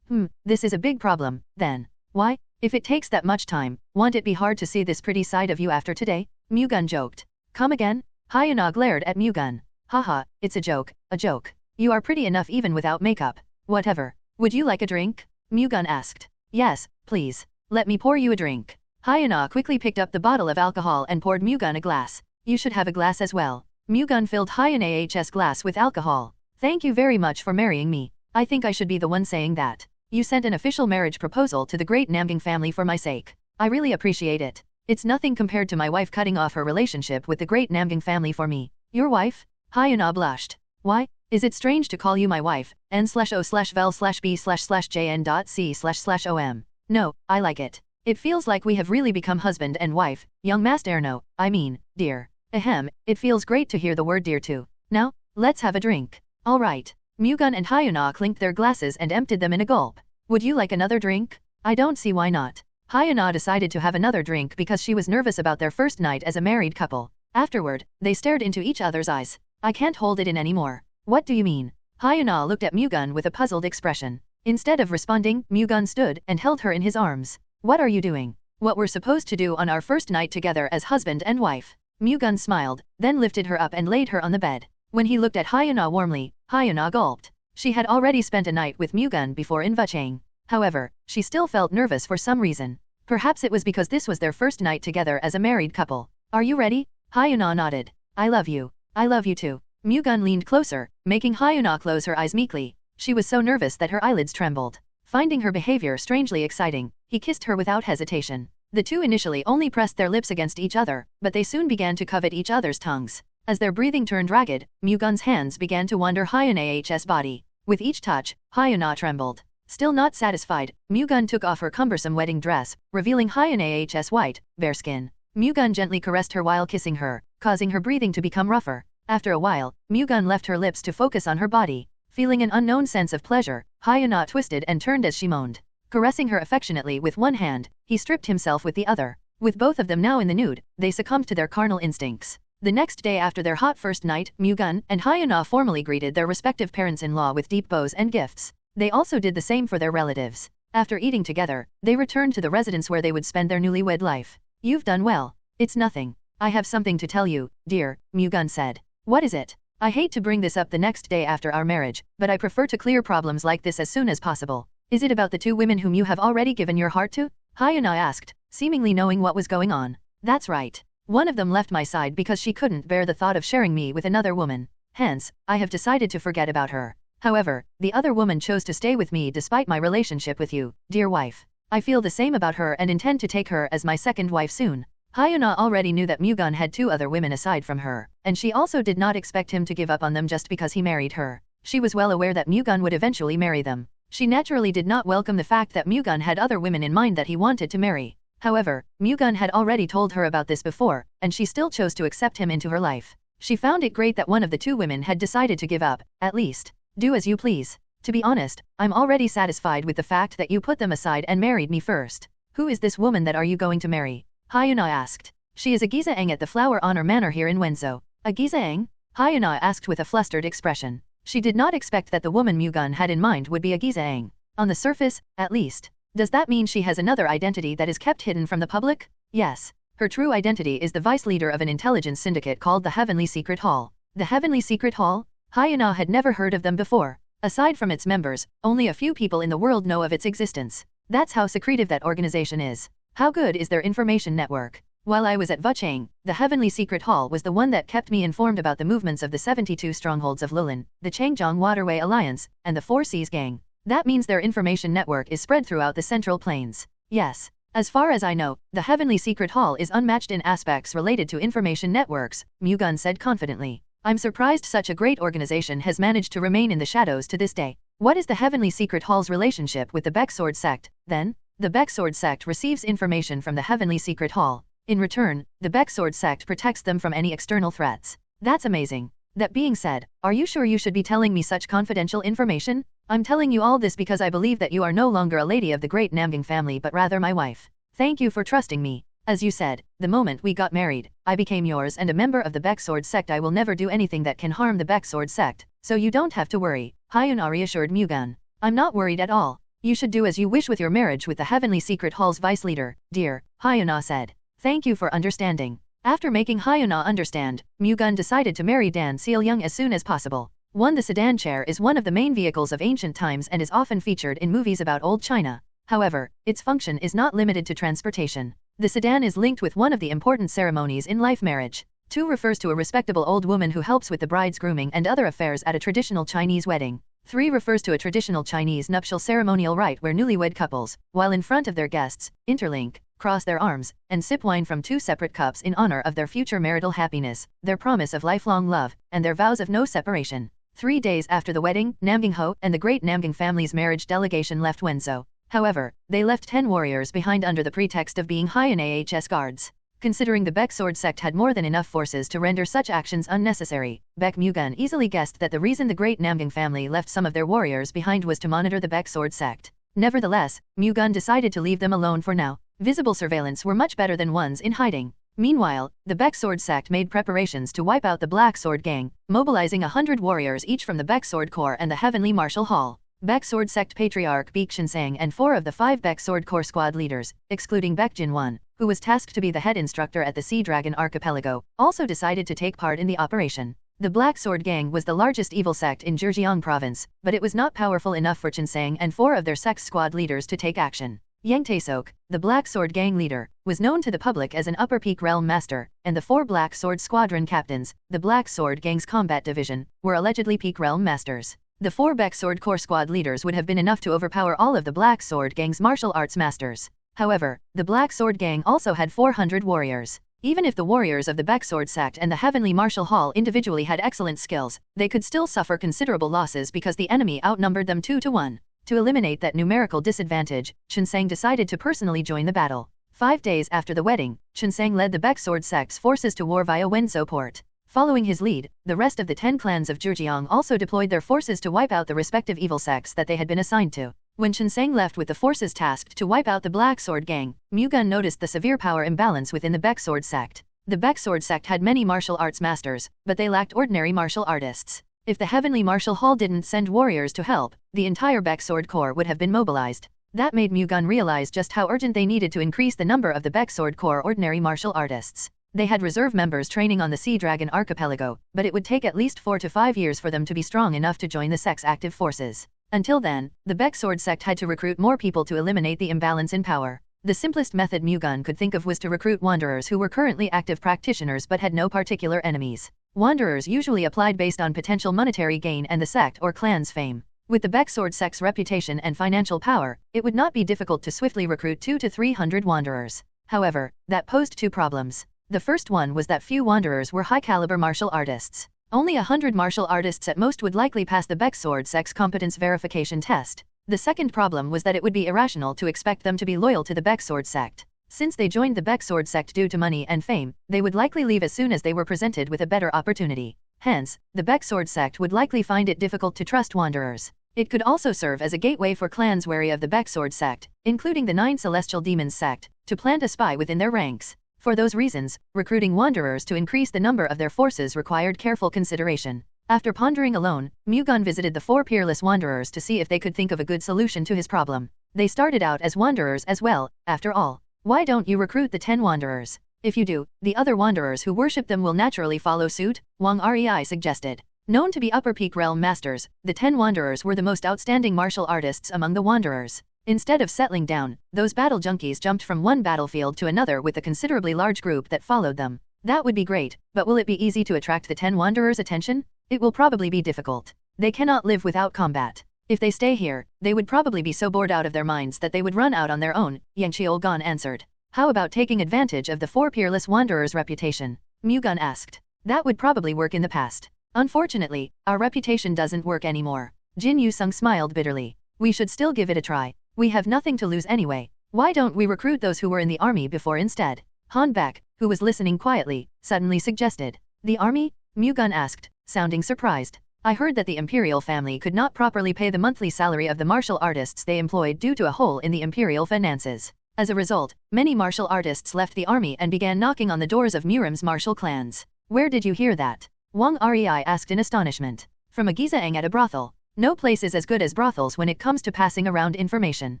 S2: This is a big problem, then. Why? If it takes that much time, won't it be hard to see this pretty side of you after today? Mu-Gun joked. Come again? Hyuna glared at Mu-Gun. Haha, it's a joke, a joke. You are pretty enough even without makeup. Whatever. Would you like a drink? Mu-Gun asked. Yes, please. Let me pour you a drink. Hyuna quickly picked up the bottle of alcohol and poured Mu-Gun a glass. You should have a glass as well. Mu-Gun filled Hyuna's glass with alcohol. Thank you very much for marrying me. I think I should be the one saying that. You sent an official marriage proposal to the great Namgang family for my sake. I really appreciate it. It's nothing compared to my wife cutting off her relationship with the great Namgang family for me. Your wife? Hyuna blushed. Why? Is it strange to call you my wife? n/o/vel/b/jn.c//om. No, I like it. It feels like we have really become husband and wife, young Master Erno, I mean, dear. Ahem, it feels great to hear the word dear too. Now, let's have a drink. Alright. Mu-Gun and Hyuna clinked their glasses and emptied them in a gulp. Would you like another drink? I don't see why not. Hyuna decided to have another drink because she was nervous about their first night as a married couple. Afterward, they stared into each other's eyes. I can't hold it in anymore. What do you mean? Hyuna looked at Mu-Gun with a puzzled expression. Instead of responding, Mu-Gun stood and held her in his arms. What are you doing? What we're supposed to do on our first night together as husband and wife. Mu-Gun smiled, then lifted her up and laid her on the bed. When he looked at Hyuna warmly, Hyuna gulped. She had already spent a night with Mu-Gun before in Vuchang. However, she still felt nervous for some reason. Perhaps it was because this was their first night together as a married couple. Are you ready? Hyuna nodded. I love you. I love you too. Mu-Gun leaned closer, making Hyuna close her eyes meekly. She was so nervous that her eyelids trembled. Finding her behavior strangely exciting, he kissed her without hesitation. The two initially only pressed their lips against each other, but they soon began to covet each other's tongues. As their breathing turned ragged, Mu-Gun's hands began to wander Hyuna's body. With each touch, Hyuna trembled. Still not satisfied, Mu-Gun took off her cumbersome wedding dress, revealing Hyuna's white, bare skin. Mu-Gun gently caressed her while kissing her, causing her breathing to become rougher. After a while, Mu-Gun left her lips to focus on her body. Feeling an unknown sense of pleasure, Hyuna twisted and turned as she moaned. Caressing her affectionately with one hand, he stripped himself with the other. With both of them now in the nude, they succumbed to their carnal instincts. The next day after their hot first night, Mu-Gun and Hyuna formally greeted their respective parents-in-law with deep bows and gifts. They also did the same for their relatives. After eating together, they returned to the residence where they would spend their newlywed life. You've done well. It's nothing. I have something to tell you, dear, Mu-Gun said. What is it? I hate to bring this up the next day after our marriage, but I prefer to clear problems like this as soon as possible. Is it about the two women whom you have already given your heart to? Hyuna asked, seemingly knowing what was going on. That's right. One of them left my side because she couldn't bear the thought of sharing me with another woman. Hence, I have decided to forget about her. However, the other woman chose to stay with me despite my relationship with you, dear wife. I feel the same about her and intend to take her as my second wife soon. Hyuna already knew that Mu-Gun had two other women aside from her, and she also did not expect him to give up on them just because he married her. She was well aware that Mu-Gun would eventually marry them. She naturally did not welcome the fact that Mu-Gun had other women in mind that he wanted to marry. However, Mu-Gun had already told her about this before, and she still chose to accept him into her life. She found it great that one of the two women had decided to give up, at least. Do as you please. To be honest, I'm already satisfied with the fact that you put them aside and married me first. Who is this woman that are you going to marry? Hyuna asked. She is a Gizaeng at the Flower Honor Manor here in Wenzhou. A Gizaeng? Hyuna asked with a flustered expression. She did not expect that the woman Mu-Gun had in mind would be a Gizaeng. On the surface, at least. Does that mean she has another identity that is kept hidden from the public? Yes. Her true identity is the vice leader of an intelligence syndicate called the Heavenly Secret Hall. The Heavenly Secret Hall? Hyuna had never heard of them before. Aside from its members, only a few people in the world know of its existence. That's how secretive that organization is. How good is their information network? While I was at Vuchang, the Heavenly Secret Hall was the one that kept me informed about the movements of the 72 strongholds of Lulin, the Changjiang Waterway Alliance, and the Four Seas Gang. That means their information network is spread throughout the Central Plains. Yes. As far as I know, the Heavenly Secret Hall is unmatched in aspects related to information networks, Mu-Gun said confidently. I'm surprised such a great organization has managed to remain in the shadows to this day. What is the Heavenly Secret Hall's relationship with the Baek Sword sect, then? The Baek Sword sect receives information from the Heavenly Secret Hall. In return, the Baek Sword sect protects them from any external threats. That's amazing. That being said, are you sure you should be telling me such confidential information? I'm telling you all this because I believe that you are no longer a lady of the great Namgang family but rather my wife. Thank you for trusting me. As you said, the moment we got married, I became yours and a member of the Baek Sword sect. I will never do anything that can harm the Baek Sword sect, so you don't have to worry, Hyuna reassured Mu-Gun. I'm not worried at all. You should do as you wish with your marriage with the Heavenly Secret Hall's vice leader, dear, Hyuna said. Thank you for understanding. After making Hyuna understand, Mu-Gun decided to marry Dan Seol-young as soon as possible. The sedan chair is one of the main vehicles of ancient times and is often featured in movies about old China. However, its function is not limited to transportation. The sedan is linked with one of the important ceremonies in life, marriage. 2 refers to a respectable old woman who helps with the bride's grooming and other affairs at a traditional Chinese wedding. 3 refers to a traditional Chinese nuptial ceremonial rite where newlywed couples, while in front of their guests, interlink, cross their arms, and sip wine from 2 separate cups in honor of their future marital happiness, their promise of lifelong love, and their vows of no separation. 3 days after the wedding, Namgyang Ho and the great Namgyang family's marriage delegation left Wenzhou. However, they left 10 warriors behind under the pretext of being Hyuna HS guards. Considering the Baek Sword sect had more than enough forces to render such actions unnecessary, Baek Mu-Gun easily guessed that the reason the great Namgyang family left some of their warriors behind was to monitor the Baek Sword sect. Nevertheless, Mu-Gun decided to leave them alone for now. Visible surveillance were much better than ones in hiding. Meanwhile, the Baek Sword sect made preparations to wipe out the Black Sword gang, mobilizing 100 warriors each from the Baek Sword Corps and the Heavenly Martial Hall. Baek Sword sect patriarch Baek Shinsang and 4 of the 5 Baek Sword Corps squad leaders, excluding Baek Jin-won, who was tasked to be the head instructor at the Sea Dragon Archipelago, also decided to take part in the operation. The Black Sword Gang was the largest evil sect in Zhejiang province, but it was not powerful enough for Shinsang and 4 of their sect's squad leaders to take action. Yang Taesok, the Black Sword Gang leader, was known to the public as an Upper Peak Realm Master, and the 4 Black Sword Squadron captains, the Black Sword Gang's combat division, were allegedly Peak Realm Masters. The 4 Baek Sword Corps squad leaders would have been enough to overpower all of the Black Sword Gang's martial arts masters. However, the Black Sword Gang also had 400 warriors. Even if the warriors of the Baek Sword sect and the Heavenly Martial Hall individually had excellent skills, they could still suffer considerable losses because the enemy outnumbered them 2 to 1. To eliminate that numerical disadvantage, Shinsang decided to personally join the battle. 5 days after the wedding, Shinsang led the Baek Sword sect's forces to war via Wenzhou port. Following his lead, the rest of the 10 clans of Zhejiang also deployed their forces to wipe out the respective evil sects that they had been assigned to. When Shinsang left with the forces tasked to wipe out the Black Sword Gang, Mu-Gun noticed the severe power imbalance within the Baek Sword sect. The Baek Sword sect had many martial arts masters, but they lacked ordinary martial artists. If the Heavenly Martial Hall didn't send warriors to help, the entire Baek Sword Corps would have been mobilized. That made Mu-Gun realize just how urgent they needed to increase the number of the Baek Sword Corps ordinary martial artists. They had reserve members training on the Sea Dragon Archipelago, but it would take at least 4 to 5 years for them to be strong enough to join the sect's active forces. Until then, the Baek Sword sect had to recruit more people to eliminate the imbalance in power. The simplest method Mu-Gun could think of was to recruit wanderers who were currently active practitioners but had no particular enemies. Wanderers usually applied based on potential monetary gain and the sect or clan's fame. With the Baek Sword sect's reputation and financial power, it would not be difficult to swiftly recruit 200 to 300 wanderers. However, that posed 2 problems. The first one was that few wanderers were high-caliber martial artists. Only 100 martial artists at most would likely pass the Baek Sword sect's competence verification test. The second problem was that it would be irrational to expect them to be loyal to the Baek Sword sect. Since they joined the Baek Sword sect due to money and fame, they would likely leave as soon as they were presented with a better opportunity. Hence, the Baek Sword sect would likely find it difficult to trust wanderers. It could also serve as a gateway for clans wary of the Baek Sword sect, including the 9 Celestial Demons sect, to plant a spy within their ranks. For those reasons, recruiting wanderers to increase the number of their forces required careful consideration. After pondering alone, Mu-Gun visited the 4 peerless wanderers to see if they could think of a good solution to his problem. They started out as wanderers as well, after all. Why don't you recruit the 10 wanderers? If you do, the other wanderers who worship them will naturally follow suit, Wang Rei suggested. Known to be Upper Peak Realm Masters, the 10 wanderers were the most outstanding martial artists among the wanderers. Instead of settling down, those battle junkies jumped from one battlefield to another with a considerably large group that followed them. That would be great, but will it be easy to attract the 10 wanderers' attention? It will probably be difficult. They cannot live without combat. If they stay here, they would probably be so bored out of their minds that they would run out on their own, Yang Cheol-gon answered. How about taking advantage of the 4 peerless wanderers' reputation? Mu-Gun asked. That would probably work in the past. Unfortunately, our reputation doesn't work anymore. Jin Yu-sung smiled bitterly. We should still give it a try. We have nothing to lose anyway. Why don't we recruit those who were in the army before instead? Han Bak, who was listening quietly, suddenly suggested. The army? Mu-Gun asked, sounding surprised. I heard that the imperial family could not properly pay the monthly salary of the martial artists they employed due to a hole in the imperial finances. As a result, many martial artists left the army and began knocking on the doors of Murim's martial clans. Where did you hear that? Wang Rei asked in astonishment. From a Gizaeng at a brothel. No place is as good as brothels when it comes to passing around information.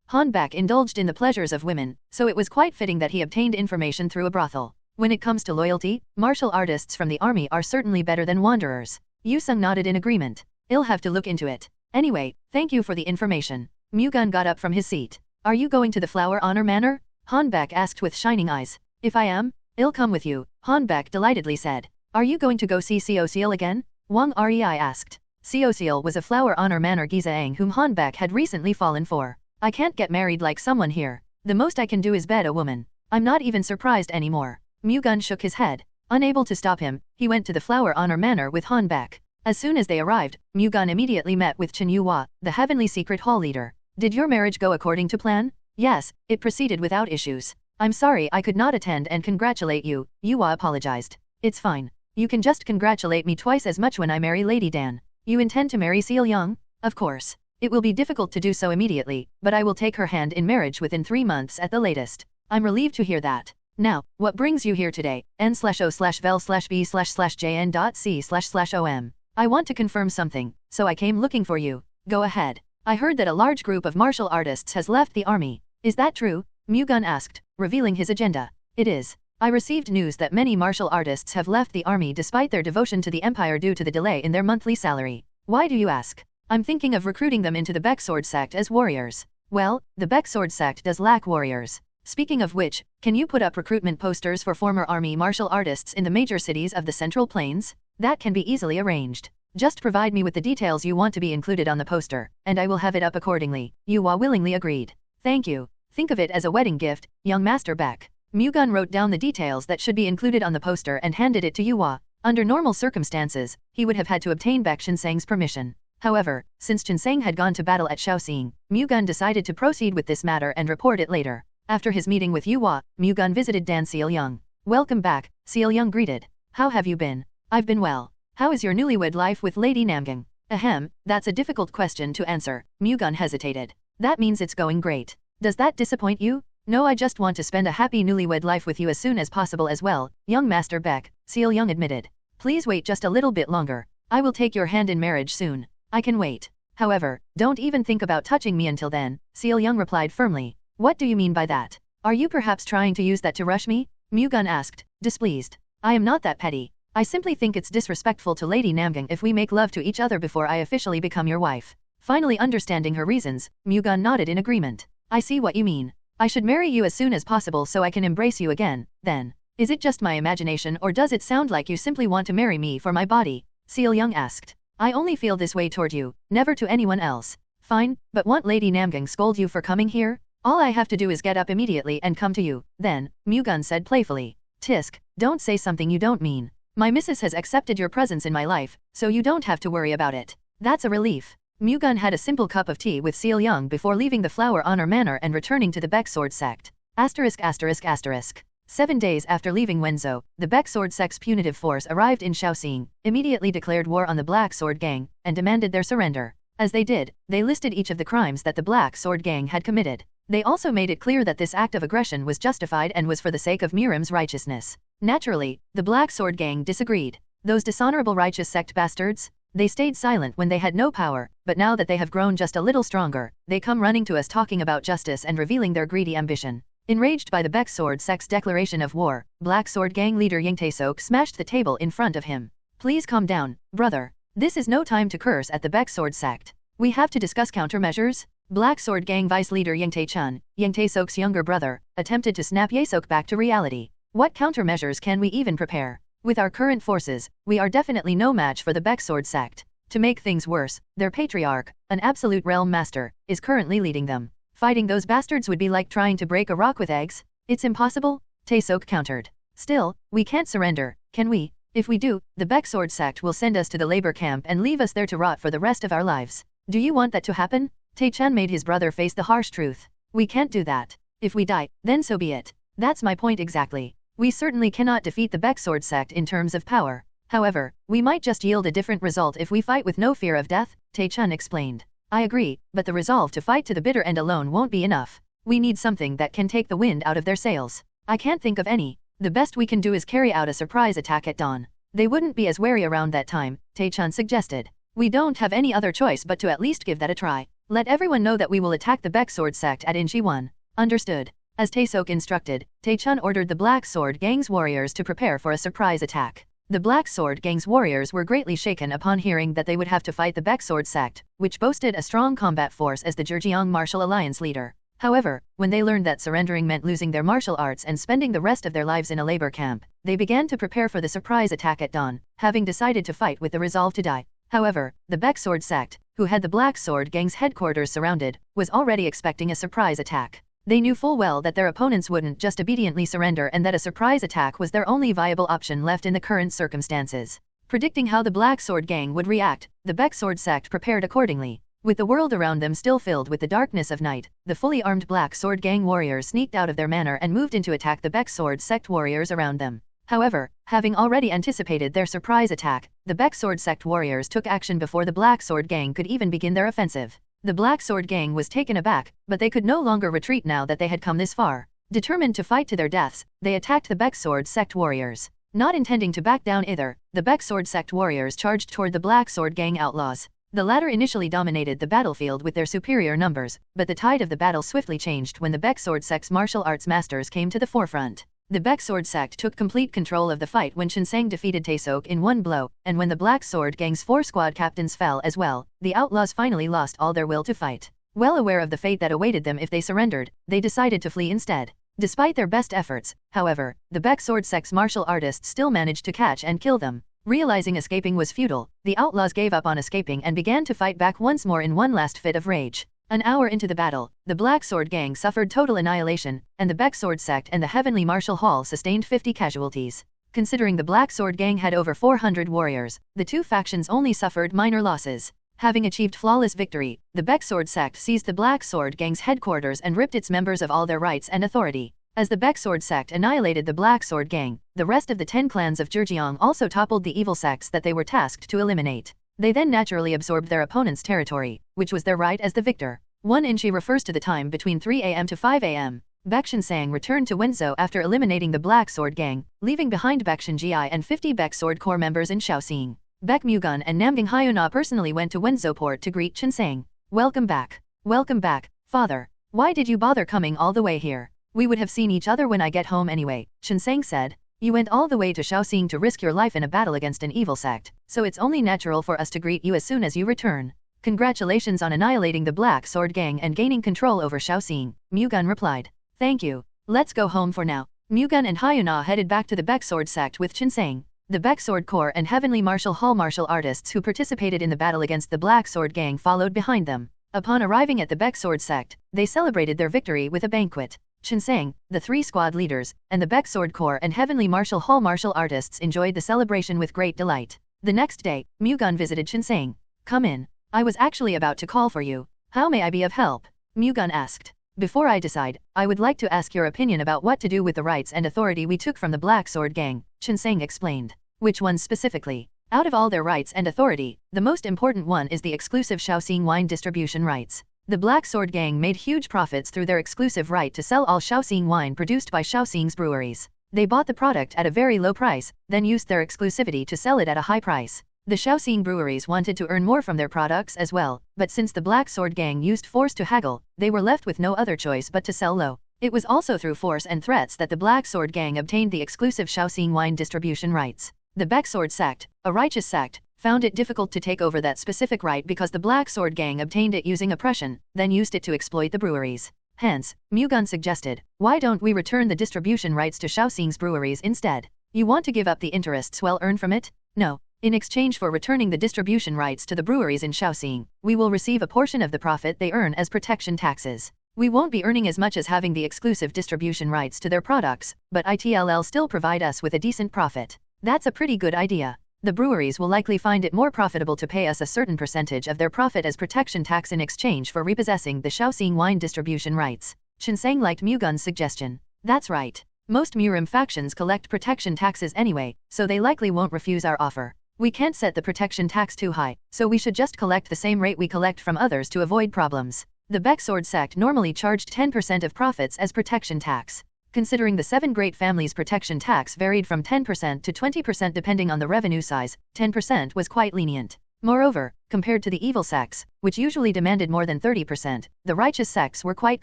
S2: Han Bak indulged in the pleasures of women, so it was quite fitting that he obtained information through a brothel. When it comes to loyalty, martial artists from the army are certainly better than wanderers. Yu Sung nodded in agreement. I'll have to look into it. Anyway, thank you for the information. Mu-Gun got up from his seat. Are you going to the Flower Honor Manor? Han Bak asked with shining eyes. If I am, I'll come with you, Han Bak delightedly said. Are you going to go see Seoseal again? Wang Rei asked. Seoseal was a Flower Honor Manor Gizaeng whom Han Bak had recently fallen for. I can't get married like someone here. The most I can do is bed a woman. I'm not even surprised anymore. Mu-Gun shook his head. Unable to stop him, he went to the Flower Honor Manor with Han Bak. As soon as they arrived, Mu-Gun immediately met with Chen Yuhua, the Heavenly Secret Hall leader. Did your marriage go according to plan? Yes, it proceeded without issues. I'm sorry I could not attend and congratulate you, Yuhua apologized. It's fine. You can just congratulate me twice as much when I marry Lady Dan. You intend to marry Seal Young? Of course. It will be difficult to do so immediately, but I will take her hand in marriage within 3 months at the latest. I'm relieved to hear that. Now, what brings you here today? n/o/vel/b/jn.c//om. I want to confirm something, so I came looking for you. Go ahead. I heard that a large group of martial artists has left the army. Is that true? Mu-Gun asked, revealing his agenda. It is. I received news that many martial artists have left the army despite their devotion to the empire due to the delay in their monthly salary. Why do you ask? I'm thinking of recruiting them into the Baek Sword sect as warriors. Well, the Baek Sword sect does lack warriors. Speaking of which, can you put up recruitment posters for former army martial artists in the major cities of the Central Plains? That can be easily arranged. Just provide me with the details you want to be included on the poster, and I will have it up accordingly. Yuhua willingly agreed. Thank you. Think of it as a wedding gift, young Master Baek. Mu-Gun wrote down the details that should be included on the poster and handed it to Yuhua. Under normal circumstances, he would have had to obtain Baek Shinseng's permission. However, since Shinseng had gone to battle at Shaoxing, Mu-Gun decided to proceed with this matter and report it later. After his meeting with Yuhua, Mu-Gun visited Dan Seal Young. Welcome back, Seal Young greeted. How have you been? I've been well. How is your newlywed life with Lady Namgang? Ahem, that's a difficult question to answer. Mu-Gun hesitated. That means it's going great. Does that disappoint you? No, I just want to spend a happy newlywed life with you as soon as possible as well, young Master Baek, Seal Young admitted. Please wait just a little bit longer. I will take your hand in marriage soon. I can wait. However, don't even think about touching me until then, Seal Young replied firmly. What do you mean by that? Are you perhaps trying to use that to rush me? Mu-Gun asked, displeased. I am not that petty. I simply think it's disrespectful to Lady Namgang if we make love to each other before I officially become your wife. Finally understanding her reasons, Mu-Gun nodded in agreement. I see what you mean. I should marry you as soon as possible so I can embrace you again, then. Is it just my imagination or does it sound like you simply want to marry me for my body? Seal Young asked. I only feel this way toward you, never to anyone else. Fine, but won't Lady Namgang scold you for coming here? All I have to do is get up immediately and come to you, then, Mu-Gun said playfully. Tisk, don't say something you don't mean. My missus has accepted your presence in my life, so you don't have to worry about it. That's a relief. Mu-Gun had a simple cup of tea with Seal Young before leaving the Flower Honor Manor and returning to the Baek Sword sect. *****. 7 days after leaving Wenzhou, the Baek Sword sect's punitive force arrived in Shaoxing, immediately declared war on the Black Sword Gang, and demanded their surrender. As they did, they listed each of the crimes that the Black Sword Gang had committed. They also made it clear that this act of aggression was justified and was for the sake of Murim's righteousness. Naturally, the Black Sword Gang disagreed. Those dishonorable righteous sect bastards? They stayed silent when they had no power, but now that they have grown just a little stronger, they come running to us talking about justice and revealing their greedy ambition. Enraged by the Baek Sword sect's declaration of war, Black Sword Gang leader Ying Taesok smashed the table in front of him. Please calm down, brother. This is no time to curse at the Baek Sword sect. We have to discuss countermeasures. Black Sword Gang vice leader Ying Taechun, Ying Taesok's younger brother, attempted to snap Taesok back to reality. What countermeasures can we even prepare? With our current forces, we are definitely no match for the Baek Sword sect. To make things worse, their patriarch, an absolute realm master, is currently leading them. Fighting those bastards would be like trying to break a rock with eggs. It's impossible, Taesok countered. Still, we can't surrender, can we? If we do, the Baek Sword sect will send us to the labor camp and leave us there to rot for the rest of our lives. Do you want that to happen? Taechan made his brother face the harsh truth. We can't do that. If we die, then so be it. That's my point exactly. We certainly cannot defeat the Baek Sword sect in terms of power. However, we might just yield a different result if we fight with no fear of death, Taechun explained. I agree, but the resolve to fight to the bitter end alone won't be enough. We need something that can take the wind out of their sails. I can't think of any. The best we can do is carry out a surprise attack at dawn. They wouldn't be as wary around that time, Tae-chan suggested. We don't have any other choice but to at least give that a try. Let everyone know that we will attack the Baek Sword sect at Inchi-1. Understood. As Tae-sok instructed, Tae-chan ordered the Black Sword Gang's warriors to prepare for a surprise attack. The Black Sword Gang's warriors were greatly shaken upon hearing that they would have to fight the Baek Sword sect, which boasted a strong combat force as the Jeorjeong Martial Alliance leader. However, when they learned that surrendering meant losing their martial arts and spending the rest of their lives in a labor camp, they began to prepare for the surprise attack at dawn, having decided to fight with the resolve to die. However, the Baek Sword sect, who had the Black Sword Gang's headquarters surrounded, was already expecting a surprise attack. They knew full well that their opponents wouldn't just obediently surrender and that a surprise attack was their only viable option left in the current circumstances. Predicting how the Black Sword Gang would react, the Baek Sword sect prepared accordingly. With the world around them still filled with the darkness of night, the fully armed Black Sword Gang warriors sneaked out of their manor and moved in to attack the Baek Sword sect warriors around them. However, having already anticipated their surprise attack, the Baek Sword sect warriors took action before the Black Sword Gang could even begin their offensive. The Black Sword Gang was taken aback, but they could no longer retreat now that they had come this far. Determined to fight to their deaths, they attacked the Baek Sword sect warriors. Not intending to back down either, the Baek Sword sect warriors charged toward the Black Sword Gang outlaws. The latter initially dominated the battlefield with their superior numbers, but the tide of the battle swiftly changed when the Baek Sword sect's martial arts masters came to the forefront. The Baek Sword sect took complete control of the fight when Chinsang defeated Tae-sok in one blow, and when the Black Sword Gang's 4 squad captains fell as well, the outlaws finally lost all their will to fight. Well aware of the fate that awaited them if they surrendered, they decided to flee instead. Despite their best efforts, however, the Baek Sword sect's martial artists still managed to catch and kill them. Realizing escaping was futile, the outlaws gave up on escaping and began to fight back once more in one last fit of rage. An hour into the battle, the Black Sword Gang suffered total annihilation, and the Baek Sword sect and the Heavenly Martial Hall sustained 50 casualties. Considering the Black Sword Gang had over 400 warriors, the two factions only suffered minor losses. Having achieved flawless victory, the Baek Sword sect seized the Black Sword Gang's headquarters and ripped its members of all their rights and authority. As the Baek Sword sect annihilated the Black Sword Gang, the rest of the 10 clans of Jeorjeong also toppled the evil sects that they were tasked to eliminate. They then naturally absorbed their opponent's territory, which was their right as the victor. 1 Inchi refers to the time between 3 a.m. to 5 a.m. Baek Shinsang returned to Wenzhou after eliminating the Black Sword Gang, leaving behind Baek Shinji and 50 Baek Sword Corps members in Shaoxing. Baek Mu-Gun and Namgang Hyuna personally went to Wenzhou port to greet Chinsang. Welcome back. Welcome back, father. Why did you bother coming all the way here? We would have seen each other when I get home anyway, Chinsang said. You went all the way to Shaoxing to risk your life in a battle against an evil sect, so it's only natural for us to greet you as soon as you return. Congratulations on annihilating the Black Sword Gang and gaining control over Shaoxing, Mu-Gun replied. Thank you. Let's go home for now. Mu-Gun and Hyuna headed back to the Baek Sword sect with Chinsang. The Baek Sword Corps and Heavenly Martial Hall martial artists who participated in the battle against the Black Sword Gang followed behind them. Upon arriving at the Baek Sword sect, they celebrated their victory with a banquet. Chinsang, the 3 squad leaders, and the Baek Sword Corps and Heavenly Martial Hall martial artists enjoyed the celebration with great delight. The next day, Mu-Gun visited Chinsang. Come in. I was actually about to call for you. How may I be of help? Mu-Gun asked. Before I decide, I would like to ask your opinion about what to do with the rights and authority we took from the Black Sword Gang, Chinsang explained. Which ones specifically? Out of all their rights and authority, the most important one is the exclusive Shaoxing wine distribution rights. The Black Sword Gang made huge profits through their exclusive right to sell all Shaoxing wine produced by Shaoxing's breweries. They bought the product at a very low price, then used their exclusivity to sell it at a high price. The Shaoxing breweries wanted to earn more from their products as well, but since the Black Sword Gang used force to haggle, they were left with no other choice but to sell low. It was also through force and threats that the Black Sword Gang obtained the exclusive Shaoxing wine distribution rights. The Baek Sword sect, a righteous sect, found it difficult to take over that specific right because the Black Sword Gang obtained it using oppression, then used it to exploit the breweries. Hence, Mu-Gun suggested, why don't we return the distribution rights to Shaoxing's breweries instead? You want to give up the interests well earned from it? No. In exchange for returning the distribution rights to the breweries in Shaoxing, we will receive a portion of the profit they earn as protection taxes. We won't be earning as much as having the exclusive distribution rights to their products, but it'll still provide us with a decent profit. That's a pretty good idea. The breweries will likely find it more profitable to pay us a certain percentage of their profit as protection tax in exchange for repossessing the Shaoxing wine distribution rights. Chinsang liked Mu-Gun's suggestion. That's right. Most Murim factions collect protection taxes anyway, so they likely won't refuse our offer. We can't set the protection tax too high, so we should just collect the same rate we collect from others to avoid problems. The Baek sword sect normally charged 10% of profits as protection tax. Considering the 7 great families' protection tax varied from 10% to 20% depending on the revenue size, 10% was quite lenient. Moreover, compared to the evil sects, which usually demanded more than 30%, the righteous sects were quite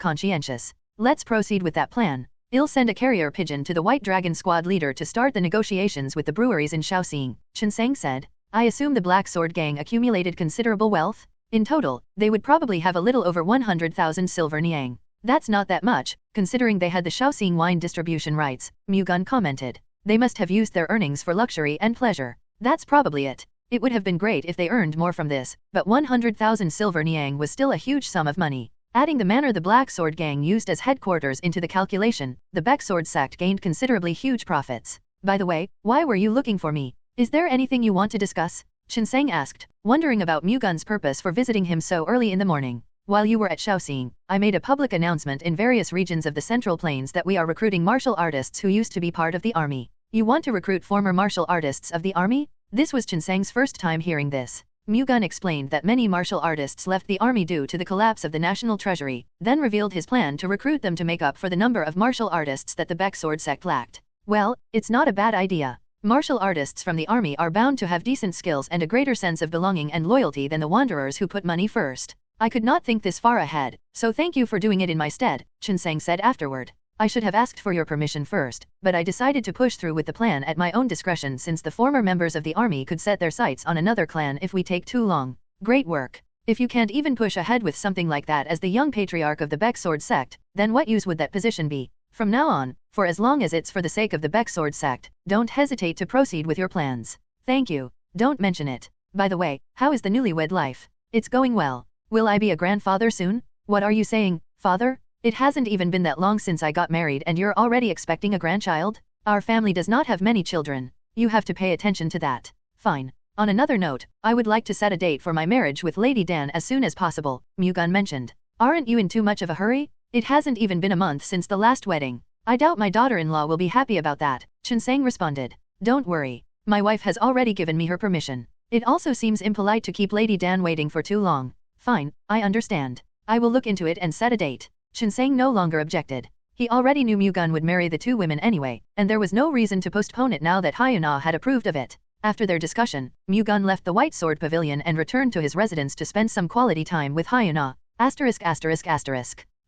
S2: conscientious. Let's proceed with that plan. I'll send a carrier pigeon to the White Dragon Squad leader to start the negotiations with the breweries in Shaoxing, Chen Sang said. I assume the Black Sword Gang accumulated considerable wealth? In total, they would probably have a little over 100,000 silver niang. That's not that much, considering they had the Shaoxing wine distribution rights, Mu-Gun commented. They must have used their earnings for luxury and pleasure. That's probably it. It would have been great if they earned more from this, but 100,000 silver niang was still a huge sum of money. Adding the manor the Black Sword Gang used as headquarters into the calculation, the Baek sword sect gained considerably huge profits. By the way, why were you looking for me? Is there anything you want to discuss? Chen Sang asked, wondering about Mu-Gun's purpose for visiting him so early in the morning. While you were at Shaoxing, I made a public announcement in various regions of the Central Plains that we are recruiting martial artists who used to be part of the army. You want to recruit former martial artists of the army? This was Chen Sang's first time hearing this. Mu-Gun explained that many martial artists left the army due to the collapse of the national treasury, then revealed his plan to recruit them to make up for the number of martial artists that the Baek sword sect lacked. Well, it's not a bad idea. Martial artists from the army are bound to have decent skills and a greater sense of belonging and loyalty than the wanderers who put money first. I could not think this far ahead, so thank you for doing it in my stead, Chen Sang said afterward. I should have asked for your permission first, but I decided to push through with the plan at my own discretion since the former members of the army could set their sights on another clan if we take too long. Great work. If you can't even push ahead with something like that as the young patriarch of the Baek sword sect, then what use would that position be? From now on, for as long as it's for the sake of the Baek sword sect, don't hesitate to proceed with your plans. Thank you. Don't mention it. By the way, how is the newlywed life? It's going well. Will I be a grandfather soon? What are you saying, father? It hasn't even been that long since I got married and you're already expecting a grandchild? Our family does not have many children. You have to pay attention to that. Fine. On another note, I would like to set a date for my marriage with Lady Dan as soon as possible, Mu-Gun mentioned. Aren't you in too much of a hurry? It hasn't even been a month since the last wedding. I doubt my daughter-in-law will be happy about that, Chen Sang responded. Don't worry. My wife has already given me her permission. It also seems impolite to keep Lady Dan waiting for too long. Fine, I understand. I will look into it and set a date. Chen Sang no longer objected. He already knew Mu-Gun would marry the two women anyway, and there was no reason to postpone it now that Hyuna had approved of it. After their discussion, Mu-Gun left the White Sword Pavilion and returned to his residence to spend some quality time with Hyuna.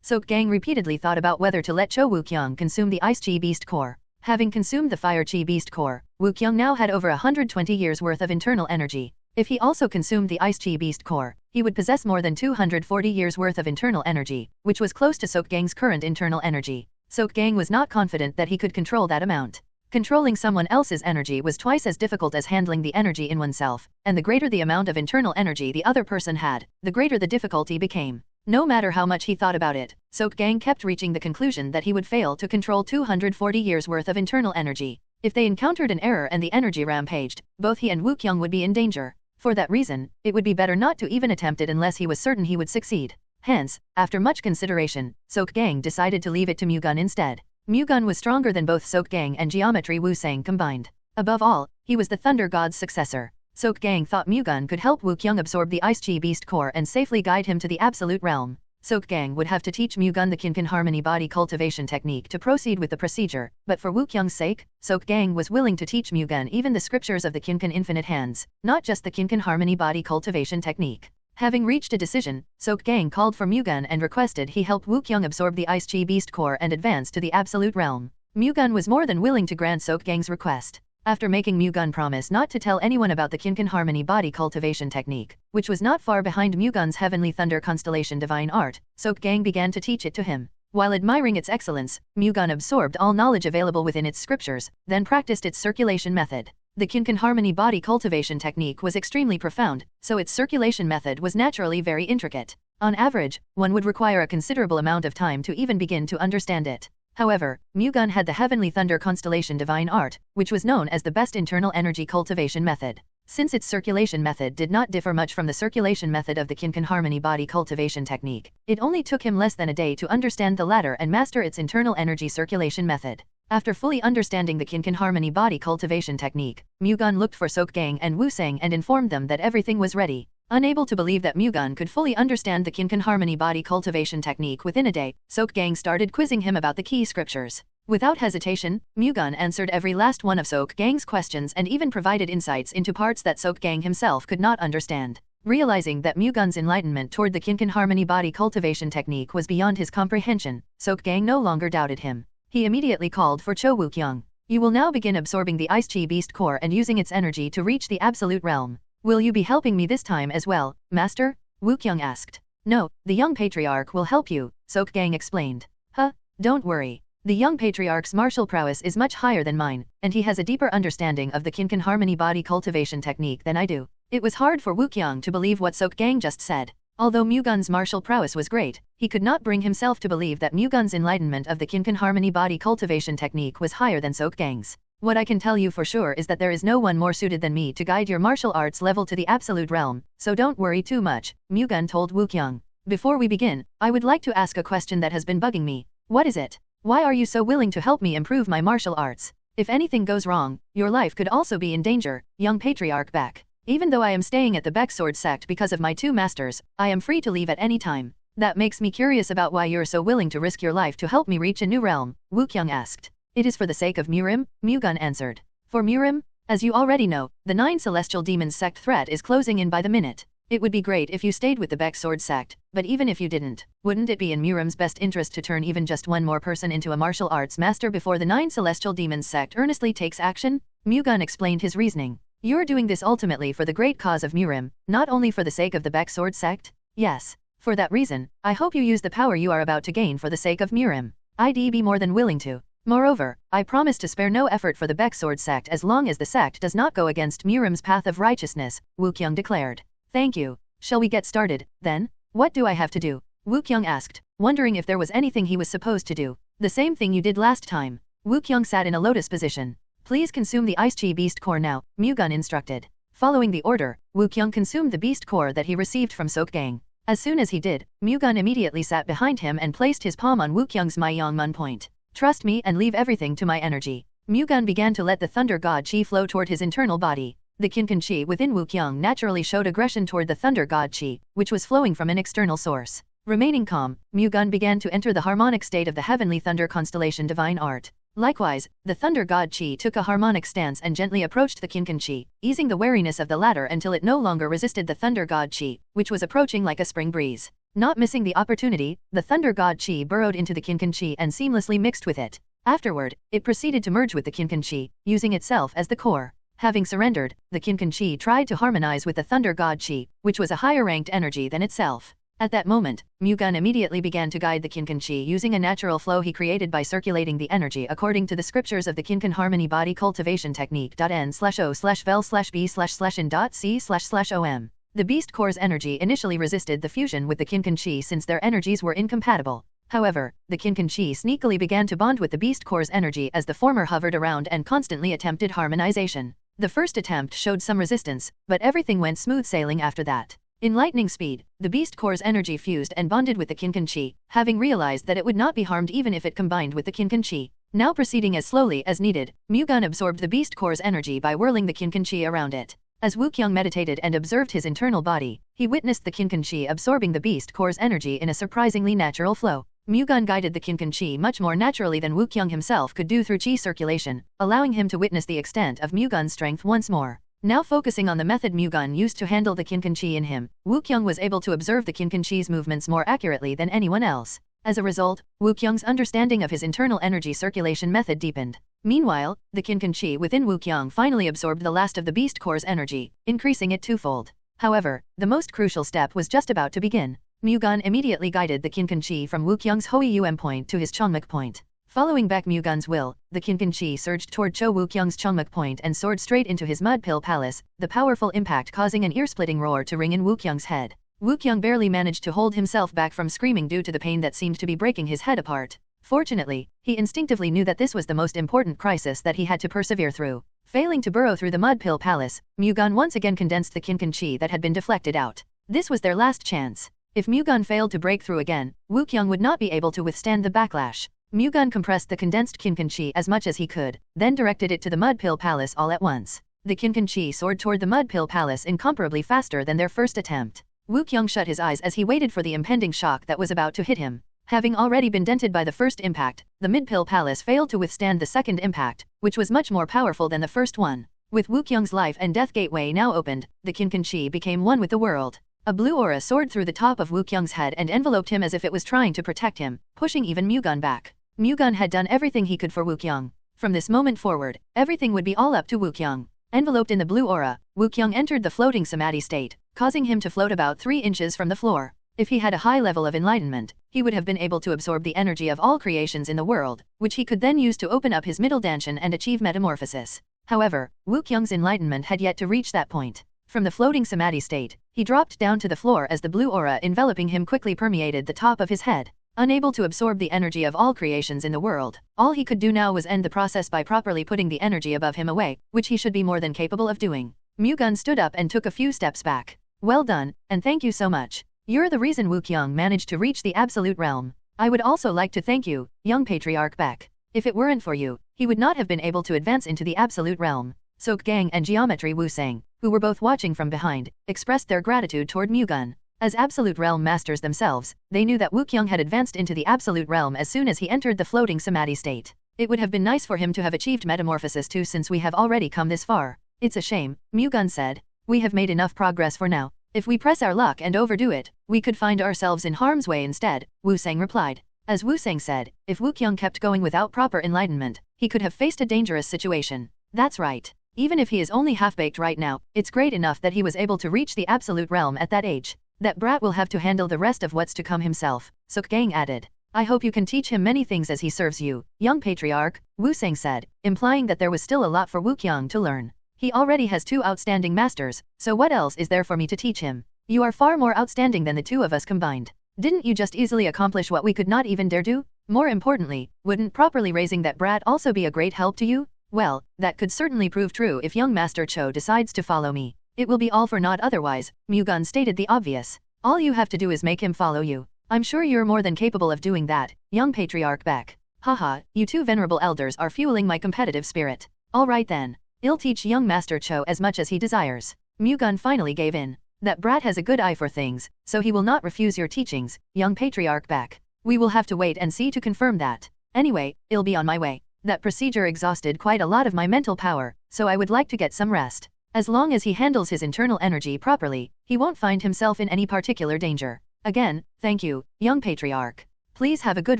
S2: Sok Gang repeatedly thought about whether to let Cho Woo-kyung consume the Ice Chi Beast Core. Having consumed the Fire Chi Beast Core, Woo-kyung now had over 120 years worth of internal energy. If he also consumed the Ice Chi Beast Core, he would possess more than 240 years worth of internal energy, which was close to Sok Gang's current internal energy. Sok Gang was not confident that he could control that amount. Controlling someone else's energy was twice as difficult as handling the energy in oneself, and the greater the amount of internal energy the other person had, the greater the difficulty became. No matter how much he thought about it, Sok Gang kept reaching the conclusion that he would fail to control 240 years worth of internal energy. If they encountered an error and the energy rampaged, both he and Woo-kyung would be in danger. For that reason, it would be better not to even attempt it unless he was certain he would succeed. Hence, after much consideration, Sok Gang decided to leave it to Mu-Gun instead. Mu-Gun was stronger than both Sok Gang and Geometry Wu-Sang combined. Above all, he was the Thunder God's successor. Sok Gang thought Mu-Gun could help Woo-kyung absorb the Ice Chi Beast Core and safely guide him to the Absolute Realm. Sok Gang would have to teach Mu-Gun the Kinkan Harmony Body Cultivation technique to proceed with the procedure, but for Woo-kyung's sake, Sok Gang was willing to teach Mu-Gun even the scriptures of the Kinkan Infinite Hands, not just the Kinkan Harmony Body Cultivation technique. Having reached a decision, Sok Gang called for Mu-Gun and requested he help Woo-kyung absorb the Ice Chi Beast Core and advance to the Absolute Realm. Mu-Gun was more than willing to grant Sok Gang's request. After making Mu-Gun promise not to tell anyone about the Kinkan Harmony Body Cultivation technique, which was not far behind Mu-Gun's Heavenly Thunder Constellation Divine Art, Sok Gang began to teach it to him. While admiring its excellence, Mu-Gun absorbed all knowledge available within its scriptures, then practiced its circulation method. The Kinkan Harmony Body Cultivation technique was extremely profound, so its circulation method was naturally very intricate. On average, one would require a considerable amount of time to even begin to understand it. However, Mu-Gun had the Heavenly Thunder Constellation Divine Art, which was known as the best internal energy cultivation method. Since its circulation method did not differ much from the circulation method of the Kinkan Harmony Body Cultivation technique, it only took him less than a day to understand the latter and master its internal energy circulation method. After fully understanding the Kinkan Harmony Body Cultivation technique, Mu-Gun looked for Sok Gang and Wu-Sang and informed them that everything was ready. Unable to believe that Mu-Gun could fully understand the Kinkan harmony body cultivation technique within a day, Sok-Gang started quizzing him about the key scriptures. Without hesitation, Mu-Gun answered every last one of Sok-Gang's questions and even provided insights into parts that Sok-Gang himself could not understand. Realizing that Mu-Gun's enlightenment toward the Kinkan harmony body cultivation technique was beyond his comprehension, Sok-Gang no longer doubted him. He immediately called for Cho Woo-Kyung. You will now begin absorbing the Ice Chi Beast Core and using its energy to reach the Absolute Realm. Will you be helping me this time as well, Master? Woo-Kyung asked. No, the young patriarch will help you, Sok-Gang explained. Huh, don't worry. The young patriarch's martial prowess is much higher than mine, and he has a deeper understanding of the Kinkan harmony body cultivation technique than I do. It was hard for Woo-Kyung to believe what Sok-Gang just said. Although Mu-Gun's martial prowess was great, he could not bring himself to believe that Mu-Gun's enlightenment of the Kinkan harmony body cultivation technique was higher than Sok-Gang's. What I can tell you for sure is that there is no one more suited than me to guide your martial arts level to the absolute realm, so don't worry too much, Mu-Gun told Woo-Kyung. Before we begin, I would like to ask a question that has been bugging me. What is it? Why are you so willing to help me improve my martial arts? If anything goes wrong, your life could also be in danger, young patriarch Baek. Even though I am staying at the Baek Sword sect because of my two masters, I am free to leave at any time. That makes me curious about why you're so willing to risk your life to help me reach a new realm, Woo-Kyung asked. It is for the sake of Murim, Mu-Gun answered. For Murim? As you already know, the 9 celestial demons sect threat is closing in by the minute. It would be great if you stayed with the Baek Sword sect, but even if you didn't, wouldn't it be in Murim's best interest to turn even just one more person into a martial arts master before the 9 celestial demons sect earnestly takes action? Mu-Gun explained his reasoning. You're doing this ultimately for the great cause of Murim, not only for the sake of the Baek Sword sect? Yes. For that reason, I hope you use the power you are about to gain for the sake of Murim. I'd be more than willing to. Moreover, I promise to spare no effort for the Baek Sword sect as long as the sect does not go against Murim's path of righteousness, Woo-Kyung declared. Thank you. Shall we get started, then? What do I have to do? Woo-Kyung asked, wondering if there was anything he was supposed to do. The same thing you did last time. Woo-Kyung sat in a lotus position. Please consume the Ice Chi Beast Core now, Mu-Gun instructed. Following the order, Woo-Kyung consumed the Beast Core that he received from Sok-Gang. As soon as he did, Mu-Gun immediately sat behind him and placed his palm on Woo-Kyung's Myongmun point. Trust me and leave everything to my energy. Mu-Gun began to let the Thunder God Chi flow toward his internal body. The Kinkan Chi within Woo-Kyung naturally showed aggression toward the Thunder God Chi, which was flowing from an external source. Remaining calm, Mu-Gun began to enter the harmonic state of the heavenly thunder constellation Divine Art. Likewise, the Thunder God Chi took a harmonic stance and gently approached the Kinkan Chi, easing the wariness of the latter until it no longer resisted the Thunder God Chi, which was approaching like a spring breeze. Not missing the opportunity, the Thunder God Chi burrowed into the Kinkan Chi and seamlessly mixed with it. Afterward, it proceeded to merge with the Kinkan Chi, using itself as the core. Having surrendered, the Kinkan Chi tried to harmonize with the Thunder God Chi, which was a higher-ranked energy than itself. At that moment, Mu-Gun immediately began to guide the Kinkan Chi using a natural flow he created by circulating the energy according to the scriptures of the Kinkan Harmony Body Cultivation Technique. N/O/vel/B/in.C//OM. The Beast Core's energy initially resisted the fusion with the Kinkan Chi since their energies were incompatible. However, the Kinkan Chi sneakily began to bond with the Beast Core's energy as the former hovered around and constantly attempted harmonization. The first attempt showed some resistance, but everything went smooth sailing after that. In lightning speed, the Beast Core's energy fused and bonded with the Kinkan Chi, having realized that it would not be harmed even if it combined with the Kinkan Chi. Now proceeding as slowly as needed, Mu-Gun absorbed the Beast Core's energy by whirling the Kinkan Chi around it. As Woo-Kyung meditated and observed his internal body, he witnessed the Kinkan Chi absorbing the Beast Core's energy in a surprisingly natural flow. Mu-Gun guided the Kinkan Chi much more naturally than Woo-Kyung himself could do through Chi circulation, allowing him to witness the extent of Mu-Gun's strength once more. Now focusing on the method Mu-Gun used to handle the Kinkan Chi in him, Woo-Kyung was able to observe the Kinkan Chi's movements more accurately than anyone else. As a result, Woo-Kyung's understanding of his internal energy circulation method deepened. Meanwhile, the Kinkan Chi within Woo-Kyung finally absorbed the last of the Beast Core's energy, increasing it twofold. However, the most crucial step was just about to begin. Mu-Gun immediately guided the Kinkan Chi from Woo-Kyung's Hoi-Um point to his Chongmuk point. Following Baek Mu-Gun's will, the Kinkan Chi surged toward Cho Woo-Kyung's Chongmuk point and soared straight into his Mud Pill Palace, the powerful impact causing an ear-splitting roar to ring in Woo-Kyung's head. Woo-Kyung barely managed to hold himself back from screaming due to the pain that seemed to be breaking his head apart. Fortunately, he instinctively knew that this was the most important crisis that he had to persevere through. Failing to burrow through the Mud Pill Palace, Mu-Gun once again condensed the Kinkan Chi that had been deflected out. This was their last chance. If Mu-Gun failed to break through again, Woo-Kyung would not be able to withstand the backlash. Mu-Gun compressed the condensed Kinkan Chi as much as he could, then directed it to the Mud Pill Palace all at once. The Kinkanchi soared toward the Mud Pill Palace incomparably faster than their first attempt. Wukyung shut his eyes as he waited for the impending shock that was about to hit him. Having already been dented by the first impact, the Mid-Pill Palace failed to withstand the second impact, which was much more powerful than the first one. With Wukyung's life and death gateway now opened, the Kinkanchi became one with the world. A blue aura soared through the top of Wukyung's head and enveloped him as if it was trying to protect him, pushing even Mu-Gun back. Mu-Gun had done everything he could for Wukyung. From this moment forward, everything would be all up to Wukyung. Enveloped in the blue aura, Wukyung entered the floating samadhi state, causing him to float about 3 inches from the floor. If he had a high level of enlightenment, he would have been able to absorb the energy of all creations in the world, which he could then use to open up his middle danshan and achieve metamorphosis. However, Wukyung's enlightenment had yet to reach that point. From the floating samadhi state, he dropped down to the floor as the blue aura enveloping him quickly permeated the top of his head. Unable to absorb the energy of all creations in the world, all he could do now was end the process by properly putting the energy above him away, which he should be more than capable of doing. Mu-Gun stood up and took a few steps back. Well done, and thank you so much. You're the reason Wukyung managed to reach the absolute realm. I would also like to thank you, young patriarch Baek. If it weren't for you, he would not have been able to advance into the absolute realm. Sokgang and Geometry Wusang, who were both watching from behind, expressed their gratitude toward Mu-Gun. As Absolute Realm Masters themselves, they knew that Wukyung had advanced into the Absolute Realm as soon as he entered the floating samadhi state. It would have been nice for him to have achieved metamorphosis too since we have already come this far. It's a shame, Mu-Gun said. We have made enough progress for now. If we press our luck and overdo it, we could find ourselves in harm's way instead, Wusang replied. As Wusang said, if Wukyung kept going without proper enlightenment, he could have faced a dangerous situation. That's right. Even if he is only half-baked right now, it's great enough that he was able to reach the Absolute Realm at that age. That brat will have to handle the rest of what's to come himself, Sokgang added. I hope you can teach him many things as he serves you, young patriarch, Wusang said, implying that there was still a lot for Wukyung to learn. He already has 2 outstanding masters, so what else is there for me to teach him? You are far more outstanding than the 2 of us combined. Didn't you just easily accomplish what we could not even dare do? More importantly, wouldn't properly raising that brat also be a great help to you? Well, that could certainly prove true if young Master Cho decides to follow me. It will be all for naught otherwise, Mu-Gun stated the obvious. All you have to do is make him follow you. I'm sure you're more than capable of doing that, young patriarch Baek. Haha, you 2 venerable elders are fueling my competitive spirit. Alright then. I'll teach young Master Cho as much as he desires. Mu-Gun finally gave in. That brat has a good eye for things, so he will not refuse your teachings, young patriarch Baek. We will have to wait and see to confirm that. Anyway, I'll be on my way. That procedure exhausted quite a lot of my mental power, so I would like to get some rest. As long as he handles his internal energy properly, he won't find himself in any particular danger. Again, thank you, young patriarch. Please have a good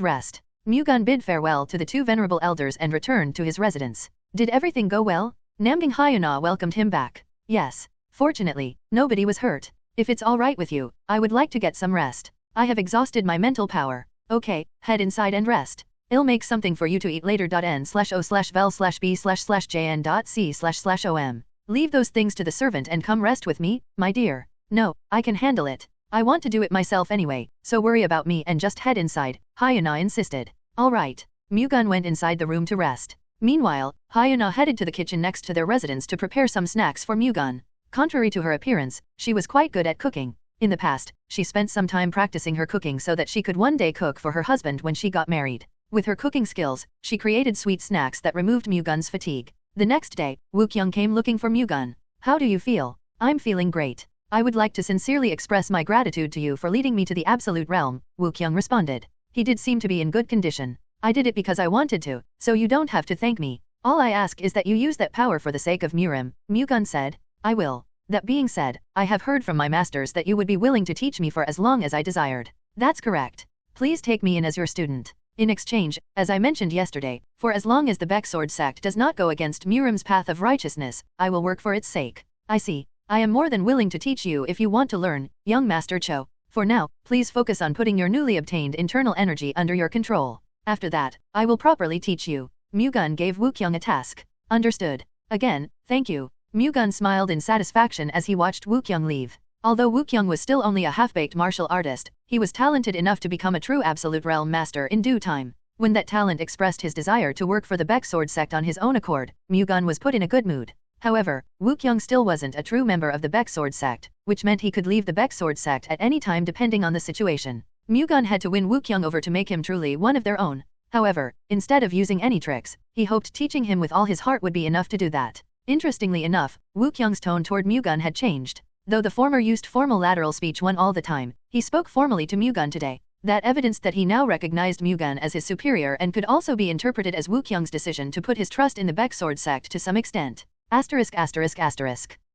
S2: rest. Mu-Gun bid farewell to the 2 venerable elders and returned to his residence. Did everything go well? Namdang Hyuna welcomed him back. Yes. Fortunately, nobody was hurt. If it's alright with you, I would like to get some rest. I have exhausted my mental power. Okay, head inside and rest. I'll make something for you to eat later. N/O/vel/B//jn.C//om. Leave those things to the servant and come rest with me, my dear. No, I can handle it. I want to do it myself anyway, so worry about me and just head inside, Hyuna insisted. Alright. Mu-Gun went inside the room to rest. Meanwhile, Hyuna headed to the kitchen next to their residence to prepare some snacks for Mu-Gun. Contrary to her appearance, she was quite good at cooking. In the past, she spent some time practicing her cooking so that she could one day cook for her husband when she got married. With her cooking skills, she created sweet snacks that removed Mu-Gun's fatigue. The next day, Wukyung came looking for Mu-Gun. How do you feel? I'm feeling great. I would like to sincerely express my gratitude to you for leading me to the absolute realm, Wukyung responded. He did seem to be in good condition. I did it because I wanted to, so you don't have to thank me. All I ask is that you use that power for the sake of Murim, Mu-Gun said. I will. That being said, I have heard from my masters that you would be willing to teach me for as long as I desired. That's correct. Please take me in as your student. In exchange, as I mentioned yesterday, for as long as the Baek Sword sect does not go against Murim's path of righteousness, I will work for its sake. I see. I am more than willing to teach you if you want to learn, young Master Cho. For now, please focus on putting your newly obtained internal energy under your control. After that, I will properly teach you. Mu-Gun gave Wukyung a task. Understood. Again, thank you. Mu-Gun smiled in satisfaction as he watched Wukyung leave. Although Wukyung was still only a half-baked martial artist, he was talented enough to become a true Absolute Realm Master in due time. When that talent expressed his desire to work for the Baek Sword sect on his own accord, Mu-Gun was put in a good mood. However, Wukyung still wasn't a true member of the Baek Sword sect, which meant he could leave the Baek Sword sect at any time depending on the situation. Mu-Gun had to win Wukyung over to make him truly one of their own. However, instead of using any tricks, he hoped teaching him with all his heart would be enough to do that. Interestingly enough, Woo Kyung's tone toward Mu-Gun had changed. Though the former used formal lateral speech all the time, he spoke formally to Mu-Gun today. That evidenced that he now recognized Mu-Gun as his superior and could also be interpreted as Woo Kyung's decision to put his trust in the Baek Sword sect to some extent.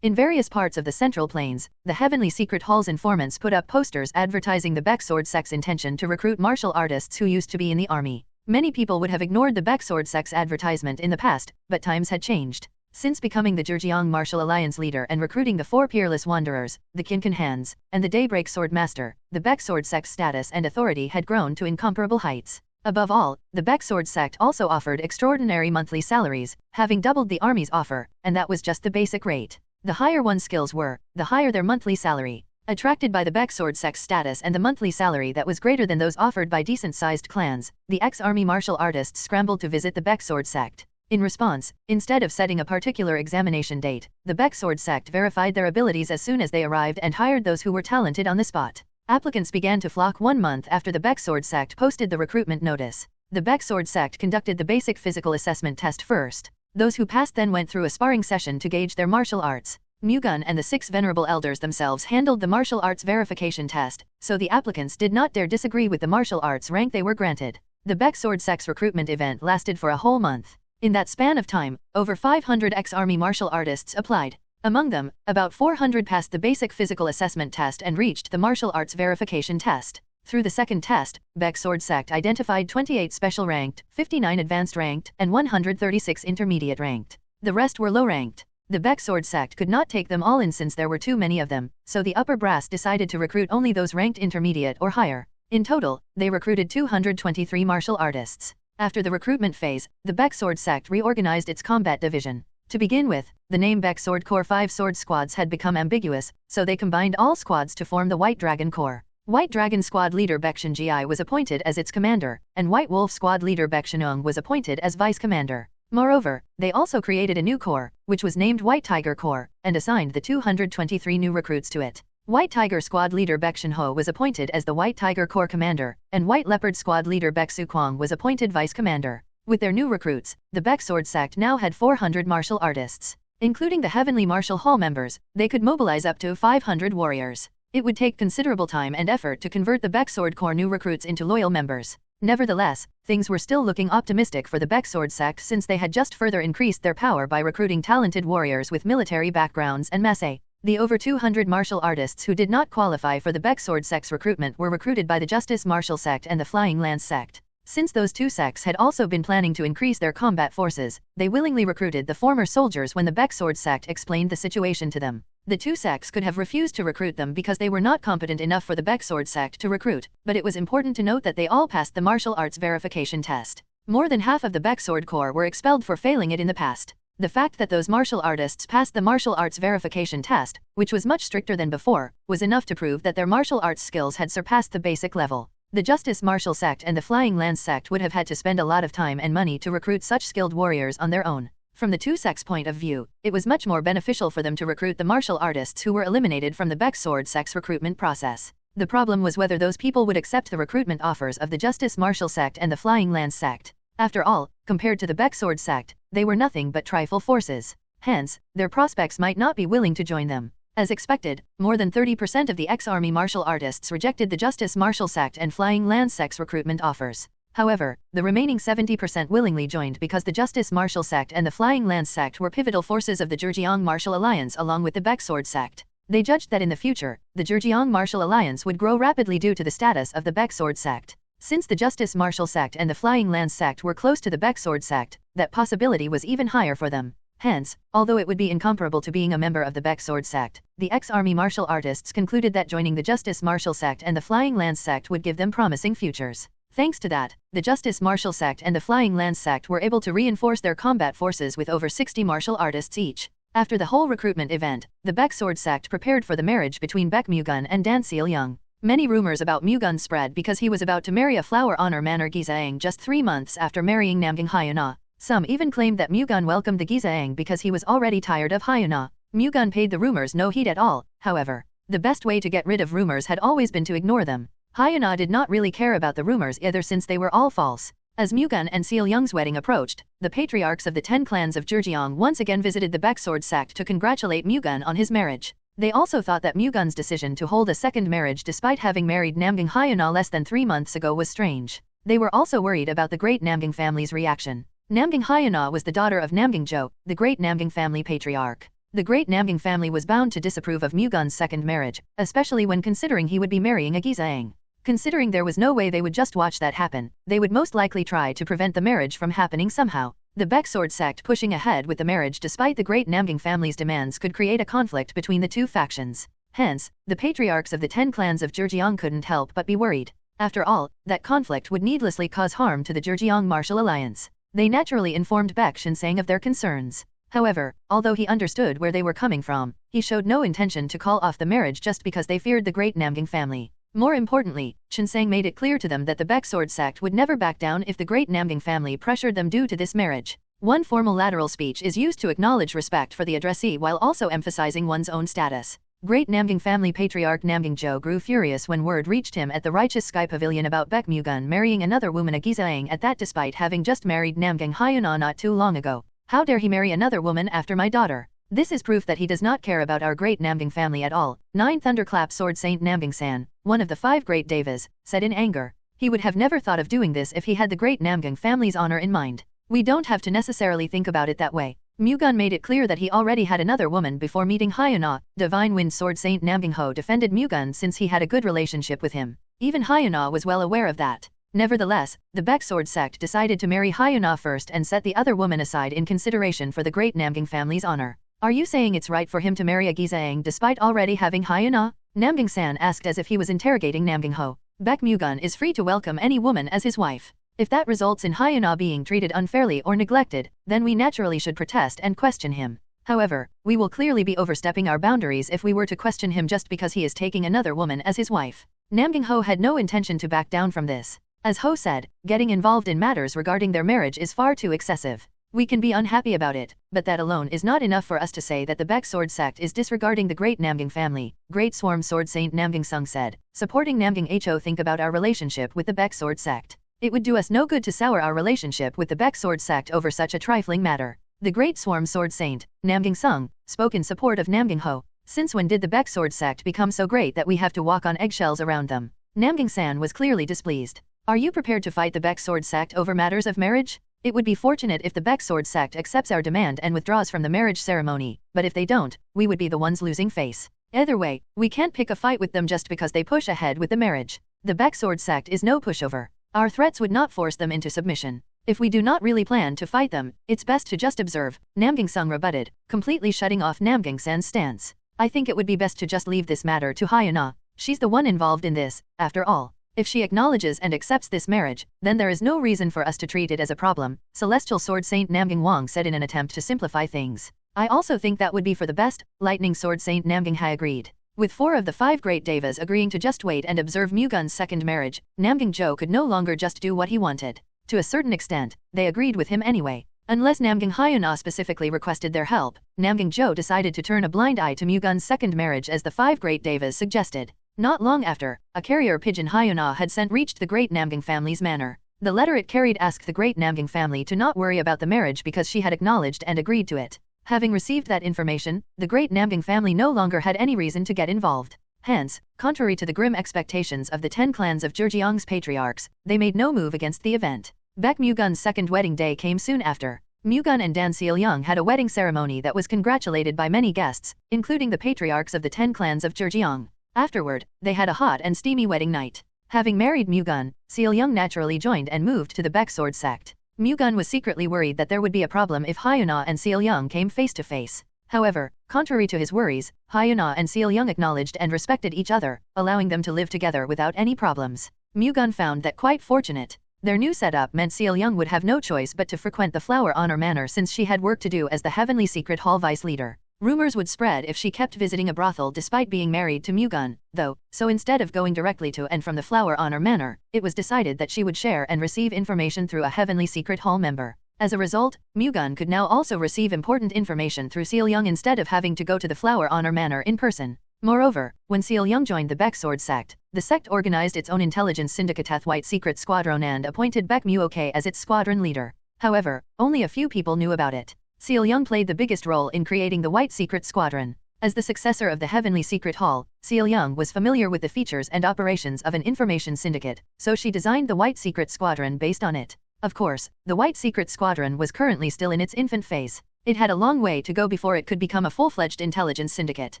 S2: In various parts of the Central Plains, the Heavenly Secret Hall's informants put up posters advertising the Baek Sword sect's intention to recruit martial artists who used to be in the army. Many people would have ignored the Baek Sword sect's advertisement in the past, but times had changed. Since becoming the Jurjeong Martial Alliance leader and recruiting the 4 peerless wanderers, the Kinkan Hands, and the Daybreak Sword Master, the Baek Sword sect's status and authority had grown to incomparable heights. Above all, the Baek Sword sect also offered extraordinary monthly salaries, having doubled the army's offer, and that was just the basic rate. The higher one's skills were, the higher their monthly salary. Attracted by the Baek Sword sect's status and the monthly salary that was greater than those offered by decent-sized clans, the ex-army martial artists scrambled to visit the Baek Sword sect. In response, instead of setting a particular examination date, the Baek Sword sect verified their abilities as soon as they arrived and hired those who were talented on the spot. Applicants began to flock 1 month after the Baek Sword sect posted the recruitment notice. The Baek Sword sect conducted the basic physical assessment test first. Those who passed then went through a sparring session to gauge their martial arts. Mu-Gun and the 6 venerable elders themselves handled the martial arts verification test, so the applicants did not dare disagree with the martial arts rank they were granted. The Baek Sword sect's recruitment event lasted for a whole month. In that span of time, over 500 ex-army martial artists applied. Among them, about 400 passed the basic physical assessment test and reached the martial arts verification test. Through the second test, Baek Sword sect identified 28 special ranked, 59 advanced ranked, and 136 intermediate ranked. The rest were low ranked. The Baek Sword sect could not take them all in since there were too many of them, so the upper brass decided to recruit only those ranked intermediate or higher. In total, they recruited 223 martial artists. After the recruitment phase, the Baek Sword sect reorganized its combat division. To begin with, the name Baek Sword Corps 5 sword squads had become ambiguous, so they combined all squads to form the White Dragon Corps. White Dragon Squad leader Baek Shinji was appointed as its commander, and White Wolf Squad leader Baek Shinung was appointed as vice commander. Moreover, they also created a new corps, which was named White Tiger Corps, and assigned the 223 new recruits to it. White Tiger Squad leader Baek Shin-ho was appointed as the White Tiger Corps commander, and White Leopard Squad leader Baek Su-kwang was appointed vice commander. With their new recruits, the Baek Sword sect now had 400 martial artists. Including the Heavenly Martial Hall members, they could mobilize up to 500 warriors. It would take considerable time and effort to convert the Baek Sword Corps new recruits into loyal members. Nevertheless, things were still looking optimistic for the Baek Sword sect since they had just further increased their power by recruiting talented warriors with military backgrounds and masse. The over 200 martial artists who did not qualify for the Baek Sword sect's recruitment were recruited by the Justice Martial sect and the Flying Lance sect. Since those two sects had also been planning to increase their combat forces, they willingly recruited the former soldiers when the Baek Sword sect explained the situation to them. The two sects could have refused to recruit them because they were not competent enough for the Baek Sword sect to recruit, but it was important to note that they all passed the martial arts verification test. More than half of the Baek Sword Corps were expelled for failing it in the past. The fact that those martial artists passed the martial arts verification test, which was much stricter than before, was enough to prove that their martial arts skills had surpassed the basic level. The Justice Martial sect and the Flying Lance sect would have had to spend a lot of time and money to recruit such skilled warriors on their own. From the two sects' point of view, it was much more beneficial for them to recruit the martial artists who were eliminated from the Baek Sword sect's recruitment process. The problem was whether those people would accept the recruitment offers of the Justice Martial sect and the Flying Lance sect. After all, compared to the Baek Sword sect, they were nothing but trifle forces. Hence, their prospects might not be willing to join them. As expected, more than 30% of the ex-army martial artists rejected the Justice Martial sect and Flying Lance sect's recruitment offers. However, the remaining 70% willingly joined because the Justice Martial sect and the Flying Lance sect were pivotal forces of the Jurjeong Martial Alliance along with the Baek Sword sect. They judged that in the future, the Jurjeong Martial Alliance would grow rapidly due to the status of the Baek Sword sect. Since the Justice Martial sect and the Flying Lance sect were close to the Baek Sword sect, that possibility was even higher for them. Hence, although it would be incomparable to being a member of the Baek Sword sect, the ex-army martial artists concluded that joining the Justice Martial sect and the Flying Lance sect would give them promising futures. Thanks to that, the Justice Martial sect and the Flying Lance sect were able to reinforce their combat forces with over 60 martial artists each. After the whole recruitment event, the Baek Sword sect prepared for the marriage between Baek Mu-Gun and Dan Seil-young. Many rumors about Mu-Gun spread because he was about to marry a flower honor manor Gizaeng just 3 months after marrying Namgyang Hyuna. Some even claimed that Mu-Gun welcomed the Gizaeng because he was already tired of Hyuna. Mu-Gun paid the rumors no heed at all, however. The best way to get rid of rumors had always been to ignore them. Hyuna did not really care about the rumors either since they were all false. As Mu-Gun and Seol-young's wedding approached, the patriarchs of the 10 clans of Jeorjeong once again visited the Baek sect to congratulate Mu-Gun on his marriage. They also thought that Mu-Gun's decision to hold a second marriage despite having married Namgyang Hyuna less than 3 months ago was strange. They were also worried about the great Namgyang family's reaction. Namgyang Hyuna was the daughter of Namgyang Jo, the great Namgyang family patriarch. The great Namgyang family was bound to disapprove of Mu-Gun's second marriage, especially when considering he would be marrying a Gizaeng. Considering there was no way they would just watch that happen, they would most likely try to prevent the marriage from happening somehow. The Baek sect pushing ahead with the marriage despite the great Namgyang family's demands could create a conflict between the two factions. Hence, the patriarchs of the 10 clans of Jeorjeong couldn't help but be worried. After all, that conflict would needlessly cause harm to the Jeorjeong martial alliance. They naturally informed Baek Shinsang of their concerns. However, although he understood where they were coming from, he showed no intention to call off the marriage just because they feared the great Namgyang family. More importantly, Shinsang made it clear to them that the Baek sect would never back down if the great Namgyang family pressured them due to this marriage. One formal lateral speech is used to acknowledge respect for the addressee while also emphasizing one's own status. Great Namgyang family patriarch Namgyang Jo grew furious when word reached him at the Righteous Sky Pavilion about Baek Mu-Gun marrying another woman, a Gizaeng, at that despite having just married Namgyang Hyuna not too long ago. How dare he marry another woman after my daughter? This is proof that he does not care about our great Namgyang family at all. 9 Thunderclap Sword Saint Namgyang-san, one of the 5 great devas, said in anger. He would have never thought of doing this if he had the great Namgyang family's honor in mind. We don't have to necessarily think about it that way. Mu-Gun made it clear that he already had another woman before meeting Hyuna. Divine Wind Sword Saint Namgyang Ho defended Mu-Gun since he had a good relationship with him. Even Hyuna was well aware of that. Nevertheless, the Baek sect decided to marry Hyuna first and set the other woman aside in consideration for the great Namgyang family's honor. Are you saying it's right for him to marry a Gizaeng despite already having Hyuna? Namgyang-san asked as if he was interrogating Namgyang Ho. Baek Mu-Gun is free to welcome any woman as his wife. If that results in Hyuna being treated unfairly or neglected, then we naturally should protest and question him. However, we will clearly be overstepping our boundaries if we were to question him just because he is taking another woman as his wife. Namgyang Ho had no intention to back down from this. As Ho said, getting involved in matters regarding their marriage is far too excessive. We can be unhappy about it, but that alone is not enough for us to say that the Baek sect is disregarding the great Namgyang family, Great Swarm Sword Saint Namgyang Sung said. Supporting Namgyang Ho, think about our relationship with the Baek sect. It would do us no good to sour our relationship with the Baek sect over such a trifling matter. The Great Swarm Sword Saint, Namgyang Sung, spoke in support of Namgyang Ho. Since when did the Baek sect become so great that we have to walk on eggshells around them? Namgyang-san was clearly displeased. Are you prepared to fight the Baek sect over matters of marriage? It would be fortunate if the Baek sect accepts our demand and withdraws from the marriage ceremony, but if they don't, we would be the ones losing face. Either way, we can't pick a fight with them just because they push ahead with the marriage. The Baek sect is no pushover. Our threats would not force them into submission. If we do not really plan to fight them, it's best to just observe, Namgyang Sung rebutted, completely shutting off Namgyang-san's stance. I think it would be best to just leave this matter to Hyuna. She's the one involved in this, after all. If she acknowledges and accepts this marriage, then there is no reason for us to treat it as a problem, Celestial Sword Saint Namgyang Wang said in an attempt to simplify things. I also think that would be for the best, Lightning Sword Saint Namgyang Hai agreed. With 4 of the 5 great devas agreeing to just wait and observe Mu-Gun's second marriage, Namgyang Jo could no longer just do what he wanted. To a certain extent, they agreed with him anyway. Unless Namgyang Hyuna specifically requested their help, Namgyang Jo decided to turn a blind eye to Mu-Gun's second marriage as the 5 great devas suggested. Not long after, a carrier pigeon Hyuna had sent reached the great Namgyang family's manor. The letter it carried asked the great Namgyang family to not worry about the marriage because she had acknowledged and agreed to it. Having received that information, the great Namgyang family no longer had any reason to get involved. Hence, contrary to the grim expectations of the 10 clans of Jeorjeong's patriarchs, they made no move against the event. Baek Mu-Gun's second wedding day came soon after. Mu-Gun and Dan Seol-young had a wedding ceremony that was congratulated by many guests, including the patriarchs of the 10 clans of Jeorjeong. Afterward, they had a hot and steamy wedding night. Having married Mu-Gun, Seol-young naturally joined and moved to the Baek sect. Mu-Gun was secretly worried that there would be a problem if Hyuna and Seol-young came face to face. However, contrary to his worries, Hyuna and Seol-young acknowledged and respected each other, allowing them to live together without any problems. Mu-Gun found that quite fortunate. Their new setup meant Seol-young would have no choice but to frequent the Flower Honor Manor since she had work to do as the Heavenly Secret Hall vice leader. Rumors would spread if she kept visiting a brothel despite being married to Mu-Gun, though, so instead of going directly to and from the Flower Honor Manor, it was decided that she would share and receive information through a Heavenly Secret Hall member. As a result, Mu-Gun could now also receive important information through Seol-young instead of having to go to the Flower Honor Manor in person. Moreover, when Seol-young joined the Baek Sword sect, the sect organized its own intelligence syndicate White Secret Squadron and appointed Baek Mu-Gun as its squadron leader. However, only a few people knew about it. Seol-young played the biggest role in creating the White Secret Squadron. As the successor of the Heavenly Secret Hall, Seol-young was familiar with the features and operations of an information syndicate, so she designed the White Secret Squadron based on it. Of course, the White Secret Squadron was currently still in its infant phase. It had a long way to go before it could become a full-fledged intelligence syndicate.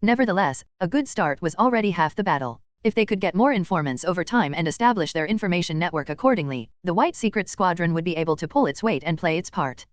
S2: Nevertheless, a good start was already half the battle. If they could get more informants over time and establish their information network accordingly, the White Secret Squadron would be able to pull its weight and play its part.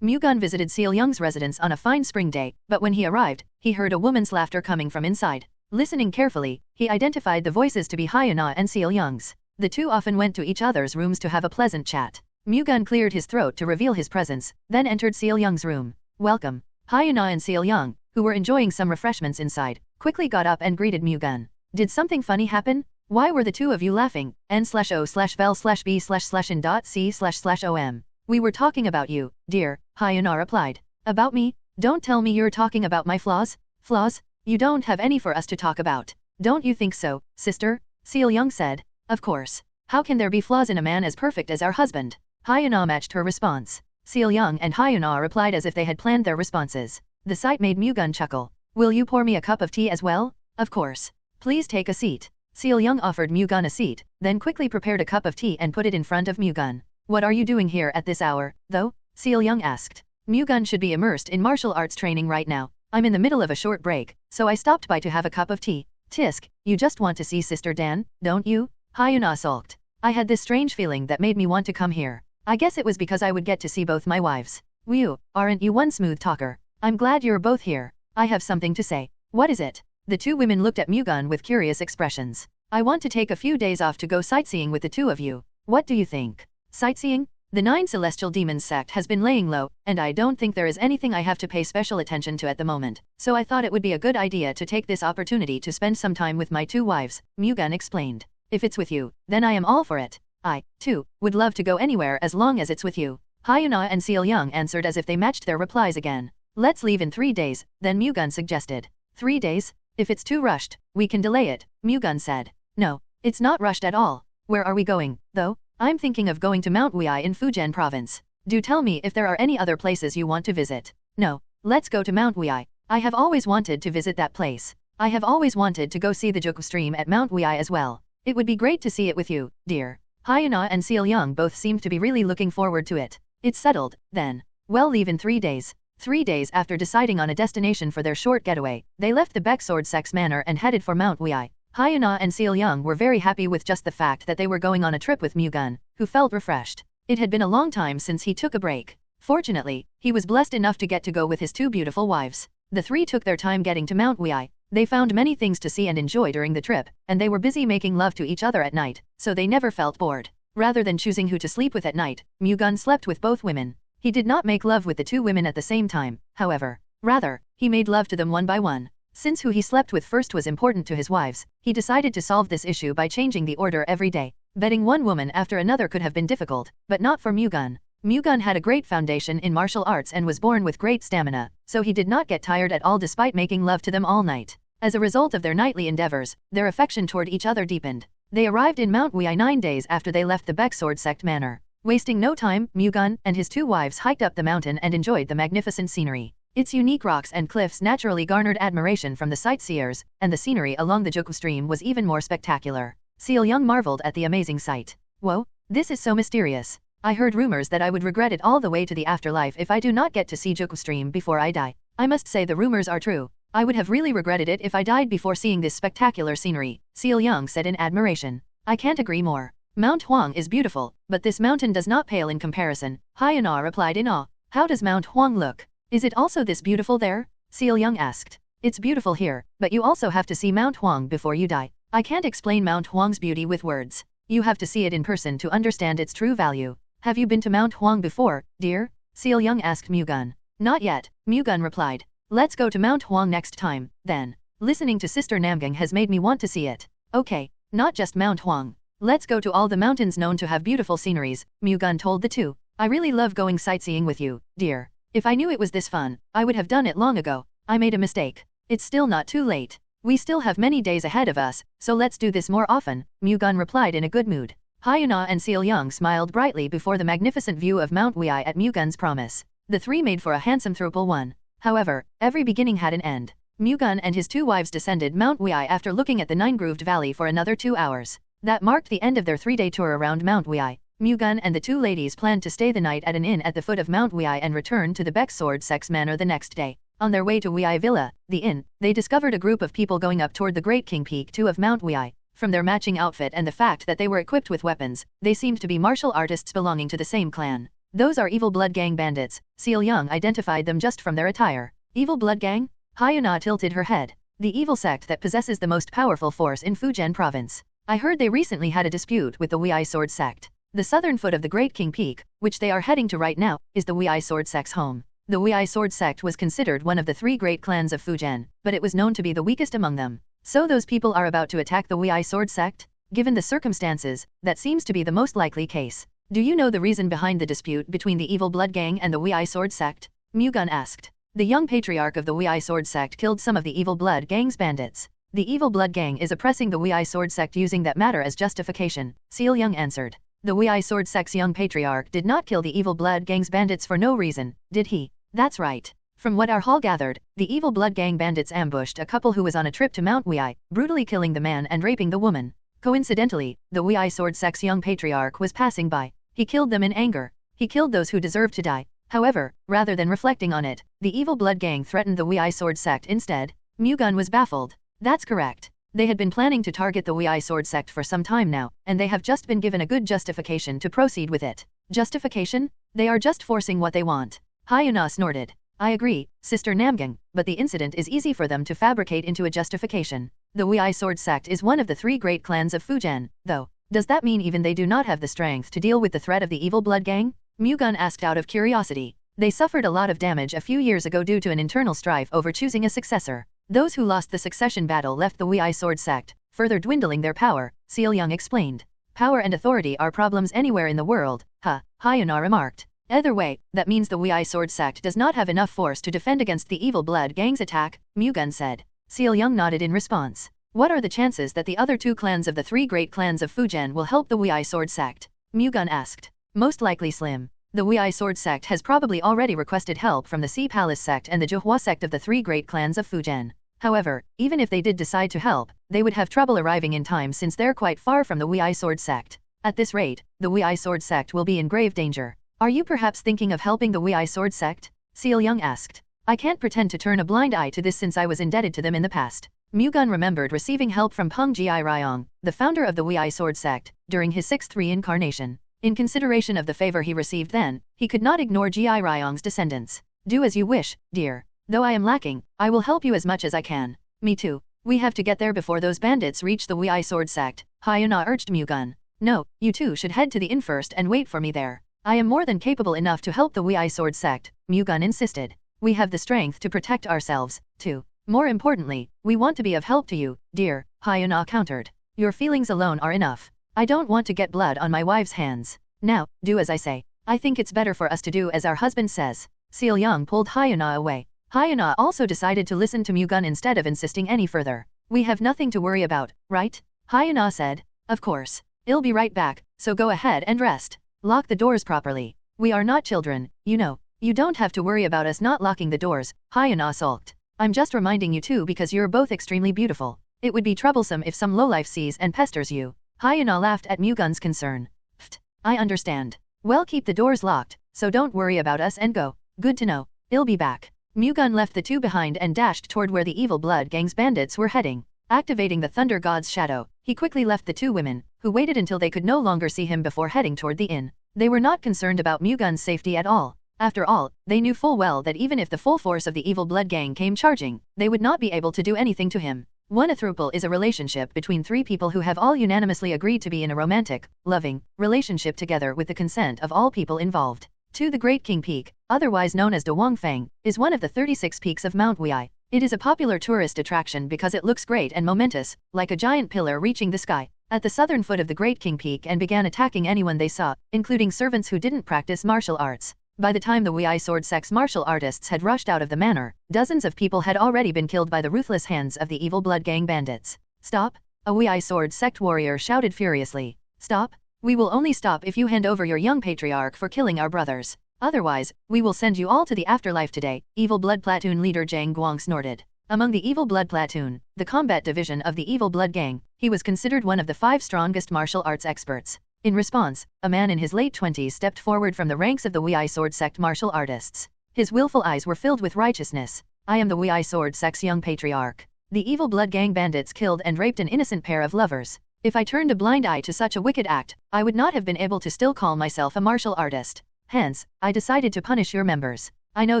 S2: Mu-Gun visited Seol-young's residence on a fine spring day, but when he arrived, he heard a woman's laughter coming from inside. Listening carefully, he identified the voices to be Hyuna and Seol-young's. The two often went to each other's rooms to have a pleasant chat. Mu-Gun cleared his throat to reveal his presence, then entered Seol-young's room. Welcome. Hyuna and Seol-young, who were enjoying some refreshments inside, quickly got up and greeted Mu-Gun. Did something funny happen? Why were the two of you laughing? N/O/vel/B/C/.om. We were talking about you, dear, Hyuna replied. About me? Don't tell me you're talking about my flaws? Flaws? You don't have any for us to talk about. Don't you think so, sister? Seol-young said. Of course. How can there be flaws in a man as perfect as our husband? Hyuna matched her response. Seol-young and Hyuna replied as if they had planned their responses. The sight made Mu-Gun chuckle. Will you pour me a cup of tea as well? Of course. Please take a seat. Seol-young offered Mu-Gun a seat, then quickly prepared a cup of tea and put it in front of Mu-Gun. What are you doing here at this hour, though? Seol-young asked. Mu-Gun should be immersed in martial arts training right now. I'm in the middle of a short break, so I stopped by to have a cup of tea. Tisk, you just want to see Sister Dan, don't you? Hyuna sulked. I had this strange feeling that made me want to come here. I guess it was because I would get to see both my wives. Whew, aren't you one smooth talker? I'm glad you're both here. I have something to say. What is it? The two women looked at Mu-Gun with curious expressions. I want to take a few days off to go sightseeing with the two of you. What do you think? Sightseeing? The 9 Celestial Demons sect has been laying low, and I don't think there is anything I have to pay special attention to at the moment, so I thought it would be a good idea to take this opportunity to spend some time with my two wives, Mu-Gun explained. If it's with you, then I am all for it. I, too, would love to go anywhere as long as it's with you. Hyuna and Seol-young answered as if they matched their replies again. Let's leave in 3 days, then Mu-Gun suggested. 3 days? If it's too rushed, we can delay it, Mu-Gun said. No, it's not rushed at all. Where are we going, though? I'm thinking of going to Mount Wuyi in Fujian province. Do tell me if there are any other places you want to visit. No, let's go to Mount Wuyi. I have always wanted to visit that place. I have always wanted to go see the Joku stream at Mount Wuyi as well. It would be great to see it with you, dear. Hyuna and Seol-young both seemed to be really looking forward to it. It's settled, then. We'll leave in 3 days. 3 days after deciding on a destination for their short getaway, they left the Baek Sword sect's manor and headed for Mount Wuyi. Hyuna and Seol-young were very happy with just the fact that they were going on a trip with Mu-Gun, who felt refreshed. It had been a long time since he took a break. Fortunately, he was blessed enough to get to go with his two beautiful wives. The three took their time getting to Mount Wuyi. They found many things to see and enjoy during the trip, and they were busy making love to each other at night, so they never felt bored. Rather than choosing who to sleep with at night, Mu-Gun slept with both women. He did not make love with the two women at the same time, however. Rather, he made love to them one by one. Since who he slept with first was important to his wives, he decided to solve this issue by changing the order every day. Bedding one woman after another could have been difficult, but not for Mu-Gun. Mu-Gun had a great foundation in martial arts and was born with great stamina, so he did not get tired at all despite making love to them all night. As a result of their nightly endeavors, their affection toward each other deepened. They arrived in Mount Wuyi 9 days after they left the Baek Sword sect manor. Wasting no time, Mu-Gun and his two wives hiked up the mountain and enjoyed the magnificent scenery. Its unique rocks and cliffs naturally garnered admiration from the sightseers, and the scenery along the Joku stream was even more spectacular. Seol-young marveled at the amazing sight. Whoa, this is so mysterious. I heard rumors that I would regret it all the way to the afterlife if I do not get to see Joku stream before I die. I must say the rumors are true. I would have really regretted it if I died before seeing this spectacular scenery, Seol-young said in admiration. I can't agree more. Mount Huang is beautiful, but this mountain does not pale in comparison, Hyuna replied in awe. How does Mount Huang look? Is it also this beautiful there? Seol-young asked. It's beautiful here, but you also have to see Mount Huang before you die. I can't explain Mount Huang's beauty with words. You have to see it in person to understand its true value. Have you been to Mount Huang before, dear? Seol-young asked Mu-Gun. Not yet, Mu-Gun replied. Let's go to Mount Huang next time, then. Listening to Sister Namgang has made me want to see it. Okay, not just Mount Huang. Let's go to all the mountains known to have beautiful sceneries, Mu-Gun told the two. I really love going sightseeing with you, dear. If I knew it was this fun, I would have done it long ago. I made a mistake. It's still not too late. We still have many days ahead of us, so let's do this more often, Mu-Gun replied in a good mood. Hyuna and Seol-young smiled brightly before the magnificent view of Mount Wei at Mu-Gun's promise. The three made for a handsome throuple one. However, every beginning had an end. Mu-Gun and his two wives descended Mount Wei after looking at the nine-grooved valley for another 2 hours. That marked the end of their 3-day tour around Mount Wei. Mu-Gun and the two ladies planned to stay the night at an inn at the foot of Mount Wei and return to the Baek Sword Sex Manor the next day. On their way to Wei Villa, the inn, they discovered a group of people going up toward the Great King Peak 2 of Mount Wei. From their matching outfit and the fact that they were equipped with weapons, they seemed to be martial artists belonging to the same clan. Those are Evil Blood Gang bandits. Seol-young identified them just from their attire. Evil Blood Gang? Hyuna tilted her head. The evil sect that possesses the most powerful force in Fujian province. I heard they recently had a dispute with the Wei Sword sect. The southern foot of the Great King Peak, which they are heading to right now, is the Wei Sword sect's home. The Wei Sword sect was considered one of the 3 great clans of Fujian, but it was known to be the weakest among them. So those people are about to attack the Wei Sword sect? Given the circumstances, that seems to be the most likely case. Do you know the reason behind the dispute between the Evil Blood Gang and the Wei Sword sect? Mu-Gun asked. The young patriarch of the Wei Sword sect killed some of the Evil Blood Gang's bandits. The Evil Blood Gang is oppressing the Wei Sword sect using that matter as justification, Seol-young answered. The Wei Sword sect's young patriarch did not kill the Evil Blood Gang's bandits for no reason, did he? That's right. From what our hall gathered, the Evil Blood Gang bandits ambushed a couple who was on a trip to Mount Wei, brutally killing the man and raping the woman. Coincidentally, the Wei Sword sect's young patriarch was passing by. He killed them in anger. He killed those who deserved to die. However, rather than reflecting on it, the Evil Blood Gang threatened the Wei Sword sect instead. Mu-Gun was baffled. That's correct. They had been planning to target the Wei Sword sect for some time now, and they have just been given a good justification to proceed with it. Justification? They are just forcing what they want. Hyuna snorted. I agree, Sister Namgang, but the incident is easy for them to fabricate into a justification. The Wei Sword sect is one of the 3 great clans of Fujian, though. Does that mean even they do not have the strength to deal with the threat of the Evil Blood Gang? Mu-Gun asked out of curiosity. They suffered a lot of damage a few years ago due to an internal strife over choosing a successor. Those who lost the succession battle left the Wei Sword sect, further dwindling their power, Seol-young explained. Power and authority are problems anywhere in the world, Hyuna remarked. Either way, that means the Wei Sword sect does not have enough force to defend against the Evil Blood Gang's attack, Mu-Gun said. Seol-young nodded in response. What are the chances that the other 2 clans of the 3 great clans of Fujian will help the Wei Sword sect? Mu-Gun asked. Most likely slim. The Wei Sword sect has probably already requested help from the Sea Palace sect and the Juhua sect of the 3 great clans of Fujian. However, even if they did decide to help, they would have trouble arriving in time since they're quite far from the Wei Sword sect. At this rate, the Wei Sword sect will be in grave danger. Are you perhaps thinking of helping the Wei Sword sect? Seol-young asked. I can't pretend to turn a blind eye to this since I was indebted to them in the past. Mu-Gun remembered receiving help from Peng Ji-ryong, the founder of the Wei Sword sect, during his 6th reincarnation. In consideration of the favor he received then, he could not ignore Ji-ryong's descendants. Do as you wish, dear. Though I am lacking, I will help you as much as I can. Me too. We have to get there before those bandits reach the Wei Sword sect, Hyuna urged Mu-Gun. No, you two should head to the inn first and wait for me there. I am more than capable enough to help the Wei Sword sect, Mu-Gun insisted. We have the strength to protect ourselves, too. More importantly, we want to be of help to you, dear, Hyuna countered. Your feelings alone are enough. I don't want to get blood on my wife's hands. Now, do as I say. I think it's better for us to do as our husband says. Seol-young pulled Hyuna away. Hyuna also decided to listen to Mu-Gun instead of insisting any further. We have nothing to worry about, right? Hyuna said. Of course. I'll be right back, so go ahead and rest. Lock the doors properly. We are not children, you know. You don't have to worry about us not locking the doors, Hyuna sulked. I'm just reminding you two because you're both extremely beautiful. It would be troublesome if some lowlife sees and pesters you. Hyuna laughed at Mu-Gun's concern. Pfft, I understand. Well, keep the doors locked, so don't worry about us and go. Good to know. I'll be back. Mu-Gun left the two behind and dashed toward where the Evil Blood Gang's bandits were heading. Activating the Thunder God's shadow, he quickly left the two women, who waited until they could no longer see him before heading toward the inn. They were not concerned about Mu-Gun's safety at all. After all, they knew full well that even if the full force of the Evil Blood Gang came charging, they would not be able to do anything to him. One throuple is a relationship between three people who have all unanimously agreed to be in a romantic, loving, relationship together with the consent of all people involved. 2. The Great King Peak, otherwise known as De Wangfang, is one of the 36 peaks of Mount Wei. It is a popular tourist attraction because it looks great and momentous, like a giant pillar reaching the sky, at the southern foot of the Great King Peak and began attacking anyone they saw, including servants who didn't practice martial arts. By the time the Wei Sword Sect's martial artists had rushed out of the manor, dozens of people had already been killed by the ruthless hands of the evil blood gang bandits. Stop! A Wei Sword Sect warrior shouted furiously. Stop! We will only stop if you hand over your young patriarch for killing our brothers. Otherwise, we will send you all to the afterlife today, Evil Blood Platoon leader Zhang Guang snorted. Among the Evil Blood Platoon, the combat division of the Evil Blood Gang, he was considered one of the 5 strongest martial arts experts. In response, a man in his late 20s stepped forward from the ranks of the Wei Sword Sect martial artists. His willful eyes were filled with righteousness. I am the Wei Sword Sect's young patriarch. The Evil Blood Gang bandits killed and raped an innocent pair of lovers. If I turned a blind eye to such a wicked act, I would not have been able to still call myself a martial artist. Hence, I decided to punish your members. I know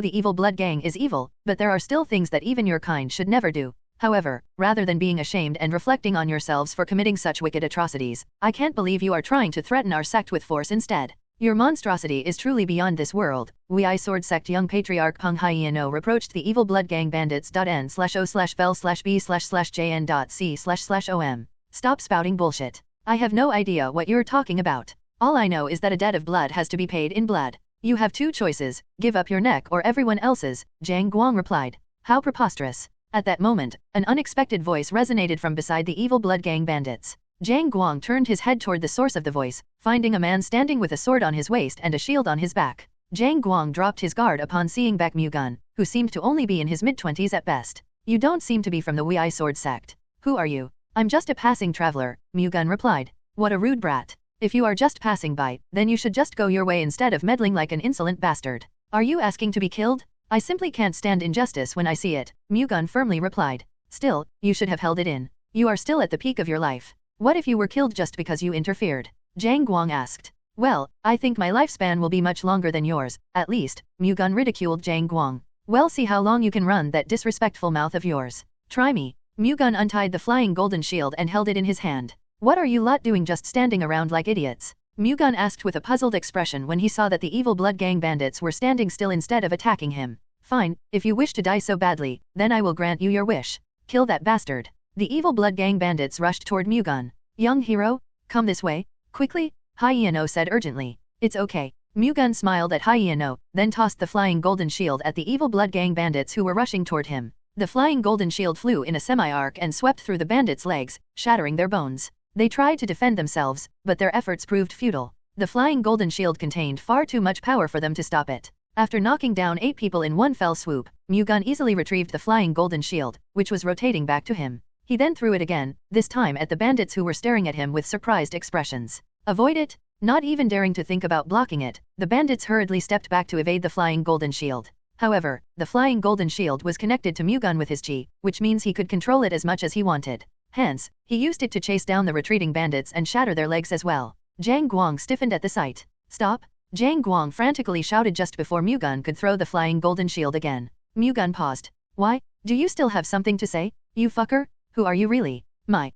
S2: the Evil Blood Gang is evil, but there are still things that even your kind should never do. However, rather than being ashamed and reflecting on yourselves for committing such wicked atrocities, I can't believe you are trying to threaten our sect with force instead. Your monstrosity is truly beyond this world. Wei Sword Sect young patriarch Peng Haiyanou reproached the Evil Blood Gang bandits.n/o/bell/b/jn.c//om. Stop spouting bullshit. I have no idea what you're talking about. All I know is that a debt of blood has to be paid in blood. You have 2 choices, give up your neck or everyone else's, Zhang Guang replied. How preposterous. At that moment, an unexpected voice resonated from beside the Evil Blood Gang bandits. Zhang Guang turned his head toward the source of the voice, finding a man standing with a sword on his waist and a shield on his back. Zhang Guang dropped his guard upon seeing Baek Mu-Gun, who seemed to only be in his mid-20s at best. You don't seem to be from the Wei Sword Sect. Who are you? I'm just a passing traveler, Mu-Gun replied. What a rude brat. If you are just passing by, then you should just go your way instead of meddling like an insolent bastard. Are you asking to be killed? I simply can't stand injustice when I see it, Mu-Gun firmly replied. Still, you should have held it in. You are still at the peak of your life. What if you were killed just because you interfered? Zhang Guang asked. Well, I think my lifespan will be much longer than yours, at least, Mu-Gun ridiculed Zhang Guang. Well, see how long you can run that disrespectful mouth of yours. Try me. Mu-Gun untied the flying golden shield and held it in his hand. What are you lot doing just standing around like idiots? Mu-Gun asked with a puzzled expression when he saw that the Evil Blood Gang bandits were standing still instead of attacking him. Fine, if you wish to die so badly, then I will grant you your wish. Kill that bastard. The Evil Blood Gang bandits rushed toward Mu-Gun. Young hero, come this way, quickly, Haiyanou said urgently. It's okay. Mu-Gun smiled at Haiyanou, then tossed the flying golden shield at the Evil Blood Gang bandits who were rushing toward him. The flying golden shield flew in a semi-arc and swept through the bandits' legs, shattering their bones. They tried to defend themselves, but their efforts proved futile. The flying golden shield contained far too much power for them to stop it. After knocking down 8 people in one fell swoop, Mu-Gun easily retrieved the flying golden shield, which was rotating back to him. He then threw it again, this time at the bandits who were staring at him with surprised expressions. Avoid it? Not even daring to think about blocking it, the bandits hurriedly stepped back to evade the flying golden shield. However, the flying golden shield was connected to Mu-Gun with his chi, which means he could control it as much as he wanted. Hence, he used it to chase down the retreating bandits and shatter their legs as well. Zhang Guang stiffened at the sight. Stop! Zhang Guang frantically shouted just before Mu-Gun could throw the flying golden shield again. Mu-Gun paused. Why? Do you still have something to say? You fucker? Who are you really? My,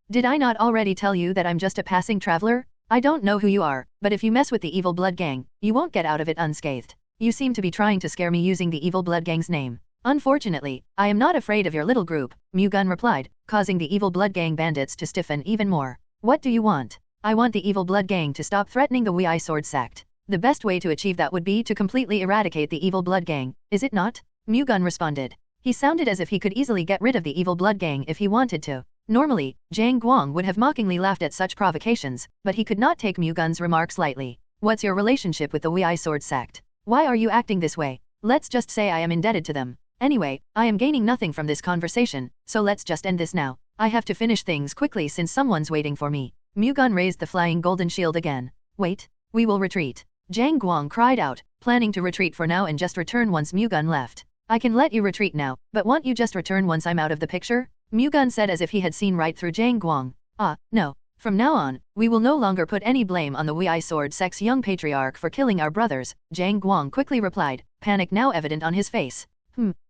S2: did I not already tell you that I'm just a passing traveler? I don't know who you are, but if you mess with the Evil Blood Gang, you won't get out of it unscathed. You seem to be trying to scare me using the Evil Blood Gang's name. Unfortunately, I am not afraid of your little group, Mu-Gun replied, causing the Evil Blood Gang bandits to stiffen even more. What do you want? I want the Evil Blood Gang to stop threatening the Wei Sword Sect. The best way to achieve that would be to completely eradicate the Evil Blood Gang, is it not? Mu-Gun responded. He sounded as if he could easily get rid of the Evil Blood Gang if he wanted to. Normally, Zhang Guang would have mockingly laughed at such provocations, but he could not take Mu-Gun's remarks lightly. What's your relationship with the Wei Sword Sect? Why are you acting this way? Let's just say I am indebted to them. Anyway, I am gaining nothing from this conversation, so let's just end this now. I have to finish things quickly since someone's waiting for me. Mu-Gun raised the flying golden shield again. Wait, we will retreat. Zhang Guang cried out, planning to retreat for now and just return once Mu-Gun left. I can let you retreat now, but won't you just return once I'm out of the picture? Mu-Gun said as if he had seen right through Zhang Guang. No. From now on, we will no longer put any blame on the Wei Sword Sect's young patriarch for killing our brothers, Zhang Guang quickly replied, panic now evident on his face.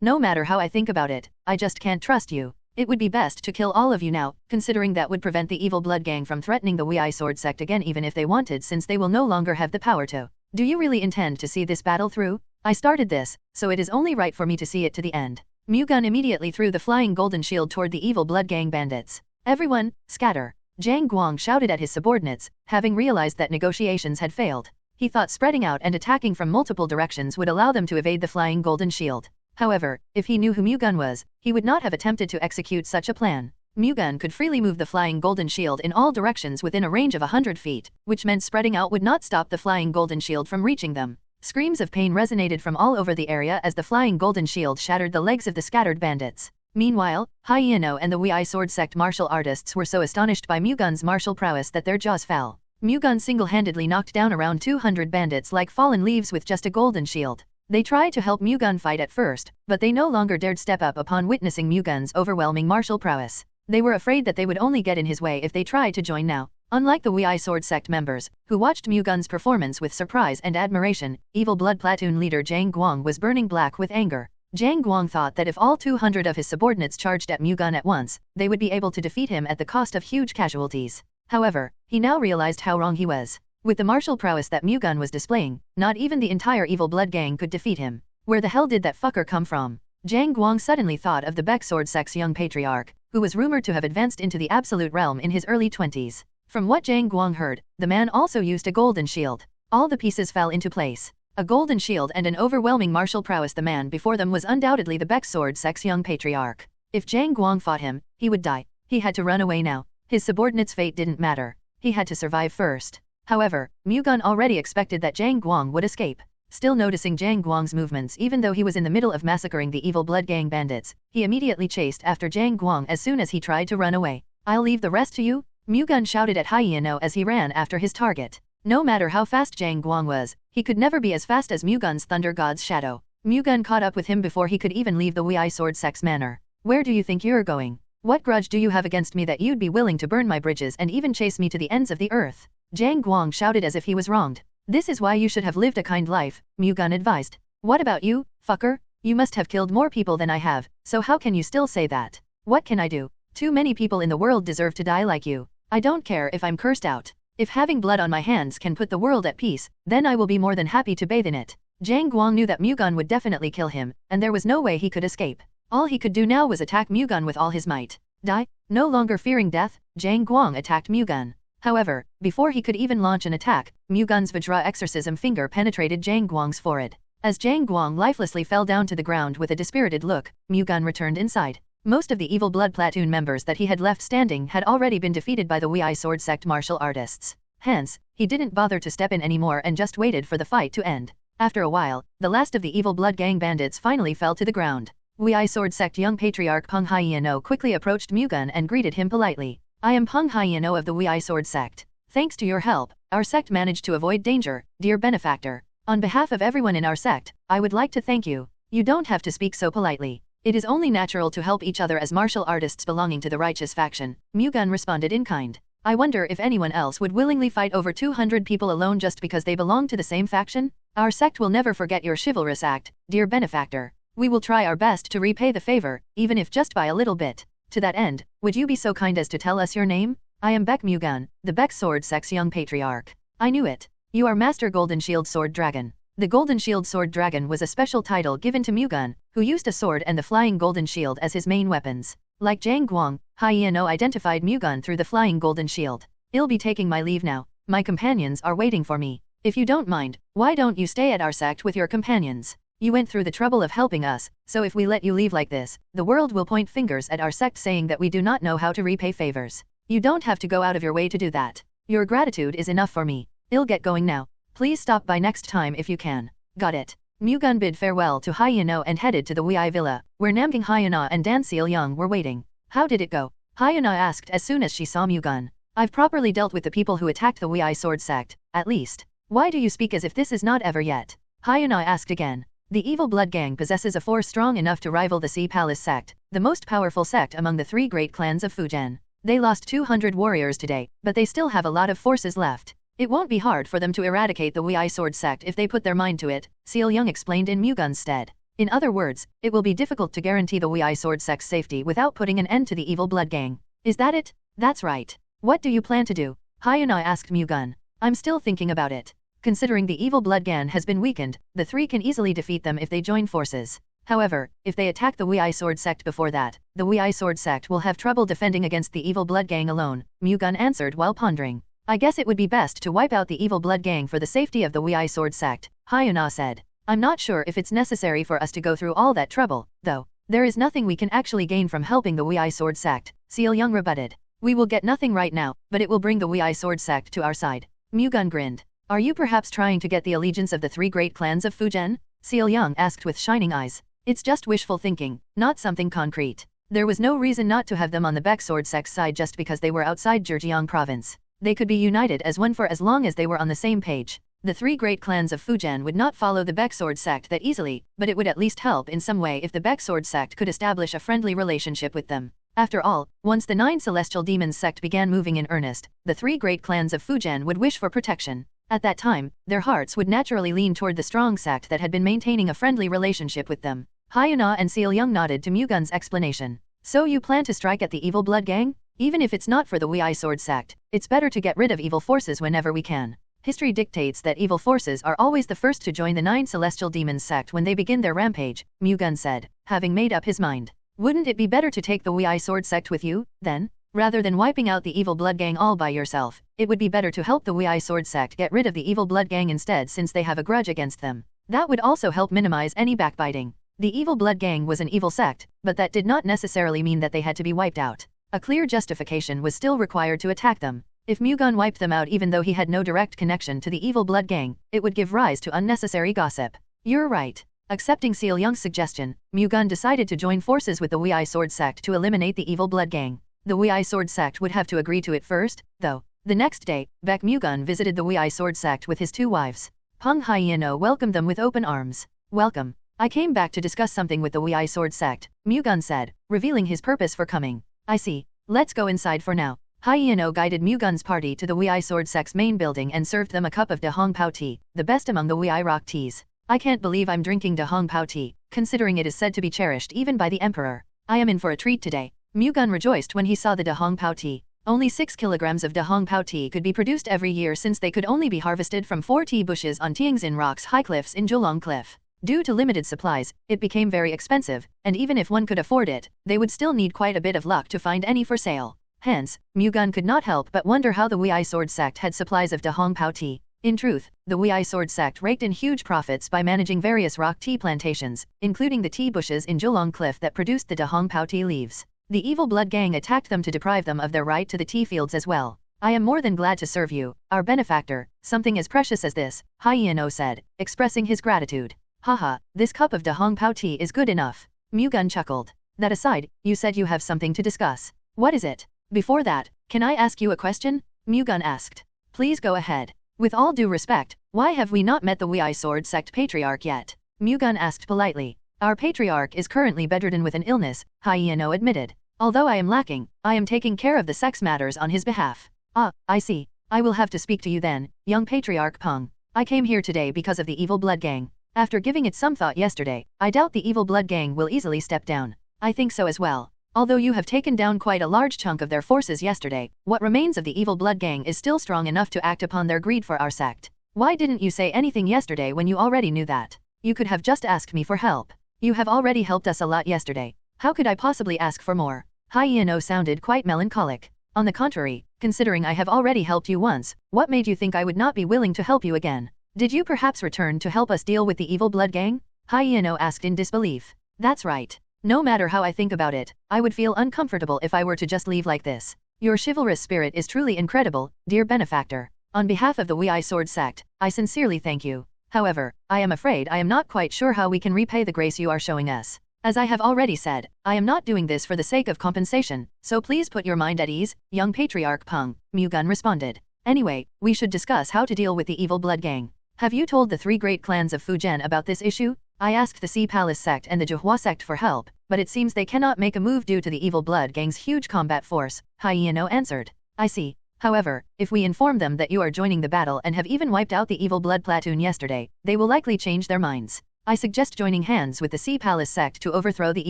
S2: No matter how I think about it, I just can't trust you. It would be best to kill all of you now, considering that would prevent the Evil Blood Gang from threatening the Wei Sword Sect again even if they wanted, since they will no longer have the power to. Do you really intend to see this battle through? I started this, so it is only right for me to see it to the end. Mu-Gun immediately threw the flying golden shield toward the Evil Blood Gang bandits. Everyone, scatter! Zhang Guang shouted at his subordinates, having realized that negotiations had failed. He thought spreading out and attacking from multiple directions would allow them to evade the flying golden shield. However, if he knew who Mu-Gun was, he would not have attempted to execute such a plan. Mu-Gun could freely move the flying golden shield in all directions within a range of 100 feet, which meant spreading out would not stop the flying golden shield from reaching them. Screams of pain resonated from all over the area as the flying golden shield shattered the legs of the scattered bandits. Meanwhile, Hyeno and the Wei Sword Sect martial artists were so astonished by Mu-Gun's martial prowess that their jaws fell. Mu-Gun single-handedly knocked down around 200 bandits like fallen leaves with just a golden shield. They tried to help Mu-Gun fight at first, but they no longer dared step up upon witnessing Mu-Gun's overwhelming martial prowess. They were afraid that they would only get in his way if they tried to join now. Unlike the Wei Sword Sect members, who watched Mu-Gun's performance with surprise and admiration, Evil Blood Platoon leader Zhang Guang was burning black with anger. Zhang Guang thought that if all 200 of his subordinates charged at Mu-Gun at once, they would be able to defeat him at the cost of huge casualties. However, he now realized how wrong he was. With the martial prowess that Mu-Gun was displaying, not even the entire Evil Blood gang could defeat him. Where the hell did that fucker come from? Zhang Guang suddenly thought of the Baek Sword Sect's young patriarch, who was rumored to have advanced into the absolute realm in his early 20s. From what Zhang Guang heard, the man also used a golden shield. All the pieces fell into place. A golden shield and an overwhelming martial prowess. The man before them was undoubtedly the Baek Sword Sect's young patriarch. If Zhang Guang fought him, he would die. He had to run away now. His subordinate's fate didn't matter. He had to survive first. However, Mu-Gun already expected that Zhang Guang would escape. Still noticing Zhang Guang's movements even though he was in the middle of massacring the Evil Blood Gang bandits, he immediately chased after Zhang Guang as soon as he tried to run away. "I'll leave the rest to you," Mu-Gun shouted at Hyeno as he ran after his target. No matter how fast Zhang Guang was, he could never be as fast as Mu-Gun's Thunder God's shadow. Mu-Gun caught up with him before he could even leave the Wei Sword Sect's manor. "Where do you think you're going? What grudge do you have against me that you'd be willing to burn my bridges and even chase me to the ends of the earth?" Zhang Guang shouted as if he was wronged. "This is why you should have lived a kind life," Mu-Gun advised. "What about you, fucker? You must have killed more people than I have, so how can you still say that? What can I do? Too many people in the world deserve to die like you. I don't care if I'm cursed out. If having blood on my hands can put the world at peace, then I will be more than happy to bathe in it." Zhang Guang knew that Mu-Gun would definitely kill him, and there was no way he could escape. All he could do now was attack Mu-Gun with all his might. Die? No longer fearing death, Zhang Guang attacked Mu-Gun. However, before he could even launch an attack, Mu-Gun's Vajra exorcism finger penetrated Zhang Guang's forehead. As Zhang Guang lifelessly fell down to the ground with a dispirited look, Mu-Gun returned inside. Most of the Evil Blood Platoon members that he had left standing had already been defeated by the Wei Sword Sect martial artists. Hence, he didn't bother to step in anymore and just waited for the fight to end. After a while, the last of the Evil Blood Gang bandits finally fell to the ground. Wei Sword Sect young patriarch Peng Hyeno quickly approached Mu-Gun and greeted him politely. "I am Peng Hyeno of the Wei Sword Sect. Thanks to your help, our sect managed to avoid danger, dear benefactor. On behalf of everyone in our sect, I would like to thank you. You don't have to speak so politely. It is only natural to help each other as martial artists belonging to the righteous faction," Mu-Gun responded in kind. "I wonder if anyone else would willingly fight over 200 people alone just because they belong to the same faction? Our sect will never forget your chivalrous act, dear benefactor. We will try our best to repay the favor, even if just by a little bit. To that end, would you be so kind as to tell us your name?" "I am Baek Mu-Gun, the Baek Sword Sect's young patriarch." "I knew it. You are Master Golden Shield Sword Dragon." The Golden Shield Sword Dragon was a special title given to Mu-Gun, who used a sword and the flying golden shield as his main weapons. Like Zhang Guang, Hyeno identified Mu-Gun through the flying golden shield. "I'll be taking my leave now. My companions are waiting for me. If you don't mind, why don't you stay at our sect with your companions? You went through the trouble of helping us, so if we let you leave like this, the world will point fingers at our sect saying that we do not know how to repay favors. You don't have to go out of your way to do that. Your gratitude is enough for me. I'll get going now. Please stop by next time if you can." "Got it." Mu-Gun bid farewell to Hyeno and headed to the Wei Villa, where Namgang Hyena and Dan Seil-young were waiting. "How did it go?" Hyena asked as soon as she saw Mu-Gun. "I've properly dealt with the people who attacked the Wei Sword Sect, at least." "Why do you speak as if this is not ever yet?" Hyena asked again. The Evil Blood Gang possesses a force strong enough to rival the Sea Palace Sect, the most powerful sect among the three great clans of Fujian. They lost 200 warriors today, but they still have a lot of forces left. It won't be hard for them to eradicate the Wei Sword Sect if they put their mind to it, Seil-young explained in Mu-Gun's stead. "In other words, it will be difficult to guarantee the Wei Sword Sect's safety without putting an end to the Evil Blood Gang." "Is that it?" "That's right. What do you plan to do?" Hyena asked Mu-Gun. "I'm still thinking about it. Considering the Evil Blood Gang has been weakened, the three can easily defeat them if they join forces. However, if they attack the Wei Sword Sect before that, the Wei Sword Sect will have trouble defending against the Evil Blood Gang alone," Mu-Gun answered while pondering. I guess it would be best to wipe out the evil blood gang for the safety of the Wei Sword sect, Hyuna said. I'm not sure if it's necessary for us to go through all that trouble, though. There is nothing we can actually gain from helping the Wei Sword sect, Seol-young rebutted. We will get nothing right now, but it will bring the Wei Sword sect to our side. Mu-Gun grinned. Are you perhaps trying to get the allegiance of the three great clans of Fujian? Seol-young asked with shining eyes. It's just wishful thinking, not something concrete. There was no reason not to have them on the Baek Sword sect's side just because they were outside Zhejiang province. They could be united as one for as long as they were on the same page. The three great clans of Fujian would not follow the Baek Sword sect that easily, but it would at least help in some way if the Baek Sword sect could establish a friendly relationship with them. After all, once the 9 celestial demons sect began moving in earnest, the three great clans of Fujian would wish for protection. At that time, their hearts would naturally lean toward the strong sect that had been maintaining a friendly relationship with them. Hyuna and Seol-young nodded to Mu-Gun's explanation. So you plan to strike at the evil blood gang? Even if it's not for the Wei Sword sect, it's better to get rid of evil forces whenever we can. History dictates that evil forces are always the first to join the 9 celestial demons sect when they begin their rampage, Mu-Gun said, having made up his mind. Wouldn't it be better to take the Wei Sword sect with you, then? Rather than wiping out the evil blood gang all by yourself, it would be better to help the Wei Sword sect get rid of the evil blood gang instead since they have a grudge against them. That would also help minimize any backbiting. The evil blood gang was an evil sect, but that did not necessarily mean that they had to be wiped out. A clear justification was still required to attack them. If Mu-Gun wiped them out even though he had no direct connection to the evil blood gang, it would give rise to unnecessary gossip. You're right. Accepting Seol-young's suggestion, Mu-Gun decided to join forces with the Wei Sword sect to eliminate the evil blood gang. The Wei Sword sect would have to agree to it first, though. The next day, Baek Mu-Gun visited the Wei Sword sect with his 2 wives. Peng Hyeno welcomed them with open arms. Welcome. I came back to discuss something with the Wei Sword sect, Mu-Gun said, revealing his purpose for coming. I see. Let's go inside for now. Hyeno guided Mu-Gun's party to the Wei Sword sect's main building and served them a cup of Dahong Pao tea, the best among the Wei rock teas. I can't believe I'm drinking Dahong Pao tea, considering it is said to be cherished even by the emperor. I am in for a treat today. Mu-Gun rejoiced when he saw the Dahong Pao tea. Only 6 kilograms of Dahong Pao tea could be produced every year since they could only be harvested from 4 tea bushes on Tianxin Rock's high cliffs in Zhuolong Cliff. Due to limited supplies, it became very expensive, and even if one could afford it, they would still need quite a bit of luck to find any for sale. Hence, Mu-Gun could not help but wonder how the Wei Sword sect had supplies of Dahong Pao tea. In truth, the Wei Sword sect raked in huge profits by managing various rock tea plantations, including the tea bushes in Zhuolong Cliff that produced the Dahong Pao tea leaves. The evil blood gang attacked them to deprive them of their right to the tea fields as well. I am more than glad to serve you, our benefactor, something as precious as this, Hyeno said, expressing his gratitude. Haha, this cup of Dahong Pao tea is good enough. Mu-Gun chuckled. That aside, you said you have something to discuss. What is it? Before that, can I ask you a question? Mu-Gun asked. Please go ahead. With all due respect, why have we not met the Wei Sword sect patriarch yet? Mu-Gun asked politely. Our patriarch is currently bedridden with an illness, Hyeno admitted. Although I am lacking, I am taking care of the sex matters on his behalf. Ah, I see. I will have to speak to you then, young patriarch Peng. I came here today because of the evil blood gang. After giving it some thought yesterday, I doubt the evil blood gang will easily step down. I think so as well. Although you have taken down quite a large chunk of their forces yesterday, what remains of the evil blood gang is still strong enough to act upon their greed for our sect. Why didn't you say anything yesterday when you already knew that? You could have just asked me for help. You have already helped us a lot yesterday. How could I possibly ask for more? Hyeno sounded quite melancholic. On the contrary, considering I have already helped you once, what made you think I would not be willing to help you again? Did you perhaps return to help us deal with the evil blood gang? Hyeno asked in disbelief. That's right. No matter how I think about it, I would feel uncomfortable if I were to just leave like this. Your chivalrous spirit is truly incredible, dear benefactor. On behalf of the Wei Sword sect, I sincerely thank you. However, I am afraid I am not quite sure how we can repay the grace you are showing us. As I have already said, I am not doing this for the sake of compensation, so please put your mind at ease, young patriarch Peng, Mu-Gun responded. Anyway, we should discuss how to deal with the evil blood gang. Have you told the 3 great clans of Fujian about this issue? I asked the Sea Palace sect and the Zhuhua sect for help, but it seems they cannot make a move due to the evil blood gang's huge combat force, Hyeno answered. I see. However, if we inform them that you are joining the battle and have even wiped out the evil blood platoon yesterday, they will likely change their minds. I suggest joining hands with the Sea Palace sect to overthrow the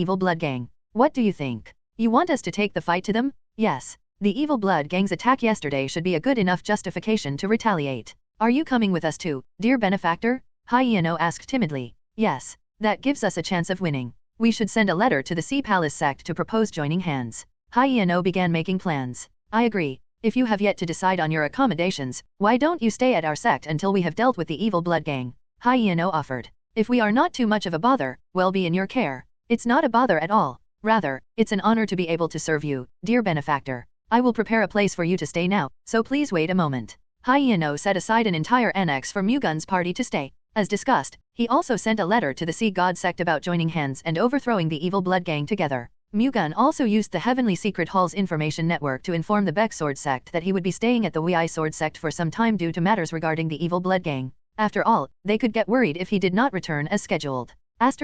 S2: evil blood gang. What do you think? You want us to take the fight to them? Yes. The evil blood gang's attack yesterday should be a good enough justification to retaliate. Are you coming with us too, dear benefactor? Hyeno asked timidly. Yes. That gives us a chance of winning. We should send a letter to the Sea Palace sect to propose joining hands. Hyeno began making plans. I agree. If you have yet to decide on your accommodations, why don't you stay at our sect until we have dealt with the evil blood gang? Hyeno offered. If we are not too much of a bother, we'll be in your care. It's not a bother at all. Rather, it's an honor to be able to serve you, dear benefactor. I will prepare a place for you to stay now, so please wait a moment. Hyeno set aside an entire annex for Mu-Gun's party to stay. As discussed, he also sent a letter to the Sea God sect about joining hands and overthrowing the evil blood gang together. Mu-Gun also used the Heavenly Secret Hall's information network to inform the Baek Sword sect that he would be staying at the Wei Sword sect for some time due to matters regarding the evil blood gang. After all, they could get worried if he did not return as scheduled. Based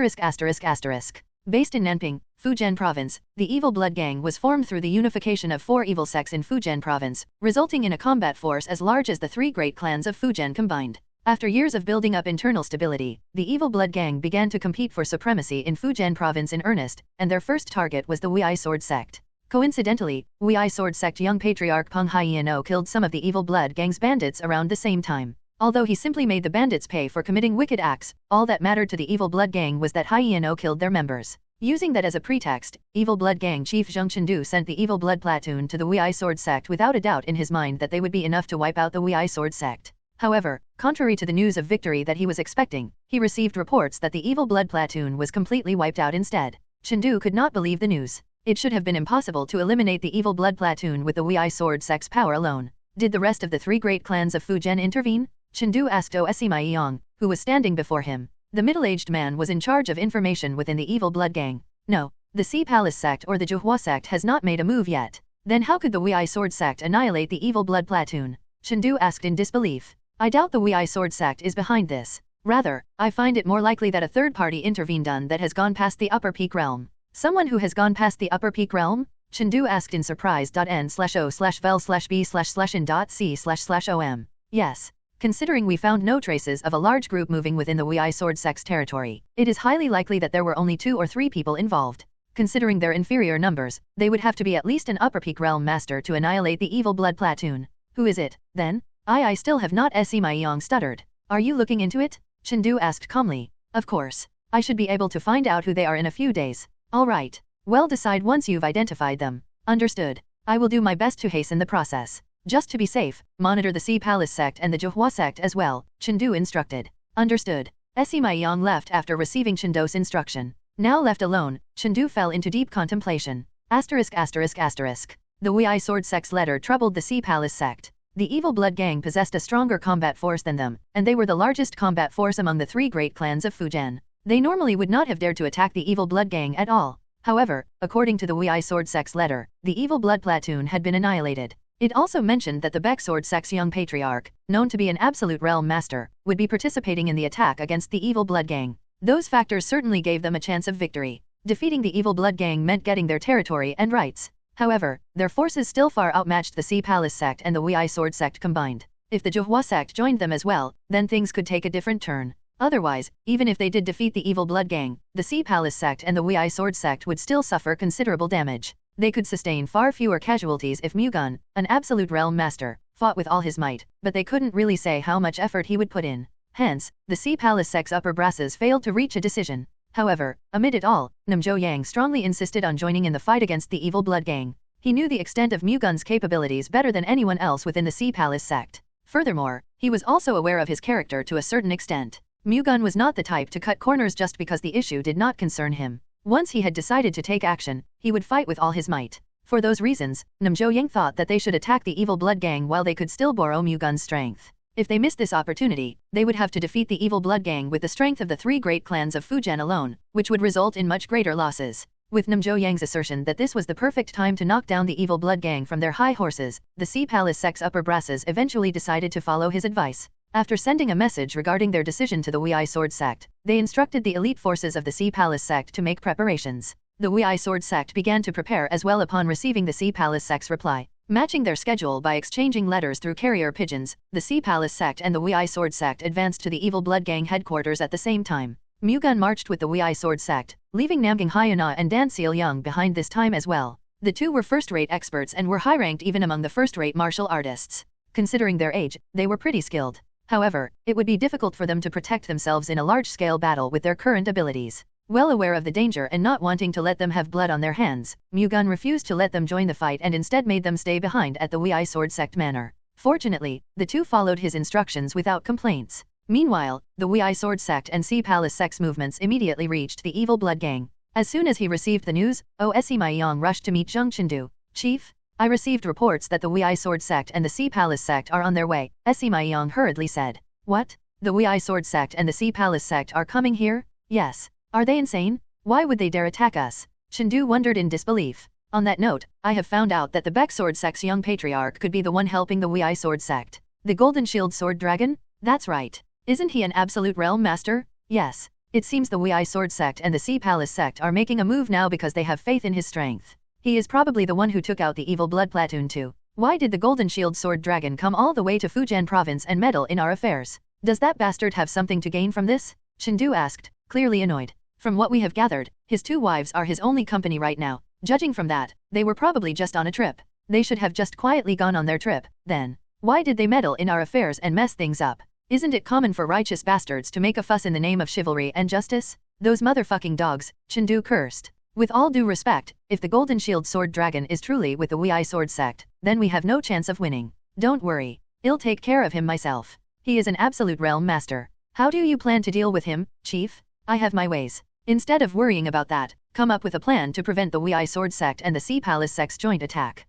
S2: in Nanping, Fujian Province, the evil blood gang was formed through the unification of 4 evil sects in Fujian Province, resulting in a combat force as large as the 3 great clans of Fujian combined. After years of building up internal stability, the evil blood gang began to compete for supremacy in Fujian Province in earnest, and their first target was the Wei Sword sect. Coincidentally, Wei Sword sect young patriarch Peng Hyeno killed some of the evil blood gang's bandits around the same time. Although he simply made the bandits pay for committing wicked acts, all that mattered to the evil blood gang was that Hyeno killed their members. Using that as a pretext, evil blood gang chief Zheng Chendu sent the evil blood platoon to the Wei Sword sect without a doubt in his mind that they would be enough to wipe out the Wei Sword sect. However, contrary to the news of victory that he was expecting, he received reports that the evil blood platoon was completely wiped out instead. Chendu could not believe the news. It should have been impossible to eliminate the evil blood platoon with the Wei Sword sect's power alone. Did the rest of the 3 great clans of Fujian intervene? Chendu asked Osimai Yang, who was standing before him. The middle-aged man was in charge of information within the evil blood gang. No, the Sea Palace sect or the Juhua sect has not made a move yet. Then how could the Wei Sword sect annihilate the evil blood platoon? Chendu asked in disbelief. I doubt the Wei Sword sect is behind this. Rather, I find it more likely that a third party intervened that has gone past the upper peak realm. Someone who has gone past the upper peak realm? Chendu asked in surprise. N/O/vel/b/in.c//om. Yes. Considering we found no traces of a large group moving within the Wei Sword sect's territory, it is highly likely that there were only 2 or 3 people involved. Considering their inferior numbers, they would have to be at least an upper peak realm master to annihilate the evil blood platoon. Who is it, then? I still have not seen. Yang stuttered. Are you looking into it? Chendu asked calmly. Of course. I should be able to find out who they are in a few days. All right. Well, decide once you've identified them. Understood. I will do my best to hasten the process. Just to be safe, monitor the Sea Palace sect and the Juhua sect as well, Chendu instructed. Understood. Simai Yang left after receiving Chendu's instruction. Now left alone, Chendu fell into deep contemplation. The Wei Sword sect's letter troubled the Sea Palace sect. The evil blood gang possessed a stronger combat force than them, and they were the largest combat force among the 3 great clans of Fujian. They normally would not have dared to attack the evil blood gang at all. However, according to the Wei Sword sect's letter, the evil blood platoon had been annihilated. It also mentioned that the Baek Sword sect's young patriarch, known to be an absolute realm master, would be participating in the attack against the evil blood gang. Those factors certainly gave them a chance of victory. Defeating the evil blood gang meant getting their territory and rights. However, their forces still far outmatched the Sea Palace sect and the Wei Sword sect combined. If the Juhua sect joined them as well, then things could take a different turn. Otherwise, even if they did defeat the evil blood gang, the Sea Palace sect and the Wei Sword sect would still suffer considerable damage. They could sustain far fewer casualties if Mu-Gun, an absolute realm master, fought with all his might, but they couldn't really say how much effort he would put in. Hence, the Sea Palace sect's upper brasses failed to reach a decision. However, amid it all, Namjo Yang strongly insisted on joining in the fight against the evil blood gang. He knew the extent of Mu-Gun's capabilities better than anyone else within the Sea Palace sect. Furthermore, he was also aware of his character to a certain extent. Mu-Gun was not the type to cut corners just because the issue did not concern him. Once he had decided to take action, he would fight with all his might. For those reasons, Namjo Yang thought that they should attack the evil blood gang while they could still borrow Mu-Gun's strength. If they missed this opportunity, they would have to defeat the evil blood gang with the strength of the 3 great clans of Fujian alone, which would result in much greater losses. With Namjo Yang's assertion that this was the perfect time to knock down the evil blood gang from their high horses, the Sea Palace sect's upper brasses eventually decided to follow his advice. After sending a message regarding their decision to the Wei Sword sect, they instructed the elite forces of the Sea Palace sect to make preparations. The Wei Sword sect began to prepare as well upon receiving the Sea Palace sect's reply. Matching their schedule by exchanging letters through carrier pigeons, the Sea Palace sect and the Wei Sword sect advanced to the evil blood gang headquarters at the same time. Mu-Gun marched with the Wei Sword sect, leaving Namgang Hyuna and Dan Seil-young behind this time as well. The 2 were first-rate experts and were high-ranked even among the first-rate martial artists. Considering their age, they were pretty skilled. However, it would be difficult for them to protect themselves in a large-scale battle with their current abilities. Well aware of the danger and not wanting to let them have blood on their hands, Mu-Gun refused to let them join the fight and instead made them stay behind at the Wei Sword Sect manor. Fortunately, the two followed his instructions without complaints. Meanwhile, the Wei Sword Sect and Sea Palace Sect's movements immediately reached the evil blood gang. As soon as he received the news, Sima Yang rushed to meet Zheng Chendu. Chief, I received reports that the Wei Sword Sect and the Sea Palace Sect are on their way, Sima Yang hurriedly said. What? The Wei Sword Sect and the Sea Palace Sect are coming here? Yes. Are they insane? Why would they dare attack us? Chendu wondered in disbelief. On that note, I have found out that the Baek Sword Sect's young patriarch could be the one helping the Wei Sword Sect. The Golden Shield Sword Dragon? That's right. Isn't he an absolute realm master? Yes. It seems the Wei Sword Sect and the Sea Palace Sect are making a move now because they have faith in his strength. He is probably the one who took out the Evil Blood Platoon too. Why did the Golden Shield Sword Dragon come all the way to Fujian Province and meddle in our affairs? Does that bastard have something to gain from this? Chendu asked, clearly annoyed. From what we have gathered, his two wives are his only company right now. Judging from that, they were probably just on a trip. They should have just quietly gone on their trip, then. Why did they meddle in our affairs and mess things up? Isn't it common for righteous bastards to make a fuss in the name of chivalry and justice? Those motherfucking dogs, Chendu cursed. With all due respect, if the Golden Shield Sword Dragon is truly with the Wei Sword Sect, then we have no chance of winning. Don't worry. I'll take care of him myself. He is an absolute realm master. How do you plan to deal with him, Chief? I have my ways. Instead of worrying about that, come up with a plan to prevent the Wei Sword Sect and the Sea Palace Sect's joint attack.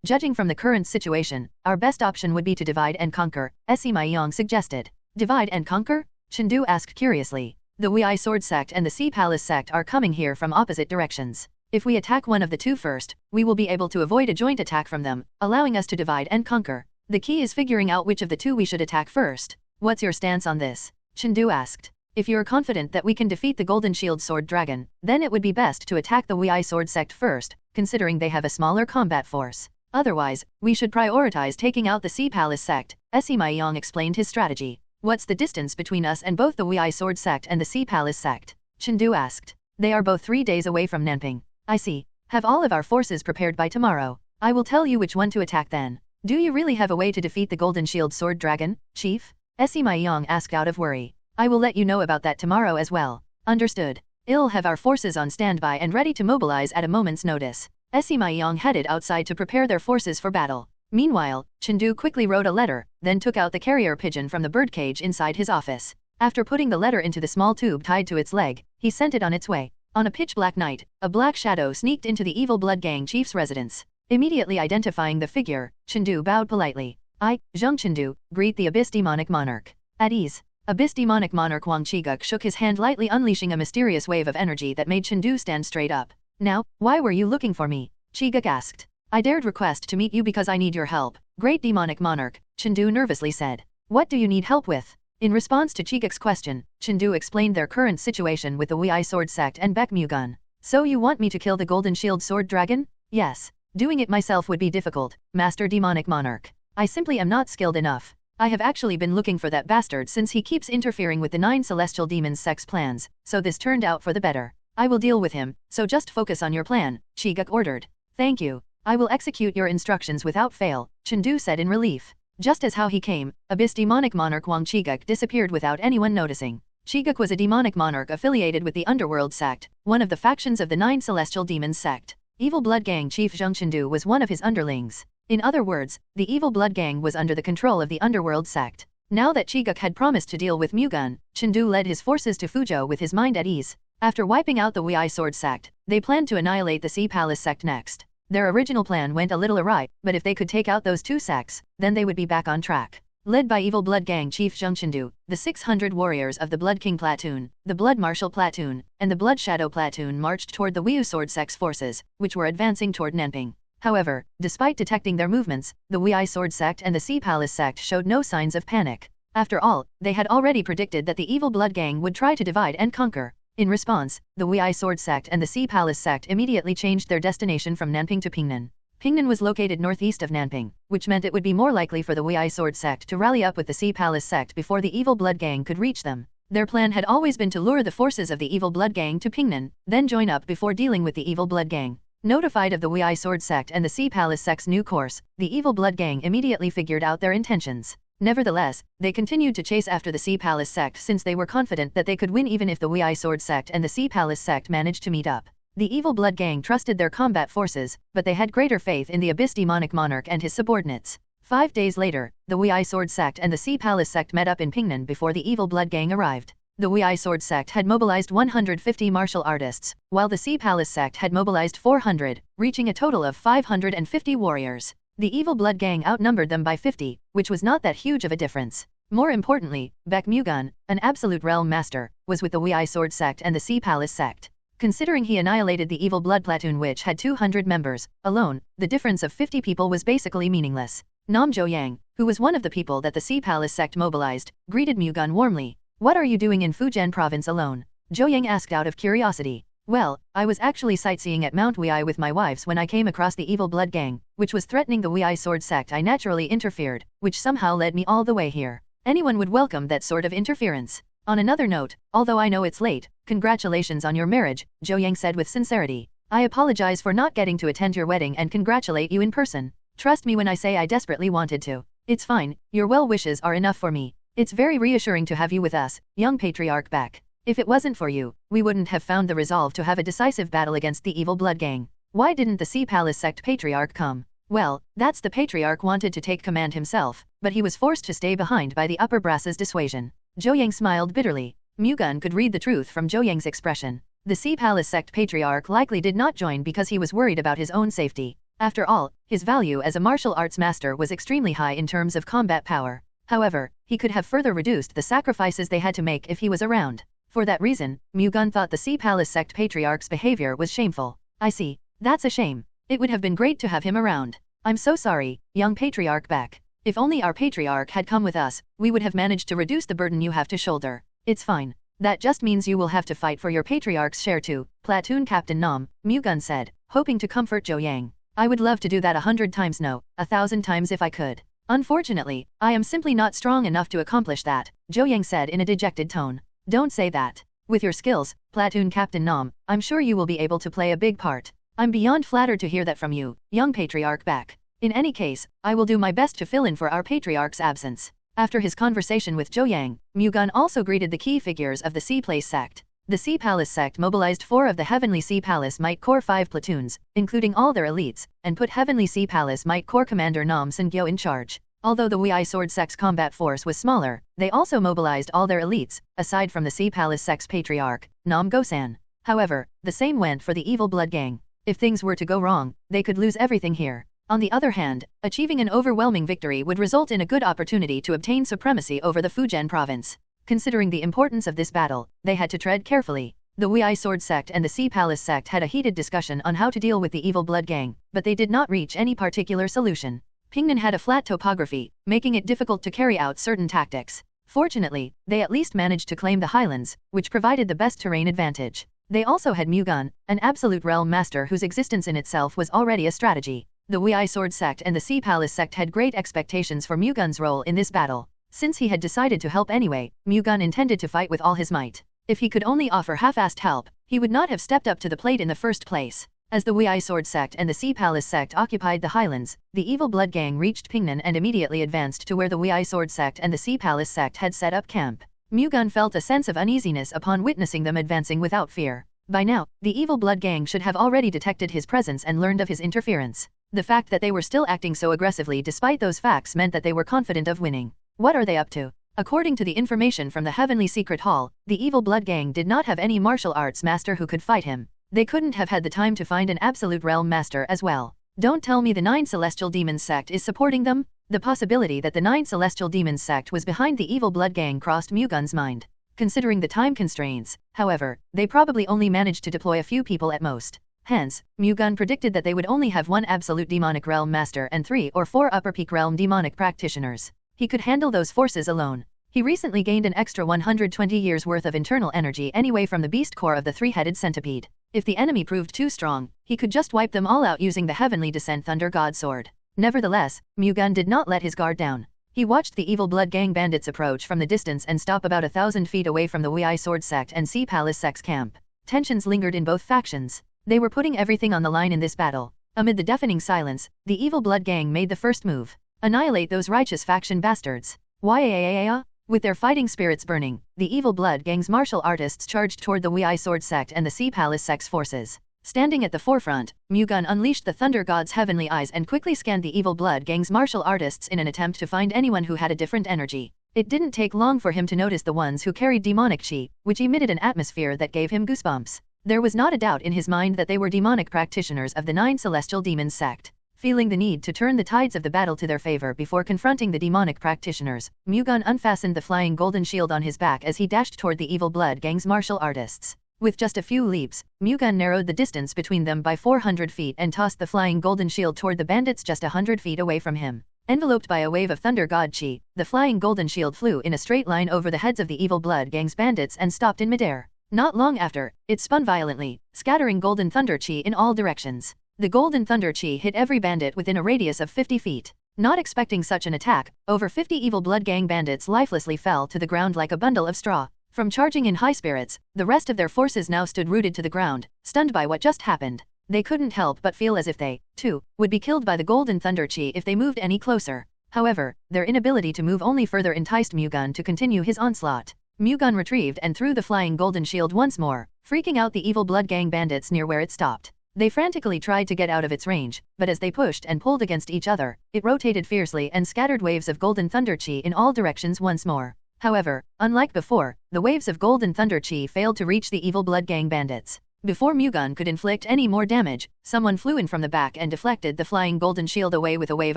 S2: Judging from the current situation, our best option would be to divide and conquer, Sima Yang suggested. Divide and conquer? Chendu asked curiously. The Wei Sword Sect and the Sea Palace Sect are coming here from opposite directions. If we attack one of the two first, we will be able to avoid a joint attack from them, allowing us to divide and conquer. The key is figuring out which of the two we should attack first. What's your stance on this? Chendu asked. If you're confident that we can defeat the Golden Shield Sword Dragon, then it would be best to attack the Wei Sword Sect first, considering they have a smaller combat force. Otherwise, we should prioritize taking out the Sea Palace Sect, Sima Yang explained his strategy. What's the distance between us and both the Wei Sword Sect and the Sea Palace Sect? Chendu asked. They are both 3 days away from Nanping. I see. Have all of our forces prepared by tomorrow. I will tell you which one to attack then. Do you really have a way to defeat the Golden Shield Sword Dragon, Chief? Sima Yang asked out of worry. I will let you know about that tomorrow as well. Understood. I'll have our forces on standby and ready to mobilize at a moment's notice. Sima Yang headed outside to prepare their forces for battle. Meanwhile, Chendu quickly wrote a letter, then took out the carrier pigeon from the birdcage inside his office. After putting the letter into the small tube tied to its leg, he sent it on its way. On a pitch-black night, a black shadow sneaked into the Evil Blood Gang chief's residence. Immediately identifying the figure, Chendu bowed politely. I, Zheng Chendu, greet the Abyss Demonic Monarch. At ease. Abyss Demonic Monarch Wang Qiguk shook his hand lightly, unleashing a mysterious wave of energy that made Chendu stand straight up. Now, why were you looking for me? Qiguk asked. I dared request to meet you because I need your help, Great Demonic Monarch, Chendu nervously said. What do you need help with? In response to Qiguk's question, Chendu explained their current situation with the Wei Sword Sect and Baek Mu-Gun. So you want me to kill the Golden Shield Sword Dragon? Yes. Doing it myself would be difficult, Master Demonic Monarch. I simply am not skilled enough. I have actually been looking for that bastard since he keeps interfering with the 9 Celestial Demons Sect's plans, so this turned out for the better. I will deal with him, so just focus on your plan, Qiguk ordered. Thank you. I will execute your instructions without fail, Chendu said in relief. Just as how he came, Abyss Demonic Monarch Wang Qiguk disappeared without anyone noticing. Qiguk was a demonic monarch affiliated with the Underworld Sect, one of the factions of the 9 Celestial Demons Sect. Evil Blood Gang Chief Zheng Chendu was one of his underlings. In other words, the Evil Blood Gang was under the control of the Underworld Sect. Now that Qiguk had promised to deal with Mu-Gun, Chendu led his forces to Fuzhou with his mind at ease. After wiping out the Wei Sword Sect, they planned to annihilate the Sea Palace Sect next. Their original plan went a little awry, but if they could take out those 2 sects, then they would be back on track. Led by Evil Blood Gang Chief Zheng Chendu, the 600 warriors of the Blood King Platoon, the Blood Marshal Platoon, and the Blood Shadow Platoon marched toward the Wei Sword Sect's forces, which were advancing toward Nanping. However, despite detecting their movements, the Wei Sword Sect and the Sea Palace Sect showed no signs of panic. After all, they had already predicted that the Evil Blood Gang would try to divide and conquer. In response, the Wei Sword Sect and the Sea Palace Sect immediately changed their destination from Nanping to Pingnan. Pingnan was located northeast of Nanping, which meant it would be more likely for the Wei Sword Sect to rally up with the Sea Palace Sect before the Evil Blood Gang could reach them. Their plan had always been to lure the forces of the Evil Blood Gang to Pingnan, then join up before dealing with the Evil Blood Gang. Notified of the Wei Sword Sect and the Sea Palace Sect's new course, the Evil Blood Gang immediately figured out their intentions. Nevertheless, they continued to chase after the Sea Palace sect since they were confident that they could win even if the Wei Sword sect and the Sea Palace sect managed to meet up. The Evil Blood Gang trusted their combat forces, but they had greater faith in the Abyss Demonic Monarch and his subordinates. 5 days later, the Wei Sword sect and the Sea Palace sect met up in Pingnan before the Evil Blood Gang arrived. The Wei Sword sect had mobilized 150 martial artists, while the Sea Palace sect had mobilized 400, reaching a total of 550 warriors. The Evil Blood Gang outnumbered them by 50, which was not that huge of a difference. More importantly, Baek Mu-Gun, an absolute realm master, was with the Wei Sword sect and the Sea Palace sect. Considering he annihilated the Evil Blood platoon which had 200 members, alone, the difference of 50 people was basically meaningless. Nam Zhou-Yang, who was one of the people that the Sea Palace sect mobilized, greeted Mu-Gun warmly. "What are you doing in Fujian province alone?" Zhou-Yang asked out of curiosity. "Well, I was actually sightseeing at Mount Wei with my wives when I came across the Evil Blood Gang, which was threatening the Wei Sword sect. I naturally interfered, which somehow led me all the way here. Anyone would welcome that sort of interference. On another note, although I know it's late, congratulations on your marriage," Zhou-Yang said with sincerity. "I apologize for not getting to attend your wedding and congratulate you in person. Trust me when I say I desperately wanted to. It's fine, your well wishes are enough for me. It's very reassuring to have you with us, young patriarch Baek. If it wasn't for you, we wouldn't have found the resolve to have a decisive battle against the Evil Blood Gang. Why didn't the Sea Palace sect patriarch come?" "Well, that's the patriarch wanted to take command himself, but he was forced to stay behind by the upper brass's dissuasion." Zhou-Yang smiled bitterly. Mu-Gun could read the truth from Zhou-Yang's expression. The Sea Palace sect patriarch likely did not join because he was worried about his own safety. After all, his value as a martial arts master was extremely high in terms of combat power. However, he could have further reduced the sacrifices they had to make if he was around. For that reason, Mu-Gun thought the Sea Palace sect patriarch's behavior was shameful. "I see. That's a shame. It would have been great to have him around. I'm so sorry, young patriarch Baek. If only our patriarch had come with us, we would have managed to reduce the burden you have to shoulder." "It's fine. That just means you will have to fight for your patriarch's share too," Platoon Captain Nam, Mu-Gun said, hoping to comfort Zhou-Yang. "I would love to do that 100 times, no, 1,000 times if I could. Unfortunately, I am simply not strong enough to accomplish that," Zhou-Yang said in a dejected tone. "Don't say that. With your skills, Platoon Captain Nam, I'm sure you will be able to play a big part. I'm beyond flattered to hear that from you, young patriarch Baek. In any case, I will do my best to fill in for our patriarch's absence." After his conversation with Zhou-Yang, Mu-Gun also greeted the key figures of the Sea Palace sect. The Sea Palace sect mobilized 4 of the Heavenly Sea Palace Might Corps 5 platoons, including all their elites, and put Heavenly Sea Palace Might Corps Commander Nam Sen-gyo in charge. Although the Wei Sword sect's combat force was smaller, they also mobilized all their elites, aside from the Sea Palace sect's patriarch, Nam Go-san. However, the same went for the Evil Blood Gang. If things were to go wrong, they could lose everything here. On the other hand, achieving an overwhelming victory would result in a good opportunity to obtain supremacy over the Fujian province. Considering the importance of this battle, they had to tread carefully. The Wei Sword sect and the Sea Palace sect had a heated discussion on how to deal with the Evil Blood Gang, but they did not reach any particular solution. Pingnan had a flat topography, making it difficult to carry out certain tactics. Fortunately, they at least managed to claim the highlands, which provided the best terrain advantage. They also had Mu-Gun, an absolute realm master whose existence in itself was already a strategy. The Wei Sword sect and the Sea Palace sect had great expectations for Mu-Gun's role in this battle. Since he had decided to help anyway, Mu-Gun intended to fight with all his might. If he could only offer half-assed help, he would not have stepped up to the plate in the first place. As the Wei Sword sect and the Sea Palace sect occupied the highlands, the Evil Blood Gang reached Pingnan and immediately advanced to where the Wei Sword sect and the Sea Palace sect had set up camp. Mu-Gun felt a sense of uneasiness upon witnessing them advancing without fear. By now, the Evil Blood Gang should have already detected his presence and learned of his interference. The fact that they were still acting so aggressively despite those facts meant that they were confident of winning. What are they up to? According to the information from the Heavenly Secret Hall, the Evil Blood Gang did not have any martial arts master who could fight him. They couldn't have had the time to find an absolute realm master as well. Don't tell me the 9 Celestial Demons sect is supporting them? The possibility that the 9 Celestial Demons sect was behind the Evil Blood Gang crossed Mu-Gun's mind. Considering the time constraints, however, they probably only managed to deploy a few people at most. Hence, Mu-Gun predicted that they would only have 1 absolute demonic realm master and 3 or 4 upper peak realm demonic practitioners. He could handle those forces alone. He recently gained an extra 120 years worth of internal energy anyway from the beast core of the 3-headed centipede. If the enemy proved too strong, he could just wipe them all out using the Heavenly Descent Thunder God Sword. Nevertheless, Mu-Gun did not let his guard down. He watched the Evil Blood Gang bandits approach from the distance and stop about 1,000 feet away from the Wei Sword sect and Sea Palace sect's camp. Tensions lingered in both factions. They were putting everything on the line in this battle. Amid the deafening silence, the Evil Blood Gang made the first move. Annihilate those righteous faction bastards. Why? With their fighting spirits burning, the Evil Blood Gang's martial artists charged toward the Wei Sword sect and the Sea Palace sect's forces. Standing at the forefront, Mu-Gun unleashed the Thunder God's heavenly eyes and quickly scanned the Evil Blood Gang's martial artists in an attempt to find anyone who had a different energy. It didn't take long for him to notice the ones who carried demonic chi, which emitted an atmosphere that gave him goosebumps. There was not a doubt in his mind that they were demonic practitioners of the Nine Celestial Demons sect. Feeling the need to turn the tides of the battle to their favor before confronting the demonic practitioners, Mu-Gun unfastened the flying golden shield on his back as he dashed toward the Evil Blood Gang's martial artists. With just a few leaps, Mu-Gun narrowed the distance between them by 400 feet and tossed the flying golden shield toward the bandits just 100 feet away from him. Enveloped by a wave of Thunder God chi, the flying golden shield flew in a straight line over the heads of the Evil Blood Gang's bandits and stopped in midair. Not long after, it spun violently, scattering golden thunder chi in all directions. The golden thunder chi hit every bandit within a radius of 50 feet. Not expecting such an attack, over 50 Evil Blood Gang bandits lifelessly fell to the ground like a bundle of straw. From charging in high spirits, the rest of their forces now stood rooted to the ground, stunned by what just happened. They couldn't help but feel as if they, too, would be killed by the golden thunder chi if they moved any closer. However, their inability to move only further enticed Mu-Gun to continue his onslaught. Mu-Gun retrieved and threw the flying golden shield once more, freaking out the Evil Blood Gang bandits near where it stopped. They frantically tried to get out of its range, but as they pushed and pulled against each other, it rotated fiercely and scattered waves of golden thunder chi in all directions once more. However, unlike before, the waves of golden thunder chi failed to reach the Evil Blood Gang bandits. Before Mu-Gun could inflict any more damage, someone flew in from the back and deflected the flying golden shield away with a wave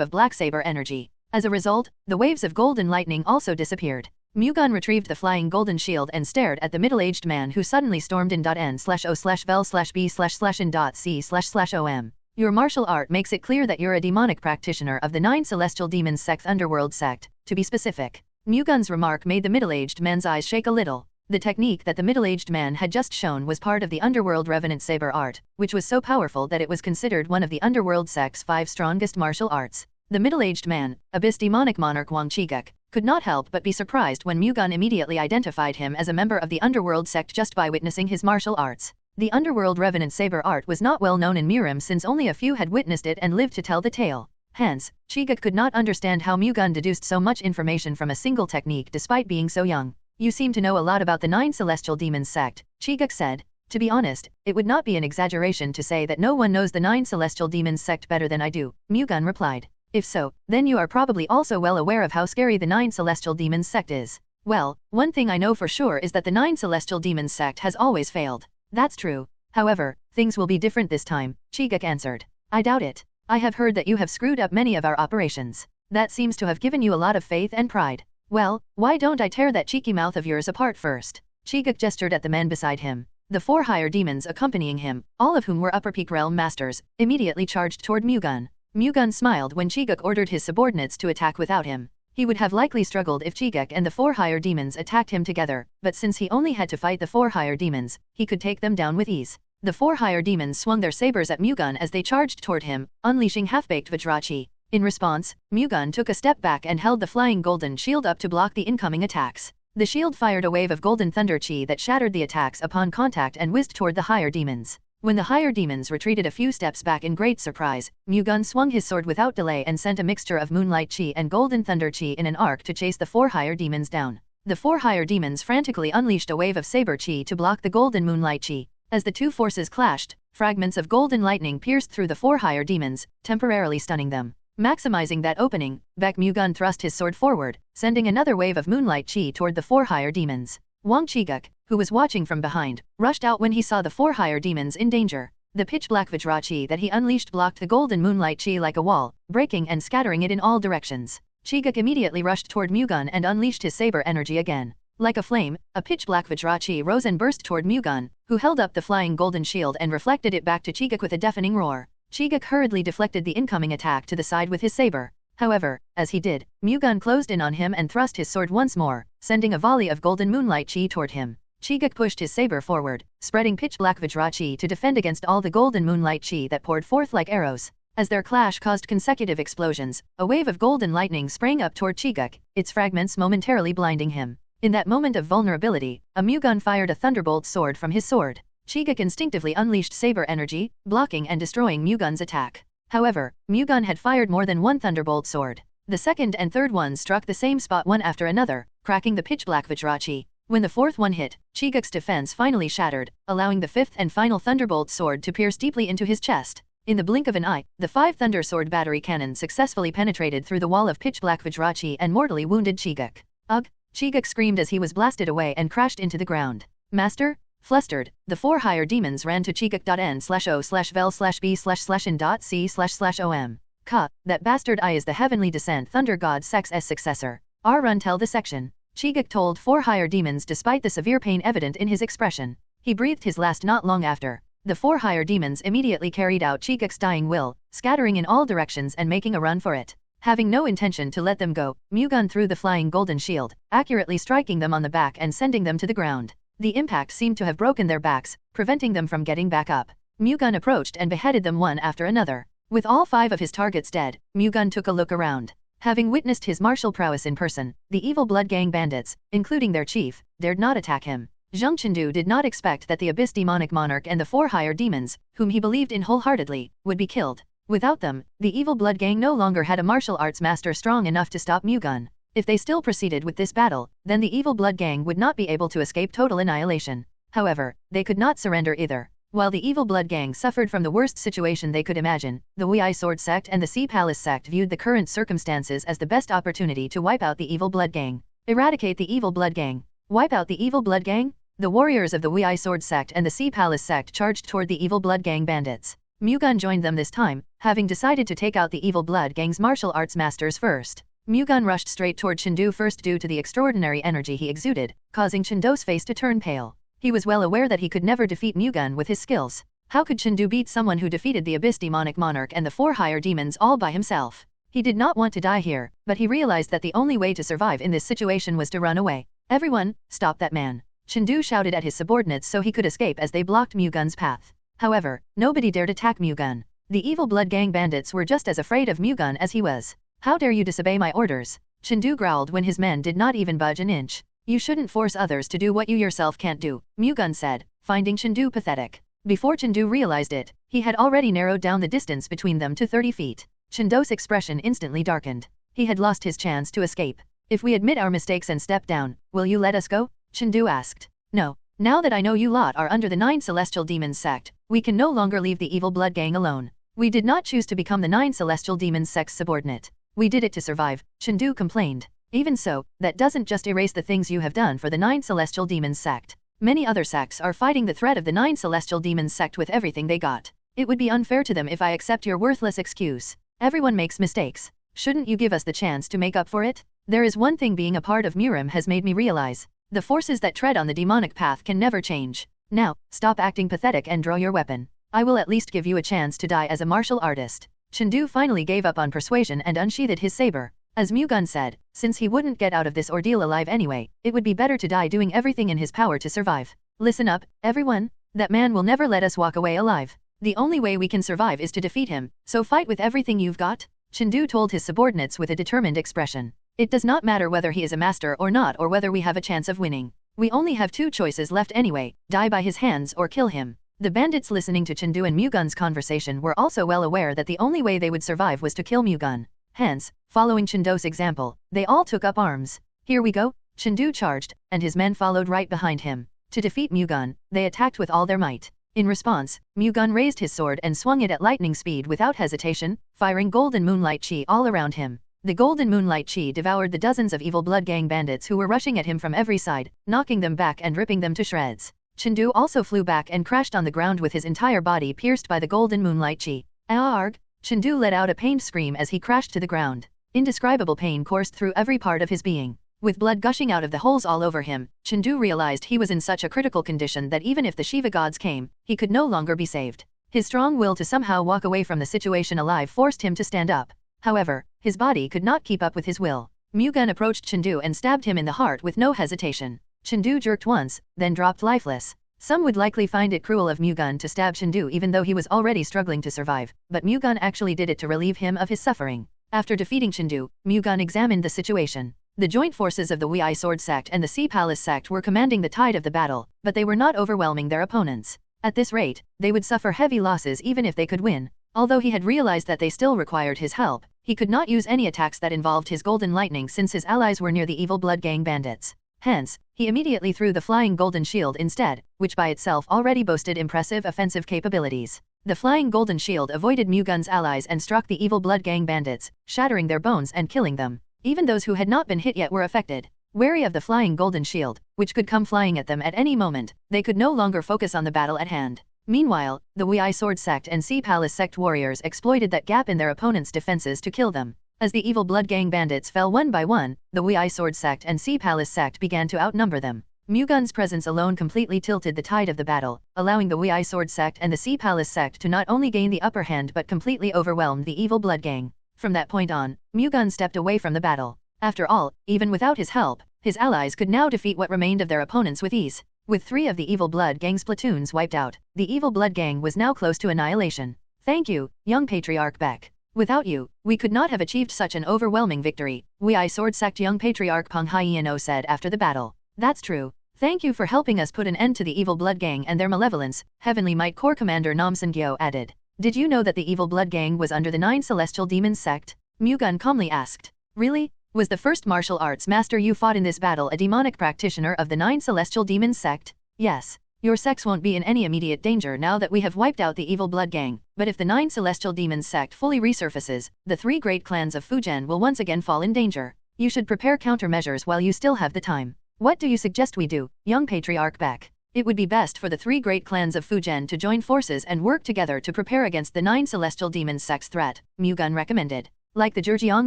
S2: of black saber energy. As a result, the waves of golden lightning also disappeared. Mu-Gun retrieved the flying golden shield and stared at the middle-aged man who suddenly stormed in.n/o/vel/b/in.c//om. Your martial art makes it clear that you're a demonic practitioner of the Nine Celestial Demons sect Underworld sect, to be specific. Mu-Gun's remark made the middle-aged man's eyes shake a little. The technique that the middle-aged man had just shown was part of the Underworld Revenant Saber art, which was so powerful that it was considered one of the Underworld sect's 5 strongest martial arts. The middle-aged man, Abyss Demonic Monarch Wang Chiguk, could not help but be surprised when Mu-Gun immediately identified him as a member of the Underworld sect just by witnessing his martial arts. The Underworld Revenant Saber art was not well known in Murim since only a few had witnessed it and lived to tell the tale. Hence, Chiguk could not understand how Mu-Gun deduced so much information from a single technique despite being so young. You seem to know a lot about the Nine Celestial Demons sect, Chiguk said. To be honest, it would not be an exaggeration to say that no one knows the Nine Celestial Demons sect better than I do, Mu-Gun replied. If so, then you are probably also well aware of how scary the Nine Celestial Demons sect is. Well, one thing I know for sure is that the Nine Celestial Demons sect has always failed. That's true. However, things will be different this time, Chiguk answered. I doubt it. I have heard that you have screwed up many of our operations. That seems to have given you a lot of faith and pride. Well, why don't I tear that cheeky mouth of yours apart first? Chiguk gestured at the men beside him. The 4 higher demons accompanying him, all of whom were upper peak realm masters, immediately charged toward Mu-Gun. Mu-Gun smiled when Chiguk ordered his subordinates to attack without him. He would have likely struggled if Chiguk and the 4 higher demons attacked him together, but since he only had to fight the 4 higher demons, he could take them down with ease. The 4 higher demons swung their sabers at Mu-Gun as they charged toward him, unleashing half-baked Vajrachi. In response, Mu-Gun took a step back and held the flying golden shield up to block the incoming attacks. The shield fired a wave of golden thunder chi that shattered the attacks upon contact and whizzed toward the higher demons. When the higher demons retreated a few steps back in great surprise, Mu-Gun swung his sword without delay and sent a mixture of moonlight chi and golden thunder chi in an arc to chase the 4 higher demons down. The 4 higher demons frantically unleashed a wave of saber chi to block the golden moonlight chi. As the two forces clashed, fragments of golden lightning pierced through the 4 higher demons, temporarily stunning them. Maximizing that opening, Baek Mu-Gun thrust his sword forward, sending another wave of moonlight chi toward the 4 higher demons. Wang Chiguk, who was watching from behind, rushed out when he saw the 4 higher demons in danger. The pitch-black Vajrachi that he unleashed blocked the golden moonlight chi like a wall, breaking and scattering it in all directions. Chiguk immediately rushed toward Mu-Gun and unleashed his saber energy again. Like a flame, a pitch-black Vajrachi rose and burst toward Mu-Gun, who held up the flying golden shield and reflected it back to Chiguk with a deafening roar. Chiguk hurriedly deflected the incoming attack to the side with his saber. However, as he did, Mu-Gun closed in on him and thrust his sword once more, sending a volley of golden moonlight chi toward him. Chiguk pushed his saber forward, spreading pitch-black Vajrachi to defend against all the golden moonlight chi that poured forth like arrows. As their clash caused consecutive explosions, a wave of golden lightning sprang up toward Chiguk, its fragments momentarily blinding him. In that moment of vulnerability, a Mu-Gun fired a thunderbolt sword from his sword. Chiguk instinctively unleashed saber energy, blocking and destroying Mu-Gun's attack. However, Mu-Gun had fired more than one thunderbolt sword. The second and third ones struck the same spot one after another, cracking the pitch-black Vajrachi. When the fourth one hit, Chiguk's defense finally shattered, allowing the fifth and final Thunderbolt sword to pierce deeply into his chest. In the blink of an eye, the 5 Thunder Sword battery cannon successfully penetrated through the wall of pitch-black Vajrachi and mortally wounded Chiguk. Ugh! Chiguk screamed as he was blasted away and crashed into the ground. Master? Flustered, the 4 higher demons ran to Chiguk.n/o/vel/b/in.c//om. Ka, that bastard I is the heavenly descent Thunder God Sex's successor. Run tell the section. Chiguk told 4 higher demons despite the severe pain evident in his expression. He breathed his last not long after. The 4 higher demons immediately carried out Chiguk's dying will, scattering in all directions and making a run for it. Having no intention to let them go, Mu-Gun threw the flying golden shield, accurately striking them on the back and sending them to the ground. The impact seemed to have broken their backs, preventing them from getting back up. Mu-Gun approached and beheaded them one after another. With all 5 of his targets dead, Mu-Gun took a look around. Having witnessed his martial prowess in person, the evil Blood Gang bandits, including their chief, dared not attack him. Zheng Chendu did not expect that the Abyss Demonic Monarch and the 4 higher demons, whom he believed in wholeheartedly, would be killed. Without them, the evil Blood Gang no longer had a martial arts master strong enough to stop Mu-Gun. If they still proceeded with this battle, then the evil Blood Gang would not be able to escape total annihilation. However, they could not surrender either. While the evil Blood Gang suffered from the worst situation they could imagine, the Wei Sword Sect and the Sea Palace Sect viewed the current circumstances as the best opportunity to wipe out the evil Blood Gang. Eradicate the evil Blood Gang. Wipe out the evil Blood Gang? The warriors of the Wei Sword Sect and the Sea Palace Sect charged toward the evil Blood Gang bandits. Mu-Gun joined them this time, having decided to take out the evil Blood Gang's martial arts masters first. Mu-Gun rushed straight toward Chendu first due to the extraordinary energy he exuded, causing Chendu's face to turn pale. He was well aware that he could never defeat Mu-Gun with his skills. How could Chendu beat someone who defeated the Abyss Demonic Monarch and the 4 higher demons all by himself? He did not want to die here, but he realized that the only way to survive in this situation was to run away. Everyone, stop that man! Chendu shouted at his subordinates so he could escape as they blocked Mu-Gun's path. However, nobody dared attack Mu-Gun. The evil Blood Gang bandits were just as afraid of Mu-Gun as he was. How dare you disobey my orders? Chendu growled when his men did not even budge an inch. You shouldn't force others to do what you yourself can't do, Mu-Gun said, finding Chendu pathetic. Before Chendu realized it, he had already narrowed down the distance between them to 30 feet. Chendu's expression instantly darkened. He had lost his chance to escape. If we admit our mistakes and step down, will you let us go? Chendu asked. No. Now that I know you lot are under the 9 Celestial Demons sect, we can no longer leave the evil Blood Gang alone. We did not choose to become the 9 Celestial Demons sect's subordinate. We did it to survive, Chendu complained. Even so, that doesn't just erase the things you have done for the 9 Celestial Demons sect. Many other sects are fighting the threat of the 9 Celestial Demons sect with everything they got. It would be unfair to them if I accept your worthless excuse. Everyone makes mistakes. Shouldn't you give us the chance to make up for it? There is one thing being a part of Murim has made me realize. The forces that tread on the demonic path can never change. Now, stop acting pathetic and draw your weapon. I will at least give you a chance to die as a martial artist. Chendu finally gave up on persuasion and unsheathed his saber. As Mu-Gun said, since he wouldn't get out of this ordeal alive anyway, it would be better to die doing everything in his power to survive. Listen up, everyone. That man will never let us walk away alive. The only way we can survive is to defeat him, so fight with everything you've got. Chendu told his subordinates with a determined expression. It does not matter whether he is a master or not or whether we have a chance of winning. We only have 2 choices left anyway, die by his hands or kill him. The bandits listening to Chendu and Mu-Gun's conversation were also well aware that the only way they would survive was to kill Mu-Gun. Hence, following Chendu's example, they all took up arms. Here we go. Chendu charged, and his men followed right behind him. To defeat Mu-Gun, they attacked with all their might. In response, Mu-Gun raised his sword and swung it at lightning speed without hesitation, firing golden moonlight chi all around him. The golden moonlight chi devoured the dozens of evil Blood Gang bandits who were rushing at him from every side, knocking them back and ripping them to shreds. Chendu also flew back and crashed on the ground with his entire body pierced by the golden moonlight chi. Arg! Chendu let out a pained scream as he crashed to the ground. Indescribable pain coursed through every part of his being. With blood gushing out of the holes all over him, Chendu realized he was in such a critical condition that even if the Shiva gods came, he could no longer be saved. His strong will to somehow walk away from the situation alive forced him to stand up. However, his body could not keep up with his will. Mu-Gun approached Chendu and stabbed him in the heart with no hesitation. Chendu jerked once, then dropped lifeless. Some would likely find it cruel of Mu-Gun to stab Chendu even though he was already struggling to survive, but Mu-Gun actually did it to relieve him of his suffering. After defeating Chendu, Mu-Gun examined the situation. The joint forces of the Wei Sword Sect and the Sea Palace Sect were commanding the tide of the battle, but they were not overwhelming their opponents. At this rate, they would suffer heavy losses even if they could win. Although he had realized that they still required his help, He could not use any attacks that involved his golden lightning since his allies were near the evil blood gang bandits. Hence, he immediately threw the flying golden shield instead, which by itself already boasted impressive offensive capabilities. The flying golden shield avoided Mu-Gun's allies and struck the evil blood gang bandits, shattering their bones and killing them. Even those who had not been hit yet were affected. Wary of the flying golden shield, which could come flying at them at any moment, they could no longer focus on the battle at hand. Meanwhile, the Wei Sword Sect and Sea Palace Sect warriors exploited that gap in their opponents' defenses to kill them. As the evil blood gang bandits fell one by one, the Wei Sword Sect and Sea Palace Sect began to outnumber them. Mu-Gun's presence alone completely tilted the tide of the battle, allowing the Wei Sword Sect and the Sea Palace Sect to not only gain the upper hand but completely overwhelm the evil blood gang. From that point on, Mu-Gun stepped away from the battle. After all, even without his help, his allies could now defeat what remained of their opponents with ease. With 3 of the evil blood gang's platoons wiped out, the evil blood gang was now close to annihilation. Thank you, young patriarch Baek. Without you, we could not have achieved such an overwhelming victory, Wei Sword Sect young patriarch Peng Hyeno said after the battle. That's true. Thank you for helping us put an end to the evil blood gang and their malevolence, Heavenly Might Corps Commander Nam Sun-gyo added. Did you know that the evil blood gang was under the 9 celestial demons sect? Mu-Gun calmly asked. Really? Was the first martial arts master you fought in this battle a demonic practitioner of the 9 celestial demons sect? Yes. Your sects won't be in any immediate danger now that we have wiped out the evil blood gang, but if the 9 celestial demons sect fully resurfaces, the 3 great clans of Fujian will once again fall in danger. You should prepare countermeasures while you still have the time. What do you suggest we do, young patriarch Baek? It would be best for the 3 great clans of Fujian to join forces and work together to prepare against the 9 celestial demons sect's threat, Mu-Gun recommended. Like the Zhejiang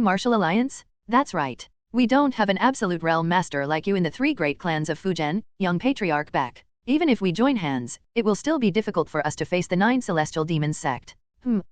S2: Martial Alliance? That's right. We don't have an absolute realm master like you in the 3 great clans of Fujian, young patriarch Baek. Even if we join hands, it will still be difficult for us to face the 9 celestial demons sect.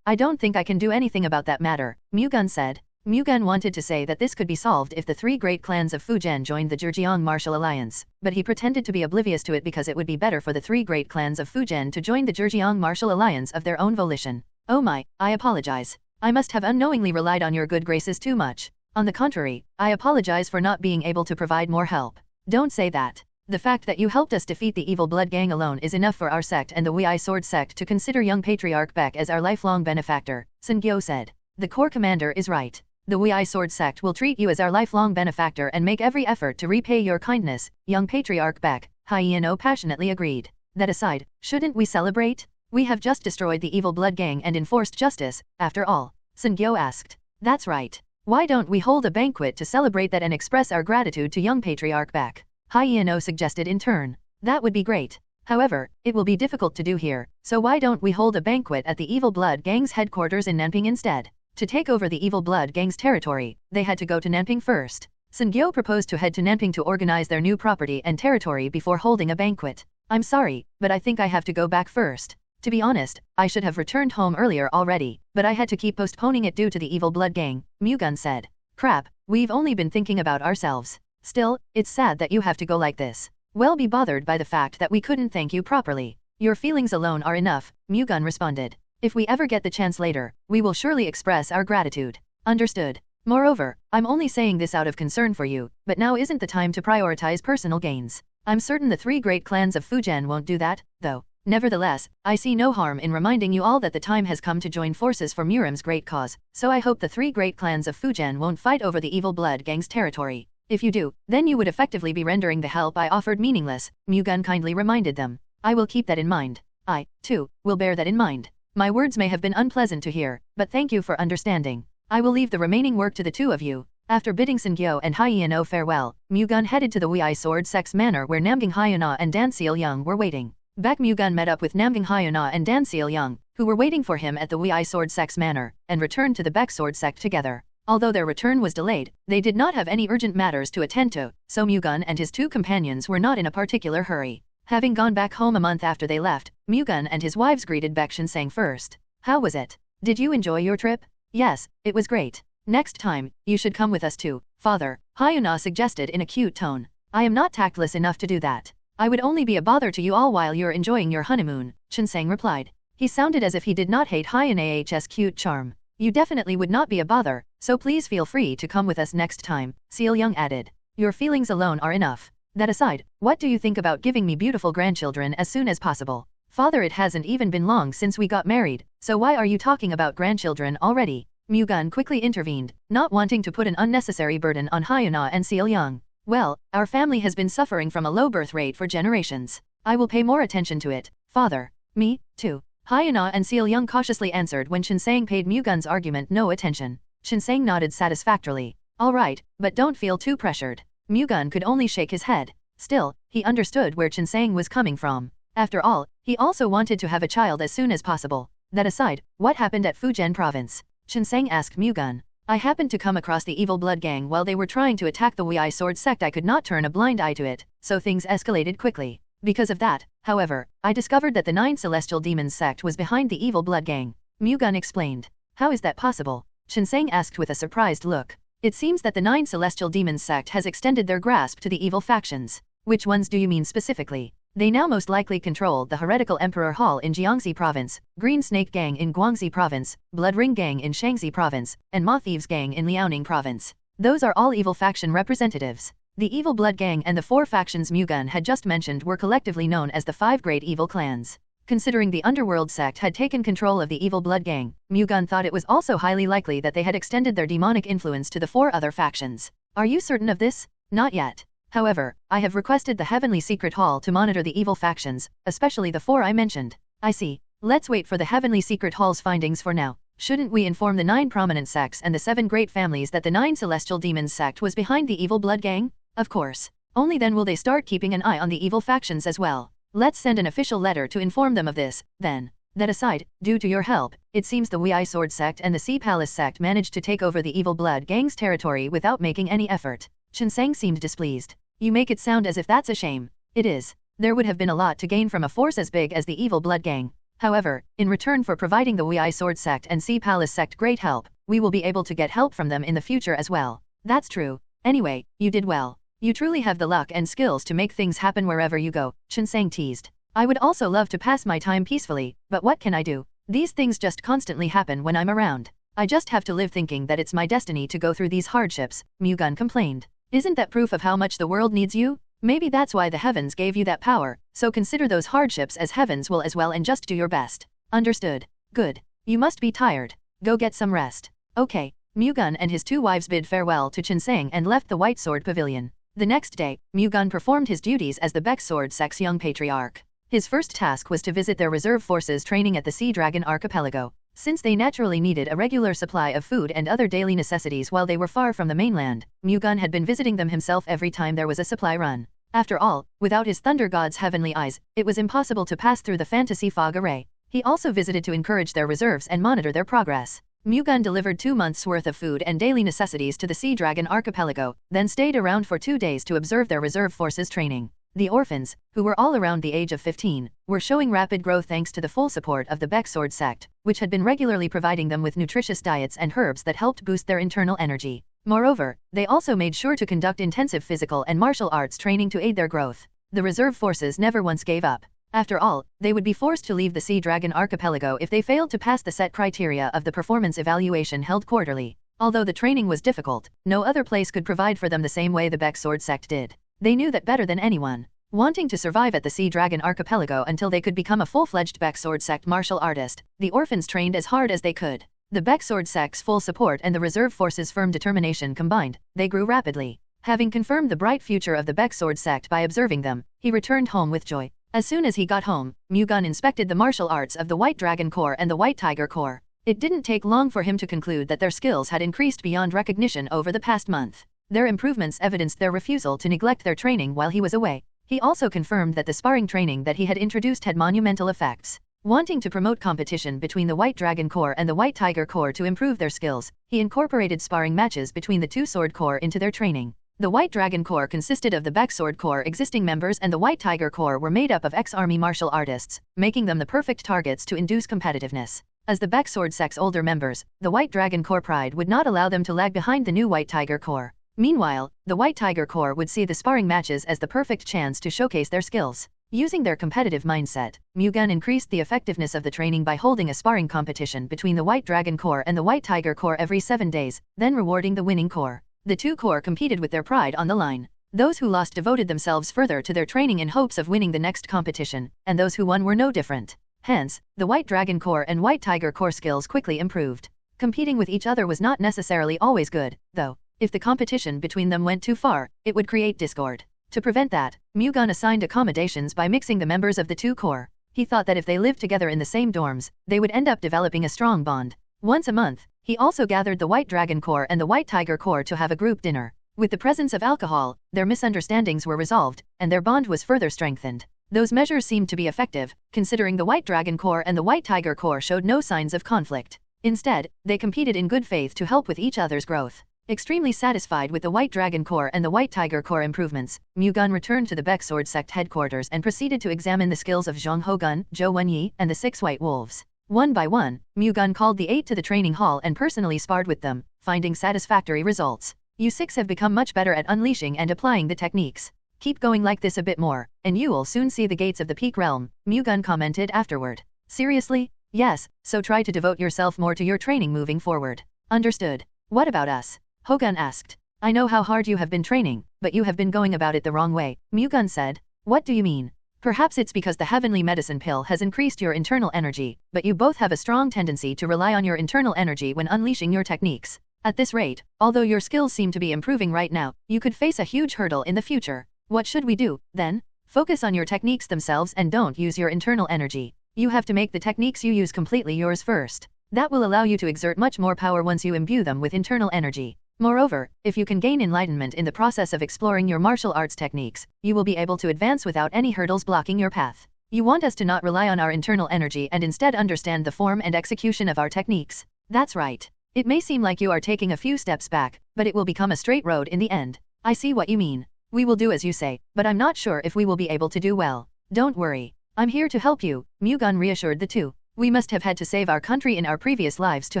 S2: I don't think I can do anything about that matter, Mu-Gun said. Mu-Gun wanted to say that this could be solved if the 3 great clans of Fujian joined the Zhejiang Martial Alliance, but he pretended to be oblivious to it because it would be better for the 3 great clans of Fujian to join the Zhejiang Martial Alliance of their own volition. Oh my, I apologize. I must have unknowingly relied on your good graces too much. On the contrary, I apologize for not being able to provide more help. Don't say that. The fact that you helped us defeat the evil blood gang alone is enough for our sect and the Wei Sword Sect to consider young patriarch Baek as our lifelong benefactor, Sun-gyo said. The Corps commander is right. The Wei Sword Sect will treat you as our lifelong benefactor and make every effort to repay your kindness, young patriarch Baek, Hyeno passionately agreed. That aside, shouldn't we celebrate? We have just destroyed the evil blood gang and enforced justice, after all, Sun-gyo asked. That's right. Why don't we hold a banquet to celebrate that and express our gratitude to young patriarch Baek? Hyeno suggested in turn. That would be great. However, it will be difficult to do here, so why don't we hold a banquet at the evil blood gang's headquarters in Nanping instead? To take over the evil blood gang's territory, they had to go to Nanping first. Sun-gyo proposed to head to Nanping to organize their new property and territory before holding a banquet. I'm sorry, but I think I have to go back first. To be honest, I should have returned home earlier already, but I had to keep postponing it due to the evil blood gang, Mu-Gun said. Crap, we've only been thinking about ourselves. Still, it's sad that you have to go like this. Well, be bothered by the fact that we couldn't thank you properly. Your feelings alone are enough, Mu-Gun responded. If we ever get the chance later, we will surely express our gratitude. Understood. Moreover, I'm only saying this out of concern for you, but now isn't the time to prioritize personal gains. I'm certain the 3 great clans of Fujian won't do that, though. Nevertheless, I see no harm in reminding you all that the time has come to join forces for Murim's great cause, so I hope the 3 great clans of Fujian won't fight over the evil blood gang's territory. If you do, then you would effectively be rendering the help I offered meaningless, Mu-Gun kindly reminded them. I will keep that in mind. I, too, will bear that in mind. My words may have been unpleasant to hear, but thank you for understanding. I will leave the remaining work to the 2 of you. After bidding Sun-gyo and Hyeno farewell, Mu-Gun headed to the Wei Sword Sect's manor where Namgang Hyuna and Dan Seil-young were waiting. Baek Mu-Gun met up with Namgang Hyuna and Dan Seil-young, who were waiting for him at the Wei Sword Sect's manor, and returned to the Baek Sword Sect together. Although their return was delayed, they did not have any urgent matters to attend to, so Mu-Gun and his 2 companions were not in a particular hurry. Having gone back home a month after they left, Mu-Gun and his wives greeted Baek Shinsang first. How was it? Did you enjoy your trip? Yes, it was great. Next time, you should come with us too, father, Hyuna suggested in a cute tone. I am not tactless enough to do that. I would only be a bother to you all while you're enjoying your honeymoon, Shinsang replied. He sounded as if he did not hate Hyuna's cute charm. You definitely would not be a bother, so please feel free to come with us next time, Seil-young added. Your feelings alone are enough. That aside, what do you think about giving me beautiful grandchildren as soon as possible? Father, it hasn't even been long since we got married, so why are you talking about grandchildren already? Mu-Gun quickly intervened, not wanting to put an unnecessary burden on Hyuna and Seol-young. Well, our family has been suffering from a low birth rate for generations. I will pay more attention to it, father. Me, too. Hyuna and Seol-young cautiously answered when Chinsang paid Mu-Gun's argument no attention. Chinsang nodded satisfactorily. All right, but don't feel too pressured. Mu-Gun could only shake his head. Still, he understood where Chinsang was coming from. After all, he also wanted to have a child as soon as possible. That aside, what happened at Fujian province? Chinsang asked Mu-Gun. I happened to come across the evil blood gang while they were trying to attack the Wei sword sect. I could not turn a blind eye to it, so things escalated quickly. Because of that, however, I discovered that the 9 celestial demons sect was behind the evil blood gang. Mu-Gun explained. How is that possible? Chinsang asked with a surprised look. It seems that the 9 celestial demons sect has extended their grasp to the evil factions. Which ones do you mean specifically? They now most likely control the Heretical Emperor Hall in Jiangxi Province, Green Snake Gang in Guangxi Province, Blood Ring Gang in Shaanxi Province, and Moth Thieves Gang in Liaoning Province. Those are all evil faction representatives. The Evil Blood Gang and the 4 factions Mu-Gun had just mentioned were collectively known as the 5 Great Evil Clans. Considering the Underworld sect had taken control of the Evil Blood Gang, Mu-Gun thought it was also highly likely that they had extended their demonic influence to the 4 other factions. Are you certain of this? Not yet. However, I have requested the Heavenly Secret Hall to monitor the evil factions, especially the 4 I mentioned. I see. Let's wait for the Heavenly Secret Hall's findings for now. Shouldn't we inform the 9 prominent sects and the 7 great families that the 9 celestial demons sect was behind the Evil Blood Gang? Of course. Only then will they start keeping an eye on the evil factions as well. Let's send an official letter to inform them of this, then. That aside, due to your help, it seems the Wei Sword sect and the Sea Palace sect managed to take over the Evil Blood Gang's territory without making any effort. Chinsang seemed displeased. You make it sound as if that's a shame. It is. There would have been a lot to gain from a force as big as the Evil Blood Gang. However, in return for providing the Wei Sword sect and Sea Palace sect great help, we will be able to get help from them in the future as well. That's true. Anyway, you did well. You truly have the luck and skills to make things happen wherever you go, Chinsang teased. I would also love to pass my time peacefully, but what can I do? These things just constantly happen when I'm around. I just have to live thinking that it's my destiny to go through these hardships, Mu-Gun complained. Isn't that proof of how much the world needs you? Maybe that's why the heavens gave you that power, so consider those hardships as heaven's will as well and just do your best. Understood. Good. You must be tired. Go get some rest. Okay. Mu-Gun and his 2 wives bid farewell to Chinsang and left the White Sword Pavilion. The next day, Mu-Gun performed his duties as the Baek Sword sect's young patriarch. His first task was to visit their reserve forces training at the Sea Dragon Archipelago. Since they naturally needed a regular supply of food and other daily necessities while they were far from the mainland, Mu-Gun had been visiting them himself every time there was a supply run. After all, without his Thunder God's heavenly eyes, it was impossible to pass through the fantasy fog array. He also visited to encourage their reserves and monitor their progress. Mu-Gun delivered 2 months' worth of food and daily necessities to the Sea Dragon Archipelago, then stayed around for 2 days to observe their reserve forces training. The orphans, who were all around the age of 15, were showing rapid growth thanks to the full support of the Baek Sword sect, which had been regularly providing them with nutritious diets and herbs that helped boost their internal energy. Moreover, they also made sure to conduct intensive physical and martial arts training to aid their growth. The reserve forces never once gave up. After all, they would be forced to leave the Sea Dragon Archipelago if they failed to pass the set criteria of the performance evaluation held quarterly. Although the training was difficult, no other place could provide for them the same way the Baek Sword sect did. They knew that better than anyone. Wanting to survive at the Sea Dragon Archipelago until they could become a full-fledged Baek Sword sect martial artist, the orphans trained as hard as they could. The Baek Sword sect's full support and the reserve forces' firm determination combined, they grew rapidly. Having confirmed the bright future of the Baek Sword sect by observing them, he returned home with joy. As soon as he got home, Mu-Gun inspected the martial arts of the White Dragon Corps and the White Tiger Corps. It didn't take long for him to conclude that their skills had increased beyond recognition over the past month. Their improvements evidenced their refusal to neglect their training while he was away. He also confirmed that the sparring training that he had introduced had monumental effects. Wanting to promote competition between the White Dragon Corps and the White Tiger Corps to improve their skills, he incorporated sparring matches between the 2 Sword Corps into their training. The White Dragon Corps consisted of the Baek Sword Corps existing members and the White Tiger Corps were made up of ex-army martial artists, making them the perfect targets to induce competitiveness. As the Baek Sword sect's older members, the White Dragon Corps pride would not allow them to lag behind the new White Tiger Corps. Meanwhile, the White Tiger Corps would see the sparring matches as the perfect chance to showcase their skills. Using their competitive mindset, Mu-Gun increased the effectiveness of the training by holding a sparring competition between the White Dragon Corps and the White Tiger Corps every 7 days, then rewarding the winning corps. The 2 corps competed with their pride on the line. Those who lost devoted themselves further to their training in hopes of winning the next competition, and those who won were no different. Hence, the White Dragon Corps and White Tiger Corps skills quickly improved. Competing with each other was not necessarily always good, though. If the competition between them went too far, it would create discord. To prevent that, Mu-Gun assigned accommodations by mixing the members of the two corps. He thought that if they lived together in the same dorms, they would end up developing a strong bond. Once a month, he also gathered the White Dragon Corps and the White Tiger Corps to have a group dinner. With the presence of alcohol, their misunderstandings were resolved, and their bond was further strengthened. Those measures seemed to be effective, considering the White Dragon Corps and the White Tiger Corps showed no signs of conflict. Instead, they competed in good faith to help with each other's growth. Extremely satisfied with the White Dragon Corps and the White Tiger Corps improvements, Mu-Gun returned to the Baek Sword Sect headquarters and proceeded to examine the skills of Zhang Ho-Gun, Zhou Wenyi, and the 6 White Wolves. One by one, Mu-Gun called the 8 to the training hall and personally sparred with them, finding satisfactory results. You 6 have become much better at unleashing and applying the techniques. Keep going like this a bit more, and you will soon see the gates of the peak realm, Mu-Gun commented afterward. Seriously? Yes, so try to devote yourself more to your training moving forward. Understood. What about us? Ho-Gun asked. I know how hard you have been training, but you have been going about it the wrong way, Mu-Gun said. What do you mean? Perhaps it's because the heavenly medicine pill has increased your internal energy, but you both have a strong tendency to rely on your internal energy when unleashing your techniques. At this rate, although your skills seem to be improving right now, you could face a huge hurdle in the future. What should we do, then? Focus on your techniques themselves and don't use your internal energy. You have to make the techniques you use completely yours first. That will allow you to exert much more power once you imbue them with internal energy. Moreover, if you can gain enlightenment in the process of exploring your martial arts techniques, you will be able to advance without any hurdles blocking your path. You want us to not rely on our internal energy and instead understand the form and execution of our techniques. That's right. It may seem like you are taking a few steps back, but it will become a straight road in the end. I see what you mean. We will do as you say, but I'm not sure if we will be able to do well. Don't worry. I'm here to help you, Mu-Gun reassured the two. We must have had to save our country in our previous lives to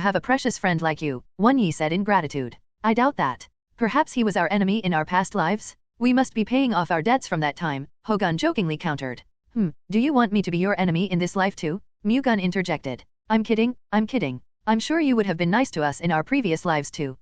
S2: have a precious friend like you, Wenyi said in gratitude. I doubt that. Perhaps he was our enemy in our past lives? We must be paying off our debts from that time, Ho-Gun jokingly countered. Do you want me to be your enemy in this life too? Mu-Gun interjected. I'm kidding. I'm sure you would have been nice to us in our previous lives too.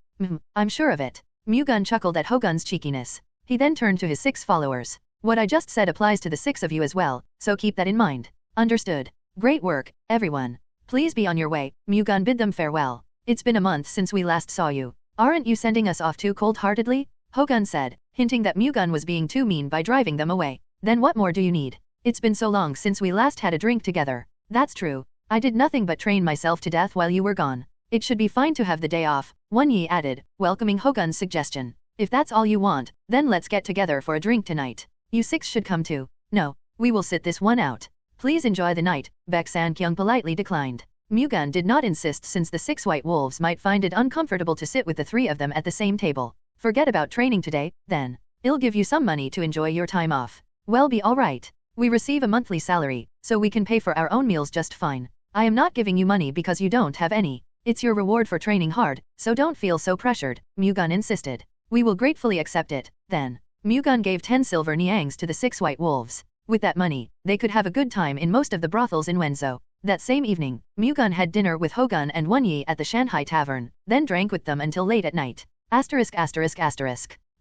S2: I'm sure of it. Mu-Gun chuckled at Ho-Gun's cheekiness. He then turned to his 6 followers. What I just said applies to the 6 of you as well, so keep that in mind. Understood. Great work, everyone. Please be on your way, Mu-Gun bid them farewell. It's been a month since we last saw you. Aren't you sending us off too cold-heartedly? Ho-Gun said, hinting that Mu-Gun was being too mean by driving them away. Then what more do you need? It's been so long since we last had a drink together. That's true. I did nothing but train myself to death while you were gone. It should be fine to have the day off, Wenyi added, welcoming Ho-Gun's suggestion. If that's all you want, then let's get together for a drink tonight. You 6 should come too. No, we will sit this one out. Please enjoy the night, Baek San-kyung politely declined. Mu-Gun did not insist since the 6 White Wolves might find it uncomfortable to sit with the 3 of them at the same table. Forget about training today, then. I'll give you some money to enjoy your time off. Well, be alright. We receive a monthly salary, so we can pay for our own meals just fine. I am not giving you money because you don't have any. It's your reward for training hard, so don't feel so pressured, Mu-Gun insisted. We will gratefully accept it, then. Mu-Gun gave 10 silver niangs to the 6 White Wolves. With that money, they could have a good time in most of the brothels in Wenzhou. That same evening, Mu-Gun had dinner with Ho-Gun and Wenyi at the Shanghai Tavern, then drank with them until late at night.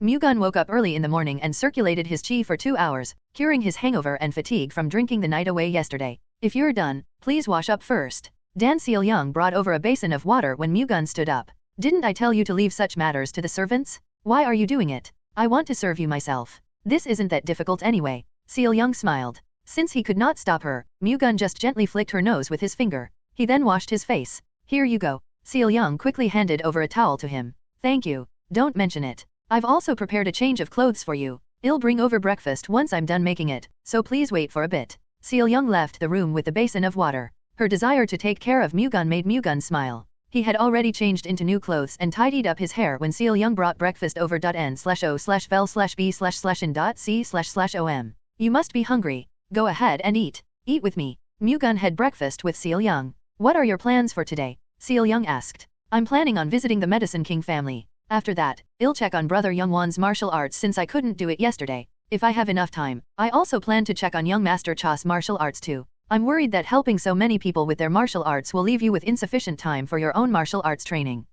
S2: Mu-Gun woke up early in the morning and circulated his qi for 2 hours, curing his hangover and fatigue from drinking the night away yesterday. If you're done, please wash up first. Dan Seal-young brought over a basin of water when Mu-Gun stood up. Didn't I tell you to leave such matters to the servants? Why are you doing it? I want to serve you myself. This isn't that difficult anyway. Seal-young smiled. Since he could not stop her, Mu-Gun just gently flicked her nose with his finger. He then washed his face. Here you go. Seal-young quickly handed over a towel to him. Thank you. Don't mention it. I've also prepared a change of clothes for you. I'll bring over breakfast once I'm done making it, so please wait for a bit. Seal-young left the room with the basin of water. Her desire to take care of Mu-Gun made Mu-Gun smile. He had already changed into new clothes and tidied up his hair when Seal-young brought breakfast over. N/O/vel/b/in.c//om. You must be hungry. Go ahead and eat. Eat with me. Mu-Gun had breakfast with Seal-young. What are your plans for today? Seal-young asked. I'm planning on visiting the Medicine King family. After that, I'll check on Brother Youngwon's martial arts since I couldn't do it yesterday. If I have enough time, I also plan to check on young Master Cha's martial arts too. I'm worried that helping so many people with their martial arts will leave you with insufficient time for your own martial arts training.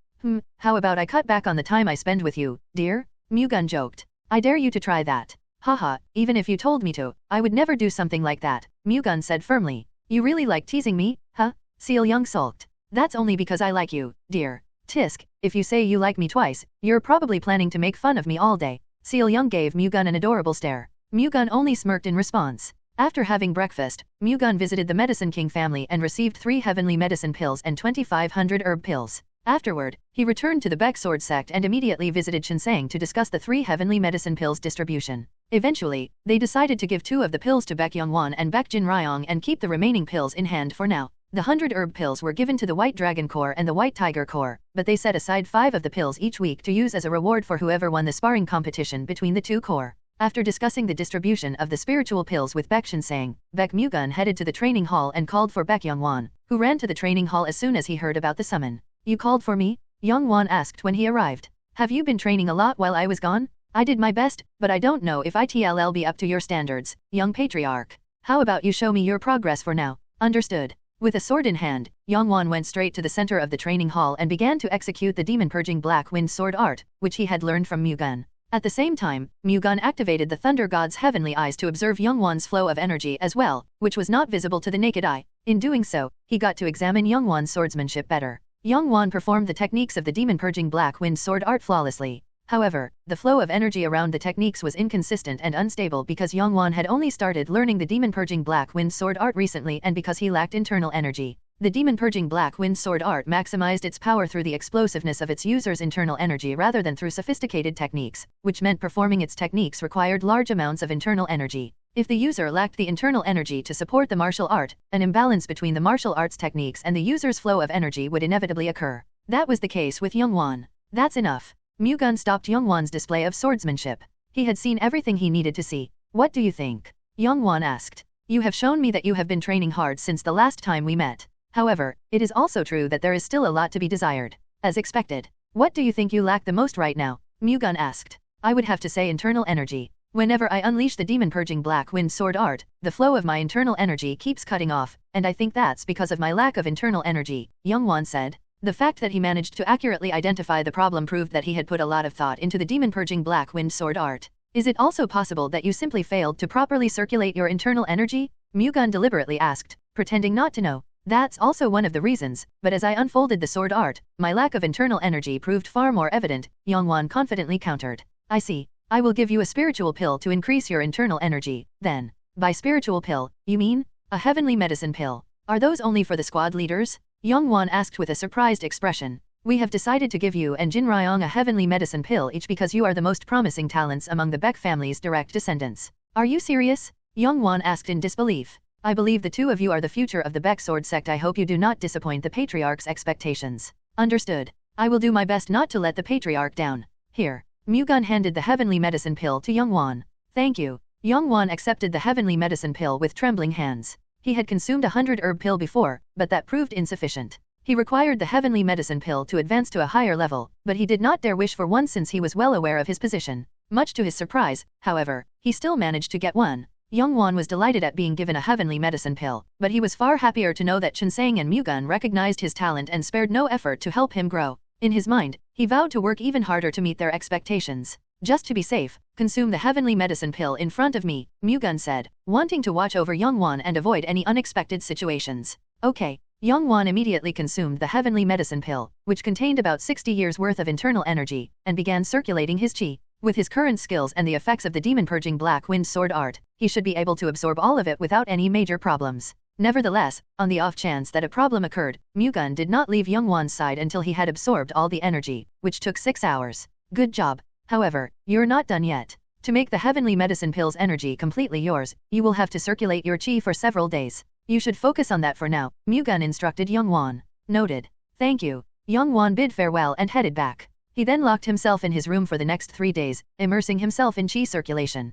S2: How about I cut back on the time I spend with you, dear? Mu-Gun joked. I dare you to try that. Haha, even if you told me to, I would never do something like that, Mu-Gun said firmly. You really like teasing me, huh? Seal-young sulked. That's only because I like you, dear. Tisk, if you say you like me twice, you're probably planning to make fun of me all day. Seal Young gave Mu-Gun an adorable stare. Mu-Gun only smirked in response. After having breakfast, Mu-Gun visited the Medicine King family and received 3 heavenly medicine pills and 2,500 herb pills. Afterward, he returned to the Baek Sword sect and immediately visited Chinsang to discuss the 3 heavenly medicine pills distribution. Eventually, they decided to give 2 of the pills to Baek Yongwon and Baek Jin Ryong and keep the remaining pills in hand for now. The 100 herb pills were given to the White Dragon Corps and the White Tiger Corps, but they set aside 5 of the pills each week to use as a reward for whoever won the sparring competition between the 2 corps. After discussing the distribution of the spiritual pills with Baek Chinsang, Baek Mu-Gun headed to the training hall and called for Baek Yongwon, who ran to the training hall as soon as he heard about the summon. You called for me? Yongwon asked when he arrived. Have you been training a lot while I was gone? I did my best, but I don't know if it'll be up to your standards, young patriarch. How about you show me your progress for now? Understood. With a sword in hand, Yongwon went straight to the center of the training hall and began to execute the demon-purging Black Wind sword art, which he had learned from Mu-Gun. At the same time, Mu-Gun activated the Thunder God's heavenly eyes to observe Yongwon's flow of energy as well, which was not visible to the naked eye. In doing so, he got to examine Yongwon's swordsmanship better. Yongwon performed the techniques of the demon-purging Black Wind sword art flawlessly. However, the flow of energy around the techniques was inconsistent and unstable because Yongwon had only started learning the demon-purging Black Wind sword art recently and because he lacked internal energy. The demon-purging Black Wind sword art maximized its power through the explosiveness of its user's internal energy rather than through sophisticated techniques, which meant performing its techniques required large amounts of internal energy. If the user lacked the internal energy to support the martial art, an imbalance between the martial arts techniques and the user's flow of energy would inevitably occur. That was the case with Yongwon. That's enough. Mu-Gun stopped Yongwon's display of swordsmanship. He had seen everything he needed to see. What do you think? Yongwon asked. You have shown me that you have been training hard since the last time we met. However, it is also true that there is still a lot to be desired. As expected. What do you think you lack the most right now? Mu-Gun asked. I would have to say internal energy. Whenever I unleash the demon-purging Black Wind sword art, the flow of my internal energy keeps cutting off, and I think that's because of my lack of internal energy, Yongwon said. The fact that he managed to accurately identify the problem proved that he had put a lot of thought into the demon-purging Black Wind sword art. Is it also possible that you simply failed to properly circulate your internal energy? Mu-Gun deliberately asked, pretending not to know. That's also one of the reasons, but as I unfolded the sword art, my lack of internal energy proved far more evident, Yongwon confidently countered. I see. I will give you a spiritual pill to increase your internal energy, then. By spiritual pill, you mean? A heavenly medicine pill. Are those only for the squad leaders? Yongwon asked with a surprised expression. We have decided to give you and Jin Ryong a heavenly medicine pill each because you are the most promising talents among the Baek family's direct descendants. Are you serious? Yongwon asked in disbelief. I believe the 2 of you are the future of the Baek sword sect. I hope you do not disappoint the patriarch's expectations. Understood. I will do my best not to let the patriarch down. Here. Mu-Gun handed the heavenly medicine pill to Yongwon. Thank you. Yongwon accepted the heavenly medicine pill with trembling hands. He had consumed 100 herb pill before, but that proved insufficient. He required the heavenly medicine pill to advance to a higher level, but he did not dare wish for one since he was well aware of his position. Much to his surprise, however, he still managed to get one. Yongwon was delighted at being given a heavenly medicine pill, but he was far happier to know that Chinsang and Mu-Gun recognized his talent and spared no effort to help him grow. In his mind, he vowed to work even harder to meet their expectations. Just to be safe, consume the heavenly medicine pill in front of me, Mu-Gun said, wanting to watch over Yongwon and avoid any unexpected situations. Okay. Yongwon immediately consumed the heavenly medicine pill, which contained about 60 years worth of internal energy, and began circulating his chi. With his current skills and the effects of the demon-purging Black Wind sword art, he should be able to absorb all of it without any major problems. Nevertheless, on the off chance that a problem occurred, Mu-Gun did not leave Yongwon's side until he had absorbed all the energy, which took 6 hours. Good job. However, you're not done yet. To make the heavenly medicine pill's energy completely yours, you will have to circulate your chi for several days. You should focus on that for now, Mu-Gun instructed Yongwon. Noted. Thank you. Yongwon bid farewell and headed back. He then locked himself in his room for the next 3 days, immersing himself in chi circulation.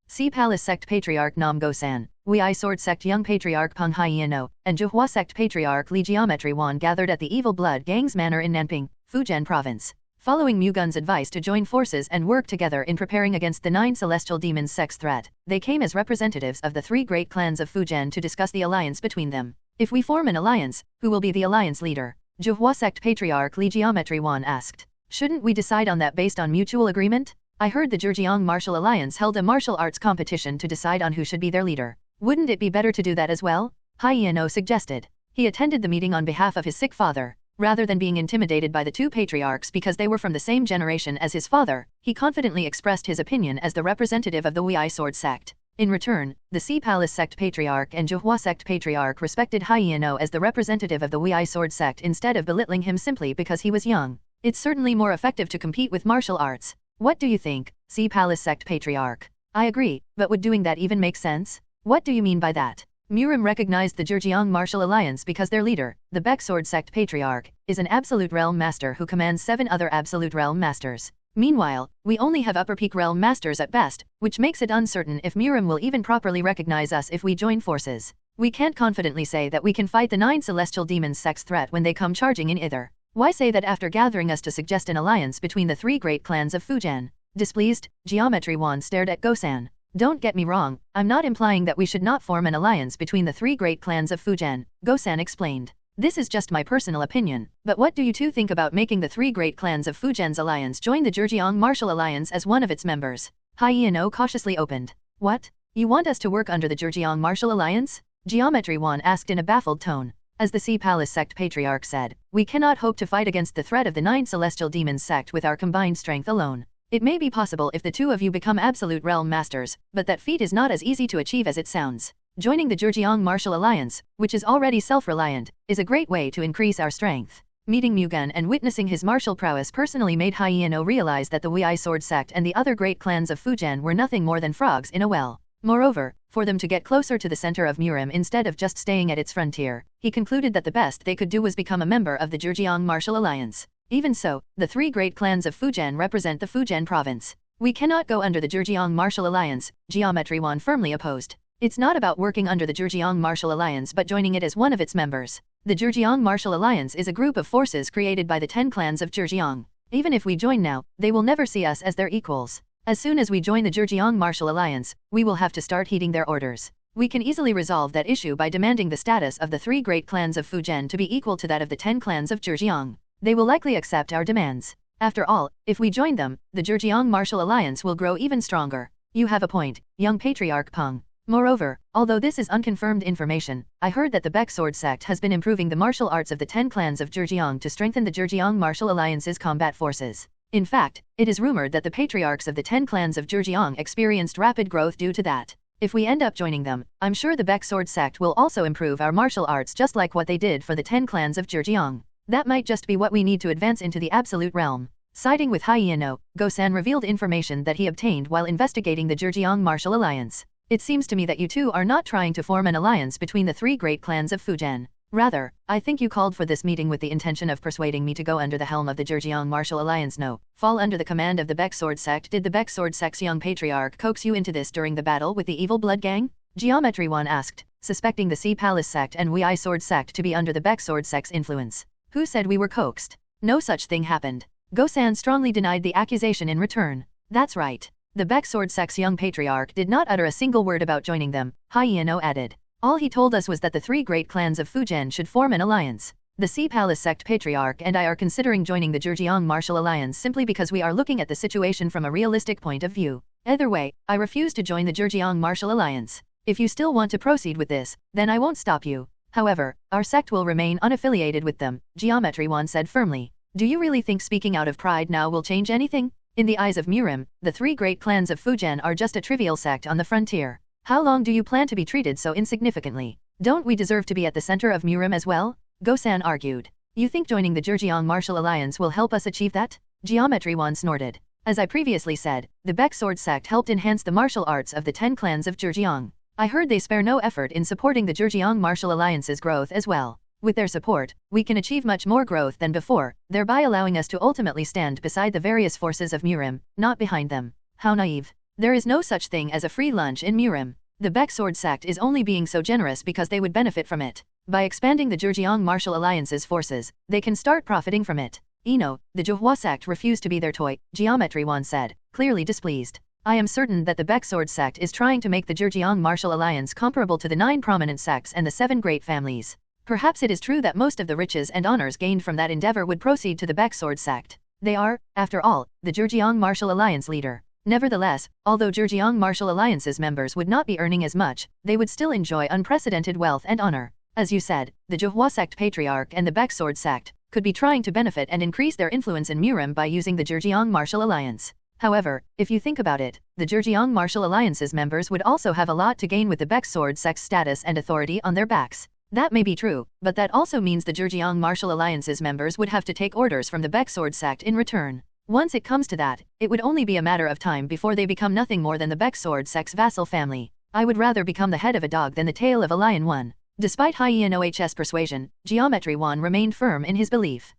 S2: See Palace Sect Patriarch Nam Go-san, Wei Sword Sect Young Patriarch Peng Haieno, and Zhuhua Sect Patriarch Li Geometry Wan gathered at the Evil Blood Gang's manor in Nanping, Fujian Province. Following Mu-Gun's advice to join forces and work together in preparing against the 9 celestial demons' sex threat, they came as representatives of the 3 great clans of Fujian to discuss the alliance between them. If we form an alliance, who will be the alliance leader? Zhuhua Sect Patriarch Li Geometry Wan asked. Shouldn't we decide on that based on mutual agreement? I heard the Zhejiang Martial Alliance held a martial arts competition to decide on who should be their leader. Wouldn't it be better to do that as well? Haieno suggested. He attended the meeting on behalf of his sick father. Rather than being intimidated by the two patriarchs because they were from the same generation as his father, he confidently expressed his opinion as the representative of the Wei Sword sect. In return, the Sea Palace sect patriarch and Zhuhua sect patriarch respected Haiyanou as the representative of the Wei Sword sect instead of belittling him simply because he was young. It's certainly more effective to compete with martial arts. What do you think, Sea Palace sect patriarch? I agree, but would doing that even make sense? What do you mean by that? Murim recognized the Zhejiang Martial Alliance because their leader, the Baek Sword sect patriarch, is an absolute realm master who commands 7 other absolute realm masters. Meanwhile, we only have upper peak realm masters at best, which makes it uncertain if Murim will even properly recognize us if we join forces. We can't confidently say that we can fight the 9 celestial demons sect's threat when they come charging in either. Why say that after gathering us to suggest an alliance between the 3 great clans of Fujian? Displeased, Geometry Wan stared at Gosan. Don't get me wrong, I'm not implying that we should not form an alliance between the 3 great clans of Fujian, Gosan explained. This is just my personal opinion, but what do you two think about making the 3 great clans of Fujian's alliance join the Zhejiang Martial Alliance as one of its members? Haiyanou cautiously opened. What? You want us to work under the Zhejiang Martial Alliance? Geometry Wan asked in a baffled tone. As the Sea Palace sect patriarch said, we cannot hope to fight against the threat of the 9 celestial demons sect with our combined strength alone. It may be possible if the 2 of you become absolute realm masters, but that feat is not as easy to achieve as it sounds. Joining the Zhejiang Martial Alliance, which is already self-reliant, is a great way to increase our strength. Meeting Mu-Gun and witnessing his martial prowess personally made Haiyanou realize that the Wei Sword sect and the other great clans of Fujian were nothing more than frogs in a well. Moreover, for them to get closer to the center of Murim instead of just staying at its frontier, he concluded that the best they could do was become a member of the Zhejiang Martial Alliance. Even so, the 3 great clans of Fujian represent the Fujian province. We cannot go under the Zhejiang Martial Alliance, Geometry Wan firmly opposed. It's not about working under the Zhejiang Martial Alliance but joining it as one of its members. The Zhejiang Martial Alliance is a group of forces created by the 10 clans of Zhejiang. Even if we join now, they will never see us as their equals. As soon as we join the Zhejiang Martial Alliance, we will have to start heeding their orders. We can easily resolve that issue by demanding the status of the 3 great clans of Fujian to be equal to that of the 10 clans of Zhejiang. They will likely accept our demands. After all, if we join them, the Zhejiang Martial Alliance will grow even stronger. You have a point, young Patriarch Peng. Moreover, although this is unconfirmed information, I heard that the Baek Sword sect has been improving the martial arts of the 10 clans of Zhejiang to strengthen the Zhejiang Martial Alliance's combat forces. In fact, it is rumored that the patriarchs of the 10 clans of Zhejiang experienced rapid growth due to that. If we end up joining them, I'm sure the Baek Sword sect will also improve our martial arts just like what they did for the 10 clans of Zhejiang. That might just be what we need to advance into the absolute realm. Siding with Haiyanou, Gosan revealed information that he obtained while investigating the Zhejiang Martial Alliance. It seems to me that you two are not trying to form an alliance between the 3 great clans of Fujian. Rather, I think you called for this meeting with the intention of persuading me to go under the helm of the Zhejiang Martial Alliance. No, fall under the command of the Baek Sword sect. Did the Baek Sword sect's young patriarch coax you into this during the battle with the evil blood gang? Geometry Wan asked, suspecting the Sea Palace sect and Wei Sword sect to be under the Baek Sword sect's influence. Who said we were coaxed? No such thing happened. Gosan strongly denied the accusation in return. That's right. The Baek Sword sect's young patriarch did not utter a single word about joining them, Haiyanou added. All he told us was that the 3 great clans of Fujian should form an alliance. The Sea Palace sect patriarch and I are considering joining the Zhejiang Martial Alliance simply because we are looking at the situation from a realistic point of view. Either way, I refuse to join the Zhejiang Martial Alliance. If you still want to proceed with this, then I won't stop you. However, our sect will remain unaffiliated with them, Geometry Wan said firmly. Do you really think speaking out of pride now will change anything? In the eyes of Murim, the 3 great clans of Fujian are just a trivial sect on the frontier. How long do you plan to be treated so insignificantly? Don't we deserve to be at the center of Murim as well? Gosan argued. You think joining the Zhejiang Martial Alliance will help us achieve that? Geometry Wan snorted. As I previously said, the Baek Sword sect helped enhance the martial arts of the 10 clans of Zhejiang. I heard they spare no effort in supporting the Zhejiang Martial Alliance's growth as well. With their support, we can achieve much more growth than before, thereby allowing us to ultimately stand beside the various forces of Murim, not behind them. How naive. There is no such thing as a free lunch in Murim. The Baek Sword sect is only being so generous because they would benefit from it. By expanding the Zhejiang Martial Alliance's forces, they can start profiting from it. The Zhuhua sect refused to be their toy, Geometry Wan said, clearly displeased. I am certain that the Baek Sword sect is trying to make the Zhejiang Martial Alliance comparable to the 9 prominent sects and the 7 great families. Perhaps it is true that most of the riches and honors gained from that endeavor would proceed to the Baek Sword sect. They are, after all, the Zhejiang Martial Alliance leader. Nevertheless, although Zhejiang Martial Alliance's members would not be earning as much, they would still enjoy unprecedented wealth and honor. As you said, the Zhuhua sect patriarch and the Baek sword sect could be trying to benefit and increase their influence in Murim by using the Zhejiang Martial Alliance. However, if you think about it, the Zhejiang Martial Alliance's members would also have a lot to gain with the Baek sword sect's status and authority on their backs. That may be true, but that also means the Zhejiang Martial Alliance's members would have to take orders from the Baek sword sect in return. Once it comes to that, it would only be a matter of time before they become nothing more than the Baek sword sect's vassal family. I would rather become the head of a dog than the tail of a lion one. Despite Hyein-oh's persuasion, Geometry Wan remained firm in his belief.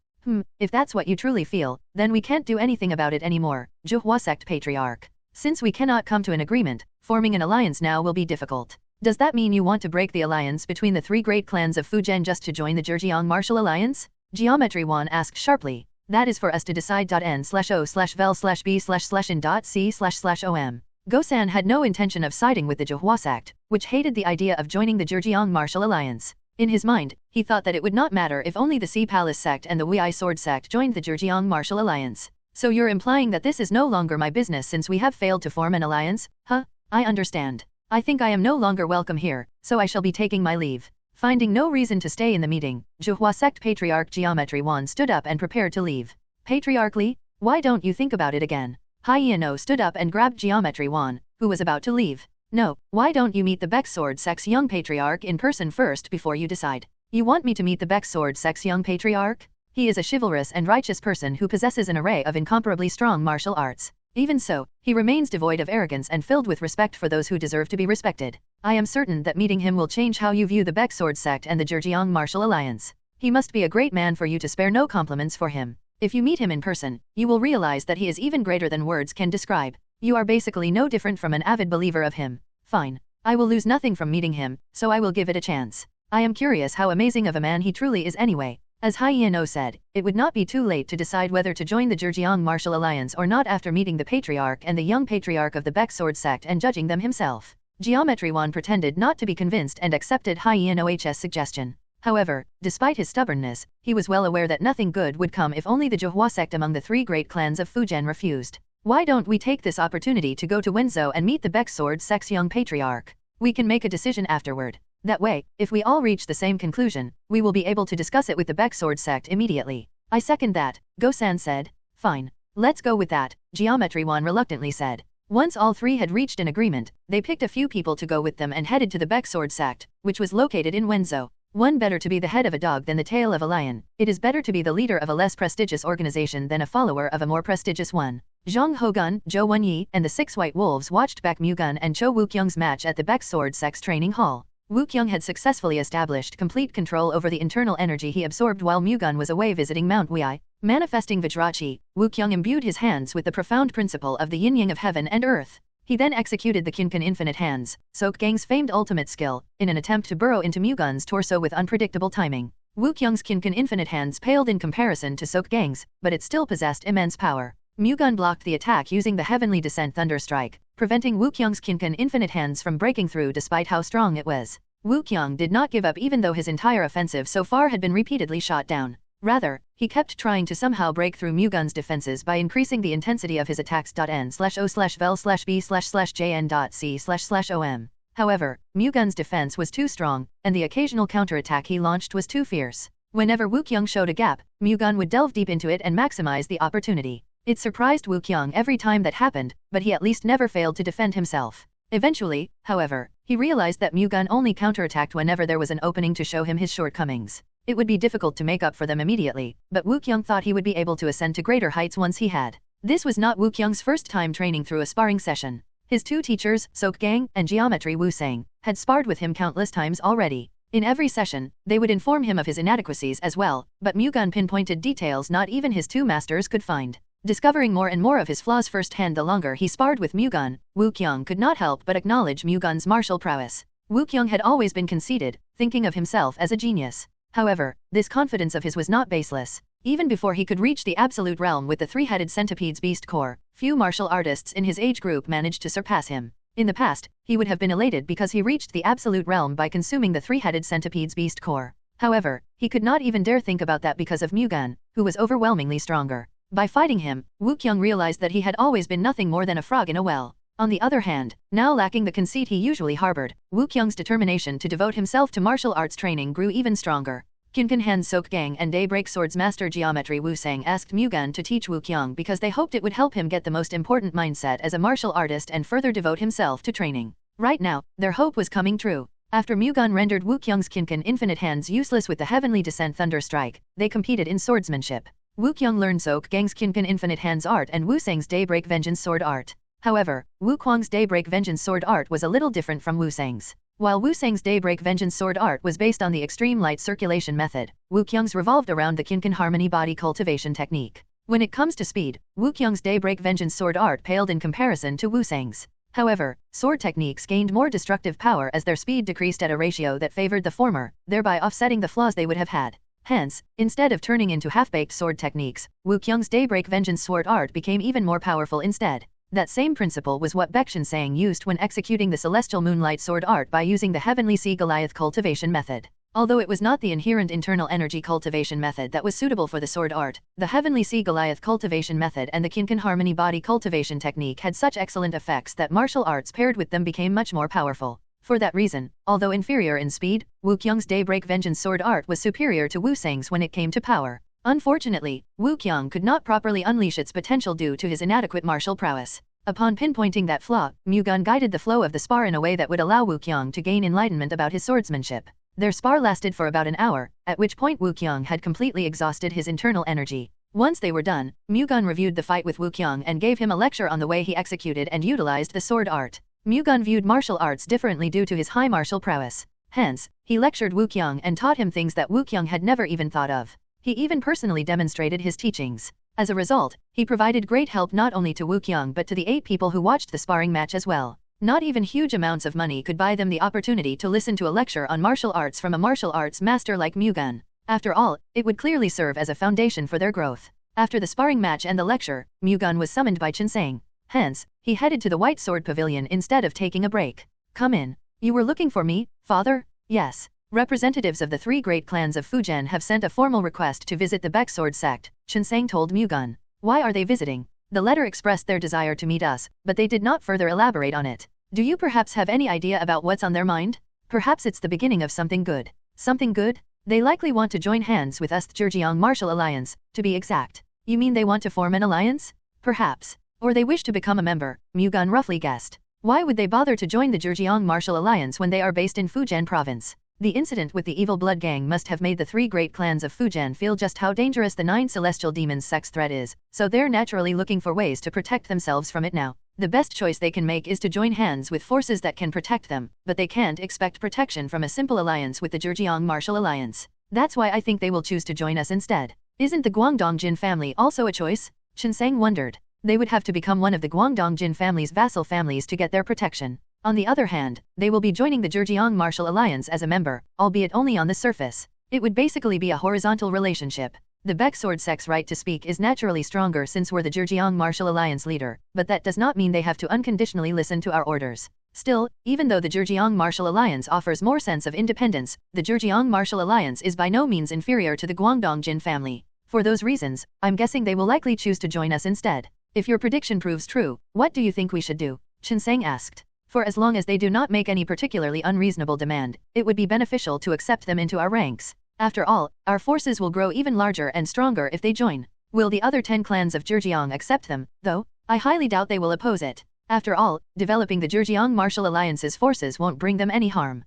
S2: If that's what you truly feel, then we can't do anything about it anymore, Zhuhua sect patriarch. Since we cannot come to an agreement, forming an alliance now will be difficult. Does that mean you want to break the alliance between the three great clans of Fujian just to join the Zhejiang Martial Alliance? Geometry Wan asked sharply. That is for us to decide. N/O/vel/B/in.C//om. Gosan had no intention of siding with the Zhuhua sect, which hated the idea of joining the Zhejiang Martial Alliance. In his mind, he thought that it would not matter if only the Sea Palace sect and the Wei Sword sect joined the Zhejiang Martial Alliance. So you're implying that this is no longer my business since we have failed to form an alliance? Huh? I understand. I think I am no longer welcome here, so I shall be taking my leave. Finding no reason to stay in the meeting, Zhuhua sect patriarch Geometry Wan stood up and prepared to leave. Patriarch Li, why don't you think about it again? Hyein-oh stood up and grabbed Geometry Wan, who was about to leave. No, why don't you meet the Baek sword sect's young patriarch in person first before you decide? You want me to meet the Baek sword sect's young patriarch? He is a chivalrous and righteous person who possesses an array of incomparably strong martial arts. Even so, he remains devoid of arrogance and filled with respect for those who deserve to be respected. I am certain that meeting him will change how you view the Baek sword sect and the Zhejiang Martial Alliance. He must be a great man for you to spare no compliments for him. If you meet him in person, you will realize that he is even greater than words can describe. You are basically no different from an avid believer of him. Fine. I will lose nothing from meeting him, so I will give it a chance. I am curious how amazing of a man he truly is anyway. As Hyein-oh said, it would not be too late to decide whether to join the Zhejiang Martial Alliance or not after meeting the patriarch and the young patriarch of the Baek sword sect and judging them himself. Geometry Wan pretended not to be convinced and accepted Hyein-oh's suggestion. However, despite his stubbornness, he was well aware that nothing good would come if only the Zhuhua sect among the three great clans of Fujian refused. Why don't we take this opportunity to go to Wenzhou and meet the Baek sword sect's young patriarch? We can make a decision afterward. That way, if we all reach the same conclusion, we will be able to discuss it with the Baek sword sect immediately. I second that, Gosan said. Fine. Let's go with that, Geometry Wan reluctantly said. Once all three had reached an agreement, they picked a few people to go with them and headed to the Baek sword sect, which was located in Wenzhou. One better to be the head of a dog than the tail of a lion. It is better to be the leader of a less prestigious organization than a follower of a more prestigious one. Zhang Hogun, Zhou Wenyi, and the six white wolves watched Baek Mu-Gun and Cho Wukyung's match at the Baek sword sect's training hall. Wukyung had successfully established complete control over the internal energy he absorbed while Mu-Gun was away visiting Mount Wei. Manifesting Vajrachi, Wukyung imbued his hands with the profound principle of the yin-yang of heaven and earth. He then executed the Qinkan Infinite Hands, Sok Gang's famed ultimate skill, in an attempt to burrow into Mu-Gun's torso with unpredictable timing. Wukyung's Qinkan Infinite Hands paled in comparison to Sok Gang's, but it still possessed immense power. Mu-Gun blocked the attack using the Heavenly Descent Thunder Strike, preventing Wukyung's Qinkan Infinite Hands from breaking through despite how strong it was. Wukyung did not give up even though his entire offensive so far had been repeatedly shot down. Rather, he kept trying to somehow break through Mu-Gun's defenses by increasing the intensity of his attacks. N/O/vel/B/jn.C//om. However, Mu-Gun's defense was too strong, and the occasional counterattack he launched was too fierce. Whenever Wukyung showed a gap, Mu-Gun would delve deep into it and maximize the opportunity. It surprised Wukyung every time that happened, but he at least never failed to defend himself. Eventually, however, he realized that Mu-Gun only counterattacked whenever there was an opening to show him his shortcomings. It would be difficult to make up for them immediately, but Wukyung thought he would be able to ascend to greater heights once he had. This was not Wukyung's first time training through a sparring session. His two teachers, Sok Gang and Geometry Wu Sang, had sparred with him countless times already. In every session, they would inform him of his inadequacies as well, but Mu-Gun pinpointed details not even his two masters could find. Discovering more and more of his flaws firsthand the longer he sparred with Mu-Gun, Wukyung could not help but acknowledge Mu-Gun's martial prowess. Wukyung had always been conceited, thinking of himself as a genius. However, this confidence of his was not baseless. Even before he could reach the absolute realm with the three-headed centipede's beast core, few martial artists in his age group managed to surpass him. In the past, he would have been elated because he reached the absolute realm by consuming the three-headed centipede's beast core. However, he could not even dare think about that because of Mu-Gun, who was overwhelmingly stronger. By fighting him, Wukyung realized that he had always been nothing more than a frog in a well. On the other hand, now lacking the conceit he usually harbored, Wu Qiang's determination to devote himself to martial arts training grew even stronger. Qinkan Han Sok Gang and Daybreak Swords Master Geometry Wu Sang asked Mu-Gun to teach Wu Qiang because they hoped it would help him get the most important mindset as a martial artist and further devote himself to training. Right now, their hope was coming true. After Mu-Gun rendered Wu Qiang's Qinkan Infinite Hands useless with the Heavenly Descent Thunder Strike, they competed in swordsmanship. Wu Qiang learned Sok Gang's Qinkan Infinite Hands art and Wu Sang's Daybreak Vengeance Sword art. However, Wu Qiang's Daybreak Vengeance Sword art was a little different from Wu Sang's. While Wu Sang's Daybreak Vengeance Sword art was based on the extreme light circulation method, Wu Qiang's revolved around the Qinkan Harmony body cultivation technique. When it comes to speed, Wu Qiang's Daybreak Vengeance Sword art paled in comparison to Wu Sang's. However, sword techniques gained more destructive power as their speed decreased at a ratio that favored the former, thereby offsetting the flaws they would have had. Hence, instead of turning into half-baked sword techniques, Wu Qiang's Daybreak Vengeance Sword art became even more powerful instead. That same principle was what Baek Mu-Gun used when executing the Celestial Moonlight Sword art by using the Heavenly Sea Goliath cultivation method. Although it was not the inherent internal energy cultivation method that was suitable for the sword art, the Heavenly Sea Goliath cultivation method and the Qinkan Harmony body cultivation technique had such excellent effects that martial arts paired with them became much more powerful. For that reason, although inferior in speed, Wu Qiang's Daybreak Vengeance Sword art was superior to Wu Sang's when it came to power. Unfortunately, Wu Qiang could not properly unleash its potential due to his inadequate martial prowess. Upon pinpointing that flaw, Mu-Gun guided the flow of the spar in a way that would allow Wu Qiang to gain enlightenment about his swordsmanship. Their spar lasted for about an hour, at which point Wu Qiang had completely exhausted his internal energy. Once they were done, Mu-Gun reviewed the fight with Wu Qiang and gave him a lecture on the way he executed and utilized the sword art. Mu-Gun viewed martial arts differently due to his high martial prowess. Hence, he lectured Wu Qiang and taught him things that Wu Qiang had never even thought of. He even personally demonstrated his teachings. As a result, he provided great help not only to Wu Qiang but to the 8 people who watched the sparring match as well. Not even huge amounts of money could buy them the opportunity to listen to a lecture on martial arts from a martial arts master like Mu-Gun. After all, it would clearly serve as a foundation for their growth. After the sparring match and the lecture, Mu-Gun was summoned by Chen. Hence, he headed to the White Sword Pavilion instead of taking a break. Come in. You were looking for me, father? Yes. Representatives of the 3 great clans of Fujian have sent a formal request to visit the Baek Sword sect, Chen told Mu-Gun. Why are they visiting? The letter expressed their desire to meet us, but they did not further elaborate on it. Do you perhaps have any idea about what's on their mind? Perhaps it's the beginning of something good. Something good? They likely want to join hands with us, the Zhejiang Martial Alliance, to be exact. You mean they want to form an alliance? Perhaps. Or they wish to become a member, Mu-Gun roughly guessed. Why would they bother to join the Zhejiang Martial Alliance when they are based in Fujian province? The incident with the Evil Blood Gang must have made the 3 great clans of Fujian feel just how dangerous the 9 celestial demons sect's threat is, so they're naturally looking for ways to protect themselves from it now. The best choice they can make is to join hands with forces that can protect them, but they can't expect protection from a simple alliance with the Zhejiang Martial Alliance. That's why I think they will choose to join us instead. Isn't the Guangdong Jin family also a choice? Chen wondered. They would have to become one of the Guangdong Jin family's vassal families to get their protection. On the other hand, they will be joining the Zhejiang Martial Alliance as a member, albeit only on the surface. It would basically be a horizontal relationship. The Baek Sword sect's right to speak is naturally stronger since we're the Zhejiang Martial Alliance leader, but that does not mean they have to unconditionally listen to our orders. Still, even though the Zhejiang Martial Alliance offers more sense of independence, the Zhejiang Martial Alliance is by no means inferior to the Guangdong Jin family. For those reasons, I'm guessing they will likely choose to join us instead. If your prediction proves true, what do you think we should do? Chen asked. For as long as they do not make any particularly unreasonable demand, it would be beneficial to accept them into our ranks. After all, our forces will grow even larger and stronger if they join. Will the other 10 clans of Zhejiang accept them, though? I highly doubt they will oppose it. After all, developing the Zhejiang Martial Alliance's forces won't bring them any harm.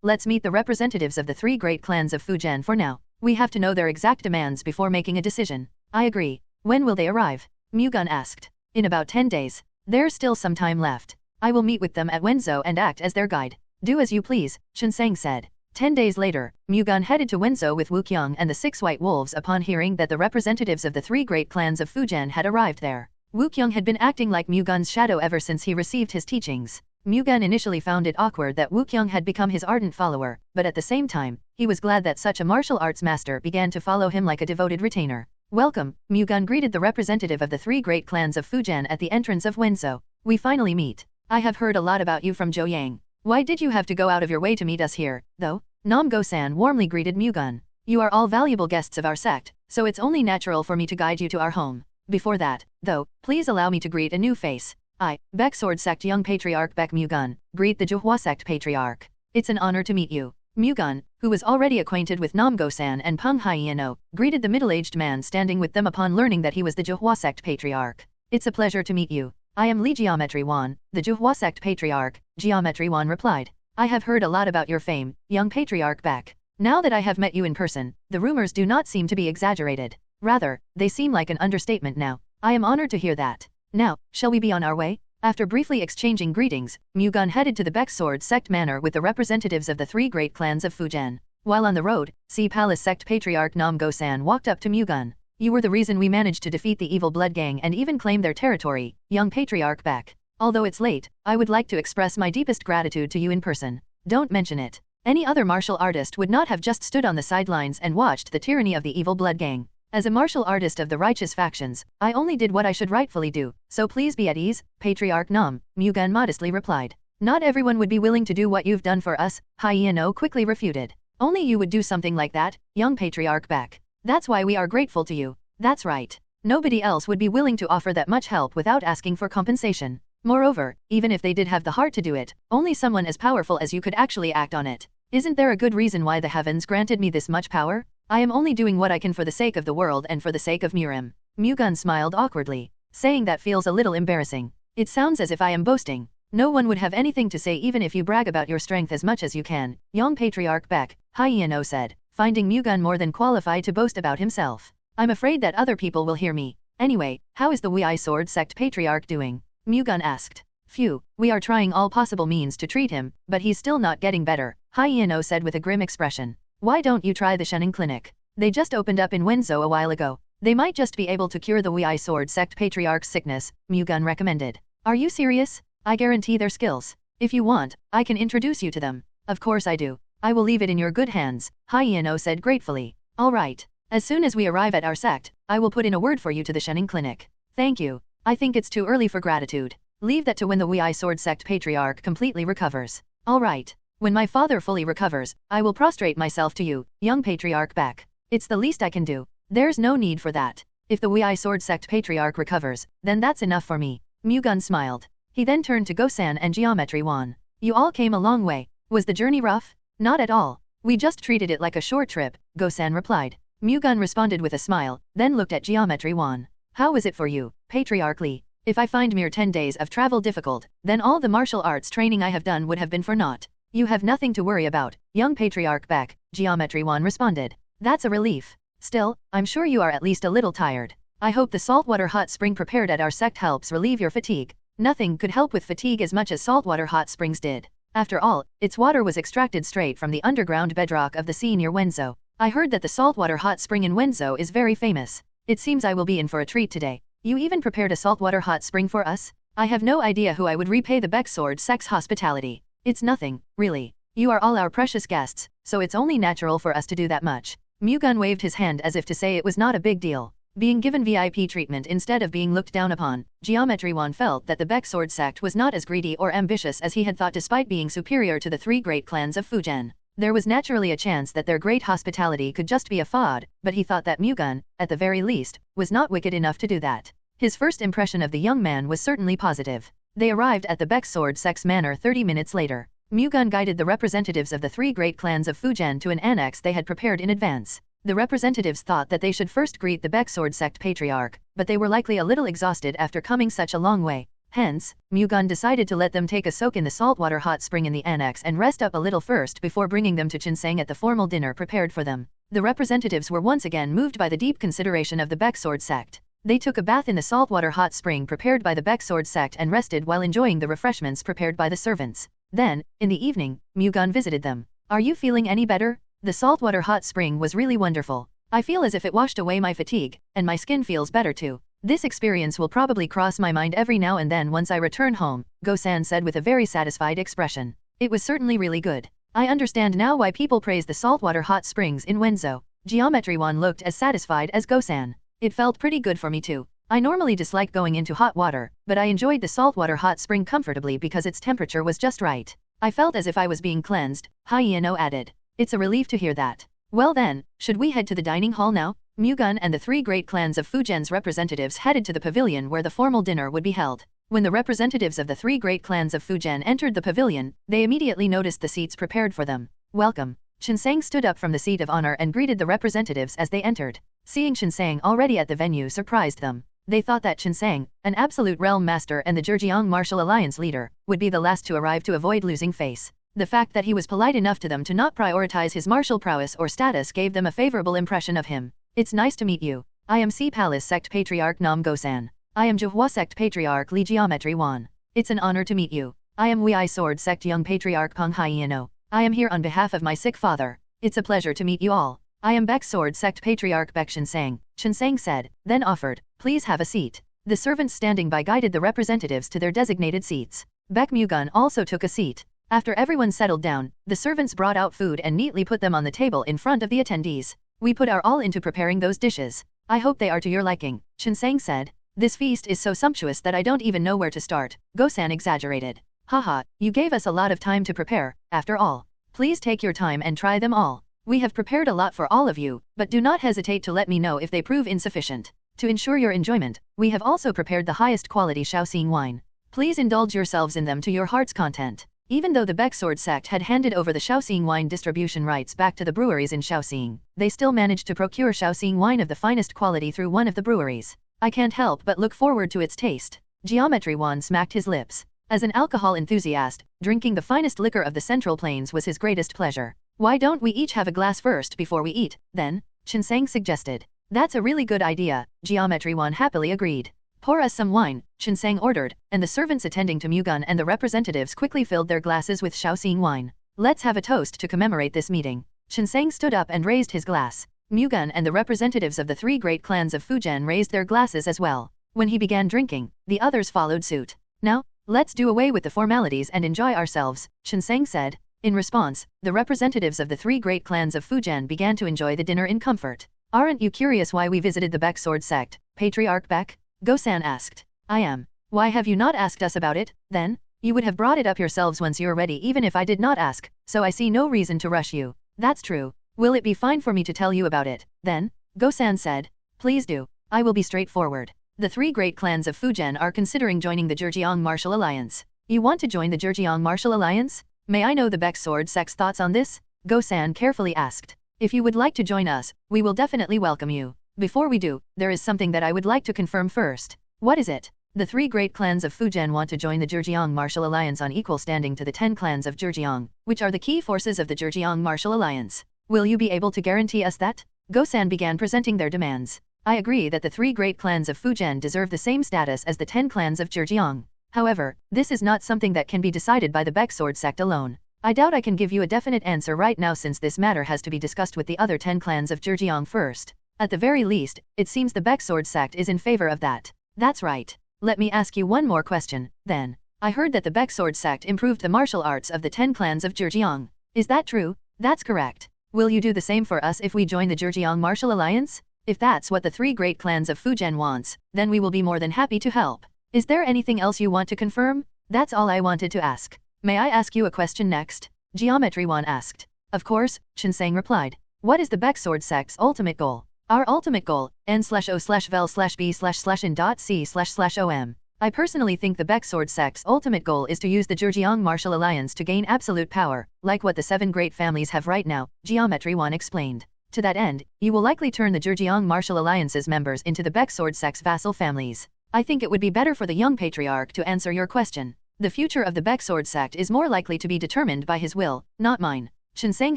S2: Let's meet the representatives of the 3 great clans of Fujian for now. We have to know their exact demands before making a decision. I agree. When will they arrive? Mu-Gun asked. In about 10 days. There's still some time left. I will meet with them at Wenzhou and act as their guide. Do as you please, Chen said. 10 days later, Mu-Gun headed to Wenzhou with Wu Qiang and the 6 White Wolves upon hearing that the representatives of the 3 great clans of Fujian had arrived there. Wu Qiang had been acting like Mu-Gun's shadow ever since he received his teachings. Mu-Gun initially found it awkward that Wu Qiang had become his ardent follower, but at the same time, he was glad that such a martial arts master began to follow him like a devoted retainer. Welcome, Mu-Gun greeted the representative of the 3 great clans of Fujian at the entrance of Wenzhou. We finally meet. I have heard a lot about you from Zhou Yang. Why did you have to go out of your way to meet us here, though? Nam Go-san warmly greeted Mu-Gun. You are all valuable guests of our sect, so it's only natural for me to guide you to our home. Before that, though, please allow me to greet a new face. I, Baek Sword Sect Young Patriarch Baek Mu-Gun, greet the Johua Sect Patriarch. It's an honor to meet you. Mu-Gun, who was already acquainted with Nam Go-san and Peng Hyeno, greeted the middle-aged man standing with them upon learning that he was the Johua Sect Patriarch. It's a pleasure to meet you. I am Lee Geometry Wan, the Johua Sect Patriarch, Geometry Wan replied. I have heard a lot about your fame, young Patriarch Baek. Now that I have met you in person, the rumors do not seem to be exaggerated. Rather, they seem like an understatement now. I am honored to hear that. Now, shall we be on our way? After briefly exchanging greetings, Mu-Gun headed to the Baek Sword Sect Manor with the representatives of the three great clans of Fujian. While on the road, Sea Palace Sect Patriarch Nam Go-san walked up to Mu-Gun. You were the reason we managed to defeat the evil blood gang and even claim their territory, young Patriarch Baek. Although it's late, I would like to express my deepest gratitude to you in person. Don't mention it. Any other martial artist would not have just stood on the sidelines and watched the tyranny of the evil blood gang. As a martial artist of the righteous factions, I only did what I should rightfully do, so please be at ease, Patriarch Nam, Mu-Gun modestly replied. Not everyone would be willing to do what you've done for us, Hyeno quickly refuted. Only you would do something like that, young Patriarch Baek. That's why we are grateful to you. That's right. Nobody else would be willing to offer that much help without asking for compensation. Moreover, even if they did have the heart to do it, only someone as powerful as you could actually act on it. Isn't there a good reason why the heavens granted me this much power? I am only doing what I can for the sake of the world and for the sake of Murim. Mu-Gun smiled awkwardly. Saying that feels a little embarrassing. It sounds as if I am boasting. No one would have anything to say even if you brag about your strength as much as you can, young Patriarch Baek, Hyeno said, finding Mu-Gun more than qualified to boast about himself. I'm afraid that other people will hear me. Anyway, how is the Wei Sword Sect Patriarch doing? Mu-Gun asked. Phew, we are trying all possible means to treat him, but he's still not getting better, Hyeno said with a grim expression. Why don't you try the Shenin Clinic? They just opened up in Wenzhou a while ago. They might just be able to cure the Wei Sword Sect Patriarch's sickness, Mu-Gun recommended. Are you serious? I guarantee their skills. If you want, I can introduce you to them. Of course I do. I will leave it in your good hands, Hyeno said gratefully. All right. As soon as we arrive at our sect, I will put in a word for you to the Shenin Clinic. Thank you. I think it's too early for gratitude. Leave that to when the Wei Sword Sect Patriarch completely recovers. All right. When my father fully recovers, I will prostrate myself to you, young Patriarch Baek. It's the least I can do. There's no need for that. If the Wei Sword Sect Patriarch recovers, then that's enough for me. Mu-Gun smiled. He then turned to Go-san and Geometry Wan. You all came a long way. Was the journey rough? Not at all. We just treated it like a short trip, Go-san replied. Mu-Gun responded with a smile, then looked at Geometry Wan. How was it for you, Patriarch Lee? If I find mere 10 days of travel difficult, then all the martial arts training I have done would have been for naught. You have nothing to worry about, young Patriarch Baek, Geometry Wan responded. That's a relief. Still, I'm sure you are at least a little tired. I hope the saltwater hot spring prepared at our sect helps relieve your fatigue. Nothing could help with fatigue as much as saltwater hot springs did. After all, its water was extracted straight from the underground bedrock of the sea near Wenzhou. I heard that the saltwater hot spring in Wenzhou is very famous. It seems I will be in for a treat today. You even prepared a saltwater hot spring for us? I have no idea who I would repay the Baek Sword Sect's hospitality. It's nothing, really. You are all our precious guests, so it's only natural for us to do that much. Mu-Gun waved his hand as if to say it was not a big deal. Being given VIP treatment instead of being looked down upon, Geometry Wan felt that the Baek Sword Sect was not as greedy or ambitious as he had thought despite being superior to the three great clans of Fujian. There was naturally a chance that their great hospitality could just be a fraud, but he thought that Mu-Gun, at the very least, was not wicked enough to do that. His first impression of the young man was certainly positive. They arrived at the Baek Sword Sect's manor 30 minutes later. Mu-Gun guided the representatives of the three great clans of Fujian to an annex they had prepared in advance. The representatives thought that they should first greet the Baek Sword Sect Patriarch, but they were likely a little exhausted after coming such a long way. Hence, Mu-Gun decided to let them take a soak in the saltwater hot spring in the annex and rest up a little first before bringing them to Chinseng at the formal dinner prepared for them. The representatives were once again moved by the deep consideration of the Baek Sword Sect. They took a bath in the saltwater hot spring prepared by the Baek Sword Sect and rested while enjoying the refreshments prepared by the servants. Then, in the evening, Mu-Gun visited them. Are you feeling any better? The saltwater hot spring was really wonderful. I feel as if it washed away my fatigue, and my skin feels better too. This experience will probably cross my mind every now and then once I return home, Go-san said with a very satisfied expression. It was certainly really good. I understand now why people praise the saltwater hot springs in Wenzhou. Geometry Wan looked as satisfied as Go-san. It felt pretty good for me too. I normally dislike going into hot water, but I enjoyed the saltwater hot spring comfortably because its temperature was just right. I felt as if I was being cleansed, Hyeno added. It's a relief to hear that. Well then, should we head to the dining hall now? Mu-Gun and the three great clans of Fujian's representatives headed to the pavilion where the formal dinner would be held. When the representatives of the three great clans of Fujian entered the pavilion, they immediately noticed the seats prepared for them. Welcome. Shinseng stood up from the seat of honor and greeted the representatives as they entered. Seeing Shinseng already at the venue surprised them. They thought that Shinseng, an absolute realm master and the Zhejiang Martial Alliance leader, would be the last to arrive to avoid losing face. The fact that he was polite enough to them to not prioritize his martial prowess or status gave them a favorable impression of him. It's nice to meet you. I am Sea Palace Sect Patriarch Nam Go-san. I am Jihua Sect Patriarch Li Geometry Wan. It's an honor to meet you. I am Wei Sword Sect Young Patriarch Peng Haiano. I am here on behalf of my sick father. It's a pleasure to meet you all. I am Baek Sword Sect Patriarch Baek Shinseng, Shinseng said, then offered, please have a seat. The servants standing by guided the representatives to their designated seats. Baek Mu-Gun also took a seat. After everyone settled down, the servants brought out food and neatly put them on the table in front of the attendees. We put our all into preparing those dishes. I hope they are to your liking, Shinseng said. This feast is so sumptuous that I don't even know where to start, Go-san exaggerated. Haha, you gave us a lot of time to prepare, after all. Please take your time and try them all. We have prepared a lot for all of you, but do not hesitate to let me know if they prove insufficient. To ensure your enjoyment, we have also prepared the highest quality Shaoxing wine. Please indulge yourselves in them to your heart's content. Even though the Baek Sword sect had handed over the Shaoxing wine distribution rights back to the breweries in Shaoxing, they still managed to procure Shaoxing wine of the finest quality through one of the breweries. I can't help but look forward to its taste. Geometry Wan smacked his lips. As an alcohol enthusiast, drinking the finest liquor of the Central Plains was his greatest pleasure. Why don't we each have a glass first before we eat, then? Shinseng suggested. That's a really good idea, Geometry Wan happily agreed. Pour us some wine, Shinseng ordered, and the servants attending to Mu-Gun and the representatives quickly filled their glasses with Shaoxing wine. Let's have a toast to commemorate this meeting. Shinseng stood up and raised his glass. Mu-Gun and the representatives of the three great clans of Fujian raised their glasses as well. When he began drinking, the others followed suit. Now, let's do away with the formalities and enjoy ourselves, Shinseng said. In response, the representatives of the three great clans of Fujian began to enjoy the dinner in comfort. Aren't you curious why we visited the Baek Sword sect, Patriarch Baek? Go-san asked. I am. Why have you not asked us about it, then? You would have brought it up yourselves once you're ready even if I did not ask, so I see no reason to rush you. That's true. Will it be fine for me to tell you about it, then? Go-san said. Please do. I will be straightforward. The three great clans of Fujian are considering joining the Zhejiang Martial Alliance. You want to join the Zhejiang Martial Alliance? May I know the Baek Sword sect's thoughts on this? Go-san carefully asked. If you would like to join us, we will definitely welcome you. Before we do, there is something that I would like to confirm first. What is it? The three great clans of Fujian want to join the Zhejiang Martial Alliance on equal standing to the 10 clans of Zhejiang, which are the key forces of the Zhejiang Martial Alliance. Will you be able to guarantee us that? Go-san began presenting their demands. I agree that the three great clans of Fujian deserve the same status as the 10 clans of Zhejiang. However, this is not something that can be decided by the Baek Sword sect alone. I doubt I can give you a definite answer right now since this matter has to be discussed with the other 10 clans of Zhejiang first. At the very least, it seems the Baek Sword sect is in favor of that. That's right. Let me ask you one more question, then. I heard that the Baek Sword sect improved the martial arts of the 10 clans of Zhejiang. Is that true? That's correct. Will you do the same for us if we join the Zhejiang Martial Alliance? If that's what the three great clans of Fujian wants, then we will be more than happy to help. Is there anything else you want to confirm? That's all I wanted to ask. May I ask you a question next? Geometry Wan asked. Of course, Shinseng replied. What is the Baek Sword sect's ultimate goal? Our ultimate goal, n/o/vel/b/in.c//om. I personally think the Baek Sword sect's ultimate goal is to use the Zhejiang Martial Alliance to gain absolute power, like what the 7 great families have right now, Geometry Wan explained. To that end, you will likely turn the Zhejiang Martial Alliance's members into the Baek Sword sect's vassal families. I think it would be better for the young patriarch to answer your question. The future of the Baek Sword sect is more likely to be determined by his will, not mine. Shinseng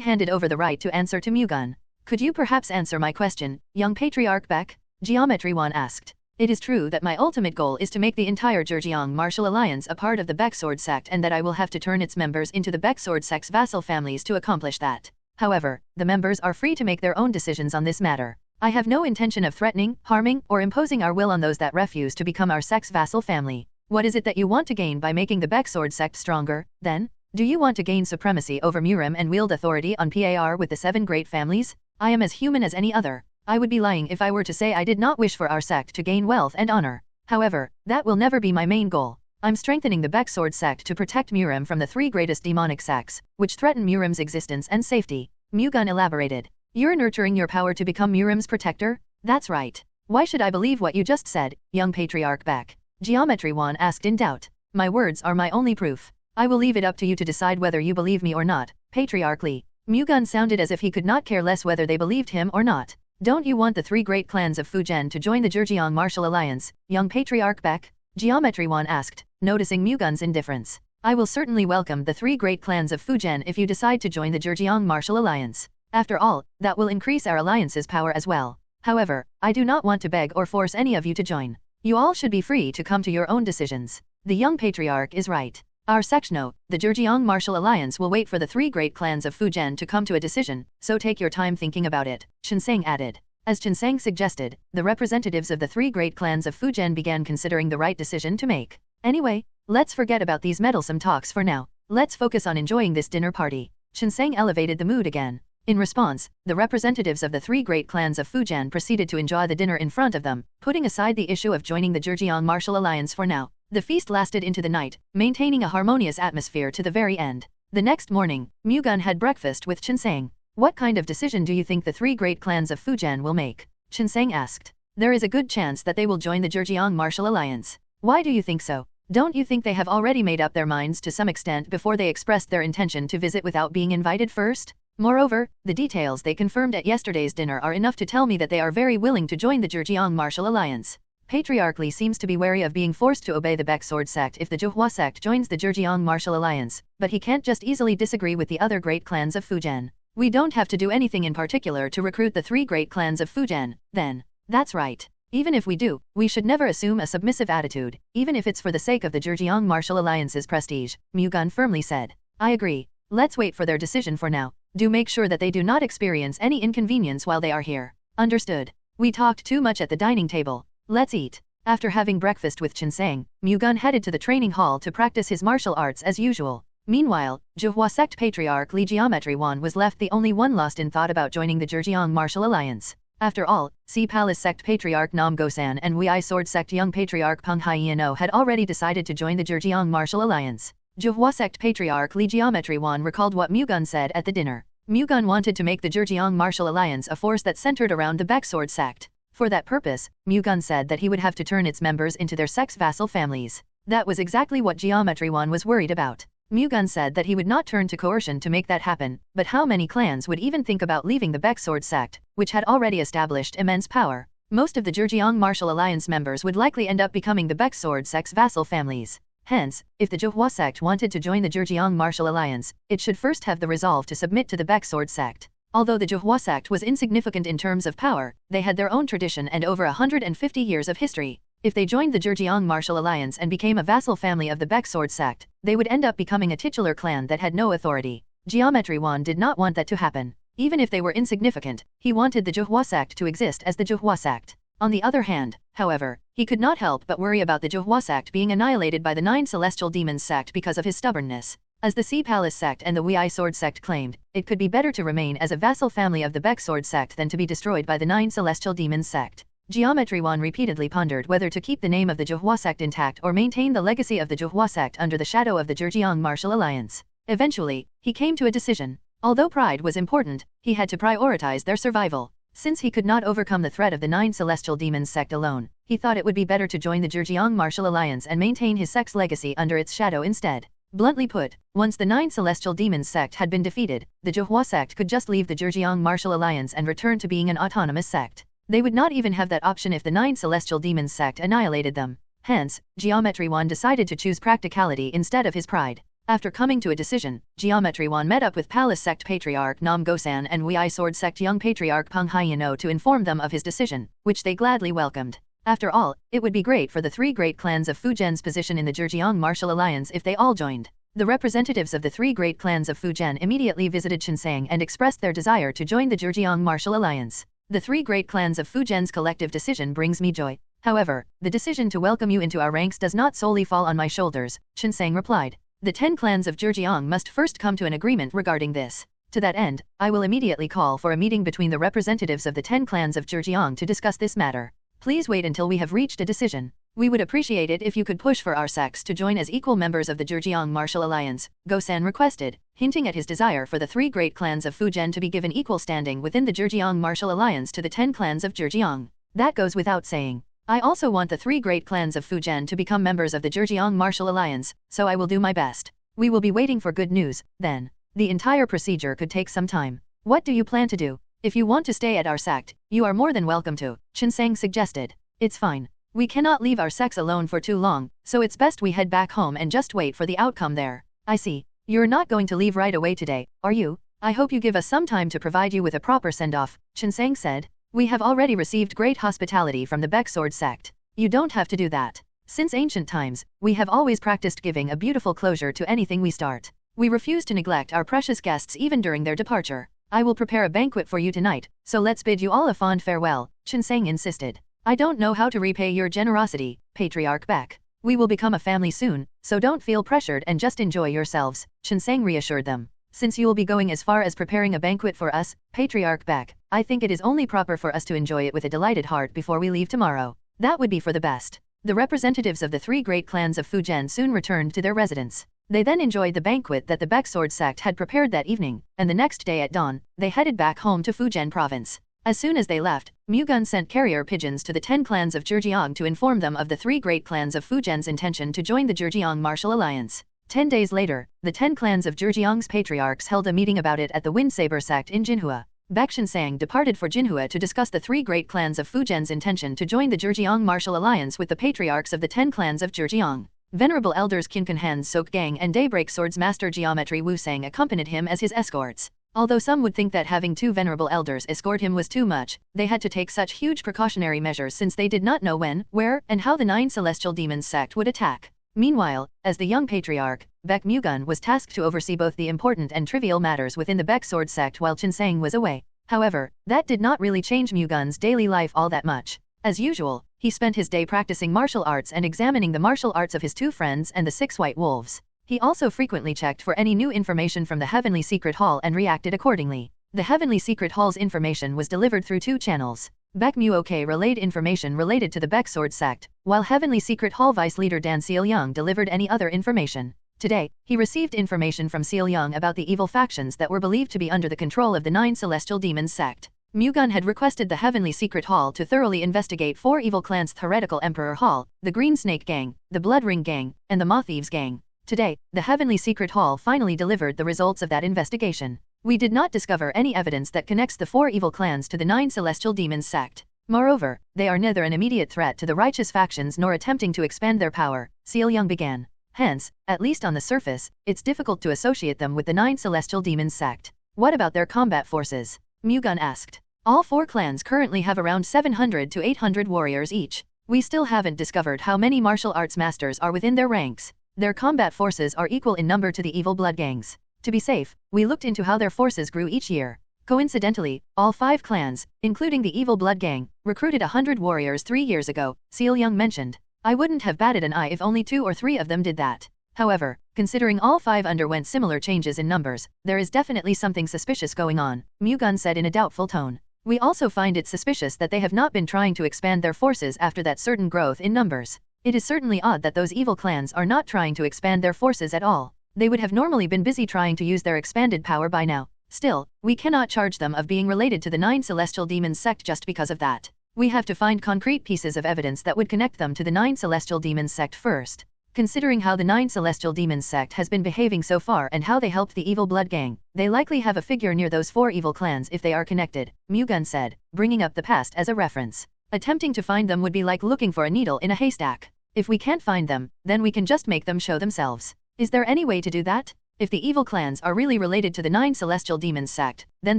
S2: handed over the right to answer to Mu-Gun. Could you perhaps answer my question, young patriarch Baek? Geometry Wan asked. It is true that my ultimate goal is to make the entire Zhejiang Martial Alliance a part of the Baek Sword sect and that I will have to turn its members into the Baek Sword sect's vassal families to accomplish that. However, the members are free to make their own decisions on this matter. I have no intention of threatening, harming, or imposing our will on those that refuse to become our sect's vassal family. What is it that you want to gain by making the Baek Sword sect stronger, then? Do you want to gain supremacy over Murim and wield authority on Par with the 7 great families? I am as human as any other. I would be lying if I were to say I did not wish for our sect to gain wealth and honor. However, that will never be my main goal. I'm strengthening the Baek Sword sect to protect Murim from the 3 greatest demonic sects, which threaten Murim's existence and safety. Mu-Gun elaborated. You're nurturing your power to become Murim's protector? That's right. Why should I believe what you just said, young patriarch Baek? Geometry Wan asked in doubt. My words are my only proof. I will leave it up to you to decide whether you believe me or not, Patriarch Li. Mu-Gun sounded as if he could not care less whether they believed him or not. Don't you want the three great clans of Fujian to join the Zhejiang Martial Alliance, young Patriarch Baek? Geometry Wan asked, noticing Mu-Gun's indifference. I will certainly welcome the three great clans of Fujian if you decide to join the Zhejiang Martial Alliance. After all, that will increase our alliance's power as well. However, I do not want to beg or force any of you to join. You all should be free to come to your own decisions. The young patriarch is right. Our section, the Zhejiang Martial Alliance will wait for the three great clans of Fujian to come to a decision, so take your time thinking about it, Qinseng added. As Qinseng suggested, the representatives of the three great clans of Fujian began considering the right decision to make. Anyway, let's forget about these meddlesome talks for now. Let's focus on enjoying this dinner party. Qinseng elevated the mood again. In response, the representatives of the three great clans of Fujian proceeded to enjoy the dinner in front of them, putting aside the issue of joining the Zhejiang Martial Alliance for now. The feast lasted into the night, maintaining a harmonious atmosphere to the very end. The next morning, Mu-Gun had breakfast with Qinseng. What kind of decision do you think the three great clans of Fujian will make? Qinseng asked. There is a good chance that they will join the Zhejiang Martial Alliance. Why do you think so? Don't you think they have already made up their minds to some extent before they expressed their intention to visit without being invited first? Moreover, the details they confirmed at yesterday's dinner are enough to tell me that they are very willing to join the Zhejiang Martial Alliance. Patriarch Li seems to be wary of being forced to obey the Baek Sword sect if the Zhuhua sect joins the Zhejiang Martial Alliance, but he can't just easily disagree with the other great clans of Fujian. We don't have to do anything in particular to recruit the three great clans of Fujian, then. That's right. Even if we do, we should never assume a submissive attitude, even if it's for the sake of the Zhejiang Martial Alliance's prestige, Mu-Gun firmly said. I agree. Let's wait for their decision for now. Do make sure that they do not experience any inconvenience while they are here. Understood. We talked too much at the dining table. Let's eat. After having breakfast with Qinseng, Mu-Gun headed to the training hall to practice his martial arts as usual. Meanwhile, Zhuhua sect patriarch Li Geometry Wan was left the only one lost in thought about joining the Zhejiang Martial Alliance. After all, Sea Palace sect patriarch Nam Gosan and Wei Sword sect young patriarch Peng Haiyanou had already decided to join the Zhejiang Martial Alliance. Zhuhua sect patriarch Li Geometry Wan recalled what Mu-Gun said at the dinner. Mu-Gun wanted to make the Zhejiang Martial Alliance a force that centered around the Baek Sword sect. For that purpose, Mu-Gun said that he would have to turn its members into their sex vassal families. That was exactly what Geometry Wan was worried about. Mu-Gun said that he would not turn to coercion to make that happen, but how many clans would even think about leaving the Baek Sword sect, which had already established immense power? Most of the Zhejiang Martial Alliance members would likely end up becoming the Baek Sword sect's vassal families. Hence, if the Zhuhua sect wanted to join the Zhejiang Martial Alliance, it should first have the resolve to submit to the Baek Sword sect. Although the Zhuhua sect was insignificant in terms of power, they had their own tradition and over 150 years of history. If they joined the Zhejiang Martial Alliance and became a vassal family of the Baek Sword sect, they would end up becoming a titular clan that had no authority. Geometry Wan did not want that to happen. Even if they were insignificant, he wanted the Zhuhua sect to exist as the Zhuhua sect. On the other hand, however, he could not help but worry about the Zhuhua sect being annihilated by the 9 Celestial Demons sect because of his stubbornness. As the Sea Palace sect and the Wei Sword sect claimed, it could be better to remain as a vassal family of the Baek Sword sect than to be destroyed by the 9 Celestial Demons sect. Geometry Wan repeatedly pondered whether to keep the name of the Zhuhua sect intact or maintain the legacy of the Zhuhua sect under the shadow of the Zhejiang Martial Alliance. Eventually, he came to a decision. Although pride was important, he had to prioritize their survival. Since he could not overcome the threat of the 9 Celestial Demons sect alone, he thought it would be better to join the Zhejiang Martial Alliance and maintain his sect's legacy under its shadow instead. Bluntly put, once the 9 Celestial Demons sect had been defeated, the Zhuhua sect could just leave the Zhejiang Martial Alliance and return to being an autonomous sect. They would not even have that option if the 9 Celestial Demons sect annihilated them. Hence, Geometry Wan decided to choose practicality instead of his pride. After coming to a decision, Geometry Wan met up with Palace sect patriarch Nam Gosan and Wei Sword sect young patriarch Peng Haiyanou to inform them of his decision, which they gladly welcomed. After all, it would be great for the three great clans of Fujian's position in the Zhejiang Martial Alliance if they all joined. The representatives of the three great clans of Fujian immediately visited Qinseng and expressed their desire to join the Zhejiang Martial Alliance. The three great clans of Fujian's collective decision brings me joy. However, the decision to welcome you into our ranks does not solely fall on my shoulders, Qinseng replied. The 10 clans of Zhejiang must first come to an agreement regarding this. To that end, I will immediately call for a meeting between the representatives of the 10 clans of Zhejiang to discuss this matter. Please wait until we have reached a decision. We would appreciate it if you could push for our sects to join as equal members of the Zhejiang Martial Alliance, Gosan requested, hinting at his desire for the three great clans of Fujian to be given equal standing within the Zhejiang Martial Alliance to the 10 clans of Zhejiang. That goes without saying. I also want the 3 great clans of Fujian to become members of the Zhejiang Martial Alliance, so I will do my best. We will be waiting for good news, then. The entire procedure could take some time. What do you plan to do? If you want to stay at our sect, you are more than welcome to, Chinsang suggested. It's fine. We cannot leave our sects alone for too long, so it's best we head back home and just wait for the outcome there. I see. You're not going to leave right away today, are you? I hope you give us some time to provide you with a proper send-off, Chinsang said. We have already received great hospitality from the Baek Sword sect. You don't have to do that. Since ancient times, we have always practiced giving a beautiful closure to anything we start. We refuse to neglect our precious guests even during their departure. I will prepare a banquet for you tonight, so let's bid you all a fond farewell, Chinsang insisted. I don't know how to repay your generosity, Patriarch Baek. We will become a family soon, so don't feel pressured and just enjoy yourselves, Chinsang reassured them. Since you will be going as far as preparing a banquet for us, Patriarch Baek, I think it is only proper for us to enjoy it with a delighted heart before we leave tomorrow. That would be for the best. The representatives of the 3 great clans of Fujian soon returned to their residence. They then enjoyed the banquet that the Baek Sword sect had prepared that evening, and the next day at dawn, they headed back home to Fujian province. As soon as they left, Mu-Gun sent carrier pigeons to the 10 clans of Zhejiang to inform them of the 3 great clans of Fujian's intention to join the Zhejiang Martial Alliance. 10 days later, the 10 clans of Zhejiang's patriarchs held a meeting about it at the Wind Saber sect in Jinhua. Baek Shinsang departed for Jinhua to discuss the 3 great clans of Fujian's intention to join the Zhejiang Martial Alliance with the patriarchs of the 10 clans of Zhejiang. Venerable elders Qinkan Han's Sok Gang and Daybreak Sword's master Geometry Wu Sang accompanied him as his escorts. Although some would think that having 2 venerable elders escort him was too much, they had to take such huge precautionary measures since they did not know when, where, and how the 9 celestial demons sect would attack. Meanwhile, as the young patriarch, Baek Mu-Gun was tasked to oversee both the important and trivial matters within the Baek Sword sect while Chinsang was away. However, that did not really change Mu-Gun's daily life all that much. As usual, he spent his day practicing martial arts and examining the martial arts of his 2 friends and the 6 white wolves. He also frequently checked for any new information from the Heavenly Secret Hall and reacted accordingly. The Heavenly Secret Hall's information was delivered through 2 channels. Baek Mu-Ok relayed information related to the Baek Sword sect, while Heavenly Secret Hall Vice Leader Dan Seal-Young delivered any other information. Today, he received information from Seal-Young about the evil factions that were believed to be under the control of the 9 celestial demons sect. Mu-Gun had requested the Heavenly Secret Hall to thoroughly investigate 4 evil clans: the Heretical Emperor Hall, the Green Snake Gang, the Blood Ring Gang, and the Moth Thieves Gang. Today, the Heavenly Secret Hall finally delivered the results of that investigation. We did not discover any evidence that connects the 4 evil clans to the 9 celestial demons sect. Moreover, they are neither an immediate threat to the righteous factions nor attempting to expand their power, Seal-Young began. Hence, at least on the surface, it's difficult to associate them with the 9 celestial demons sect. What about their combat forces? Mu-Gun asked. All 4 clans currently have around 700 to 800 warriors each. We still haven't discovered how many martial arts masters are within their ranks. Their combat forces are equal in number to the evil blood gangs. To be safe, we looked into how their forces grew each year. Coincidentally, all 5 clans, including the evil blood gang, recruited 100 warriors 3 years ago, Seal-Young mentioned. I wouldn't have batted an eye if only 2 or 3 of them did that. However, considering all 5 underwent similar changes in numbers, there is definitely something suspicious going on, Mu-Gun said in a doubtful tone. We also find it suspicious that they have not been trying to expand their forces after that certain growth in numbers. It is certainly odd that those evil clans are not trying to expand their forces at all. They would have normally been busy trying to use their expanded power by now. Still, we cannot charge them of being related to the 9 celestial demons sect just because of that. We have to find concrete pieces of evidence that would connect them to the 9 celestial demons sect first. Considering how the 9 celestial demons sect has been behaving so far and how they helped the evil blood gang, they likely have a figure near those 4 evil clans if they are connected, Mu-Gun said, bringing up the past as a reference. Attempting to find them would be like looking for a needle in a haystack. If we can't find them, then we can just make them show themselves. Is there any way to do that? If the evil clans are really related to the 9 celestial demons sect, then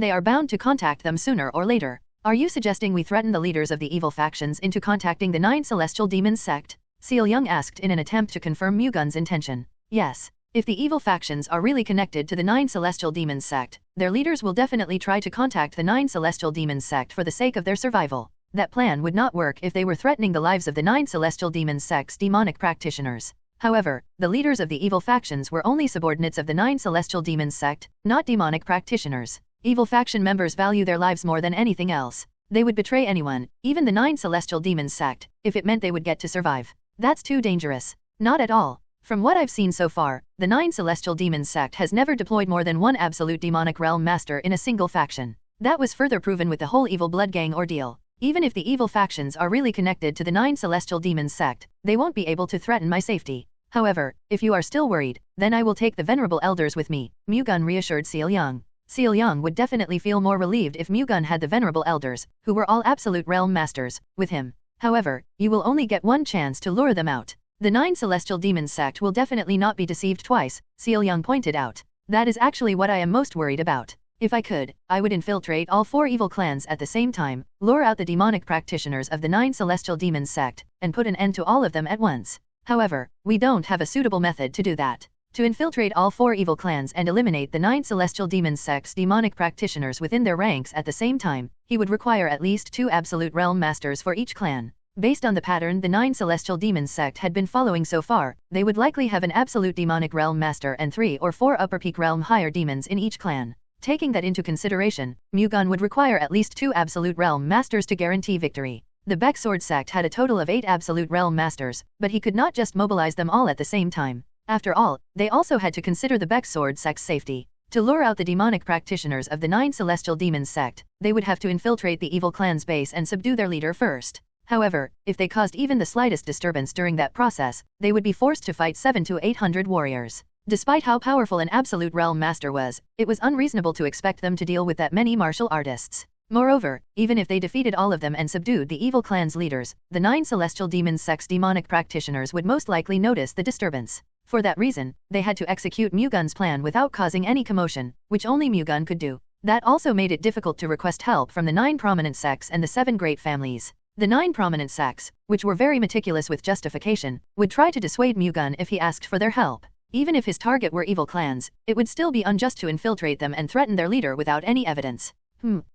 S2: they are bound to contact them sooner or later. Are you suggesting we threaten the leaders of the evil factions into contacting the 9 celestial demons sect? Seal-Young asked in an attempt to confirm Mu-Gun's intention. Yes. If the evil factions are really connected to the 9 celestial demons sect, their leaders will definitely try to contact the 9 celestial demons sect for the sake of their survival. That plan would not work if they were threatening the lives of the 9 celestial demons sect's demonic practitioners. However, the leaders of the evil factions were only subordinates of the 9 celestial demons sect, not demonic practitioners. Evil faction members value their lives more than anything else. They would betray anyone, even the 9 celestial demons sect, if it meant they would get to survive. That's too dangerous. Not at all. From what I've seen so far, the 9 celestial demons sect has never deployed more than 1 absolute demonic realm master in a single faction. That was further proven with the whole evil blood gang ordeal. Even if the evil factions are really connected to the 9 celestial demons sect, they won't be able to threaten my safety. However, if you are still worried, then I will take the venerable elders with me, Mu-Gun reassured Seol-young. Seol-young would definitely feel more relieved if Mu-Gun had the venerable elders, who were all absolute realm masters, with him. However, you will only get one chance to lure them out. The 9 celestial demons sect will definitely not be deceived twice, Seol-young pointed out. That is actually what I am most worried about. If I could, I would infiltrate all 4 evil clans at the same time, lure out the demonic practitioners of the 9 celestial demons sect, and put an end to all of them at once. However, we don't have a suitable method to do that. To infiltrate all 4 evil clans and eliminate the 9 celestial demons sect's demonic practitioners within their ranks at the same time, he would require at least 2 absolute realm masters for each clan. Based on the pattern the 9 celestial demons sect had been following so far, they would likely have an absolute demonic realm master and 3 or 4 upper peak realm higher demons in each clan. Taking that into consideration, Mu-Gun would require at least 2 absolute realm masters to guarantee victory. The Baek Sword sect had a total of 8 absolute realm masters, but he could not just mobilize them all at the same time. After all, they also had to consider the Baek Sword sect's safety. To lure out the demonic practitioners of the 9 celestial demons sect, they would have to infiltrate the evil clan's base and subdue their leader first. However, if they caused even the slightest disturbance during that process, they would be forced to fight 700 to 800 warriors. Despite how powerful an absolute realm master was, it was unreasonable to expect them to deal with that many martial artists. Moreover, even if they defeated all of them and subdued the evil clan's leaders, the 9 celestial demons sect's demonic practitioners would most likely notice the disturbance. For that reason, they had to execute Mu-Gun's plan without causing any commotion, which only Mu-Gun could do. That also made it difficult to request help from the 9 prominent sects and the 7 great families. The 9 prominent sects, which were very meticulous with justification, would try to dissuade Mu-Gun if he asked for their help. Even if his target were evil clans, it would still be unjust to infiltrate them and threaten their leader without any evidence.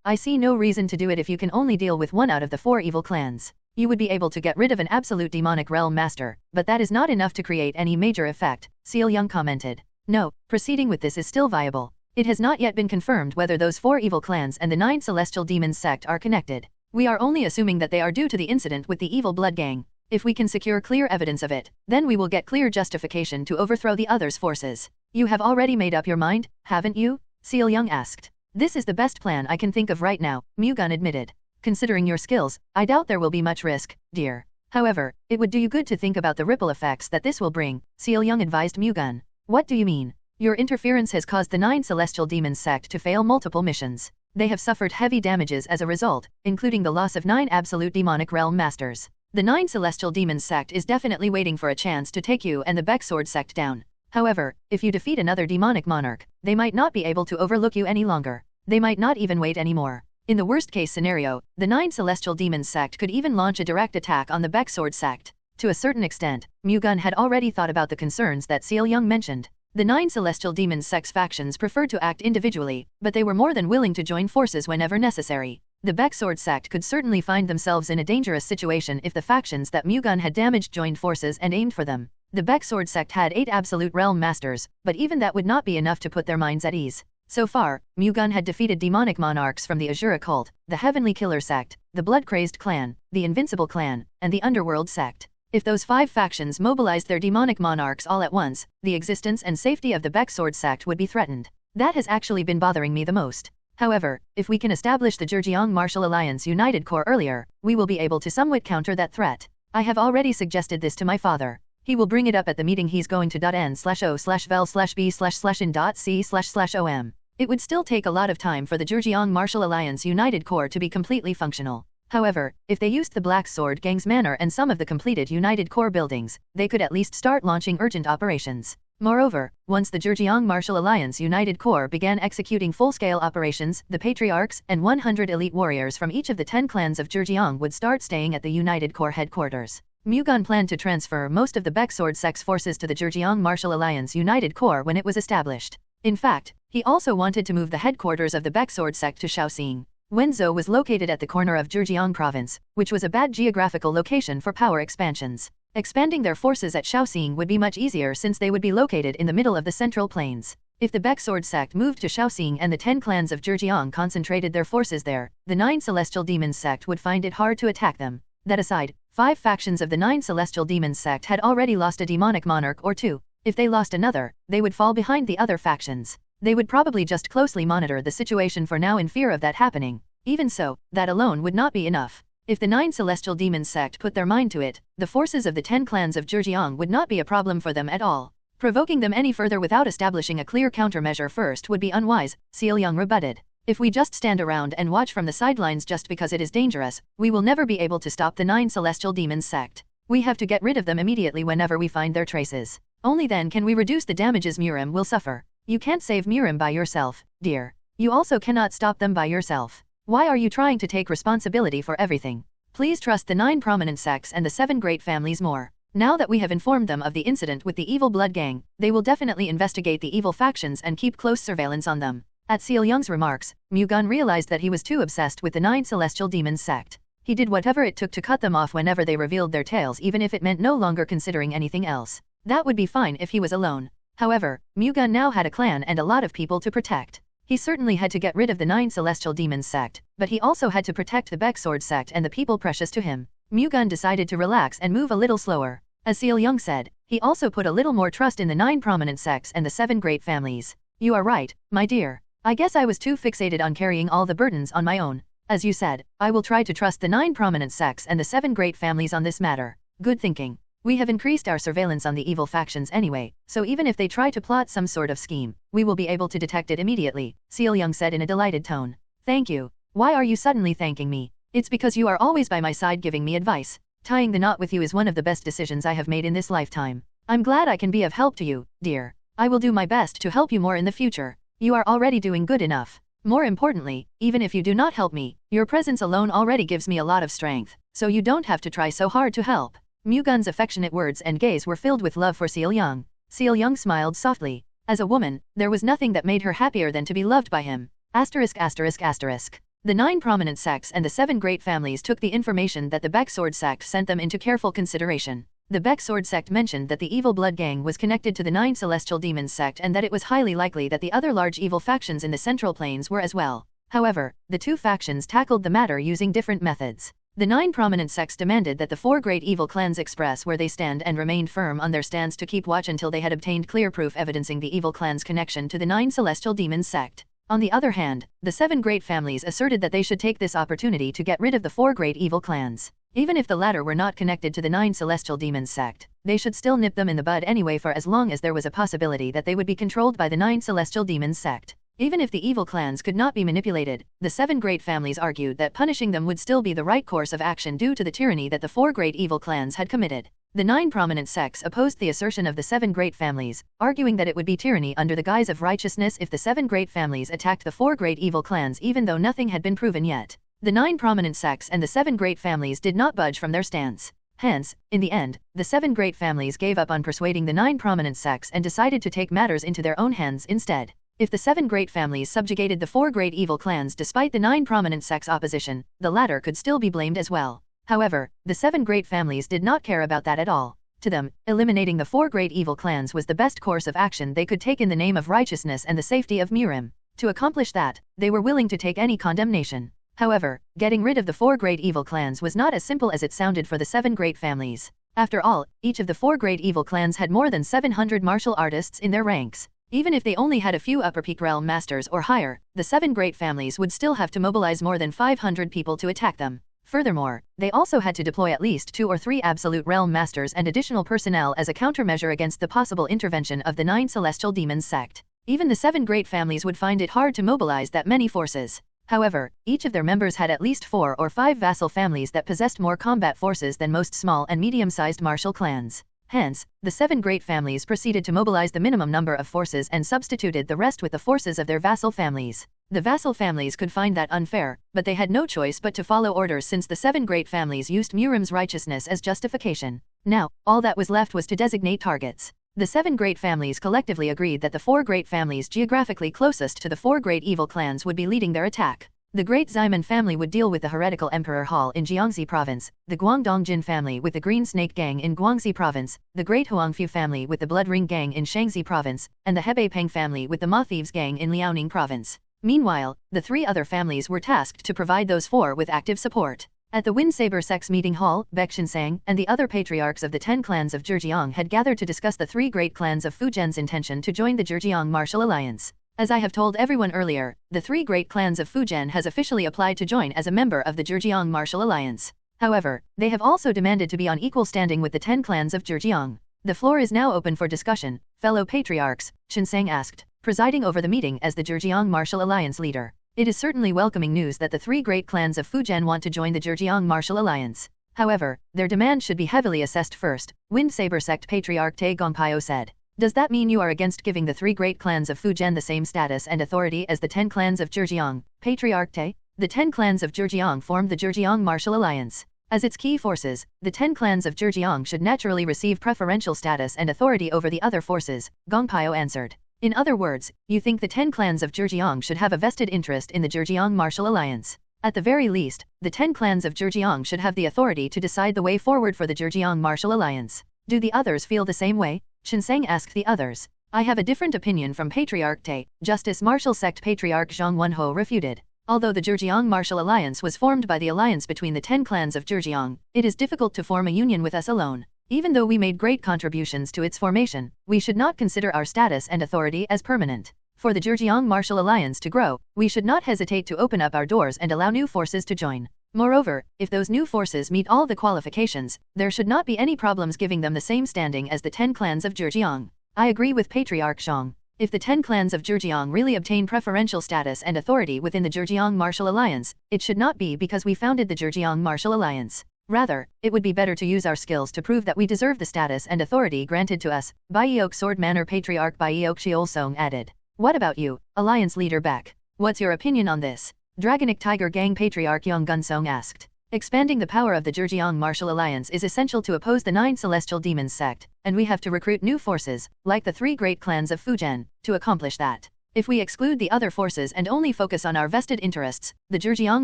S2: I see no reason to do it if you can only deal with 1 out of the 4 evil clans. You would be able to get rid of an absolute demonic realm master, but that is not enough to create any major effect, Seol-young commented. No, proceeding with this is still viable. It has not yet been confirmed whether those 4 evil clans and the 9 celestial demons sect are connected. We are only assuming that they are due to the incident with the evil blood gang. If we can secure clear evidence of it, then we will get clear justification to overthrow the others' forces. You have already made up your mind, haven't you? Seol-young asked. This is the best plan I can think of right now, Mu-Gun admitted. Considering your skills, I doubt there will be much risk, dear. However, it would do you good to think about the ripple effects that this will bring, Seol-young advised Mu-Gun. What do you mean? Your interference has caused the 9 celestial demons sect to fail multiple missions. They have suffered heavy damages as a result, including the loss of 9 absolute demonic realm masters. The 9 celestial demons sect is definitely waiting for a chance to take you and the Baek Sword sect down. However, if you defeat another demonic monarch, they might not be able to overlook you any longer. They might not even wait anymore. In the worst-case scenario, the 9 celestial demons sect could even launch a direct attack on the Baek Sword sect. To a certain extent, Mu-Gun had already thought about the concerns that Seol-young mentioned. The 9 celestial demons sect's factions preferred to act individually, but they were more than willing to join forces whenever necessary. The Baek Sword sect could certainly find themselves in a dangerous situation if the factions that Mu-Gun had damaged joined forces and aimed for them. The Baek Sword sect had 8 absolute realm masters, but even that would not be enough to put their minds at ease. So far, Mu-Gun had defeated demonic monarchs from the Azura cult, the Heavenly Killer sect, the Blood-Crazed clan, the Invincible clan, and the Underworld sect. If those 5 factions mobilized their demonic monarchs all at once, the existence and safety of the Baek Sword sect would be threatened. That has actually been bothering me the most. However, if we can establish the Zhejiang Martial Alliance United Corps earlier, we will be able to somewhat counter that threat. I have already suggested this to my father. He will bring it up at the meeting he's going to n/o/vel/b/in.c//om. It would still take a lot of time for the Zhejiang Martial Alliance United Corps to be completely functional. However, if they used the Black Sword Gang's manor and some of the completed United Corps buildings, they could at least start launching urgent operations. Moreover, once the Zhejiang Martial Alliance United Corps began executing full-scale operations, the patriarchs and 100 elite warriors from each of the 10 clans of Zhejiang would start staying at the United Corps headquarters. Mu-Gun planned to transfer most of the Baek Sword sect's forces to the Zhejiang Martial Alliance United Corps when it was established. In fact, he also wanted to move the headquarters of the Baek Sword sect to Shaoxing. Wenzhou was located at the corner of Zhejiang province, which was a bad geographical location for power expansions. Expanding their forces at Shaoxing would be much easier since they would be located in the middle of the Central Plains. If the Baek Sword sect moved to Shaoxing and the 10 clans of Zhejiang concentrated their forces there, the 9 Celestial Demons sect would find it hard to attack them. That aside, 5 factions of the 9 Celestial Demons sect had already lost a demonic monarch or 2. If they lost another, they would fall behind the other factions. They would probably just closely monitor the situation for now in fear of that happening. Even so, that alone would not be enough. If the 9 celestial demons sect put their mind to it, the forces of the 10 clans of Zhejiang would not be a problem for them at all. Provoking them any further without establishing a clear countermeasure first would be unwise, Sealyang rebutted. If we just stand around and watch from the sidelines just because it is dangerous, we will never be able to stop the 9 celestial demons sect. We have to get rid of them immediately whenever we find their traces. Only then can we reduce the damages Murim will suffer. You can't save Murim by yourself, dear. You also cannot stop them by yourself. Why are you trying to take responsibility for everything? Please trust the 9 prominent sects and the 7 great families more. Now that we have informed them of the incident with the evil blood gang, they will definitely investigate the evil factions and keep close surveillance on them. At Sealyang's remarks, Mu-Gun realized that he was too obsessed with the 9 celestial demons sect. He did whatever it took to cut them off whenever they revealed their tales, even if it meant no longer considering anything else. That would be fine if he was alone. However, Mu-Gun now had a clan and a lot of people to protect. He certainly had to get rid of the 9 celestial demons sect, but he also had to protect the Baek sword sect and the people precious to him. Mu-Gun decided to relax and move a little slower. As Sealyang said, he also put a little more trust in the 9 prominent sects and the 7 great families. You are right, my dear. I guess I was too fixated on carrying all the burdens on my own. As you said, I will try to trust the 9 prominent sects and the 7 great families on this matter. Good thinking. We have increased our surveillance on the evil factions anyway, so even if they try to plot some sort of scheme, we will be able to detect it immediately, Sealyang said in a delighted tone. Thank you. Why are you suddenly thanking me? It's because you are always by my side giving me advice. Tying the knot with you is one of the best decisions I have made in this lifetime. I'm glad I can be of help to you, dear. I will do my best to help you more in the future. You are already doing good enough. More importantly, even if you do not help me, your presence alone already gives me a lot of strength, so you don't have to try so hard to help. Mu-Gun's affectionate words and gaze were filled with love for Sealyang. Sealyang smiled softly. As a woman, there was nothing that made her happier than to be loved by him. The 9 prominent sects and the 7 great families took the information that the Baek sword sect sent them into careful consideration. The Baek sword sect mentioned that the evil blood gang was connected to the 9 celestial demons sect and that it was highly likely that the other large evil factions in the Central Plains were as well. However, the two factions tackled the matter using different methods. The 9 prominent sects demanded that the 4 great evil clans express where they stand and remained firm on their stance to keep watch until they had obtained clear proof evidencing the evil clan's connection to the 9 celestial demons sect. On the other hand, the 7 great families asserted that they should take this opportunity to get rid of the 4 great evil clans. Even if the latter were not connected to the 9 celestial demons sect, they should still nip them in the bud anyway for as long as there was a possibility that they would be controlled by the 9 celestial demons sect. Even if the evil clans could not be manipulated, the 7 great families argued that punishing them would still be the right course of action due to the tyranny that the 4 great evil clans had committed. The 9 prominent sects opposed the assertion of the 7 great families, arguing that it would be tyranny under the guise of righteousness if the 7 great families attacked the 4 great evil clans even though nothing had been proven yet. The 9 prominent sects and the 7 great families did not budge from their stance. Hence, in the end, the 7 great families gave up on persuading the 9 prominent sects and decided to take matters into their own hands instead. If the 7 great families subjugated the 4 great evil clans despite the 9 prominent sects' opposition, the latter could still be blamed as well. However, the 7 great families did not care about that at all. To them, eliminating the 4 great evil clans was the best course of action they could take in the name of righteousness and the safety of Murim. To accomplish that, they were willing to take any condemnation. However, getting rid of the 4 great evil clans was not as simple as it sounded for the 7 great families. After all, each of the 4 great evil clans had more than 700 martial artists in their ranks. Even if they only had a few upper peak realm masters or higher, the 7 great families would still have to mobilize more than 500 people to attack them. Furthermore, they also had to deploy at least 2 or 3 absolute realm masters and additional personnel as a countermeasure against the possible intervention of the 9 celestial demons sect. Even the 7 great families would find it hard to mobilize that many forces. However, each of their members had at least 4 or 5 vassal families that possessed more combat forces than most small and medium-sized martial clans. Hence, the 7 great families proceeded to mobilize the minimum number of forces and substituted the rest with the forces of their vassal families. The vassal families could find that unfair, but they had no choice but to follow orders since the 7 great families used Murim's righteousness as justification. Now, all that was left was to designate targets. The 7 great families collectively agreed that the 4 great families geographically closest to the 4 great evil clans would be leading their attack. The Great Ximen family would deal with the heretical Emperor Hall in Jiangxi Province, the Guangdongjin family with the Green Snake Gang in Guangxi Province, the Great Huangfu family with the Blood Ring Gang in Shaanxi Province, and the Hebei Peng family with the Ma Thieves Gang in Liaoning Province. Meanwhile, the 3 other families were tasked to provide those 4 with active support. At the Wind Saber Sect's meeting hall, Baek Shinsang and the other patriarchs of the 10 clans of Zhejiang had gathered to discuss the 3 great clans of Fujian's intention to join the Zhejiang Martial Alliance. As I have told everyone earlier, the 3 great clans of Fujian has officially applied to join as a member of the Zhejiang Martial Alliance. However, they have also demanded to be on equal standing with the 10 clans of Zhejiang. The floor is now open for discussion, fellow patriarchs, Qinseng asked, presiding over the meeting as the Zhejiang Martial Alliance leader. It is certainly welcoming news that the 3 great clans of Fujian want to join the Zhejiang Martial Alliance. However, their demand should be heavily assessed first, Wind Saber Sect Patriarch Te Gongpyo said. Does that mean you are against giving the 3 great clans of Fujian the same status and authority as the 10 clans of Zhejiang, Patriarch Te? The 10 clans of Zhejiang formed the Zhejiang Martial Alliance. As its key forces, the 10 clans of Zhejiang should naturally receive preferential status and authority over the other forces, Gongpyo answered. In other words, you think the 10 clans of Zhejiang should have a vested interest in the Zhejiang Martial Alliance. At the very least, the 10 clans of Zhejiang should have the authority to decide the way forward for the Zhejiang Martial Alliance. Do the others feel the same way? Qinseng asked the others. I have a different opinion from Patriarch Te, Justice Martial Sect Patriarch Zhang Wenho refuted. Although the Zhejiang Martial Alliance was formed by the alliance between the 10 clans of Zhejiang, it is difficult to form a union with us alone. Even though we made great contributions to its formation, we should not consider our status and authority as permanent. For the Zhejiang Martial Alliance to grow, we should not hesitate to open up our doors and allow new forces to join. Moreover, if those new forces meet all the qualifications, there should not be any problems giving them the same standing as the 10 clans of Zhejiang. I agree with Patriarch Zhang. If the 10 clans of Zhejiang really obtain preferential status and authority within the Zhejiang Martial Alliance, it should not be because we founded the Zhejiang Martial Alliance. Rather, it would be better to use our skills to prove that we deserve the status and authority granted to us, Baiok Sword Manor Patriarch Baiok Shiolsong added. What about you, Alliance Leader Baek? What's your opinion on this? Dragonic Tiger Gang Patriarch Yong Gunsong asked. Expanding the power of the Zhejiang Martial Alliance is essential to oppose the 9 Celestial Demons sect, and we have to recruit new forces, like the 3 great clans of Fujian, to accomplish that. If we exclude the other forces and only focus on our vested interests, the Zhejiang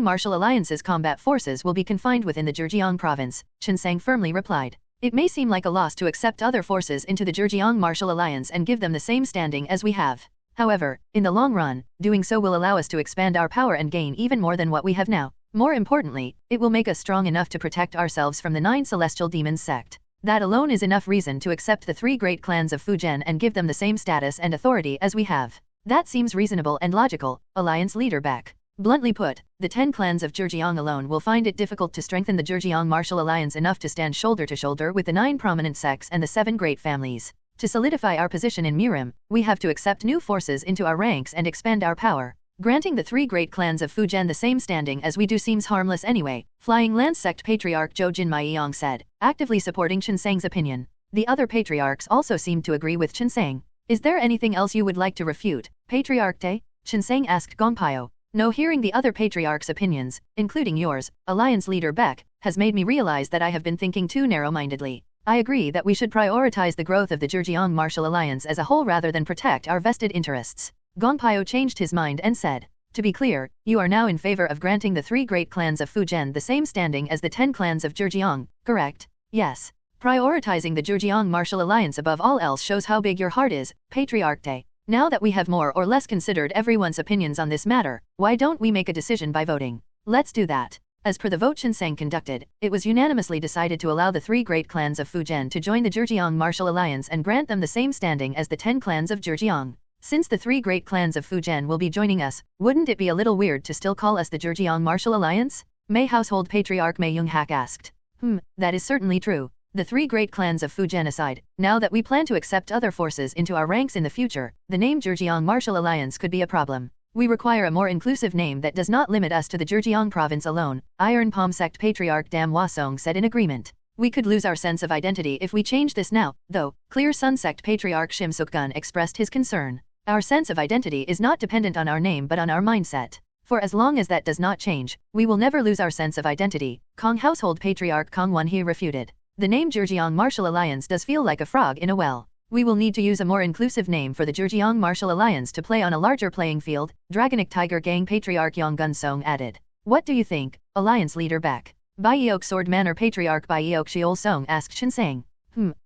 S2: Martial Alliance's combat forces will be confined within the Zhejiang province, Qinseng firmly replied. It may seem like a loss to accept other forces into the Zhejiang Martial Alliance and give them the same standing as we have. However, in the long run, doing so will allow us to expand our power and gain even more than what we have now. More importantly, it will make us strong enough to protect ourselves from the 9 Celestial Demons sect. That alone is enough reason to accept the 3 great clans of Fujian and give them the same status and authority as we have. That seems reasonable and logical, Alliance Leader Baek. Bluntly put, the 10 clans of Zhejiang alone will find it difficult to strengthen the Zhejiang Martial Alliance enough to stand shoulder to shoulder with the 9 prominent sects and the 7 great families. To solidify our position in Murim, we have to accept new forces into our ranks and expand our power. Granting the 3 great clans of Fujian the same standing as we do seems harmless anyway, Flying Lance Sect Patriarch Zhou Jinmaiyang said, actively supporting Qinseng's opinion. The other patriarchs also seemed to agree with Qinseng. Is there anything else you would like to refute, Patriarch Te? Qinseng asked Gongpyo. No, hearing the other patriarchs' opinions, including yours, Alliance Leader Baek, has made me realize that I have been thinking too narrow-mindedly. I agree that we should prioritize the growth of the Zhejiang Martial Alliance as a whole rather than protect our vested interests. Gongpyo changed his mind and said, to be clear, you are now in favor of granting the 3 great clans of Fujian the same standing as the 10 clans of Zhejiang, correct? Yes. Prioritizing the Zhejiang Martial Alliance above all else shows how big your heart is, Patriarch Te. Now that we have more or less considered everyone's opinions on this matter, why don't we make a decision by voting? Let's do that. As per the vote Qinseng conducted, it was unanimously decided to allow the 3 great clans of Fujian to join the Zhejiang Martial Alliance and grant them the same standing as the 10 clans of Zhejiang. Since the 3 great clans of Fujian will be joining us, wouldn't it be a little weird to still call us the Zhejiang Martial Alliance? Mei Household Patriarch Mei Yoonghak asked. That is certainly true. The 3 great clans of Fujian aside, now that we plan to accept other forces into our ranks in the future, the name Zhejiang Martial Alliance could be a problem. We require a more inclusive name that does not limit us to the Zhejiang province alone, Iron Palm Sect Patriarch Dam Hwasong said in agreement. We could lose our sense of identity if we change this now, though, Clear Sun Sect Patriarch Shim Suk-gun expressed his concern. Our sense of identity is not dependent on our name but on our mindset. For as long as that does not change, we will never lose our sense of identity, Kong Household Patriarch Kong Won-hee refuted. The name Zhejiang Martial Alliance does feel like a frog in a well. We will need to use a more inclusive name for the Zhejiang Martial Alliance to play on a larger playing field, Dragonic Tiger Gang Patriarch Yong Gunsong added. What do you think, Alliance Leader Baek? Baiok Sword Manor Patriarch Baiok Shiolsong asked Qinseng.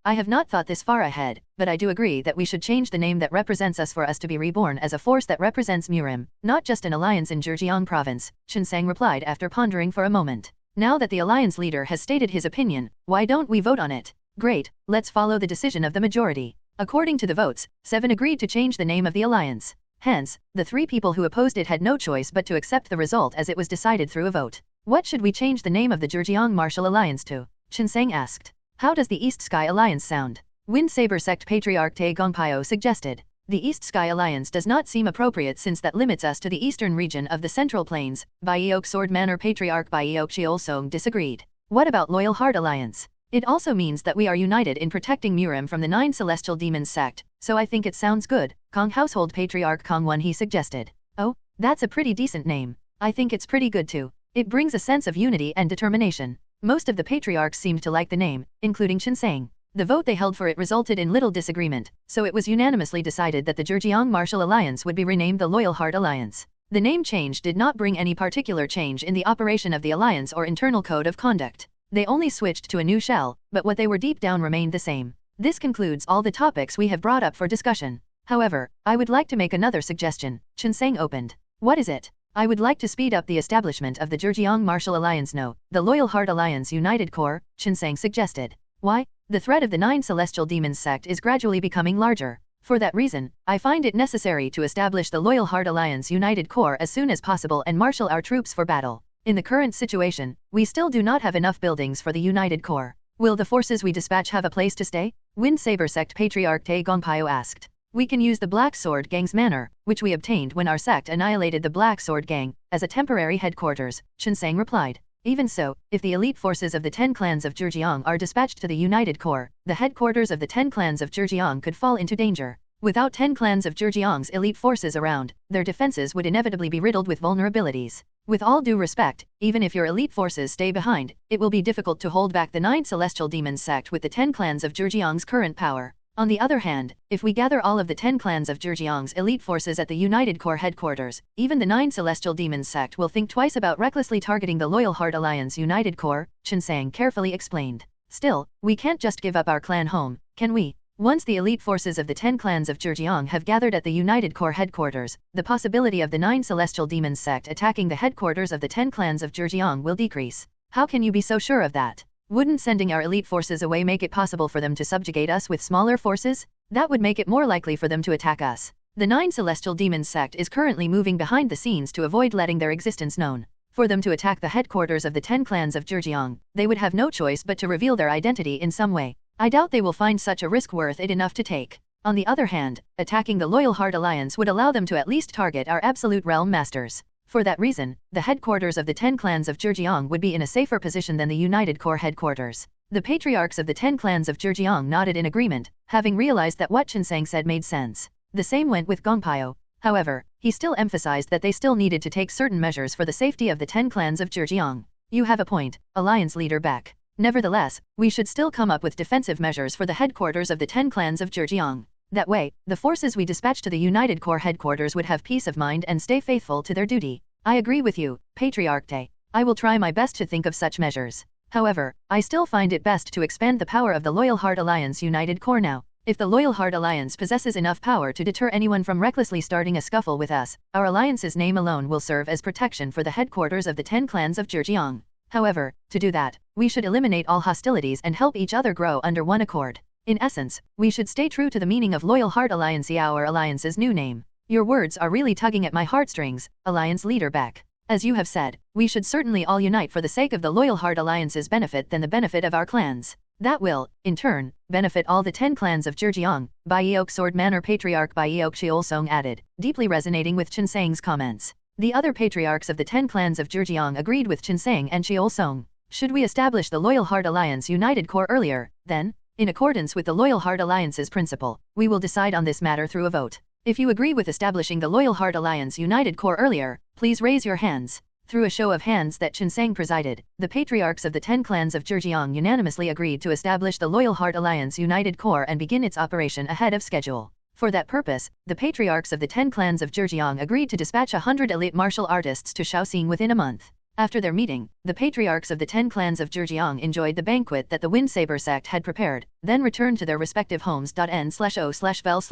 S2: I have not thought this far ahead, but I do agree that we should change the name that represents us for us to be reborn as a force that represents Murim, not just an alliance in Zhejiang province, Qinseng replied after pondering for a moment. Now that the alliance leader has stated his opinion, why don't we vote on it? Great, let's follow the decision of the majority. According to the votes, 7 agreed to change the name of the alliance. Hence, the 3 people who opposed it had no choice but to accept the result as it was decided through a vote. What should we change the name of the Zhejiang Martial Alliance to? Qinsang asked. How does the East Sky Alliance sound? Wind Saber Sect Patriarch Tae Gongpyo suggested. The East Sky Alliance does not seem appropriate since that limits us to the eastern region of the Central Plains. Baek Sword Manor Patriarch Baek Cheolsong disagreed. What about Loyal Heart Alliance? It also means that we are united in protecting Murim from the 9 Celestial Demons sect, so I think it sounds good. Kong Household Patriarch Kong Won-hee suggested. Oh, that's a pretty decent name. I think it's pretty good too. It brings a sense of unity and determination. Most of the patriarchs seemed to like the name, including Qinsang. The vote they held for it resulted in little disagreement, so it was unanimously decided that the Zhejiang Martial Alliance would be renamed the Loyal Heart Alliance. The name change did not bring any particular change in the operation of the alliance or internal code of conduct. They only switched to a new shell, but what they were deep down remained the same. This concludes all the topics we have brought up for discussion. However, I would like to make another suggestion. Qinsang opened. What is it? I would like to speed up the establishment of the Zhejiang Martial Alliance. No, the Loyal Heart Alliance United Core, Qinsang suggested. Why? The threat of the 9 Celestial Demons sect is gradually becoming larger. For that reason, I find it necessary to establish the Loyal Heart Alliance United Core as soon as possible and marshal our troops for battle. In the current situation, we still do not have enough buildings for the United Core. Will the forces we dispatch have a place to stay? Wind Saber Sect Patriarch Tae Gongpyo asked. We can use the Black Sword Gang's manor, which we obtained when our sect annihilated the Black Sword Gang, as a temporary headquarters, Qinsang replied. Even so, if the elite forces of the 10 clans of Zhejiang are dispatched to the United Core, the headquarters of the 10 clans of Zhejiang could fall into danger. Without 10 clans of Zhejiang's elite forces around, their defenses would inevitably be riddled with vulnerabilities. With all due respect, even if your elite forces stay behind, it will be difficult to hold back the 9 Celestial Demons sect with the 10 clans of Zhejiang's current power. On the other hand, if we gather all of the 10 clans of Zhejiang's elite forces at the United Core headquarters, even the 9 Celestial Demons sect will think twice about recklessly targeting the Loyal Heart Alliance United Core, Qinsang carefully explained. Still, we can't just give up our clan home, can we? Once the elite forces of the 10 clans of Zhejiang have gathered at the United Core headquarters, the possibility of the 9 Celestial Demons sect attacking the headquarters of the 10 clans of Zhejiang will decrease. How can you be so sure of that? Wouldn't sending our elite forces away make it possible for them to subjugate us with smaller forces? That would make it more likely for them to attack us. The 9 Celestial Demons sect is currently moving behind the scenes to avoid letting their existence known. For them to attack the headquarters of the 10 clans of Zhejiang, they would have no choice but to reveal their identity in some way. I doubt they will find such a risk worth it enough to take. On the other hand, attacking the Loyal Heart Alliance would allow them to at least target our Absolute Realm Masters. For that reason, the headquarters of the 10 clans of Zhejiang would be in a safer position than the United Core headquarters. The patriarchs of the 10 clans of Zhejiang nodded in agreement, having realized that what Qinsang said made sense. The same went with Gongpyo. However, he still emphasized that they still needed to take certain measures for the safety of the 10 clans of Zhejiang. You have a point, Alliance Leader Baek. Nevertheless, we should still come up with defensive measures for the headquarters of the 10 clans of Zhejiang. That way, the forces we dispatch to the United Core headquarters would have peace of mind and stay faithful to their duty. I agree with you, Patriarch Tae. I will try my best to think of such measures. However, I still find it best to expand the power of the Loyal Heart Alliance United Core now. If the Loyal Heart Alliance possesses enough power to deter anyone from recklessly starting a scuffle with us, our alliance's name alone will serve as protection for the headquarters of the 10 clans of Zhejiang. However, to do that, we should eliminate all hostilities and help each other grow under one accord. In essence, we should stay true to the meaning of Loyal Heart Alliance, our alliance's new name. Your words are really tugging at my heartstrings, Alliance Leader Baek. As you have said, we should certainly all unite for the sake of the Loyal Heart Alliance's benefit than the benefit of our clans. That will, in turn, benefit all the 10 clans of Zhejiang, Baek Sword Manor Patriarch Baek Cheolsong added, deeply resonating with Qinsang's comments. The other patriarchs of the 10 clans of Zhejiang agreed with Qinsang and Cheolsong. Should we establish the Loyal Heart Alliance United Core earlier, then? In accordance with the Loyal Heart Alliance's principle, we will decide on this matter through a vote. If you agree with establishing the Loyal Heart Alliance United Core earlier, please raise your hands. Through a show of hands that Qinsang presided, the patriarchs of the 10 clans of Zhejiang unanimously agreed to establish the Loyal Heart Alliance United Core and begin its operation ahead of schedule. For that purpose, the patriarchs of the 10 clans of Zhejiang agreed to dispatch 100 elite martial artists to Shaoxing within a month. After their meeting, the patriarchs of the 10 clans of Zhejiang enjoyed the banquet that the Wind Saber sect had prepared, then returned to their respective homes. N/O/vel/B/n.C//om.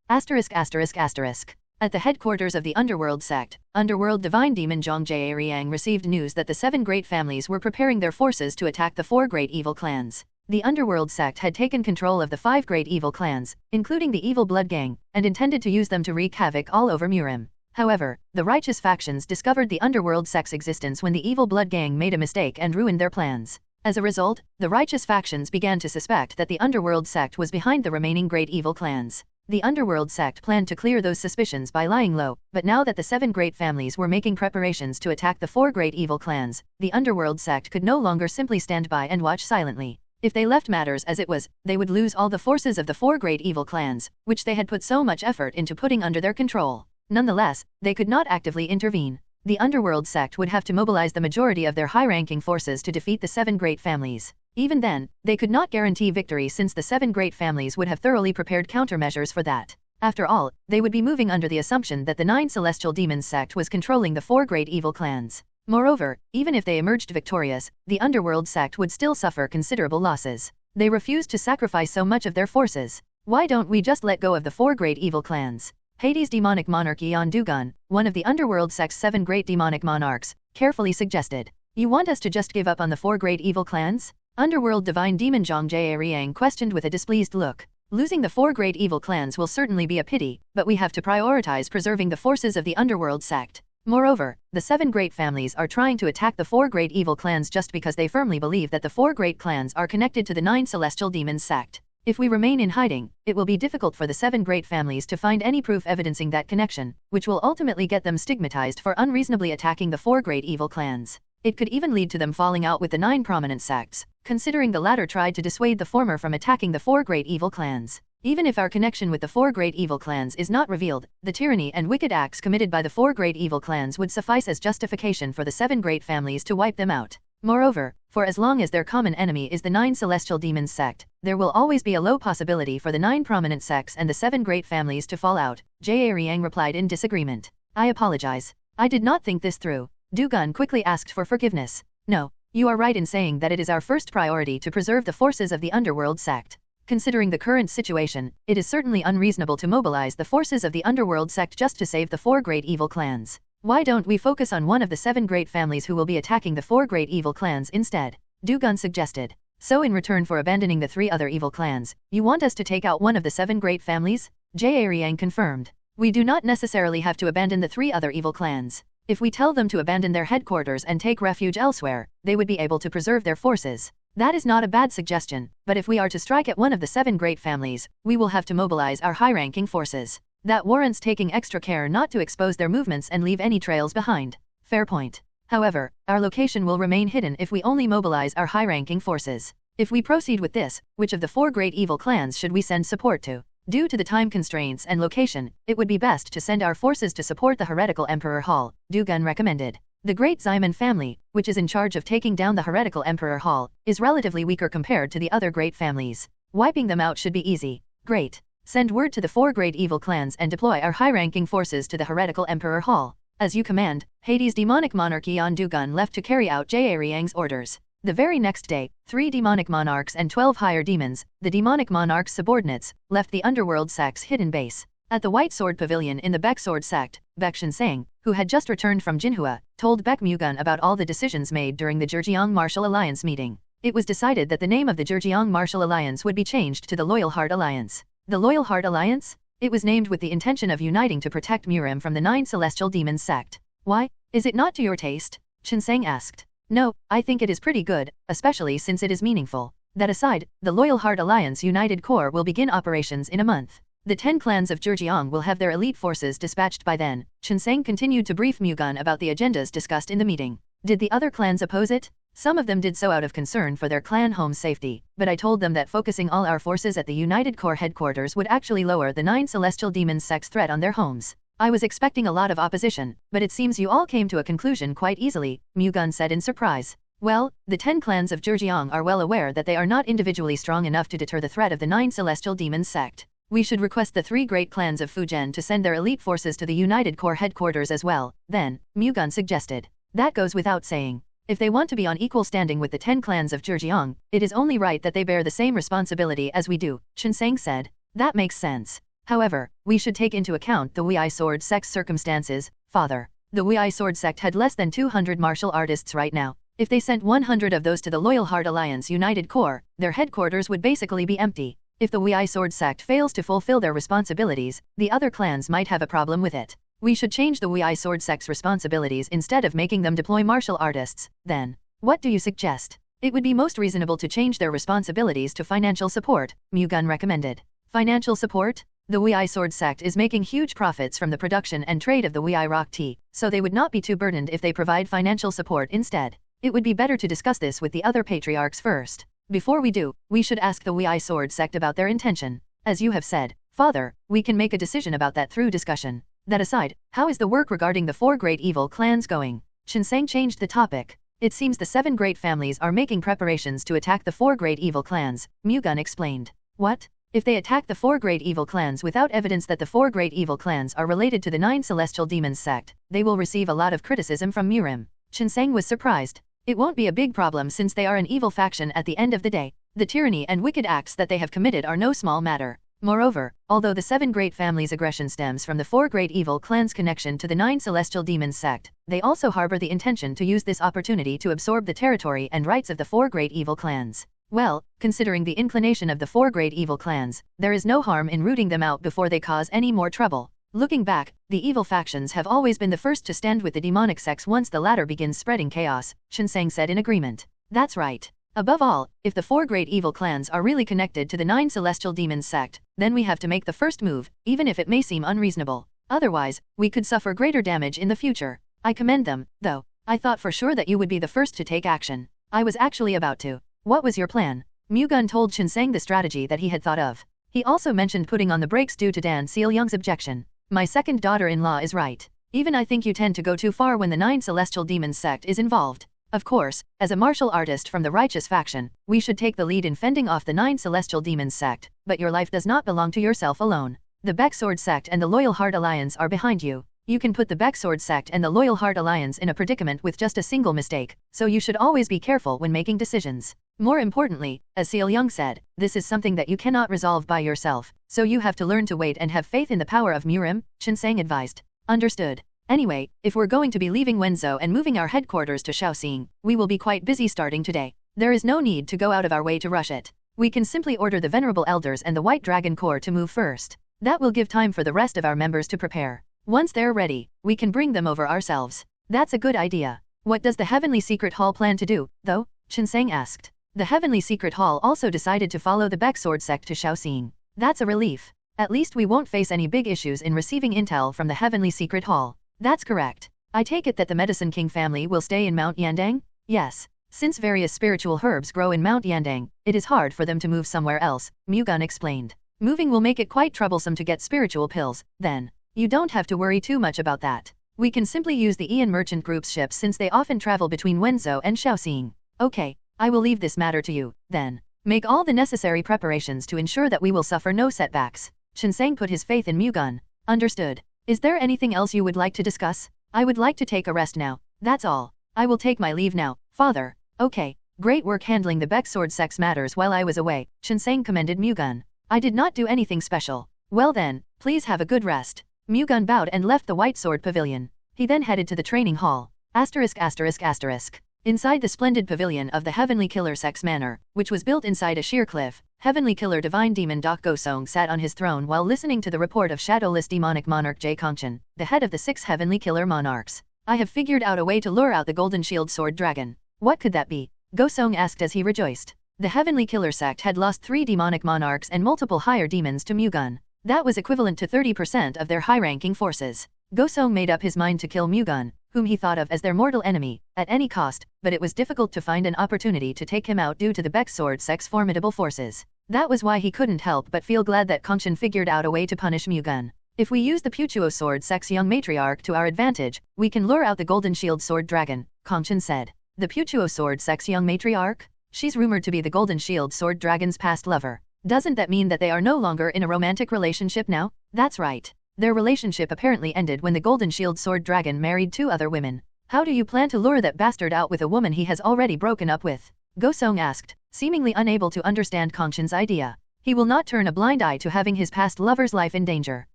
S2: *****. At the headquarters of the Underworld sect, Underworld Divine Demon Zhang Jieriang received news that the 7 great families were preparing their forces to attack the 4 great evil clans. The Underworld sect had taken control of the 5 great evil clans, including the Evil Blood Gang, and intended to use them to wreak havoc all over Murim. However, the righteous factions discovered the underworld sect's existence when the evil blood gang made a mistake and ruined their plans. As a result, the righteous factions began to suspect that the underworld sect was behind the remaining great evil clans. The underworld sect planned to clear those suspicions by lying low, but now that the 7 great families were making preparations to attack the 4 great evil clans, the underworld sect could no longer simply stand by and watch silently. If they left matters as it was, they would lose all the forces of the 4 great evil clans, which they had put so much effort into putting under their control. Nonetheless, they could not actively intervene. The underworld sect would have to mobilize the majority of their high-ranking forces to defeat the 7 great families. Even then, they could not guarantee victory since the 7 great families would have thoroughly prepared countermeasures for that. After all, they would be moving under the assumption that the 9 celestial demons sect was controlling the 4 great evil clans. Moreover, even if they emerged victorious, the underworld sect would still suffer considerable losses. They refused to sacrifice so much of their forces. Why don't we just let go of the 4 great evil clans? Hades' demonic monarch Baek, one of the underworld sect's 7 great demonic monarchs, carefully suggested. You want us to just give up on the 4 great evil clans? Underworld divine demon Zhang Jieriang questioned with a displeased look. Losing the 4 great evil clans will certainly be a pity, but we have to prioritize preserving the forces of the underworld sect. Moreover, the 7 great families are trying to attack the 4 great evil clans just because they firmly believe that the 4 great clans are connected to the 9 celestial demons sect. If we remain in hiding, it will be difficult for the 7 great families to find any proof evidencing that connection, which will ultimately get them stigmatized for unreasonably attacking the 4 great evil clans. It could even lead to them falling out with the 9 prominent sects, considering the latter tried to dissuade the former from attacking the 4 great evil clans. Even if our connection with the 4 great evil clans is not revealed, the tyranny and wicked acts committed by the 4 great evil clans would suffice as justification for the 7 great families to wipe them out. Moreover, for as long as their common enemy is the 9 celestial demons sect, there will always be a low possibility for the 9 prominent sects and the 7 great families to fall out. Jieriang replied in disagreement. I apologize. I did not think this through. Baek quickly asked for forgiveness. No, you are right in saying that it is our first priority to preserve the forces of the underworld sect. Considering the current situation, it is certainly unreasonable to mobilize the forces of the underworld sect just to save the 4 great evil clans. Why don't we focus on one of the 7 great families who will be attacking the 4 great evil clans instead? Baek suggested. So in return for abandoning the 3 other evil clans, you want us to take out one of the 7 great families? Jieriang confirmed. We do not necessarily have to abandon the 3 other evil clans. If we tell them to abandon their headquarters and take refuge elsewhere, they would be able to preserve their forces. That is not a bad suggestion, but if we are to strike at one of the 7 great families, we will have to mobilize our high-ranking forces. That warrants taking extra care not to expose their movements and leave any trails behind. Fair point. However, our location will remain hidden if we only mobilize our high-ranking forces. If we proceed with this, which of the 4 great evil clans should we send support to? Due to the time constraints and location, it would be best to send our forces to support the heretical Emperor Hall, Baek recommended. The Great Xaiman family, which is in charge of taking down the heretical Emperor Hall, is relatively weaker compared to the other great families. Wiping them out should be easy. Great. Send word to the 4 great evil clans and deploy our high-ranking forces to the heretical Emperor Hall. As you command. Hades' demonic monarch Baek left to carry out Jieriang's orders. The very next day, 3 demonic monarchs and 12 higher demons, the demonic monarch's subordinates, left the underworld sect's hidden base. At the White Sword Pavilion in the Baek Sword sect, Baek Shinsang, who had just returned from Jinhua, told Baek Mu-Gun about all the decisions made during the Zhejiang Martial Alliance meeting. It was decided that the name of the Zhejiang Martial Alliance would be changed to the Loyal Heart Alliance. The Loyal Heart Alliance? It was named with the intention of uniting to protect Murim from the 9 celestial demons sect. Why? Is it not to your taste? Shinsang asked. No, I think it is pretty good, especially since it is meaningful. That aside, the Loyal Heart Alliance United Corps will begin operations in a month. The 10 clans of Zhejiang will have their elite forces dispatched by then. Shinsang continued to brief Mu-Gun about the agendas discussed in the meeting. Did the other clans oppose it? Some of them did so out of concern for their clan home's safety, but I told them that focusing all our forces at the United Corps headquarters would actually lower the 9 celestial demons sect's threat on their homes. I was expecting a lot of opposition, but it seems you all came to a conclusion quite easily, Mu-Gun said in surprise. Well, the 10 clans of Zhejiang are well aware that they are not individually strong enough to deter the threat of the 9 celestial demons sect. We should request the 3 great clans of Fujian to send their elite forces to the United Corps headquarters as well, then, Mu-Gun suggested. That goes without saying. If they want to be on equal standing with the 10 clans of Zhejiang, it is only right that they bear the same responsibility as we do, Shinsang said. That makes sense. However, we should take into account the Wei Sword sect's circumstances, father. The Wei Sword sect had less than 200 martial artists right now. If they sent 100 of those to the Loyal Heart Alliance United Corps, their headquarters would basically be empty. If the Wei Sword sect fails to fulfill their responsibilities, the other clans might have a problem with it. We should change the Wei Sword Sect's responsibilities instead of making them deploy martial artists. Then, what do you suggest? It would be most reasonable to change their responsibilities to financial support, Mu-Gun recommended. Financial support? The Wei Sword Sect is making huge profits from the production and trade of the Wei rock tea, so they would not be too burdened if they provide financial support instead. It would be better to discuss this with the other patriarchs first. Before we do, we should ask the Wei Sword Sect about their intention. As you have said, Father, we can make a decision about that through discussion. That aside, how is the work regarding the 4 great evil clans going? Chinseng changed the topic. It seems the 7 great families are making preparations to attack the 4 great evil clans, Mu-Gun explained. What? If they attack the 4 great evil clans without evidence that the 4 great evil clans are related to the 9 celestial demons sect, they will receive a lot of criticism from Murim. Chinseng was surprised. It won't be a big problem since they are an evil faction at the end of the day. The tyranny and wicked acts that they have committed are no small matter. Moreover, although the 7 great families' aggression stems from the 4 great evil clans' connection to the 9 celestial demons sect, they also harbor the intention to use this opportunity to absorb the territory and rights of the 4 great evil clans. Well, considering the inclination of the 4 great evil clans, there is no harm in rooting them out before they cause any more trouble. Looking back, the evil factions have always been the first to stand with the demonic sects once the latter begins spreading chaos, Chinseng said in agreement. That's right. Above all, if the 4 great evil clans are really connected to the 9 celestial demons sect, then we have to make the first move, even if it may seem unreasonable. Otherwise, we could suffer greater damage in the future. I commend them, though. I thought for sure that you would be the first to take action. I was actually about to. What was your plan? Mu-Gun told Chinseng the strategy that he had thought of. He also mentioned putting on the brakes due to Dan Seal-young's objection. My second daughter-in-law is right. Even I think you tend to go too far when the 9 celestial demons sect is involved. Of course, as a martial artist from the righteous faction, we should take the lead in fending off the 9 celestial demons sect, but your life does not belong to yourself alone. The Baek Sword Sect and the Loyal Heart Alliance are behind you. You can put the Baek Sword Sect and the Loyal Heart Alliance in a predicament with just a single mistake, so you should always be careful when making decisions. More importantly, as Seal-young said, this is something that you cannot resolve by yourself, so you have to learn to wait and have faith in the power of Murim, Chinseng advised. Understood. Anyway, if we're going to be leaving Wenzhou and moving our headquarters to Shaoxing, we will be quite busy starting today. There is no need to go out of our way to rush it. We can simply order the Venerable Elders and the White Dragon Corps to move first. That will give time for the rest of our members to prepare. Once they're ready, we can bring them over ourselves. That's a good idea. What does the Heavenly Secret Hall plan to do, though? Chinseng asked. The Heavenly Secret Hall also decided to follow the Baek Sword Sect to Shaoxing. That's a relief. At least we won't face any big issues in receiving intel from the Heavenly Secret Hall. That's correct. I take it that the Medicine King family will stay in Mount Yandang? Yes. Since various spiritual herbs grow in Mount Yandang, it is hard for them to move somewhere else, Mu-Gun explained. Moving will make it quite troublesome to get spiritual pills, then. You don't have to worry too much about that. We can simply use the Ian Merchant Group's ships since they often travel between Wenzhou and Shaoxing. Okay. I will leave this matter to you, then. Make all the necessary preparations to ensure that we will suffer no setbacks. Chinseng put his faith in Mu-Gun. Understood. Is there anything else you would like to discuss? I would like to take a rest now. That's all. I will take my leave now, Father. Okay. Great work handling the Baek Sword Sect's matters while I was away, Chinseng commended Mu-Gun. I did not do anything special. Well then, please have a good rest. Mu-Gun bowed and left the White Sword Pavilion. He then headed to the training hall. *****. Inside the splendid pavilion of the Heavenly Killer Sect's manor, which was built inside a sheer cliff, Heavenly Killer Divine Demon Dak Gosong sat on his throne while listening to the report of shadowless demonic monarch Jie Kongchen, the head of the 6 Heavenly Killer Monarchs. I have figured out a way to lure out the Golden Shield Sword Dragon. What could that be? Gosong asked as he rejoiced. The Heavenly Killer Sect had lost 3 demonic monarchs and multiple higher demons to Mu-Gun. That was equivalent to 30% of their high-ranking forces. Gosong made up his mind to kill Mu-Gun, whom he thought of as their mortal enemy, at any cost, but it was difficult to find an opportunity to take him out due to the Baek Sword Sect's formidable forces. That was why he couldn't help but feel glad that Kongchen figured out a way to punish Mu-Gun. If we use the Puchuo Sword Sect's young matriarch to our advantage, we can lure out the Golden Shield Sword Dragon, Kongchen said. The Puchuo Sword Sect's young matriarch? She's rumored to be the Golden Shield Sword Dragon's past lover. Doesn't that mean that they are no longer in a romantic relationship now? That's right. Their relationship apparently ended when the Golden Shield Sword Dragon married 2 other women. How do you plan to lure that bastard out with a woman he has already broken up with? Gosong asked, seemingly unable to understand Kongchen's idea. He will not turn a blind eye to having his past lover's life in danger.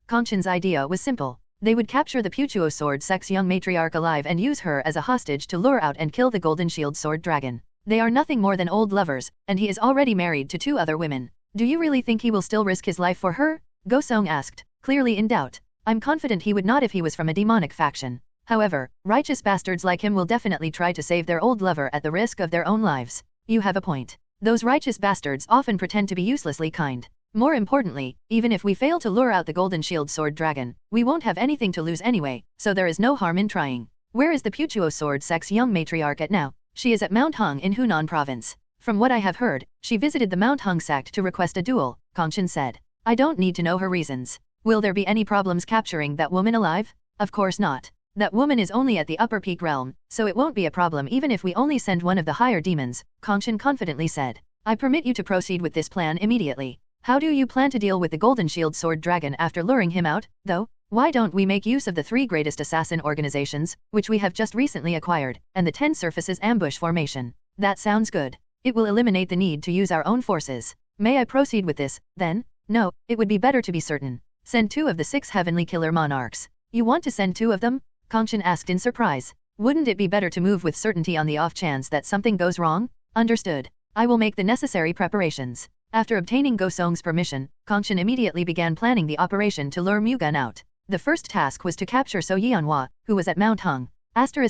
S2: Kongchen's idea was simple. They would capture the Puchuo Sword Sect's young matriarch alive and use her as a hostage to lure out and kill the Golden Shield Sword Dragon. They are nothing more than old lovers, and he is already married to 2 other women. Do you really think he will still risk his life for her? Gosong asked, clearly in doubt. I'm confident he would not if he was from a demonic faction. However, righteous bastards like him will definitely try to save their old lover at the risk of their own lives. You have a point. Those righteous bastards often pretend to be uselessly kind. More importantly, even if we fail to lure out the Golden Shield Sword Dragon, we won't have anything to lose anyway, so there is no harm in trying. Where is the Putuo Sword Sex young matriarch at now? She is at Mount Hung in Hunan Province. From what I have heard, she visited the Mount Hung sect to request a duel, Kongshin said. I don't need to know her reasons. Will there be any problems capturing that woman alive? Of course not. That woman is only at the upper peak realm, so it won't be a problem even if we only send one of the higher demons, Kongshin confidently said. I permit you to proceed with this plan immediately. How do you plan to deal with the Golden Shield Sword Dragon after luring him out, though? Why don't we make use of the 3 greatest assassin organizations, which we have just recently acquired, and the 10 surfaces ambush formation? That sounds good. It will eliminate the need to use our own forces. May I proceed with this, then? No, it would be better to be certain. Send 2 of the 6 heavenly killer monarchs. You want to send 2 of them? Kongshin asked in surprise. Wouldn't it be better to move with certainty on the off chance that something goes wrong? Understood. I will make the necessary preparations. After obtaining Go Song's permission, Kongshin immediately began planning the operation to lure Mu-Gun out. The first task was to capture So Yeonhwa, who was at Mount Hung. After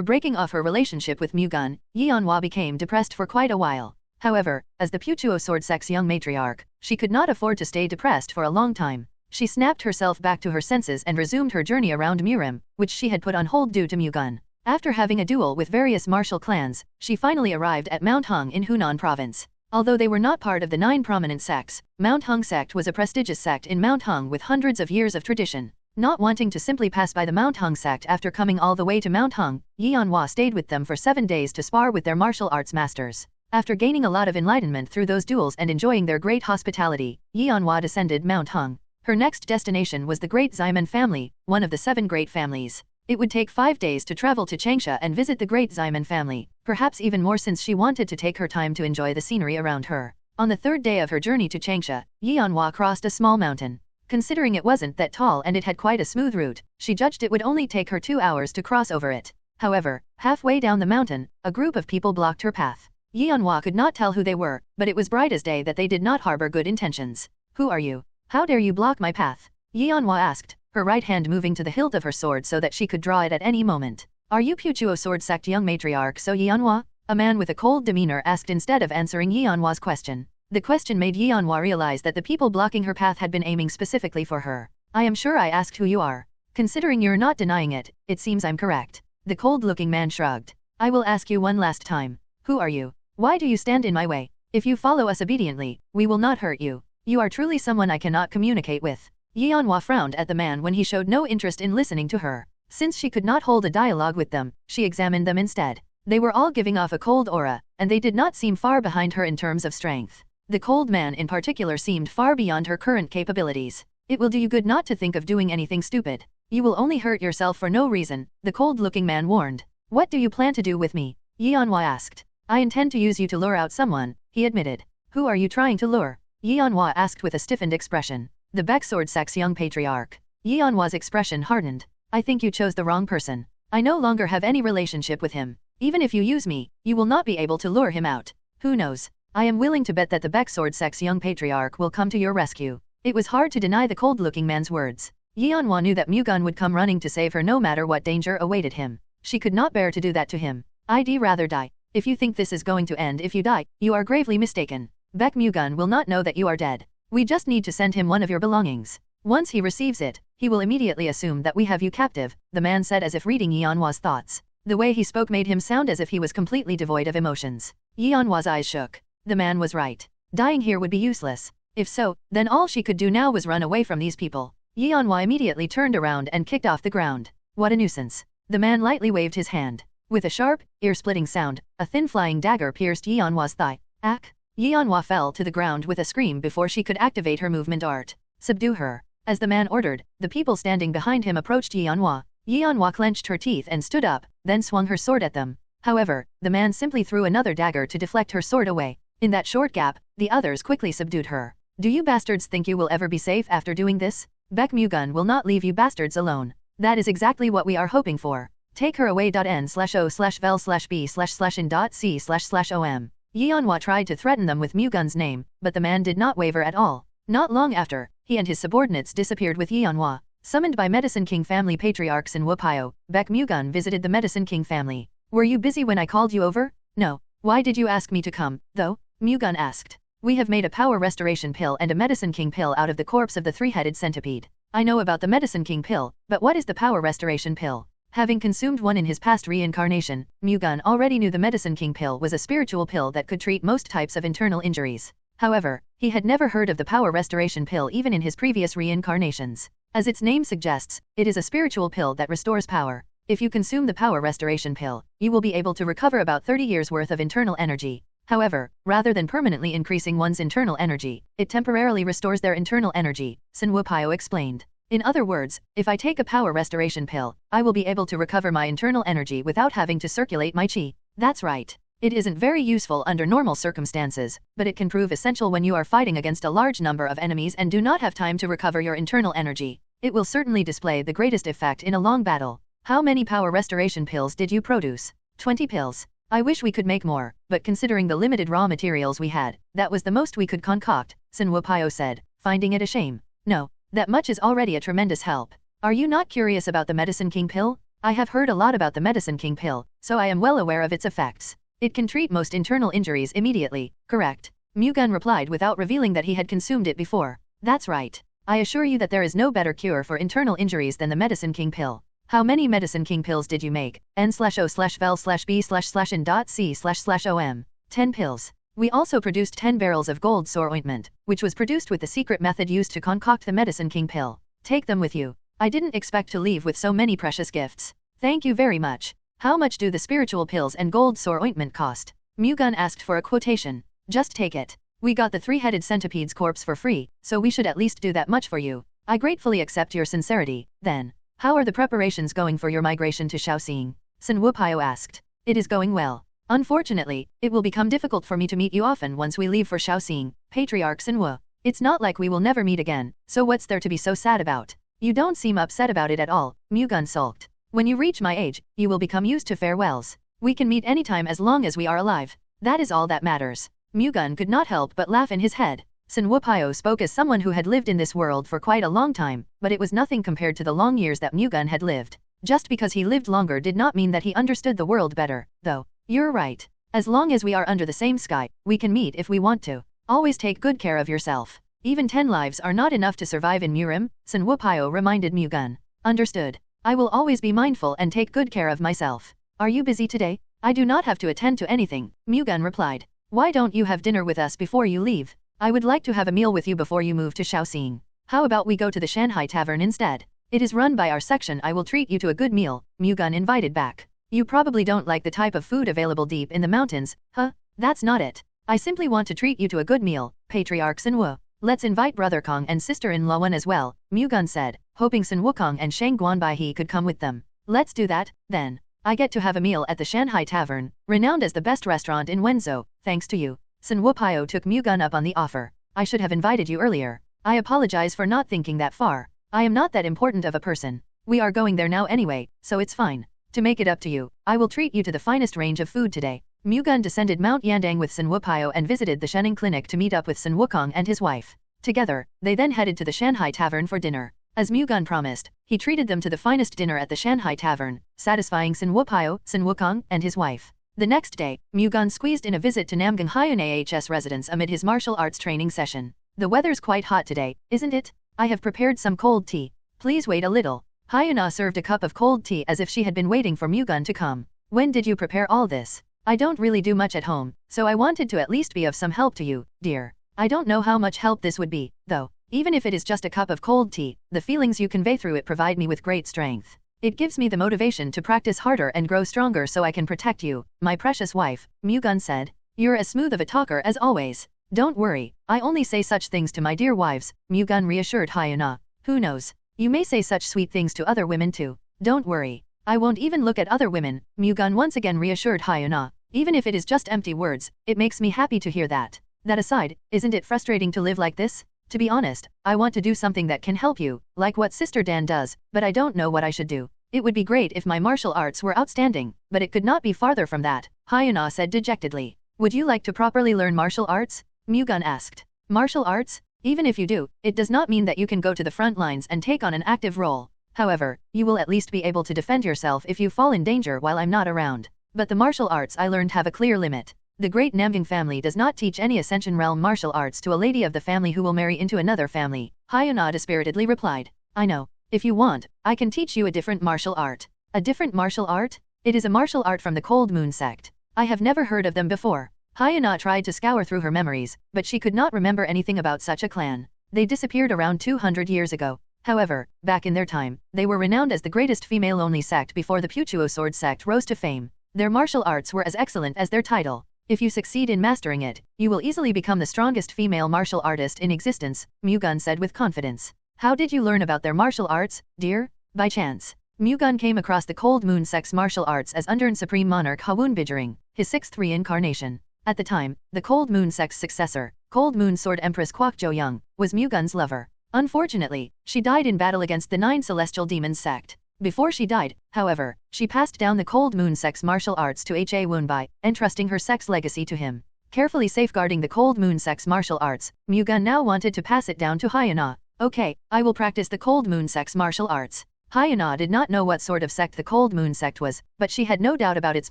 S2: breaking off her relationship with Mu-Gun, Yeonhwa became depressed for quite a while. However, as the Putuo Sword Sex young matriarch, she could not afford to stay depressed for a long time. She snapped herself back to her senses and resumed her journey around Murim, which she had put on hold due to Mu-Gun. After having a duel with various martial clans, she finally arrived at Mount Hung in Hunan Province. Although they were not part of the 9 prominent sects, Mount Hung sect was a prestigious sect in Mount Hung with hundreds of years of tradition. Not wanting to simply pass by the Mount Hung sect after coming all the way to Mount Hung, Yeonhwa stayed with them for 7 days to spar with their martial arts masters. After gaining a lot of enlightenment through those duels and enjoying their great hospitality, Yeonhwa descended Mount Hung. Her next destination was the Great Ximen family, one of the 7 great families. It would take 5 days to travel to Changsha and visit the Great Ximen family, perhaps even more since she wanted to take her time to enjoy the scenery around her. On the 3rd day of her journey to Changsha, Yeonhwa crossed a small mountain. Considering it wasn't that tall and it had quite a smooth route, she judged it would only take her 2 hours to cross over it. However, halfway down the mountain, a group of people blocked her path. Yeonhwa could not tell who they were, but it was bright as day that they did not harbor good intentions. Who are you? How dare you block my path? Yeonhwa asked, her right hand moving to the hilt of her sword so that she could draw it at any moment. Are you Putuo Sword Sect young matriarch So Yeonhwa? A man with a cold demeanor asked instead of answering Yeonhwa's question. The question made Yeonhwa realize that the people blocking her path had been aiming specifically for her. I am sure I asked who you are. Considering you're not denying it, it seems I'm correct. The cold-looking man shrugged. I will ask you one last time. Who are you? Why do you stand in my way? If you follow us obediently, we will not hurt you. You are truly someone I cannot communicate with. Yeonhwa frowned at the man when he showed no interest in listening to her. Since she could not hold a dialogue with them, she examined them instead. They were all giving off a cold aura, and they did not seem far behind her in terms of strength. The cold man in particular seemed far beyond her current capabilities. It will do you good not to think of doing anything stupid. You will only hurt yourself for no reason, the cold-looking man warned. What do you plan to do with me? Yeonhwa asked. I intend to use you to lure out someone, he admitted. Who are you trying to lure? Yeonhwa asked with a stiffened expression. The Baek Sword Sect's young patriarch. Yeonhwa's expression hardened. I think you chose the wrong person. I no longer have any relationship with him. Even if you use me, you will not be able to lure him out. Who knows? I am willing to bet that the Baek Sword Sect's young patriarch will come to your rescue. It was hard to deny the cold-looking man's words. Yeonhwa knew that Mu-Gun would come running to save her no matter what danger awaited him. She could not bear to do that to him. I'd rather die. If you think this is going to end if you die, you are gravely mistaken. Baek Mu-Gun will not know that you are dead. We just need to send him one of your belongings. Once he receives it, he will immediately assume that we have you captive, the man said as if reading Yeonhwa's thoughts. The way he spoke made him sound as if he was completely devoid of emotions. Yeonhwa's eyes shook. The man was right. Dying here would be useless. If so, then all she could do now was run away from these people. Yeonhwa immediately turned around and kicked off the ground. What a nuisance. The man lightly waved his hand. With a sharp, ear-splitting sound, a thin flying dagger pierced Yeonhwa's thigh. Ack! Yeonhwa fell to the ground with a scream before she could activate her movement art. Subdue her. As the man ordered, the people standing behind him approached Yeonhwa. Yeonhwa clenched her teeth and stood up, then swung her sword at them. However, the man simply threw another dagger to deflect her sword away. In that short gap, the others quickly subdued her. Do you bastards think you will ever be safe after doing this? Baek Mu-Gun will not leave you bastards alone. That is exactly what we are hoping for. Take her away. N/O/vel/B//in.C//om. Yeonhwa tried to threaten them with Mu-Gun's name, but the man did not waver at all. Not long after, he and his subordinates disappeared with Yeonhwa. Summoned by Medicine King family patriarchs in Wupio, Baek Mu-Gun visited the Medicine King family. Were you busy when I called you over? No. Why did you ask me to come, though? Mu-Gun asked. We have made a power restoration pill and a Medicine King pill out of the corpse of the three-headed centipede. I know about the Medicine King pill, but what is the power restoration pill? Having consumed one in his past reincarnation, Mu-Gun already knew the Medicine King pill was a spiritual pill that could treat most types of internal injuries. However, he had never heard of the power restoration pill even in his previous reincarnations. As its name suggests, it is a spiritual pill that restores power. If you consume the power restoration pill, you will be able to recover about 30 years worth of internal energy. However, rather than permanently increasing one's internal energy, it temporarily restores their internal energy, Sun Wupio explained. In other words, if I take a power restoration pill, I will be able to recover my internal energy without having to circulate my chi. That's right. It isn't very useful under normal circumstances, but it can prove essential when you are fighting against a large number of enemies and do not have time to recover your internal energy. It will certainly display the greatest effect in a long battle. How many power restoration pills did you produce? 20 pills. I wish we could make more, but considering the limited raw materials we had, that was the most we could concoct, Sun Wupio said, finding it a shame. No, that much is already a tremendous help. Are you not curious about the Medicine King pill? I have heard a lot about the Medicine King pill, so I am well aware of its effects. It can treat most internal injuries immediately, correct? Mu-Gun replied without revealing that he had consumed it before. That's right. I assure you that there is no better cure for internal injuries than the Medicine King pill. How many Medicine King pills did you make? N/O/vel/B/C/in.C//om. 10 pills. We also produced 10 barrels of gold sore ointment, which was produced with the secret method used to concoct the Medicine King pill. Take them with you. I didn't expect to leave with so many precious gifts. Thank you very much. How much do the spiritual pills and gold sore ointment cost? Mu-Gun asked for a quotation. Just take it. We got the three-headed centipede's corpse for free, so we should at least do that much for you. I gratefully accept your sincerity. Then, how are the preparations going for your migration to Shaoxing? Sun Wupio asked. It is going well. Unfortunately, it will become difficult for me to meet you often once we leave for Shaoxing, patriarchs in Wu. It's not like we will never meet again, so what's there to be so sad about? You don't seem upset about it at all, Mu-Gun sulked. When you reach my age, you will become used to farewells. We can meet anytime as long as we are alive. That is all that matters. Mu-Gun could not help but laugh in his head. Sun Wupio spoke as someone who had lived in this world for quite a long time, but it was nothing compared to the long years that Mu-Gun had lived. Just because he lived longer did not mean that he understood the world better, though. You're right. As long as we are under the same sky, we can meet if we want to. Always take good care of yourself. Even 10 lives are not enough to survive in Murim, Sun Wupio reminded Mu-Gun. Understood. I will always be mindful and take good care of myself. Are you busy today? I do not have to attend to anything, Mu-Gun replied. Why don't you have dinner with us before you leave? I would like to have a meal with you before you move to Shaoxing. How about we go to the Shanghai Tavern instead? It is run by our section. I will treat you to a good meal, Mu-Gun invited back. You probably don't like the type of food available deep in the mountains, huh? That's not it. I simply want to treat you to a good meal, patriarchs in Wu. Let's invite Brother Kong and sister-in-law Wen as well, Mu-Gun said, hoping Sun Wukong and Shang Guanbaihe could come with them. Let's do that, then. I get to have a meal at the Shanghai Tavern, renowned as the best restaurant in Wenzhou, thanks to you. Sun Wupio took Mu-Gun up on the offer. I should have invited you earlier. I apologize for not thinking that far. I am not that important of a person. We are going there now anyway, so it's fine. To make it up to you, I will treat you to the finest range of food today. Mu-Gun descended Mount Yandang with Sun Wupio and visited the Shening Clinic to meet up with Sun Wukong and his wife. Together, they then headed to the Shanghai Tavern for dinner. As Mu-Gun promised, he treated them to the finest dinner at the Shanghai Tavern, satisfying Sun Wupio, Sun Wukong, and his wife. The next day, Mu-Gun squeezed in a visit to Namgang Hyun AHS residence amid his martial arts training session. The weather's quite hot today, isn't it? I have prepared some cold tea. Please wait a little. Hyuna served a cup of cold tea as if she had been waiting for Mu-Gun to come. When did you prepare all this? I don't really do much at home, so I wanted to at least be of some help to you, dear. I don't know how much help this would be, though. Even if it is just a cup of cold tea, the feelings you convey through it provide me with great strength. It gives me the motivation to practice harder and grow stronger so I can protect you, my precious wife, Mu-Gun said. You're as smooth of a talker as always. Don't worry, I only say such things to my dear wives, Mu-Gun reassured Hyuna. Who knows? You may say such sweet things to other women too. Don't worry. I won't even look at other women, Mu-Gun once again reassured Hyuna. Even if it is just empty words, it makes me happy to hear that. That aside, isn't it frustrating to live like this? To be honest, I want to do something that can help you, like what Sister Dan does, but I don't know what I should do. It would be great if my martial arts were outstanding, but it could not be farther from that, Hyuna said dejectedly. Would you like to properly learn martial arts? Mu-Gun asked. Martial arts? Even if you do, it does not mean that you can go to the front lines and take on an active role. However, you will at least be able to defend yourself if you fall in danger while I'm not around. But the martial arts I learned have a clear limit. The great Namgyang family does not teach any Ascension Realm martial arts to a lady of the family who will marry into another family, Hyuna dispiritedly replied. I know. If you want, I can teach you a different martial art. A different martial art? It is a martial art from the Cold Moon sect. I have never heard of them before. Hyuna tried to scour through her memories, but she could not remember anything about such a clan. They disappeared around 200 years ago. However, back in their time, they were renowned as the greatest female-only sect before the Puchuo sword sect rose to fame. Their martial arts were as excellent as their title. If you succeed in mastering it, you will easily become the strongest female martial artist in existence, Mu-Gun said with confidence. How did you learn about their martial arts, dear? By chance. Mu-Gun came across the Cold Moon sect's martial arts as Undurn Supreme Monarch Hawun Bijering, his sixth reincarnation. At the time, the Cold Moon sect's successor, Cold Moon Sword Empress Kwak Jo-young, was Mu-Gun's lover. Unfortunately, she died in battle against the Nine Celestial Demons sect. Before she died, however, she passed down the Cold Moon sect's martial arts to Ha Wunbai, entrusting her sect's legacy to him. Carefully safeguarding the Cold Moon sect's martial arts, Mu-Gun now wanted to pass it down to Hyuna. Okay, I will practice the Cold Moon sect's martial arts. Hyuna did not know what sort of sect the Cold Moon sect was, but she had no doubt about its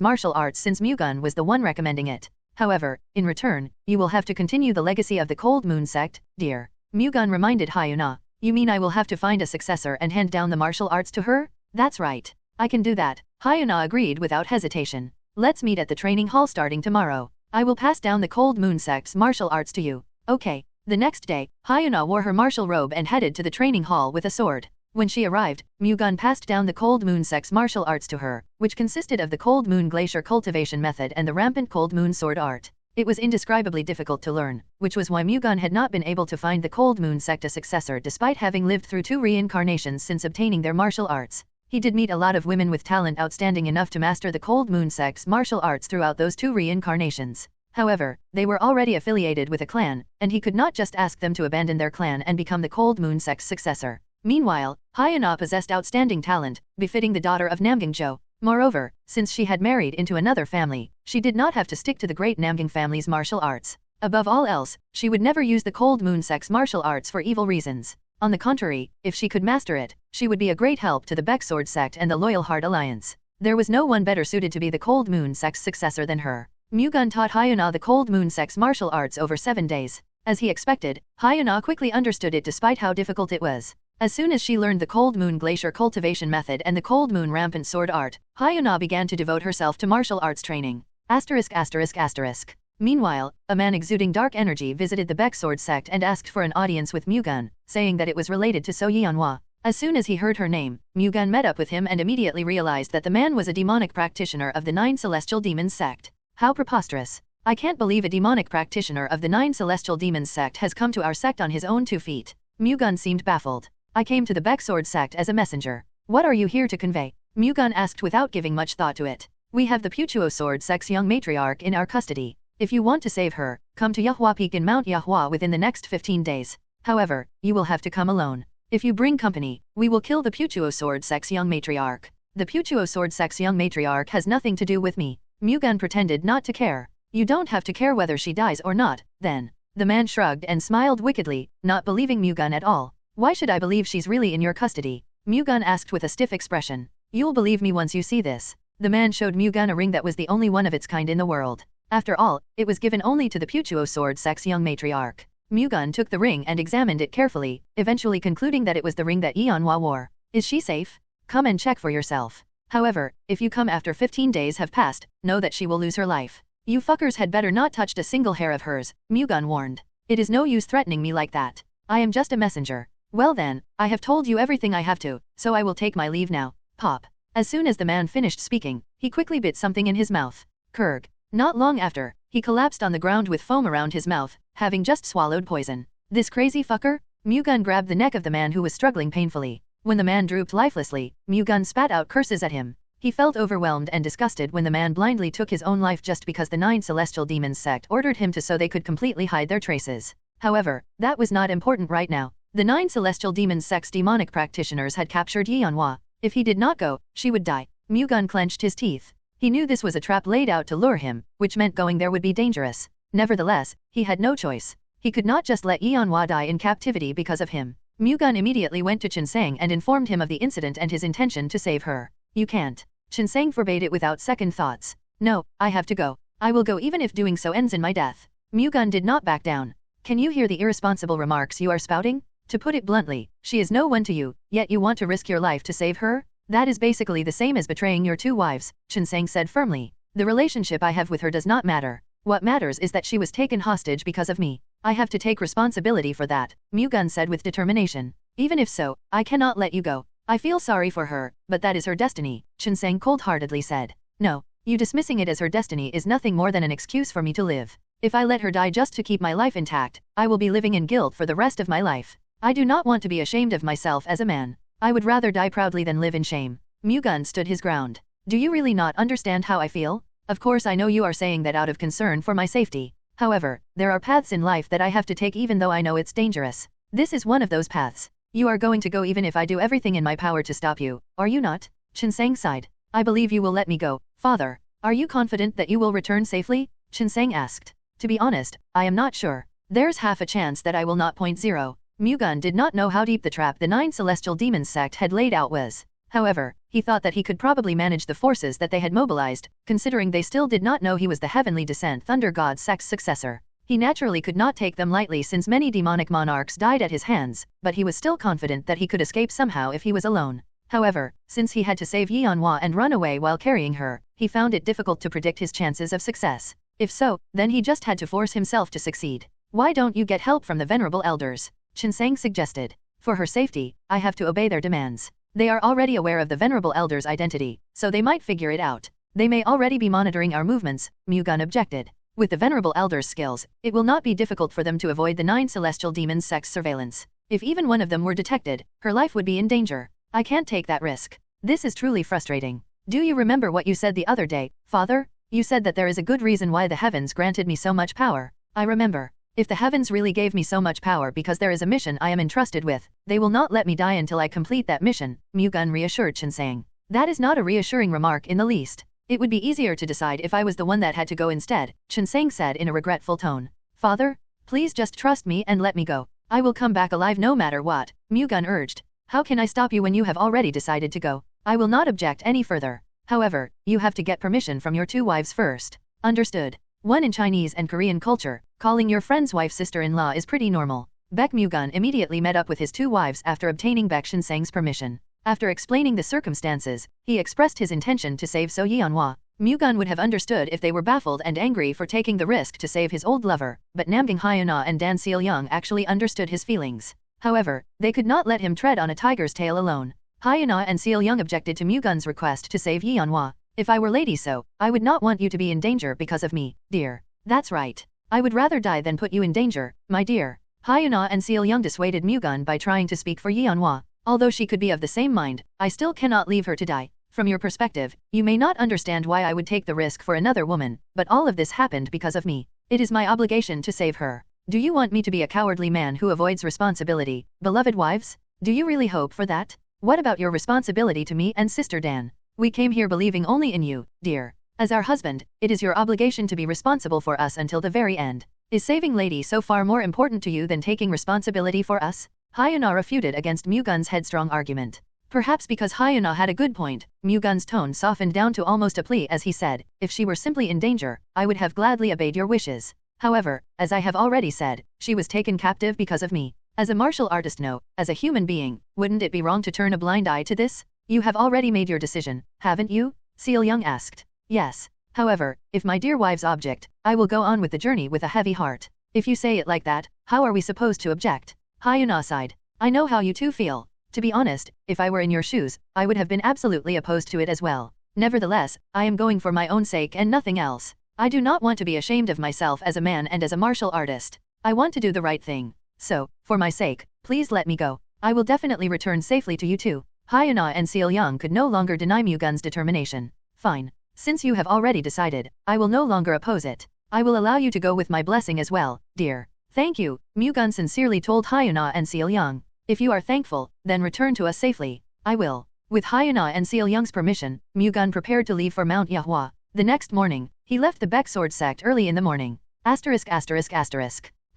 S2: martial arts since Mu-Gun was the one recommending it. However, in return, you will have to continue the legacy of the Cold Moon sect, dear. Mu-Gun reminded Hyuna. You mean I will have to find a successor and hand down the martial arts to her? That's right. I can do that. Hyuna agreed without hesitation. Let's meet at the training hall starting tomorrow. I will pass down the Cold Moon sect's martial arts to you. Okay. The next day, Hyuna wore her martial robe and headed to the training hall with a sword. When she arrived, Mu-Gun passed down the Cold Moon sect's martial arts to her, which consisted of the Cold Moon Glacier cultivation method and the rampant Cold Moon sword art. It was indescribably difficult to learn, which was why Mu-Gun had not been able to find the Cold Moon sect a successor despite having lived through 2 reincarnations since obtaining their martial arts. He did meet a lot of women with talent outstanding enough to master the Cold Moon sect's martial arts throughout those 2 reincarnations. However, they were already affiliated with a clan, and he could not just ask them to abandon their clan and become the Cold Moon sect's successor. Meanwhile, Hyuna possessed outstanding talent, befitting the daughter of Namgyangjo. Moreover, since she had married into another family, she did not have to stick to the great Namgyang family's martial arts. Above all else, she would never use the Cold Moon sect's martial arts for evil reasons. On the contrary, if she could master it, she would be a great help to the Baek Sword sect and the Loyal Heart Alliance. There was no one better suited to be the Cold Moon sect's successor than her. Mu-Gun taught Hyuna the Cold Moon sect's martial arts over 7 days. As he expected, Hyuna quickly understood it despite how difficult it was. As soon as she learned the Cold Moon Glacier cultivation method and the Cold Moon rampant sword art, Hyuna began to devote herself to martial arts training. *****. Meanwhile, a man exuding dark energy visited the Baek Sword sect and asked for an audience with Mu-Gun, saying that it was related to So Yeonhwa. As soon as he heard her name, Mu-Gun met up with him and immediately realized that the man was a demonic practitioner of the Nine Celestial Demons sect. How preposterous. I can't believe a demonic practitioner of the Nine Celestial Demons sect has come to our sect on his own 2 feet. Mu-Gun seemed baffled. I came to the Baek Sword sect as a messenger. What are you here to convey? Mu-Gun asked without giving much thought to it. We have the Puchuo sword sect's young matriarch in our custody. If you want to save her, come to Yahua Peak in Mount Yahua within the next 15 days. However, you will have to come alone. If you bring company, we will kill the Puchuo sword sect's young matriarch. The Puchuo sword sect's young matriarch has nothing to do with me. Mu-Gun pretended not to care. You don't have to care whether she dies or not, then. The man shrugged and smiled wickedly, not believing Mu-Gun at all. Why should I believe she's really in your custody? Mu-Gun asked with a stiff expression. You'll believe me once you see this. The man showed Mu-Gun a ring that was the only one of its kind in the world. After all, it was given only to the Puchuo sword sect's young matriarch. Mu-Gun took the ring and examined it carefully, eventually concluding that it was the ring that Yeonhwa wore. Is she safe? Come and check for yourself. However, if you come after 15 days have passed, know that she will lose her life. You fuckers had better not touch a single hair of hers, Mu-Gun warned. It is no use threatening me like that. I am just a messenger. Well then, I have told you everything I have to, so I will take my leave now. Pop. As soon as the man finished speaking, he quickly bit something in his mouth. Kurg. Not long after, he collapsed on the ground with foam around his mouth, having just swallowed poison. This crazy fucker? Mu-Gun grabbed the neck of the man who was struggling painfully. When the man drooped lifelessly, Mu-Gun spat out curses at him. He felt overwhelmed and disgusted when the man blindly took his own life just because the Nine Celestial Demons sect ordered him to so they could completely hide their traces. However, that was not important right now. The Nine Celestial Demons sect's demonic practitioners had captured Yeonhwa. If he did not go, she would die. Mu-Gun clenched his teeth. He knew this was a trap laid out to lure him, which meant going there would be dangerous. Nevertheless, he had no choice. He could not just let Yeonhwa die in captivity because of him. Mu-Gun immediately went to Chinsang and informed him of the incident and his intention to save her. You can't. Chinsang forbade it without second thoughts. No, I have to go. I will go even if doing so ends in my death. Mu-Gun did not back down. Can you hear the irresponsible remarks you are spouting? To put it bluntly, she is no one to you, yet you want to risk your life to save her? That is basically the same as betraying your two wives, Chinsang said firmly. The relationship I have with her does not matter. What matters is that she was taken hostage because of me. I have to take responsibility for that, Mu-Gun said with determination. Even if so, I cannot let you go. I feel sorry for her, but that is her destiny, Chinsang cold-heartedly said. No, you dismissing it as her destiny is nothing more than an excuse for me to live. If I let her die just to keep my life intact, I will be living in guilt for the rest of my life. I do not want to be ashamed of myself as a man. I would rather die proudly than live in shame. Mu-Gun stood his ground. Do you really not understand how I feel? Of course I know you are saying that out of concern for my safety. However, there are paths in life that I have to take even though I know it's dangerous. This is one of those paths. You are going to go even if I do everything in my power to stop you, are you not? Chinsang sighed. I believe you will let me go, father. Are you confident that you will return safely? Chinsang asked. To be honest, I am not sure. There's half a chance that I will not. 0. Mu-Gun did not know how deep the trap the 9 celestial demons sect had laid out was. However, he thought that he could probably manage the forces that they had mobilized, considering they still did not know he was the Heavenly Descent Thunder God sect's successor. He naturally could not take them lightly since many demonic monarchs died at his hands, but he was still confident that he could escape somehow if he was alone. However, since he had to save Yeonhwa and run away while carrying her, he found it difficult to predict his chances of success. If so, then he just had to force himself to succeed. Why don't you get help from the venerable elders? Chinsang suggested. For her safety, I have to obey their demands. They are already aware of the venerable elders' identity, so they might figure it out. They may already be monitoring our movements, Mu-Gun objected. With the venerable elders' skills, it will not be difficult for them to avoid the 9 celestial demons' sect's surveillance. If even one of them were detected, her life would be in danger. I can't take that risk. This is truly frustrating. Do you remember what you said the other day, father? You said that there is a good reason why the heavens granted me so much power. I remember. If the heavens really gave me so much power because there is a mission I am entrusted with, they will not let me die until I complete that mission, Mu-Gun reassured Chinsang. That is not a reassuring remark in the least. It would be easier to decide if I was the one that had to go instead, Chinsang said in a regretful tone. Father, please just trust me and let me go. I will come back alive no matter what, Mu-Gun urged. How can I stop you when you have already decided to go? I will not object any further. However, you have to get permission from your two wives first. Understood. One in Chinese and Korean culture, calling your friend's wife sister-in-law is pretty normal. Baek Mu-Gun immediately met up with his two wives after obtaining Baek Shinsang's permission. After explaining the circumstances, he expressed his intention to save So Yeonhwa. Mu-Gun would have understood if they were baffled and angry for taking the risk to save his old lover, but Namgang Hyuna and Dan Seol-young actually understood his feelings. However, they could not let him tread on a tiger's tail alone. Hyuna and Seol-young objected to Mu-Gun's request to save Yeonhwa. If I were Lady So, I would not want you to be in danger because of me, dear. That's right. I would rather die than put you in danger, my dear. Hyuna and Seol-young dissuaded Mu-Gun by trying to speak for Yeonhwa. Although she could be of the same mind, I still cannot leave her to die. From your perspective, you may not understand why I would take the risk for another woman, but all of this happened because of me. It is my obligation to save her. Do you want me to be a cowardly man who avoids responsibility, beloved wives? Do you really hope for that? What about your responsibility to me and Sister Dan? We came here believing only in you, dear. As our husband, it is your obligation to be responsible for us until the very end. Is saving Lady so far more important to you than taking responsibility for us? Hyuna refuted against Mu-Gun's headstrong argument. Perhaps because Hyuna had a good point, Mu-Gun's tone softened down to almost a plea as he said, if she were simply in danger, I would have gladly obeyed your wishes. However, as I have already said, she was taken captive because of me. As a martial artist no, as a human being, wouldn't it be wrong to turn a blind eye to this? You have already made your decision, haven't you? Seol-young asked. Yes. However, if my dear wives object, I will go on with the journey with a heavy heart. If you say it like that, how are we supposed to object? Hyuna sighed. I know how you two feel. To be honest, if I were in your shoes, I would have been absolutely opposed to it as well. Nevertheless, I am going for my own sake and nothing else. I do not want to be ashamed of myself as a man and as a martial artist. I want to do the right thing. So, for my sake, please let me go. I will definitely return safely to you too. Hyuna and Seol-young could no longer deny Mu-Gun's determination. Fine. Since you have already decided, I will no longer oppose it. I will allow you to go with my blessing as well, dear. Thank you, Mu-Gun sincerely told Hyuna and Seol-young. If you are thankful, then return to us safely. I will. With Hyuna and Seol-young's permission, Mu-Gun prepared to leave for Mount Yahua. The next morning, he left the Baek Sword sect early in the morning. ****.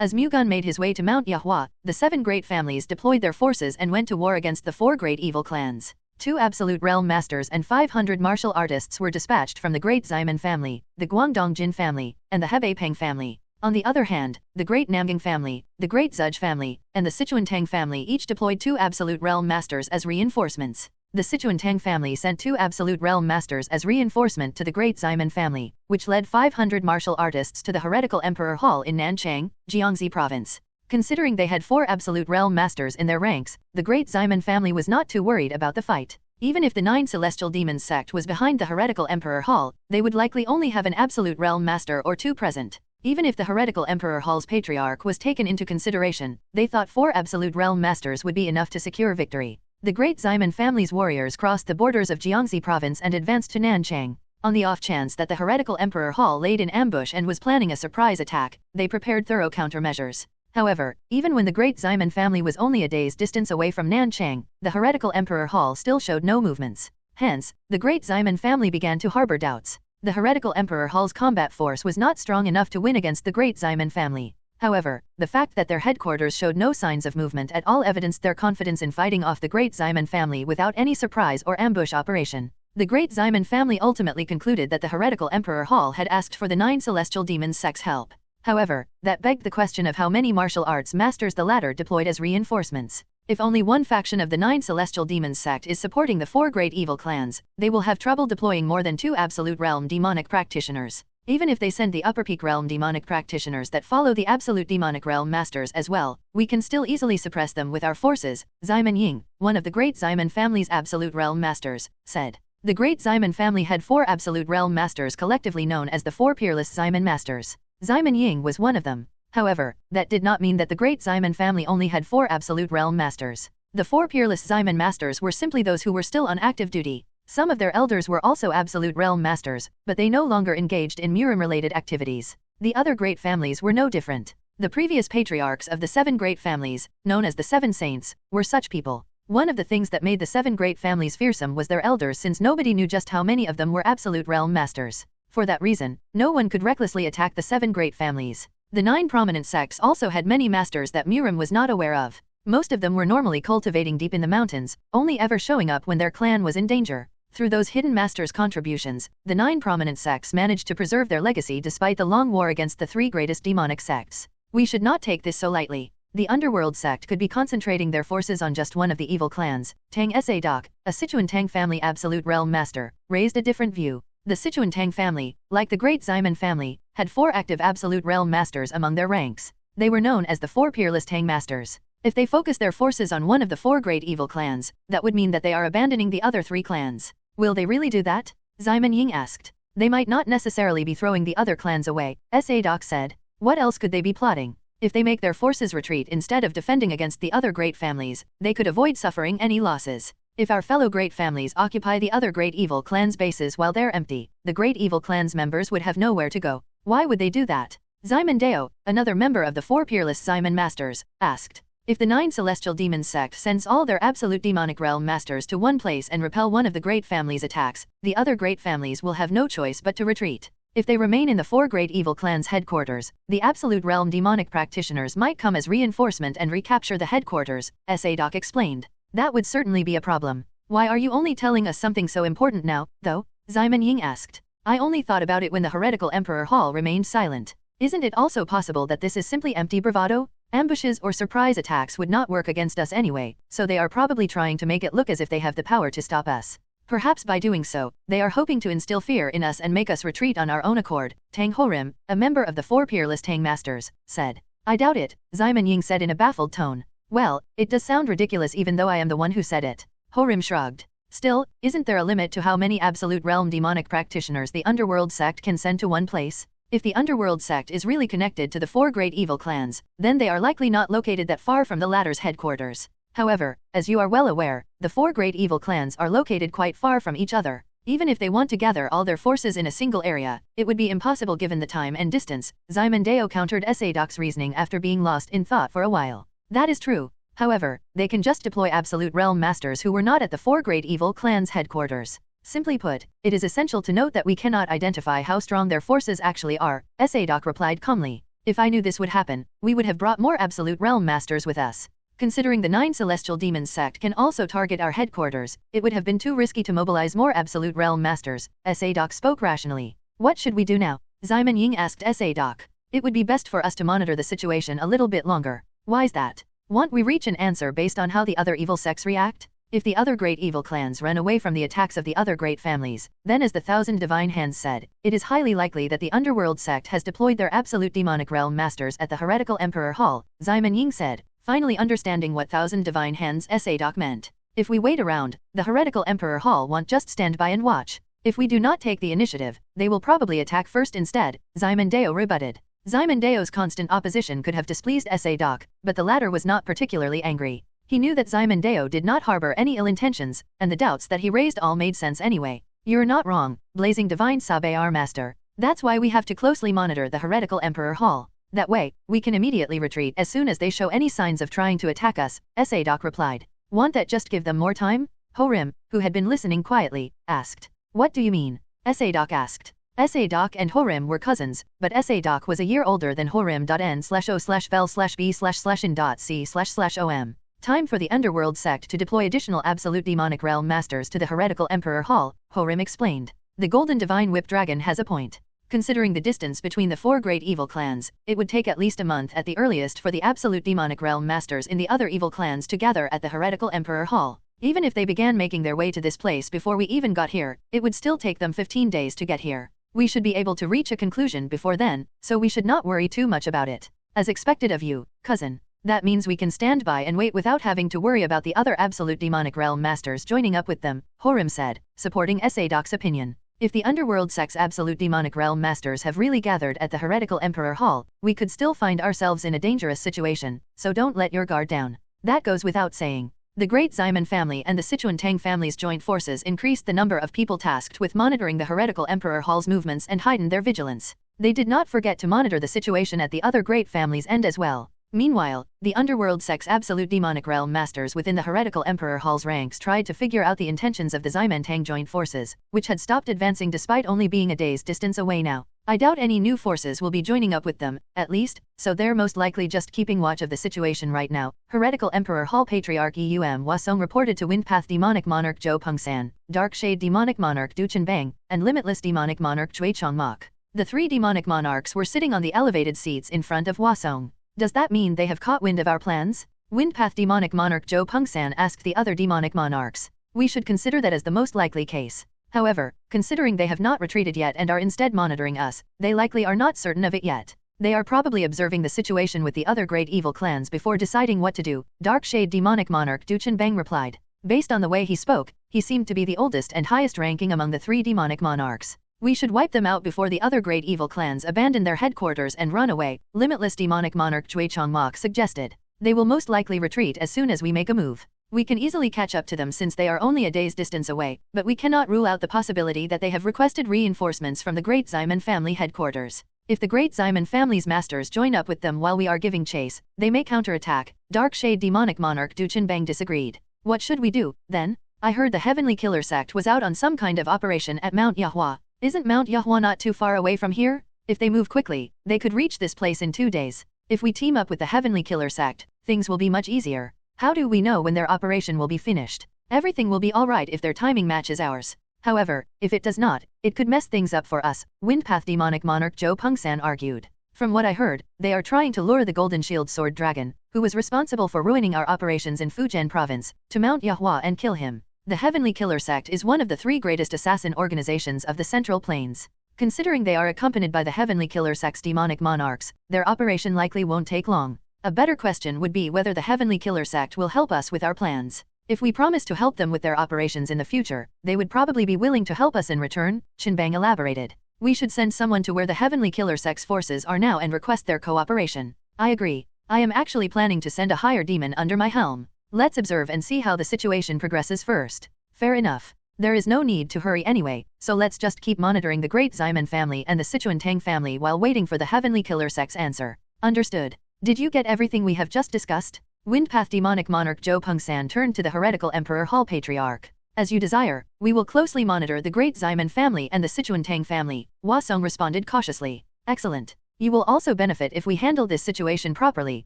S2: As Mu-Gun made his way to Mount Yahua, the 7 great families deployed their forces and went to war against the 4 great evil clans. 2 absolute realm masters and 500 martial artists were dispatched from the great Ximen family, the Guangdong Jin family, and the Hebei Peng family. On the other hand, the great Namgang family, the great Zhuzh family, and the Sichuan-Tang family each deployed 2 absolute realm masters as reinforcements. The Sichuan-Tang family sent 2 absolute realm masters as reinforcement to the great Ximen family, which led 500 martial artists to the heretical emperor hall in Nanchang, Jiangxi province. Considering they had 4 absolute realm masters in their ranks, the great Ximen family was not too worried about the fight. Even if the 9 celestial demons sect was behind the heretical emperor hall, they would likely only have an absolute realm master or 2 present. Even if the heretical emperor hall's patriarch was taken into consideration, they thought 4 absolute realm masters would be enough to secure victory. The great Ximen family's warriors crossed the borders of Jiangxi province and advanced to Nanchang. On the off chance that the heretical emperor hall laid in ambush and was planning a surprise attack, they prepared thorough countermeasures. However, even when the great Ximen family was only a day's distance away from Nanchang, the heretical emperor hall still showed no movements. Hence, the great Ximen family began to harbor doubts. The heretical emperor hall's combat force was not strong enough to win against the great Ximen family. However, the fact that their headquarters showed no signs of movement at all evidenced their confidence in fighting off the great Ximen family without any surprise or ambush operation. The great Ximen family ultimately concluded that the heretical emperor hall had asked for the 9 celestial demons sect's help. However, that begged the question of how many martial arts masters the latter deployed as reinforcements. If only one faction of the 9 celestial demons sect is supporting the 4 great evil clans, they will have trouble deploying more than 2 absolute realm demonic practitioners. Even if they send the upper peak realm demonic practitioners that follow the absolute demonic realm masters as well, we can still easily suppress them with our forces, Ximen Ying, one of the great Ximen family's absolute realm masters, said. The great Ximen family had 4 absolute realm masters collectively known as the 4 peerless Ximen masters. Ximen Ying was one of them. However, that did not mean that the great Ximen family only had 4 absolute realm masters. The 4 peerless Ximen masters were simply those who were still on active duty. Some of their elders were also absolute realm masters, but they no longer engaged in Murim-related activities. The other great families were no different. The previous patriarchs of the 7 great families, known as the 7 saints, were such people. One of the things that made the 7 great families fearsome was their elders, since nobody knew just how many of them were absolute realm masters. For that reason, no one could recklessly attack the 7 great families. The 9 prominent sects also had many masters that Murim was not aware of. Most of them were normally cultivating deep in the mountains, only ever showing up when their clan was in danger. Through those hidden masters' contributions, the 9 prominent sects managed to preserve their legacy despite the long war against the 3 greatest demonic sects. We should not take this so lightly. The Underworld sect could be concentrating their forces on just one of the evil clans. Tang Sa Dok, a Sichuan-Tang family absolute realm master, raised a different view. The Sichuan-Tang family, like the great Ximen family, had 4 active absolute realm masters among their ranks. They were known as the 4 peerless Tang masters. If they focus their forces on one of the 4 great evil clans, that would mean that they are abandoning the other 3 clans. Will they really do that? Ximen Ying asked. They might not necessarily be throwing the other clans away, Sa Dok said. What else could they be plotting? If they make their forces retreat instead of defending against the other great families, they could avoid suffering any losses. If our fellow great families occupy the other great evil clans' bases while they're empty, the great evil clans' members would have nowhere to go. Why would they do that? Ximen Dao, another member of the 4 peerless Ximen masters, asked. If the 9 celestial demons sect sends all their absolute demonic realm masters to one place and repel one of the great families' attacks, the other great families will have no choice but to retreat. If they remain in the 4 great evil clans' headquarters, the absolute realm demonic practitioners might come as reinforcement and recapture the headquarters, Sa Dok explained. That would certainly be a problem. Why are you only telling us something so important now, though? Ximen Ying asked. I only thought about it when the heretical Emperor Hall remained silent. Isn't it also possible that this is simply empty bravado? Ambushes or surprise attacks would not work against us anyway, so they are probably trying to make it look as if they have the power to stop us. Perhaps by doing so, they are hoping to instill fear in us and make us retreat on our own accord, Tang Murim, a member of the 4 peerless Tang masters, said. I doubt it, Ximen Ying said in a baffled tone. Well, it does sound ridiculous even though I am the one who said it. Murim shrugged. Still, isn't there a limit to how many absolute realm demonic practitioners the Underworld sect can send to one place? If the Underworld sect is really connected to the 4 great evil clans, then they are likely not located that far from the latter's headquarters. However, as you are well aware, the 4 great evil clans are located quite far from each other. Even if they want to gather all their forces in a single area, it would be impossible given the time and distance, Ximen Dao countered Sa Dok's reasoning after being lost in thought for a while. That is true. However, they can just deploy absolute realm masters who were not at the 4 great evil clans' headquarters. Simply put, it is essential to note that we cannot identify how strong their forces actually are, Sa Dok replied calmly. If I knew this would happen, we would have brought more Absolute Realm Masters with us. Considering the 9 Celestial Demons sect can also target our headquarters, it would have been too risky to mobilize more Absolute Realm Masters. Doc spoke rationally. What should we do now? Ximen Ying asked Doc. It would be best for us to monitor the situation a little bit longer. Why's that? Won't we reach an answer based on how the other evil sects react? If the other great evil clans run away from the attacks of the other great families, then as the 1,000 Divine Hands said, it is highly likely that the Underworld sect has deployed their Absolute Demonic Realm Masters at the Heretical Emperor Hall, Ximen Ying said, finally understanding what 1,000 Divine Hands Doc meant. If we wait around, the Heretical Emperor Hall won't just stand by and watch. If we do not take the initiative, they will probably attack first instead, Ximen Dao rebutted. Ximen Dao's constant opposition could have displeased Doc, but the latter was not particularly angry. He knew that Ximen Dao did not harbor any ill intentions, and the doubts that he raised all made sense anyway. You're not wrong, Blazing Divine Sabe our master. That's why we have to closely monitor the Heretical Emperor Hall. That way, we can immediately retreat as soon as they show any signs of trying to attack us, Doc replied. Won't that just give them more time? Murim, who had been listening quietly, asked. What do you mean? Doc asked. Doc and Murim were cousins, but Doc was a year older than Murim.n/o/vel/b/in.c//om. Time for the Underworld sect to deploy additional Absolute Demonic Realm Masters to the Heretical Emperor Hall, Murim explained. The Golden Divine Whip Dragon has a point. Considering the distance between the 4 great evil clans, it would take at least a month at the earliest for the Absolute Demonic Realm Masters in the other evil clans to gather at the Heretical Emperor Hall. Even if they began making their way to this place before we even got here, it would still take them 15 days to get here. We should be able to reach a conclusion before then, so we should not worry too much about it. As expected of you, cousin. That means we can stand by and wait without having to worry about the other Absolute Demonic Realm Masters joining up with them, Murim said, supporting Doc's opinion. If the Underworld sect's Absolute Demonic Realm Masters have really gathered at the Heretical Emperor Hall, we could still find ourselves in a dangerous situation, so don't let your guard down. That goes without saying. The Great Ximen family and the Sichuan Tang family's joint forces increased the number of people tasked with monitoring the Heretical Emperor Hall's movements and heightened their vigilance. They did not forget to monitor the situation at the other great families' end as well. Meanwhile, the Underworld sect's Absolute Demonic Realm Masters within the Heretical Emperor Hall's ranks tried to figure out the intentions of the Ximen Tang joint forces, which had stopped advancing despite only being a day's distance away now. I doubt any new forces will be joining up with them, at least, so they're most likely just keeping watch of the situation right now, Heretical Emperor Hall Patriarch Eum Wasong reported to Windpath Demonic Monarch Zhou Pengsan, Dark Shade Demonic Monarch Du Chenbang, and Limitless Demonic Monarch Chui Changmak. The 3 demonic monarchs were sitting on the elevated seats in front of Wasong. Does that mean they have caught wind of our plans? Windpath Demonic Monarch Zhou Pengsan asked the other demonic monarchs. We should consider that as the most likely case. However, considering they have not retreated yet and are instead monitoring us, they likely are not certain of it yet. They are probably observing the situation with the other great evil clans before deciding what to do, Dark Shade Demonic Monarch Du Chenbang replied. Based on the way he spoke, he seemed to be the oldest and highest ranking among the 3 demonic monarchs. We should wipe them out before the other great evil clans abandon their headquarters and run away, Limitless Demonic Monarch Chui Changmak suggested. They will most likely retreat as soon as we make a move. We can easily catch up to them since they are only a day's distance away, but we cannot rule out the possibility that they have requested reinforcements from the Great Ximen family headquarters. If the Great Ximen family's masters join up with them while we are giving chase, they may counterattack, Dark Shade Demonic Monarch Du Chenbang disagreed. What should we do, then? I heard the Heavenly Killer sect was out on some kind of operation at Mount Yahua. Isn't Mount Yahua not too far away from here? If they move quickly, they could reach this place in 2 days. If we team up with the Heavenly Killer sect, things will be much easier. How do we know when their operation will be finished? Everything will be alright if their timing matches ours. However, if it does not, it could mess things up for us, Windpath Demonic Monarch Zhou Pengsan argued. From what I heard, they are trying to lure the Golden Shield Sword Dragon, who was responsible for ruining our operations in Fujian province, to Mount Yahua and kill him. The Heavenly Killer sect is one of the 3 greatest assassin organizations of the Central Plains. Considering they are accompanied by the Heavenly Killer sect's demonic monarchs, their operation likely won't take long. A better question would be whether the Heavenly Killer sect will help us with our plans. If we promise to help them with their operations in the future, they would probably be willing to help us in return, Chenbang elaborated. We should send someone to where the Heavenly Killer sect's forces are now and request their cooperation. I agree. I am actually planning to send a higher demon under my helm. Let's observe and see how the situation progresses first. Fair enough. There is no need to hurry anyway, so let's just keep monitoring the Great Ximen family and the Sichuan Tang family while waiting for the Heavenly Killer sect's answer. Understood. Did you get everything we have just discussed? Windpath Demonic Monarch Zhou Pengsan turned to the Heretical Emperor Hall Patriarch. As you desire, we will closely monitor the Great Ximen family and the Sichuan Tang family, Wasong responded cautiously. Excellent. You will also benefit if we handle this situation properly,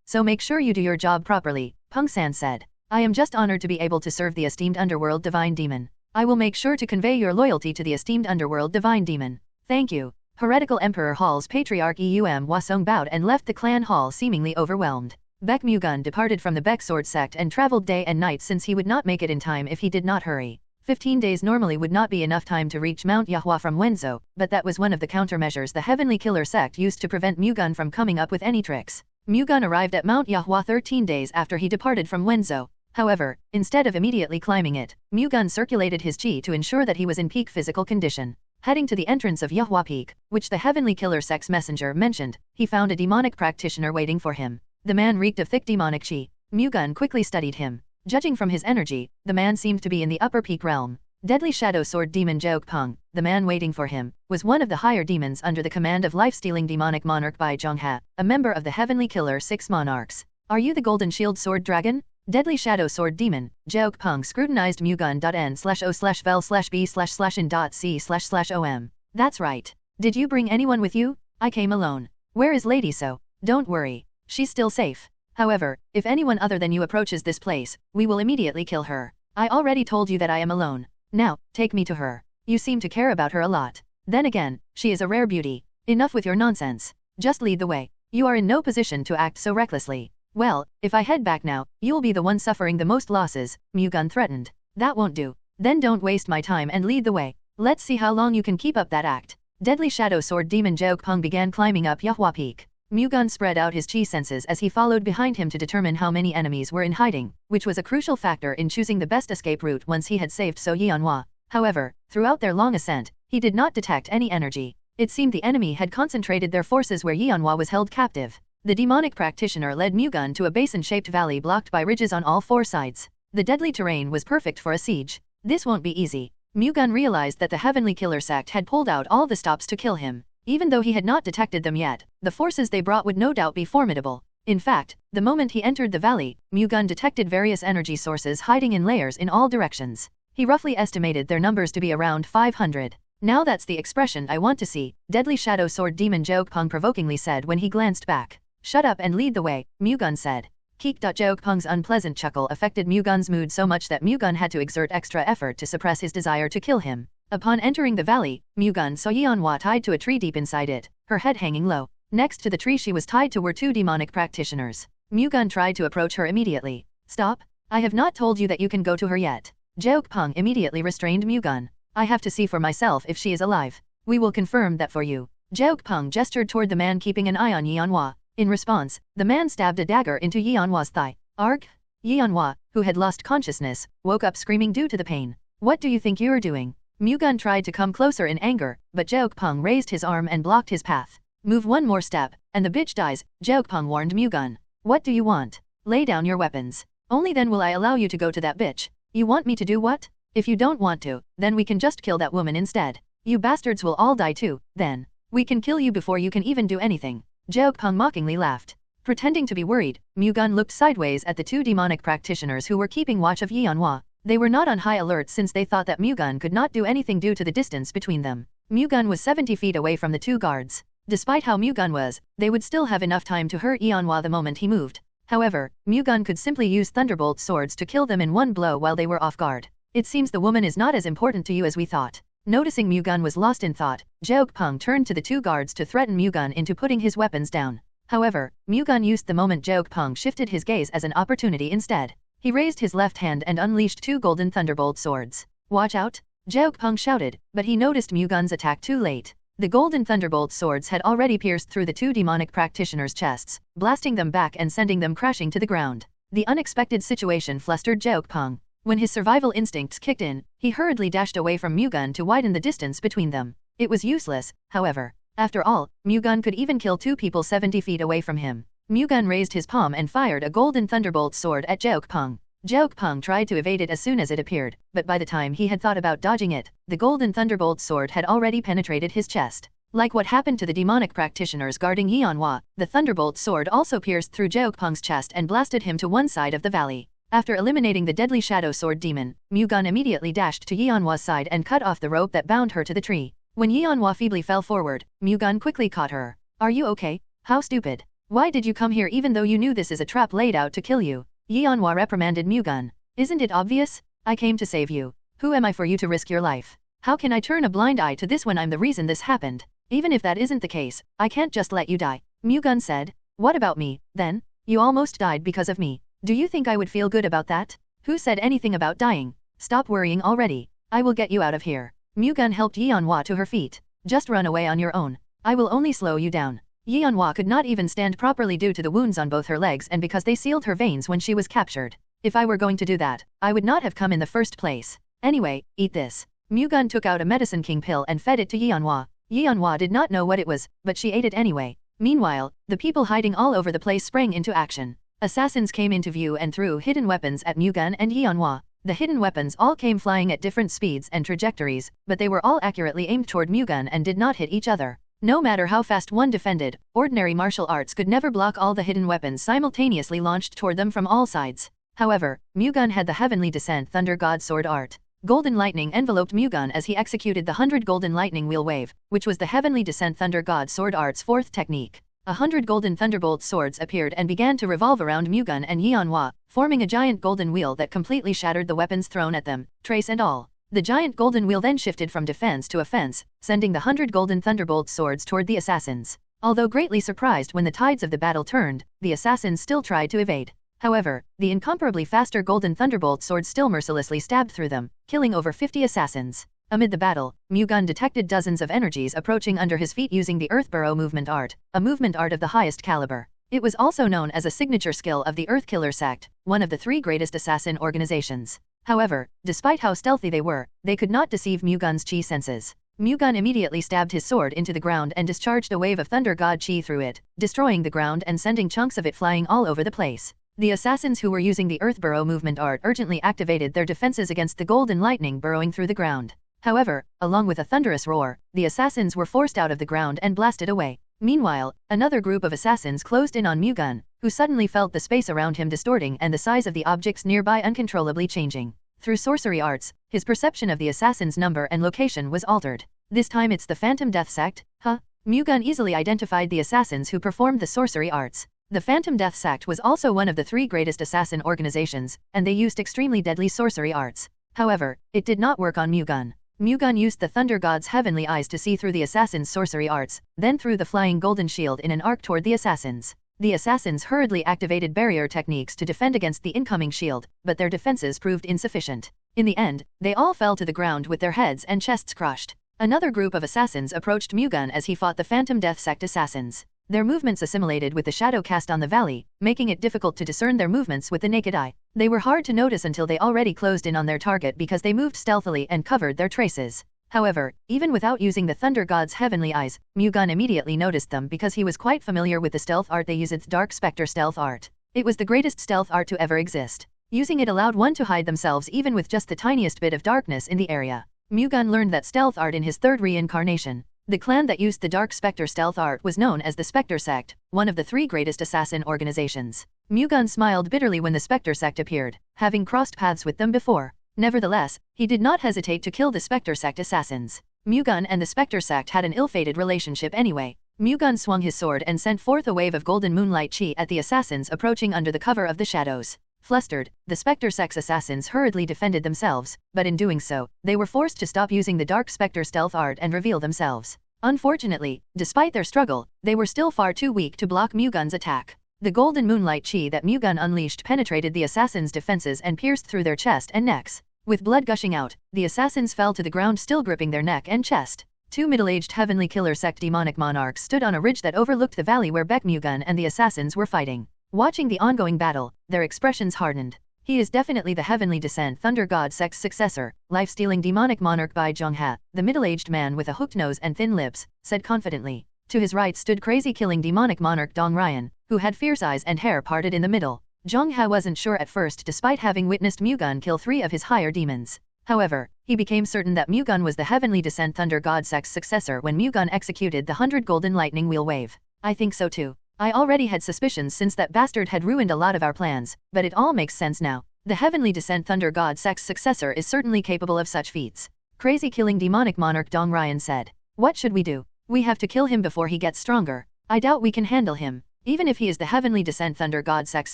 S2: so make sure you do your job properly, Peng-san said. I am just honored to be able to serve the esteemed underworld divine demon. I will make sure to convey your loyalty to the esteemed underworld divine demon. Thank you. Heretical Emperor Hall's patriarch Eum Hwasong bowed and left the clan hall seemingly overwhelmed. Baek Mu-Gun departed from the Baek Sword sect and traveled day and night since he would not make it in time if he did not hurry. 15 days normally would not be enough time to reach Mount Yahua from Wenzhou, but that was one of the countermeasures the Heavenly Killer sect used to prevent Mu-Gun from coming up with any tricks. Mu-Gun arrived at Mount Yahua 13 days after he departed from Wenzhou. However, instead of immediately climbing it, Mu-Gun circulated his chi to ensure that he was in peak physical condition. Heading to the entrance of Yahua Peak, which the Heavenly Killer sect's messenger mentioned, he found a demonic practitioner waiting for him. The man reeked of thick demonic chi. Mu-Gun quickly studied him. Judging from his energy, the man seemed to be in the upper peak realm. Deadly Shadow Sword Demon Joke Peng, the man waiting for him, was one of the higher demons under the command of life-stealing demonic monarch Bai Zhongha, a member of the Heavenly Killer 6 monarchs. Are you the Golden Shield Sword Dragon? Deadly Shadow Sword Demon, Joke Peng scrutinized Mugun.n/o/vel/b/in.c//om. That's right. Did you bring anyone with you? I came alone. Where is Lady So? Don't worry. She's still safe. However, if anyone other than you approaches this place, we will immediately kill her. I already told you that I am alone. Now, take me to her. You seem to care about her a lot. Then again, she is a rare beauty. Enough with your nonsense. Just lead the way. You are in no position to act so recklessly. Well, if I head back now, you'll be the one suffering the most losses, Mu-Gun threatened. That won't do. Then don't waste my time and lead the way. Let's see how long you can keep up that act. Deadly Shadow Sword Demon Joke Peng began climbing up Yahua Peak. Mu-Gun spread out his chi senses as he followed behind him to determine how many enemies were in hiding, which was a crucial factor in choosing the best escape route once he had saved So Yeonhwa. However, throughout their long ascent, he did not detect any energy. It seemed the enemy had concentrated their forces where Yeonhwa was held captive. The demonic practitioner led Mu-Gun to a basin-shaped valley blocked by ridges on all 4 sides. The deadly terrain was perfect for a siege. This won't be easy. Mu-Gun realized that the Heavenly Killer sect had pulled out all the stops to kill him. Even though he had not detected them yet, the forces they brought would no doubt be formidable. In fact, the moment he entered the valley, Mu-Gun detected various energy sources hiding in layers in all directions. He roughly estimated their numbers to be around 500. Now that's the expression I want to see, Deadly Shadow Sword Demon Joke Peng provokingly said when he glanced back. Shut up and lead the way, Mu-Gun said. Joke Peng's unpleasant chuckle affected Mu-Gun's mood so much that Mu-Gun had to exert extra effort to suppress his desire to kill him. Upon entering the valley, Mu-Gun saw Yeonhwa tied to a tree deep inside it, her head hanging low. Next to the tree she was tied to were 2 demonic practitioners. Mu-Gun tried to approach her immediately. Stop. I have not told you that you can go to her yet. Joke Peng immediately restrained Mu-Gun. I have to see for myself if she is alive. We will confirm that for you. Joke Peng gestured toward the man keeping an eye on Yeonhwa. In response, the man stabbed a dagger into Yeonhwa's thigh. Arg! Yeonhwa, who had lost consciousness, woke up screaming due to the pain. What do you think you're doing? Mu-Gun tried to come closer in anger, but Joke Peng raised his arm and blocked his path. Move one more step, and the bitch dies, Joke Peng warned Mu-Gun. What do you want? Lay down your weapons. Only then will I allow you to go to that bitch. You want me to do what? If you don't want to, then we can just kill that woman instead. You bastards will all die too, then. We can kill you before you can even do anything. Joke Peng mockingly laughed. Pretending to be worried, Mu-Gun looked sideways at the 2 demonic practitioners who were keeping watch of Yeonhwa. They were not on high alert since they thought that Mu-Gun could not do anything due to the distance between them. Mu-Gun was 70 feet away from the 2 guards. Despite how Mu-Gun was, they would still have enough time to hurt Yeonhwa the moment he moved. However, Mu-Gun could simply use thunderbolt swords to kill them in one blow while they were off guard. It seems the woman is not as important to you as we thought. Noticing Mu-Gun was lost in thought, Joke Peng turned to the 2 guards to threaten Mu-Gun into putting his weapons down. However, Mu-Gun used the moment Joke Peng shifted his gaze as an opportunity instead. He raised his left hand and unleashed 2 golden thunderbolt swords. Watch out! Joke Peng shouted, but he noticed Mu-Gun's attack too late. The golden thunderbolt swords had already pierced through the 2 demonic practitioners' chests, blasting them back and sending them crashing to the ground. The unexpected situation flustered Joke Peng. When his survival instincts kicked in, he hurriedly dashed away from Mu-Gun to widen the distance between them. It was useless, however. After all, Mu-Gun could even kill 2 people 70 feet away from him. Mu-Gun raised his palm and fired a golden thunderbolt sword at Joke Peng. Joke Peng tried to evade it as soon as it appeared, but by the time he had thought about dodging it, the golden thunderbolt sword had already penetrated his chest. Like what happened to the demonic practitioners guarding Yeonhwa, the thunderbolt sword also pierced through Joke Peng's chest and blasted him to one side of the valley. After eliminating the deadly shadow sword demon, Mu-Gun immediately dashed to Yeonhwa's side and cut off the rope that bound her to the tree. When Yeonhwa feebly fell forward, Mu-Gun quickly caught her. Are you okay? How stupid. Why did you come here even though you knew this is a trap laid out to kill you? Yeonhwa reprimanded Mu-Gun. Isn't it obvious? I came to save you. Who am I for you to risk your life? How can I turn a blind eye to this when I'm the reason this happened? Even if that isn't the case, I can't just let you die. Mu-Gun said. What about me, then? You almost died because of me. Do you think I would feel good about that? Who said anything about dying? Stop worrying already. I will get you out of here. Mu-Gun helped Yeonhwa to her feet. Just run away on your own. I will only slow you down. Yeonhwa could not even stand properly due to the wounds on both her legs and because they sealed her veins when she was captured. If I were going to do that, I would not have come in the first place. Anyway, eat this. Mu-Gun took out a medicine king pill and fed it to Yeonhwa. Yeonhwa did not know what it was, but she ate it anyway. Meanwhile, the people hiding all over the place sprang into action. Assassins came into view and threw hidden weapons at Mu-Gun and Yeonhwa. The hidden weapons all came flying at different speeds and trajectories, but they were all accurately aimed toward Mu-Gun and did not hit each other. No matter how fast one defended, ordinary martial arts could never block all the hidden weapons simultaneously launched toward them from all sides. However, Mu-Gun had the Heavenly Descent Thunder God Sword art. Golden lightning enveloped Mu-Gun as he executed the 100 Golden Lightning Wheel Wave, which was the Heavenly Descent Thunder God Sword art's fourth technique. 100 golden thunderbolt swords appeared and began to revolve around Mu-Gun and Yeonhwa, forming a giant golden wheel that completely shattered the weapons thrown at them, trace and all. The giant golden wheel then shifted from defense to offense, sending the 100 golden thunderbolt swords toward the assassins. Although greatly surprised when the tides of the battle turned, the assassins still tried to evade. However, the incomparably faster golden thunderbolt swords still mercilessly stabbed through them, killing over 50 assassins. Amid the battle, Mu-Gun detected dozens of energies approaching under his feet using the Earth Burrow movement art, a movement art of the highest caliber. It was also known as a signature skill of the Earth Killer sect, one of the 3 greatest assassin organizations. However, despite how stealthy they were, they could not deceive Mu-Gun's chi senses. Mu-Gun immediately stabbed his sword into the ground and discharged a wave of thunder god chi through it, destroying the ground and sending chunks of it flying all over the place. The assassins who were using the Earth Burrow movement art urgently activated their defenses against the golden lightning burrowing through the ground. However, along with a thunderous roar, the assassins were forced out of the ground and blasted away. Meanwhile, another group of assassins closed in on Mu-Gun, who suddenly felt the space around him distorting and the size of the objects nearby uncontrollably changing. Through sorcery arts, his perception of the assassin's number and location was altered. This time it's the Phantom Death Sect, huh? Mu-Gun easily identified the assassins who performed the sorcery arts. The Phantom Death Sect was also one of the 3 greatest assassin organizations, and they used extremely deadly sorcery arts. However, it did not work on Mu-Gun. Mu-Gun used the Thunder God's heavenly eyes to see through the assassin's sorcery arts, then threw the flying golden shield in an arc toward the assassins. The assassins hurriedly activated barrier techniques to defend against the incoming shield, but their defenses proved insufficient. In the end, they all fell to the ground with their heads and chests crushed. Another group of assassins approached Mu-Gun as he fought the Phantom Death Sect assassins. Their movements assimilated with the shadow cast on the valley, making it difficult to discern their movements with the naked eye. They were hard to notice until they already closed in on their target because they moved stealthily and covered their traces. However, even without using the Thunder God's heavenly eyes, Mu-Gun immediately noticed them because he was quite familiar with the stealth art they use, its Dark Spectre stealth art. It was the greatest stealth art to ever exist. Using it allowed one to hide themselves even with just the tiniest bit of darkness in the area. Mu-Gun learned that stealth art in his 3rd reincarnation. The clan that used the Dark Spectre stealth art was known as the Spectre Sect, one of the 3 greatest assassin organizations. Mu-Gun smiled bitterly when the Spectre Sect appeared, having crossed paths with them before. Nevertheless, he did not hesitate to kill the Spectre Sect assassins. Mu-Gun and the Spectre Sect had an ill-fated relationship anyway. Mu-Gun swung his sword and sent forth a wave of golden moonlight chi at the assassins approaching under the cover of the shadows. Flustered, the Spectre Sect's assassins hurriedly defended themselves, but in doing so, they were forced to stop using the Dark Spectre stealth art and reveal themselves. Unfortunately, despite their struggle, they were still far too weak to block Mu-Gun's attack. The golden moonlight chi that Mu-Gun unleashed penetrated the assassins' defenses and pierced through their chest and necks. With blood gushing out, the assassins fell to the ground still gripping their neck and chest. 2 middle-aged Heavenly Killer Sect demonic monarchs stood on a ridge that overlooked the valley where Baek Mu-Gun and the assassins were fighting. Watching the ongoing battle, their expressions hardened. He is definitely the Heavenly Descent Thunder God Sect's successor, life-stealing demonic monarch Bai Zhongha, the middle-aged man with a hooked nose and thin lips, said confidently. To his right stood crazy-killing demonic monarch Dong Ryan, who had fierce eyes and hair parted in the middle. Zhongha wasn't sure at first despite having witnessed Mu-Gun kill 3 of his higher demons. However, he became certain that Mu-Gun was the Heavenly Descent Thunder God Sect's successor when Mu-Gun executed the 100 Golden Lightning Wheel Wave. I think so too. I already had suspicions since that bastard had ruined a lot of our plans, but it all makes sense now. The Heavenly Descent Thunder God Sect's successor is certainly capable of such feats. Crazy killing demonic monarch Dong Ryan said. What should we do? We have to kill him before he gets stronger. I doubt we can handle him. Even if he is the Heavenly Descent Thunder God sect's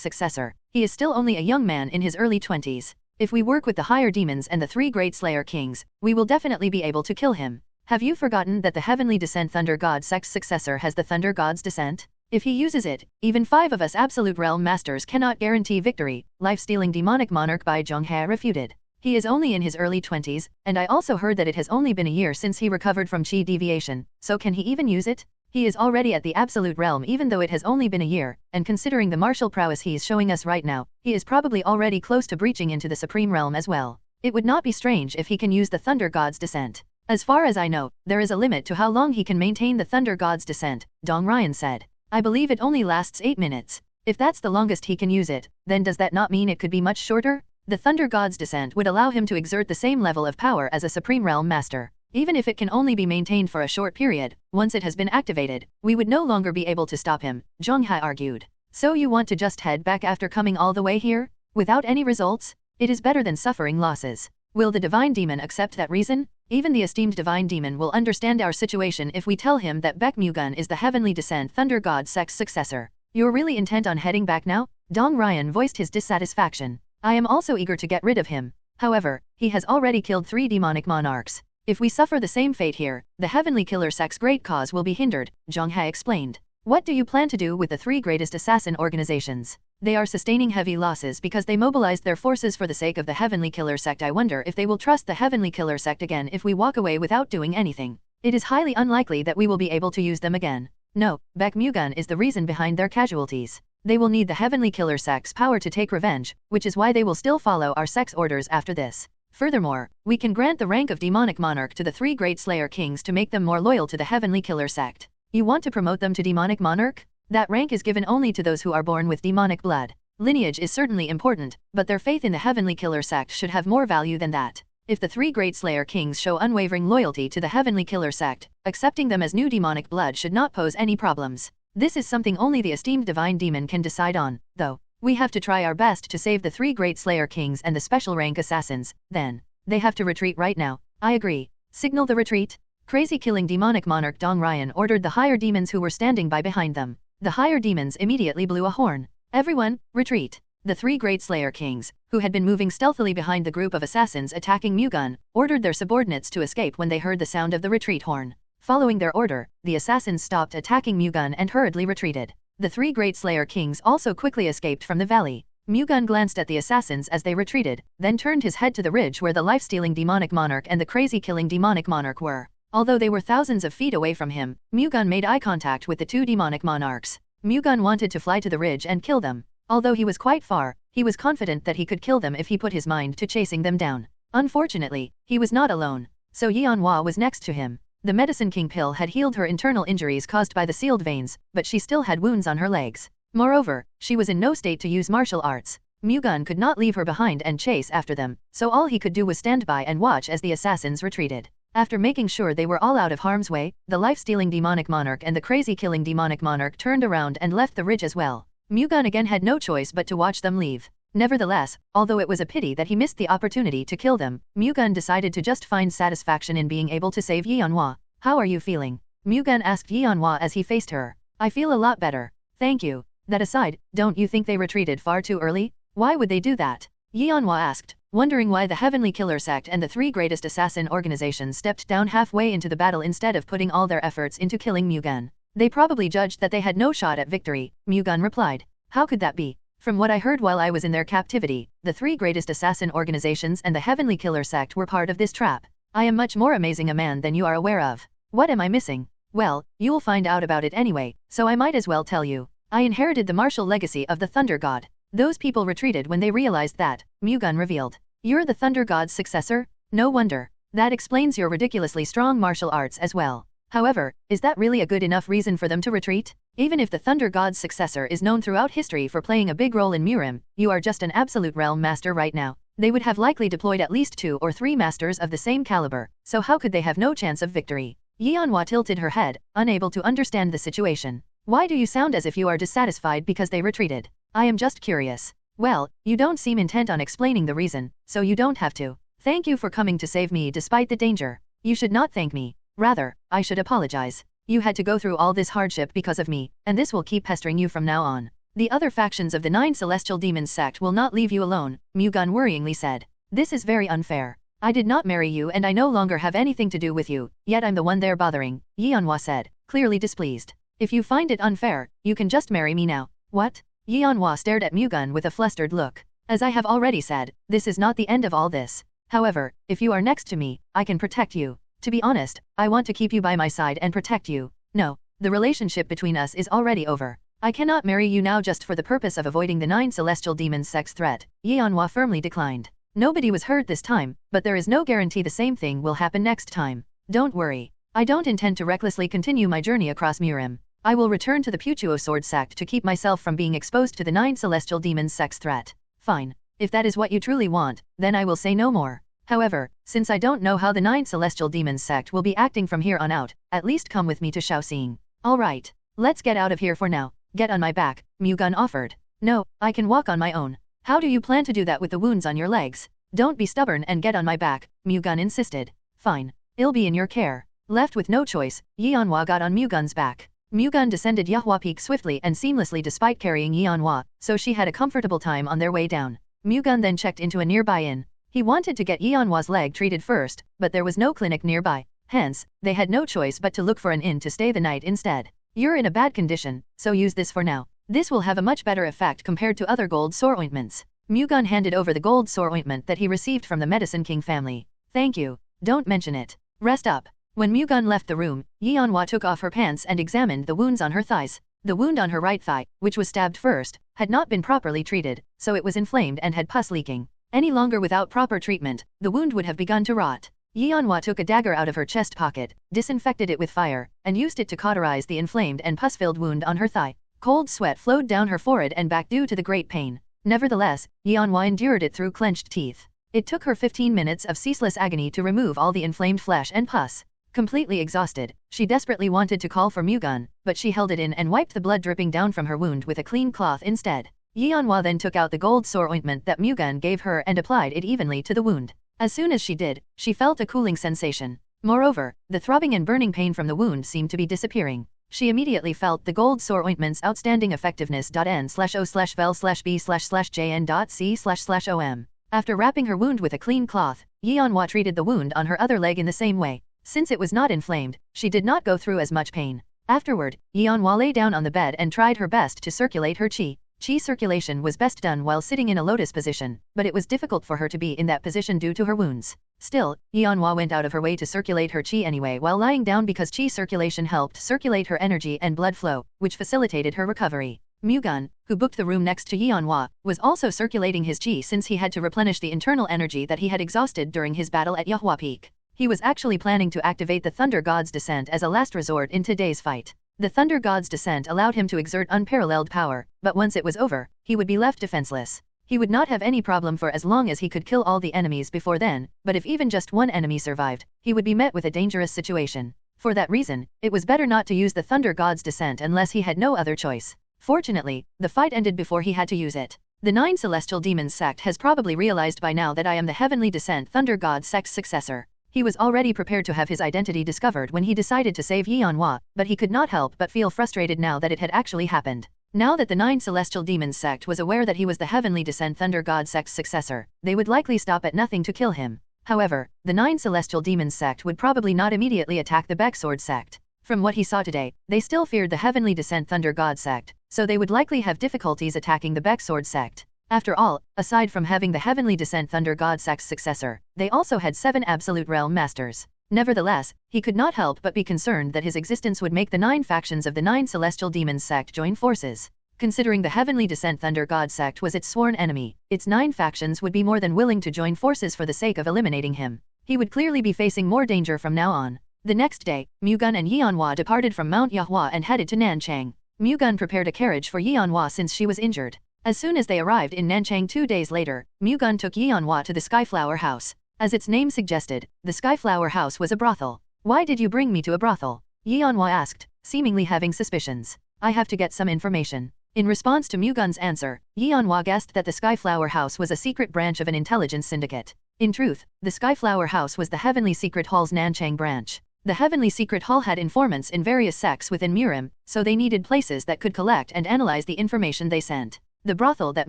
S2: successor, he is still only a young man in his early 20s. If we work with the higher demons and the 3 great Slayer Kings, we will definitely be able to kill him. Have you forgotten that the Heavenly Descent Thunder God sect's successor has the Thunder God's Descent? If he uses it, even 5 of us Absolute Realm Masters cannot guarantee victory, life-stealing demonic monarch Bai Zhonghe refuted. He is only in his early 20s, and I also heard that it has only been a year since he recovered from Qi deviation, so can he even use it? He is already at the Absolute Realm even though it has only been a year, and considering the martial prowess he is showing us right now, he is probably already close to breaching into the Supreme Realm as well. It would not be strange if he can use the Thunder God's Descent. As far as I know, there is a limit to how long he can maintain the Thunder God's Descent, Dong Ryan said. I believe it only lasts 8 minutes. If that's the longest he can use it, then does that not mean it could be much shorter? The Thunder God's Descent would allow him to exert the same level of power as a Supreme Realm Master. Even if it can only be maintained for a short period, once it has been activated, we would no longer be able to stop him, Zhonghai argued. So you want to just head back after coming all the way here? Without any results? It is better than suffering losses. Will the Divine Demon accept that reason? Even the esteemed Divine Demon will understand our situation if we tell him that Baek Mu-Gun is the Heavenly Descent Thunder God sect's successor. You're really intent on heading back now? Dong Ryan voiced his dissatisfaction. I am also eager to get rid of him. However, he has already killed 3 demonic monarchs. If we suffer the same fate here, the Heavenly Killer sect's great cause will be hindered, Zhonghai explained. What do you plan to do with the 3 greatest assassin organizations? They are sustaining heavy losses because they mobilized their forces for the sake of the Heavenly Killer sect. I wonder if they will trust the Heavenly Killer sect again if we walk away without doing anything. It is highly unlikely that we will be able to use them again. No, Baek Mu-Gun is the reason behind their casualties. They will need the Heavenly Killer sect's power to take revenge, which is why they will still follow our sect's orders after this. Furthermore, we can grant the rank of Demonic Monarch to the 3 great Slayer Kings to make them more loyal to the Heavenly Killer sect. You want to promote them to Demonic Monarch? That rank is given only to those who are born with demonic blood. Lineage is certainly important, but their faith in the Heavenly Killer sect should have more value than that. If the 3 great Slayer Kings show unwavering loyalty to the Heavenly Killer sect, accepting them as new demonic blood should not pose any problems. This is something only the esteemed Divine Demon can decide on, though. We have to try our best to save the 3 great Slayer Kings and the special rank assassins, then. They have to retreat right now. I agree. Signal the retreat. Crazy killing demonic monarch Dong Ryan ordered the higher demons who were standing by behind them. The higher demons immediately blew a horn. Everyone, retreat. The 3 great Slayer Kings, who had been moving stealthily behind the group of assassins attacking Mu-Gun, ordered their subordinates to escape when they heard the sound of the retreat horn. Following their order, the assassins stopped attacking Mu-Gun and hurriedly retreated. The 3 great Slayer Kings also quickly escaped from the valley. Mu-Gun glanced at the assassins as they retreated, then turned his head to the ridge where the life-stealing demonic monarch and the crazy-killing demonic monarch were. Although they were thousands of feet away from him, Mu-Gun made eye contact with the 2 demonic monarchs. Mu-Gun wanted to fly to the ridge and kill them. Although he was quite far, he was confident that he could kill them if he put his mind to chasing them down. Unfortunately, he was not alone, so Yeonhwa was next to him. The Medicine King pill had healed her internal injuries caused by the sealed veins, but she still had wounds on her legs. Moreover, she was in no state to use martial arts. Mu-Gun could not leave her behind and chase after them, so all he could do was stand by and watch as the assassins retreated. After making sure they were all out of harm's way, the life-stealing demonic monarch and the crazy-killing demonic monarch turned around and left the ridge as well. Mu-Gun again had no choice but to watch them leave. Nevertheless, although it was a pity that he missed the opportunity to kill them, Mu-Gun decided to just find satisfaction in being able to save Yeonhwa. How are you feeling? Mu-Gun asked Yeonhwa as he faced her. I feel a lot better. Thank you. That aside, don't you think they retreated far too early? Why would they do that? Yeonhwa asked, wondering why the Heavenly Killer sect and the 3 greatest assassin organizations stepped down halfway into the battle instead of putting all their efforts into killing Mu-Gun. They probably judged that they had no shot at victory, Mu-Gun replied. How could that be? From what I heard while I was in their captivity, the 3 greatest assassin organizations and the Heavenly Killer sect were part of this trap. I am much more amazing a man than you are aware of. What am I missing? Well, you'll find out about it anyway, so I might as well tell you. I inherited the martial legacy of the Thunder God. Those people retreated when they realized that, Mu-Gun revealed. You're the Thunder God's successor? No wonder. That explains your ridiculously strong martial arts as well. However, is that really a good enough reason for them to retreat? Even if the Thunder God's successor is known throughout history for playing a big role in Murim, you are just an absolute realm master right now. They would have likely deployed at least 2 or 3 masters of the same caliber, so how could they have no chance of victory? Yeonhwa tilted her head, unable to understand the situation. Why do you sound as if you are dissatisfied because they retreated? I am just curious. Well, you don't seem intent on explaining the reason, so you don't have to. Thank you for coming to save me despite the danger. You should not thank me. Rather, I should apologize. You had to go through all this hardship because of me, and this will keep pestering you from now on. The other factions of the 9 Celestial Demons sect will not leave you alone, Mu-Gun worryingly said. This is very unfair. I did not marry you and I no longer have anything to do with you, yet I'm the one they're bothering, Yeonhwa said, clearly displeased. If you find it unfair, you can just marry me now. What? Yeonhwa stared at Mu-Gun with a flustered look. As I have already said, this is not the end of all this. However, if you are next to me, I can protect you. To be honest, I want to keep you by my side and protect you. No, the relationship between us is already over. I cannot marry you now just for the purpose of avoiding the 9 Celestial Demons sect's threat, Yeonhwa firmly declined. Nobody was hurt this time, but there is no guarantee the same thing will happen next time. Don't worry. I don't intend to recklessly continue my journey across Murim. I will return to the Puchuo Sword sect to keep myself from being exposed to the 9 Celestial Demons sect's threat. Fine. If that is what you truly want, then I will say no more. However, since I don't know how the 9 Celestial Demons sect will be acting from here on out, at least come with me to Shaoxing. Alright. Let's get out of here for now. Get on my back, Mu-Gun offered. No, I can walk on my own. How do you plan to do that with the wounds on your legs? Don't be stubborn and get on my back, Mu-Gun insisted. Fine. I'll be in your care. Left with no choice, Yeonhwa got on Mu-Gun's back. Mu-Gun descended Yahua Peak swiftly and seamlessly despite carrying Yeonhwa, so she had a comfortable time on their way down. Mu-Gun then checked into a nearby inn. He wanted to get Yeonhwa's leg treated first, but there was no clinic nearby. Hence, they had no choice but to look for an inn to stay the night instead. You're in a bad condition, so use this for now. This will have a much better effect compared to other gold sore ointments. Mu-Gun handed over the gold sore ointment that he received from the Medicine King family. Thank you. Don't mention it. Rest up. When Mu-Gun left the room, Yeonhwa took off her pants and examined the wounds on her thighs. The wound on her right thigh, which was stabbed first, had not been properly treated, so it was inflamed and had pus leaking. Any longer without proper treatment, the wound would have begun to rot. Yeonhwa took a dagger out of her chest pocket, disinfected it with fire, and used it to cauterize the inflamed and pus-filled wound on her thigh. Cold sweat flowed down her forehead and back due to the great pain. Nevertheless, Yeonhwa endured it through clenched teeth. It took her 15 minutes of ceaseless agony to remove all the inflamed flesh and pus. Completely exhausted, she desperately wanted to call for Mu-Gun, but she held it in and wiped the blood dripping down from her wound with a clean cloth instead. Yeonhwa then took out the gold sore ointment that Mu-Gun gave her and applied it evenly to the wound. As soon as she did, she felt a cooling sensation. Moreover, the throbbing and burning pain from the wound seemed to be disappearing. She immediately felt the gold sore ointment's outstanding effectiveness. N/O/vel/B/jn.C//OM. After wrapping her wound with a clean cloth, Yeonhwa treated the wound on her other leg in the same way. Since it was not inflamed, she did not go through as much pain. Afterward, Yeonhwa lay down on the bed and tried her best to circulate her qi. Qi circulation was best done while sitting in a lotus position, but it was difficult for her to be in that position due to her wounds. Still, Yeonhwa went out of her way to circulate her qi anyway while lying down because qi circulation helped circulate her energy and blood flow, which facilitated her recovery. Mu-Gun, who booked the room next to Yeonhwa, was also circulating his qi since he had to replenish the internal energy that he had exhausted during his battle at Yahua Peak. He was actually planning to activate the Thunder God's Descent as a last resort in today's fight. The Thunder God's Descent allowed him to exert unparalleled power, but once it was over, he would be left defenseless. He would not have any problem for as long as he could kill all the enemies before then, but if even just one enemy survived, he would be met with a dangerous situation. For that reason, it was better not to use the Thunder God's Descent unless he had no other choice. Fortunately, the fight ended before he had to use it. The 9 Celestial Demons sect has probably realized by now that I am the Heavenly Descent Thunder God sect's successor. He was already prepared to have his identity discovered when he decided to save Yeonhwa, but he could not help but feel frustrated now that it had actually happened. Now that the 9 Celestial Demons sect was aware that he was the Heavenly Descent Thunder God sect's successor, they would likely stop at nothing to kill him. However, the 9 Celestial Demons sect would probably not immediately attack the Baek Sword sect. From what he saw today, they still feared the Heavenly Descent Thunder God sect, so they would likely have difficulties attacking the Baek Sword sect. After all, aside from having the Heavenly Descent Thunder God sect's successor, they also had 7 Absolute Realm Masters. Nevertheless, he could not help but be concerned that his existence would make the 9 factions of the 9 Celestial Demons sect join forces. Considering the Heavenly Descent Thunder God sect was its sworn enemy, its 9 factions would be more than willing to join forces for the sake of eliminating him. He would clearly be facing more danger from now on. The next day, Mu-Gun and Yeonhwa departed from Mount Yahua and headed to Nanchang. Mu-Gun prepared a carriage for Yeonhwa since she was injured. As soon as they arrived in Nanchang 2 days later, Mu-Gun took Yeonhwa to the Skyflower House. As its name suggested, the Skyflower House was a brothel. Why did you bring me to a brothel? Yeonhwa asked, seemingly having suspicions. I have to get some information. In response to Mu-Gun's answer, Yeonhwa guessed that the Skyflower House was a secret branch of an intelligence syndicate. In truth, the Skyflower House was the Heavenly Secret Hall's Nanchang branch. The Heavenly Secret Hall had informants in various sects within Murim, so they needed places that could collect and analyze the information they sent. The brothel that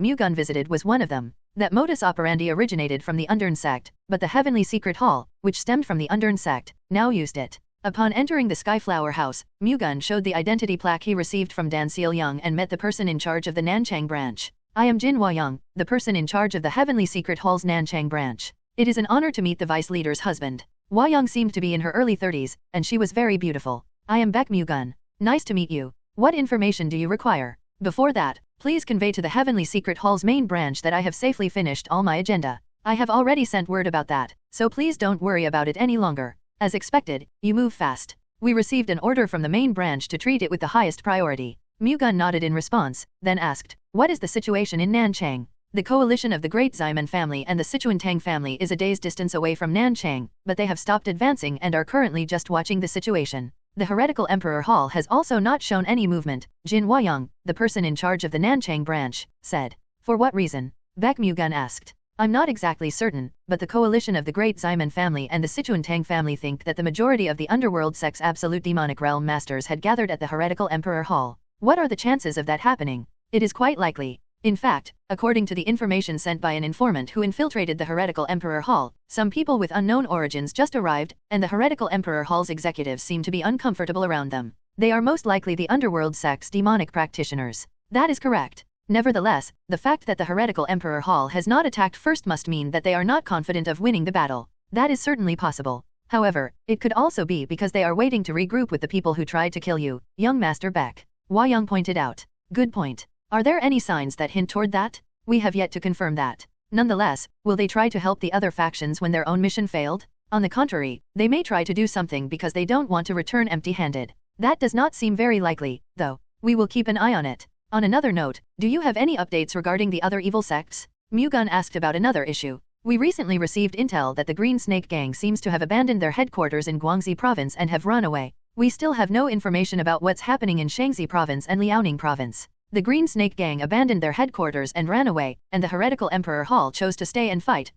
S2: Mu-Gun visited was one of them. That modus operandi originated from the Undern sect, but the Heavenly Secret Hall, which stemmed from the Undern sect, now used it. Upon entering the Skyflower House, Mu-Gun showed the identity plaque he received from Dan Seil-young and met the person in charge of the Nanchang branch. I am Jin Hua-young, the person in charge of the Heavenly Secret Hall's Nanchang branch. It is an honor to meet the vice leader's husband. Hua-young seemed to be in her early 30s, and she was very beautiful. I am Baek Mu-Gun. Nice to meet you. What information do you require? Before that, please convey to the Heavenly Secret Hall's main branch that I have safely finished all my agenda. I have already sent word about that, so please don't worry about it any longer. As expected, you move fast. We received an order from the main branch to treat it with the highest priority. Mu-Gun nodded in response, then asked, what is the situation in Nanchang? The coalition of the Great Ximen family and the Sichuan-Tang family is a day's distance away from Nanchang, but they have stopped advancing and are currently just watching the situation. The heretical Emperor Hall has also not shown any movement, Jin Hua-young, the person in charge of the Nanchang branch, said. For what reason? Baek Mu-Gun asked. I'm not exactly certain, but the coalition of the Great Ximen family and the Sichuan-Tang family think that the majority of the underworld sect's absolute demonic realm masters had gathered at the heretical Emperor Hall. What are the chances of that happening? It is quite likely. In fact, according to the information sent by an informant who infiltrated the heretical Emperor Hall, some people with unknown origins just arrived, and the heretical Emperor Hall's executives seem to be uncomfortable around them. They are most likely the underworld sect's demonic practitioners. That is correct. Nevertheless, the fact that the heretical Emperor Hall has not attacked first must mean that they are not confident of winning the battle. That is certainly possible. However, it could also be because they are waiting to regroup with the people who tried to kill you, young Master Baek. Hua-young pointed out. Good point. Are there any signs that hint toward that? We have yet to confirm that. Nonetheless, will they try to help the other factions when their own mission failed? On the contrary, they may try to do something because they don't want to return empty-handed. That does not seem very likely, though. We will keep an eye on it. On another note, do you have any updates regarding the other evil sects? Mu-Gun asked about another issue. We recently received intel that the Green Snake Gang seems to have abandoned their headquarters in Guangxi province and have run away. We still have no information about what's happening in Shaanxi province and Liaoning province. The Green Snake Gang abandoned their headquarters and ran away, and the heretical Emperor Hall chose to stay and fight.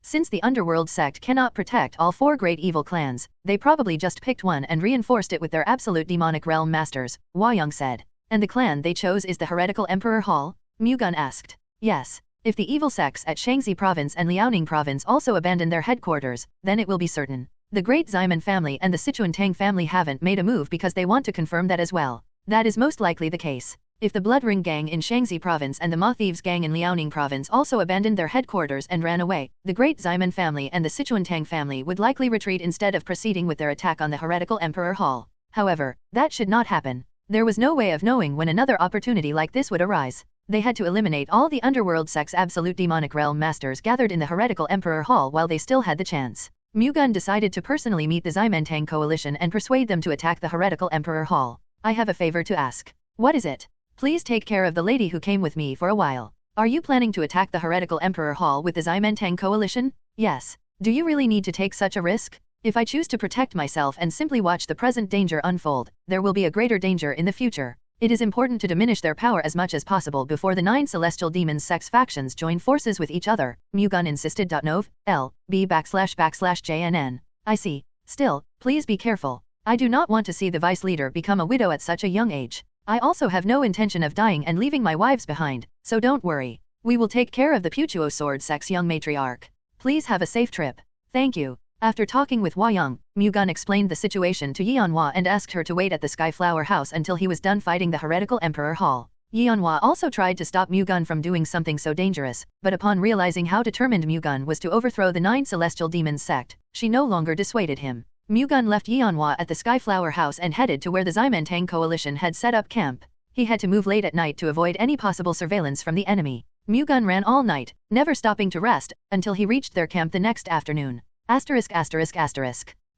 S2: Since the underworld sect cannot protect all four great evil clans, they probably just picked one and reinforced it with their absolute demonic realm masters, Hua-young said. And the clan they chose is the heretical Emperor Hall? Mu-Gun asked. Yes. If the evil sects at Shaanxi province and Liaoning province also abandon their headquarters, then it will be certain. The Great Ximen family and the Sichuan-Tang family haven't made a move because they want to confirm that as well. That is most likely the case. If the Blood Ring Gang in Shaanxi province and the Ma Thieves Gang in Liaoning province also abandoned their headquarters and ran away, the Great Ximen family and the Sichuan-Tang family would likely retreat instead of proceeding with their attack on the heretical Emperor Hall. However, that should not happen. There was no way of knowing when another opportunity like this would arise. They had to eliminate all the underworld sect's absolute demonic realm masters gathered in the heretical Emperor Hall while they still had the chance. Mu-Gun decided to personally meet the Ximen-Tang coalition and persuade them to attack the heretical Emperor Hall. I have a favor to ask. What is it? Please take care of the lady who came with me for a while. Are you planning to attack the heretical Emperor Hall with the Ximen-Tang coalition? Yes. Do you really need to take such a risk? If I choose to protect myself and simply watch the present danger unfold, there will be a greater danger in the future. It is important to diminish their power as much as possible before the 9 celestial demons sex factions join forces with each other, Mu-Gun insisted. Nov.L.B/JNN. I see. Still, please be careful. I do not want to see the vice leader become a widow at such a young age. I also have no intention of dying and leaving my wives behind, so don't worry. We will take care of the Puchuo sword sex young matriarch. Please have a safe trip. Thank you. After talking with Hua-young, Mu-Gun explained the situation to Yeonhwa and asked her to wait at the Skyflower House until he was done fighting the heretical Emperor Hall. Yeonhwa also tried to stop Mu-Gun from doing something so dangerous, but upon realizing how determined Mu-Gun was to overthrow the 9 celestial demons sect, she no longer dissuaded him. Mu-Gun left Yeonhwa at the Skyflower House and headed to where the Ximen-Tang coalition had set up camp. He had to move late at night to avoid any possible surveillance from the enemy. Mu-Gun ran all night, never stopping to rest, until he reached their camp the next afternoon. The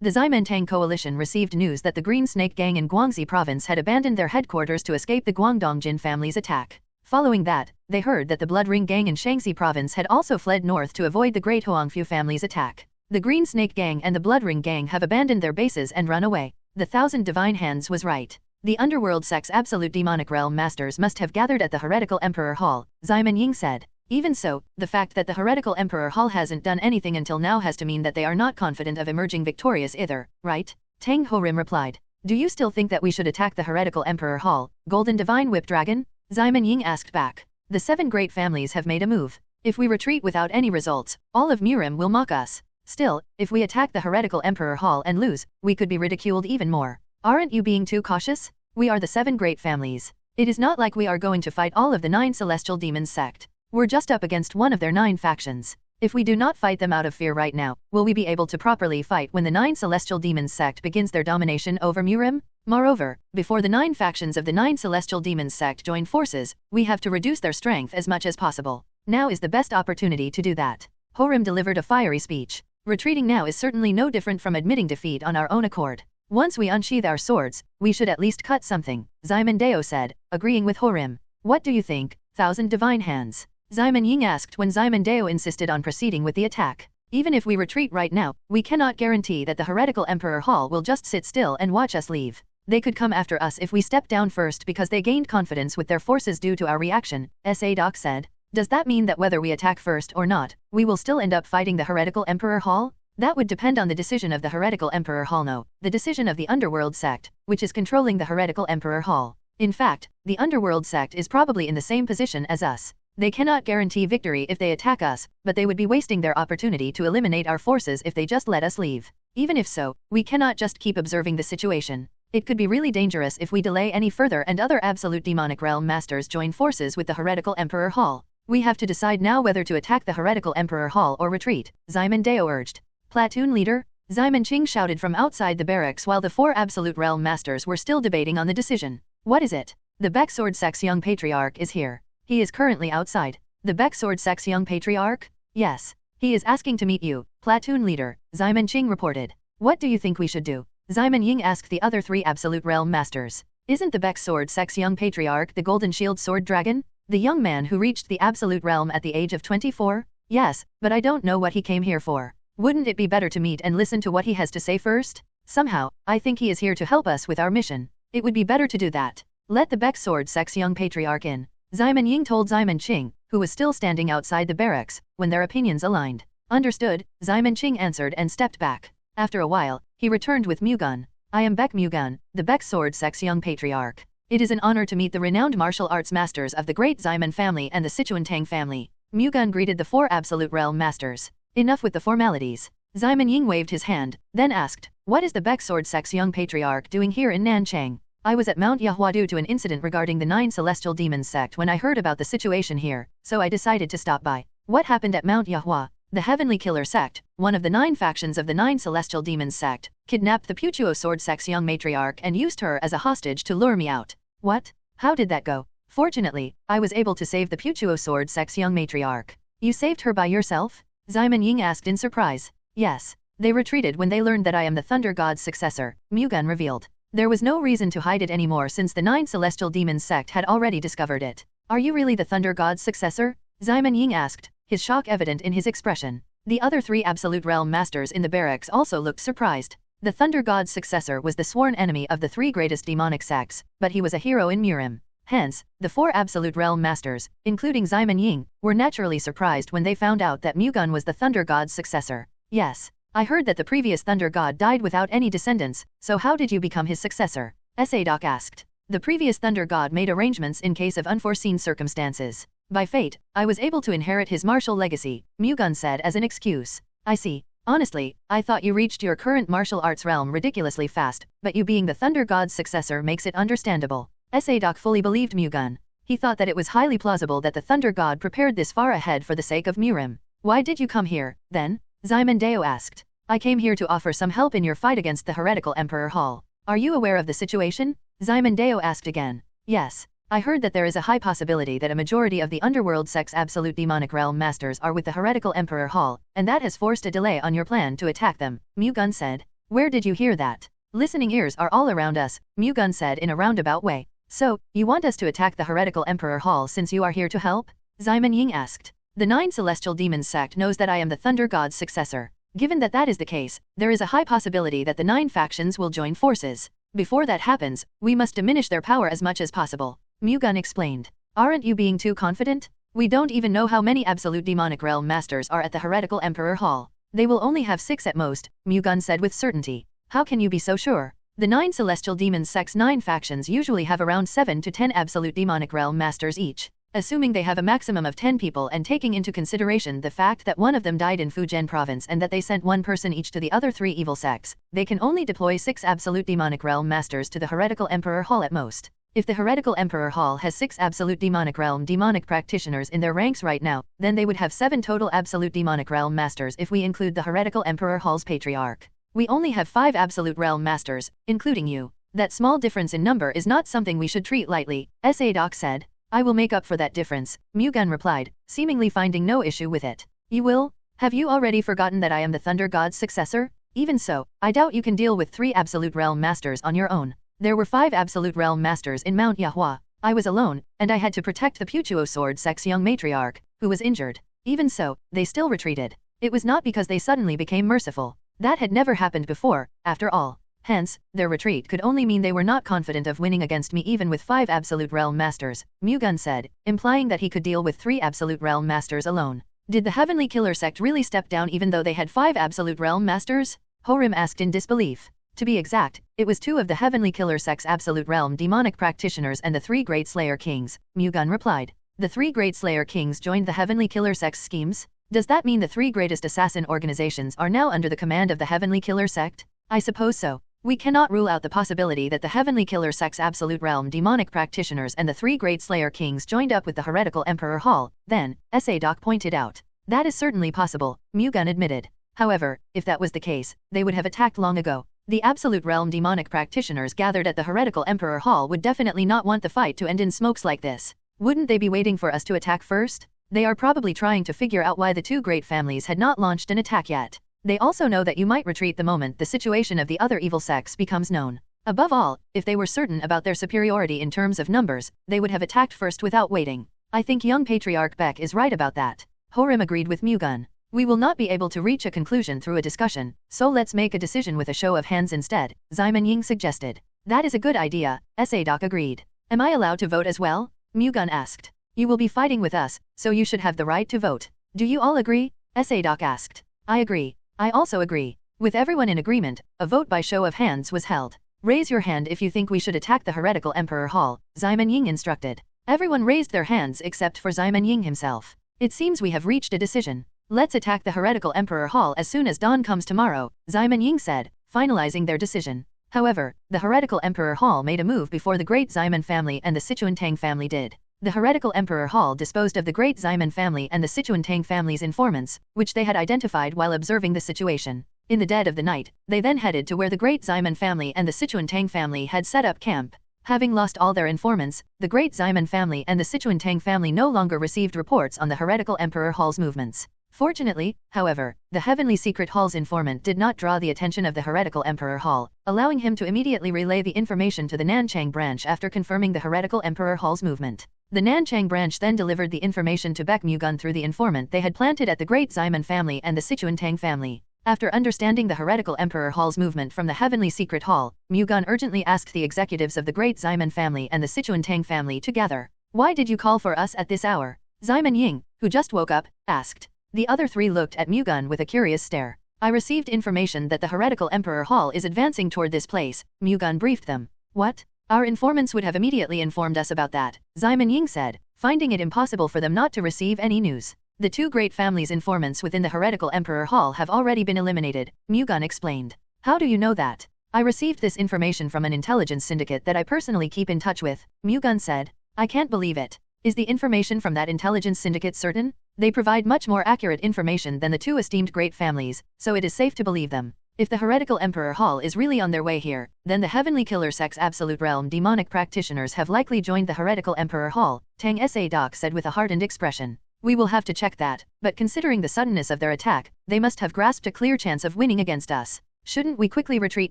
S2: Ximen-Tang coalition received news that the Green Snake Gang in Guangxi province had abandoned their headquarters to escape the Guangdongjin family's attack. Following that, they heard that the Blood Ring Gang in Shaanxi province had also fled north to avoid the Great Hoangfu family's attack. The Green Snake Gang and the Blood Ring Gang have abandoned their bases and run away. The Thousand Divine Hands was right. The underworld sect's absolute demonic realm masters must have gathered at the heretical Emperor Hall, Ximen Ying said. Even so, the fact that the heretical Emperor Hall hasn't done anything until now has to mean that they are not confident of emerging victorious either, right? Tang Murim replied. Do you still think that we should attack the heretical Emperor Hall, Golden Divine Whip Dragon? Ximen Ying asked back. The 7 great families have made a move. If we retreat without any results, all of Murim will mock us. Still, if we attack the heretical Emperor Hall and lose, we could be ridiculed even more. Aren't you being too cautious? We are the 7 great families. It is not like we are going to fight all of the 9 celestial demons sect. We're just up against one of their 9 factions. If we do not fight them out of fear right now, will we be able to properly fight when the 9 celestial demons sect begins their domination over Murim? Moreover, before the 9 factions of the 9 celestial demons sect join forces, we have to reduce their strength as much as possible. Now is the best opportunity to do that. Murim delivered a fiery speech. Retreating now is certainly no different from admitting defeat on our own accord. Once we unsheath our swords, we should at least cut something, Ximen Dao said, agreeing with Murim. What do you think, Thousand Divine Hands? Ximen Ying asked when Ximen Dao insisted on proceeding with the attack. Even if we retreat right now, we cannot guarantee that the heretical Emperor Hall will just sit still and watch us leave. They could come after us if we step down first because they gained confidence with their forces due to our reaction, Doc said. Does that mean that whether we attack first or not, we will still end up fighting the heretical Emperor Hall? That would depend on the decision of the heretical Emperor Hall. No, the decision of the Underworld sect, which is controlling the heretical Emperor Hall. In fact, the Underworld sect is probably in the same position as us. They cannot guarantee victory if they attack us, but they would be wasting their opportunity to eliminate our forces if they just let us leave. Even if so, we cannot just keep observing the situation. It could be really dangerous if we delay any further and other absolute demonic realm masters join forces with the heretical Emperor Hall. We have to decide now whether to attack the heretical Emperor Hall or retreat, Ximen Dao urged. Platoon leader? Ximen Qing shouted from outside the barracks while the 4 absolute realm masters were still debating on the decision. What is it? The Baek Sword Sect's young patriarch is here. He is currently outside. The Baek Sword Sect's young patriarch? Yes. He is asking to meet you, platoon leader, Ximen Qing reported. What do you think we should do? Ximen Ying asked the other 3 absolute realm masters. Isn't the Baek Sword Sect's young patriarch the Golden Shield Sword Dragon? The young man who reached the absolute realm at the age of 24? Yes, but I don't know what he came here for. Wouldn't it be better to meet and listen to what he has to say first? Somehow, I think he is here to help us with our mission. It would be better to do that. Let the Baek Sword Sect's young patriarch in. Ximen Ying told Ximen Qing, who was still standing outside the barracks, when their opinions aligned. Understood, Ximen Qing answered and stepped back. After a while, he returned with Mu-Gun. I am Baek Mu-Gun, the Baek Sword Sect's young patriarch. It is an honor to meet the renowned martial arts masters of the great Ximen family and the Sichuan-Tang family. Mu-Gun greeted the 4 absolute realm masters. Enough with the formalities. Ximen Ying waved his hand, then asked, what is the Baek Sword Sect's young patriarch doing here in Nanchang? I was at Mount Yahua due to an incident regarding the 9 celestial demons sect when I heard about the situation here, so I decided to stop by. What happened at Mount Yahua? The Heavenly Killer sect, one of the 9 factions of the 9 celestial demons sect, kidnapped the Puchuo Sword Sect's young matriarch and used her as a hostage to lure me out. What? How did that go? Fortunately, I was able to save the Puchuo Sword Sect's young matriarch. You saved her by yourself? Ximen Ying asked in surprise. Yes. They retreated when they learned that I am the Thunder God's successor, Mu-Gun revealed. There was no reason to hide it anymore since the 9 celestial demons sect had already discovered it. Are you really the Thunder God's successor? Ximen Ying asked, his shock evident in his expression. The other 3 absolute realm masters in the barracks also looked surprised. The Thunder God's successor was the sworn enemy of the 3 greatest demonic sects, but he was a hero in Murim. Hence, the 4 absolute realm masters, including Ximen Ying, were naturally surprised when they found out that Mu-Gun was the Thunder God's successor. Yes. I heard that the previous Thunder God died without any descendants, so how did you become his successor? Doc asked. The previous Thunder God made arrangements in case of unforeseen circumstances. By fate, I was able to inherit his martial legacy, Mu-Gun said as an excuse. I see. Honestly, I thought you reached your current martial arts realm ridiculously fast, but you being the Thunder God's successor makes it understandable. Doc fully believed Mu-Gun. He thought that it was highly plausible that the Thunder God prepared this far ahead for the sake of Murim. Why did you come here, then? Ximen Dao asked. I came here to offer some help in your fight against the heretical Emperor Hall. Are you aware of the situation? Ximen Dao asked again. Yes. I heard that there is a high possibility that a majority of the Underworld sect's absolute demonic realm masters are with the heretical Emperor Hall, and that has forced a delay on your plan to attack them, Mu-Gun said. Where did you hear that? Listening ears are all around us, Mu-Gun said in a roundabout way. So, you want us to attack the heretical Emperor Hall since you are here to help? Ximen Ying asked. The 9 celestial demons sect knows that I am the Thunder God's successor. Given that that is the case, there is a high possibility that the 9 factions will join forces. Before that happens, we must diminish their power as much as possible, Mu-Gun explained. Aren't you being too confident? We don't even know how many absolute demonic realm masters are at the heretical Emperor Hall. They will only have 6 at most, Mu-Gun said with certainty. How can you be so sure? The 9 celestial demons sect's 9 factions usually have around 7 to 10 absolute demonic realm masters each. Assuming they have a maximum of 10 people and taking into consideration the fact that one of them died in Fujian province and that they sent one person each to the other 3 evil sects, they can only deploy 6 absolute demonic realm masters to the heretical emperor hall at most. If the heretical emperor hall has 6 absolute demonic realm demonic practitioners in their ranks right now, then they would have 7 total absolute demonic realm masters if we include the heretical emperor hall's patriarch. We only have 5 absolute realm masters, including you. That small difference in number is not something we should treat lightly, Doc said. I will make up for that difference, Mu-Gun replied, seemingly finding no issue with it. You will? Have you already forgotten that I am the Thunder God's successor? Even so, I doubt you can deal with 3 absolute realm masters on your own. There were 5 absolute realm masters in Mount Yahua. I was alone, and I had to protect the Puchuo sword sect's young matriarch, who was injured. Even so, they still retreated. It was not because they suddenly became merciful. That had never happened before, after all. Hence, their retreat could only mean they were not confident of winning against me even with 5 absolute realm masters, Mu-Gun said, implying that he could deal with 3 absolute realm masters alone. Did the Heavenly Killer sect really step down even though they had 5 absolute realm masters? Murim asked in disbelief. To be exact, it was 2 of the Heavenly Killer sect's absolute realm demonic practitioners and the 3 Great Slayer Kings, Mu-Gun replied. The 3 Great Slayer Kings joined the Heavenly Killer sect's schemes? Does that mean the 3 greatest assassin organizations are now under the command of the Heavenly Killer sect? I suppose so. We cannot rule out the possibility that the Heavenly Killer sect's absolute realm demonic practitioners and the 3 Great Slayer Kings joined up with the heretical Emperor Hall, then, Doc pointed out. That is certainly possible, Mu-Gun admitted. However, if that was the case, they would have attacked long ago. The absolute realm demonic practitioners gathered at the heretical Emperor Hall would definitely not want the fight to end in smokes like this. Wouldn't they be waiting for us to attack first? They are probably trying to figure out why the 2 great families had not launched an attack yet. They also know that you might retreat the moment the situation of the other evil sects becomes known. Above all, if they were certain about their superiority in terms of numbers, they would have attacked first without waiting. I think young Patriarch Baek is right about that. Murim agreed with Mu-Gun. We will not be able to reach a conclusion through a discussion, so let's make a decision with a show of hands instead, Ximon Ying suggested. That is a good idea, Doc agreed. Am I allowed to vote as well? Mu-Gun asked. You will be fighting with us, so you should have the right to vote. Do you all agree? Doc asked. I agree. I also agree. With everyone in agreement, a vote by show of hands was held. Raise your hand if you think we should attack the heretical Emperor Hall, Ximon Ying instructed. Everyone raised their hands except for Ximon Ying himself. It seems we have reached a decision. Let's attack the heretical Emperor Hall as soon as dawn comes tomorrow, Ximon Ying said, finalizing their decision. However, the heretical Emperor Hall made a move before the Great Ximon family and the Sichuan-Tang family did. The heretical Emperor Hall disposed of the Great Ximon family and the Sichuan-Tang family's informants, which they had identified while observing the situation. In the dead of the night, they then headed to where the Great Ximon family and the Sichuan-Tang family had set up camp. Having lost all their informants, the Great Ximon family and the Sichuan-Tang family no longer received reports on the heretical Emperor Hall's movements. Fortunately, however, the Heavenly Secret Hall's informant did not draw the attention of the heretical Emperor Hall, allowing him to immediately relay the information to the Nanchang branch after confirming the heretical Emperor Hall's movement. The Nanchang branch then delivered the information to Baek Mu-Gun through the informant they had planted at the Great Ximon family and the Sichuan-Tang family. After understanding the heretical Emperor Hall's movement from the Heavenly Secret Hall, Mu-Gun urgently asked the executives of the Great Ximon family and the Sichuan-Tang family to gather. Why did you call for us at this hour? Ximon Ying, who just woke up, asked. The other 3 looked at Mu-Gun with a curious stare. I received information that the heretical Emperor Hall is advancing toward this place, Mu-Gun briefed them. What? Our informants would have immediately informed us about that, Ximon Ying said, finding it impossible for them not to receive any news. The 2 great families' informants within the heretical Emperor Hall have already been eliminated, Mu-Gun explained. How do you know that? I received this information from an intelligence syndicate that I personally keep in touch with, Mu-Gun said. I can't believe it. Is the information from that intelligence syndicate certain? They provide much more accurate information than the 2 esteemed great families, so it is safe to believe them. If the heretical Emperor Hall is really on their way here, then the Heavenly Killer sect's absolute realm demonic practitioners have likely joined the heretical Emperor Hall, Tang Doc said with a hardened expression. We will have to check that, but considering the suddenness of their attack, they must have grasped a clear chance of winning against us. Shouldn't we quickly retreat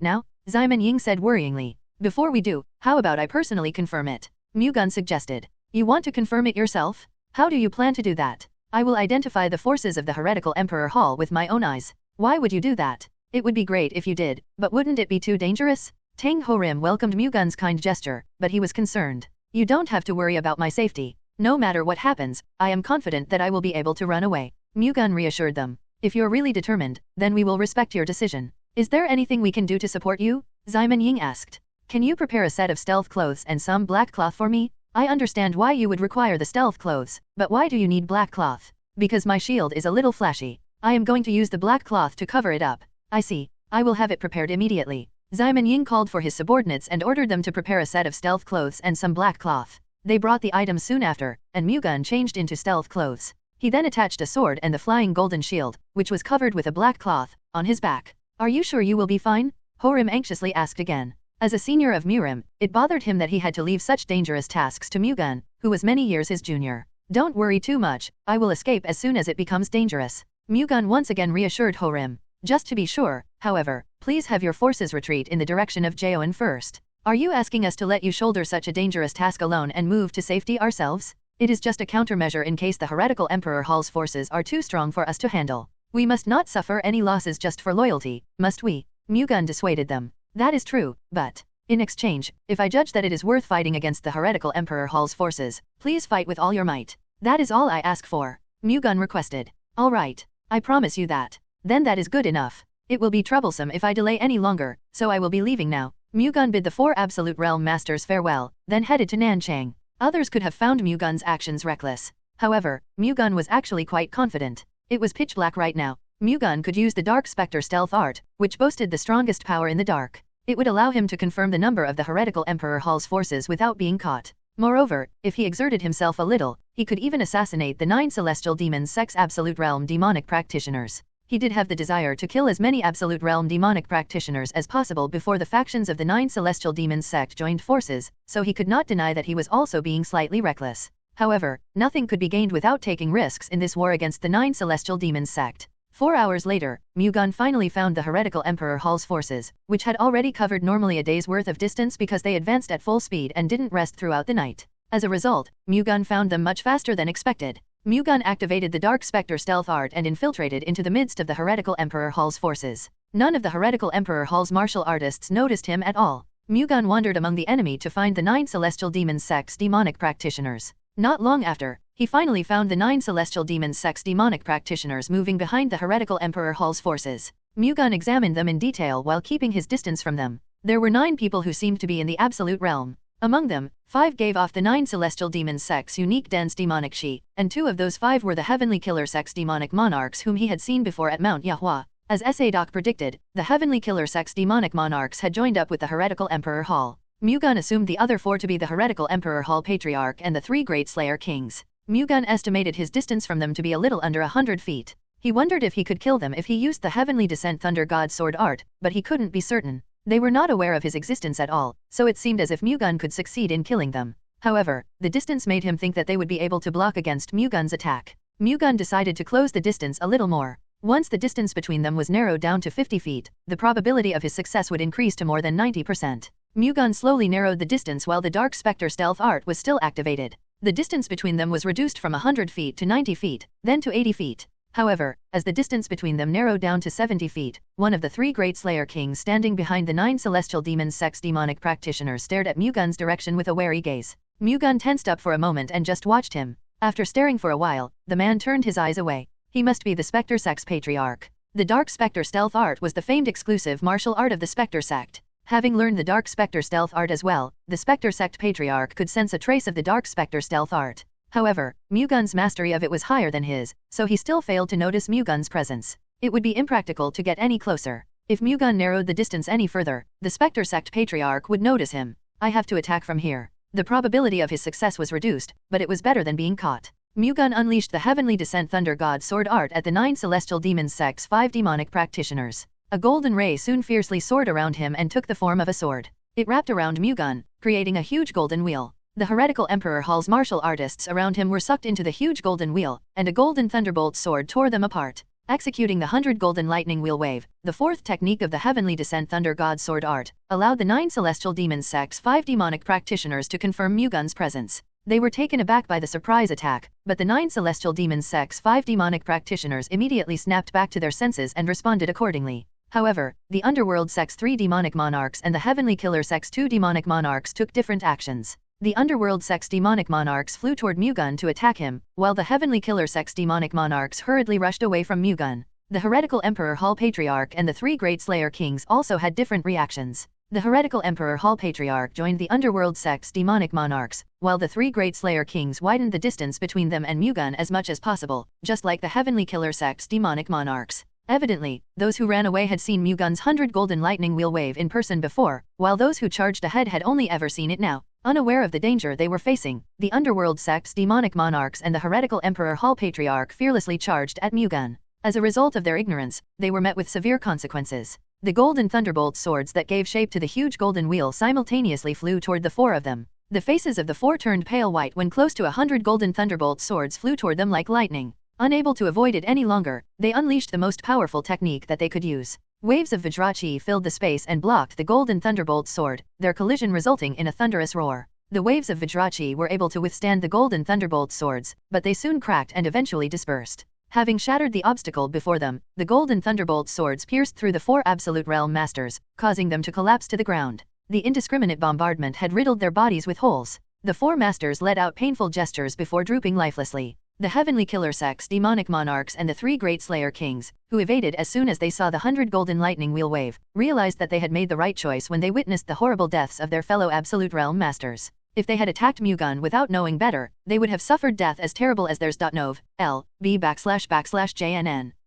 S2: now? Ximon Ying said worryingly. Before we do, how about I personally confirm it? Mu-Gun suggested. You want to confirm it yourself? How do you plan to do that? I will identify the forces of the heretical Emperor Hall with my own eyes. Why would you do that? It would be great if you did, but wouldn't it be too dangerous? Tang Murim welcomed Mu-Gun's kind gesture, but he was concerned. You don't have to worry about my safety. No matter what happens, I am confident that I will be able to run away. Mu-Gun reassured them. If you're really determined, then we will respect your decision. Is there anything we can do to support you? Xiamen Ying asked. Can you prepare a set of stealth clothes and some black cloth for me? I understand why you would require the stealth clothes, but why do you need black cloth? Because my shield is a little flashy. I am going to use the black cloth to cover it up. I see. I will have it prepared immediately. Xiamen Ying called for his subordinates and ordered them to prepare a set of stealth clothes and some black cloth. They brought the items soon after, and Mu-Gun changed into stealth clothes. He then attached a sword and the flying golden shield, which was covered with a black cloth, on his back. Are you sure you will be fine? Murim anxiously asked again. As a senior of Murim, it bothered him that he had to leave such dangerous tasks to Mu-Gun, who was many years his junior. Don't worry too much, I will escape as soon as it becomes dangerous. Mu-Gun once again reassured Murim. Just to be sure, however, please have your forces retreat in the direction of Jeoan first. Are you asking us to let you shoulder such a dangerous task alone and move to safety ourselves? It is just a countermeasure in case the heretical Emperor Hall's forces are too strong for us to handle. We must not suffer any losses just for loyalty, must we? Mu-Gun dissuaded them. That is true, but in exchange, if I judge that it is worth fighting against the heretical Emperor Hall's forces, please fight with all your might. That is all I ask for, Mu-Gun requested. All right, I promise you that. Then that is good enough. It will be troublesome if I delay any longer, so I will be leaving now. Mu-Gun bid the 4 Absolute Realm Masters farewell, then headed to Nanchang. Others could have found Mu-Gun's actions reckless. However, Mu-Gun was actually quite confident. It was pitch black right now. Mu-Gun could use the Dark Spectre stealth art, which boasted the strongest power in the dark. It would allow him to confirm the number of the heretical Emperor Hall's forces without being caught. Moreover, if he exerted himself a little, he could even assassinate the 9 celestial demons' sex Absolute Realm demonic practitioners. He did have the desire to kill as many Absolute Realm demonic practitioners as possible before the factions of the 9 celestial demons sect joined forces, so he could not deny that he was also being slightly reckless. However, nothing could be gained without taking risks in this war against the 9 celestial demons sect. 4 hours later, Mu-Gun finally found the heretical Emperor Hall's forces, which had already covered normally a day's worth of distance because they advanced at full speed and didn't rest throughout the night. As a result, Mu-Gun found them much faster than expected. Mu-Gun activated the Dark Spectre stealth art and infiltrated into the midst of the heretical Emperor Hall's forces. None of the heretical Emperor Hall's martial artists noticed him at all. Mu-Gun wandered among the enemy to find the 9 celestial demons sect's demonic practitioners. Not long after, he finally found the 9 celestial demons sect's demonic practitioners moving behind the heretical Emperor Hall's forces. Mu-Gun examined them in detail while keeping his distance from them. There were 9 people who seemed to be in the absolute realm. Among them, 5 gave off the 9 celestial demons sect's unique dense demonic chi, and 2 of those 5 were the heavenly killer sect's demonic monarchs whom he had seen before at Mount Yahua. As Sadok predicted, the heavenly killer sect's demonic monarchs had joined up with the heretical Emperor Hall. Mu-Gun assumed the other 4 to be the heretical Emperor Hall patriarch and the 3 great Slayer kings. Mu-Gun estimated his distance from them to be a little under 100 feet. He wondered if he could kill them if he used the heavenly descent thunder god sword art, but he couldn't be certain. They were not aware of his existence at all, so it seemed as if Mu-Gun could succeed in killing them. However, the distance made him think that they would be able to block against Mu-Gun's attack. Mu-Gun decided to close the distance a little more. Once the distance between them was narrowed down to 50 feet, the probability of his success would increase to more than 90%. Mu-Gun slowly narrowed the distance while the Dark Spectre stealth art was still activated. The distance between them was reduced from 100 feet to 90 feet, then to 80 feet. However, as the distance between them narrowed down to 70 feet, one of the 3 great Slayer kings standing behind the 9 celestial demons sect's demonic practitioners stared at Mu-Gun's direction with a wary gaze. Mu-Gun tensed up for a moment and just watched him. After staring for a while, the man turned his eyes away. He must be the Spectre sect's patriarch. The Dark Spectre stealth art was the famed exclusive martial art of the Spectre sect. Having learned the Dark Spectre stealth art as well, the Spectre sect patriarch could sense a trace of the Dark Spectre stealth art. However, Mu-Gun's mastery of it was higher than his, so he still failed to notice Mu-Gun's presence. It would be impractical to get any closer. If Mu-Gun narrowed the distance any further, the Spectre sect patriarch would notice him. I have to attack from here. The probability of his success was reduced, but it was better than being caught. Mu-Gun unleashed the heavenly descent thunder god sword art at the 9 celestial demons sect's 5 demonic practitioners. A golden ray soon fiercely soared around him and took the form of a sword. It wrapped around Mu-Gun, creating a huge golden wheel. The heretical Emperor Hall's martial artists around him were sucked into the huge golden wheel, and a golden thunderbolt sword tore them apart. Executing the 100 golden lightning wheel wave, the 4th technique of the heavenly descent thunder god sword art, allowed the 9 celestial demons sect's 5 demonic practitioners to confirm Mu-Gun's presence. They were taken aback by the surprise attack, but the 9 celestial demons sect's 5 demonic practitioners immediately snapped back to their senses and responded accordingly. However, the Underworld sect's 3 demonic monarchs and the Heavenly Killer sect's 2 demonic monarchs took different actions. The Underworld sect's demonic monarchs flew toward Mu-Gun to attack him, while the Heavenly Killer sect's demonic monarchs hurriedly rushed away from Mu-Gun. The heretical Emperor Hall Patriarch and the three great Slayer Kings also had different reactions. The heretical Emperor Hall Patriarch joined the underworld sect's demonic monarchs, while the three great Slayer Kings widened the distance between them and Mu-Gun as much as possible, just like the Heavenly Killer sect's demonic monarchs. Evidently, those who ran away had seen Mu-Gun's 100 golden lightning wheel wave in person before, while those who charged ahead had only ever seen it now. Unaware of the danger they were facing, the underworld sect's demonic monarchs and the heretical Emperor Hall Patriarch fearlessly charged at Mu-Gun. As a result of their ignorance, they were met with severe consequences. The golden thunderbolt swords that gave shape to the huge golden wheel simultaneously flew toward the four of them. The faces of the four turned pale white when close to 100 golden thunderbolt swords flew toward them like lightning. Unable to avoid it any longer, they unleashed the most powerful technique that they could use. Waves of Vajrachi filled the space and blocked the golden thunderbolt sword, their collision resulting in a thunderous roar. The waves of Vajrachi were able to withstand the golden thunderbolt swords, but they soon cracked and eventually dispersed. Having shattered the obstacle before them, the golden thunderbolt swords pierced through the four absolute realm masters, causing them to collapse to the ground. The indiscriminate bombardment had riddled their bodies with holes. The four masters let out painful gestures before drooping lifelessly. The Heavenly Killer sect's demonic monarchs and the three great Slayer Kings, who evaded as soon as they saw the 100 golden lightning wheel wave, realized that they had made the right choice when they witnessed the horrible deaths of their fellow absolute realm masters. If they had attacked Mu-Gun without knowing better, they would have suffered death as terrible as theirs. JNN.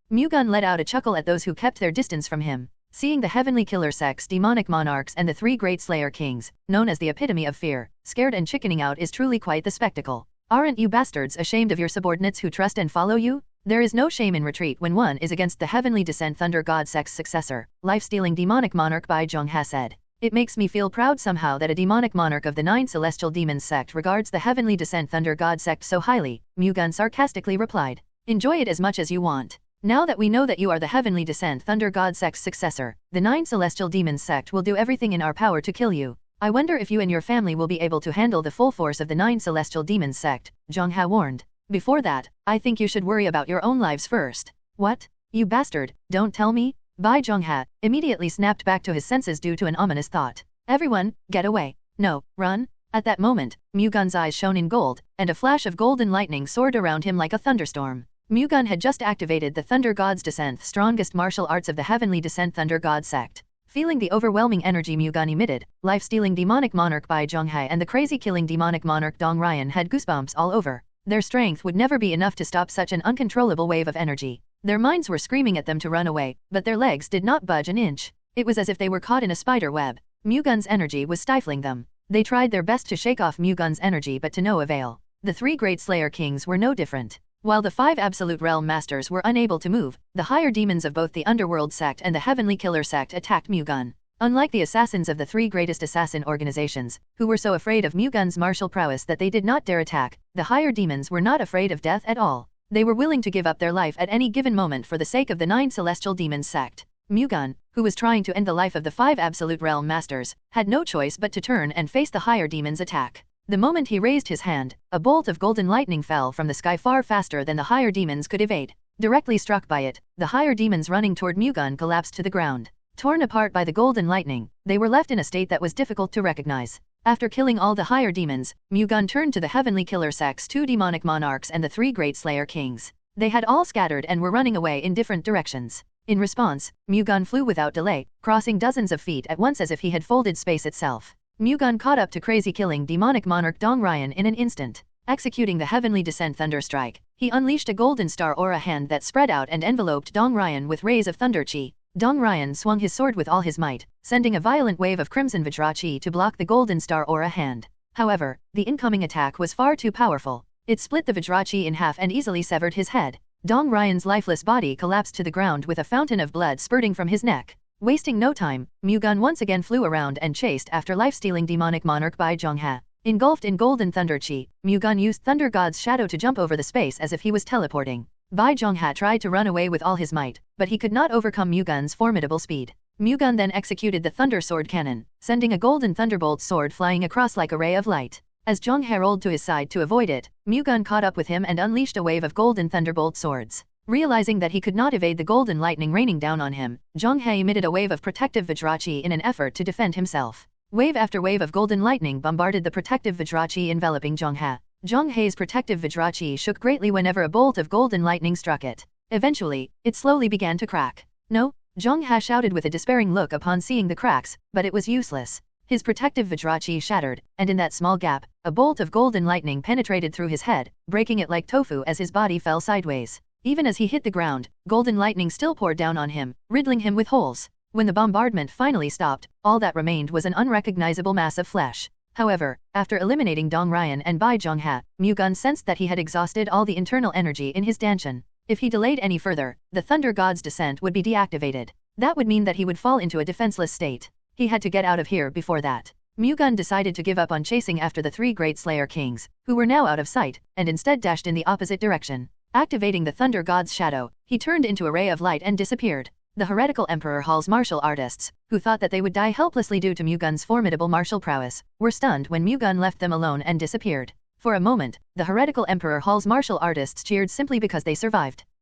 S2: Mu-Gun let out a chuckle at those who kept their distance from him. Seeing the Heavenly Killer sect's demonic monarchs and the three great Slayer Kings, known as the epitome of fear, scared and chickening out is truly quite the spectacle. Aren't you bastards ashamed of your subordinates who trust and follow you? There is no shame in retreat when one is against the Heavenly Descent Thunder God sect's successor, life-stealing demonic monarch Baek Mu-Gun said. It makes me feel proud somehow that a demonic monarch of the 9 celestial demons sect regards the Heavenly Descent Thunder God sect so highly, Mu-Gun sarcastically replied. Enjoy it as much as you want. Now that we know that you are the Heavenly Descent Thunder God sect's successor, the 9 celestial demons sect will do everything in our power to kill you. I wonder if you and your family will be able to handle the full force of the 9 celestial demons sect, Zhang warned. Before that, I think you should worry about your own lives first. What? You bastard, don't tell me? Bai Zhongha immediately snapped back to his senses due to an ominous thought. Everyone, get away. No, run. At that moment, Mu-Gun's eyes shone in gold, and a flash of golden lightning soared around him like a thunderstorm. Mu-Gun had just activated the Thunder God's Descent, strongest martial arts of the Heavenly Descent Thunder God sect. Feeling the overwhelming energy Mu-Gun emitted, life-stealing demonic monarch Bai Zhongha and the crazy-killing demonic monarch Dong Ryan had goosebumps all over. Their strength would never be enough to stop such an uncontrollable wave of energy. Their minds were screaming at them to run away, but their legs did not budge an inch. It was as if they were caught in a spider web. Mu-Gun's energy was stifling them. They tried their best to shake off Mu-Gun's energy but to no avail. The three great Slayer Kings were no different. While the 5 Absolute Realm Masters were unable to move, the higher demons of both the Underworld sect and the Heavenly Killer sect attacked Mu-Gun. Unlike the assassins of the 3 greatest assassin organizations, who were so afraid of Mu-Gun's martial prowess that they did not dare attack, the higher demons were not afraid of death at all. They were willing to give up their life at any given moment for the sake of the 9 celestial demons sect. Mu-Gun, who was trying to end the life of the 5 Absolute Realm Masters, had no choice but to turn and face the higher demons' attack. The moment he raised his hand, a bolt of golden lightning fell from the sky far faster than the higher demons could evade. Directly struck by it, the higher demons running toward Mu-Gun collapsed to the ground. Torn apart by the golden lightning, they were left in a state that was difficult to recognize. After killing all the higher demons, Mu-Gun turned to the Heavenly Killer sect's 2 demonic monarchs and the 3 great Slayer Kings. They had all scattered and were running away in different directions. In response, Mu-Gun flew without delay, crossing dozens of feet at once as if he had folded space itself. Mu-Gun caught up to crazy-killing demonic monarch Dong Ryan in an instant. Executing the Heavenly Descent Thunder Strike, he unleashed a golden star aura hand that spread out and enveloped Dong Ryan with rays of thunder chi. Dong Ryan swung his sword with all his might, sending a violent wave of crimson Vajra chi to block the golden star aura hand. However, the incoming attack was far too powerful. It split the Vajra chi in half and easily severed his head. Dong Ryan's lifeless body collapsed to the ground with a fountain of blood spurting from his neck. Wasting no time, Mu-Gun once again flew around and chased after life-stealing demonic monarch Bai Zhongha. Engulfed in golden thunder chi, Mu-Gun used Thunder God's shadow to jump over the space as if he was teleporting. Bai Zhongha tried to run away with all his might, but he could not overcome Mu-Gun's formidable speed. Mu-Gun then executed the Thunder Sword Cannon, sending a golden thunderbolt sword flying across like a ray of light. As Zhongha rolled to his side to avoid it, Mu-Gun caught up with him and unleashed a wave of golden thunderbolt swords. Realizing that he could not evade the golden lightning raining down on him, Zhongha emitted a wave of protective Vajra chi in an effort to defend himself. Wave after wave of golden lightning bombarded the protective Vajra chi enveloping Zhongha. Zhongha's protective Vajra chi shook greatly whenever a bolt of golden lightning struck it. Eventually, it slowly began to crack. No, Zhang Ha shouted with a despairing look upon seeing the cracks, but it was useless. His protective Vajrachi shattered, and in that small gap, a bolt of golden lightning penetrated through his head, breaking it like tofu as his body fell sideways. Even as he hit the ground, golden lightning still poured down on him, riddling him with holes. When the bombardment finally stopped, all that remained was an unrecognizable mass of flesh. However, after eliminating Dong Ryan and Bai Zhongha, Mu-Gun sensed that he had exhausted all the internal energy in his Danshan. If he delayed any further, the Thunder God's descent would be deactivated. That would mean that he would fall into a defenseless state. He had to get out of here before that. Mu-Gun decided to give up on chasing after the three great Slayer Kings, who were now out of sight, and instead dashed in the opposite direction. Activating the Thunder God's shadow, he turned into a ray of light and disappeared. The heretical Emperor Hall's martial artists, who thought that they would die helplessly due to Mu-Gun's formidable martial prowess, were stunned when Mu-Gun left them alone and disappeared. For a moment, the heretical Emperor Hall's martial artists cheered simply because they survived.